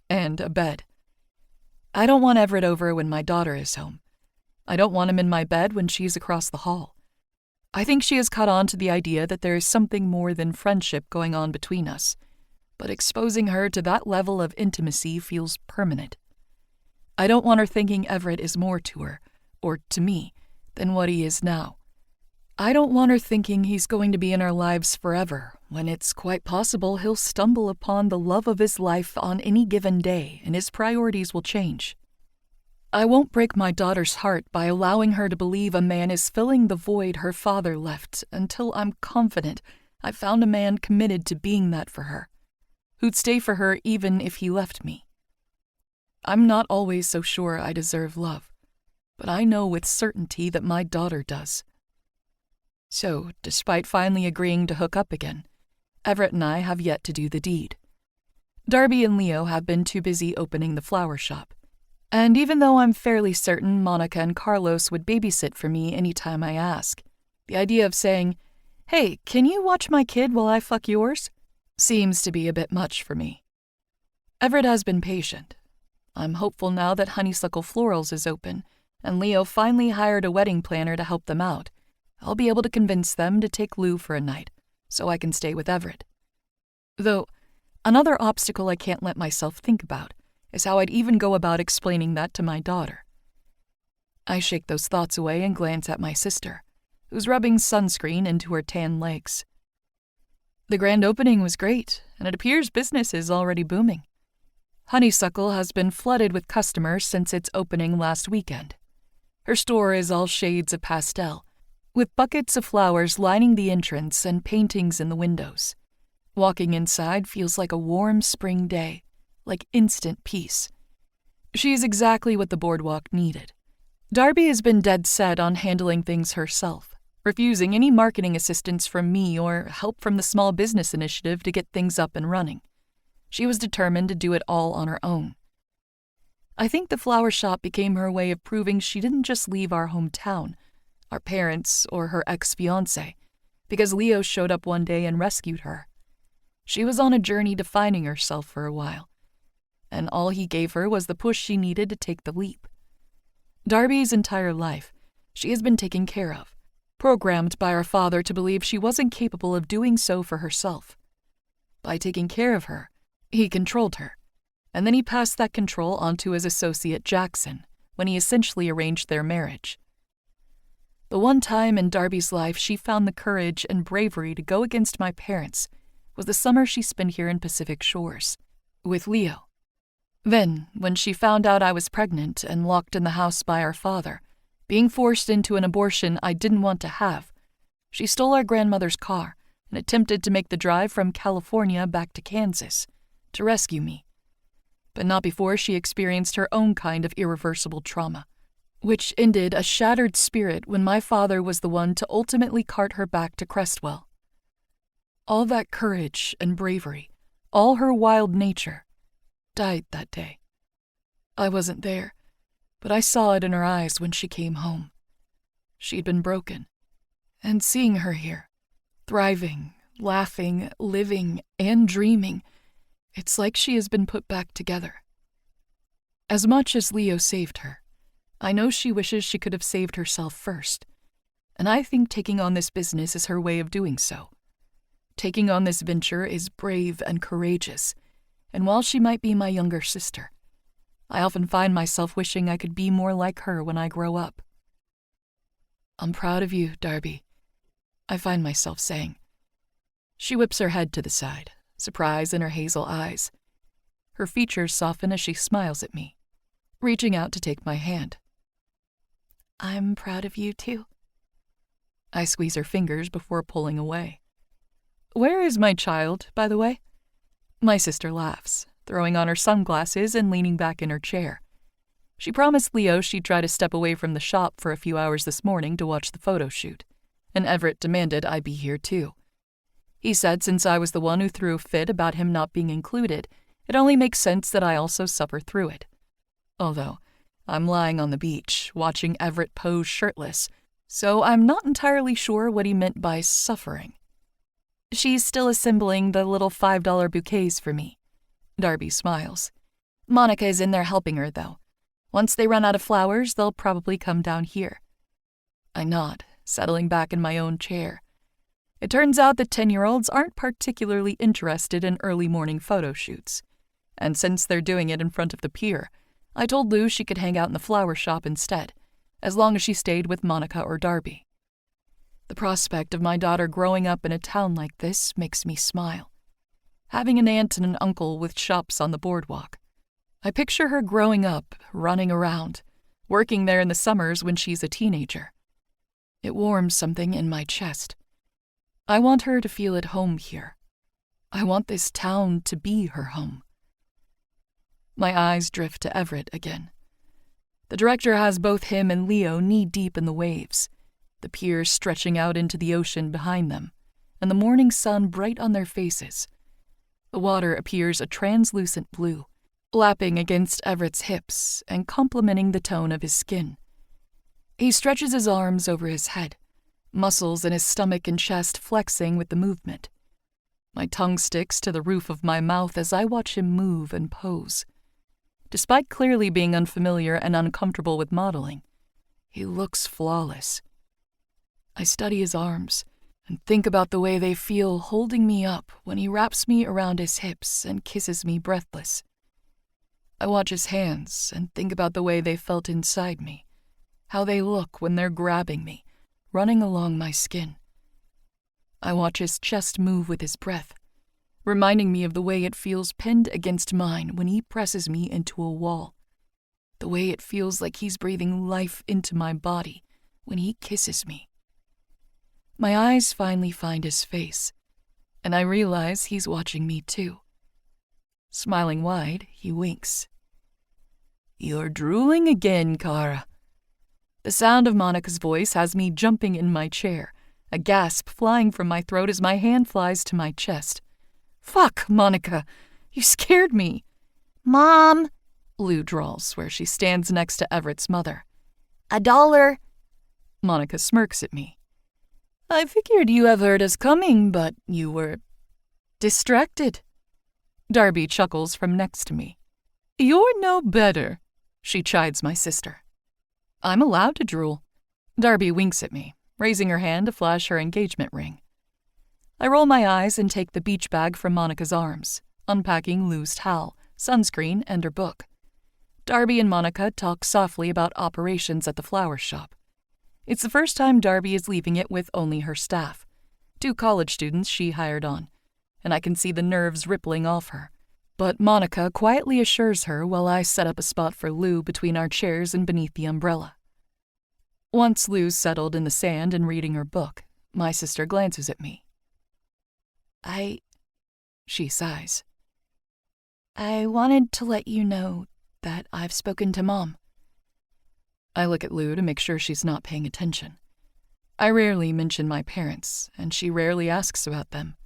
and a bed. I don't want Everett over when my daughter is home. I don't want him in my bed when she's across the hall. I think she has caught on to the idea that there is something more than friendship going on between us, but exposing her to that level of intimacy feels permanent. I don't want her thinking Everett is more to her, or to me, than what he is now. I don't want her thinking he's going to be in our lives forever, when it's quite possible he'll stumble upon the love of his life on any given day and his priorities will change. I won't break my daughter's heart by allowing her to believe a man is filling the void her father left until I'm confident I've found a man committed to being that for her, who'd stay for her even if he left me. I'm not always so sure I deserve love, but I know with certainty that my daughter does. So, despite finally agreeing to hook up again, Everett and I have yet to do the deed. Darby and Leo have been too busy opening the flower shop, and even though I'm fairly certain Monica and Carlos would babysit for me any time I ask, the idea of saying, "Hey, can you watch my kid while I fuck yours?" seems to be a bit much for me. Everett has been patient. I'm hopeful now that Honeysuckle Florals is open, and Leo finally hired a wedding planner to help them out, I'll be able to convince them to take Lou for a night, so I can stay with Everett. Though, another obstacle I can't let myself think about is how I'd even go about explaining that to my daughter. I shake those thoughts away and glance at my sister, who's rubbing sunscreen into her tan legs. The grand opening was great, and it appears business is already booming. Honeysuckle has been flooded with customers since its opening last weekend. Her store is all shades of pastel, with buckets of flowers lining the entrance and paintings in the windows. Walking inside feels like a warm spring day, like instant peace. She is exactly what the boardwalk needed. Darby has been dead set on handling things herself, refusing any marketing assistance from me or help from the small business initiative to get things up and running. She was determined to do it all on her own. I think the flower shop became her way of proving she didn't just leave our hometown, our parents, or her ex-fiancé, because Leo showed up one day and rescued her. She was on a journey to finding herself for a while, and all he gave her was the push she needed to take the leap. Darby's entire life, she has been taken care of, programmed by her father to believe she wasn't capable of doing so for herself. By taking care of her, he controlled her, and then he passed that control on to his associate Jackson when he essentially arranged their marriage. The one time in Darby's life she found the courage and bravery to go against my parents was the summer she spent here in Pacific Shores, with Leo. Then, when she found out I was pregnant and locked in the house by our father, being forced into an abortion I didn't want to have, she stole our grandmother's car and attempted to make the drive from California back to Kansas to rescue me. But not before she experienced her own kind of irreversible trauma, which ended a shattered spirit when my father was the one to ultimately cart her back to Crestwell. All that courage and bravery, all her wild nature, died that day. I wasn't there, but I saw it in her eyes when she came home. She'd been broken, and seeing her here, thriving, laughing, living, and dreaming, it's like she has been put back together. As much as Leo saved her, I know she wishes she could have saved herself first, and I think taking on this business is her way of doing so. Taking on this venture is brave and courageous, and while she might be my younger sister, I often find myself wishing I could be more like her when I grow up. I'm proud of you, Darby, I find myself saying. She whips her head to the side, surprise in her hazel eyes. Her features soften as she smiles at me, reaching out to take my hand. I'm proud of you, too. I squeeze her fingers before pulling away. Where is my child, by the way? My sister laughs, throwing on her sunglasses and leaning back in her chair. She promised Leo she'd try to step away from the shop for a few hours this morning to watch the photo shoot, and Everett demanded I be here too. He said since I was the one who threw a fit about him not being included, it only makes sense that I also suffer through it. Although, I'm lying on the beach, watching Everett pose shirtless, so I'm not entirely sure what he meant by suffering. She's still assembling the little $5 bouquets for me. Darby smiles. Monica is in there helping her, though. Once they run out of flowers, they'll probably come down here. I nod, settling back in my own chair. It turns out that 10-year-olds aren't particularly interested in early morning photo shoots. And since they're doing it in front of the pier, I told Lou she could hang out in the flower shop instead, as long as she stayed with Monica or Darby. The prospect of my daughter growing up in a town like this makes me smile. Having an aunt and an uncle with shops on the boardwalk. I picture her growing up, running around, working there in the summers when she's a teenager. It warms something in my chest. I want her to feel at home here. I want this town to be her home. My eyes drift to Everett again. The director has both him and Leo knee-deep in the waves, the pier stretching out into the ocean behind them, and the morning sun bright on their faces. The water appears a translucent blue, lapping against Everett's hips and complementing the tone of his skin. He stretches his arms over his head, muscles in his stomach and chest flexing with the movement. My tongue sticks to the roof of my mouth as I watch him move and pose. Despite clearly being unfamiliar and uncomfortable with modeling, He looks flawless. I study his arms and think about the way they feel holding me up when he wraps me around his hips and kisses me breathless. I watch his hands and think about the way they felt inside me, how they look when they're grabbing me, running along my skin. I watch his chest move with his breath, reminding me of the way it feels pinned against mine when he presses me into a wall, the way it feels like he's breathing life into my body when he kisses me. My eyes finally find his face, and I realize he's watching me too. Smiling wide, he winks. "You're drooling again, Kara." The sound of Monica's voice has me jumping in my chair, a gasp flying from my throat as my hand flies to my chest. "Fuck, Monica, you scared me." "Mom," Lou drawls where she stands next to Everett's mother. $1. Monica smirks at me. "I figured you have heard us coming, but you were distracted." Darby chuckles from next to me. "You're no better," she chides my sister. I'm allowed to drool. Darby winks at me, raising her hand to flash her engagement ring. I roll my eyes and take the beach bag from Monica's arms, unpacking Lou's towel, sunscreen, and her book. Darby and Monica talk softly about operations at the flower shop. It's the first time Darby is leaving it with only her staff, 2 college students she hired on, and I can see the nerves rippling off her. But Monica quietly assures her while I set up a spot for Lou between our chairs and beneath the umbrella. Once Lou's settled in the sand and reading her book, my sister glances at me. She sighs. "I wanted to let you know that I've spoken to Mom." I look at Lou to make sure she's not paying attention. I rarely mention my parents, and she rarely asks about them.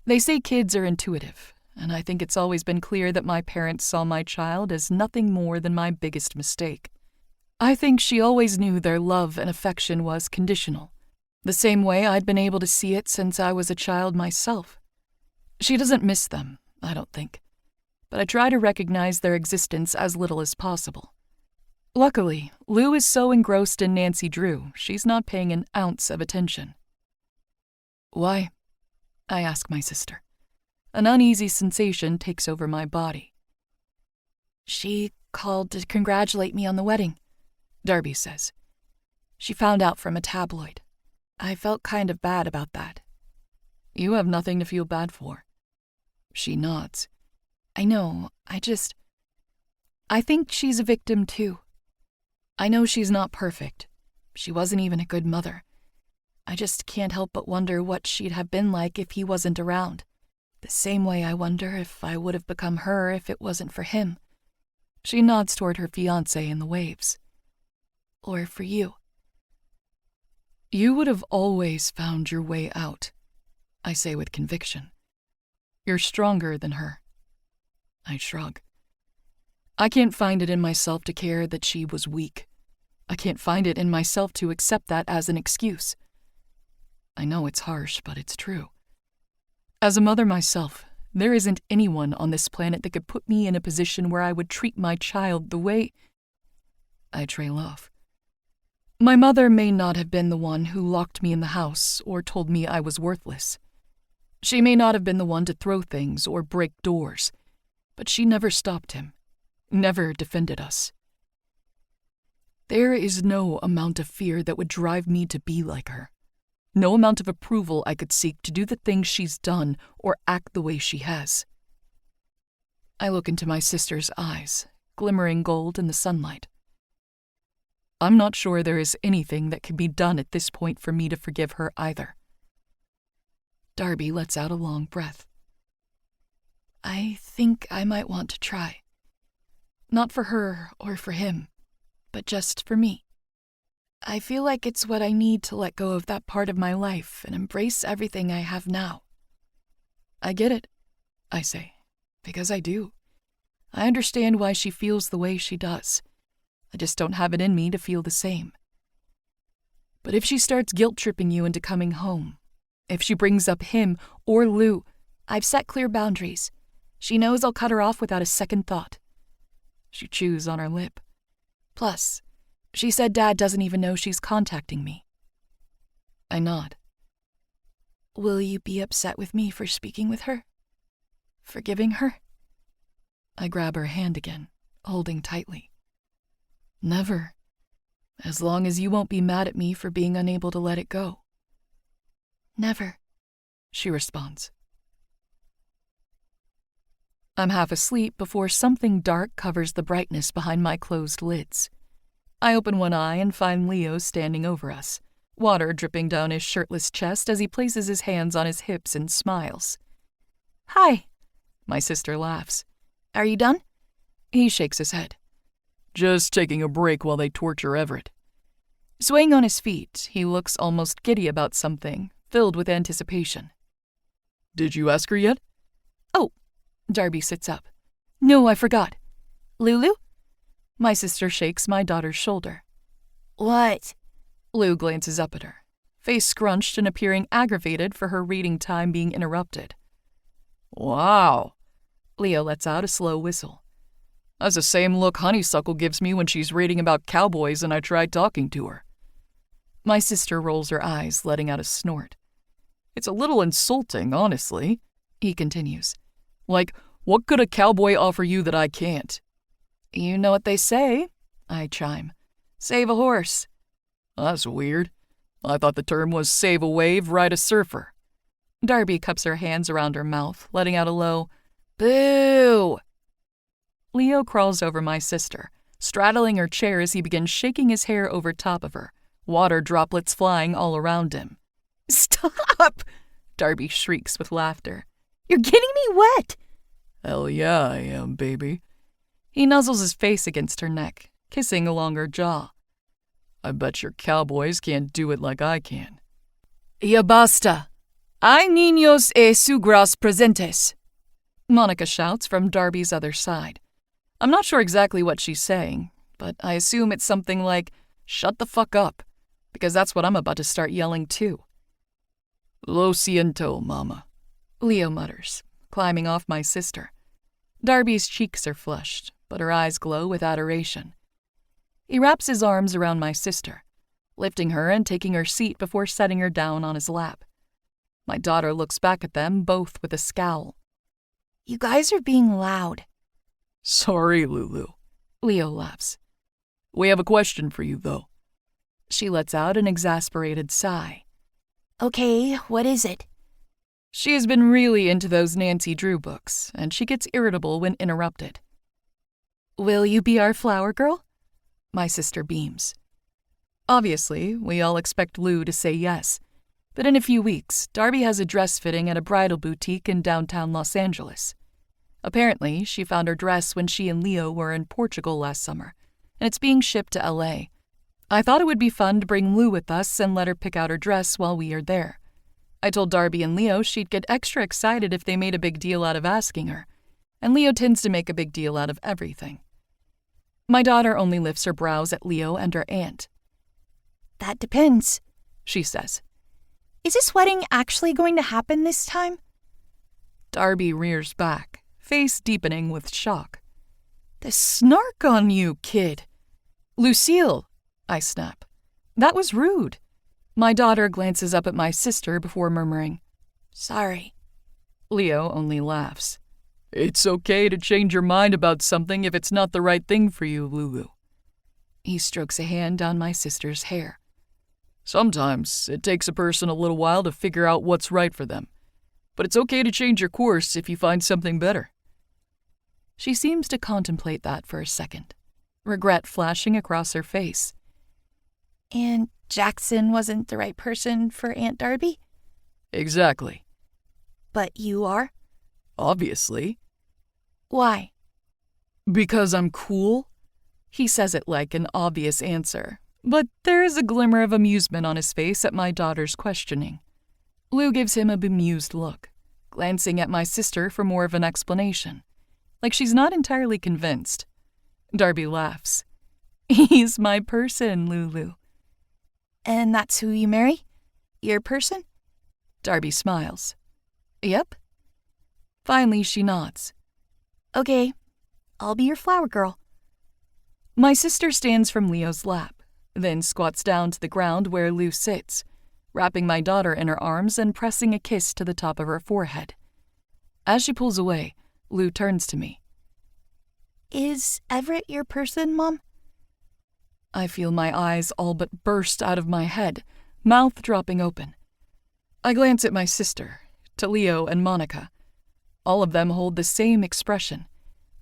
They say kids are intuitive, and I think it's always been clear that my parents saw my child as nothing more than my biggest mistake. I think she always knew their love and affection was conditional, the same way I'd been able to see it since I was a child myself. She doesn't miss them, I don't think, but I try to recognize their existence as little as possible. Luckily, Lou is so engrossed in Nancy Drew, she's not paying an ounce of attention. "Why?" I ask my sister. An uneasy sensation takes over my body. "She called to congratulate me on the wedding," Darby says. "She found out from a tabloid. I felt kind of bad about that." "You have nothing to feel bad for." She nods. "I know, I think she's a victim too. I know she's not perfect. She wasn't even a good mother. I just can't help but wonder what she'd have been like if he wasn't around. The same way I wonder if I would have become her if it wasn't for him." She nods toward her fiancé in the waves. "Or for you." "You would have always found your way out," I say with conviction. "You're stronger than her." I shrug. I can't find it in myself to care that she was weak. I can't find it in myself to accept that as an excuse. I know it's harsh, but it's true. As a mother myself, there isn't anyone on this planet that could put me in a position where I would treat my child the way... I trail off. My mother may not have been the one who locked me in the house or told me I was worthless. She may not have been the one to throw things or break doors, but she never stopped him, never defended us. There is no amount of fear that would drive me to be like her. No amount of approval I could seek to do the things she's done or act the way she has. I look into my sister's eyes, glimmering gold in the sunlight. I'm not sure there is anything that can be done at this point for me to forgive her either. Darby lets out a long breath. "I think I might want to try. Not for her or for him, but just for me. I feel like it's what I need to let go of that part of my life and embrace everything I have now." "I get it," I say, because I do. I understand why she feels the way she does. I just don't have it in me to feel the same. But if she starts guilt-tripping you into coming home, if she brings up him or Lou... "I've set clear boundaries. She knows I'll cut her off without a second thought." She chews on her lip. "Plus, She said Dad doesn't even know she's contacting me. I nod. Will you be upset with me for speaking with her? Forgiving her? I grab her hand again, holding tightly. Never. As long as you won't be mad at me for being unable to let it go. Never, she responds. I'm half asleep before something dark covers the brightness behind my closed lids. I open one eye and find Leo standing over us, water dripping down his shirtless chest as he places his hands on his hips and smiles. Hi. My sister laughs. Are you done? He shakes his head. Just taking a break while they torture Everett. Swaying on his feet, he looks almost giddy about something, filled with anticipation. Did you ask her yet? Oh, Darby sits up. No, I forgot. Lulu? My sister shakes my daughter's shoulder. What? Lou glances up at her, face scrunched and appearing aggravated for her reading time being interrupted. Wow. Leo lets out a slow whistle. That's the same look Honeysuckle gives me when she's reading about cowboys and I try talking to her. My sister rolls her eyes, letting out a snort. It's a little insulting, honestly, he continues. Like, what could a cowboy offer you that I can't? You know what they say, I chime. Save a horse. That's weird. I thought the term was save a wave, ride a surfer. Darby cups her hands around her mouth, letting out a low, boo! Leo crawls over my sister, straddling her chair as he begins shaking his hair over top of her, water droplets flying all around him. Stop! Darby shrieks with laughter. You're getting me wet! Hell yeah, I am, baby. He nuzzles his face against her neck, kissing along her jaw. I bet your cowboys can't do it like I can. Ya basta. Hay niños y suegras presentes. Monica shouts from Darby's other side. I'm not sure exactly what she's saying, but I assume it's something like, shut the fuck up, because that's what I'm about to start yelling too. Lo siento, mama, Leo mutters, climbing off my sister. Darby's cheeks are flushed, but her eyes glow with adoration. He wraps his arms around my sister, lifting her and taking her seat before setting her down on his lap. My daughter looks back at them, both with a scowl. You guys are being loud. Sorry, Lulu. Leo laughs. We have a question for you, though. She lets out an exasperated sigh. Okay, what is it? She has been really into those Nancy Drew books, and she gets irritable when interrupted. Will you be our flower girl? My sister beams. Obviously, we all expect Lou to say yes, but in a few weeks, Darby has a dress fitting at a bridal boutique in downtown Los Angeles. Apparently, she found her dress when she and Leo were in Portugal last summer, and it's being shipped to LA. I thought it would be fun to bring Lou with us and let her pick out her dress while we are there. I told Darby and Leo she'd get extra excited if they made a big deal out of asking her, and Leo tends to make a big deal out of everything. My daughter only lifts her brows at Leo and her aunt. That depends, she says. Is this wedding actually going to happen this time? Darby rears back, face deepening with shock. The snark on you, kid. Lucille, I snap. That was rude. My daughter glances up at my sister before murmuring, sorry. Leo only laughs. It's okay to change your mind about something if it's not the right thing for you, Lulu. He strokes a hand down my sister's hair. Sometimes it takes a person a little while to figure out what's right for them. But it's okay to change your course if you find something better. She seems to contemplate that for a second, regret flashing across her face. And Jackson wasn't the right person for Aunt Darby? Exactly. But you are? Obviously. Why? Because I'm cool? He says it like an obvious answer, but there is a glimmer of amusement on his face at my daughter's questioning. Lou gives him a bemused look, glancing at my sister for more of an explanation, like she's not entirely convinced. Darby laughs. He's my person, Lulu. And that's who you marry? Your person? Darby smiles. Yep. Finally, she nods. Okay, I'll be your flower girl. My sister stands from Leo's lap, then squats down to the ground where Lou sits, wrapping my daughter in her arms and pressing a kiss to the top of her forehead. As she pulls away, Lou turns to me. Is Everett your person, Mom? I feel my eyes all but burst out of my head, mouth dropping open. I glance at my sister, to Leo and Monica. All of them hold the same expression,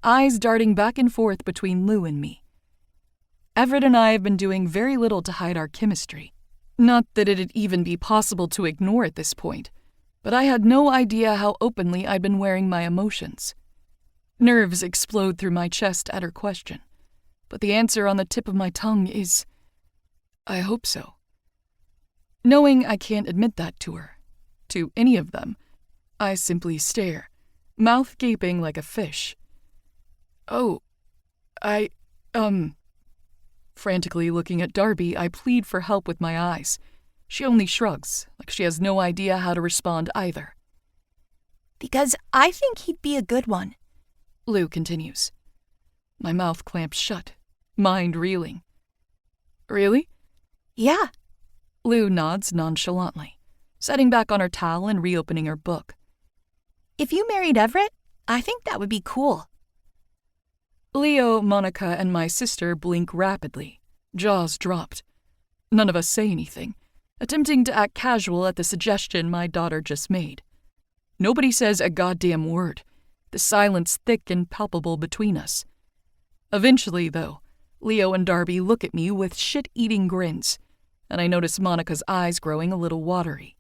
eyes darting back and forth between Lou and me. Everett and I have been doing very little to hide our chemistry. Not that it'd even be possible to ignore at this point, but I had no idea how openly I'd been wearing my emotions. Nerves explode through my chest at her question, but the answer on the tip of my tongue is, I hope so. Knowing I can't admit that to her, to any of them, I simply stare, mouth gaping like a fish. Oh, Frantically looking at Darby, I plead for help with my eyes. She only shrugs, like she has no idea how to respond either. Because I think he'd be a good one, Lou continues. My mouth clamps shut, mind reeling. Really? Yeah. Lou nods nonchalantly, setting back on her towel and reopening her book. If you married Everett, I think that would be cool. Leo, Monica, and my sister blink rapidly, jaws dropped. None of us say anything, attempting to act casual at the suggestion my daughter just made. Nobody says a goddamn word, the silence thick and palpable between us. Eventually, though, Leo and Darby look at me with shit-eating grins, and I notice Monica's eyes growing a little watery.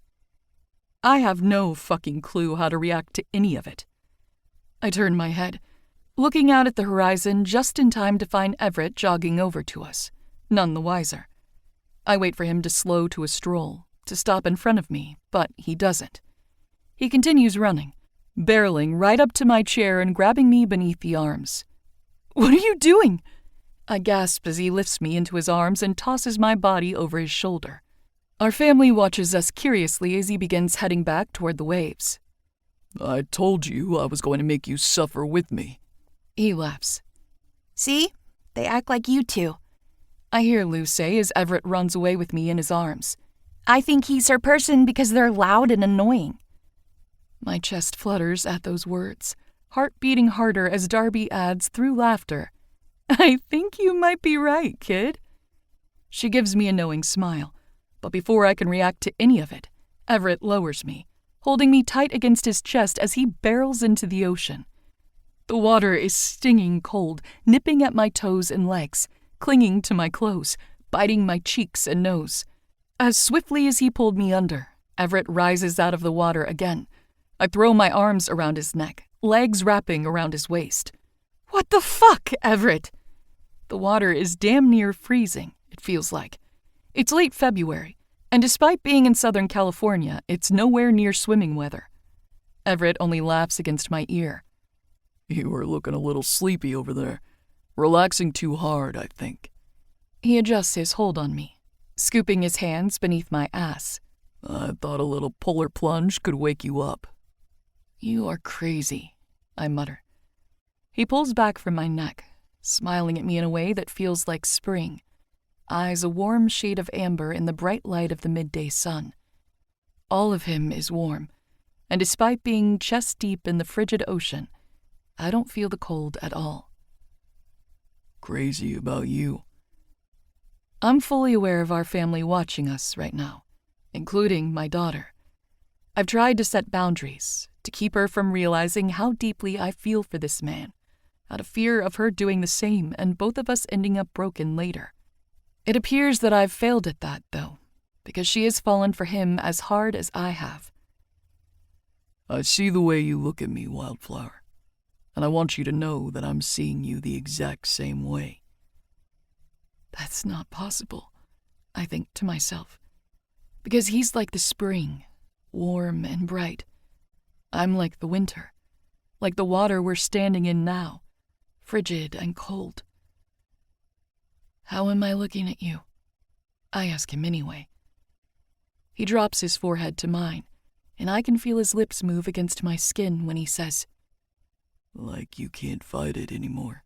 I have no fucking clue how to react to any of it. I turn my head, looking out at the horizon just in time to find Everett jogging over to us, none the wiser. I wait for him to slow to a stroll, to stop in front of me, but he doesn't. He continues running, barreling right up to my chair and grabbing me beneath the arms. "What are you doing?" I gasp as he lifts me into his arms and tosses my body over his shoulder. Our family watches us curiously as he begins heading back toward the waves. I told you I was going to make you suffer with me. He laughs. See? They act like you two. I hear Lou say as Everett runs away with me in his arms. I think he's her person because they're loud and annoying. My chest flutters at those words, heart beating harder as Darby adds through laughter, I think you might be right, kid. She gives me a knowing smile, but before I can react to any of it, Everett lowers me, holding me tight against his chest as he barrels into the ocean. The water is stinging cold, nipping at my toes and legs, clinging to my clothes, biting my cheeks and nose. As swiftly as he pulled me under, Everett rises out of the water again. I throw my arms around his neck, legs wrapping around his waist. What the fuck, Everett? The water is damn near freezing, it feels like. It's late February, and despite being in Southern California, it's nowhere near swimming weather. Everett only laughs against my ear. You were looking a little sleepy over there. Relaxing too hard, I think. He adjusts his hold on me, scooping his hands beneath my ass. I thought a little polar plunge could wake you up. You are crazy, I mutter. He pulls back from my neck, smiling at me in a way that feels like spring, eyes a warm shade of amber in the bright light of the midday sun. All of him is warm, and despite being chest-deep in the frigid ocean, I don't feel the cold at all. Crazy about you. I'm fully aware of our family watching us right now, including my daughter. I've tried to set boundaries, to keep her from realizing how deeply I feel for this man, out of fear of her doing the same and both of us ending up broken later. It appears that I've failed at that, though, because she has fallen for him as hard as I have. I see the way you look at me, Wildflower. And I want you to know that I'm seeing you the exact same way. That's not possible, I think to myself, because he's like the spring, warm and bright. I'm like the winter, like the water we're standing in now, frigid and cold. How am I looking at you? I ask him anyway. He drops his forehead to mine, and I can feel his lips move against my skin when he says, Like you can't fight it anymore.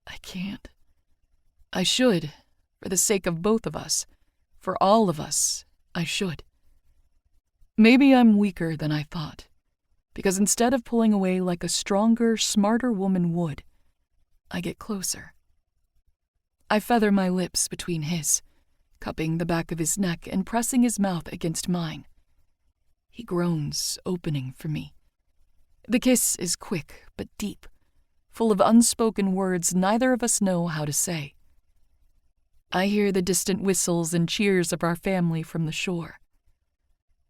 I can't. I should, For the sake of both of us, for all of us, I should. Maybe I'm weaker than I thought, because instead of pulling away like a stronger, smarter woman would, I get closer. I feather my lips between his, cupping the back of his neck and pressing his mouth against mine. He groans, opening for me. The kiss is quick but deep, full of unspoken words neither of us know how to say. I hear the distant whistles and cheers of our family from the shore.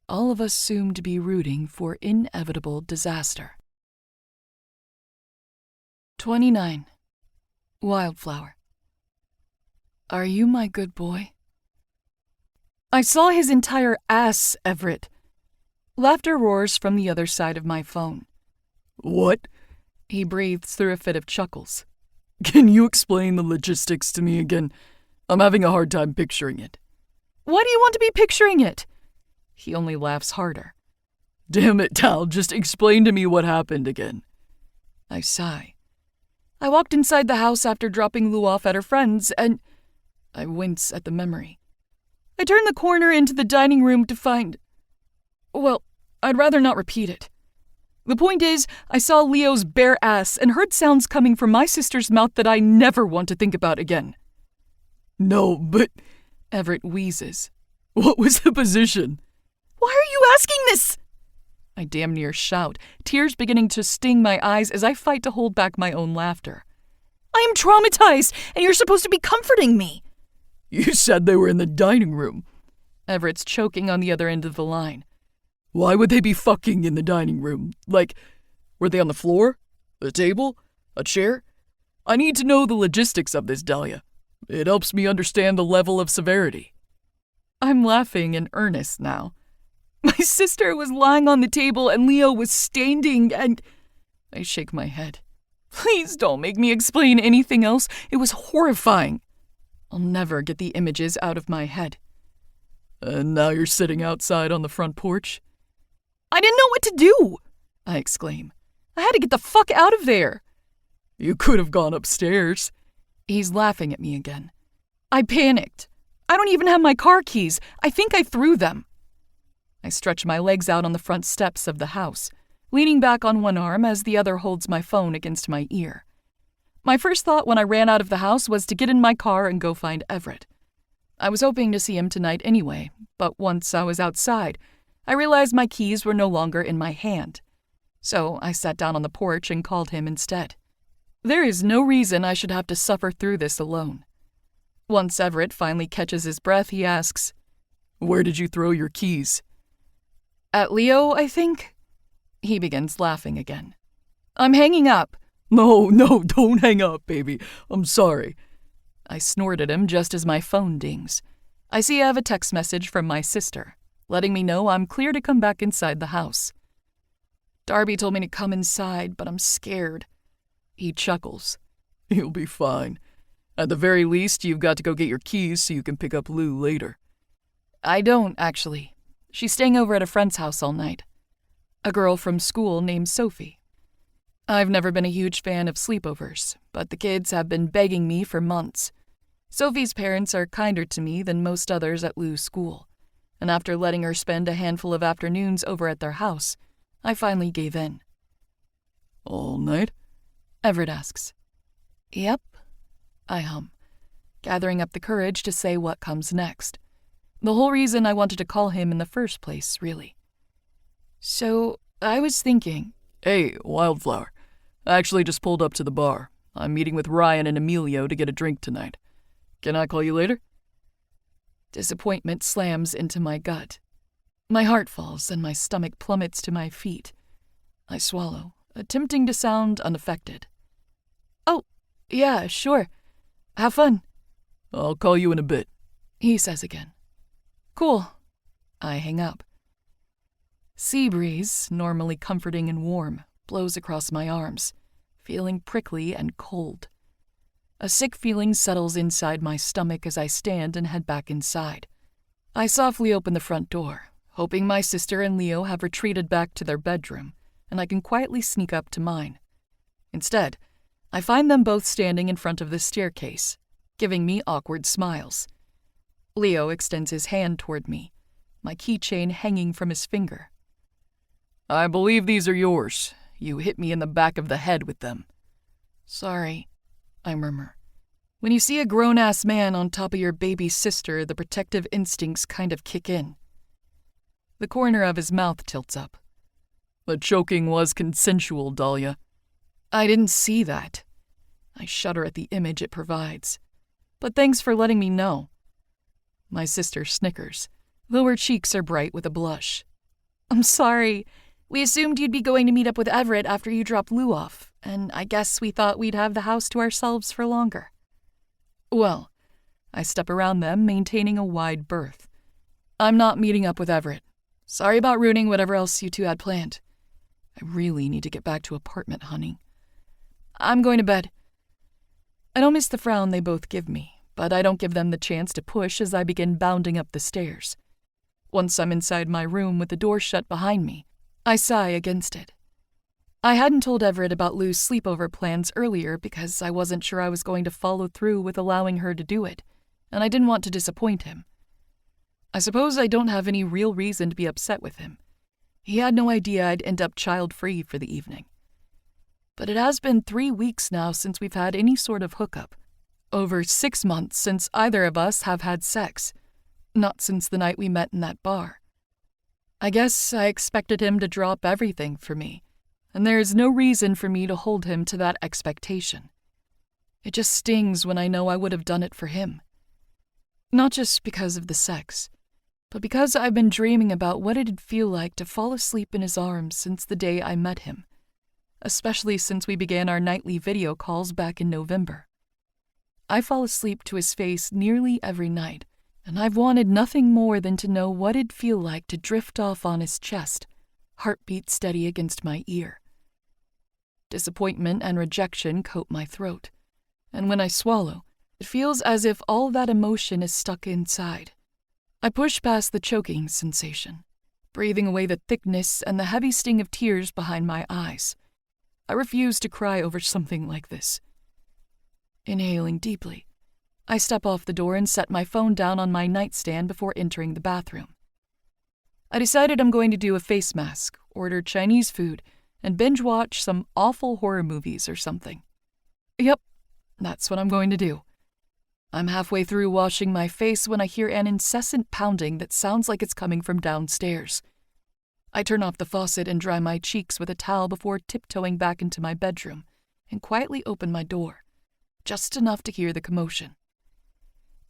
All of us seem to be rooting for inevitable disaster. 29. Wildflower. Are you my good boy? I saw his entire ass, Everett. Laughter roars from the other side of my phone. What? He breathes through a fit of chuckles. Can you explain the logistics to me again? I'm having a hard time picturing it. Why do you want to be picturing it? He only laughs harder. Damn it, Tal, just explain to me what happened again. I sigh. I walked inside the house after dropping Lou off at her friend's, and I wince at the memory. I turned the corner into the dining room to find... Well, I'd rather not repeat it. The point is, I saw Leo's bare ass and heard sounds coming from my sister's mouth that I never want to think about again. No, but... Everett wheezes. What was the position? Why are you asking this? I damn near shout, tears beginning to sting my eyes as I fight to hold back my own laughter. I am traumatized, and you're supposed to be comforting me. You said they were in the dining room. Everett's choking on the other end of the line. Why would they be fucking in the dining room? Like, were they on the floor? A table? A chair? I need to know the logistics of this, Dahlia. It helps me understand the level of severity. I'm laughing in earnest now. My sister was lying on the table and Leo was standing and... I shake my head. Please don't make me explain anything else. It was horrifying. I'll never get the images out of my head. And now you're sitting outside on the front porch? I didn't know what to do, I exclaim. I had to get the fuck out of there. You could have gone upstairs. He's laughing at me again. I panicked. I don't even have my car keys. I think I threw them. I stretch my legs out on the front steps of the house, leaning back on one arm as the other holds my phone against my ear. My first thought when I ran out of the house was to get in my car and go find Everett. I was hoping to see him tonight anyway, but once I was outside, I realized my keys were no longer in my hand. So I sat down on the porch and called him instead. There is no reason I should have to suffer through this alone. Once Everett finally catches his breath, he asks, Where did you throw your keys? At Leo, I think. He begins laughing again. I'm hanging up. No, don't hang up, baby. I'm sorry. I snort at him just as my phone dings. I see I have a text message from my sister, letting me know I'm clear to come back inside the house. Darby told me to come inside, but I'm scared. He chuckles. You'll be fine. At the very least, you've got to go get your keys so you can pick up Lou later. I don't, actually. She's staying over at a friend's house all night. A girl from school named Sophie. I've never been a huge fan of sleepovers, but the kids have been begging me for months. Sophie's parents are kinder to me than most others at Lou's school, and after letting her spend a handful of afternoons over at their house, I finally gave in. All night? Everett asks. Yep, I hum, gathering up the courage to say what comes next. The whole reason I wanted to call him in the first place, really. So, I was thinking... Hey, Wildflower. I actually just pulled up to the bar. I'm meeting with Ryan and Emilio to get a drink tonight. Can I call you later? Disappointment slams into my gut. My heart falls and my stomach plummets to my feet. I swallow, attempting to sound unaffected. Oh, yeah, sure. Have fun. I'll call you in a bit, he says again. Cool. I hang up. Sea breeze, normally comforting and warm, blows across my arms, feeling prickly and cold. A sick feeling settles inside my stomach as I stand and head back inside. I softly open the front door, hoping my sister and Leo have retreated back to their bedroom, and I can quietly sneak up to mine. Instead, I find them both standing in front of the staircase, giving me awkward smiles. Leo extends his hand toward me, my keychain hanging from his finger. I believe these are yours. You hit me in the back of the head with them. Sorry, I murmur. When you see a grown-ass man on top of your baby sister, the protective instincts kind of kick in. The corner of his mouth tilts up. The choking was consensual, Dahlia. I didn't see that. I shudder at the image it provides. But thanks for letting me know. My sister snickers, though her cheeks are bright with a blush. I'm sorry. We assumed you'd be going to meet up with Everett after you dropped Lou off, and I guess we thought we'd have the house to ourselves for longer. Well, I step around them, maintaining a wide berth. I'm not meeting up with Everett. Sorry about ruining whatever else you two had planned. I really need to get back to apartment hunting. I'm going to bed. I don't miss the frown they both give me, but I don't give them the chance to push as I begin bounding up the stairs. Once I'm inside my room with the door shut behind me, I sigh against it. I hadn't told Everett about Lou's sleepover plans earlier because I wasn't sure I was going to follow through with allowing her to do it, and I didn't want to disappoint him. I suppose I don't have any real reason to be upset with him. He had no idea I'd end up child-free for the evening. But it has been 3 weeks now since we've had any sort of hookup. Over 6 months since either of us have had sex. Not since the night we met in that bar. I guess I expected him to drop everything for me, and there is no reason for me to hold him to that expectation. It just stings when I know I would have done it for him. Not just because of the sex, but because I've been dreaming about what it'd feel like to fall asleep in his arms since the day I met him, especially since we began our nightly video calls back in November. I fall asleep to his face nearly every night, and I've wanted nothing more than to know what it'd feel like to drift off on his chest, heartbeat steady against my ear. Disappointment and rejection coat my throat, and when I swallow, it feels as if all that emotion is stuck inside. I push past the choking sensation, breathing away the thickness and the heavy sting of tears behind my eyes. I refuse to cry over something like this. Inhaling deeply, I step off the door and set my phone down on my nightstand before entering the bathroom. I decided I'm going to do a face mask, order Chinese food, and binge-watch some awful horror movies or something. Yep, that's what I'm going to do. I'm halfway through washing my face when I hear an incessant pounding that sounds like it's coming from downstairs. I turn off the faucet and dry my cheeks with a towel before tiptoeing back into my bedroom and quietly open my door, just enough to hear the commotion.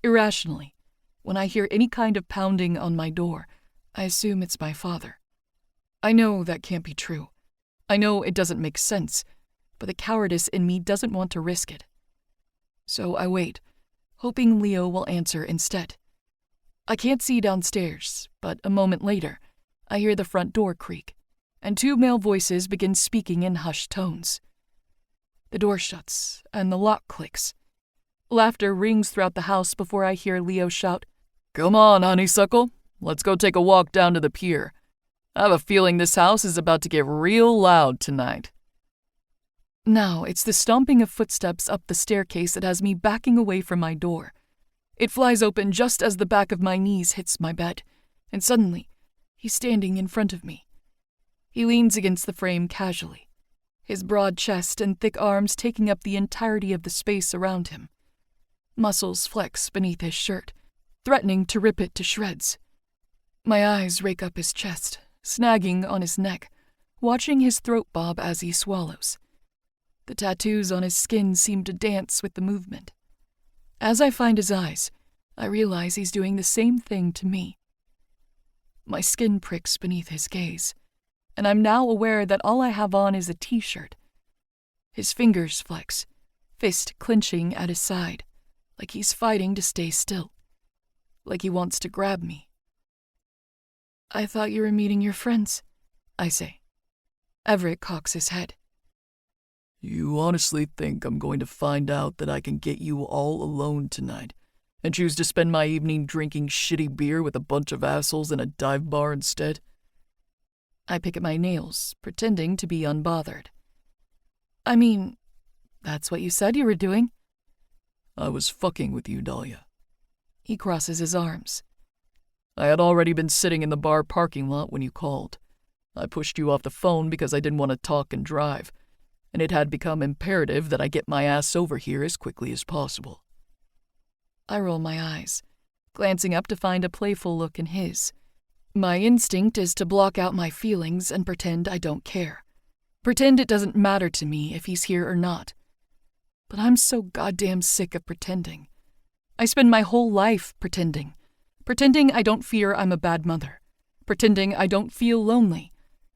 Irrationally, when I hear any kind of pounding on my door, I assume it's my father. I know that can't be true. I know it doesn't make sense, but the cowardice in me doesn't want to risk it. So I wait, hoping Leo will answer instead. I can't see downstairs, but a moment later, I hear the front door creak, and 2 male voices begin speaking in hushed tones. The door shuts, and the lock clicks. Laughter rings throughout the house before I hear Leo shout, Come on, honeysuckle. Let's go take a walk down to the pier. I have a feeling this house is about to get real loud tonight. Now it's the stomping of footsteps up the staircase that has me backing away from my door. It flies open just as the back of my knees hits my bed, and suddenly, he's standing in front of me. He leans against the frame casually, his broad chest and thick arms taking up the entirety of the space around him. Muscles flex beneath his shirt, threatening to rip it to shreds. My eyes rake up his chest, snagging on his neck, watching his throat bob as he swallows. The tattoos on his skin seem to dance with the movement. As I find his eyes, I realize he's doing the same thing to me. My skin pricks beneath his gaze, and I'm now aware that all I have on is a t-shirt. His fingers flex, fist clenching at his side, like he's fighting to stay still, like he wants to grab me. I thought you were meeting your friends, I say. Everett cocks his head. You honestly think I'm going to find out that I can get you all alone tonight and choose to spend my evening drinking shitty beer with a bunch of assholes in a dive bar instead? I pick at my nails, pretending to be unbothered. I mean, that's what you said you were doing. I was fucking with you, Dahlia. He crosses his arms. I had already been sitting in the bar parking lot when you called. I pushed you off the phone because I didn't want to talk and drive, and it had become imperative that I get my ass over here as quickly as possible. I roll my eyes, glancing up to find a playful look in his. My instinct is to block out my feelings and pretend I don't care. Pretend it doesn't matter to me if he's here or not. But I'm so goddamn sick of pretending. I spend my whole life pretending. Pretending I don't fear I'm a bad mother. Pretending I don't feel lonely.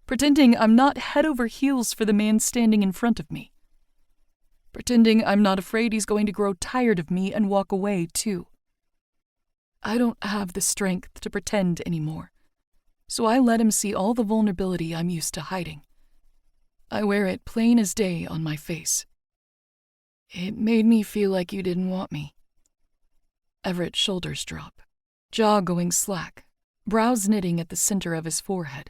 Pretending I'm not head over heels for the man standing in front of me. Pretending I'm not afraid he's going to grow tired of me and walk away, too. I don't have the strength to pretend anymore, so I let him see all the vulnerability I'm used to hiding. I wear it plain as day on my face. It made me feel like you didn't want me. Everett's shoulders drop, jaw going slack, brows knitting at the center of his forehead.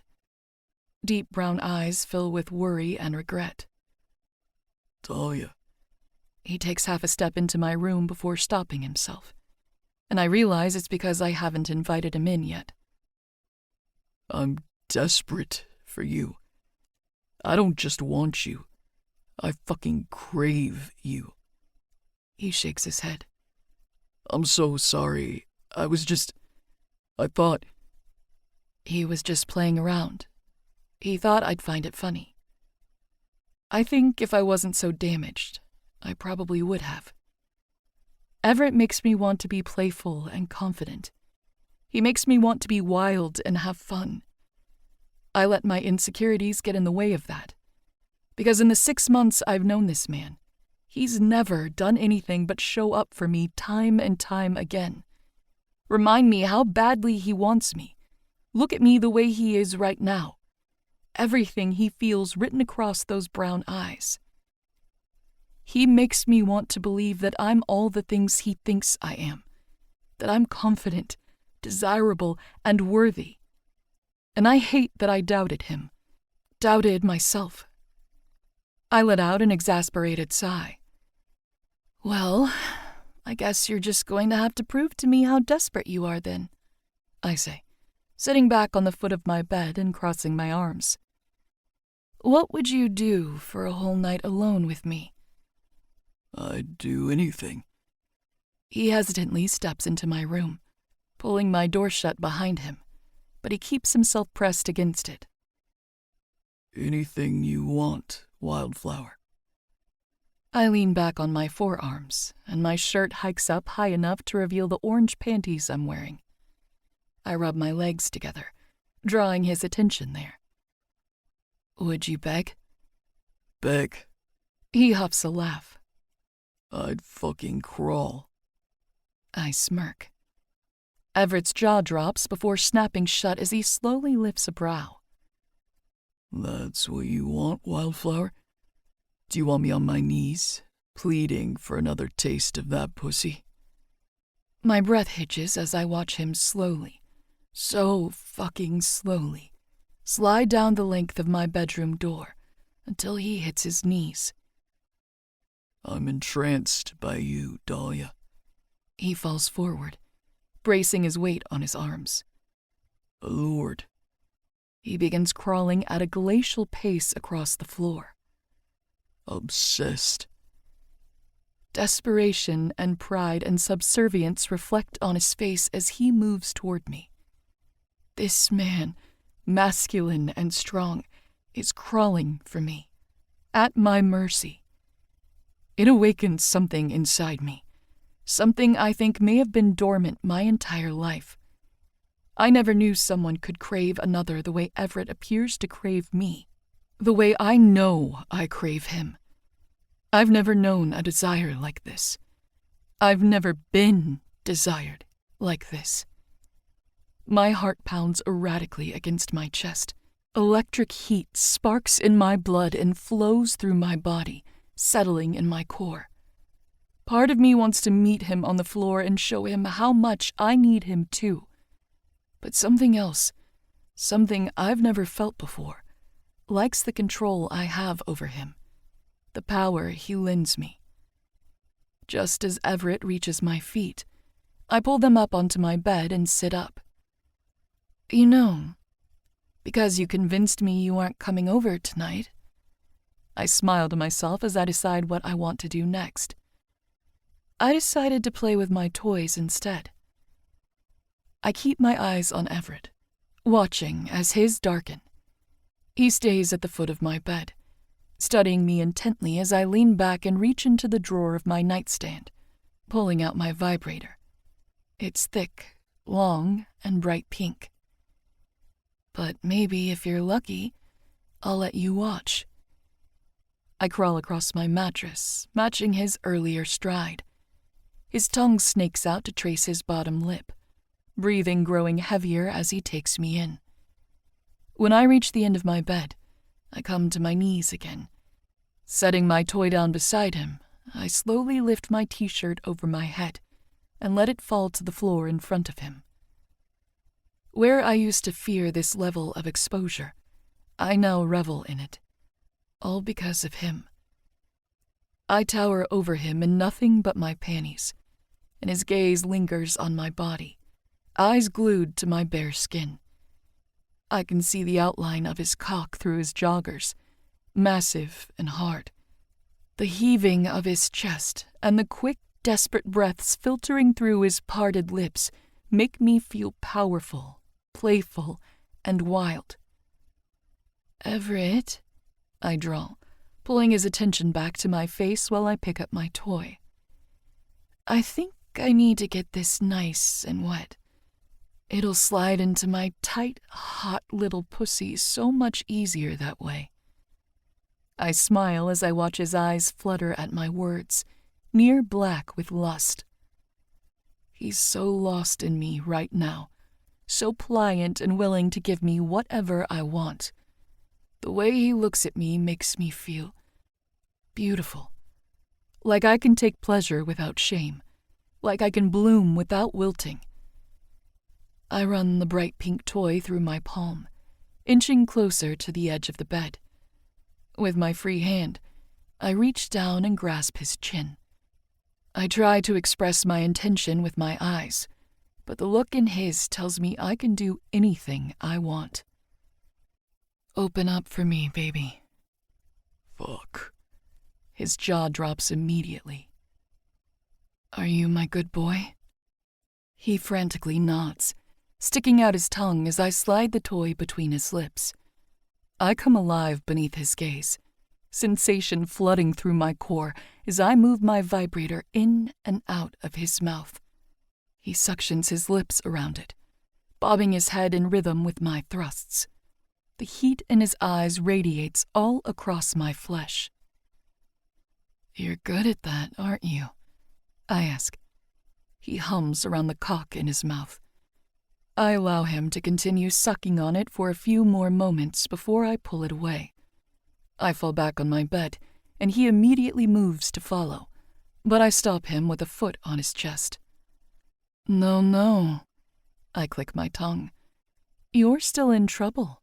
Deep brown eyes fill with worry and regret. Dahlia. He takes half a step into my room before stopping himself, and I realize it's because I haven't invited him in yet. I'm desperate for you. I don't just want you. I fucking crave you. He shakes his head. I'm so sorry. I thought... He was just playing around. He thought I'd find it funny. I think if I wasn't so damaged, I probably would have. Everett makes me want to be playful and confident. He makes me want to be wild and have fun. I let my insecurities get in the way of that. Because in the 6 months I've known this man, he's never done anything but show up for me time and time again. Remind me how badly he wants me. Look at me the way he is right now. Everything he feels written across those brown eyes. He makes me want to believe that I'm all the things he thinks I am. That I'm confident, desirable, and worthy. And I hate that I doubted him. Doubted myself. I let out an exasperated sigh. Well, I guess you're just going to have to prove to me how desperate you are then, I say, sitting back on the foot of my bed and crossing my arms. What would you do for a whole night alone with me? I'd do anything. He hesitantly steps into my room, pulling my door shut behind him, but he keeps himself pressed against it. Anything you want, Wildflower. I lean back on my forearms, and my shirt hikes up high enough to reveal the orange panties I'm wearing. I rub my legs together, drawing his attention there. Would you beg? Beg? He huffs a laugh. I'd fucking crawl. I smirk. Everett's jaw drops before snapping shut as he slowly lifts a brow. That's what you want, Wildflower? Do you want me on my knees, pleading for another taste of that pussy? My breath hitches as I watch him slowly, so fucking slowly, slide down the length of my bedroom door until he hits his knees. I'm entranced by you, Dahlia. He falls forward, bracing his weight on his arms. Allured. He begins crawling at a glacial pace across the floor. Obsessed. Desperation and pride and subservience reflect on his face as he moves toward me. This man, masculine and strong, is crawling for me, at my mercy. It awakens something inside me, something I think may have been dormant my entire life. I never knew someone could crave another the way Everett appears to crave me, the way I know I crave him. I've never known a desire like this. I've never been desired like this. My heart pounds erratically against my chest. Electric heat sparks in my blood and flows through my body, settling in my core. Part of me wants to meet him on the floor and show him how much I need him too. But something else, something I've never felt before, likes the control I have over him, the power he lends me. Just as Everett reaches my feet, I pull them up onto my bed and sit up. You know, because you convinced me you aren't coming over tonight. I smile to myself as I decide what I want to do next. I decided to play with my toys instead. I keep my eyes on Everett, watching as his darken. He stays at the foot of my bed, studying me intently as I lean back and reach into the drawer of my nightstand, pulling out my vibrator. It's thick, long, and bright pink. But maybe if you're lucky, I'll let you watch. I crawl across my mattress, matching his earlier stride. His tongue snakes out to trace his bottom lip, breathing growing heavier as he takes me in. When I reach the end of my bed, I come to my knees again. Setting my toy down beside him, I slowly lift my t-shirt over my head and let it fall to the floor in front of him. Where I used to fear this level of exposure, I now revel in it, all because of him. I tower over him in nothing but my panties, and his gaze lingers on my body, eyes glued to my bare skin. I can see the outline of his cock through his joggers, massive and hard. The heaving of his chest and the quick, desperate breaths filtering through his parted lips make me feel powerful, playful, and wild. Everett, I drawl, pulling his attention back to my face while I pick up my toy. I think I need to get this nice and wet. It'll slide into my tight, hot little pussy so much easier that way. I smile as I watch his eyes flutter at my words, near black with lust. He's so lost in me right now, so pliant and willing to give me whatever I want. The way he looks at me makes me feel beautiful, like I can take pleasure without shame, like I can bloom without wilting. I run the bright pink toy through my palm, inching closer to the edge of the bed. With my free hand, I reach down and grasp his chin. I try to express my intention with my eyes, but the look in his tells me I can do anything I want. Open up for me, baby. Fuck. His jaw drops immediately. Are you my good boy? He frantically nods, sticking out his tongue as I slide the toy between his lips. I come alive beneath his gaze, sensation flooding through my core as I move my vibrator in and out of his mouth. He suctions his lips around it, bobbing his head in rhythm with my thrusts. The heat in his eyes radiates all across my flesh. You're good at that, aren't you? I ask. He hums around the cock in his mouth. I allow him to continue sucking on it for a few more moments before I pull it away. I fall back on my bed, and he immediately moves to follow, but I stop him with a foot on his chest. No. I click my tongue. You're still in trouble.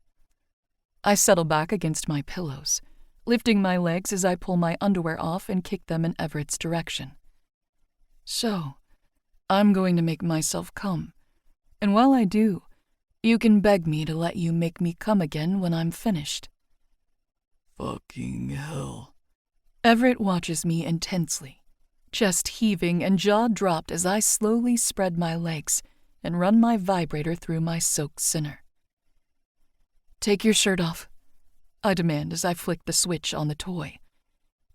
I settle back against my pillows, lifting my legs as I pull my underwear off and kick them in Everett's direction. So, I'm going to make myself come. And while I do, you can beg me to let you make me come again when I'm finished. Fucking hell. Everett watches me intensely, chest heaving and jaw dropped as I slowly spread my legs and run my vibrator through my soaked center. Take your shirt off, I demand as I flick the switch on the toy.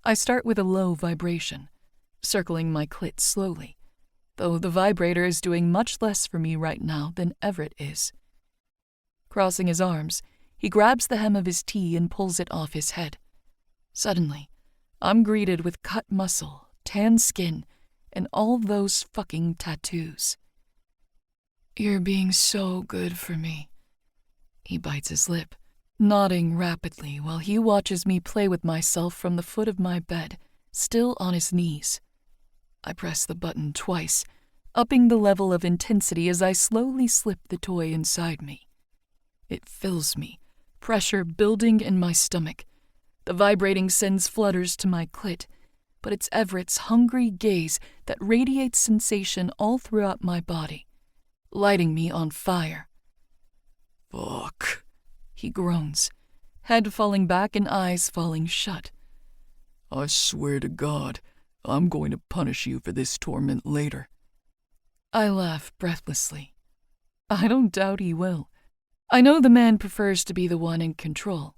I start with a low vibration, circling my clit slowly, though the vibrator is doing much less for me right now than Everett is. Crossing his arms, he grabs the hem of his tee and pulls it off his head. Suddenly, I'm greeted with cut muscle, tan skin, and all those fucking tattoos. You're being so good for me. He bites his lip, nodding rapidly while he watches me play with myself from the foot of my bed, still on his knees. I press the button twice, upping the level of intensity as I slowly slip the toy inside me. It fills me, pressure building in my stomach. The vibrating sends flutters to my clit. but it's Everett's hungry gaze that radiates sensation all throughout my body, lighting me on fire. Fuck, he groans, head falling back and eyes falling shut. I swear to God, I'm going to punish you for this torment later. I laugh breathlessly. I don't doubt he will. I know the man prefers to be the one in control,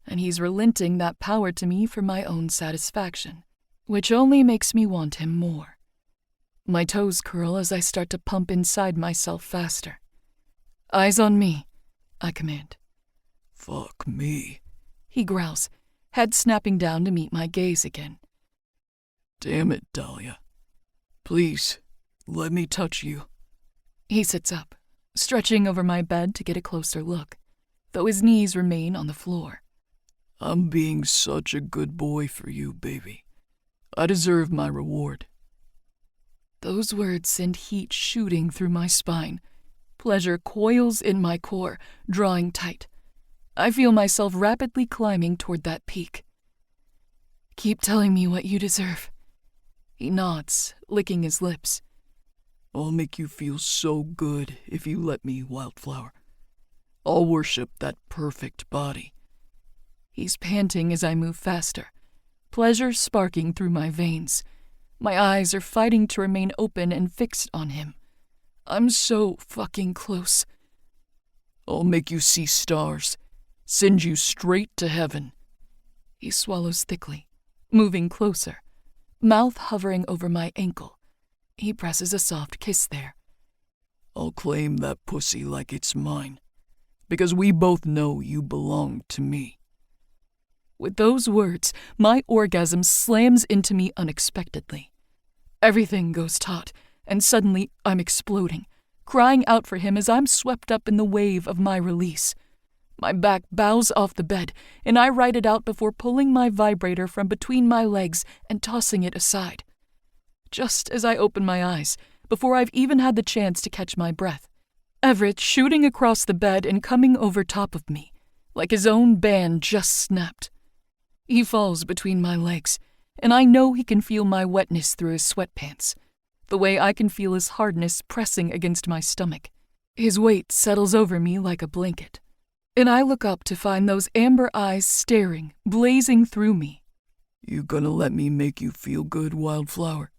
and he's relenting that power to me for my own satisfaction, which only makes me want him more. My toes curl as I start to pump inside myself faster. Eyes on me, I command. Fuck me, he growls, head snapping down to meet my gaze again. Damn it, Dahlia. Please, let me touch you. He sits up, stretching over my bed to get a closer look, though his knees remain on the floor. I'm being such a good boy for you, baby. I deserve my reward. Those words send heat shooting through my spine. Pleasure coils in my core, drawing tight. I feel myself rapidly climbing toward that peak. Keep telling me what you deserve. He nods, licking his lips. I'll make you feel so good if you let me, Wildflower. I'll worship that perfect body. He's panting as I move faster, pleasure sparking through my veins. My eyes are fighting to remain open and fixed on him. I'm so fucking close. I'll make you see stars, send you straight to heaven. He swallows thickly, moving closer, mouth hovering over my ankle. He presses a soft kiss there. I'll claim that pussy like it's mine, because we both know you belong to me. With those words, my orgasm slams into me unexpectedly. Everything goes taut, and suddenly I'm exploding, crying out for him as I'm swept up in the wave of my release. My back bows off the bed, and I ride it out before pulling my vibrator from between my legs and tossing it aside. Just as I open my eyes, before I've even had the chance to catch my breath, Everett shooting across the bed and coming over top of me, like his own band just snapped. He falls between my legs, and I know he can feel my wetness through his sweatpants, the way I can feel his hardness pressing against my stomach. His weight settles over me like a blanket, and I look up to find those amber eyes staring, blazing through me. You gonna let me make you feel good, Wildflower?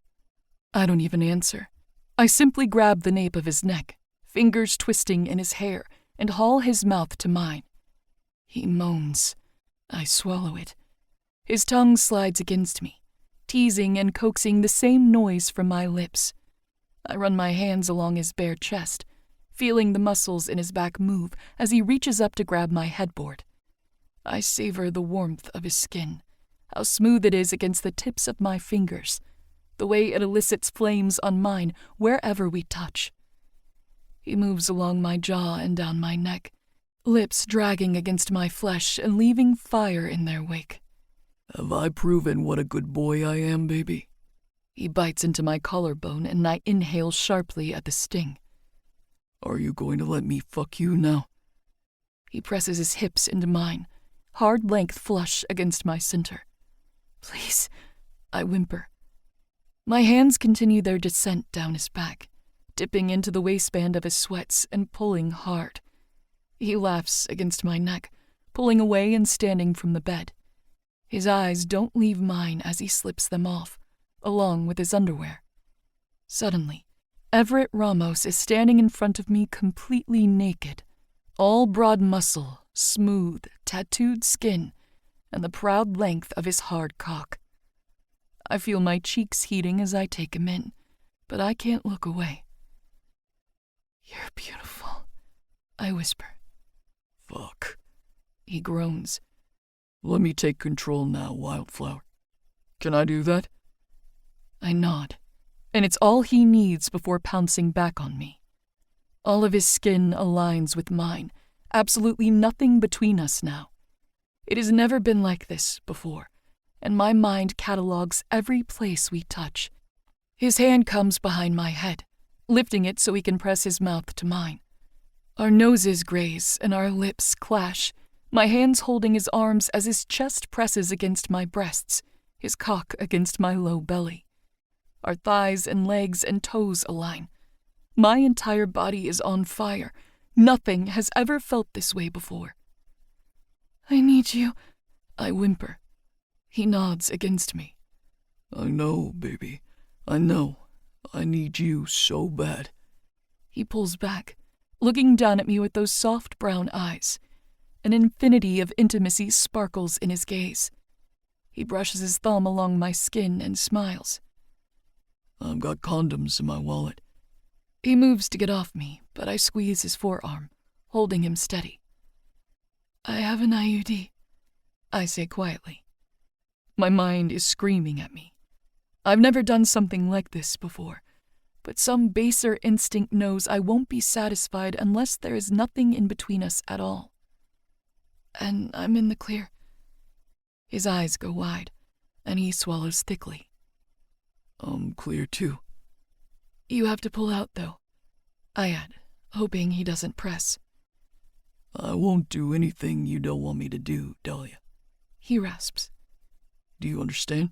I don't even answer. I simply grab the nape of his neck, fingers twisting in his hair, and haul his mouth to mine. He moans. I swallow it. His tongue slides against me, teasing and coaxing the same noise from my lips. I run my hands along his bare chest, feeling the muscles in his back move as he reaches up to grab my headboard. I savor the warmth of his skin, how smooth it is against the tips of my fingers, the way it elicits flames on mine wherever we touch. He moves along my jaw and down my neck, lips dragging against my flesh and leaving fire in their wake. Have I proven what a good boy I am, baby? He bites into my collarbone and I inhale sharply at the sting. Are you going to let me fuck you now? He presses his hips into mine, hard length flush against my center. Please, I whimper. My hands continue their descent down his back, dipping into the waistband of his sweats and pulling hard. He laughs against my neck, pulling away and standing from the bed. His eyes don't leave mine as he slips them off, along with his underwear. Suddenly, Everett Ramos is standing in front of me completely naked, all broad muscle, smooth, tattooed skin, and the proud length of his hard cock. I feel my cheeks heating as I take him in, but I can't look away. You're beautiful, I whisper. Fuck, he groans. Let me take control now, Wildflower. Can I do that? I nod, and it's all he needs before pouncing back on me. All of his skin aligns with mine, absolutely nothing between us now. It has never been like this before, and my mind catalogues every place we touch. His hand comes behind my head, lifting it so he can press his mouth to mine. Our noses graze and our lips clash, my hands holding his arms as his chest presses against my breasts, his cock against my low belly. Our thighs and legs and toes align. My entire body is on fire. Nothing has ever felt this way before. I need you, I whimper. He nods against me. I know, baby. I know. I need you so bad. He pulls back, looking down at me with those soft brown eyes. An infinity of intimacy sparkles in his gaze. He brushes his thumb along my skin and smiles. I've got condoms in my wallet. He moves to get off me, but I squeeze his forearm, holding him steady. I have an IUD, I say quietly. My mind is screaming at me. I've never done something like this before, but some baser instinct knows I won't be satisfied unless there is nothing in between us at all. And I'm in the clear. His eyes go wide, and he swallows thickly. I'm clear too. You have to pull out, though, I add, hoping he doesn't press. I won't do anything you don't want me to do, Dahlia. He rasps. Do you understand?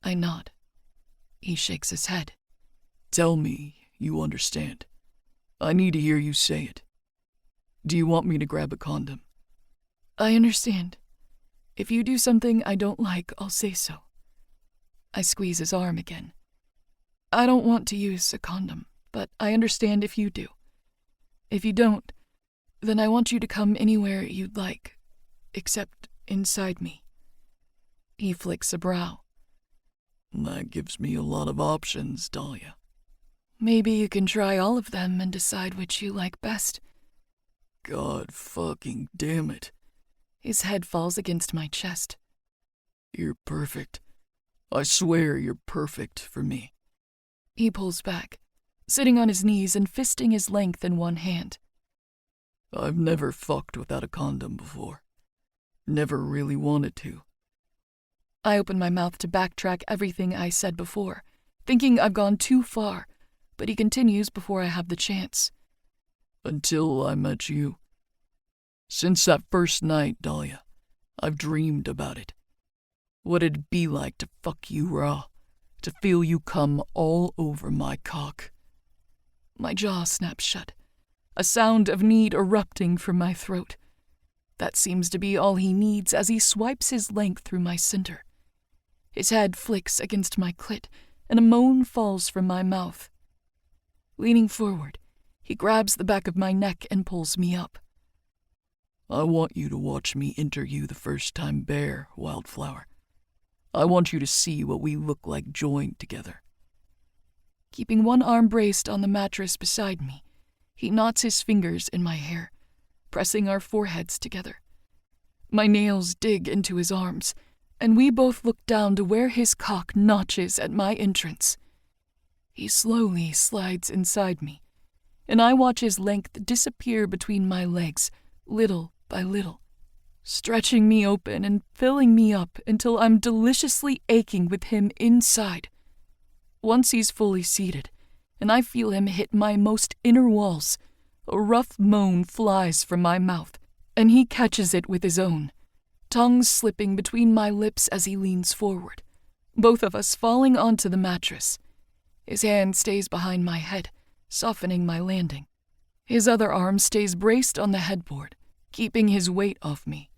I nod. He shakes his head. Tell me you understand. I need to hear you say it. Do you want me to grab a condom? I understand. If you do something I don't like, I'll say so. I squeeze his arm again. I don't want to use a condom, but I understand if you do. If you don't, then I want you to come anywhere you'd like, except inside me. He flicks a brow. That gives me a lot of options, Dahlia. Maybe you can try all of them and decide which you like best. God fucking damn it. His head falls against my chest. You're perfect. I swear you're perfect for me. He pulls back, sitting on his knees and fisting his length in one hand. I've never fucked without a condom before. Never really wanted to. I open my mouth to backtrack everything I said before, thinking I've gone too far, but he continues before I have the chance. Until I met you. Since that first night, Dahlia, I've dreamed about it. What it'd be like to fuck you raw, to feel you come all over my cock. My jaw snaps shut, a sound of need erupting from my throat. That seems to be all he needs as he swipes his length through my center. His head flicks against my clit, and a moan falls from my mouth. Leaning forward, he grabs the back of my neck and pulls me up. I want you to watch me enter you the first time bare, Wildflower. I want you to see what we look like joined together. Keeping one arm braced on the mattress beside me, he knots his fingers in my hair, pressing our foreheads together. My nails dig into his arms, and we both look down to where his cock notches at my entrance. He slowly slides inside me, and I watch his length disappear between my legs, little by little, stretching me open and filling me up until I'm deliciously aching with him inside. Once he's fully seated, and I feel him hit my most inner walls, a rough moan flies from my mouth, and he catches it with his own, tongue slipping between my lips as he leans forward, both of us falling onto the mattress. His hand stays behind my head, softening my landing. His other arm stays braced on the headboard, keeping his weight off me.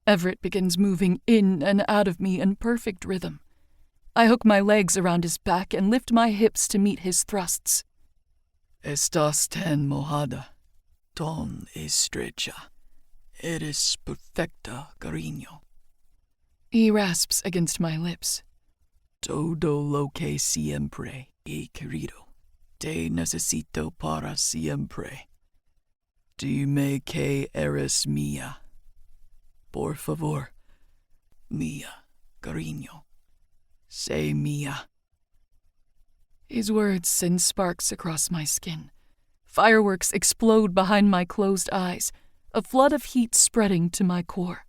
Everett begins moving in and out of me in perfect rhythm. I hook my legs around his back and lift my hips to meet his thrusts. Estás tan mojada, tan estrecha. Eres perfecta, cariño. He rasps against my lips. Todo lo que siempre he querido. Te necesito para siempre. Dime que eres mía. Por favor. Mía, cariño. Say mía. His words send sparks across my skin. Fireworks explode behind my closed eyes, a flood of heat spreading to my core.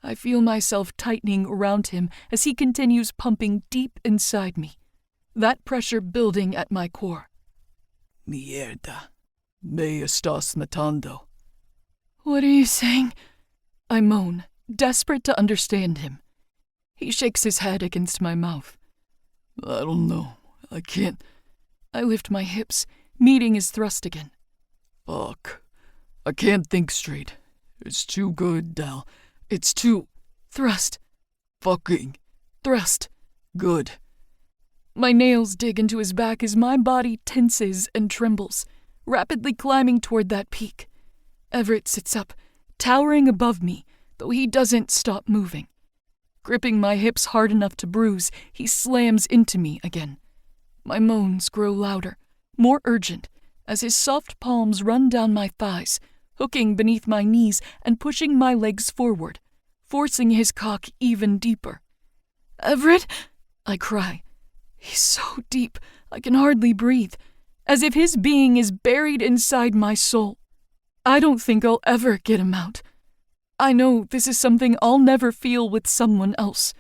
I feel myself tightening around him as he continues pumping deep inside me, that pressure building at my core. Mierda. Me estás matando. What are you saying? I moan, desperate to understand him. He shakes his head against my mouth. I don't know. I can't. I lift my hips, meeting his thrust again. Fuck. I can't think straight. It's too good, Dal. It's too... Thrust. Fucking... Thrust. good. My nails dig into his back as my body tenses and trembles, rapidly climbing toward that peak. Everett sits up, towering above me, though he doesn't stop moving. Gripping my hips hard enough to bruise, he slams into me again. My moans grow louder, more urgent, as his soft palms run down my thighs, hooking beneath my knees and pushing my legs forward, forcing his cock even deeper. "Everett!" I cry. He's so deep, I can hardly breathe, as if his being is buried inside my soul. I don't think I'll ever get him out. I know this is something I'll never feel with someone else.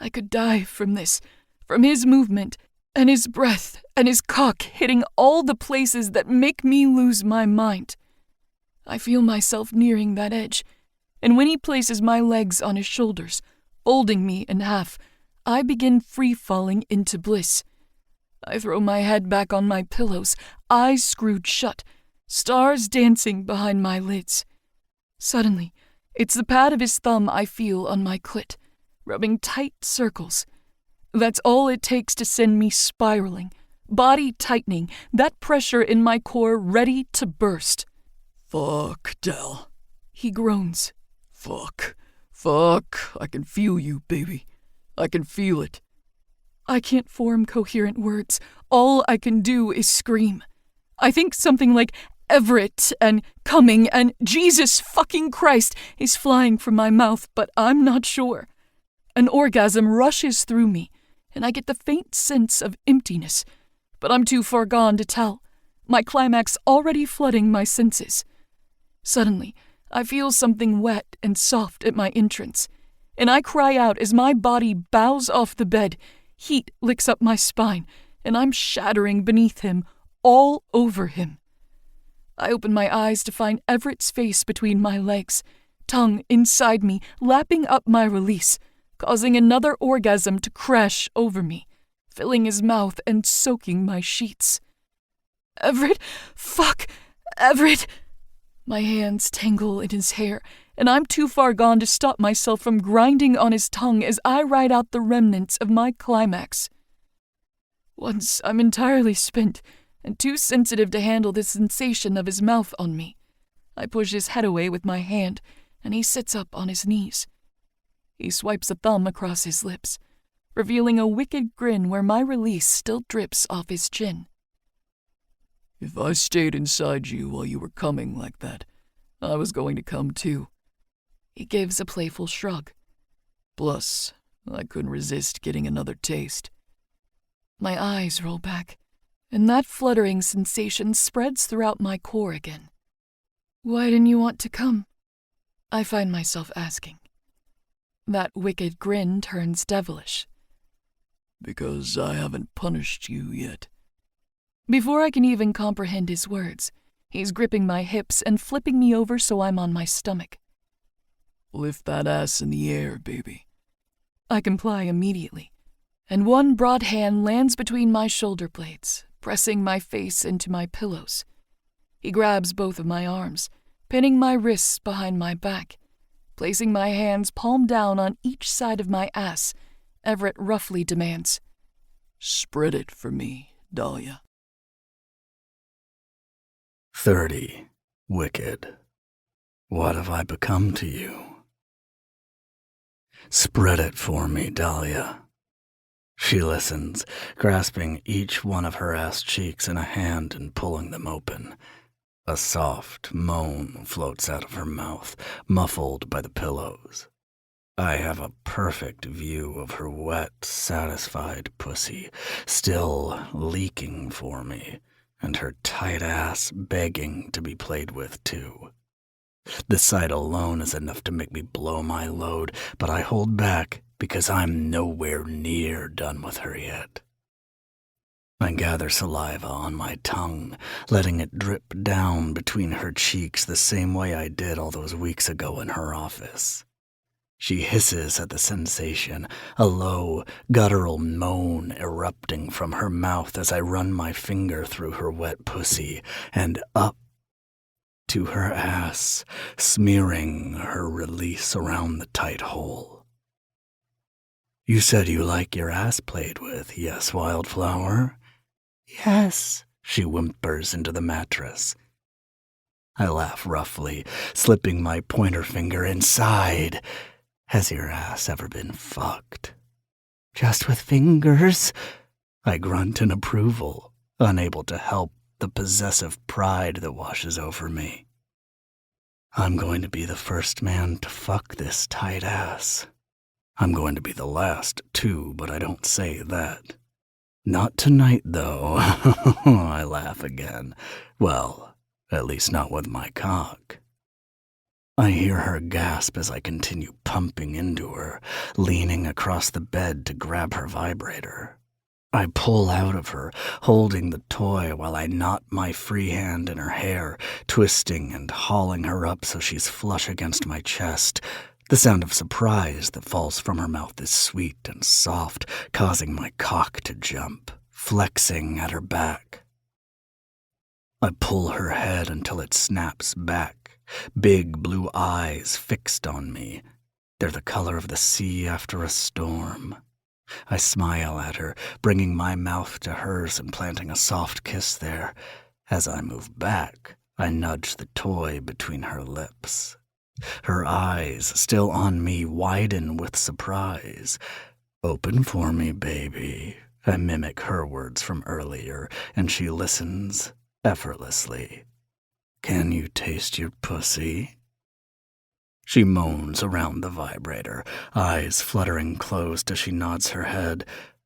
I could die from this, from his movement, and his breath, and his cock hitting all the places that make me lose my mind. I feel myself nearing that edge, and when he places my legs on his shoulders, folding me in half, I begin free-falling into bliss. I throw my head back on my pillows, eyes screwed shut, stars dancing behind my lids. Suddenly, it's the pad of his thumb I feel on my clit, rubbing tight circles. That's all it takes to send me spiraling, body tightening, that pressure in my core ready to burst. Fuck, Dal. He groans. Fuck. I can feel you, baby. I can feel it. I can't form coherent words. All I can do is scream. I think something like Everett and coming and Jesus fucking Christ is flying from my mouth, but I'm not sure. An orgasm rushes through me, and I get the faint sense of emptiness, but I'm too far gone to tell, my climax already flooding my senses. Suddenly, I feel something wet and soft at my entrance, and I cry out as my body bows off the bed. Heat licks up my spine, and I'm shattering beneath him, all over him. I open my eyes to find Everett's face between my legs, tongue inside me, lapping up my release, causing another orgasm to crash over me, filling his mouth and soaking my sheets. "Everett! Fuck! Everett!" My hands tangle in his hair, and I'm too far gone to stop myself from grinding on his tongue as I ride out the remnants of my climax. Once I'm entirely spent and too sensitive to handle the sensation of his mouth on me, I push his head away with my hand, and he sits up on his knees. He swipes a thumb across his lips, revealing a wicked grin where my release still drips off his chin. If I stayed inside you while you were coming like that, I was going to come too. He gives a playful shrug. Plus, I couldn't resist getting another taste. My eyes roll back, and that fluttering sensation spreads throughout my core again. "Why didn't you want to come?" I find myself asking. That wicked grin turns devilish. Because I haven't punished you yet. Before I can even comprehend his words, he's gripping my hips and flipping me over so I'm on my stomach. Lift that ass in the air, baby. I comply immediately, and one broad hand lands between my shoulder blades, pressing my face into my pillows. He grabs both of my arms, pinning my wrists behind my back. Placing my hands palm down on each side of my ass, Everett roughly demands, "Spread it for me, Dahlia." 30. Wicked. What have I become to you? Spread it for me, Dahlia. She listens, grasping each one of her ass cheeks in a hand and pulling them open. A soft moan floats out of her mouth, muffled by the pillows. I have a perfect view of her wet, satisfied pussy, still leaking for me, and her tight ass begging to be played with too. The sight alone is enough to make me blow my load, but I hold back because I'm nowhere near done with her yet. I gather saliva on my tongue, letting it drip down between her cheeks the same way I did all those weeks ago in her office. She hisses at the sensation, a low, guttural moan erupting from her mouth as I run my finger through her wet pussy and up to her ass, smearing her release around the tight hole. You said you like your ass played with, yes, Wildflower? Yes, she whimpers into the mattress. I laugh roughly, slipping my pointer finger inside. Has your ass ever been fucked? Just with fingers? I grunt in approval, unable to help the possessive pride that washes over me. I'm going to be the first man to fuck this tight ass. I'm going to be the last, too, but I don't say that. Not tonight, though. I laugh again. Well, at least not with my cock. I hear her gasp as I continue pumping into her, leaning across the bed to grab her vibrator. I pull out of her, holding the toy while I knot my free hand in her hair, twisting and hauling her up so she's flush against my chest. The sound of surprise that falls from her mouth is sweet and soft, causing my cock to jump, flexing at her back. I pull her head until it snaps back, big blue eyes fixed on me. They're the color of the sea after a storm. I smile at her, bringing my mouth to hers and planting a soft kiss there. As I move back, I nudge the toy between her lips. Her eyes, still on me, widen with surprise. Open for me, baby. I mimic her words from earlier, and she listens effortlessly. Can you taste your pussy? She moans around the vibrator, eyes fluttering closed as she nods her head.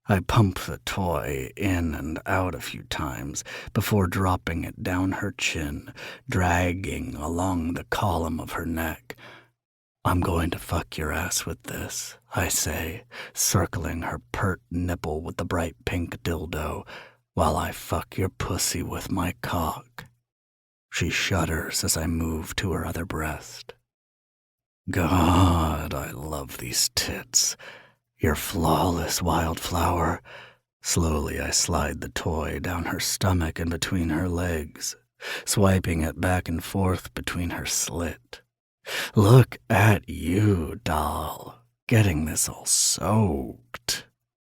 I pump the toy in and out a few times before dropping it down her chin, dragging along the column of her neck. I'm going to fuck your ass with this, I say, circling her pert nipple with the bright pink dildo, while I fuck your pussy with my cock. She shudders as I move to her other breast. God, I love these tits. You're flawless, Wildflower. Slowly I slide the toy down her stomach and between her legs, swiping it back and forth between her slit. Look at you, doll, getting this all soaked.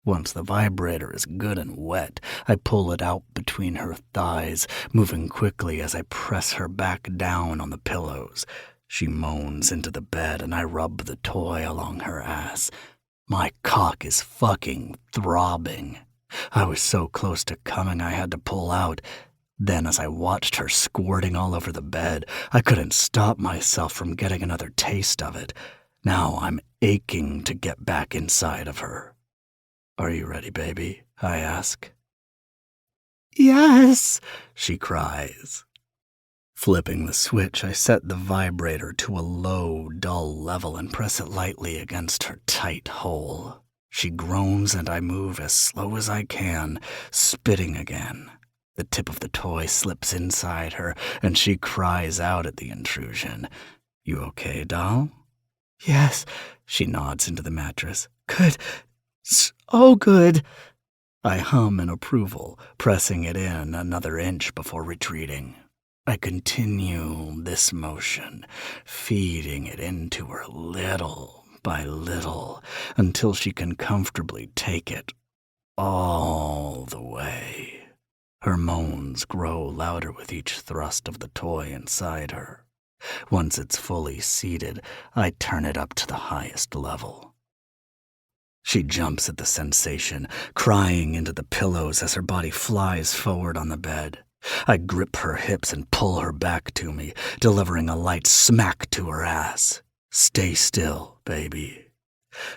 Once the vibrator is good and wet, I pull it out between her thighs, moving quickly as I press her back down on the pillows. She moans into the bed and I rub the toy along her ass. My cock is fucking throbbing. I was so close to coming I had to pull out. Then as I watched her squirting all over the bed, I couldn't stop myself from getting another taste of it. Now I'm aching to get back inside of her. Are you ready, baby? I ask. Yes, she cries. Flipping the switch, I set the vibrator to a low, dull level and press it lightly against her tight hole. She groans and I move as slow as I can, spitting again. The tip of the toy slips inside her and she cries out at the intrusion. You okay, doll? Yes, she nods into the mattress. Good. So good. I hum in approval, pressing it in another inch before retreating. I continue this motion, feeding it into her little by little until she can comfortably take it all the way. Her moans grow louder with each thrust of the toy inside her. Once it's fully seated, I turn it up to the highest level. She jumps at the sensation, crying into the pillows as her body flies forward on the bed. I grip her hips and pull her back to me, delivering a light smack to her ass. Stay still, baby.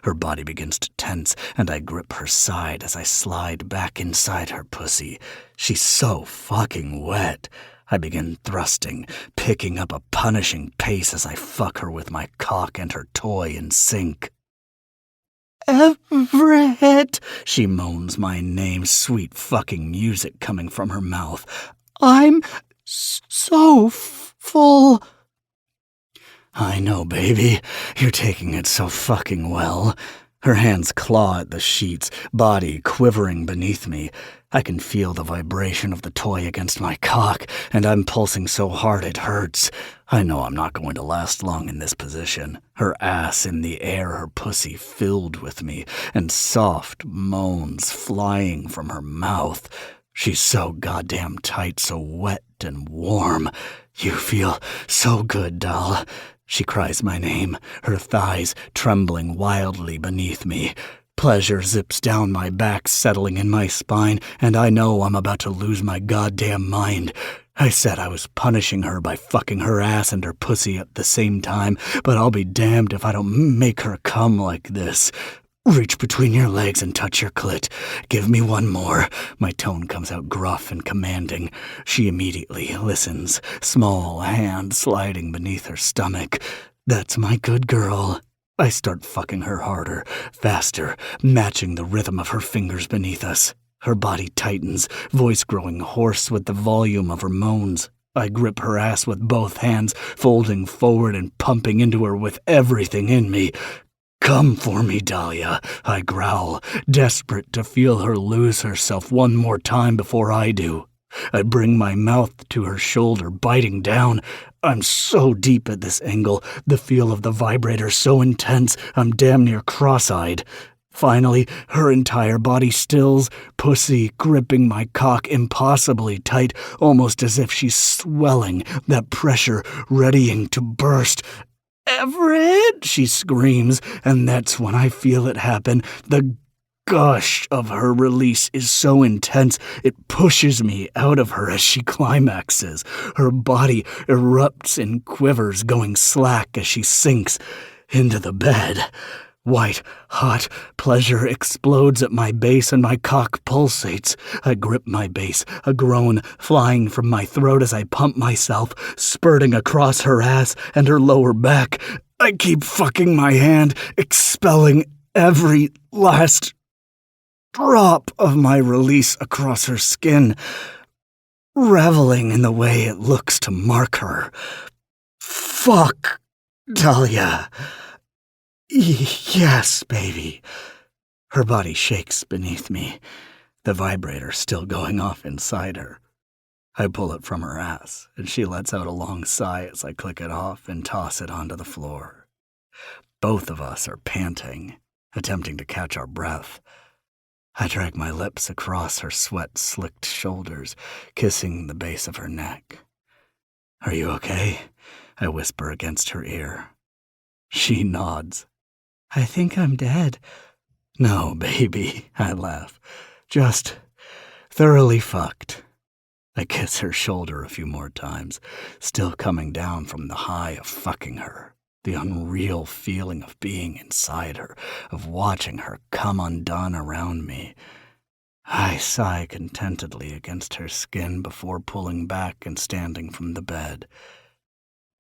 Her body begins to tense, and I grip her side as I slide back inside her pussy. She's so fucking wet. I begin thrusting, picking up a punishing pace as I fuck her with my cock and her toy in sync. Everett, she moans my name, sweet fucking music coming from her mouth. I'm so full. I know, baby. You're taking it so fucking well. Her hands claw at the sheets, body quivering beneath me. I can feel the vibration of the toy against my cock, and I'm pulsing so hard it hurts. I know I'm not going to last long in this position. Her ass in the air, her pussy filled with me, and soft moans flying from her mouth. She's so goddamn tight, so wet and warm. You feel so good, doll. She cries my name, her thighs trembling wildly beneath me. Pleasure zips down my back, settling in my spine, and I know I'm about to lose my goddamn mind. I said I was punishing her by fucking her ass and her pussy at the same time, but I'll be damned if I don't make her come like this. Reach between your legs and touch your clit. Give me one more. My tone comes out gruff and commanding. She immediately listens, small hand sliding beneath her stomach. That's my good girl. I start fucking her harder, faster, matching the rhythm of her fingers beneath us. Her body tightens, voice growing hoarse with the volume of her moans. I grip her ass with both hands, folding forward and pumping into her with everything in me. Come for me, Dahlia, I growl, desperate to feel her lose herself one more time before I do. I bring my mouth to her shoulder, biting down. I'm so deep at this angle, the feel of the vibrator so intense, I'm damn near cross-eyed. Finally, her entire body stills, pussy gripping my cock impossibly tight, almost as if she's swelling, that pressure readying to burst. Everett, she screams, and that's when I feel it happen. The gush of her release is so intense, it pushes me out of her as she climaxes. Her body erupts in quivers, going slack as she sinks into the bed. White, hot pleasure explodes at my base and my cock pulsates. I grip my base, a groan flying from my throat as I pump myself, spurting across her ass and her lower back. I keep fucking my hand, expelling every last drop of my release across her skin, reveling in the way it looks to mark her. Fuck, Dahlia. Yes, baby. Her body shakes beneath me, the vibrator still going off inside her. I pull it from her ass, and she lets out a long sigh as I click it off and toss it onto the floor. Both of us are panting, attempting to catch our breath. I drag my lips across her sweat-slicked shoulders, kissing the base of her neck. Are you okay? I whisper against her ear. She nods. I think I'm dead. No, baby, I laugh. Just thoroughly fucked. I kiss her shoulder a few more times, still coming down from the high of fucking her, the unreal feeling of being inside her, of watching her come undone around me. I sigh contentedly against her skin before pulling back and standing from the bed.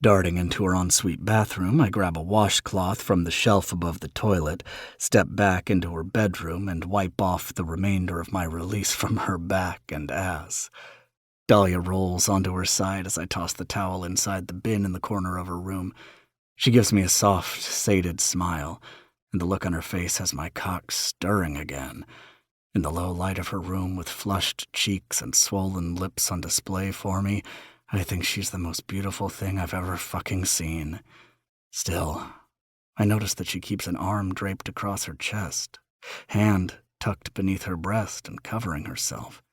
Darting into her ensuite bathroom, I grab a washcloth from the shelf above the toilet, step back into her bedroom, and wipe off the remainder of my release from her back and ass. Dahlia rolls onto her side as I toss the towel inside the bin in the corner of her room. She gives me a soft, sated smile, and the look on her face has my cock stirring again. In the low light of her room, with flushed cheeks and swollen lips on display for me, I think she's the most beautiful thing I've ever fucking seen. Still, I notice that she keeps an arm draped across her chest, hand tucked beneath her breast and covering herself.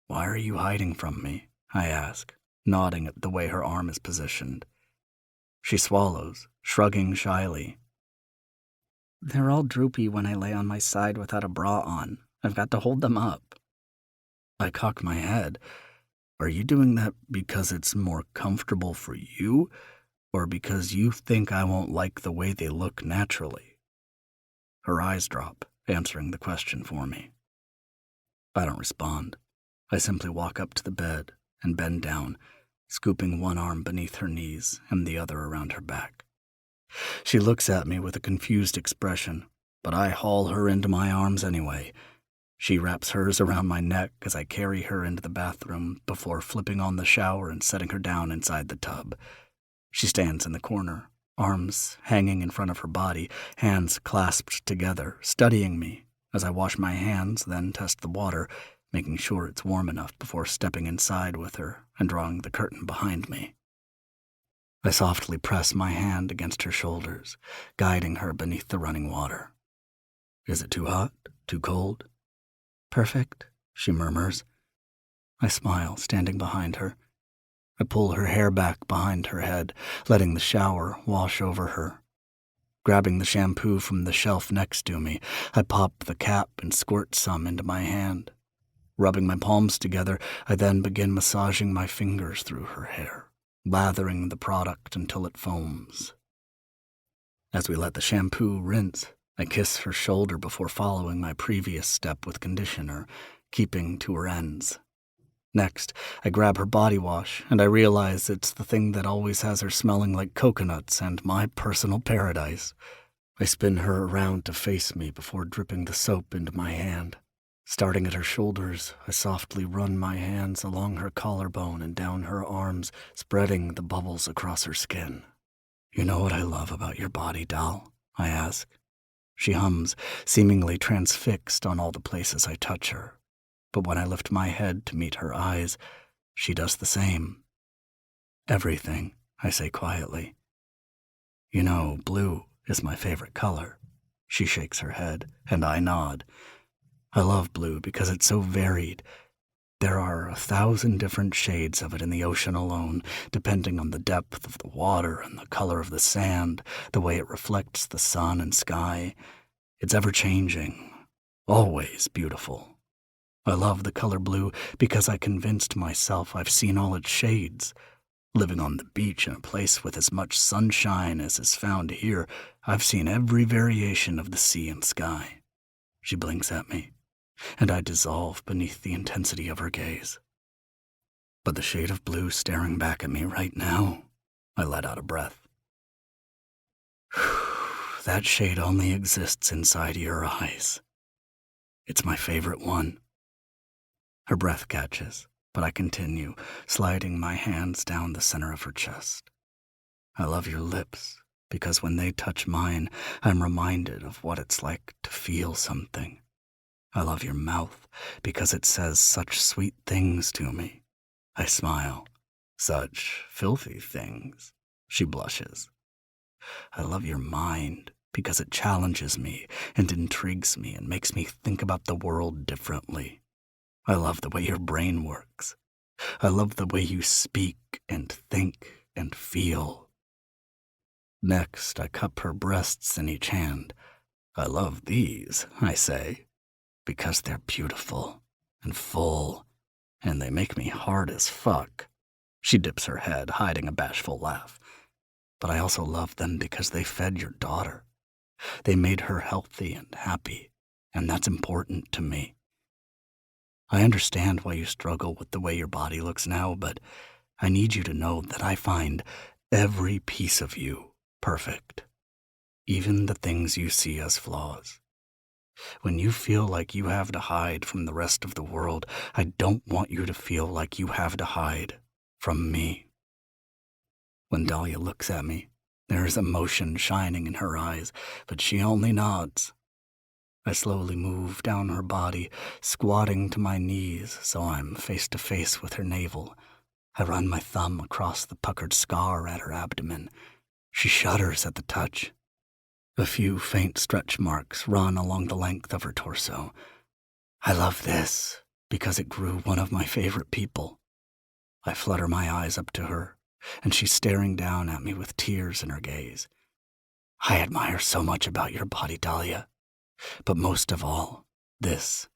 Why are you hiding from me? I ask, nodding at the way her arm is positioned. She swallows, shrugging shyly. They're all droopy when I lay on my side without a bra on. I've got to hold them up. I cock my head. Are you doing that because it's more comfortable for you, or because you think I won't like the way they look naturally? Her eyes drop, answering the question for me. I don't respond. I simply walk up to the bed and bend down, scooping one arm beneath her knees and the other around her back. She looks at me with a confused expression, but I haul her into my arms anyway. She wraps hers around my neck as I carry her into the bathroom before flipping on the shower and setting her down inside the tub. She stands in the corner, arms hanging in front of her body, hands clasped together, studying me as I wash my hands, then test the water, making sure it's warm enough before stepping inside with her and drawing the curtain behind me. I softly press my hand against her shoulders, guiding her beneath the running water. Is it too hot? Too cold? Perfect, she murmurs. I smile, standing behind her. I pull her hair back behind her head, letting the shower wash over her. Grabbing the shampoo from the shelf next to me, I pop the cap and squirt some into my hand. Rubbing my palms together, I then begin massaging my fingers through her hair, lathering the product until it foams. As we let the shampoo rinse, I kiss her shoulder before following my previous step with conditioner, keeping to her ends. Next, I grab her body wash, and I realize it's the thing that always has her smelling like coconuts and my personal paradise. I spin her around to face me before dripping the soap into my hand. Starting at her shoulders, I softly run my hands along her collarbone and down her arms, spreading the bubbles across her skin. You know what I love about your body, doll? I ask. She hums, seemingly transfixed on all the places I touch her. But when I lift my head to meet her eyes, she does the same. Everything, I say quietly. You know, blue is my favorite color. She shakes her head, and I nod. I love blue because it's so varied. There are 1,000 different shades of it in the ocean alone, depending on the depth of the water and the color of the sand, the way it reflects the sun and sky. It's ever-changing, always beautiful. I love the color blue because I convinced myself I've seen all its shades. Living on the beach in a place with as much sunshine as is found here, I've seen every variation of the sea and sky. She blinks at me, and I dissolve beneath the intensity of her gaze. But the shade of blue staring back at me right now, I let out a breath. That shade only exists inside your eyes. It's my favorite one. Her breath catches, but I continue, sliding my hands down the center of her chest. I love your lips, because when they touch mine, I'm reminded of what it's like to feel something. I love your mouth, because it says such sweet things to me. I smile. Such filthy things. She blushes. I love your mind, because it challenges me and intrigues me and makes me think about the world differently. I love the way your brain works. I love the way you speak and think and feel. Next, I cup her breasts in each hand. I love these, I say, because they're beautiful and full, and they make me hard as fuck. She dips her head, hiding a bashful laugh. But I also love them because they fed your daughter. They made her healthy and happy, and that's important to me. I understand why you struggle with the way your body looks now, but I need you to know that I find every piece of you perfect, even the things you see as flaws. When you feel like you have to hide from the rest of the world, I don't want you to feel like you have to hide from me. When Dahlia looks at me, there is emotion shining in her eyes, but she only nods. I slowly move down her body, squatting to my knees so I'm face to face with her navel. I run my thumb across the puckered scar at her abdomen. She shudders at the touch. A few faint stretch marks run along the length of her torso. I love this because it grew one of my favorite people. I flutter my eyes up to her, and she's staring down at me with tears in her gaze. I admire so much about your body, Dahlia. But most of all, this.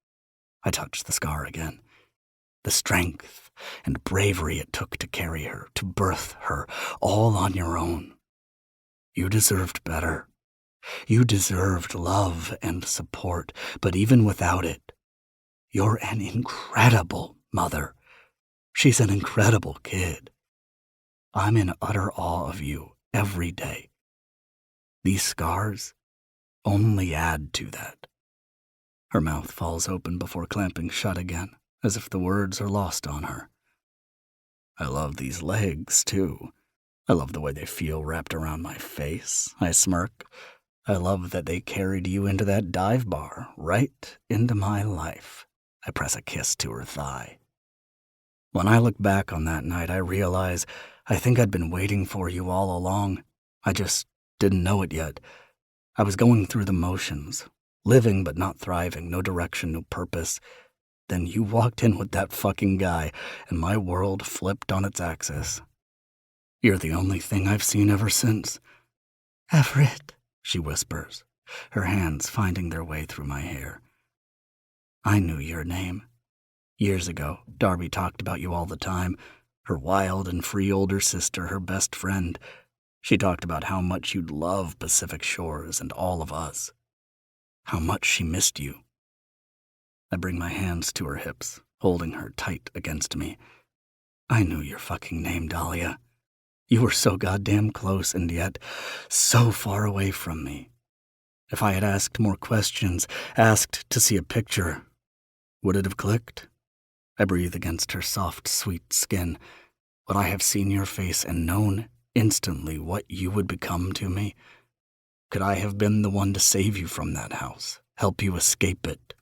I touched the scar again. The strength and bravery it took to carry her, to birth her, all on your own. You deserved better. You deserved love and support, but even without it, you're an incredible mother. She's an incredible kid. I'm in utter awe of you every day. These scars only add to that. Her mouth falls open before clamping shut again, as if the words are lost on her. I love these legs, too. I love the way they feel wrapped around my face. I smirk. I love that they carried you into that dive bar, right into my life. I press a kiss to her thigh. When I look back on that night, I realize I think I'd been waiting for you all along. I just didn't know it yet. I was going through the motions, living but not thriving, no direction, no purpose. Then you walked in with that fucking guy, and my world flipped on its axis. You're the only thing I've seen ever since. Everett, she whispers, her hands finding their way through my hair. I knew your name. Years ago, Darby talked about you all the time. Her wild and free older sister, her best friend. She talked about how much you'd love Pacific Shores and all of us. How much she missed you. I bring my hands to her hips, holding her tight against me. I knew your fucking name, Dahlia. You were so goddamn close and yet so far away from me. If I had asked more questions, asked to see a picture, would it have clicked? I breathe against her soft, sweet skin. Would I have seen your face and known instantly what you would become to me? Could I have been the one to save you from that house, help you escape it?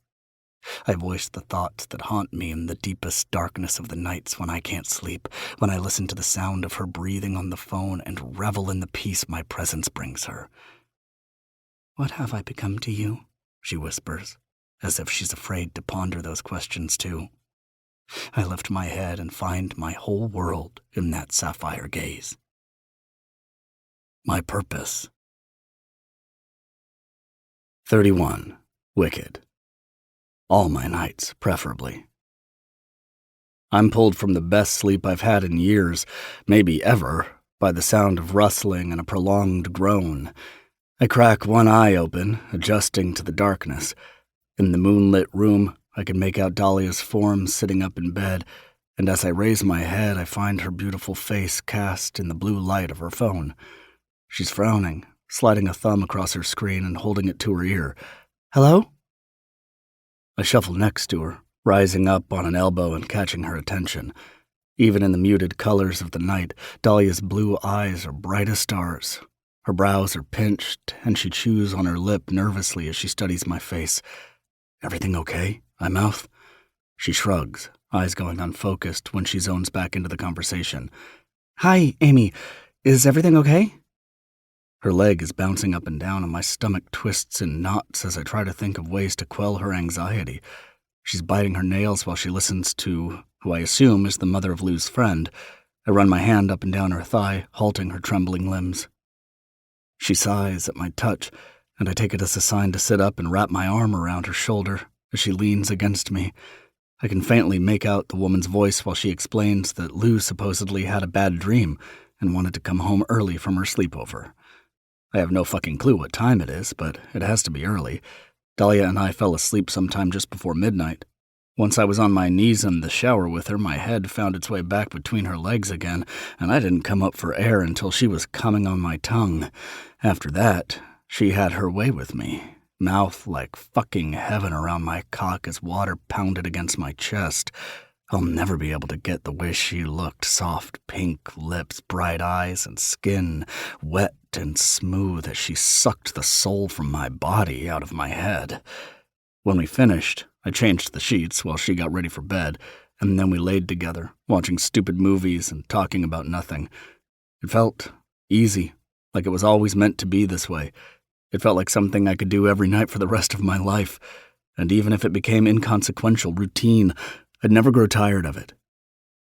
I voice the thoughts that haunt me in the deepest darkness of the nights when I can't sleep, when I listen to the sound of her breathing on the phone and revel in the peace my presence brings her. What have I become to you? She whispers, as if she's afraid to ponder those questions too. I lift my head and find my whole world in that sapphire gaze. My purpose. 31. Wicked. All my nights, preferably. I'm pulled from the best sleep I've had in years, maybe ever, by the sound of rustling and a prolonged groan. I crack one eye open, adjusting to the darkness. In the moonlit room, I can make out Dahlia's form sitting up in bed, and as I raise my head, I find her beautiful face cast in the blue light of her phone. She's frowning, sliding a thumb across her screen and holding it to her ear. Hello? I shuffle next to her, rising up on an elbow and catching her attention. Even in the muted colors of the night, Dahlia's blue eyes are bright as stars. Her brows are pinched, and she chews on her lip nervously as she studies my face. Everything okay? I mouth. She shrugs, eyes going unfocused when she zones back into the conversation. Hi, Amy. Is everything okay? Her leg is bouncing up and down, and my stomach twists in knots as I try to think of ways to quell her anxiety. She's biting her nails while she listens to who I assume is the mother of Lou's friend. I run my hand up and down her thigh, halting her trembling limbs. She sighs at my touch, and I take it as a sign to sit up and wrap my arm around her shoulder as she leans against me. I can faintly make out the woman's voice while she explains that Lou supposedly had a bad dream and wanted to come home early from her sleepover. I have no fucking clue what time it is, but it has to be early. Dahlia and I fell asleep sometime just before midnight. Once I was on my knees in the shower with her, my head found its way back between her legs again, and I didn't come up for air until she was coming on my tongue. After that, she had her way with me, mouth like fucking heaven around my cock as water pounded against my chest. I'll never be able to get the way she looked, soft pink lips, bright eyes, and skin, wet and smooth as she sucked the soul from my body out of my head. When we finished, I changed the sheets while she got ready for bed, and then we laid together, watching stupid movies and talking about nothing. It felt easy, like it was always meant to be this way. It felt like something I could do every night for the rest of my life, and even if it became inconsequential routine, I'd never grow tired of it.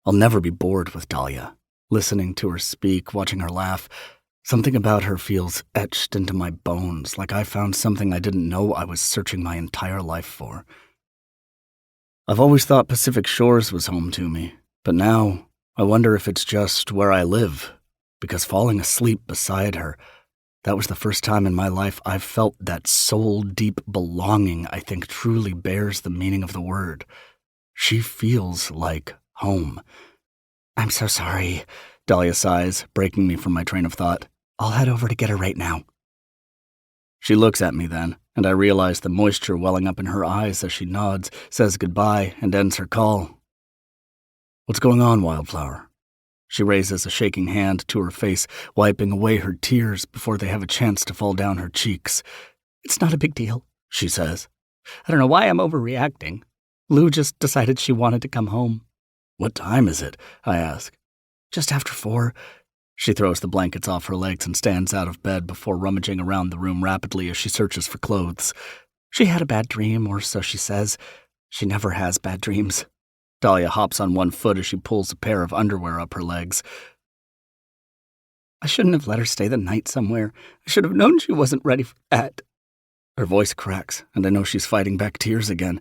I'll never be bored with Dahlia. Listening to her speak, watching her laugh, something about her feels etched into my bones, like I found something I didn't know I was searching my entire life for. I've always thought Pacific Shores was home to me, but now I wonder if it's just where I live, because falling asleep beside her, that was the first time in my life I've felt that soul-deep belonging I think truly bears the meaning of the word. She feels like home. I'm so sorry, Dahlia sighs, breaking me from my train of thought. I'll head over to get her right now. She looks at me then, and I realize the moisture welling up in her eyes as she nods, says goodbye, and ends her call. What's going on, Wildflower? She raises a shaking hand to her face, wiping away her tears before they have a chance to fall down her cheeks. It's not a big deal, she says. I don't know why I'm overreacting. Lou just decided she wanted to come home. What time is it? I ask. Just after 4. She throws the blankets off her legs and stands out of bed before rummaging around the room rapidly as she searches for clothes. She had a bad dream, or so she says. She never has bad dreams. Dahlia hops on one foot as she pulls a pair of underwear up her legs. I shouldn't have let her stay the night somewhere. I should have known she wasn't ready for that. Her voice cracks, and I know she's fighting back tears again.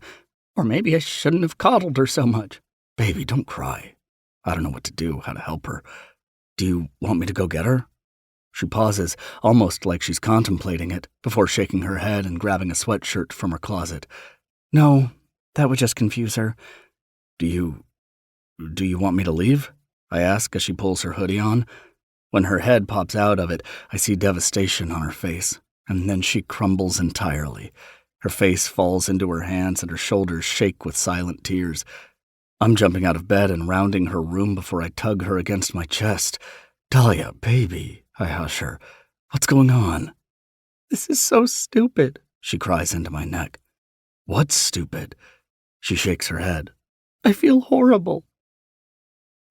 Or maybe I shouldn't have coddled her so much. Baby, don't cry. I don't know what to do, how to help her. Do you want me to go get her? She pauses, almost like she's contemplating it, before shaking her head and grabbing a sweatshirt from her closet. No, that would just confuse her. Do you want me to leave? I ask as she pulls her hoodie on. When her head pops out of it, I see devastation on her face, and then she crumbles entirely. Her face falls into her hands and her shoulders shake with silent tears. I'm jumping out of bed and rounding her room before I tug her against my chest. Dahlia, baby, I hush her. What's going on? This is so stupid, she cries into my neck. What's stupid? She shakes her head. I feel horrible.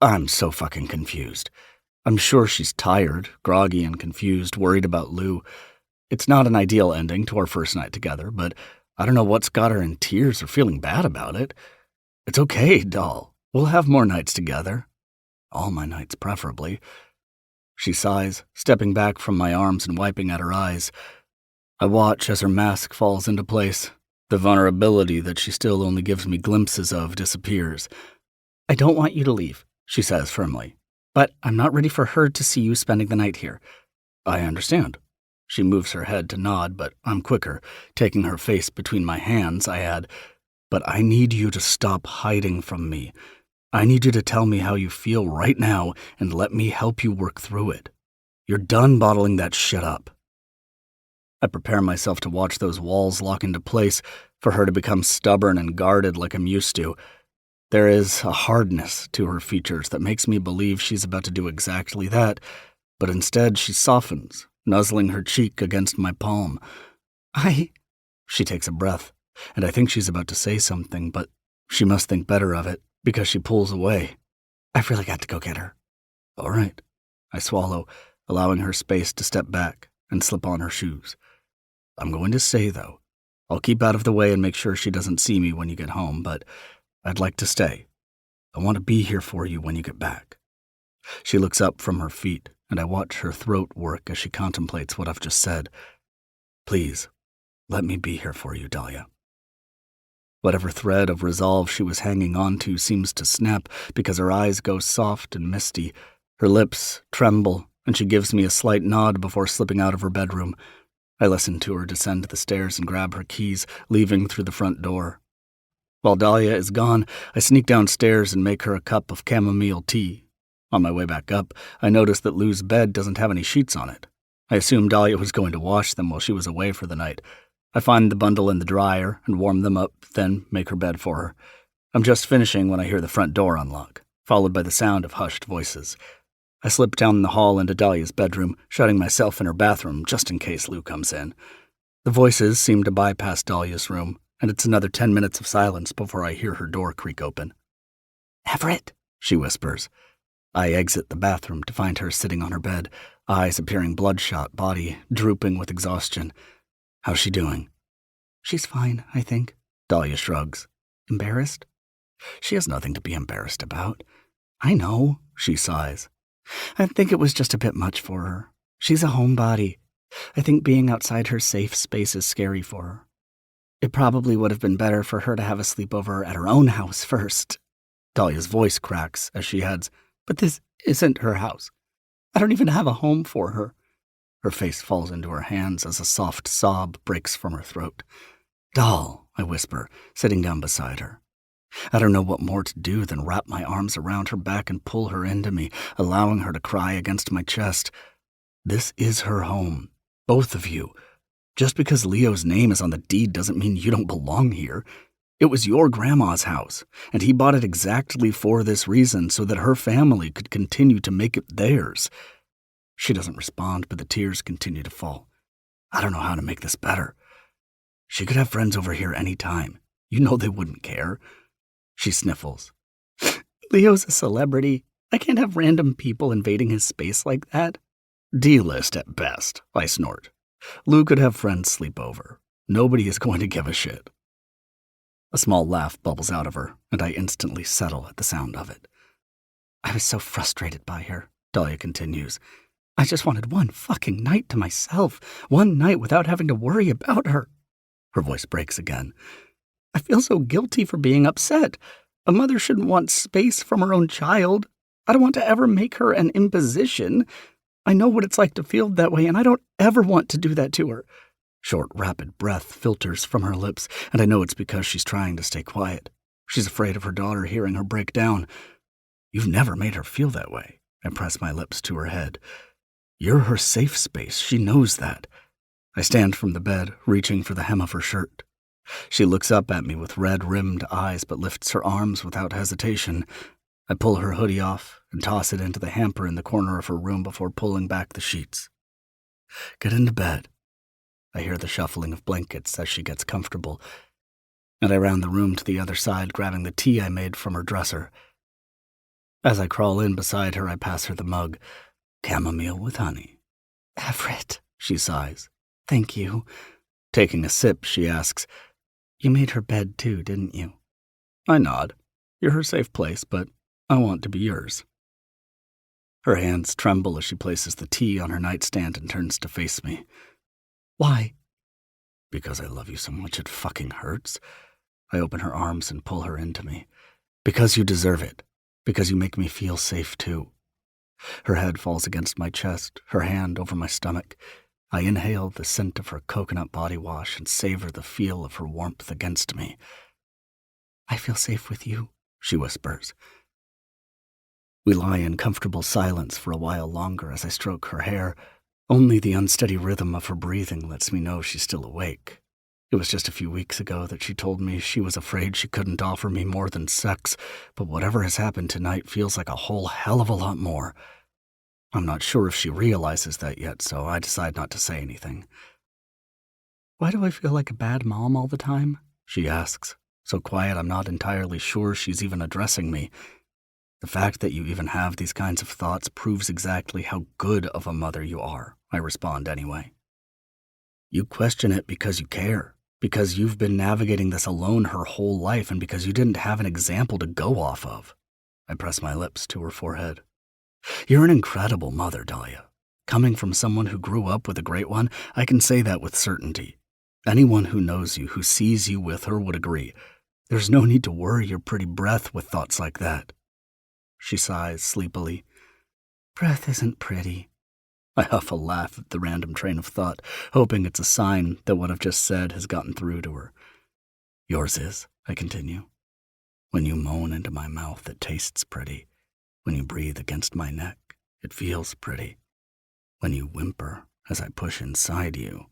I'm so fucking confused. I'm sure she's tired, groggy and confused, worried about Lou. It's not an ideal ending to our first night together, but I don't know what's got her in tears or feeling bad about it. It's okay, doll. We'll have more nights together. All my nights, preferably. She sighs, stepping back from my arms and wiping at her eyes. I watch as her mask falls into place. The vulnerability that she still only gives me glimpses of disappears. I don't want you to leave, she says firmly. But I'm not ready for her to see you spending the night here. I understand. She moves her head to nod, but I'm quicker. Taking her face between my hands, I add, but I need you to stop hiding from me. I need you to tell me how you feel right now and let me help you work through it. You're done bottling that shit up. I prepare myself to watch those walls lock into place, for her to become stubborn and guarded like I'm used to. There is a hardness to her features that makes me believe she's about to do exactly that, but instead she softens, nuzzling her cheek against my palm. She takes a breath, and I think she's about to say something, but she must think better of it, because she pulls away. I've really got to go get her. All right. I swallow, allowing her space to step back and slip on her shoes. I'm going to stay, though. I'll keep out of the way and make sure she doesn't see me when you get home, but I'd like to stay. I want to be here for you when you get back. She looks up from her feet, and I watch her throat work as she contemplates what I've just said. Please, let me be here for you, Dahlia. Whatever thread of resolve she was hanging on to seems to snap because her eyes go soft and misty. Her lips tremble, and she gives me a slight nod before slipping out of her bedroom. I listen to her descend the stairs and grab her keys, leaving through the front door. While Dahlia is gone, I sneak downstairs and make her a cup of chamomile tea. On my way back up, I notice that Lou's bed doesn't have any sheets on it. I assume Dahlia was going to wash them while she was away for the night. I find the bundle in the dryer and warm them up, then make her bed for her. I'm just finishing when I hear the front door unlock, followed by the sound of hushed voices. I slip down the hall into Dahlia's bedroom, shutting myself in her bathroom just in case Lou comes in. The voices seem to bypass Dahlia's room, and it's another 10 minutes of silence before I hear her door creak open. "Everett," she whispers. I exit the bathroom to find her sitting on her bed, eyes appearing bloodshot, body drooping with exhaustion. How's she doing? "She's fine, I think." Dahlia shrugs. "Embarrassed?" She has nothing to be embarrassed about. "I know," she sighs. "I think it was just a bit much for her. She's a homebody. I think being outside her safe space is scary for her. It probably would have been better for her to have a sleepover at her own house first." Dahlia's voice cracks as she heads. "But this isn't her house. I don't even have a home for her." Her face falls into her hands as a soft sob breaks from her throat. "Doll," I whisper, sitting down beside her. I don't know what more to do than wrap my arms around her back and pull her into me, allowing her to cry against my chest. This is her home, both of you. Just because Leo's name is on the deed doesn't mean you don't belong here. It was your grandma's house, and he bought it exactly for this reason, so that her family could continue to make it theirs. She doesn't respond, but the tears continue to fall. I don't know how to make this better. She could have friends over here any time. You know they wouldn't care. She sniffles. Leo's a celebrity. I can't have random people invading his space like that. D-list at best, I snort. Lou could have friends sleep over. Nobody is going to give a shit. A small laugh bubbles out of her, and I instantly settle at the sound of it. I was so frustrated by her, Dahlia continues. I just wanted one fucking night to myself, one night without having to worry about her. Her voice breaks again. I feel so guilty for being upset. A mother shouldn't want space from her own child. I don't want to ever make her an imposition. I know what it's like to feel that way, and I don't ever want to do that to her. Short, rapid breath filters from her lips, and I know it's because she's trying to stay quiet. She's afraid of her daughter hearing her break down. You've never made her feel that way. I press my lips to her head. You're her safe space. She knows that. I stand from the bed, reaching for the hem of her shirt. She looks up at me with red-rimmed eyes, but lifts her arms without hesitation. I pull her hoodie off and toss it into the hamper in the corner of her room before pulling back the sheets. Get into bed. I hear the shuffling of blankets as she gets comfortable, and I round the room to the other side, grabbing the tea I made from her dresser. As I crawl in beside her, I pass her the mug. Chamomile with honey. Everett, she sighs. Thank you. Taking a sip, she asks, You made her bed too, didn't you? I nod. You're her safe place, but I want to be yours. Her hands tremble as she places the tea on her nightstand and turns to face me. Why? Because I love you so much it fucking hurts. I open her arms and pull her into me. Because you deserve it. Because you make me feel safe too. Her head falls against my chest, her hand over my stomach. I inhale the scent of her coconut body wash and savor the feel of her warmth against me. I feel safe with you, she whispers. We lie in comfortable silence for a while longer as I stroke her hair. Only the unsteady rhythm of her breathing lets me know she's still awake. It was just a few weeks ago that she told me she was afraid she couldn't offer me more than sex, but whatever has happened tonight feels like a whole hell of a lot more. I'm not sure if she realizes that yet, so I decide not to say anything. Why do I feel like a bad mom all the time? She asks, so quiet I'm not entirely sure she's even addressing me. The fact that you even have these kinds of thoughts proves exactly how good of a mother you are, I respond anyway. You question it because you care, because you've been navigating this alone her whole life, and because you didn't have an example to go off of. I press my lips to her forehead. You're an incredible mother, Dahlia. Coming from someone who grew up with a great one, I can say that with certainty. Anyone who knows you, who sees you with her, would agree. There's no need to worry your pretty breath with thoughts like that. She sighs sleepily. Breath isn't pretty. I huff a laugh at the random train of thought, hoping it's a sign that what I've just said has gotten through to her. Yours is, I continue. When you moan into my mouth, it tastes pretty. When you breathe against my neck, it feels pretty. When you whimper as I push inside you,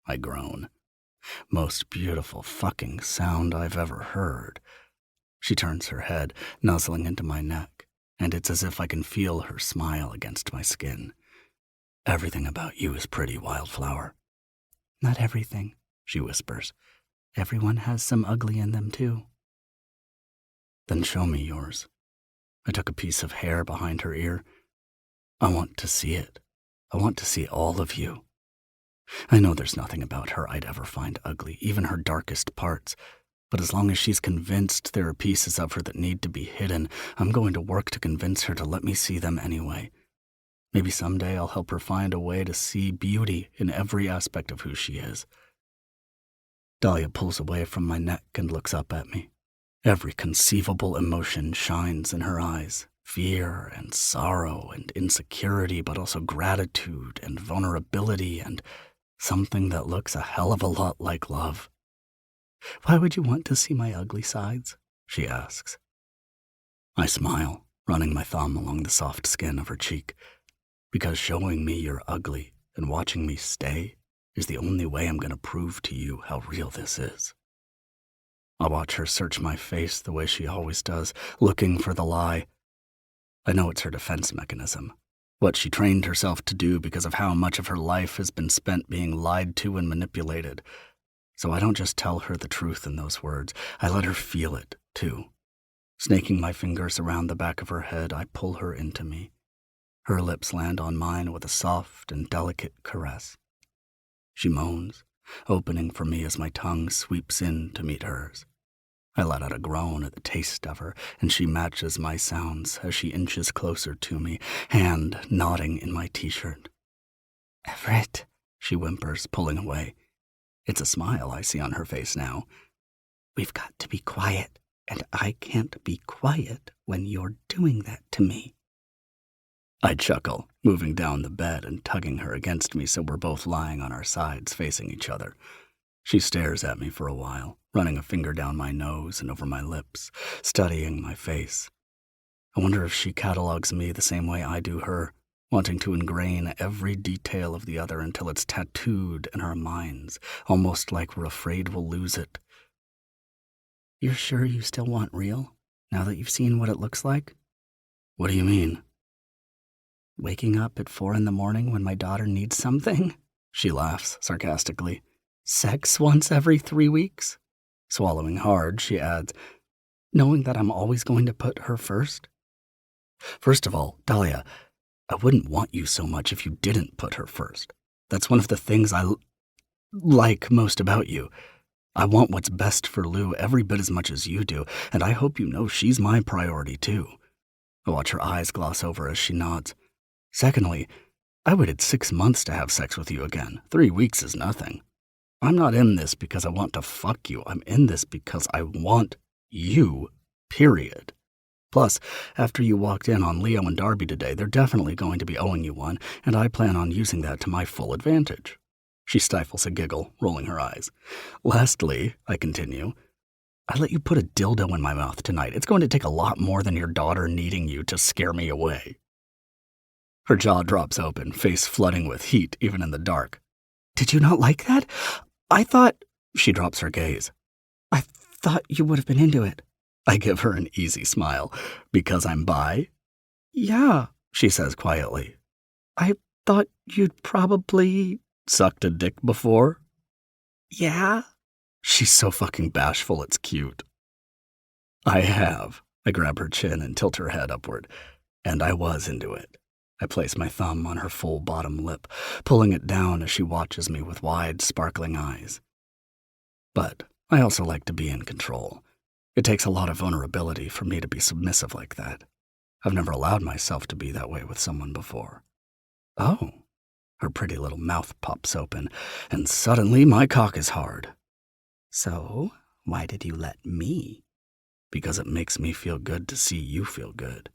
I groan. Most beautiful fucking sound I've ever heard. She turns her head, nuzzling into my neck, and it's as if I can feel her smile against my skin. Everything about you is pretty, Wildflower. Not everything, she whispers. Everyone has some ugly in them too. Then show me yours. I took a piece of hair behind her ear. I want to see it. I want to see all of you. I know there's nothing about her I'd ever find ugly, even her darkest parts. But as long as she's convinced there are pieces of her that need to be hidden, I'm going to work to convince her to let me see them anyway. Maybe someday I'll help her find a way to see beauty in every aspect of who she is. Dahlia pulls away from my neck and looks up at me. Every conceivable emotion shines in her eyes. Fear and sorrow and insecurity, but also gratitude and vulnerability and something that looks a hell of a lot like love. Why would you want to see my ugly sides? She asks. I smile, running my thumb along the soft skin of her cheek. Because showing me you're ugly and watching me stay is the only way I'm going to prove to you how real this is. I watch her search my face the way she always does, looking for the lie. I know it's her defense mechanism, what she trained herself to do because of how much of her life has been spent being lied to and manipulated. So I don't just tell her the truth in those words, I let her feel it, too. Snaking my fingers around the back of her head, I pull her into me. Her lips land on mine with a soft and delicate caress. She moans, opening for me as my tongue sweeps in to meet hers. I let out a groan at the taste of her, and she matches my sounds as she inches closer to me, hand nodding in my t-shirt. "Everett," she whimpers, pulling away. It's a smile I see on her face now. "We've got to be quiet, and I can't be quiet when you're doing that to me." I chuckle, moving down the bed and tugging her against me so we're both lying on our sides facing each other. She stares at me for a while, running a finger down my nose and over my lips, studying my face. I wonder if she catalogs me the same way I do her, wanting to ingrain every detail of the other until it's tattooed in our minds, almost like we're afraid we'll lose it. "You're sure you still want real, now that you've seen what it looks like?" "What do you mean?" "Waking up at 4 in the morning when my daughter needs something?" She laughs sarcastically. "Sex once every 3 weeks?" Swallowing hard, she adds, "Knowing that I'm always going to put her first?" "First of all, Dahlia, I wouldn't want you so much if you didn't put her first. That's one of the things I like most about you. I want what's best for Lou every bit as much as you do, and I hope you know she's my priority too." I watch her eyes gloss over as she nods. "Secondly, I waited 6 months to have sex with you again. 3 weeks is nothing. I'm not in this because I want to fuck you. I'm in this because I want you, period. Plus, after you walked in on Leo and Darby today, they're definitely going to be owing you one, and I plan on using that to my full advantage." She stifles a giggle, rolling her eyes. "Lastly," I continue, "I let you put a dildo in my mouth tonight. It's going to take a lot more than your daughter needing you to scare me away." Her jaw drops open, face flooding with heat even in the dark. "Did you not like that? I thought—" She drops her gaze. "I thought you would have been into it." I give her an easy smile. "Because I'm bi?" "Yeah," she says quietly. "I thought you'd probably—" "Sucked a dick before?" "Yeah." She's so fucking bashful, it's cute. "I have." I grab her chin and tilt her head upward. "And I was into it." I place my thumb on her full bottom lip, pulling it down as she watches me with wide, sparkling eyes. But I also like to be in control. It takes a lot of vulnerability for me to be submissive like that. I've never allowed myself to be that way with someone before. "Oh." Her pretty little mouth pops open, and suddenly my cock is hard. "So, why did you let me?" "Because it makes me feel good to see you feel good."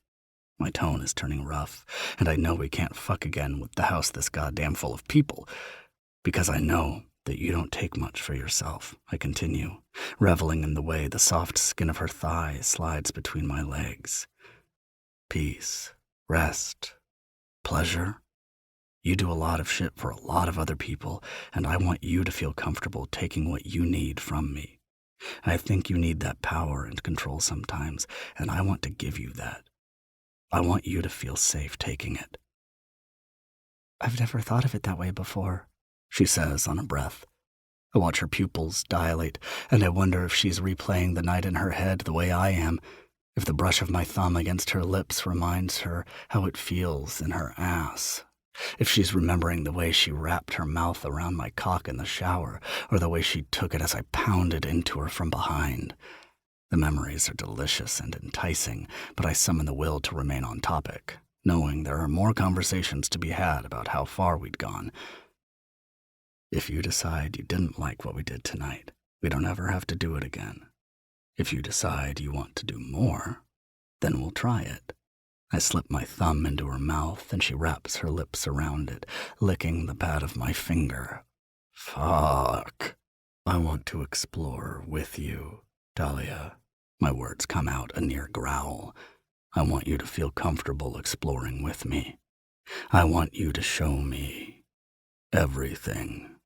My tone is turning rough, and I know we can't fuck again with the house this goddamn full of people. "Because I know that you don't take much for yourself," I continue, reveling in the way the soft skin of her thigh slides between my legs. "Peace, rest, pleasure. You do a lot of shit for a lot of other people, and I want you to feel comfortable taking what you need from me. I think you need that power and control sometimes, and I want to give you that. I want you to feel safe taking it." "I've never thought of it that way before," she says on a breath. I watch her pupils dilate, and I wonder if she's replaying the night in her head the way I am, if the brush of my thumb against her lips reminds her how it feels in her ass, if she's remembering the way she wrapped her mouth around my cock in the shower, or the way she took it as I pounded into her from behind. The memories are delicious and enticing, but I summon the will to remain on topic, knowing there are more conversations to be had about how far we'd gone. "If you decide you didn't like what we did tonight, we don't ever have to do it again. If you decide you want to do more, then we'll try it." I slip my thumb into her mouth, and she wraps her lips around it, licking the pad of my finger. "Fuck. I want to explore with you, Dahlia." My words come out a near growl. "I want you to feel comfortable exploring with me. I want you to show me everything."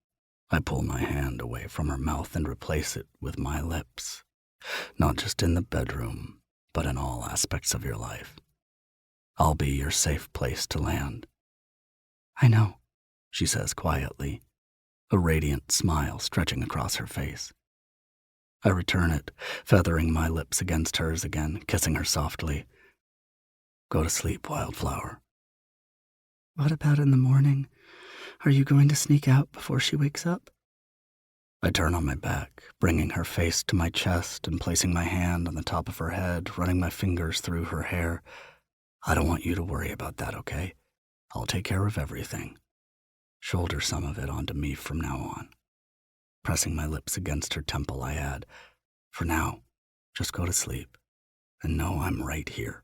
I pull my hand away from her mouth and replace it with my lips. Not just in the bedroom, but in all aspects of your life. I'll be your safe place to land. I know, she says quietly, a radiant smile stretching across her face. I return it, feathering my lips against hers again, kissing her softly. Go to sleep, Wildflower. What about in the morning? Are you going to sneak out before she wakes up? I turn on my back, bringing her face to my chest and placing my hand on the top of her head, running my fingers through her hair. I don't want you to worry about that, okay? I'll take care of everything. Shoulder some of it onto me from now on. Pressing my lips against her temple, I add, for now, just go to sleep and know I'm right here.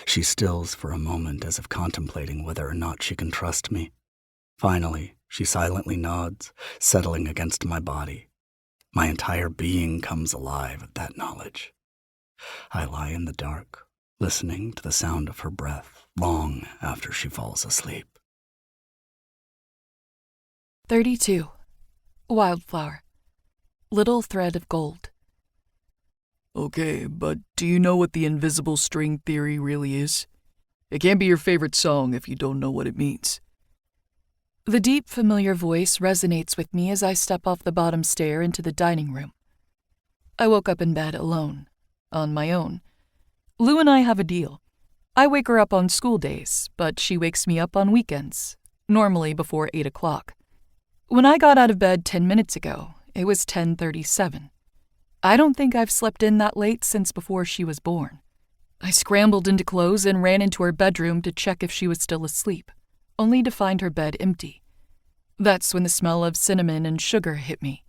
She stills for a moment as if contemplating whether or not she can trust me. Finally, she silently nods, settling against my body. My entire being comes alive at that knowledge. I lie in the dark, listening to the sound of her breath long after she falls asleep. 32. Wildflower. Little thread of gold. Okay, but do you know what the invisible string theory really is? It can't be your favorite song if you don't know what it means. The deep, familiar voice resonates with me as I step off the bottom stair into the dining room. I woke up in bed alone, on my own. Lou and I have a deal. I wake her up on school days, but she wakes me up on weekends, normally before 8 o'clock. When I got out of bed 10 minutes ago, it was 10:37. I don't think I've slept in that late since before she was born. I scrambled into clothes and ran into her bedroom to check if she was still asleep, only to find her bed empty. That's when the smell of cinnamon and sugar hit me.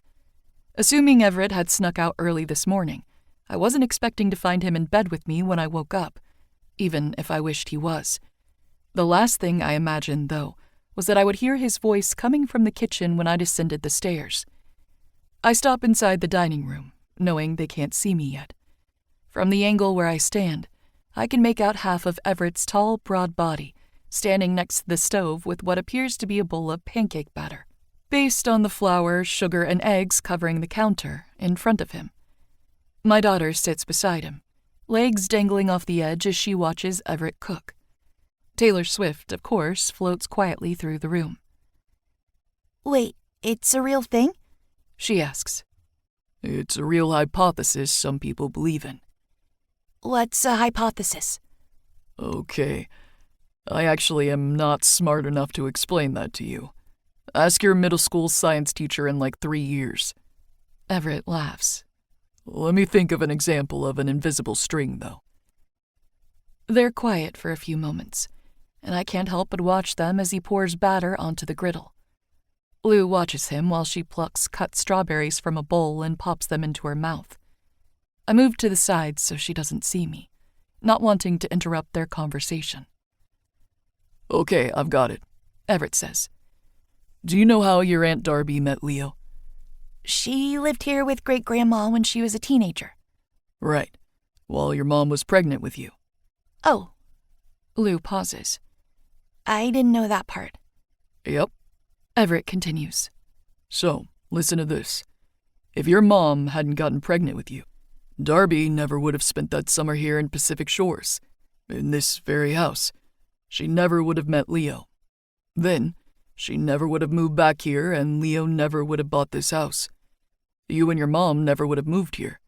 Assuming Everett had snuck out early this morning, I wasn't expecting to find him in bed with me when I woke up, even if I wished he was. The last thing I imagined, though, was that I would hear his voice coming from the kitchen when I descended the stairs. I stop inside the dining room, knowing they can't see me yet. From the angle where I stand, I can make out half of Everett's tall, broad body, standing next to the stove with what appears to be a bowl of pancake batter, based on the flour, sugar, and eggs covering the counter in front of him. My daughter sits beside him, legs dangling off the edge as she watches Everett cook. Taylor Swift, of course, floats quietly through the room. Wait, it's a real thing? She asks. It's a real hypothesis some people believe in. What's a hypothesis? Okay, I actually am not smart enough to explain that to you. Ask your middle school science teacher in like 3 years. Everett laughs. Let me think of an example of an invisible string, though. They're quiet for a few moments, and I can't help but watch them as he pours batter onto the griddle. Lou watches him while she plucks cut strawberries from a bowl and pops them into her mouth. I move to the side so she doesn't see me, not wanting to interrupt their conversation. Okay, I've got it, Everett says. Do you know how your Aunt Darby met Leo? She lived here with Great-Grandma when she was a teenager. Right, while your mom was pregnant with you. Oh. Lou pauses. I didn't know that part. Yep. Everett continues. So, listen to this. If your mom hadn't gotten pregnant with you, Darby never would have spent that summer here in Pacific Shores, in this very house. She never would have met Leo. Then, she never would have moved back here, and Leo never would have bought this house. You and your mom never would have moved here.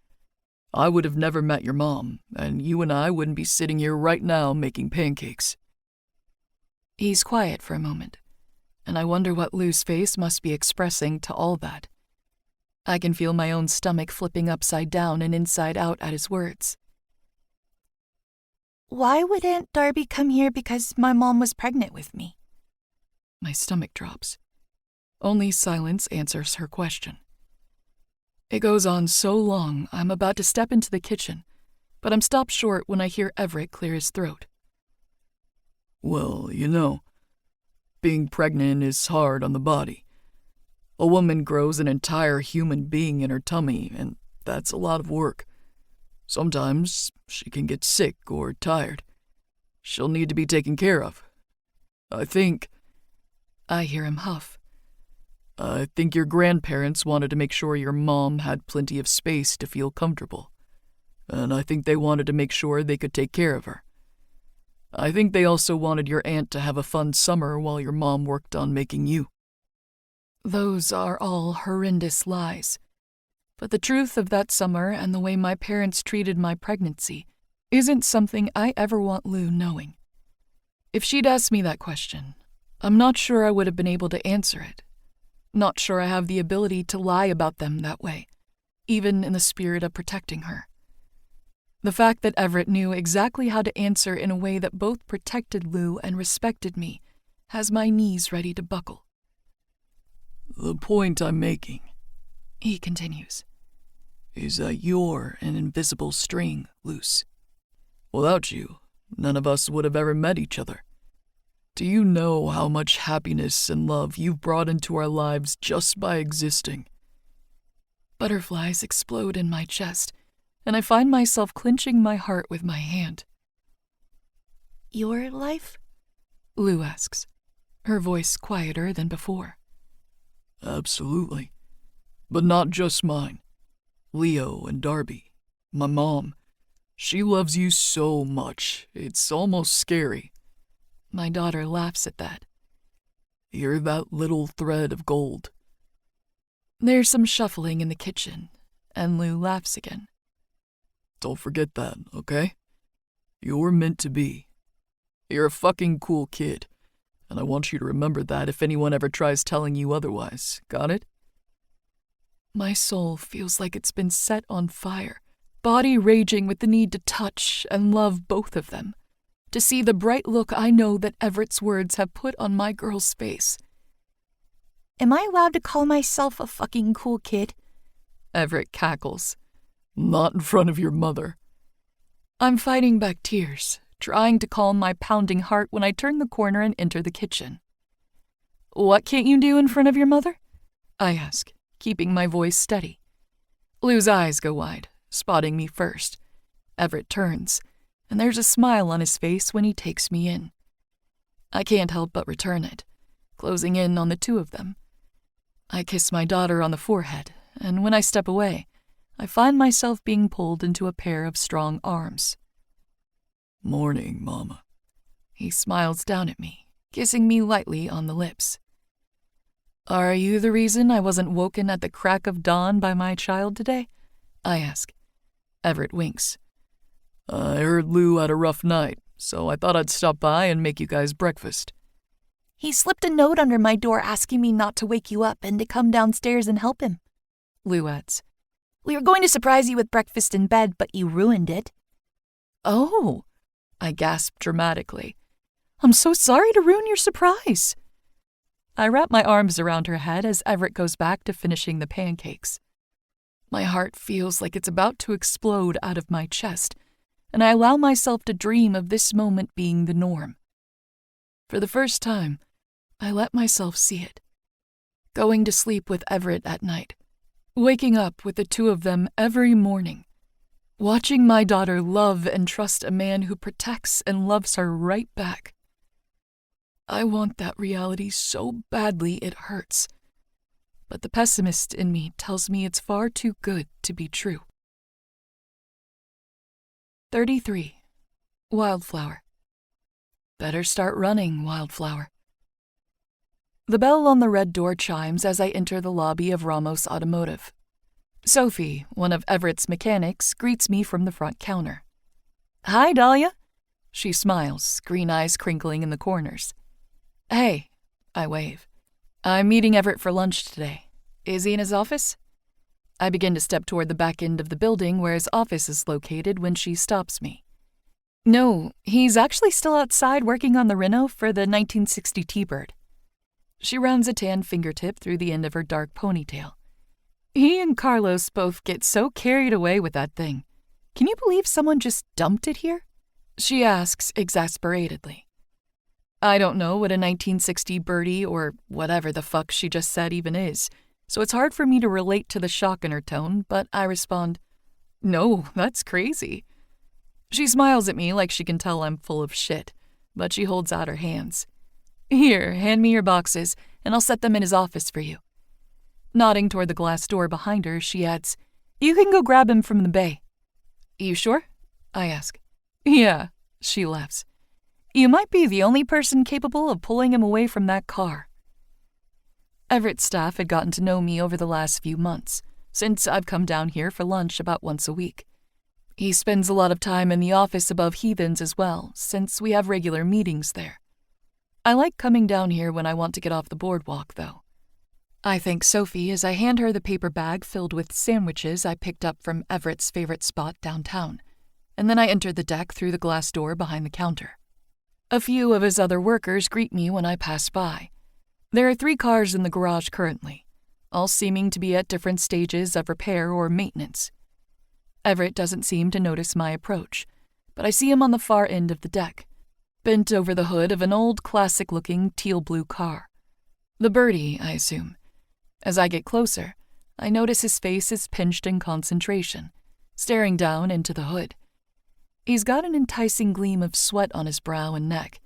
I would have never met your mom, and you and I wouldn't be sitting here right now making pancakes. He's quiet for a moment, and I wonder what Lou's face must be expressing to all that. I can feel my own stomach flipping upside down and inside out at his words. Why would Aunt Darby come here because my mom was pregnant with me? My stomach drops. Only silence answers her question. It goes on so long, I'm about to step into the kitchen, but I'm stopped short when I hear Everett clear his throat. Well, you know, being pregnant is hard on the body. A woman grows an entire human being in her tummy, and that's a lot of work. Sometimes she can get sick or tired. She'll need to be taken care of. I hear him huff. I think your grandparents wanted to make sure your mom had plenty of space to feel comfortable. And I think they wanted to make sure they could take care of her. I think they also wanted your aunt to have a fun summer while your mom worked on making you. Those are all horrendous lies. But the truth of that summer and the way my parents treated my pregnancy isn't something I ever want Lou knowing. If she'd asked me that question, I'm not sure I would have been able to answer it. Not sure I have the ability to lie about them that way, even in the spirit of protecting her. The fact that Everett knew exactly how to answer in a way that both protected Lou and respected me has my knees ready to buckle. The point I'm making, he continues, is that you're an invisible string, Luce. Without you, none of us would have ever met each other. Do you know how much happiness and love you've brought into our lives just by existing? Butterflies explode in my chest, and I find myself clenching my heart with my hand. Your life? Lou asks, her voice quieter than before. Absolutely. But not just mine. Leo and Darby, my mom, she loves you so much, it's almost scary. My daughter laughs at that. You're that little thread of gold. There's some shuffling in the kitchen, and Lou laughs again. Don't forget that, okay? You're meant to be. You're a fucking cool kid, and I want you to remember that if anyone ever tries telling you otherwise. Got it? My soul feels like it's been set on fire, body raging with the need to touch and love both of them, to see the bright look I know that Everett's words have put on my girl's face. Am I allowed to call myself a fucking cool kid? Everett cackles. Not in front of your mother. I'm fighting back tears, trying to calm my pounding heart when I turn the corner and enter the kitchen. What can't you do in front of your mother? I ask, keeping my voice steady. Lou's eyes go wide, spotting me first. Everett turns, and there's a smile on his face when he takes me in. I can't help but return it, closing in on the two of them. I kiss my daughter on the forehead, and when I step away, I find myself being pulled into a pair of strong arms. Morning, Mama. He smiles down at me, kissing me lightly on the lips. Are you the reason I wasn't woken at the crack of dawn by my child today? I ask. Everett winks. I heard Lou had a rough night, so I thought I'd stop by and make you guys breakfast. He slipped a note under my door asking me not to wake you up and to come downstairs and help him. Lou adds. We were going to surprise you with breakfast in bed, but you ruined it. Oh, I gasped dramatically. I'm so sorry to ruin your surprise. I wrap my arms around her head as Everett goes back to finishing the pancakes. My heart feels like it's about to explode out of my chest, and I allow myself to dream of this moment being the norm. For the first time, I let myself see it. Going to sleep with Everett at night, waking up with the two of them every morning, watching my daughter love and trust a man who protects and loves her right back. I want that reality so badly it hurts, but the pessimist in me tells me it's far too good to be true. 33. Wildflower. Better start running, Wildflower. The bell on the red door chimes as I enter the lobby of Ramos Automotive. Sophie, one of Everett's mechanics, greets me from the front counter. Hi, Dahlia. She smiles, green eyes crinkling in the corners. Hey, I wave. I'm meeting Everett for lunch today. Is he in his office? I begin to step toward the back end of the building where his office is located when she stops me. No, he's actually still outside working on the reno for the 1960 T-Bird. She runs a tan fingertip through the end of her dark ponytail. He and Carlos both get so carried away with that thing. Can you believe someone just dumped it here? She asks exasperatedly. I don't know what a 1960 birdie or whatever the fuck she just said even is, so it's hard for me to relate to the shock in her tone, but I respond, No, that's crazy. She smiles at me like she can tell I'm full of shit, but she holds out her hands. Here, hand me your boxes, and I'll set them in his office for you. Nodding toward the glass door behind her, she adds, "You can go grab him from the bay." "You sure?" I ask. "Yeah," she laughs. "You might be the only person capable of pulling him away from that car." Everett's staff had gotten to know me over the last few months, since I've come down here for lunch about once a week. He spends a lot of time in the office above Heathens as well, since we have regular meetings there. I like coming down here when I want to get off the boardwalk, though. I thank Sophie as I hand her the paper bag filled with sandwiches I picked up from Everett's favorite spot downtown, and then I enter the deck through the glass door behind the counter. A few of his other workers greet me when I pass by. There are 3 cars in the garage currently, all seeming to be at different stages of repair or maintenance. Everett doesn't seem to notice my approach, but I see him on the far end of the deck, bent over the hood of an old classic-looking teal-blue car. The Birdie, I assume. As I get closer, I notice his face is pinched in concentration, staring down into the hood. He's got an enticing gleam of sweat on his brow and neck.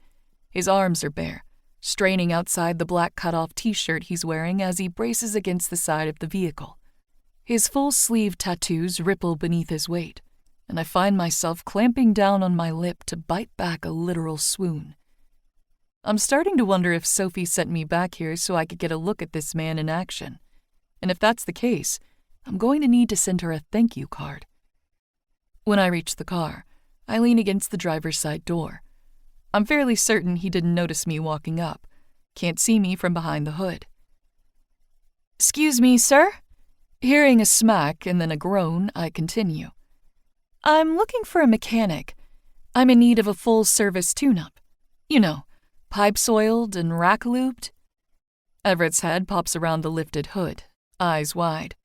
His arms are bare, straining outside the black cut-off t-shirt he's wearing as he braces against the side of the vehicle. His full-sleeve tattoos ripple beneath his weight, and I find myself clamping down on my lip to bite back a literal swoon. I'm starting to wonder if Sophie sent me back here so I could get a look at this man in action. And if that's the case, I'm going to need to send her a thank you card. When I reach the car, I lean against the driver's side door. I'm fairly certain he didn't notice me walking up. Can't see me from behind the hood. "Excuse me, sir?" Hearing a smack and then a groan, I continue. "I'm looking for a mechanic. I'm in need of a full-service tune-up. You know, pipes oiled and rack looped." Everett's head pops around the lifted hood, eyes wide.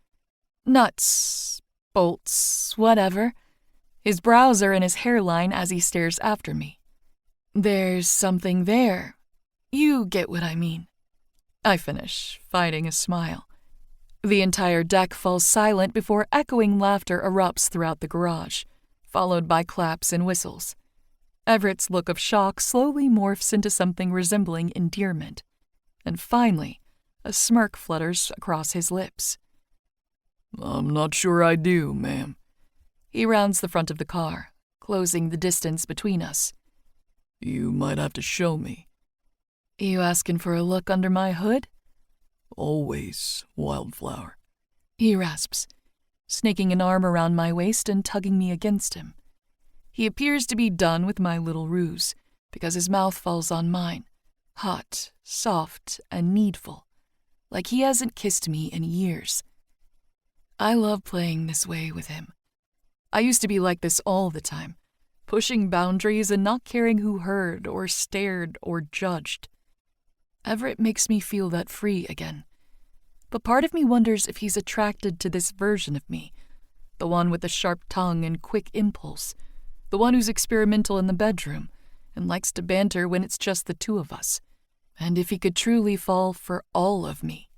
"Nuts, bolts, whatever." His brows are in his hairline as he stares after me. "There's something there. You get what I mean." I finish, fighting a smile. The entire deck falls silent before echoing laughter erupts throughout the garage, followed by claps and whistles. Everett's look of shock slowly morphs into something resembling endearment, and finally, a smirk flutters across his lips. "I'm not sure I do, ma'am." He rounds the front of the car, closing the distance between us. "You might have to show me." "You asking for a look under my hood?" "Always, Wildflower." He rasps, snaking an arm around my waist and tugging me against him. He appears to be done with my little ruse, because his mouth falls on mine, hot, soft, and needful, like he hasn't kissed me in years. I love playing this way with him. I used to be like this all the time, pushing boundaries and not caring who heard or stared or judged. Everett makes me feel that free again. But part of me wonders if he's attracted to this version of me, the one with the sharp tongue and quick impulse, the one who's experimental in the bedroom and likes to banter when it's just the 2 of us, and if he could truly fall for all of me.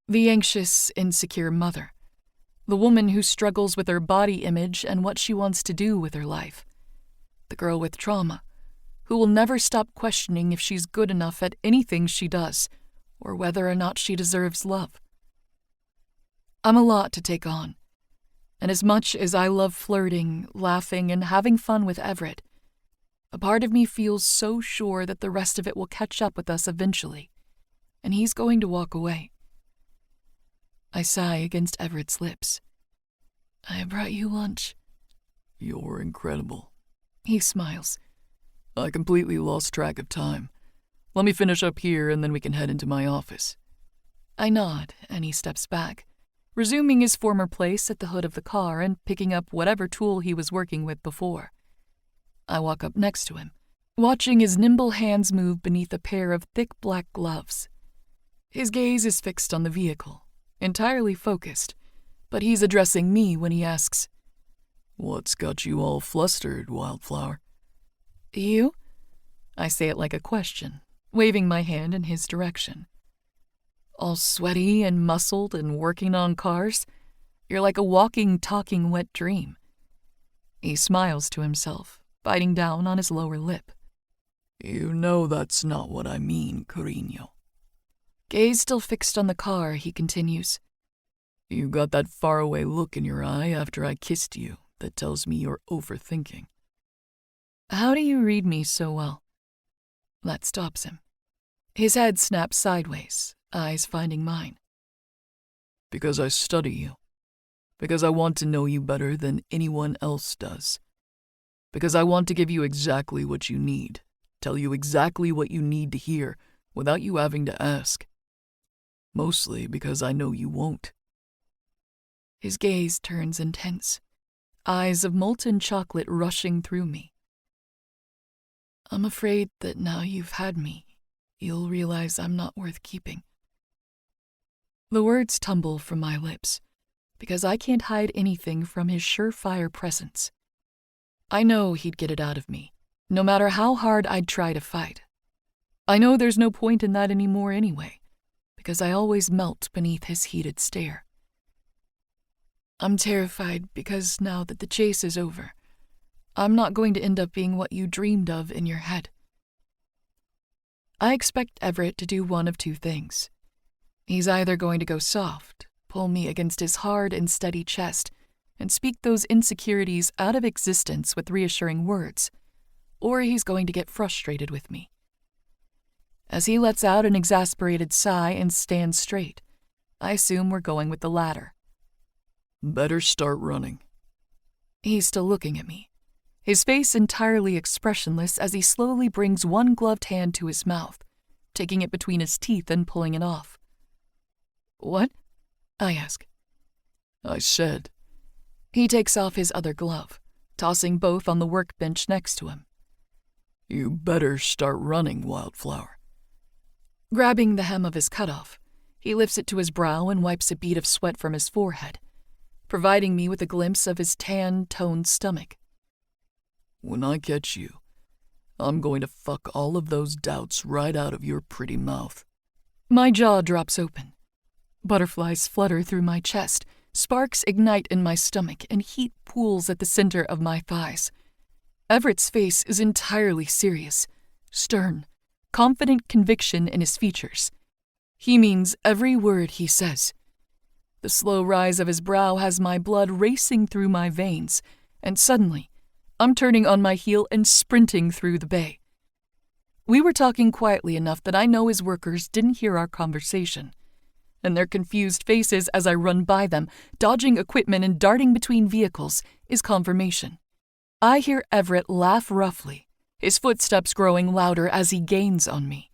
The anxious, insecure mother, the woman who struggles with her body image and what she wants to do with her life, the girl with trauma, who will never stop questioning if she's good enough at anything she does, or whether or not she deserves love. I'm a lot to take on, and as much as I love flirting, laughing, and having fun with Everett, a part of me feels so sure that the rest of it will catch up with us eventually, and he's going to walk away. I sigh against Everett's lips. "I brought you lunch." "You're incredible." He smiles. "I completely lost track of time. Let me finish up here and then we can head into my office." I nod, and he steps back, resuming his former place at the hood of the car and picking up whatever tool he was working with before. I walk up next to him, watching his nimble hands move beneath a pair of thick black gloves. His gaze is fixed on the vehicle, entirely focused, but he's addressing me when he asks, "What's got you all flustered, Wildflower?" "You?" I say it like a question, waving my hand in his direction. "All sweaty and muscled and working on cars? You're like a walking, talking wet dream." He smiles to himself, biting down on his lower lip. "You know that's not what I mean, Carino." Gaze still fixed on the car, he continues. You got that faraway look in your eye after I kissed you that tells me you're overthinking. How do you read me so well? That stops him. His head snaps sideways, eyes finding mine. Because I study you. Because I want to know you better than anyone else does. Because I want to give you exactly what you need, tell you exactly what you need to hear without you having to ask. Mostly because I know you won't. His gaze turns intense, eyes of molten chocolate rushing through me. I'm afraid that now you've had me, you'll realize I'm not worth keeping. The words tumble from my lips, because I can't hide anything from his surefire presence. I know he'd get it out of me, no matter how hard I'd try to fight. I know there's no point in that anymore anyway, because I always melt beneath his heated stare. I'm terrified because now that the chase is over, I'm not going to end up being what you dreamed of in your head. I expect Everett to do one of two things. He's either going to go soft, pull me against his hard and steady chest, and speak those insecurities out of existence with reassuring words, or he's going to get frustrated with me. As he lets out an exasperated sigh and stands straight, I assume we're going with the latter. Better start running. He's still looking at me, his face entirely expressionless as he slowly brings one gloved hand to his mouth, taking it between his teeth and pulling it off. What? I ask. I said. He takes off his other glove, tossing both on the workbench next to him. You better start running, Wildflower. Grabbing the hem of his cutoff, he lifts it to his brow and wipes a bead of sweat from his forehead, providing me with a glimpse of his tan, toned stomach. When I catch you, I'm going to fuck all of those doubts right out of your pretty mouth. My jaw drops open. Butterflies flutter through my chest, sparks ignite in my stomach, and heat pools at the center of my thighs. Everett's face is entirely serious, stern, confident conviction in his features. He means every word he says. The slow rise of his brow has my blood racing through my veins, and suddenly, I'm turning on my heel and sprinting through the bay. We were talking quietly enough that I know his workers didn't hear our conversation, and their confused faces as I run by them, dodging equipment and darting between vehicles, is confirmation. I hear Everett laugh roughly, his footsteps growing louder as he gains on me.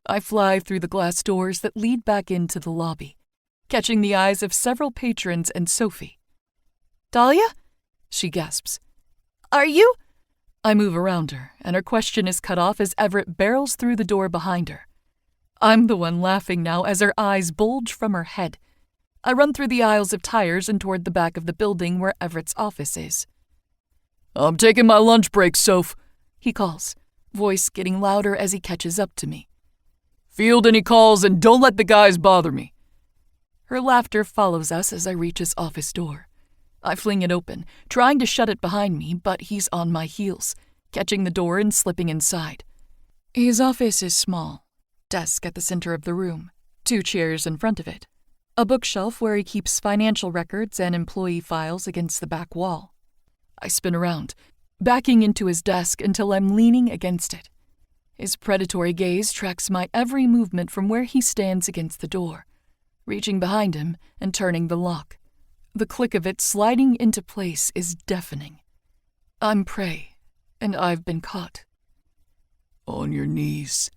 I fly through the glass doors that lead back into the lobby, catching the eyes of several patrons and Sophie. Dahlia? She gasps. Are you? I move around her, and her question is cut off as Everett barrels through the door behind her. I'm the one laughing now as her eyes bulge from her head. I run through the aisles of tires and toward the back of the building where Everett's office is. I'm taking my lunch break, Soph, he calls, voice getting louder as he catches up to me. Field any calls and don't let the guys bother me. Her laughter follows us as I reach his office door. I fling it open, trying to shut it behind me, but he's on my heels, catching the door and slipping inside. His office is small. Desk at the center of the room, 2 chairs in front of it, a bookshelf where he keeps financial records and employee files against the back wall. I spin around, backing into his desk until I'm leaning against it. His predatory gaze tracks my every movement from where he stands against the door, reaching behind him and turning the lock. The click of it sliding into place is deafening. I'm prey, and I've been caught. On your knees,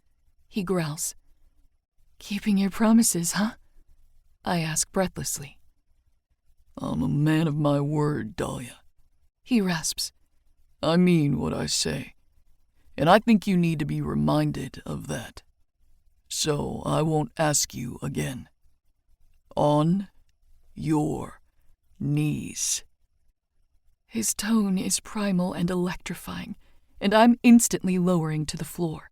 he growls. Keeping your promises, huh? I ask breathlessly. I'm a man of my word, Dahlia, he rasps. I mean what I say, and I think you need to be reminded of that. So I won't ask you again. On your knees. His tone is primal and electrifying, and I'm instantly lowering to the floor.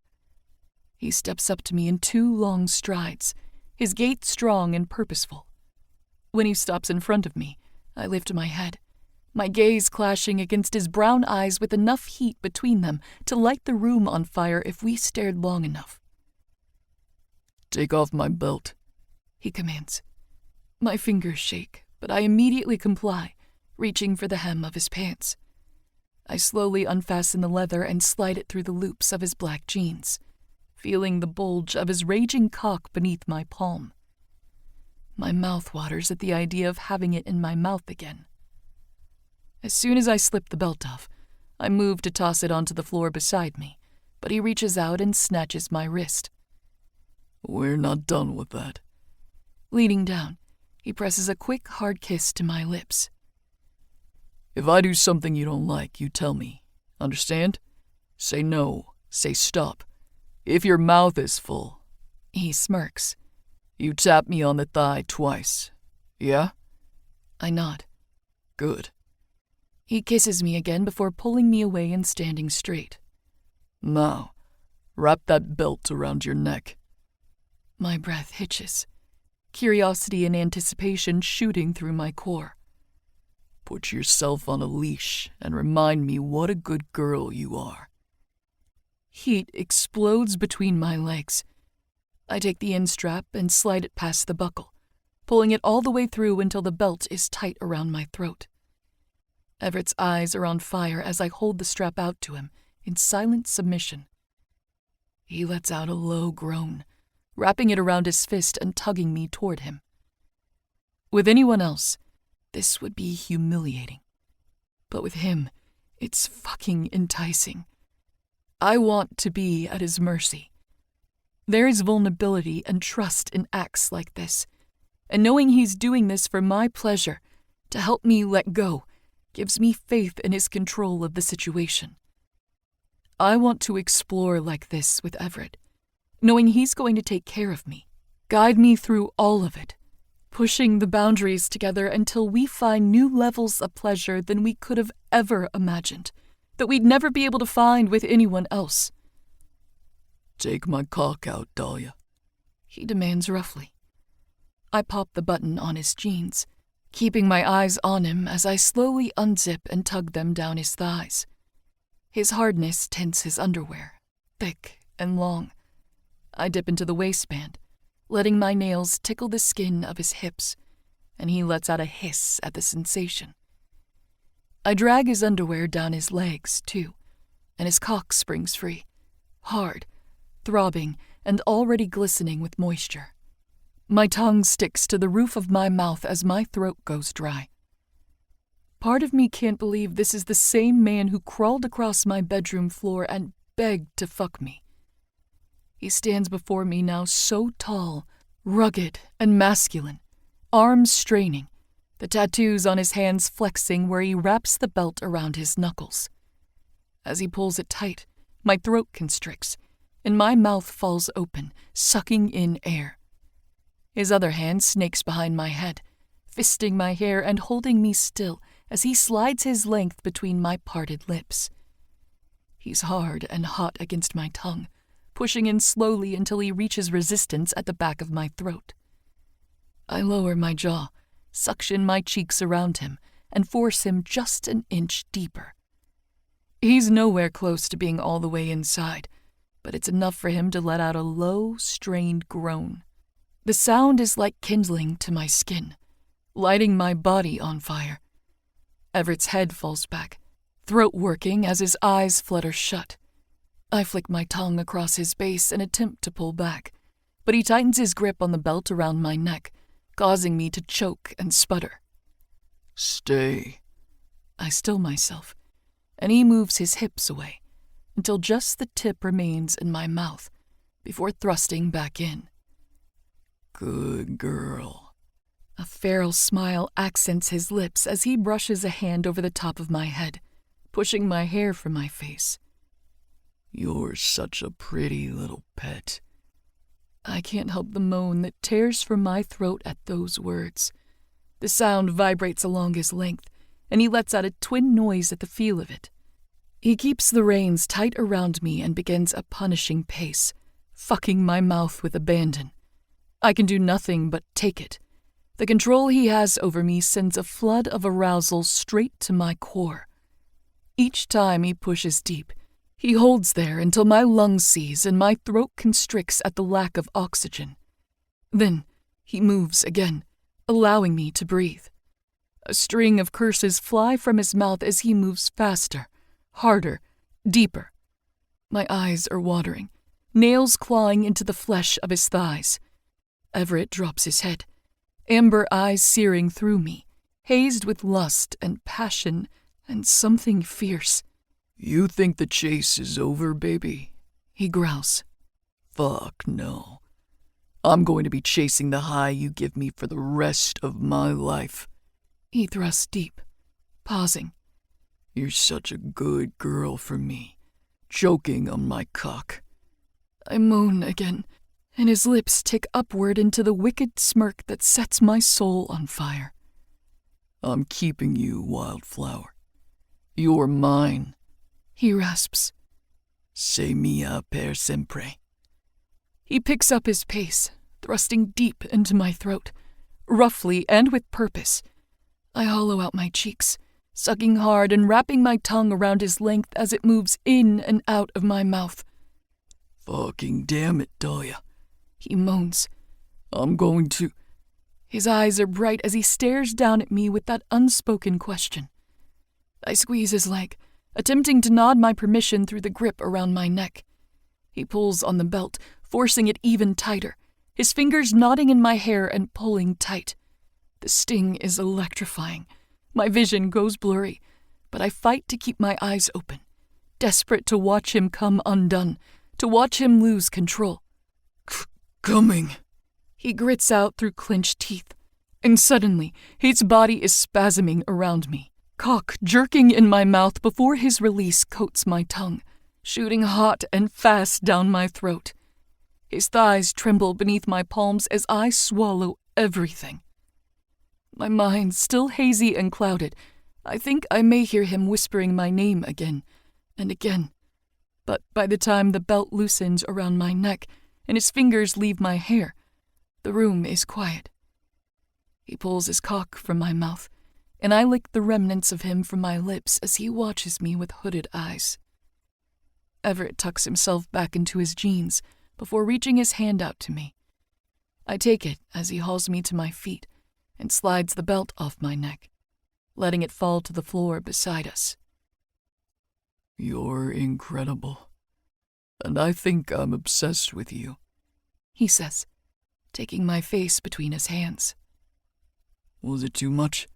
He steps up to me in 2 long strides, his gait strong and purposeful. When he stops in front of me, I lift my head, my gaze clashing against his brown eyes with enough heat between them to light the room on fire if we stared long enough. Take off my belt, he commands. My fingers shake, but I immediately comply, reaching for the hem of his pants. I slowly unfasten the leather and slide it through the loops of his black jeans, feeling the bulge of his raging cock beneath my palm. My mouth waters at the idea of having it in my mouth again. As soon as I slip the belt off, I move to toss it onto the floor beside me, but he reaches out and snatches my wrist. We're not done with that. Leaning down, he presses a quick, hard kiss to my lips. If I do something you don't like, you tell me. Understand? Say no. Say stop. If your mouth is full, he smirks. You tap me on the thigh twice. Yeah? I nod. Good. He kisses me again before pulling me away and standing straight. Now, wrap that belt around your neck. My breath hitches, curiosity and anticipation shooting through my core. Put yourself on a leash and remind me what a good girl you are. Heat explodes between my legs. I take the end strap and slide it past the buckle, pulling it all the way through until the belt is tight around my throat. Everett's eyes are on fire as I hold the strap out to him in silent submission. He lets out a low groan, wrapping it around his fist and tugging me toward him. With anyone else, this would be humiliating. But with him, it's fucking enticing. I want to be at his mercy. There is vulnerability and trust in acts like this, and knowing he's doing this for my pleasure, to help me let go, gives me faith in his control of the situation. I want to explore like this with Everett, knowing he's going to take care of me, guide me through all of it, pushing the boundaries together until we find new levels of pleasure than we could have ever imagined, that we'd never be able to find with anyone else. Take my cock out, Dahlia, he demands roughly. I pop the button on his jeans, keeping my eyes on him as I slowly unzip and tug them down his thighs. His hardness tints his underwear, thick and long. I dip into the waistband, letting my nails tickle the skin of his hips, and he lets out a hiss at the sensation. I drag his underwear down his legs, too, and his cock springs free, hard, throbbing, and already glistening with moisture. My tongue sticks to the roof of my mouth as my throat goes dry. Part of me can't believe this is the same man who crawled across my bedroom floor and begged to fuck me. He stands before me now so tall, rugged, and masculine, arms straining, the tattoos on his hands flexing where he wraps the belt around his knuckles. As he pulls it tight, my throat constricts, and my mouth falls open, sucking in air. His other hand snakes behind my head, fisting my hair and holding me still as he slides his length between my parted lips. He's hard and hot against my tongue, pushing in slowly until he reaches resistance at the back of my throat. I lower my jaw, suction my cheeks around him, and force him just an inch deeper. He's nowhere close to being all the way inside, but it's enough for him to let out a low, strained groan. The sound is like kindling to my skin, lighting my body on fire. Everett's head falls back, throat working as his eyes flutter shut. I flick my tongue across his base and attempt to pull back, but he tightens his grip on the belt around my neck, causing me to choke and sputter. Stay. I still myself, and he moves his hips away, until just the tip remains in my mouth, before thrusting back in. Good girl. A feral smile accents his lips as he brushes a hand over the top of my head, pushing my hair from my face. You're such a pretty little pet. I can't help the moan that tears from my throat at those words. The sound vibrates along his length, and he lets out a twin noise at the feel of it. He keeps the reins tight around me and begins a punishing pace, fucking my mouth with abandon. I can do nothing but take it. The control he has over me sends a flood of arousal straight to my core. Each time he pushes deep, he holds there until my lungs seize and my throat constricts at the lack of oxygen. Then he moves again, allowing me to breathe. A string of curses fly from his mouth as he moves faster, harder, deeper. My eyes are watering, nails clawing into the flesh of his thighs. Everett drops his head, amber eyes searing through me, hazed with lust and passion and something fierce. You think the chase is over, baby? He growls. Fuck no. I'm going to be chasing the high you give me for the rest of my life. He thrusts deep, pausing. You're such a good girl for me, choking on my cock. I moan again, and his lips tick upward into the wicked smirk that sets my soul on fire. I'm keeping you, Wildflower. You're mine. He rasps. Sei mia per sempre. He picks up his pace, thrusting deep into my throat, roughly and with purpose. I hollow out my cheeks, sucking hard and wrapping my tongue around his length as it moves in and out of my mouth. Fucking damn it, Dahlia. He moans. I'm going to... His eyes are bright as he stares down at me with that unspoken question. I squeeze his leg, attempting to nod my permission through the grip around my neck. He pulls on the belt, forcing it even tighter, his fingers knotting in my hair and pulling tight. The sting is electrifying. My vision goes blurry, but I fight to keep my eyes open, desperate to watch him come undone, to watch him lose control. Coming. He grits out through clenched teeth, and suddenly his body is spasming around me, cock jerking in my mouth before his release coats my tongue, shooting hot and fast down my throat. His thighs tremble beneath my palms as I swallow everything. My mind still hazy and clouded, I think I may hear him whispering my name again and again. But by the time the belt loosens around my neck and his fingers leave my hair, the room is quiet. He pulls his cock from my mouth, and I lick the remnants of him from my lips as he watches me with hooded eyes. Everett tucks himself back into his jeans before reaching his hand out to me. I take it as he hauls me to my feet and slides the belt off my neck, letting it fall to the floor beside us. You're incredible, and I think I'm obsessed with you, he says, taking my face between his hands. Was it too much?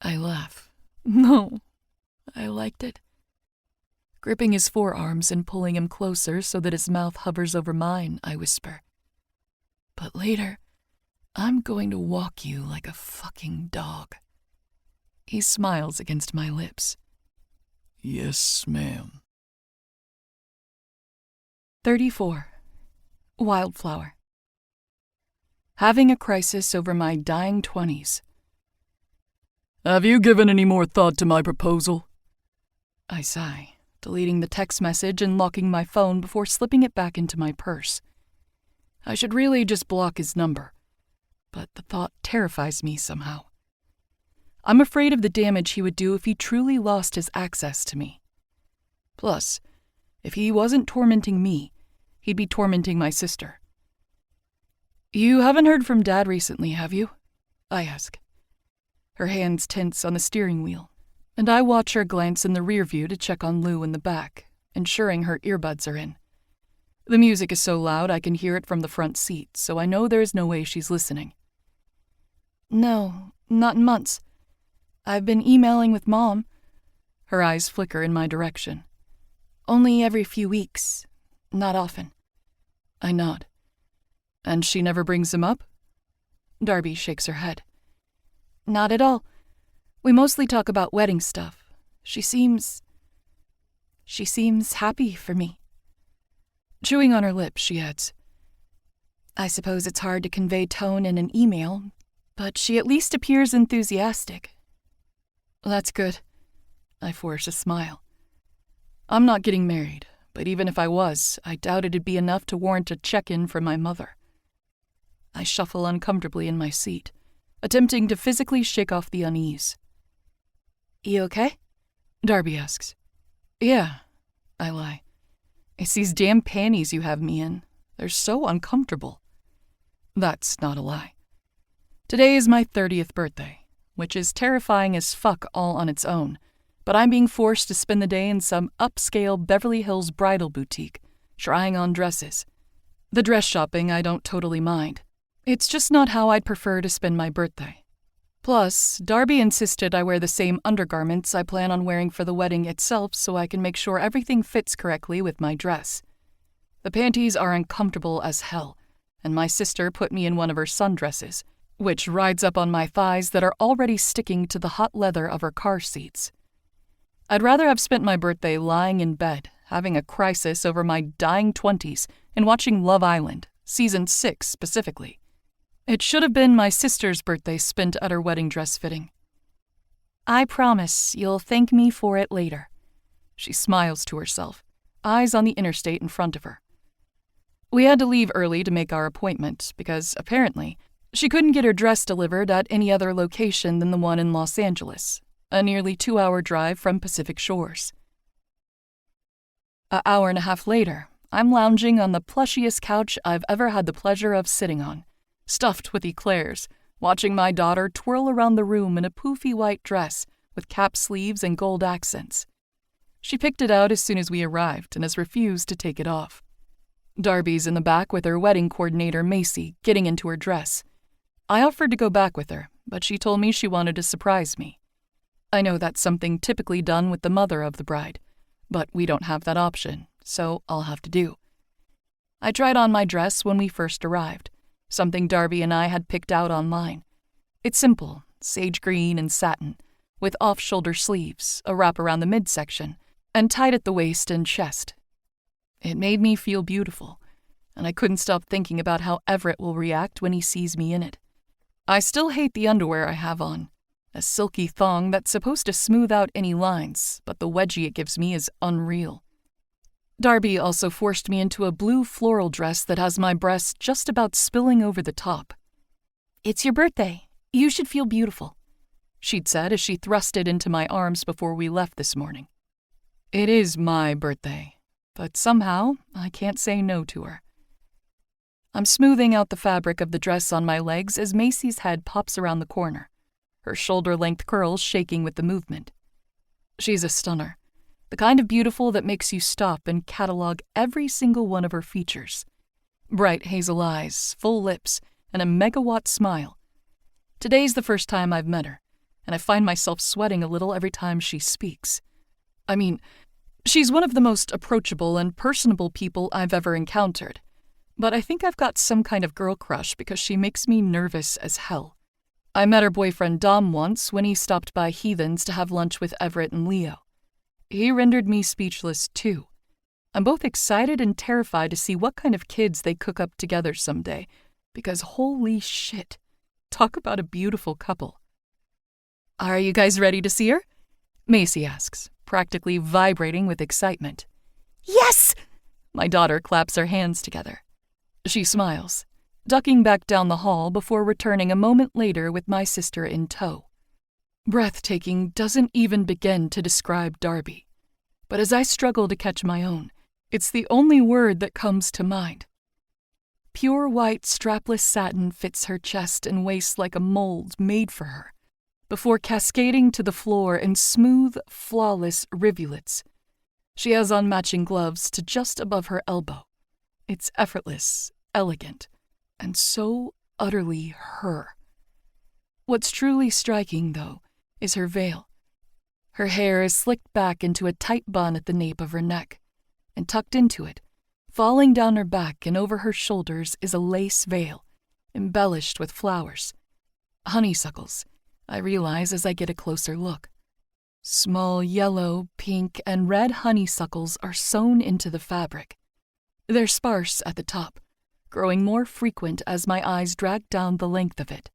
I laugh. No, I liked it. Gripping his forearms and pulling him closer so that his mouth hovers over mine, I whisper, "But later, I'm going to walk you like a fucking dog." He smiles against my lips. Yes, ma'am. 34. Wildflower. Having a crisis over my dying 20s. Have you given any more thought to my proposal? I sigh, deleting the text message and locking my phone before slipping it back into my purse. I should really just block his number, but the thought terrifies me somehow. I'm afraid of the damage he would do if he truly lost his access to me. Plus, if he wasn't tormenting me, he'd be tormenting my sister. You haven't heard from Dad recently, have you? I ask. Her hands tense on the steering wheel, and I watch her glance in the rear view to check on Lou in the back, ensuring her earbuds are in. The music is so loud I can hear it from the front seat, so I know there is no way she's listening. No, not in months. I've been emailing with Mom. Her eyes flicker in my direction. Only every few weeks, not often. I nod. And she never brings him up? Darby shakes her head. Not at all. We mostly talk about wedding stuff. She seems happy for me. Chewing on her lips, she adds, I suppose it's hard to convey tone in an email, but she at least appears enthusiastic. That's good. I force a smile. I'm not getting married, but even if I was, I doubt it'd be enough to warrant a check-in from my mother. I shuffle uncomfortably in my seat, attempting to physically shake off the unease. You okay? Darby asks. Yeah, I lie. It's these damn panties you have me in. They're so uncomfortable. That's not a lie. Today is my 30th birthday, which is terrifying as fuck all on its own, but I'm being forced to spend the day in some upscale Beverly Hills bridal boutique, trying on dresses. The dress shopping I don't totally mind. It's just not how I'd prefer to spend my birthday. Plus, Darby insisted I wear the same undergarments I plan on wearing for the wedding itself so I can make sure everything fits correctly with my dress. The panties are uncomfortable as hell, and my sister put me in one of her sundresses, which rides up on my thighs that are already sticking to the hot leather of her car seats. I'd rather have spent my birthday lying in bed, having a crisis over my dying 20s, and watching Love Island, Season 6 specifically. It should have been my sister's birthday spent at her wedding dress fitting. I promise you'll thank me for it later. She smiles to herself, eyes on the interstate in front of her. We had to leave early to make our appointment because, apparently, she couldn't get her dress delivered at any other location than the one in Los Angeles, a nearly 2-hour drive from Pacific Shores. An hour and a half later, I'm lounging on the plushiest couch I've ever had the pleasure of sitting on, stuffed with eclairs, watching my daughter twirl around the room in a poofy white dress with cap sleeves and gold accents. She picked it out as soon as we arrived and has refused to take it off. Darby's in the back with her wedding coordinator, Macy, getting into her dress. I offered to go back with her, but she told me she wanted to surprise me. I know that's something typically done with the mother of the bride, but we don't have that option, so I'll have to do. I tried on my dress when we first arrived, something Darby and I had picked out online. It's simple, sage green and satin, with off-shoulder sleeves, a wrap around the midsection, and tight at the waist and chest. It made me feel beautiful, and I couldn't stop thinking about how Everett will react when he sees me in it. I still hate the underwear I have on, a silky thong that's supposed to smooth out any lines, but the wedgie it gives me is unreal. Darby also forced me into a blue floral dress that has my breasts just about spilling over the top. It's your birthday. You should feel beautiful, she'd said as she thrust it into my arms before we left this morning. It is my birthday, but somehow I can't say no to her. I'm smoothing out the fabric of the dress on my legs as Macy's head pops around the corner, her shoulder-length curls shaking with the movement. She's a stunner. The kind of beautiful that makes you stop and catalog every single one of her features. Bright hazel eyes, full lips, and a megawatt smile. Today's the first time I've met her, and I find myself sweating a little every time she speaks. I mean, she's one of the most approachable and personable people I've ever encountered, but I think I've got some kind of girl crush because she makes me nervous as hell. I met her boyfriend Dom once when he stopped by Heathens to have lunch with Everett and Leo. He rendered me speechless, too. I'm both excited and terrified to see what kind of kids they cook up together someday, because holy shit, talk about a beautiful couple. Are you guys ready to see her? Macy asks, practically vibrating with excitement. Yes! My daughter claps her hands together. She smiles, ducking back down the hall before returning a moment later with my sister in tow. Breathtaking doesn't even begin to describe Darby, but as I struggle to catch my own, it's the only word that comes to mind. Pure white strapless satin fits her chest and waist like a mold made for her, before cascading to the floor in smooth, flawless rivulets. She has on matching gloves to just above her elbow. It's effortless, elegant, and so utterly her. What's truly striking, though, is her veil. Her hair is slicked back into a tight bun at the nape of her neck, and tucked into it, falling down her back and over her shoulders is a lace veil, embellished with flowers. Honeysuckles, I realize as I get a closer look. Small yellow, pink, and red honeysuckles are sewn into the fabric. They're sparse at the top, growing more frequent as my eyes drag down the length of it.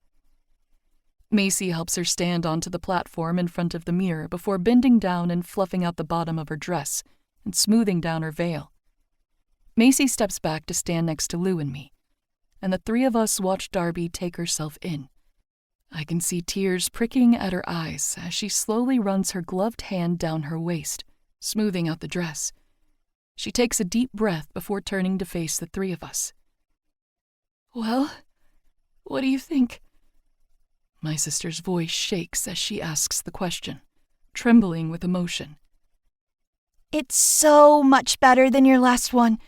Macy helps her stand onto the platform in front of the mirror before bending down and fluffing out the bottom of her dress and smoothing down her veil. Macy steps back to stand next to Lou and me, and the three of us watch Darby take herself in. I can see tears pricking at her eyes as she slowly runs her gloved hand down her waist, smoothing out the dress. She takes a deep breath before turning to face the three of us. Well, What do you think? My sister's voice shakes as she asks the question, trembling with emotion. It's so much better than your last one,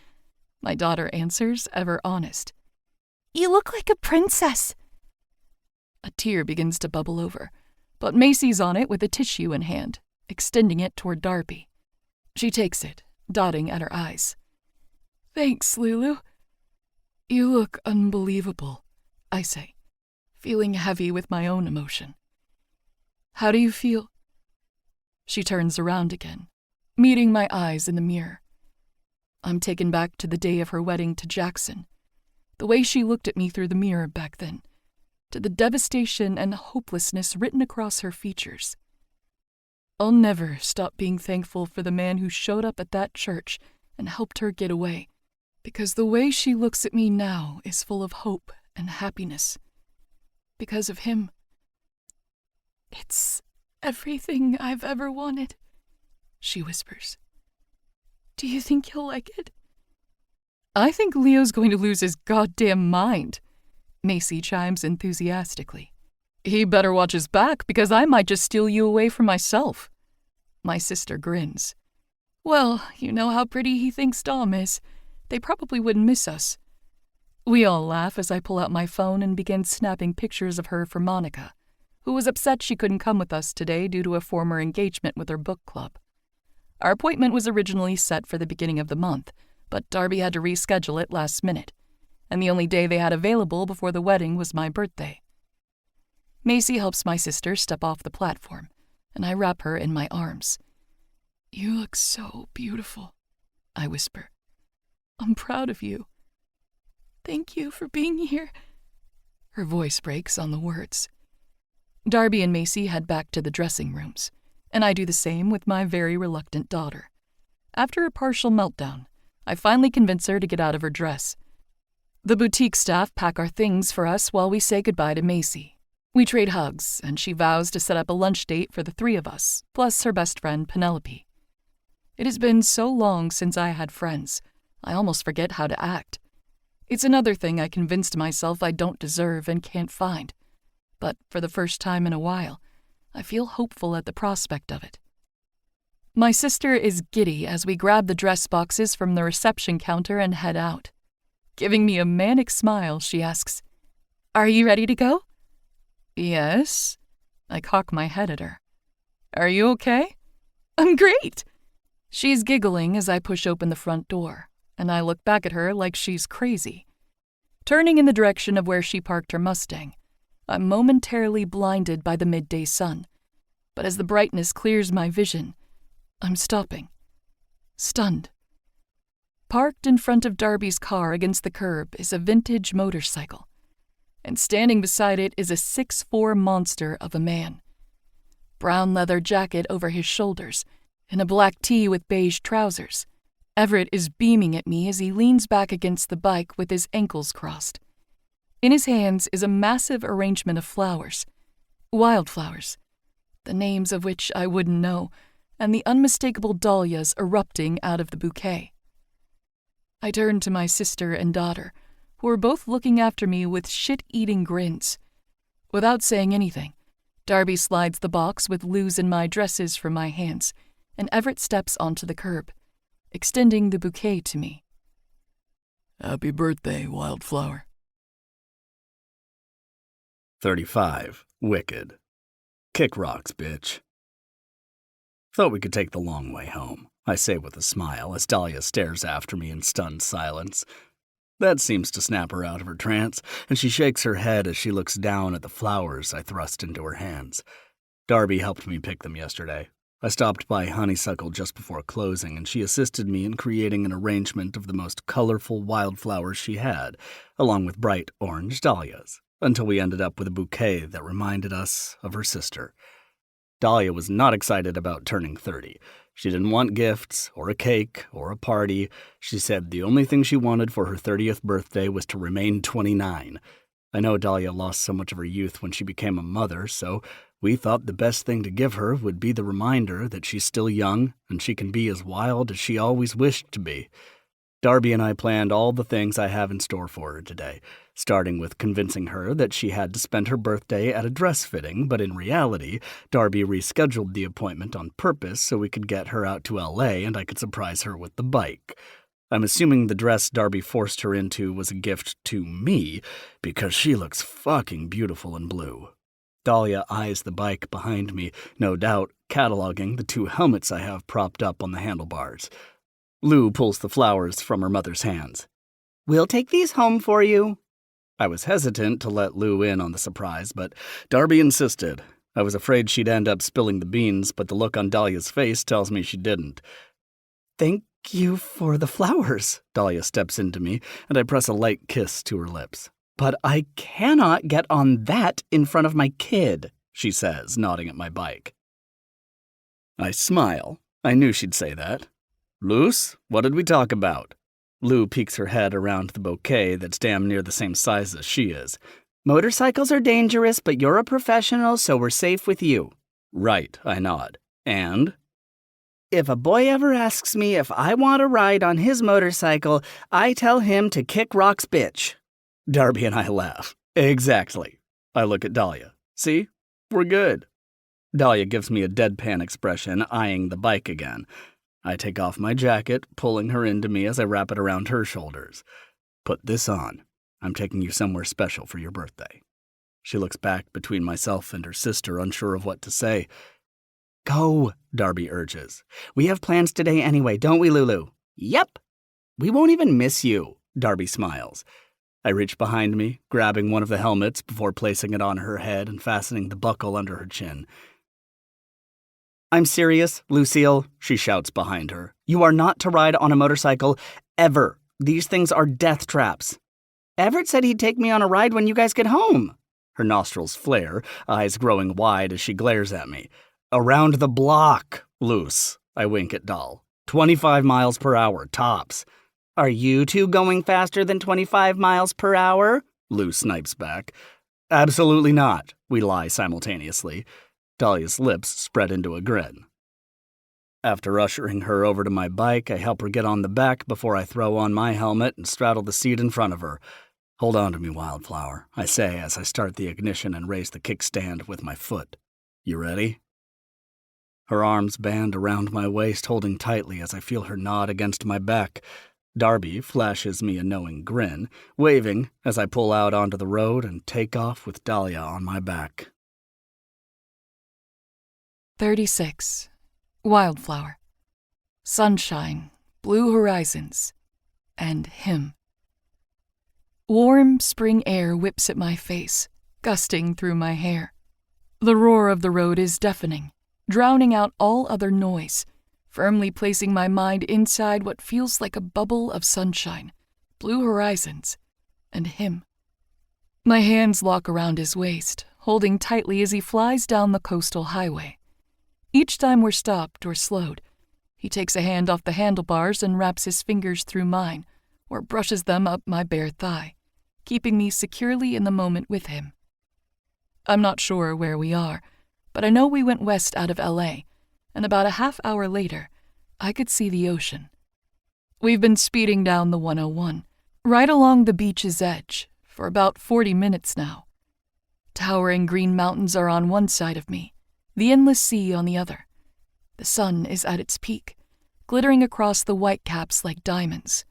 My daughter answers, ever honest. You look like a princess. A tear begins to bubble over, but Macy's on it with a tissue in hand, extending it toward Darby. She takes it, dotting at her eyes. Thanks, Lulu. You look unbelievable, I say, feeling heavy with my own emotion. How do you feel? She turns around again, meeting my eyes in the mirror. I'm taken back to the day of her wedding to Jackson, the way she looked at me through the mirror back then, to the devastation and hopelessness written across her features. I'll never stop being thankful for the man who showed up at that church and helped her get away, because the way she looks at me now is full of hope and happiness. Because of him. It's everything I've ever wanted, she whispers. Do you think he'll like it? I think Leo's going to lose his goddamn mind, Macy chimes enthusiastically. He better watch his back, because I might just steal you away from myself. My sister grins. Well, you know how pretty he thinks Dom is. They probably wouldn't miss us. We all laugh as I pull out my phone and begin snapping pictures of her for Monica, who was upset she couldn't come with us today due to a former engagement with her book club. Our appointment was originally set for the beginning of the month, but Darby had to reschedule it last minute, and the only day they had available before the wedding was my birthday. Macy helps my sister step off the platform, and I wrap her in my arms. You look so beautiful, I whisper. I'm proud of you. Thank you for being here. Her voice breaks on the words. Darby and Macy head back to the dressing rooms, and I do the same with my very reluctant daughter. After a partial meltdown, I finally convince her to get out of her dress. The boutique staff pack our things for us while we say goodbye to Macy. We trade hugs, and she vows to set up a lunch date for the three of us, plus her best friend Penelope. It has been so long since I had friends, I almost forget how to act. It's another thing I convinced myself I don't deserve and can't find. But for the first time in a while, I feel hopeful at the prospect of it. My sister is giddy as we grab the dress boxes from the reception counter and head out. Giving me a manic smile, she asks, Are you ready to go? Yes. I cock my head at her. Are you okay? I'm great. She's giggling as I push open the front door, and I look back at her like she's crazy. Turning in the direction of where she parked her Mustang, I'm momentarily blinded by the midday sun, but as the brightness clears my vision, I'm stopping, stunned. Parked in front of Darby's car against the curb is a vintage motorcycle, and standing beside it is a 6'4" monster of a man. Brown leather jacket over his shoulders, and a black tee with beige trousers. Everett is beaming at me as he leans back against the bike with his ankles crossed. In his hands is a massive arrangement of flowers, wildflowers, the names of which I wouldn't know, and the unmistakable dahlias erupting out of the bouquet. I turn to my sister and daughter, who are both looking after me with shit-eating grins. Without saying anything, Darby slides the box with Lou's and my dresses from my hands, and Everett steps onto the curb, extending the bouquet to me. Happy birthday, Wildflower. 35. Wicked. Kick rocks, bitch. Thought we could take the long way home, I say with a smile as Dahlia stares after me in stunned silence. That seems to snap her out of her trance, and she shakes her head as she looks down at the flowers I thrust into her hands. Darby helped me pick them yesterday. I stopped by Honeysuckle just before closing, and she assisted me in creating an arrangement of the most colorful wildflowers she had, along with bright orange dahlias, until we ended up with a bouquet that reminded us of her sister. Dahlia was not excited about turning 30. She didn't want gifts, or a cake, or a party. She said the only thing she wanted for her 30th birthday was to remain 29. I know Dahlia lost so much of her youth when she became a mother, so we thought the best thing to give her would be the reminder that she's still young and she can be as wild as she always wished to be. Darby and I planned all the things I have in store for her today, starting with convincing her that she had to spend her birthday at a dress fitting, but in reality, Darby rescheduled the appointment on purpose so we could get her out to LA and I could surprise her with the bike. I'm assuming the dress Darby forced her into was a gift to me, because she looks fucking beautiful in blue. Dahlia eyes the bike behind me, no doubt cataloging the 2 helmets I have propped up on the handlebars. Lou pulls the flowers from her mother's hands. "We'll take these home for you." I was hesitant to let Lou in on the surprise, but Darby insisted. I was afraid she'd end up spilling the beans, but the look on Dahlia's face tells me she didn't. "Thank you for the flowers." Dahlia steps into me, and I press a light kiss to her lips. "But I cannot get on that in front of my kid," she says, nodding at my bike. I smile. I knew she'd say that. "Luce, what did we talk about?" Lou peeks her head around the bouquet that's damn near the same size as she is. "Motorcycles are dangerous, but you're a professional, so we're safe with you." "Right," I nod. "And?" "If a boy ever asks me if I want to ride on his motorcycle, I tell him to kick rocks, bitch." Darby and I laugh. "Exactly." I look at Dahlia. "See? We're good." Dahlia gives me a deadpan expression, eyeing the bike again. I take off my jacket, pulling her into me as I wrap it around her shoulders. "Put this on. I'm taking you somewhere special for your birthday." She looks back between myself and her sister, unsure of what to say. "Go," Darby urges. "We have plans today anyway, don't we, Lulu?" "Yep." "We won't even miss you," Darby smiles. I reach behind me, grabbing one of the helmets before placing it on her head and fastening the buckle under her chin. "I'm serious, Lucille," she shouts behind her. "You are not to ride on a motorcycle, ever. These things are death traps." "Everett said he'd take me on a ride when you guys get home." Her nostrils flare, eyes growing wide as she glares at me. "Around the block, Luce," I wink at Doll. 25 miles per hour, tops. "Are you two going faster than 25 miles per hour?" Lou snipes back. "Absolutely not," we lie simultaneously. Dahlia's lips spread into a grin. After ushering her over to my bike, I help her get on the back before I throw on my helmet and straddle the seat in front of her. "Hold on to me, Wildflower," I say as I start the ignition and raise the kickstand with my foot. "You ready?" Her arms band around my waist, holding tightly as I feel her nod against my back. Darby flashes me a knowing grin, waving as I pull out onto the road and take off with Dahlia on my back. 36. Wildflower. Sunshine, blue horizons, and him. Warm spring air whips at my face, gusting through my hair. The roar of the road is deafening, drowning out all other noise, firmly placing my mind inside what feels like a bubble of sunshine, blue horizons, and him. My hands lock around his waist, holding tightly as he flies down the coastal highway. Each time we're stopped or slowed, he takes a hand off the handlebars and wraps his fingers through mine, or brushes them up my bare thigh, keeping me securely in the moment with him. I'm not sure where we are, but I know we went west out of LA, and about a half hour later, I could see the ocean. We've been speeding down the 101, right along the beach's edge, for about 40 minutes now. Towering green mountains are on one side of me, the endless sea on the other. The sun is at its peak, glittering across the white caps like diamonds.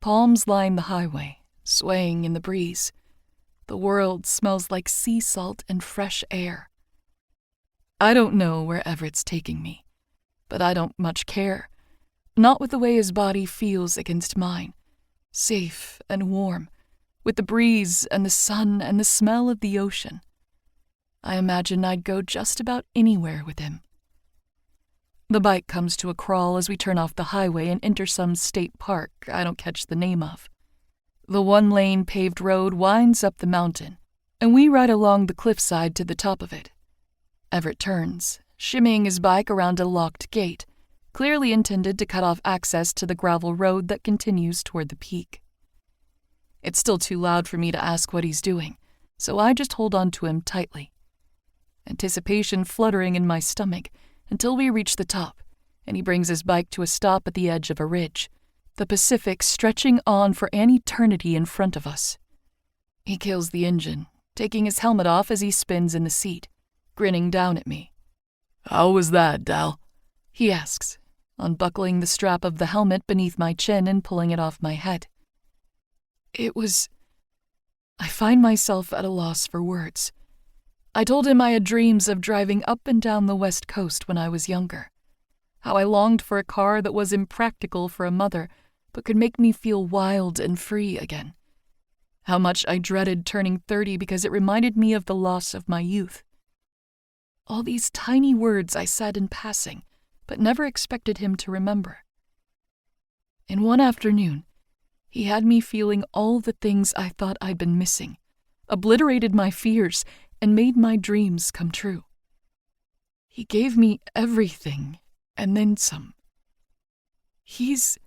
Palms line the highway, swaying in the breeze. The world smells like sea salt and fresh air. I don't know where Everett's taking me, but I don't much care. Not with the way his body feels against mine, safe and warm, with the breeze and the sun and the smell of the ocean. I imagine I'd go just about anywhere with him. The bike comes to a crawl as we turn off the highway and enter some state park I don't catch the name of. The one-lane paved road winds up the mountain, and we ride along the cliffside to the top of it. Everett turns, shimmying his bike around a locked gate, clearly intended to cut off access to the gravel road that continues toward the peak. It's still too loud for me to ask what he's doing, so I just hold on to him tightly. Anticipation fluttering in my stomach until we reach the top, and he brings his bike to a stop at the edge of a ridge, the Pacific stretching on for an eternity in front of us. He kills the engine, taking his helmet off as he spins in the seat, grinning down at me. How was that, Dal? He asks, unbuckling the strap of the helmet beneath my chin and pulling it off my head. I find myself at a loss for words. I told him I had dreams of driving up and down the West Coast when I was younger, how I longed for a car that was impractical for a mother but could make me feel wild and free again, how much I dreaded turning 30 because it reminded me of the loss of my youth. All these tiny words I said in passing, but never expected him to remember. In one afternoon, he had me feeling all the things I thought I'd been missing, obliterated my fears, and made my dreams come true. He gave me everything, and then some. He's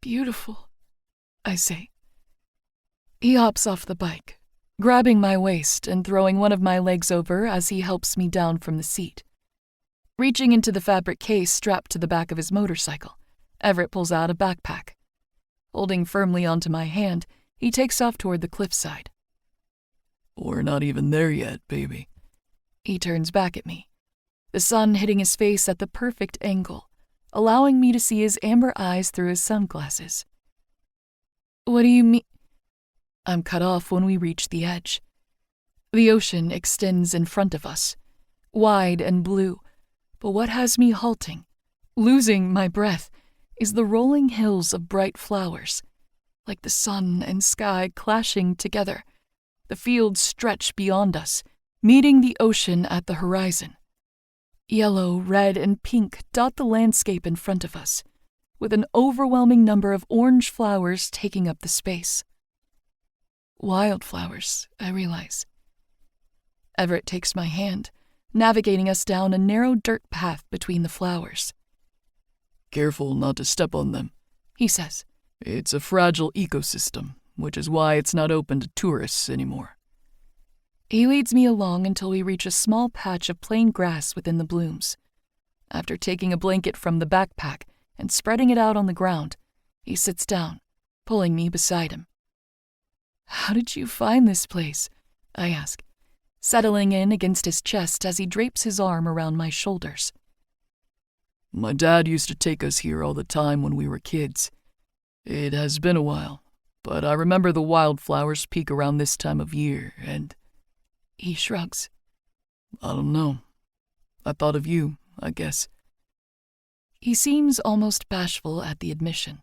beautiful, I say. He hops off the bike, grabbing my waist and throwing one of my legs over as he helps me down from the seat. Reaching into the fabric case strapped to the back of his motorcycle, Everett pulls out a backpack. Holding firmly onto my hand, he takes off toward the cliffside. We're not even there yet, baby. He turns back at me, the sun hitting his face at the perfect angle, allowing me to see his amber eyes through his sunglasses. What do you mean? I'm cut off when we reach the edge. The ocean extends in front of us, wide and blue, but what has me halting, losing my breath, is the rolling hills of bright flowers, like the sun and sky clashing together. The fields stretch beyond us, meeting the ocean at the horizon. Yellow, red, and pink dot the landscape in front of us, with an overwhelming number of orange flowers taking up the space. Wildflowers, I realize. Everett takes my hand, navigating us down a narrow dirt path between the flowers. Careful not to step on them, he says. It's a fragile ecosystem, which is why it's not open to tourists anymore. He leads me along until we reach a small patch of plain grass within the blooms. After taking a blanket from the backpack and spreading it out on the ground, he sits down, pulling me beside him. How did you find this place? I ask, settling in against his chest as he drapes his arm around my shoulders. My dad used to take us here all the time when we were kids. It has been a while, but I remember the wildflowers peak around this time of year, and... He shrugs. I don't know. I thought of you, I guess. He seems almost bashful at the admission.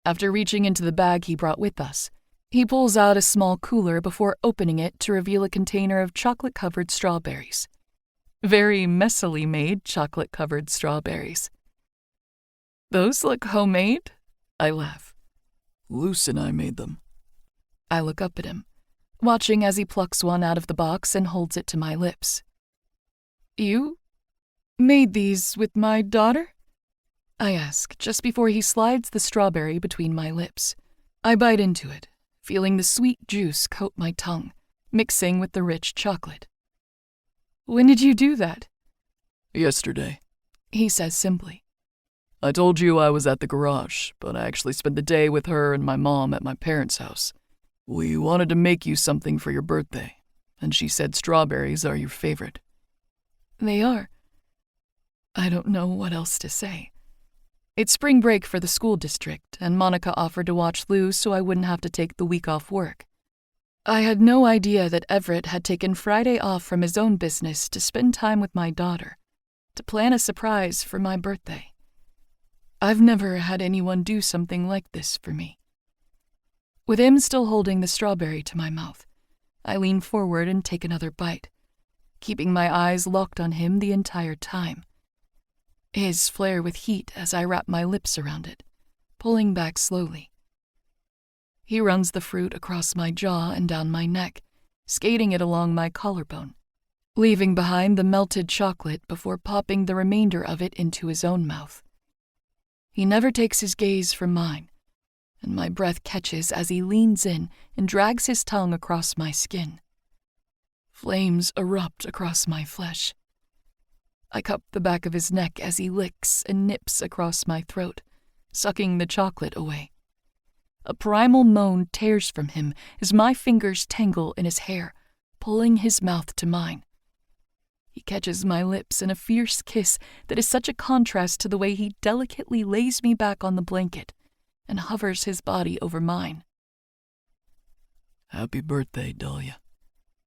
After reaching into the bag he brought with us, he pulls out a small cooler before opening it to reveal a container of chocolate-covered strawberries. Very messily made chocolate-covered strawberries. Those look homemade? I laugh. Luce and I made them. I look up at him, watching as he plucks one out of the box and holds it to my lips. You made these with my daughter? I ask, just before he slides the strawberry between my lips. I bite into it, feeling the sweet juice coat my tongue, mixing with the rich chocolate. When did you do that? Yesterday, he says simply. I told you I was at the garage, but I actually spent the day with her and my mom at my parents' house. We wanted to make you something for your birthday, and she said strawberries are your favorite. They are. I don't know what else to say. It's spring break for the school district, and Monica offered to watch Lou so I wouldn't have to take the week off work. I had no idea that Everett had taken Friday off from his own business to spend time with my daughter, to plan a surprise for my birthday. I've never had anyone do something like this for me. With him still holding the strawberry to my mouth, I lean forward and take another bite, keeping my eyes locked on him the entire time. His flare with heat as I wrap my lips around it, pulling back slowly. He runs the fruit across my jaw and down my neck, skating it along my collarbone, leaving behind the melted chocolate before popping the remainder of it into his own mouth. He never takes his gaze from mine, and my breath catches as he leans in and drags his tongue across my skin. Flames erupt across my flesh. I cup the back of his neck as he licks and nips across my throat, sucking the chocolate away. A primal moan tears from him as my fingers tangle in his hair, pulling his mouth to mine. He catches my lips in a fierce kiss that is such a contrast to the way he delicately lays me back on the blanket and hovers his body over mine. Happy birthday, Dahlia,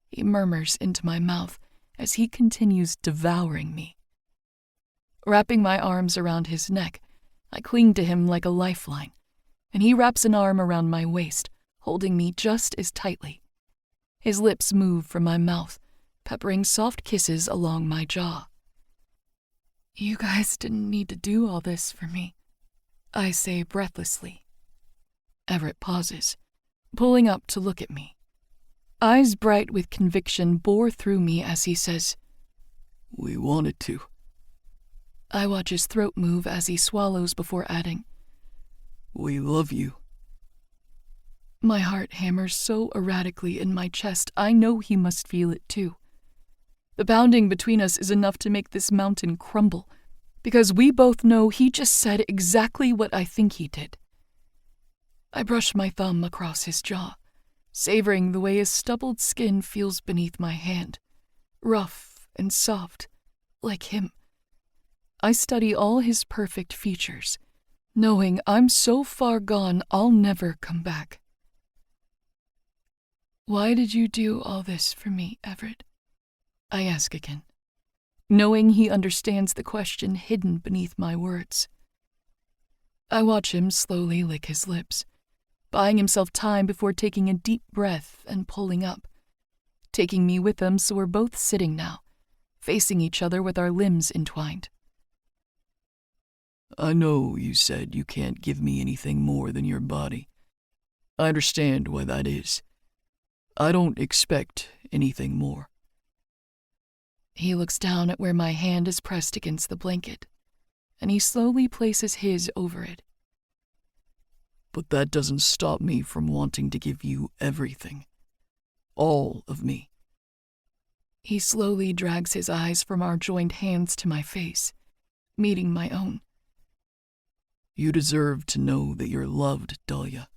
he murmurs into my mouth as he continues devouring me. Wrapping my arms around his neck, I cling to him like a lifeline, and he wraps an arm around my waist, holding me just as tightly. His lips move from my mouth, peppering soft kisses along my jaw. You guys didn't need to do all this for me, I say breathlessly. Everett pauses, pulling up to look at me. Eyes bright with conviction bore through me as he says, We wanted to. I watch his throat move as he swallows before adding, We love you. My heart hammers so erratically in my chest, I know he must feel it too. The pounding between us is enough to make this mountain crumble, because we both know he just said exactly what I think he did. I brush my thumb across his jaw, savoring the way his stubbled skin feels beneath my hand, rough and soft, like him. I study all his perfect features, knowing I'm so far gone I'll never come back. Why did you do all this for me, Everett? I ask again, knowing he understands the question hidden beneath my words. I watch him slowly lick his lips, buying himself time before taking a deep breath and pulling up, taking me with him so we're both sitting now, facing each other with our limbs entwined. I know you said you can't give me anything more than your body. I understand why that is. I don't expect anything more. He looks down at where my hand is pressed against the blanket, and he slowly places his over it. But that doesn't stop me from wanting to give you everything. All of me. He slowly drags his eyes from our joined hands to my face, meeting my own. You deserve to know that you're loved, Dahlia.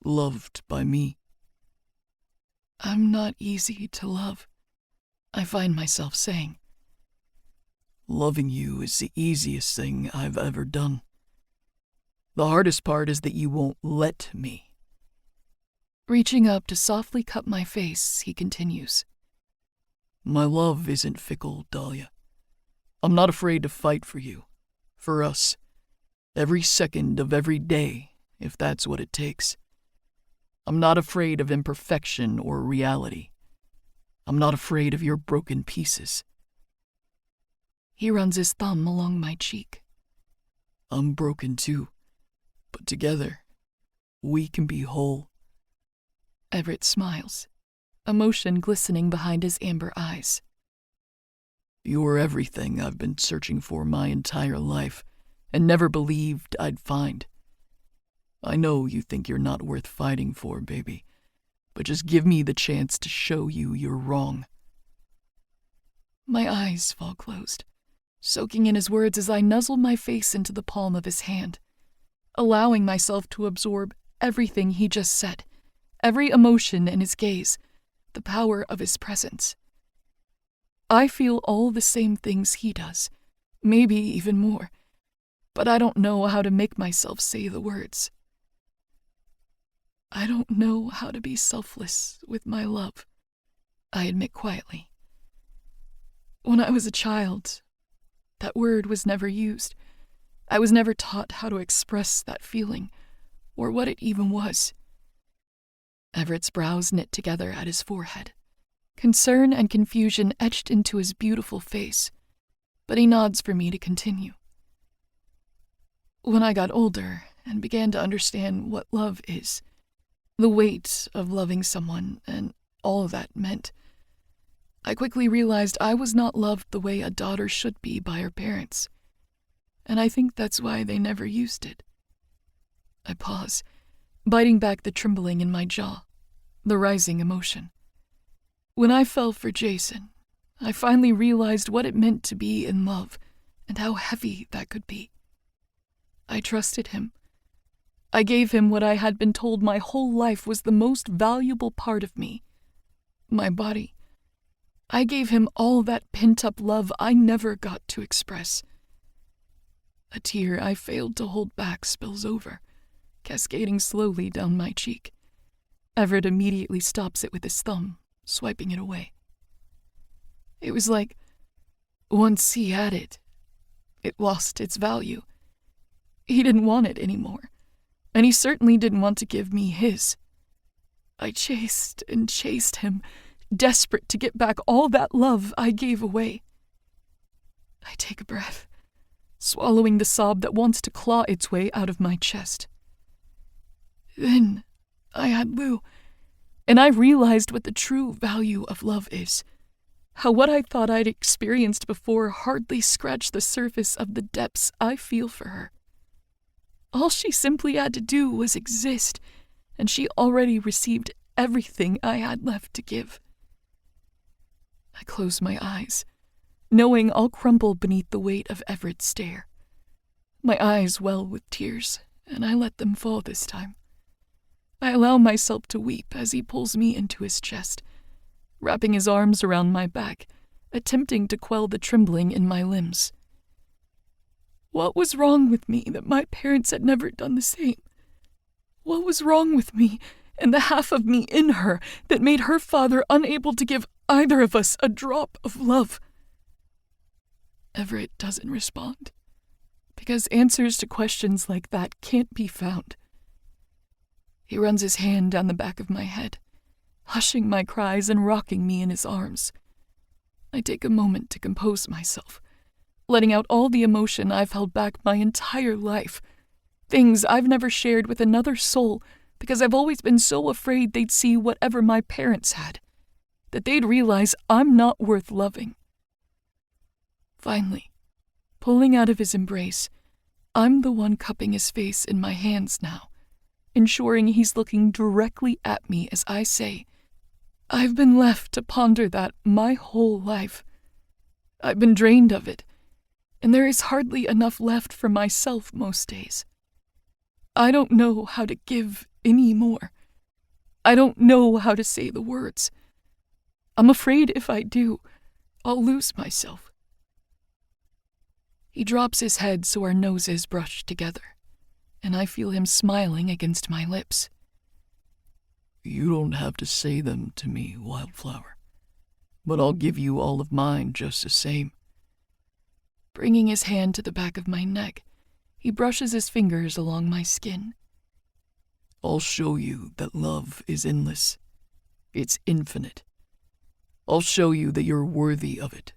Loved by me. I'm not easy to love, I find myself saying. Loving you is the easiest thing I've ever done. The hardest part is that you won't let me. Reaching up to softly cup my face, he continues. My love isn't fickle, Dahlia. I'm not afraid to fight for you, for us, every second of every day, if that's what it takes. I'm not afraid of imperfection or reality. I'm not afraid of your broken pieces. He runs his thumb along my cheek. I'm broken too, but together, we can be whole. Everett smiles, emotion glistening behind his amber eyes. You're everything I've been searching for my entire life and never believed I'd find. I know you think you're not worth fighting for, baby, but just give me the chance to show you you're wrong. My eyes fall closed, soaking in his words as I nuzzle my face into the palm of his hand, allowing myself to absorb everything he just said, every emotion in his gaze, the power of his presence. I feel all the same things he does, maybe even more, but I don't know how to make myself say the words. I don't know how to be selfless with my love, I admit quietly. When I was a child, that word was never used. I was never taught how to express that feeling, or what it even was. Everett's brows knit together at his forehead, concern and confusion etched into his beautiful face, but he nods for me to continue. When I got older and began to understand what love is, the weight of loving someone and all that meant, I quickly realized I was not loved the way a daughter should be by her parents, and I think that's why they never used it. I pause, biting back the trembling in my jaw, the rising emotion. When I fell for Jason, I finally realized what it meant to be in love and how heavy that could be. I trusted him. I gave him what I had been told my whole life was the most valuable part of me, my body. I gave him all that pent-up love I never got to express. A tear I failed to hold back spills over, cascading slowly down my cheek. Everett immediately stops it with his thumb, swiping it away. It was like, once he had it, it lost its value. He didn't want it anymore, and he certainly didn't want to give me his. I chased and chased him, desperate to get back all that love I gave away. I take a breath, swallowing the sob that wants to claw its way out of my chest. Then I had Lou, and I realized what the true value of love is. How what I thought I'd experienced before hardly scratched the surface of the depths I feel for her. All she simply had to do was exist, and she already received everything I had left to give. I close my eyes, knowing I'll crumble beneath the weight of Everett's stare. My eyes well with tears, and I let them fall this time. I allow myself to weep as he pulls me into his chest, wrapping his arms around my back, attempting to quell the trembling in my limbs. What was wrong with me that my parents had never done the same? What was wrong with me and the half of me in her that made her father unable to give either of us a drop of love? Everett doesn't respond, because answers to questions like that can't be found. He runs his hand down the back of my head, hushing my cries and rocking me in his arms. I take a moment to compose myself, letting out all the emotion I've held back my entire life, things I've never shared with another soul because I've always been so afraid they'd see whatever my parents had, that they'd realize I'm not worth loving. Finally, pulling out of his embrace, I'm the one cupping his face in my hands now, ensuring he's looking directly at me as I say, I've been left to ponder that my whole life. I've been drained of it, and there is hardly enough left for myself most days. I don't know how to give any more. I don't know how to say the words. I'm afraid if I do, I'll lose myself. He drops his head so our noses brush together, and I feel him smiling against my lips. You don't have to say them to me, Wildflower, but I'll give you all of mine just the same. Bringing his hand to the back of my neck, he brushes his fingers along my skin. I'll show you that love is endless. It's infinite. I'll show you that you're worthy of it.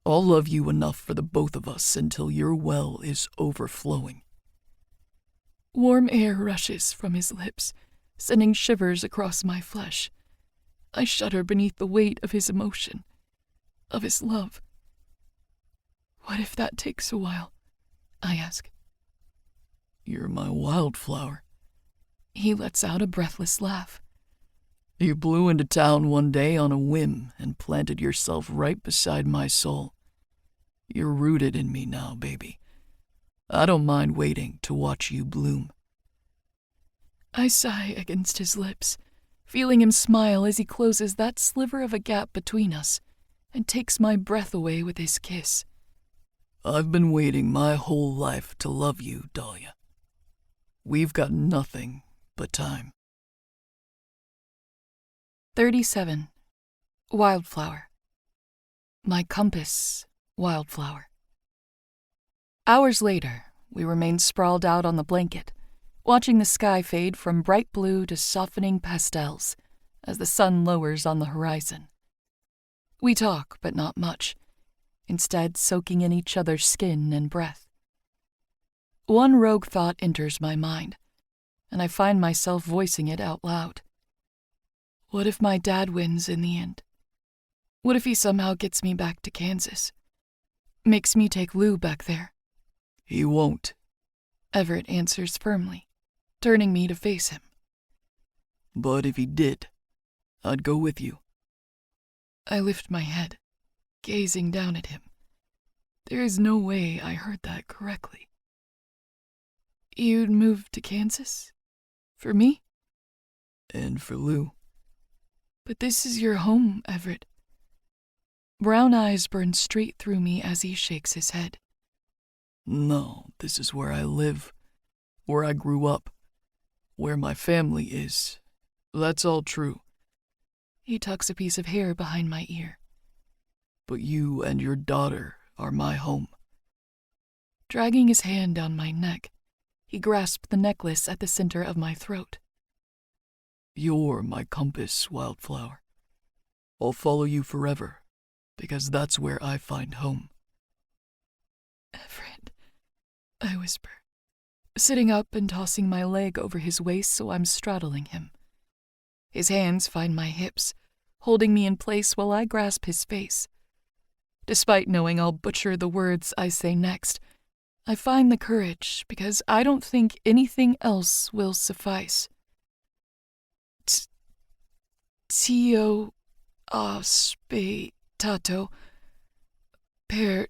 I'll love you enough for the both of us until your well is overflowing. Warm air rushes from his lips, sending shivers across my flesh. I shudder beneath the weight of his emotion, of his love. What if that takes a while? I ask. You're my wildflower. He lets out a breathless laugh. You blew into town one day on a whim and planted yourself right beside my soul. You're rooted in me now, baby. I don't mind waiting to watch you bloom. I sigh against his lips, feeling him smile as he closes that sliver of a gap between us and takes my breath away with his kiss. I've been waiting my whole life to love you, Dahlia. We've got nothing but time. 37. Wildflower. My compass, Wildflower. Hours later, we remained sprawled out on the blanket, watching the sky fade from bright blue to softening pastels as the sun lowers on the horizon. We talk, but not much, instead soaking in each other's skin and breath. One rogue thought enters my mind, and I find myself voicing it out loud. What if my dad wins in the end? What if he somehow gets me back to Kansas? Makes me take Lou back there? He won't, Everett answers firmly, turning me to face him. But if he did, I'd go with you. I lift my head, gazing down at him. There is no way I heard that correctly. You'd move to Kansas? For me? And for Lou. But this is your home, Everett. Brown eyes burn straight through me as he shakes his head. No, this is where I live, where I grew up, where my family is. That's all true. He tucks a piece of hair behind my ear. But you and your daughter are my home. Dragging his hand down my neck, he grasped the necklace at the center of my throat. You're my compass, Wildflower. I'll follow you forever, because that's where I find home. Everett, I whisper, sitting up and tossing my leg over his waist so I'm straddling him. His hands find my hips, holding me in place while I grasp his face. Despite knowing I'll butcher the words I say next, I find the courage because I don't think anything else will suffice. Tio aspettato per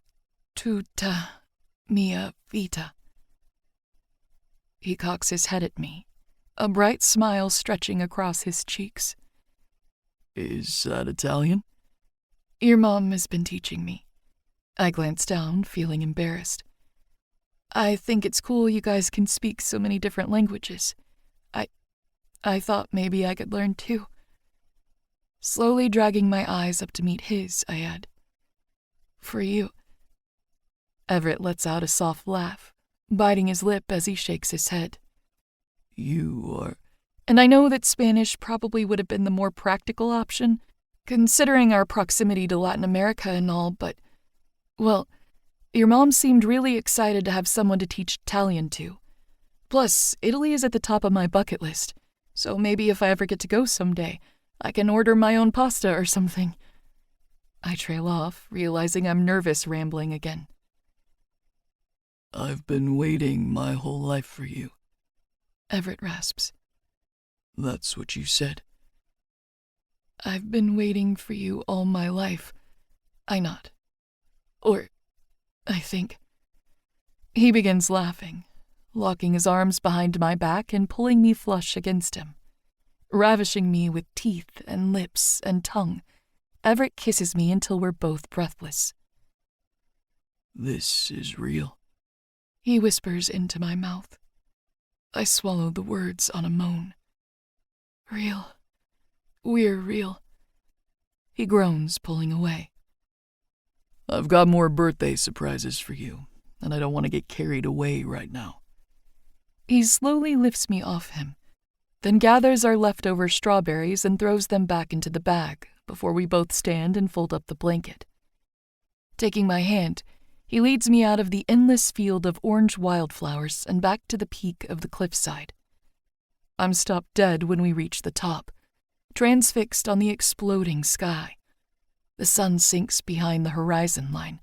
tutta mia vita. He cocks his head at me, a bright smile stretching across his cheeks. Is that Italian? Your mom has been teaching me. I glance down, feeling embarrassed. I think it's cool you guys can speak so many different languages. I thought maybe I could learn too. Slowly dragging my eyes up to meet his, I add, for you. Everett lets out a soft laugh, biting his lip as he shakes his head. You are... And I know that Spanish probably would have been the more practical option, considering our proximity to Latin America and all, but, well, your mom seemed really excited to have someone to teach Italian to. Plus, Italy is at the top of my bucket list, so maybe if I ever get to go someday, I can order my own pasta or something. I trail off, realizing I'm nervous rambling again. I've been waiting my whole life for you. Everett rasps. That's what you said. I've been waiting for you all my life. I nod. Or, I think. He begins laughing, locking his arms behind my back and pulling me flush against him. Ravishing me with teeth and lips and tongue, Everett kisses me until we're both breathless. This is real. He whispers into my mouth. I swallow the words on a moan. Real. We're real. He groans, pulling away. I've got more birthday surprises for you, and I don't want to get carried away right now. He slowly lifts me off him, then gathers our leftover strawberries and throws them back into the bag before we both stand and fold up the blanket. Taking my hand, he leads me out of the endless field of orange wildflowers and back to the peak of the cliffside. I'm stopped dead when we reach the top, transfixed on the exploding sky. The sun sinks behind the horizon line,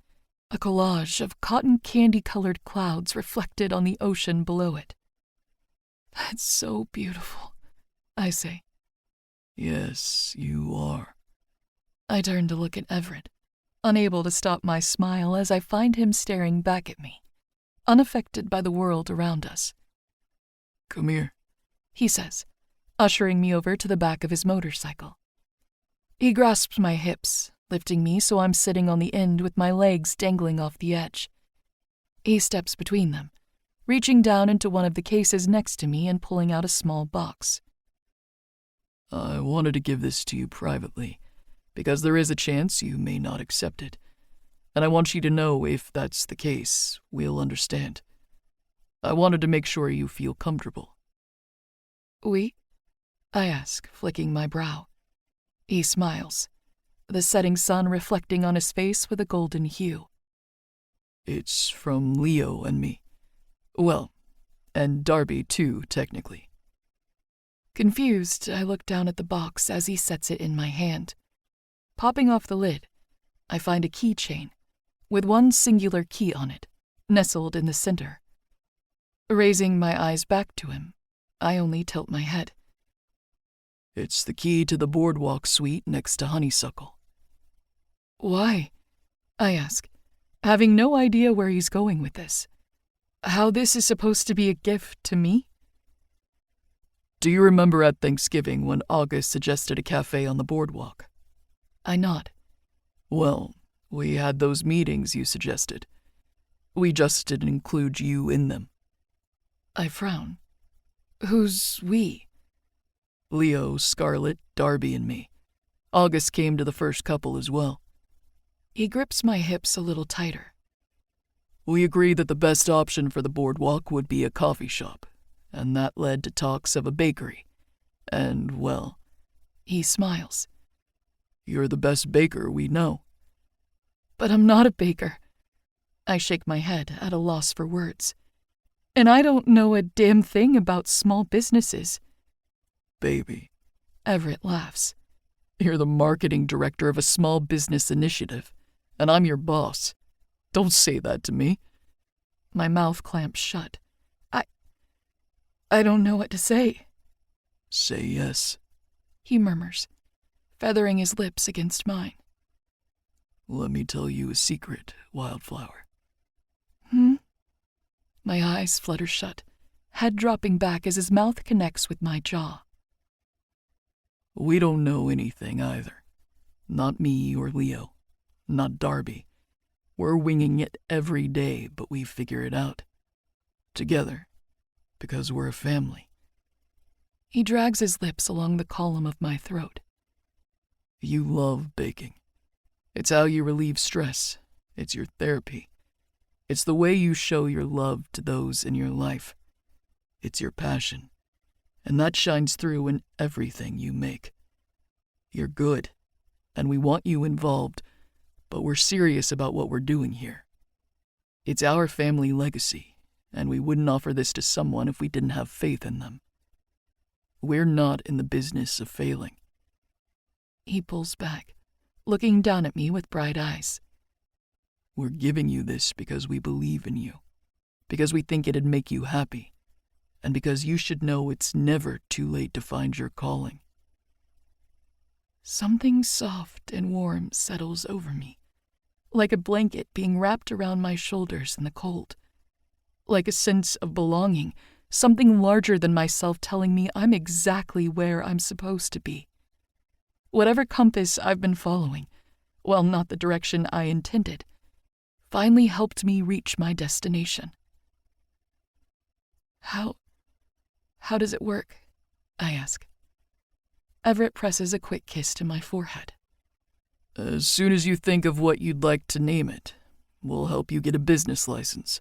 a collage of cotton candy-colored clouds reflected on the ocean below it. That's so beautiful, I say. Yes, you are. I turn to look at Everett, unable to stop my smile as I find him staring back at me, unaffected by the world around us. Come here, he says, ushering me over to the back of his motorcycle. He grasps my hips, lifting me so I'm sitting on the end with my legs dangling off the edge. He steps between them, reaching down into one of the cases next to me and pulling out a small box. I wanted to give this to you privately, because there is a chance you may not accept it, and I want you to know if that's the case, we'll understand. I wanted to make sure you feel comfortable. Oui? I ask, flicking my brow. He smiles, the setting sun reflecting on his face with a golden hue. It's from Leo and me. Well, and Darby too, technically. Confused, I look down at the box as he sets it in my hand. Popping off the lid, I find a keychain, with one singular key on it, nestled in the center. Raising my eyes back to him, I only tilt my head. It's the key to the boardwalk suite next to Honeysuckle. Why? I ask, having no idea where he's going with this. How this is supposed to be a gift to me? Do you remember at Thanksgiving when August suggested a cafe on the boardwalk? I nod. Well, we had those meetings you suggested. We just didn't include you in them. I frown. Who's we? Leo, Scarlett, Darby, and me. August came to the first couple as well. He grips my hips a little tighter. We agreed that the best option for the boardwalk would be a coffee shop, and that led to talks of a bakery. And, well, he smiles. You're the best baker we know. But I'm not a baker. I shake my head at a loss for words. And I don't know a damn thing about small businesses. Baby. Everett laughs. You're the marketing director of a small business initiative, and I'm your boss. Don't say that to me. My mouth clamps shut. I don't know what to say. Say yes, he murmurs, feathering his lips against mine. Let me tell you a secret, Wildflower. My eyes flutter shut, head dropping back as his mouth connects with my jaw. We don't know anything either. Not me or Leo. Not Darby. We're winging it every day, but we figure it out. Together. Because we're a family. He drags his lips along the column of my throat. You love baking. It's how you relieve stress. It's your therapy. It's the way you show your love to those in your life. It's your passion. And that shines through in everything you make. You're good, and we want you involved, but we're serious about what we're doing here. It's our family legacy, and we wouldn't offer this to someone if we didn't have faith in them. We're not in the business of failing. He pulls back, looking down at me with bright eyes. We're giving you this because we believe in you, because we think it'd make you happy, and because you should know it's never too late to find your calling. Something soft and warm settles over me, like a blanket being wrapped around my shoulders in the cold. Like a sense of belonging, something larger than myself telling me I'm exactly where I'm supposed to be. Whatever compass I've been following, well, not the direction I intended, finally helped me reach my destination. How does it work? I ask. Everett presses a quick kiss to my forehead. As soon as you think of what you'd like to name it, we'll help you get a business license.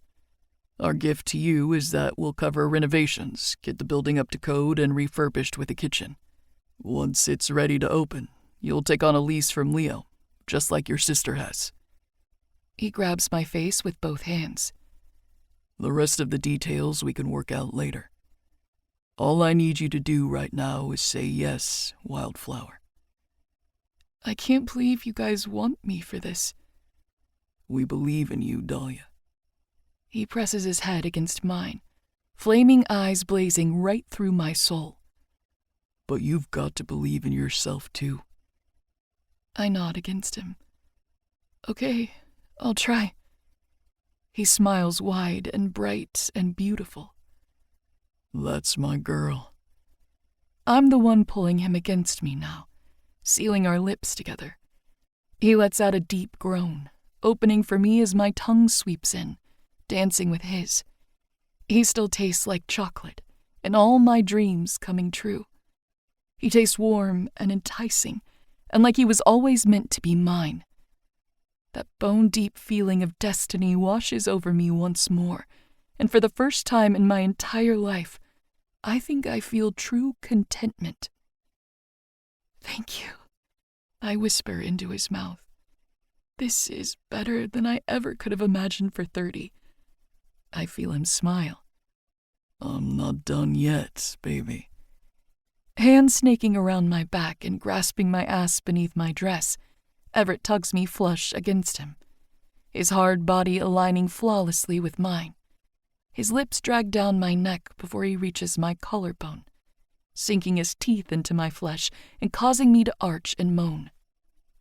Our gift to you is that we'll cover renovations, get the building up to code and refurbished with a kitchen. Once it's ready to open, you'll take on a lease from Leo, just like your sister has. He grabs my face with both hands. The rest of the details we can work out later. All I need you to do right now is say yes, Wildflower. I can't believe you guys want me for this. We believe in you, Dahlia. He presses his head against mine, flaming eyes blazing right through my soul. But you've got to believe in yourself, too. I nod against him. Okay, I'll try. He smiles wide and bright and beautiful. That's my girl. I'm the one pulling him against me now, sealing our lips together. He lets out a deep groan, opening for me as my tongue sweeps in, dancing with his. He still tastes like chocolate, and all my dreams coming true. He tastes warm and enticing, and like he was always meant to be mine. That bone-deep feeling of destiny washes over me once more, and for the first time in my entire life, I think I feel true contentment. Thank you, I whisper into his mouth. This is better than I ever could have imagined for 30. I feel him smile. I'm not done yet, baby. Hands snaking around my back and grasping my ass beneath my dress, Everett tugs me flush against him, his hard body aligning flawlessly with mine. His lips drag down my neck before he reaches my collarbone, sinking his teeth into my flesh and causing me to arch and moan.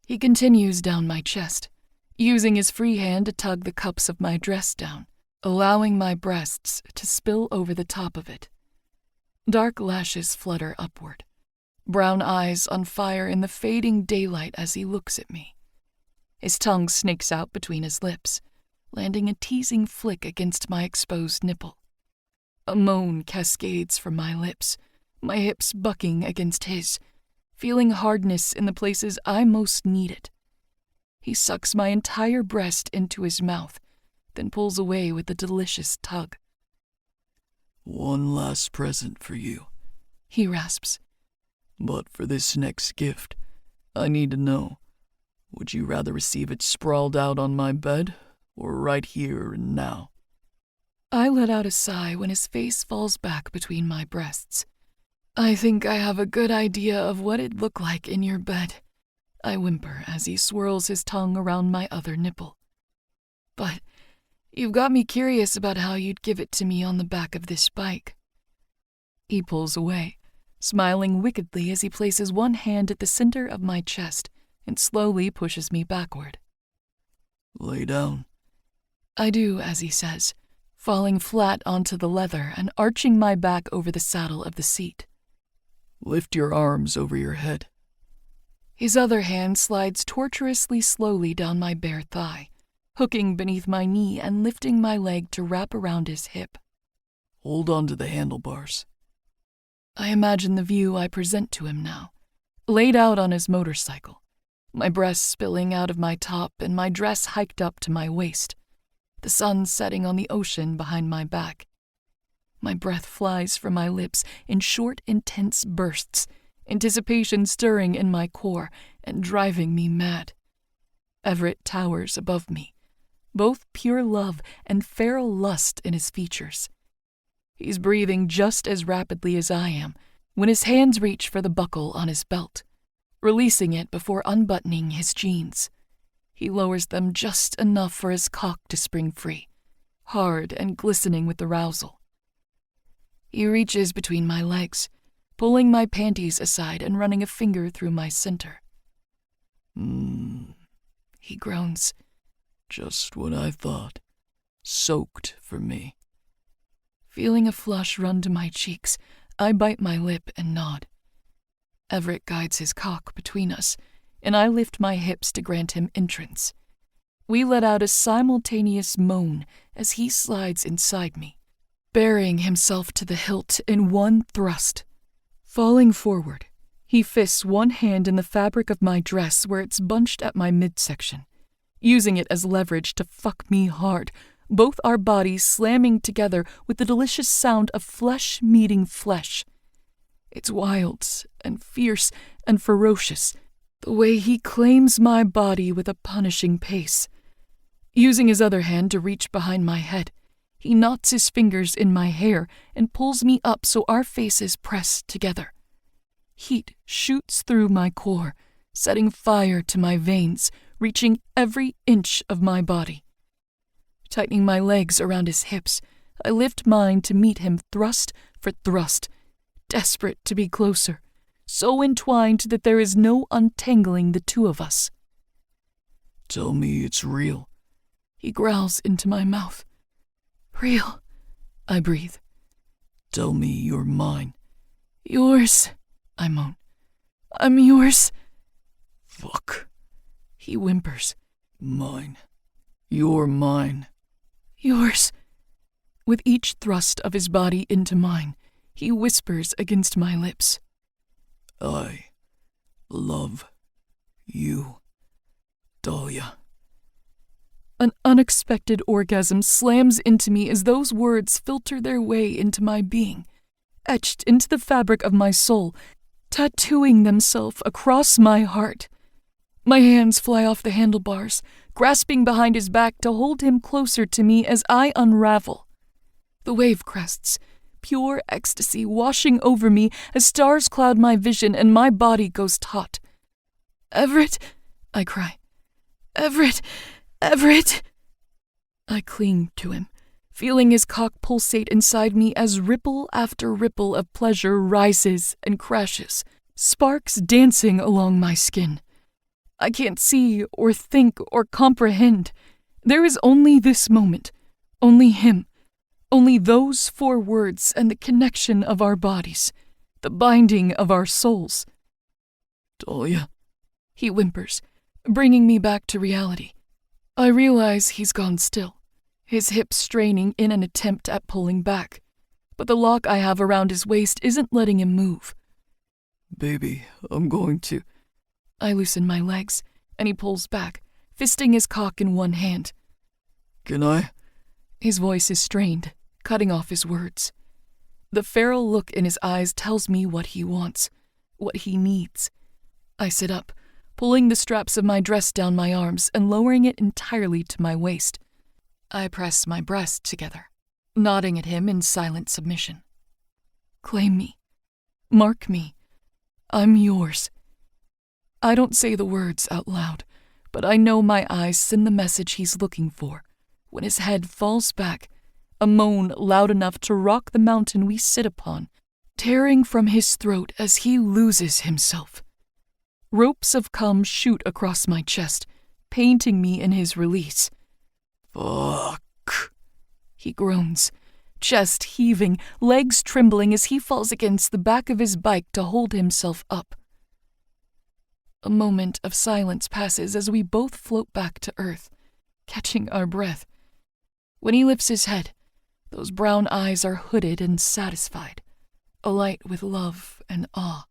He continues down my chest, using his free hand to tug the cups of my dress down, allowing my breasts to spill over the top of it. Dark lashes flutter upward, brown eyes on fire in the fading daylight as he looks at me. His tongue snakes out between his lips, landing a teasing flick against my exposed nipple. A moan cascades from my lips, my hips bucking against his, feeling hardness in the places I most need it. He sucks my entire breast into his mouth, then pulls away with a delicious tug. "One last present for you," he rasps. "But for this next gift, I need to know, would you rather receive it sprawled out on my bed, or right here and now?" I let out a sigh when his face falls back between my breasts. "I think I have a good idea of what it'd look like in your bed," I whimper as he swirls his tongue around my other nipple. "But you've got me curious about how you'd give it to me on the back of this bike." He pulls away, smiling wickedly as he places one hand at the center of my chest and slowly pushes me backward. "Lay down." I do as he says, falling flat onto the leather and arching my back over the saddle of the seat. "Lift your arms over your head." His other hand slides tortuously slowly down my bare thigh, hooking beneath my knee and lifting my leg to wrap around his hip. "Hold on to the handlebars." I imagine the view I present to him now, laid out on his motorcycle, my breasts spilling out of my top and my dress hiked up to my waist, the sun setting on the ocean behind my back. My breath flies from my lips in short, intense bursts, anticipation stirring in my core and driving me mad. Everett towers above me, both pure love and feral lust in his features. He's breathing just as rapidly as I am when his hands reach for the buckle on his belt, releasing it before unbuttoning his jeans. He lowers them just enough for his cock to spring free, hard and glistening with arousal. He reaches between my legs, pulling my panties aside and running a finger through my center. He groans. "Just what I thought. Soaked for me." Feeling a flush run to my cheeks, I bite my lip and nod. Everett guides his cock between us, and I lift my hips to grant him entrance. We let out a simultaneous moan as he slides inside me, burying himself to the hilt in one thrust. Falling forward, he fists one hand in the fabric of my dress where it's bunched at my midsection, using it as leverage to fuck me hard, both our bodies slamming together with the delicious sound of flesh meeting flesh. It's wild and fierce and ferocious, the way he claims my body with a punishing pace. Using his other hand to reach behind my head, he knots his fingers in my hair and pulls me up so our faces press together. Heat shoots through my core, setting fire to my veins, reaching every inch of my body. Tightening my legs around his hips, I lift mine to meet him thrust for thrust, desperate to be closer, so entwined that there is no untangling the two of us. "Tell me it's real," he growls into my mouth. "Real," I breathe. "Tell me you're mine." "Yours," I moan. "I'm yours." "Fuck," he whimpers. "Mine. You're mine." "Yours." With each thrust of his body into mine, he whispers against my lips. "I love you, Dahlia." An unexpected orgasm slams into me as those words filter their way into my being, etched into the fabric of my soul, tattooing themselves across my heart. My hands fly off the handlebars, grasping behind his back to hold him closer to me as I unravel. The wave crests, pure ecstasy washing over me as stars cloud my vision and my body goes taut. "Everett," I cry. "Everett! Everett!" I cling to him, feeling his cock pulsate inside me as ripple after ripple of pleasure rises and crashes, sparks dancing along my skin. I can't see or think or comprehend. There is only this moment, Only him. Only those 4 words and the connection of our bodies, the binding of our souls. Dahlia, He whimpers, bringing me back to reality. I realize he's gone still, his hips straining in an attempt at pulling back, but the lock I have around his waist isn't letting him move. baby, I'm going to... I loosen my legs, and he pulls back, fisting his cock in one hand. Can I? His voice is strained, cutting off his words. The feral look in his eyes tells me what he wants, what he needs. I sit up, pulling the straps of my dress down my arms and lowering it entirely to my waist. I press my breasts together, nodding at him in silent submission. Claim me. Mark me. I'm yours. I don't say the words out loud, but I know my eyes send the message he's looking for when his head falls back, a moan loud enough to rock the mountain we sit upon, tearing from his throat as he loses himself. Ropes of cum shoot across my chest, painting me in his release. Fuck. He groans, chest heaving, legs trembling as he falls against the back of his bike to hold himself up. A moment of silence passes as we both float back to earth, catching our breath. When he lifts his head, those brown eyes are hooded and satisfied, alight with love and awe.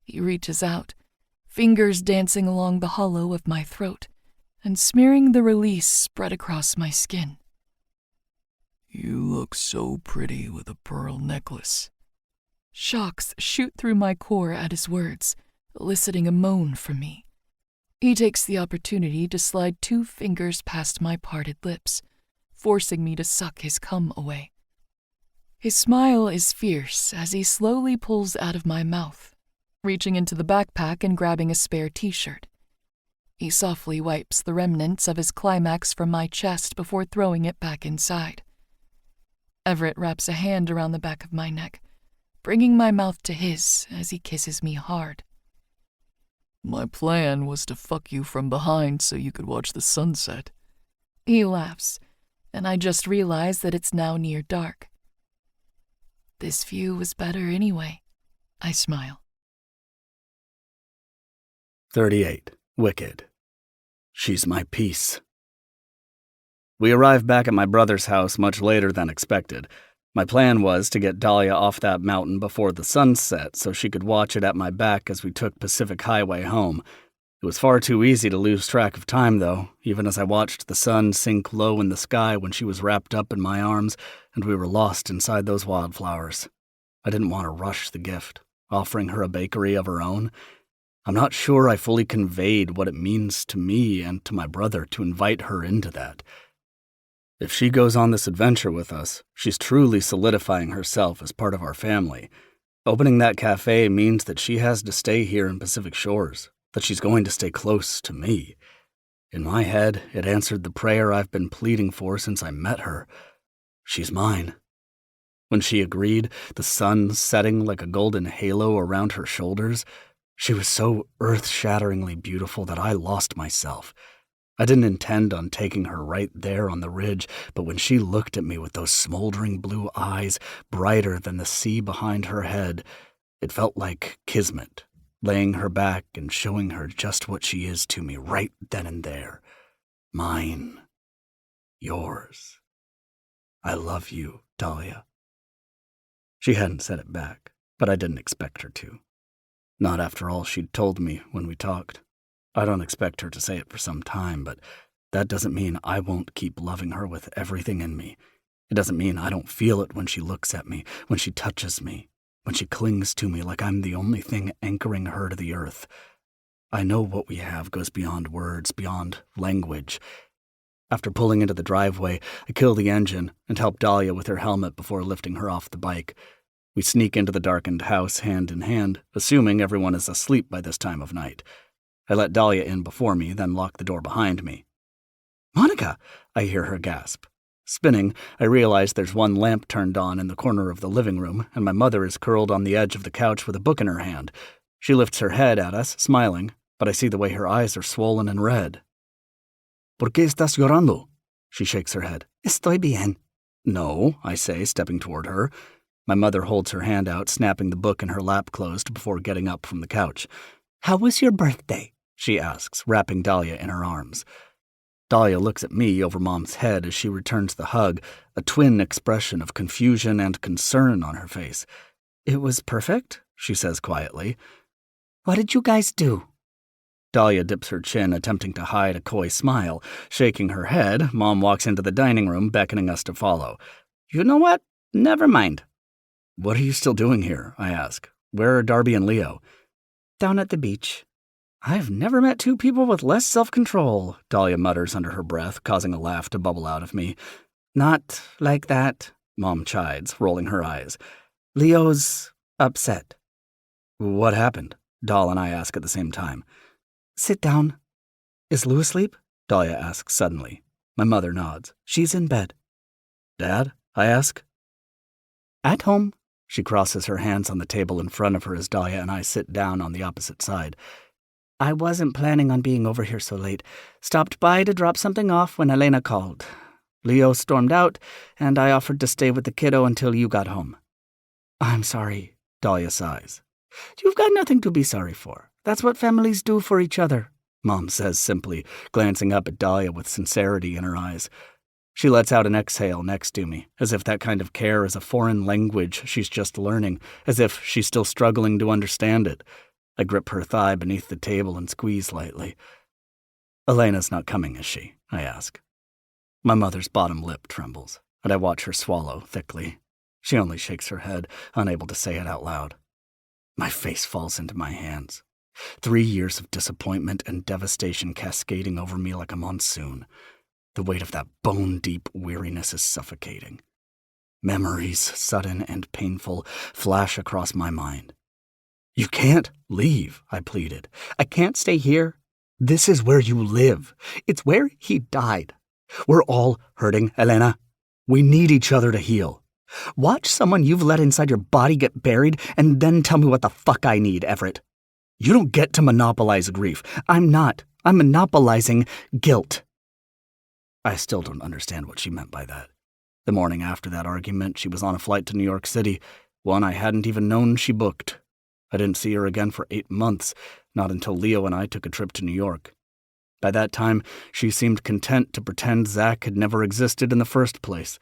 He reaches out, fingers dancing along the hollow of my throat and smearing the release spread across my skin. You look so pretty with a pearl necklace. Shocks shoot through my core at his words, eliciting a moan from me. He takes the opportunity to slide 2 fingers past my parted lips, forcing me to suck his cum away. His smile is fierce as he slowly pulls out of my mouth, reaching into the backpack and grabbing a spare t-shirt. He softly wipes the remnants of his climax from my chest before throwing it back inside. Everett wraps a hand around the back of my neck, bringing my mouth to his as he kisses me hard. My plan was to fuck you from behind so you could watch the sunset. He laughs, and I just realize that it's now near dark. This view was better anyway. I smile. 38. Wicked. She's my piece. We arrived back at my brother's house much later than expected. My plan was to get Dahlia off that mountain before the sun set so she could watch it at my back as we took Pacific Highway home. It was far too easy to lose track of time, though, even as I watched the sun sink low in the sky when she was wrapped up in my arms and we were lost inside those wildflowers. I didn't want to rush the gift, offering her a bakery of her own. I'm not sure I fully conveyed what it means to me and to my brother to invite her into that. If she goes on this adventure with us, she's truly solidifying herself as part of our family. Opening that cafe means that she has to stay here in Pacific Shores, that she's going to stay close to me. In my head, it answered the prayer I've been pleading for since I met her. She's mine. When she agreed, the sun setting like a golden halo around her shoulders, she was so earth-shatteringly beautiful that I lost myself. I didn't intend on taking her right there on the ridge, but when she looked at me with those smoldering blue eyes, brighter than the sea behind her head, it felt like kismet, laying her back and showing her just what she is to me right then and there. Mine. Yours. I love you, Dahlia. She hadn't said it back, but I didn't expect her to. Not after all she'd told me when we talked. I don't expect her to say it for some time, but that doesn't mean I won't keep loving her with everything in me. It doesn't mean I don't feel it when she looks at me, when she touches me, when she clings to me like I'm the only thing anchoring her to the earth. I know what we have goes beyond words, beyond language. After pulling into the driveway, I kill the engine and help Dahlia with her helmet before lifting her off the bike. We sneak into the darkened house hand in hand, assuming everyone is asleep by this time of night. I let Dahlia in before me, then lock the door behind me. "Monica!" I hear her gasp. Spinning, I realize there's one lamp turned on in the corner of the living room, and my mother is curled on the edge of the couch with a book in her hand. She lifts her head at us, smiling, but I see the way her eyes are swollen and red. "¿Por qué estás llorando?" She shakes her head. Estoy bien. No, I say, stepping toward her. My mother holds her hand out, snapping the book in her lap closed before getting up from the couch. How was your birthday? She asks, wrapping Dahlia in her arms. Dahlia looks at me over Mom's head as she returns the hug, a twin expression of confusion and concern on her face. It was perfect, she says quietly. What did you guys do? Dahlia dips her chin, attempting to hide a coy smile. Shaking her head, Mom walks into the dining room, beckoning us to follow. You know what? Never mind. What are you still doing here? I ask. Where are Darby and Leo? Down at the beach. I've never met two people with less self-control, Dahlia mutters under her breath, causing a laugh to bubble out of me. Not like that, Mom chides, rolling her eyes. Leo's upset. What happened? Doll and I ask at the same time. Sit down. Is Lou asleep? Dahlia asks suddenly. My mother nods. She's in bed. Dad? I ask. At home. She crosses her hands on the table in front of her as Dahlia and I sit down on the opposite side. I wasn't planning on being over here so late. Stopped by to drop something off when Elena called. Leo stormed out, and I offered to stay with the kiddo until you got home. I'm sorry, Dahlia sighs. You've got nothing to be sorry for. That's what families do for each other, Mom says simply, glancing up at Dahlia with sincerity in her eyes. She lets out an exhale next to me, as if that kind of care is a foreign language she's just learning, as if she's still struggling to understand it. I grip her thigh beneath the table and squeeze lightly. Elena's not coming, is she? I ask. My mother's bottom lip trembles, and I watch her swallow thickly. She only shakes her head, unable to say it out loud. My face falls into my hands. 3 years of disappointment and devastation cascading over me like a monsoon. The weight of that bone-deep weariness is suffocating. Memories, sudden and painful, flash across my mind. You can't leave, I pleaded. I can't stay here. This is where you live. It's where he died. We're all hurting, Elena. We need each other to heal. Watch someone you've let inside your body get buried and then tell me what the fuck I need, Everett. You don't get to monopolize grief. I'm not. I'm monopolizing guilt. I still don't understand what she meant by that. The morning after that argument, she was on a flight to New York City, one I hadn't even known she booked. I didn't see her again for 8 months, not until Leo and I took a trip to New York. By that time, she seemed content to pretend Zach had never existed in the first place.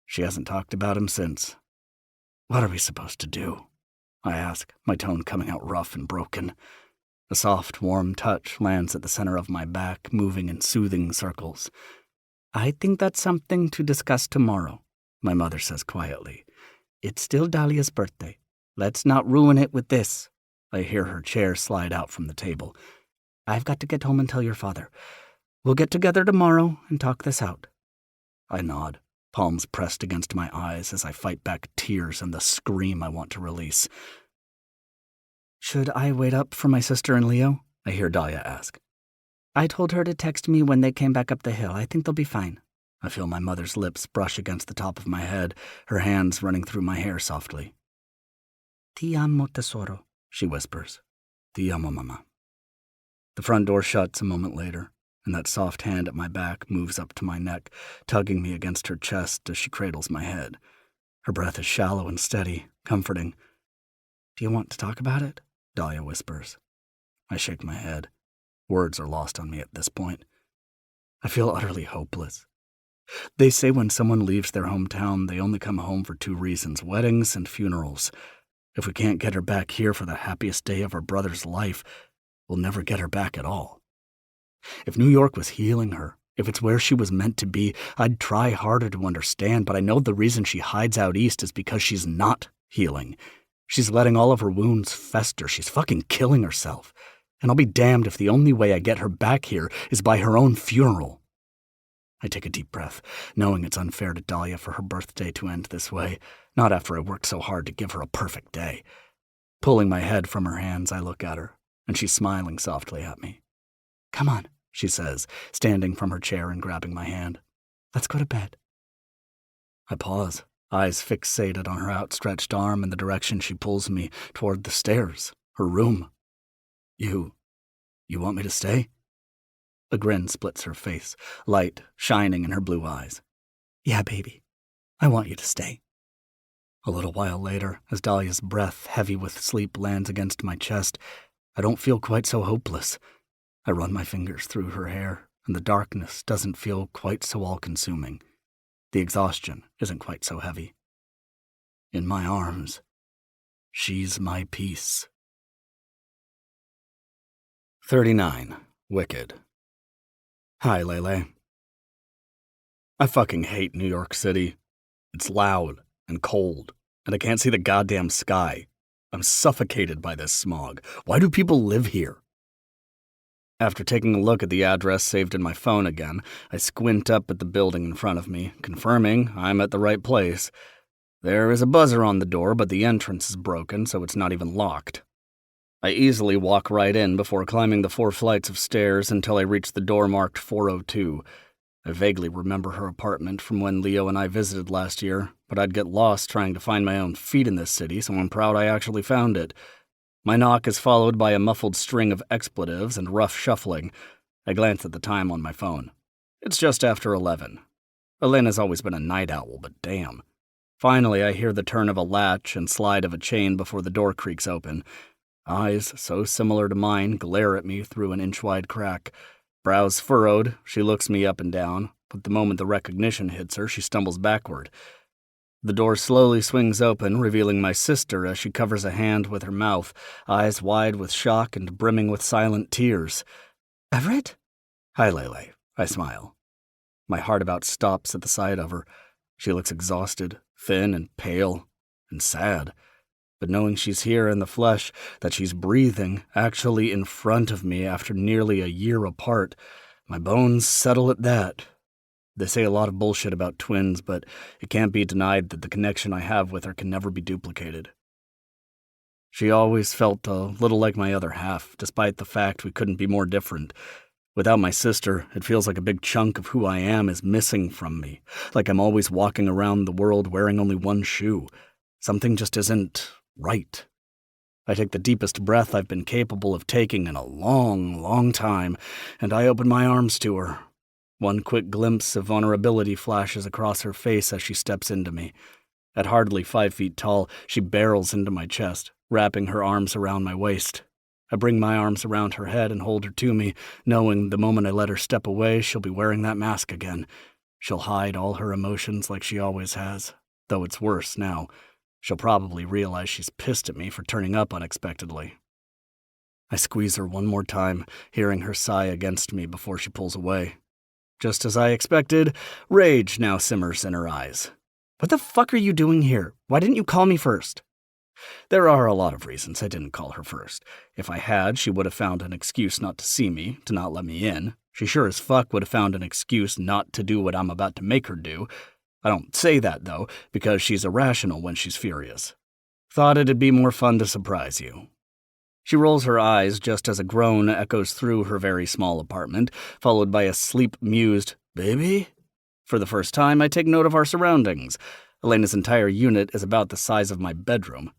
She hasn't talked about him since. What are we supposed to do? I ask, my tone coming out rough and broken. A soft, warm touch lands at the center of my back, moving in soothing circles. I think that's something to discuss tomorrow, my mother says quietly. It's still Dahlia's birthday. Let's not ruin it with this. I hear her chair slide out from the table. I've got to get home and tell your father. We'll get together tomorrow and talk this out. I nod, palms pressed against my eyes as I fight back tears and the scream I want to release. Should I wait up for my sister and Leo? I hear Dahlia ask. I told her to text me when they came back up the hill. I think they'll be fine. I feel my mother's lips brush against the top of my head, her hands running through my hair softly. Ti amo, tesoro, she whispers. Ti amo, mama. The front door shuts a moment later, and that soft hand at my back moves up to my neck, tugging me against her chest as she cradles my head. Her breath is shallow and steady, comforting. Do you want to talk about it? Dahlia whispers. I shake my head. Words are lost on me at this point. I feel utterly hopeless. They say when someone leaves their hometown, they only come home for 2 reasons, weddings and funerals. If we can't get her back here for the happiest day of her brother's life, we'll never get her back at all. If New York was healing her, if it's where she was meant to be, I'd try harder to understand, but I know the reason she hides out east is because she's not healing. She's letting all of her wounds fester. She's fucking killing herself. And I'll be damned if the only way I get her back here is by her own funeral. I take a deep breath, knowing it's unfair to Dahlia for her birthday to end this way, not after I worked so hard to give her a perfect day. Pulling my head from her hands, I look at her, and she's smiling softly at me. Come on, she says, standing from her chair and grabbing my hand. Let's go to bed. I pause, eyes fixated on her outstretched arm in the direction she pulls me, toward the stairs, her room. You want me to stay? A grin splits her face, light shining in her blue eyes. Yeah, baby. I want you to stay. A little while later, as Dahlia's breath, heavy with sleep, lands against my chest, I don't feel quite so hopeless. I run my fingers through her hair, and the darkness doesn't feel quite so all-consuming. The exhaustion isn't quite so heavy. In my arms, she's my peace. 39. Wicked. Hi, Lele. I fucking hate New York City. It's loud and cold, and I can't see the goddamn sky. I'm suffocated by this smog. Why do people live here? After taking a look at the address saved in my phone again, I squint up at the building in front of me, confirming I'm at the right place. There is a buzzer on the door, but the entrance is broken, so it's not even locked. I easily walk right in before climbing the 4 flights of stairs until I reach the door marked 402. I vaguely remember her apartment from when Leo and I visited last year, but I'd get lost trying to find my own feet in this city, so I'm proud I actually found it. My knock is followed by a muffled string of expletives and rough shuffling. I glance at the time on my phone. It's just after 11. Elena's always been a night owl, but damn. Finally, I hear the turn of a latch and slide of a chain before the door creaks open. Eyes, so similar to mine, glare at me through an inch-wide crack. Brows furrowed, she looks me up and down, but the moment the recognition hits her, she stumbles backward. The door slowly swings open, revealing my sister as she covers a hand with her mouth, eyes wide with shock and brimming with silent tears. Everett? Hi, Lele. I smile. My heart about stops at the sight of her. She looks exhausted, thin and pale, and sad. But knowing she's here in the flesh, that she's breathing, actually in front of me after nearly a year apart, my bones settle at that. They say a lot of bullshit about twins, but it can't be denied that the connection I have with her can never be duplicated. She always felt a little like my other half, despite the fact we couldn't be more different. Without my sister, it feels like a big chunk of who I am is missing from me, like I'm always walking around the world wearing only one shoe. Something just isn't right. I take the deepest breath I've been capable of taking in a long, long time, and I open my arms to her. One quick glimpse of vulnerability flashes across her face as she steps into me. At hardly 5 feet tall, she barrels into my chest, wrapping her arms around my waist. I bring my arms around her head and hold her to me, knowing the moment I let her step away, she'll be wearing that mask again. She'll hide all her emotions like she always has, though it's worse now. She'll probably realize she's pissed at me for turning up unexpectedly. I squeeze her one more time, hearing her sigh against me before she pulls away. Just as I expected, rage now simmers in her eyes. What the fuck are you doing here? Why didn't you call me first? There are a lot of reasons I didn't call her first. If I had, she would have found an excuse not to see me, to not let me in. She sure as fuck would have found an excuse not to do what I'm about to make her do. I don't say that, though, because she's irrational when she's furious. Thought it'd be more fun to surprise you. She rolls her eyes just as a groan echoes through her very small apartment, followed by a sleep-mused, "Baby?" For the first time, I take note of our surroundings. Elena's entire unit is about the size of my bedroom.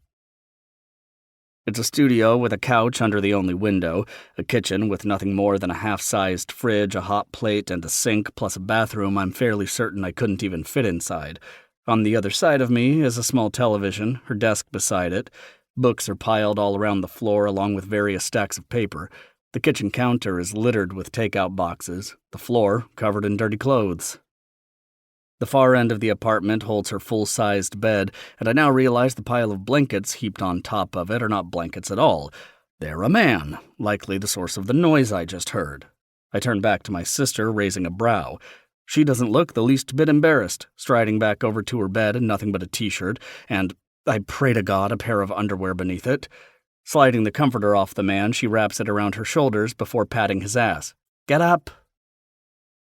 It's a studio with a couch under the only window, a kitchen with nothing more than a half-sized fridge, a hot plate, and a sink, plus a bathroom I'm fairly certain I couldn't even fit inside. On the other side of me is a small television, her desk beside it. Books are piled all around the floor along with various stacks of paper. The kitchen counter is littered with takeout boxes, the floor covered in dirty clothes. The far end of the apartment holds her full-sized bed, and I now realize the pile of blankets heaped on top of it are not blankets at all. They're a man, likely the source of the noise I just heard. I turn back to my sister, raising a brow. She doesn't look the least bit embarrassed, striding back over to her bed in nothing but a t-shirt, and, I pray to God, a pair of underwear beneath it. Sliding the comforter off the man, she wraps it around her shoulders before patting his ass. "Get up!"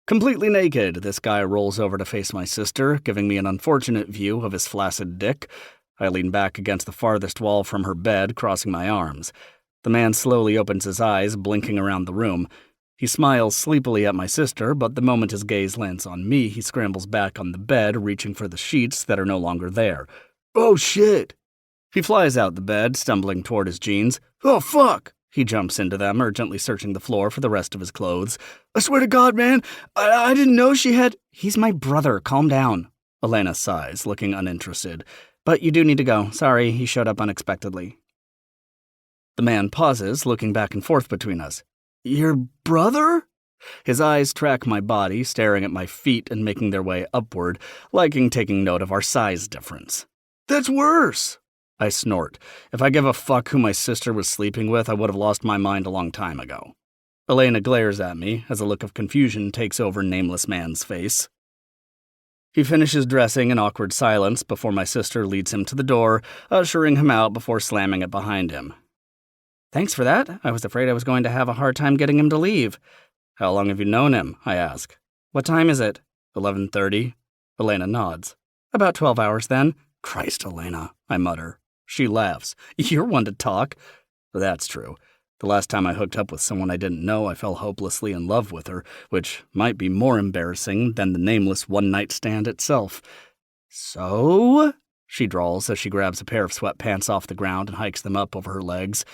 Completely naked, this guy rolls over to face my sister, giving me an unfortunate view of his flaccid dick. I lean back against the farthest wall from her bed, crossing my arms. The man slowly opens his eyes, blinking around the room. He smiles sleepily at my sister, but the moment his gaze lands on me, he scrambles back on the bed, reaching for the sheets that are no longer there. "Oh, shit!" He flies out the bed, stumbling toward his jeans. "Oh, fuck!" He jumps into them, urgently searching the floor for the rest of his clothes. I swear to God, man, I didn't know she had... He's my brother, calm down. Elena sighs, looking uninterested. But you do need to go. Sorry, he showed up unexpectedly. The man pauses, looking back and forth between us. Your brother? His eyes track my body, staring at my feet and making their way upward, liking taking note of our size difference. That's worse! I snort. If I give a fuck who my sister was sleeping with, I would have lost my mind a long time ago. Elena glares at me as a look of confusion takes over nameless man's face. He finishes dressing in awkward silence before my sister leads him to the door, ushering him out before slamming it behind him. Thanks for that. I was afraid I was going to have a hard time getting him to leave. How long have you known him? I ask. What time is it? 11:30. Elena nods. About 12 hours then. Christ, Elena, I mutter. She laughs. You're one to talk. That's true. The last time I hooked up with someone I didn't know, I fell hopelessly in love with her, which might be more embarrassing than the nameless one-night stand itself. So? She drawls as she grabs a pair of sweatpants off the ground and hikes them up over her legs.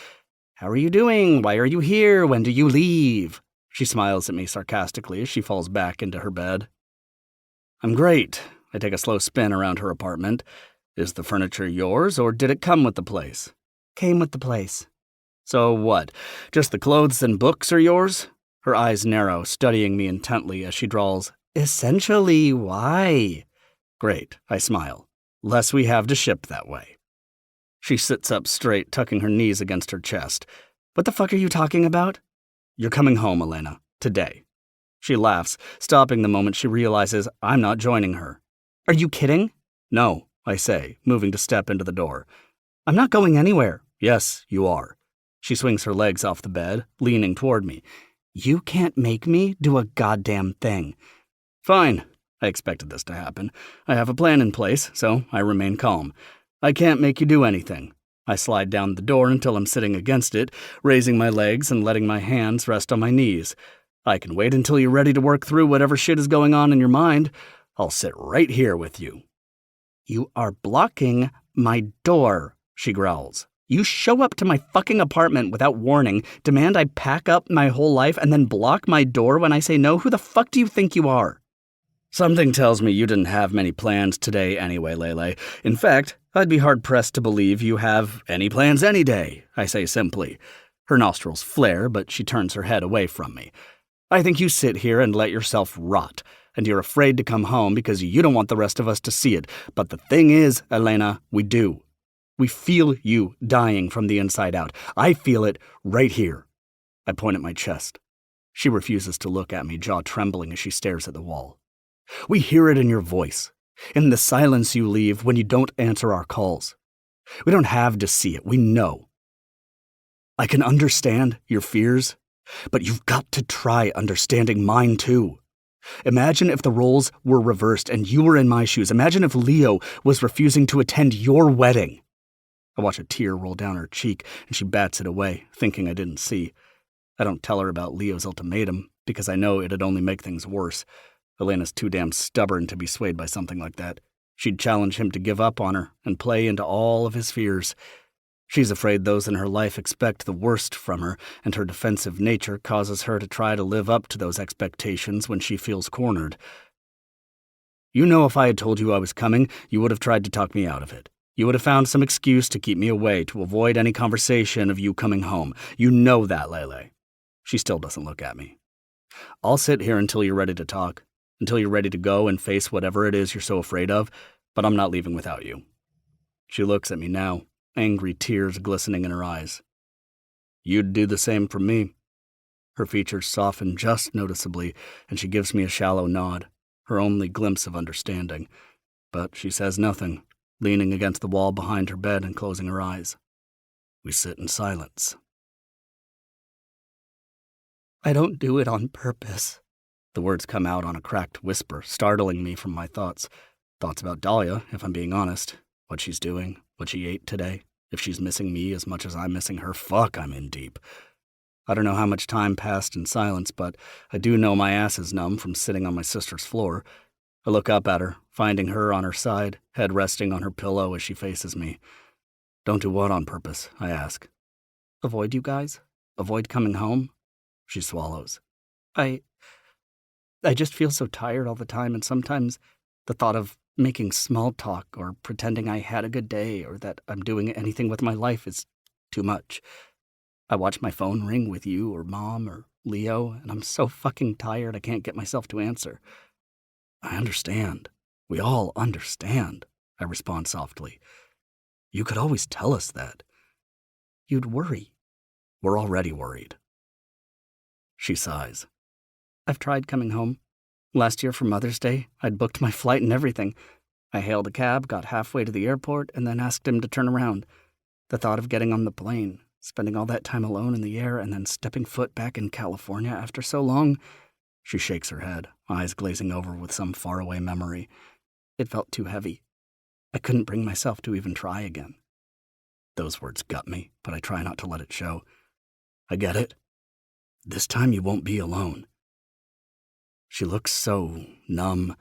How are you doing? Why are you here? When do you leave? She smiles at me sarcastically as she falls back into her bed. I'm great. I take a slow spin around her apartment. Is the furniture yours, or did it come with the place? Came with the place. So what? Just the clothes and books are yours? Her eyes narrow, studying me intently as she drawls, Essentially, why? Great, I smile. Less we have to ship that way. She sits up straight, tucking her knees against her chest. What the fuck are you talking about? You're coming home, Elena. Today. She laughs, stopping the moment she realizes I'm not joining her. Are you kidding? No, I say, moving to step into the door. I'm not going anywhere. Yes, you are. She swings her legs off the bed, leaning toward me. You can't make me do a goddamn thing. Fine. I expected this to happen. I have a plan in place, so I remain calm. I can't make you do anything. I slide down the door until I'm sitting against it, raising my legs and letting my hands rest on my knees. I can wait until you're ready to work through whatever shit is going on in your mind. I'll sit right here with you. You are blocking my door, she growls. You show up to my fucking apartment without warning, demand I pack up my whole life, and then block my door when I say no? Who the fuck do you think you are? Something tells me you didn't have many plans today anyway, Lele. In fact, I'd be hard-pressed to believe you have any plans any day, I say simply. Her nostrils flare, but she turns her head away from me. I think you sit here and let yourself rot, and you're afraid to come home because you don't want the rest of us to see it. But the thing is, Elena, we do. We feel you dying from the inside out. I feel it right here. I point at my chest. She refuses to look at me, jaw trembling as she stares at the wall. We hear it in your voice, in the silence you leave when you don't answer our calls. We don't have to see it. We know. I can understand your fears, but you've got to try understanding mine too. Imagine if the roles were reversed and you were in my shoes. Imagine if Leo was refusing to attend your wedding. I watch a tear roll down her cheek, and she bats it away, thinking I didn't see. I don't tell her about Leo's ultimatum, because I know it'd only make things worse. Elena's too damn stubborn to be swayed by something like that. She'd challenge him to give up on her and play into all of his fears. She's afraid those in her life expect the worst from her, and her defensive nature causes her to try to live up to those expectations when she feels cornered. You know, if I had told you I was coming, you would have tried to talk me out of it. You would have found some excuse to keep me away, to avoid any conversation of you coming home. You know that, Lele. She still doesn't look at me. I'll sit here until you're ready to talk, until you're ready to go and face whatever it is you're so afraid of, but I'm not leaving without you. She looks at me now, angry tears glistening in her eyes. You'd do the same for me. Her features soften just noticeably, and she gives me a shallow nod, her only glimpse of understanding. But she says nothing, leaning against the wall behind her bed and closing her eyes. We sit in silence. I don't do it on purpose. The words come out on a cracked whisper, startling me from my thoughts. Thoughts about Dahlia, if I'm being honest. What she's doing, what she ate today. If she's missing me as much as I'm missing her, fuck, I'm in deep. I don't know how much time passed in silence, but I do know my ass is numb from sitting on my sister's floor. I look up at her, finding her on her side, head resting on her pillow as she faces me. Don't do what on purpose? I ask. Avoid you guys? Avoid coming home? She swallows. I just feel so tired all the time, and sometimes the thought of making small talk or pretending I had a good day or that I'm doing anything with my life is too much. I watch my phone ring with you or Mom or Leo, and I'm so fucking tired I can't get myself to answer. I understand. We all understand, I respond softly. You could always tell us that. You'd worry. We're already worried. She sighs. I've tried coming home. Last year for Mother's Day, I'd booked my flight and everything. I hailed a cab, got halfway to the airport, and then asked him to turn around. The thought of getting on the plane, spending all that time alone in the air, and then stepping foot back in California after so long. She shakes her head, eyes glazing over with some faraway memory. It felt too heavy. I couldn't bring myself to even try again. Those words gut me, but I try not to let it show. I get it. This time you won't be alone. She looks so numb.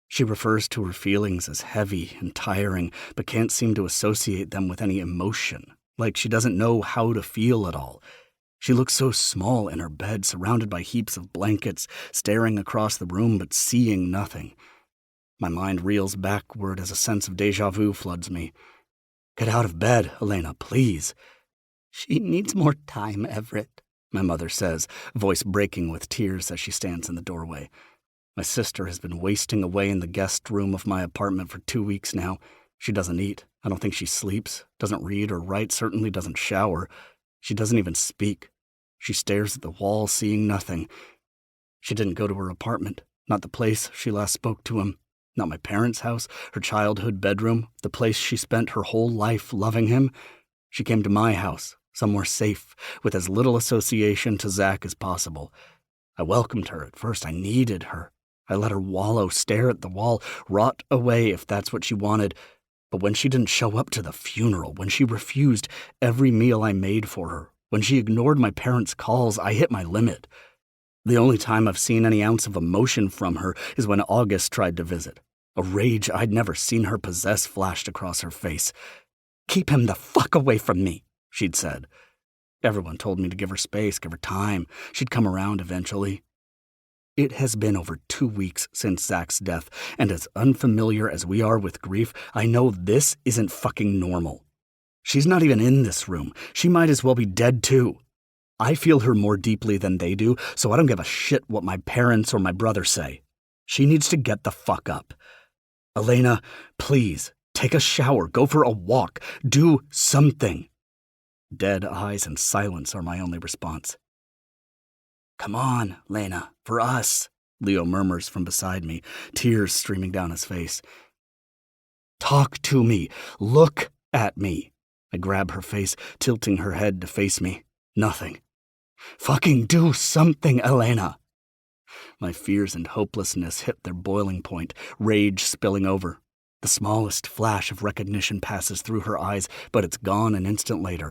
She refers to her feelings as heavy and tiring, but can't seem to associate them with any emotion, like she doesn't know how to feel at all. She looks so small in her bed, surrounded by heaps of blankets, staring across the room but seeing nothing. My mind reels backward as a sense of déjà vu floods me. Get out of bed, Elena, please. She needs more time, Everett, my mother says, voice breaking with tears as she stands in the doorway. My sister has been wasting away in the guest room of my apartment for 2 weeks now. She doesn't eat. I don't think she sleeps, doesn't read or write, certainly doesn't shower. She doesn't even speak. She stares at the wall, seeing nothing. She didn't go to her apartment, not the place she last spoke to him, not my parents' house, her childhood bedroom, the place she spent her whole life loving him. She came to my house, somewhere safe, with as little association to Zach as possible. I welcomed her at first. I needed her. I let her wallow, stare at the wall, rot away if that's what she wanted. But when she didn't show up to the funeral, when she refused every meal I made for her, when she ignored my parents' calls, I hit my limit. The only time I've seen any ounce of emotion from her is when August tried to visit. A rage I'd never seen her possess flashed across her face. Keep him the fuck away from me, she'd said. Everyone told me to give her space, give her time. She'd come around eventually. It has been over 2 weeks since Zach's death, and as unfamiliar as we are with grief, I know this isn't fucking normal. She's not even in this room. She might as well be dead too. I feel her more deeply than they do, so I don't give a shit what my parents or my brother say. She needs to get the fuck up. Elena, please, take a shower, go for a walk, do something. Dead eyes and silence are my only response. Come on, Lena, for us, Leo murmurs from beside me, tears streaming down his face. Talk to me. Look at me. I grab her face, tilting her head to face me. Nothing. Fucking do something, Elena. My fears and hopelessness hit their boiling point, rage spilling over. The smallest flash of recognition passes through her eyes, but it's gone an instant later.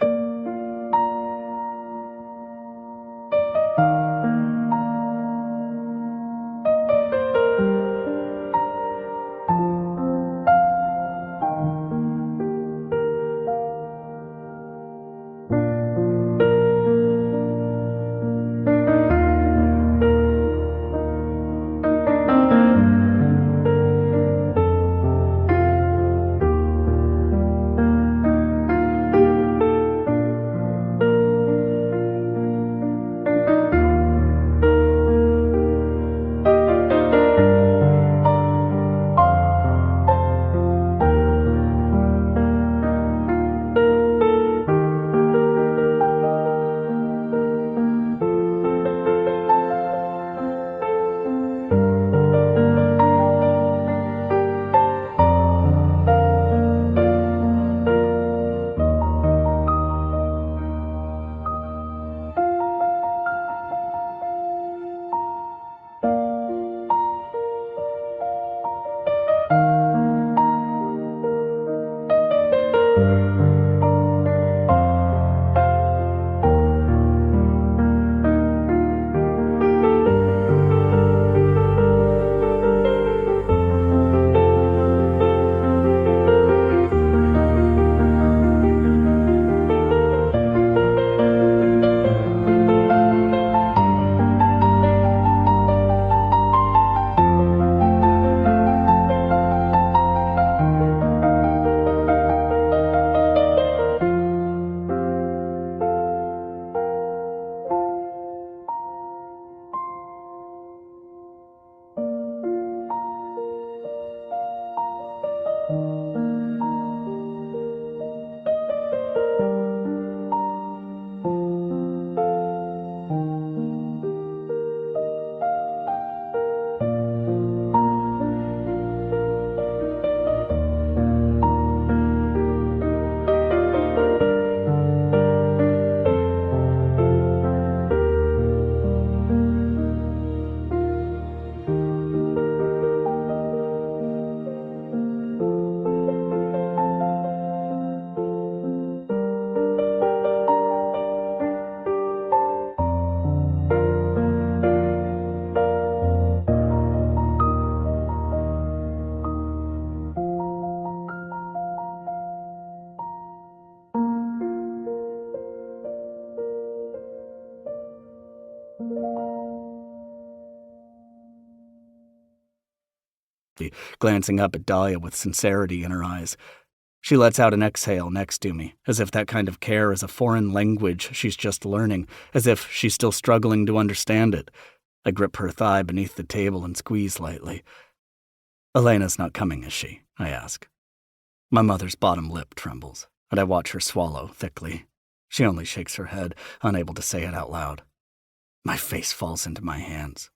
quickly, glancing up at Dahlia with sincerity in her eyes. She lets out an exhale next to me, as if that kind of care is a foreign language she's just learning, as if she's still struggling to understand it. I grip her thigh beneath the table and squeeze lightly. Elena's not coming, is she? I ask. My mother's bottom lip trembles, and I watch her swallow thickly. She only shakes her head, unable to say it out loud. My face falls into my hands.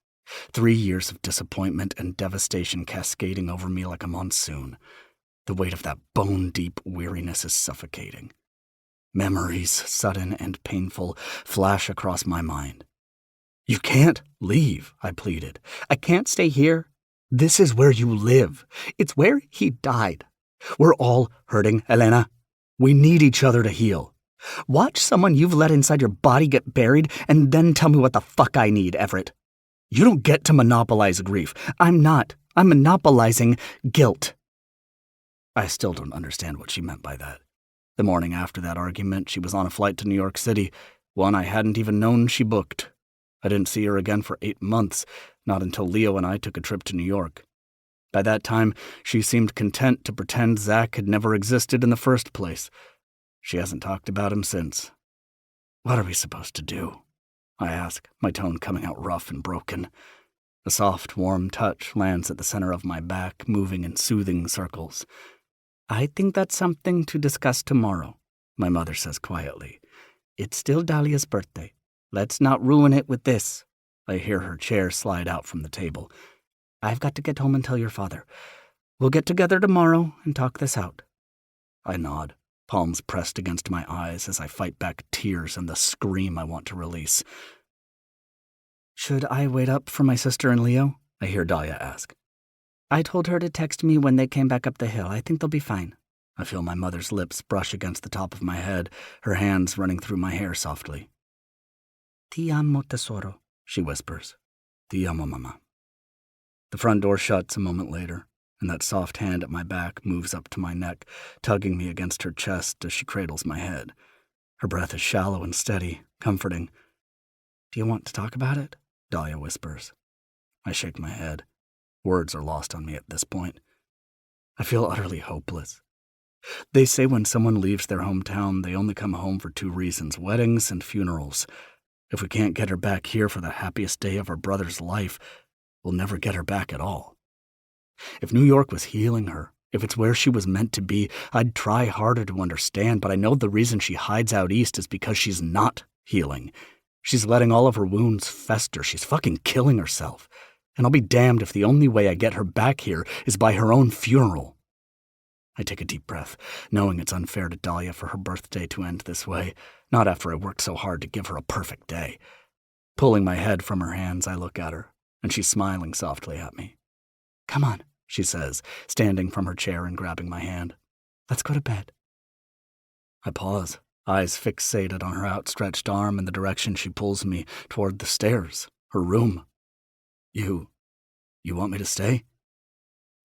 3 years of disappointment and devastation cascading over me like a monsoon. The weight of that bone-deep weariness is suffocating. Memories, sudden and painful, flash across my mind. You can't leave, I pleaded. I can't stay here. This is where you live. It's where he died. We're all hurting, Elena. We need each other to heal. Watch someone you've let inside your body get buried and then tell me what the fuck I need, Everett. You don't get to monopolize grief. I'm not. I'm monopolizing guilt. I still don't understand what she meant by that. The morning after that argument, she was on a flight to New York City, one I hadn't even known she booked. I didn't see her again for 8 months, not until Leo and I took a trip to New York. By that time, she seemed content to pretend Zach had never existed in the first place. She hasn't talked about him since. What are we supposed to do? I ask, my tone coming out rough and broken. A soft, warm touch lands at the center of my back, moving in soothing circles. I think that's something to discuss tomorrow, my mother says quietly. It's still Dahlia's birthday. Let's not ruin it with this. I hear her chair slide out from the table. I've got to get home and tell your father. We'll get together tomorrow and talk this out. I nod, palms pressed against my eyes as I fight back tears and the scream I want to release. Should I wait up for my sister and Leo? I hear Dahlia ask. I told her to text me when they came back up the hill. I think they'll be fine. I feel my mother's lips brush against the top of my head, her hands running through my hair softly. Ti amo, tesoro, she whispers. Ti amo, mama. The front door shuts a moment later, and that soft hand at my back moves up to my neck, tugging me against her chest as she cradles my head. Her breath is shallow and steady, comforting. Do you want to talk about it? Dahlia whispers. I shake my head. Words are lost on me at this point. I feel utterly hopeless. They say when someone leaves their hometown, they only come home for 2 reasons, weddings and funerals. If we can't get her back here for the happiest day of her brother's life, we'll never get her back at all. If New York was healing her, if it's where she was meant to be, I'd try harder to understand, but I know the reason she hides out east is because she's not healing. She's letting all of her wounds fester. She's fucking killing herself. And I'll be damned if the only way I get her back here is by her own funeral. I take a deep breath, knowing it's unfair to Dahlia for her birthday to end this way, not after I worked so hard to give her a perfect day. Pulling my head from her hands, I look at her, and she's smiling softly at me. Come on, she says, standing from her chair and grabbing my hand. Let's go to bed. I pause, eyes fixated on her outstretched arm in the direction she pulls me toward the stairs, her room. You want me to stay?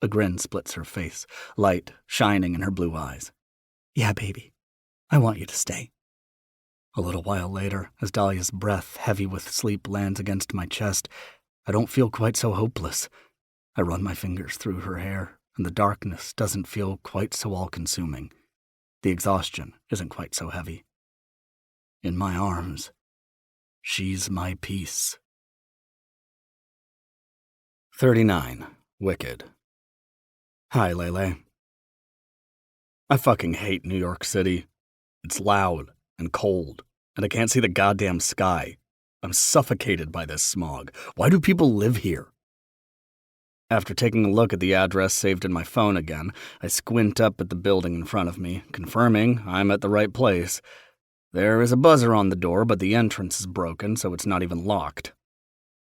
A grin splits her face, light shining in her blue eyes. Yeah, baby. I want you to stay. A little while later, as Dahlia's breath, heavy with sleep, lands against my chest, I don't feel quite so hopeless. I run my fingers through her hair, and the darkness doesn't feel quite so all-consuming. The exhaustion isn't quite so heavy. In my arms, she's my peace. 39. Wicked. Hi, Lele. I fucking hate New York City. It's loud and cold, and I can't see the goddamn sky. I'm suffocated by this smog. Why do people live here? After taking a look at the address saved in my phone again, I squint up at the building in front of me, confirming I'm at the right place. There is a buzzer on the door, but the entrance is broken, so it's not even locked.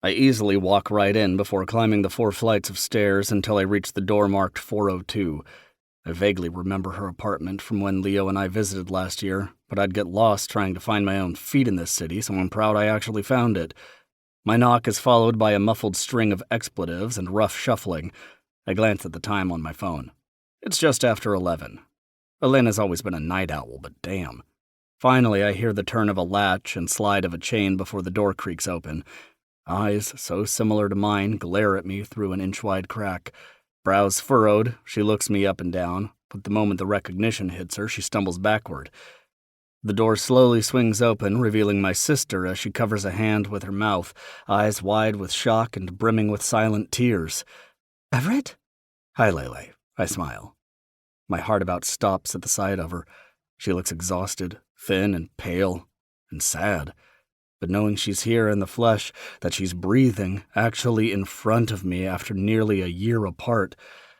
I easily walk right in before climbing the 4 flights of stairs until I reach the door marked 402. I vaguely remember her apartment from when Leo and I visited last year, but I'd get lost trying to find my own feet in this city, so I'm proud I actually found it. My knock is followed by a muffled string of expletives and rough shuffling. I glance at the time on my phone. It's just after 11. Elena's always been a night owl, but damn. Finally, I hear the turn of a latch and slide of a chain before the door creaks open. Eyes so similar to mine glare at me through an inch-wide crack. Brows furrowed, she looks me up and down, but the moment the recognition hits her, she stumbles backward. The door slowly swings open, revealing my sister as she covers a hand with her mouth, eyes wide with shock and brimming with silent tears. Everett? Hi, Lele. I smile. My heart about stops at the sight of her. She looks exhausted, thin and pale, and sad. But knowing she's here in the flesh, that she's breathing, actually in front of me after nearly a year apart,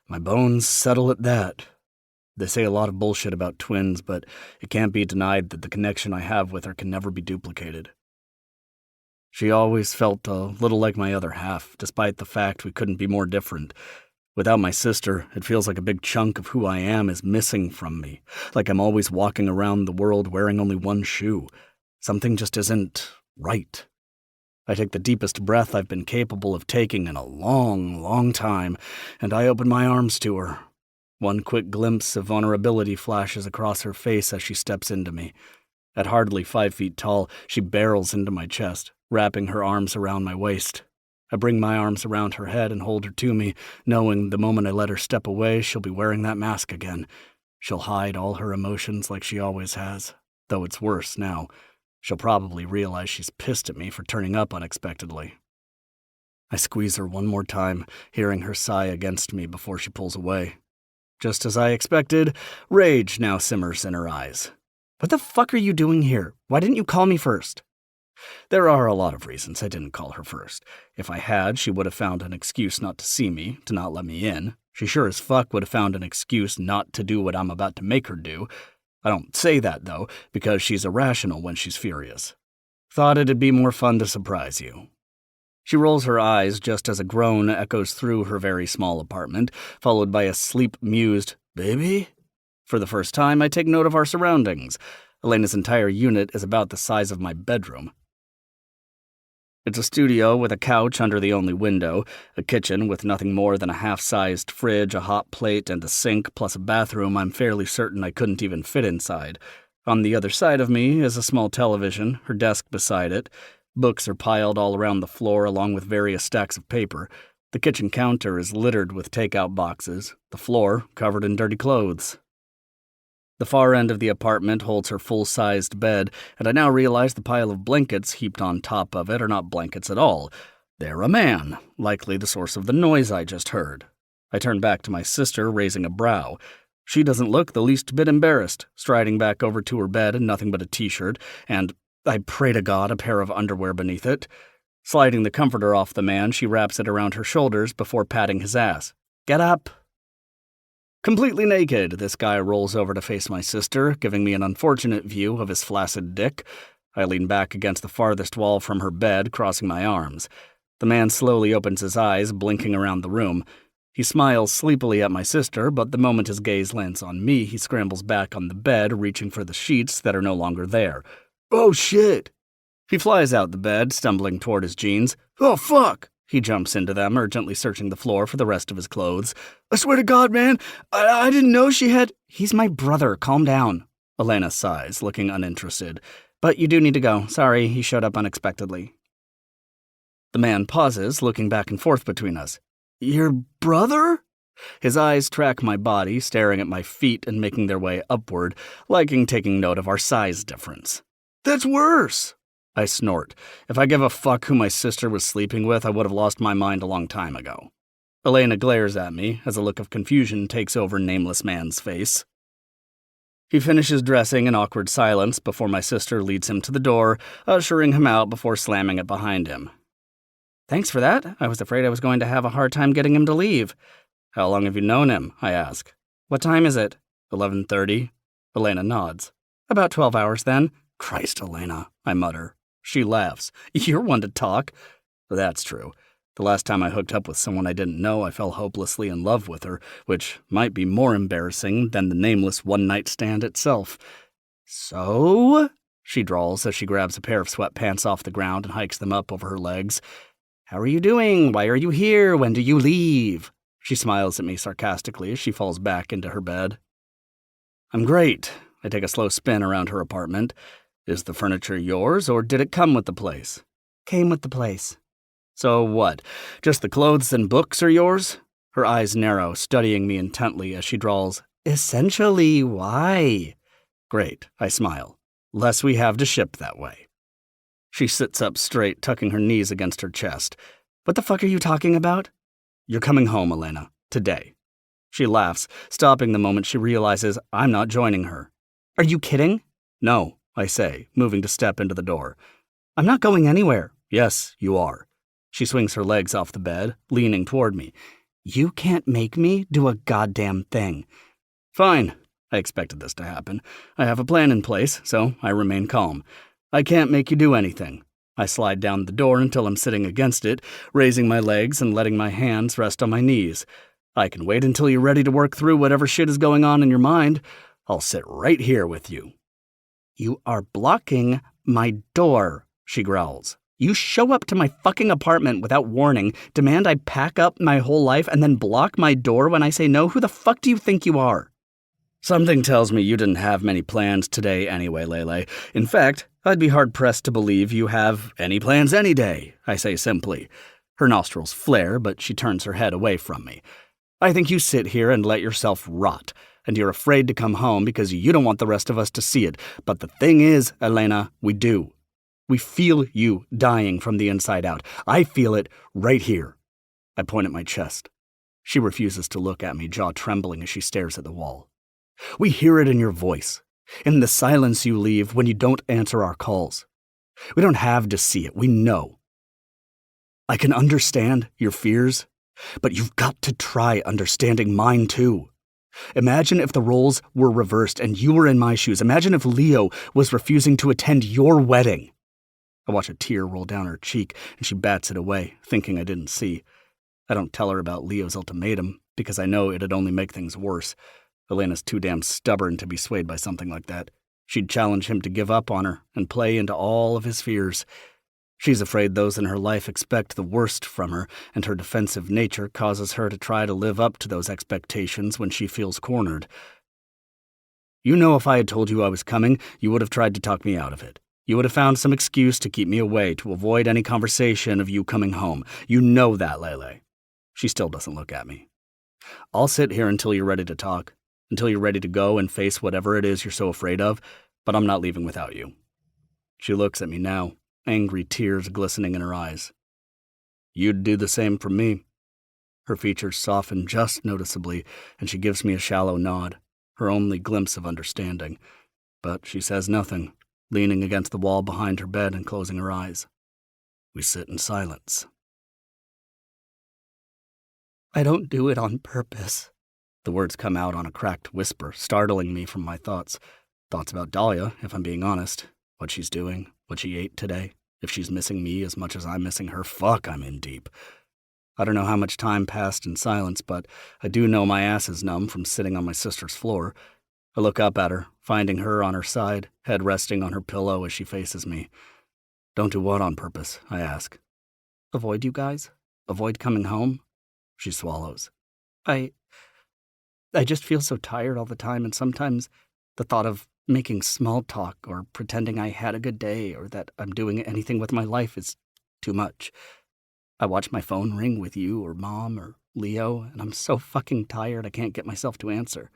my bones settle at that. They say a lot of bullshit about twins, but it can't be denied that the connection I have with her can never be duplicated. She always felt a little like my other half, despite the fact we couldn't be more different. Without my sister, it feels like a big chunk of who I am is missing from me, like I'm always walking around the world wearing only one shoe. Something just isn't right. I take the deepest breath I've been capable of taking in a long, long time, and I open my arms to her. One quick glimpse of vulnerability flashes across her face as she steps into me. At hardly 5 feet tall, she barrels into my chest, wrapping her arms around my waist. I bring my arms around her head and hold her to me, knowing the moment I let her step away, she'll be wearing that mask again. She'll hide all her emotions like she always has, though it's worse now. She'll probably realize she's pissed at me for turning up unexpectedly. I squeeze her one more time, hearing her sigh against me before she pulls away. Just as I expected, rage now simmers in her eyes. What the fuck are you doing here? Why didn't you call me first? There are a lot of reasons I didn't call her first. If I had, she would have found an excuse not to see me, to not let me in. She sure as fuck would have found an excuse not to do what I'm about to make her do. I don't say that, though, because she's irrational when she's furious. Thought it'd be more fun to surprise you. She rolls her eyes just as a groan echoes through her very small apartment, followed by a sleep-mused, "Baby?" For the first time, I take note of our surroundings. Elena's entire unit is about the size of my bedroom. It's a studio with a couch under the only window, a kitchen with nothing more than a half-sized fridge, a hot plate, and a sink, plus a bathroom I'm fairly certain I couldn't even fit inside. On the other side of me is a small television, her desk beside it. Books are piled all around the floor along with various stacks of paper. The kitchen counter is littered with takeout boxes, the floor covered in dirty clothes. The far end of the apartment holds her full-sized bed, and I now realize the pile of blankets heaped on top of it are not blankets at all. They're a man, likely the source of the noise I just heard. I turn back to my sister, raising a brow. She doesn't look the least bit embarrassed, striding back over to her bed in nothing but a t-shirt, and, I pray to God, a pair of underwear beneath it. Sliding the comforter off the man, she wraps it around her shoulders before patting his ass. "Get up!" Completely naked, this guy rolls over to face my sister, giving me an unfortunate view of his flaccid dick. I lean back against the farthest wall from her bed, crossing my arms. The man slowly opens his eyes, blinking around the room. He smiles sleepily at my sister, but the moment his gaze lands on me, he scrambles back on the bed, reaching for the sheets that are no longer there. "Oh, shit!" He flies out the bed, stumbling toward his jeans. "Oh, fuck!" He jumps into them, urgently searching the floor for the rest of his clothes. "I swear to God, man, I didn't know she had—" "He's my brother, calm down." Elena sighs, looking uninterested. "But you do need to go. Sorry, he showed up unexpectedly." The man pauses, looking back and forth between us. "Your brother?" His eyes track my body, staring at my feet and making their way upward, liking taking note of our size difference. "That's worse." I snort. If I give a fuck who my sister was sleeping with, I would have lost my mind a long time ago. Elena glares at me as a look of confusion takes over nameless man's face. He finishes dressing in awkward silence before my sister leads him to the door, ushering him out before slamming it behind him. "Thanks for that. I was afraid I was going to have a hard time getting him to leave." "How long have you known him?" I ask. "What time is it?" 11:30. Elena nods. "About 12 hours, then." "Christ, Elena," I mutter. She laughs. "You're one to talk." That's true. The last time I hooked up with someone I didn't know, I fell hopelessly in love with her, which might be more embarrassing than the nameless one-night stand itself. "So?" she drawls as she grabs a pair of sweatpants off the ground and hikes them up over her legs. "How are you doing? Why are you here? When do you leave?" She smiles at me sarcastically as she falls back into her bed. "I'm great." I take a slow spin around her apartment. "Is the furniture yours, or did it come with the place?" "Came with the place." "So what? Just the clothes and books are yours?" Her eyes narrow, studying me intently as she drawls, "Essentially, why?" "Great," I smile. "Less we have to ship that way." She sits up straight, tucking her knees against her chest. "What the fuck are you talking about?" "You're coming home, Elena. Today." She laughs, stopping the moment she realizes I'm not joining her. "Are you kidding?" "No," I say, moving to step into the door. "I'm not going anywhere." "Yes, you are." She swings her legs off the bed, leaning toward me. "You can't make me do a goddamn thing." "Fine." I expected this to happen. I have a plan in place, so I remain calm. "I can't make you do anything." I slide down the door until I'm sitting against it, raising my legs and letting my hands rest on my knees. "I can wait until you're ready to work through whatever shit is going on in your mind. I'll sit right here with you." "You are blocking my door," she growls. "You show up to my fucking apartment without warning, demand I pack up my whole life, and then block my door when I say no? Who the fuck do you think you are?" "Something tells me you didn't have many plans today anyway, Lele. In fact, I'd be hard-pressed to believe you have any plans any day," I say simply. Her nostrils flare, but she turns her head away from me. "I think you sit here and let yourself rot, and you're afraid to come home because you don't want the rest of us to see it. But the thing is, Elena, we do. We feel you dying from the inside out. I feel it right here." I point at my chest. She refuses to look at me, jaw trembling as she stares at the wall. "We hear it in your voice, in the silence you leave when you don't answer our calls. We don't have to see it, we know. I can understand your fears, but you've got to try understanding mine too. Imagine if the roles were reversed and you were in my shoes. Imagine if Leo was refusing to attend your wedding." I watch a tear roll down her cheek, and she bats it away, thinking I didn't see. I don't tell her about Leo's ultimatum, because I know it'd only make things worse. Elena's too damn stubborn to be swayed by something like that. She'd challenge him to give up on her and play into all of his fears. She's afraid those in her life expect the worst from her, and her defensive nature causes her to try to live up to those expectations when she feels cornered. You know, if I had told you I was coming, you would have tried to talk me out of it. You would have found some excuse to keep me away, to avoid any conversation of you coming home. You know that, Lele. She still doesn't look at me. "I'll sit here until you're ready to talk, until you're ready to go and face whatever it is you're so afraid of, but I'm not leaving without you." She looks at me now, angry tears glistening in her eyes. "You'd do the same for me." Her features soften just noticeably, and she gives me a shallow nod, her only glimpse of understanding. But she says nothing, leaning against the wall behind her bed and closing her eyes. We sit in silence. "I don't do it on purpose." The words come out on a cracked whisper, startling me from my thoughts. Thoughts about Dahlia, if I'm being honest. What she's doing, what she ate today. If she's missing me as much as I'm missing her, fuck, I'm in deep. I don't know how much time passed in silence, but I do know my ass is numb from sitting on my sister's floor. I look up at her, finding her on her side, head resting on her pillow as she faces me. "Don't do what on purpose?" I ask. "Avoid you guys? Avoid coming home?" She swallows. I just feel so tired all the time, and sometimes the thought of making small talk or pretending I had a good day or that I'm doing anything with my life is too much. I watch my phone ring with you or Mom or Leo, and I'm so fucking tired I can't get myself to answer.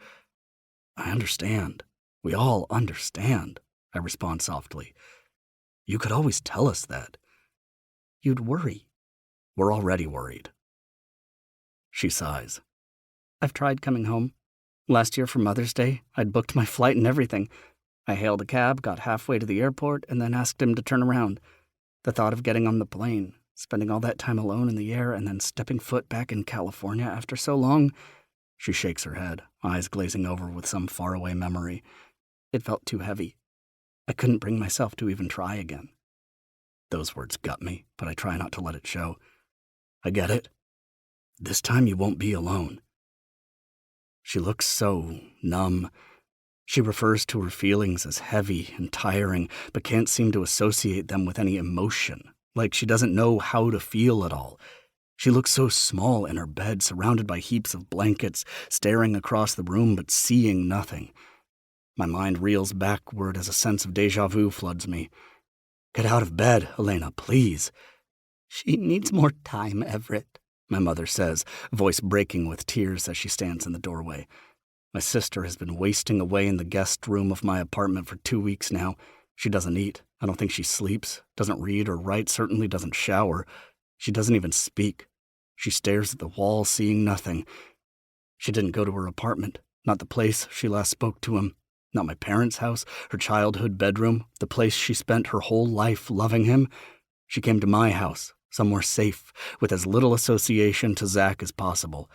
"I understand. We all understand," I respond softly. "You could always tell us that." "You'd worry." "We're already worried." She sighs. "I've tried coming home. Last year for Mother's Day, I'd booked my flight and everything. I hailed a cab, got halfway to the airport, and then asked him to turn around. The thought of getting on the plane, spending all that time alone in the air, and then stepping foot back in California after so long." She shakes her head, eyes glazing over with some faraway memory. "It felt too heavy. I couldn't bring myself to even try again." Those words gut me, but I try not to let it show. "I get it. This time you won't be alone." She looks so numb. She refers to her feelings as heavy and tiring, but can't seem to associate them with any emotion, like she doesn't know how to feel at all. She looks so small in her bed, surrounded by heaps of blankets, staring across the room but seeing nothing. My mind reels backward as a sense of déjà vu floods me. "Get out of bed, Elena, please." "She needs more time, Everett," my mother says, voice breaking with tears as she stands in the doorway. My sister has been wasting away in the guest room of my apartment for 2 weeks now. She doesn't eat. I don't think she sleeps, doesn't read or write, certainly doesn't shower. She doesn't even speak. She stares at the wall, seeing nothing. She didn't go to her apartment, not the place she last spoke to him, not my parents' house, her childhood bedroom, the place she spent her whole life loving him. She came to my house, somewhere safe, with as little association to Zach as possible.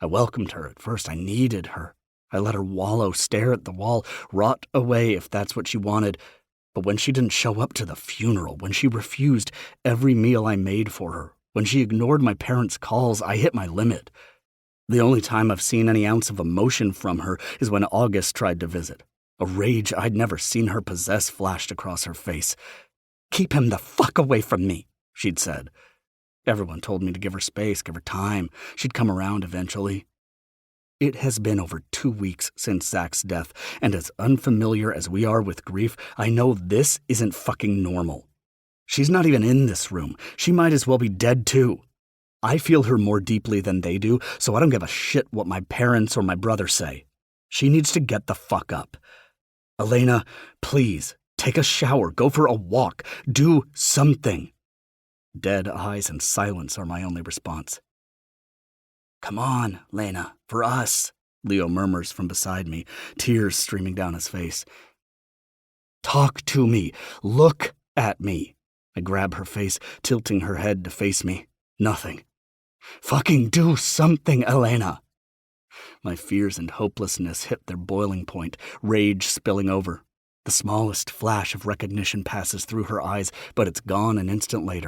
I welcomed her at first. I needed her. I let her wallow, stare at the wall, rot away if that's what she wanted. But when she didn't show up to the funeral, when she refused every meal I made for her, when she ignored my parents' calls, I hit my limit. The only time I've seen any ounce of emotion from her is when August tried to visit. A rage I'd never seen her possess flashed across her face. "Keep him the fuck away from me," she'd said. Everyone told me to give her space, give her time. She'd come around eventually. It has been over 2 weeks since Zach's death, and as unfamiliar as we are with grief, I know this isn't fucking normal. She's not even in this room. She might as well be dead too. I feel her more deeply than they do, so I don't give a shit what my parents or my brother say. She needs to get the fuck up. Elena, please, take a shower, go for a walk, do something. Dead eyes and silence are my only response. "Come on, Lena, for us," Leo murmurs from beside me, tears streaming down his face. "Talk to me. Look at me." I grab her face, tilting her head to face me. Nothing. "Fucking do something, Elena." My fears and hopelessness hit their boiling point, rage spilling over. The smallest flash of recognition passes through her eyes, but it's gone an instant later.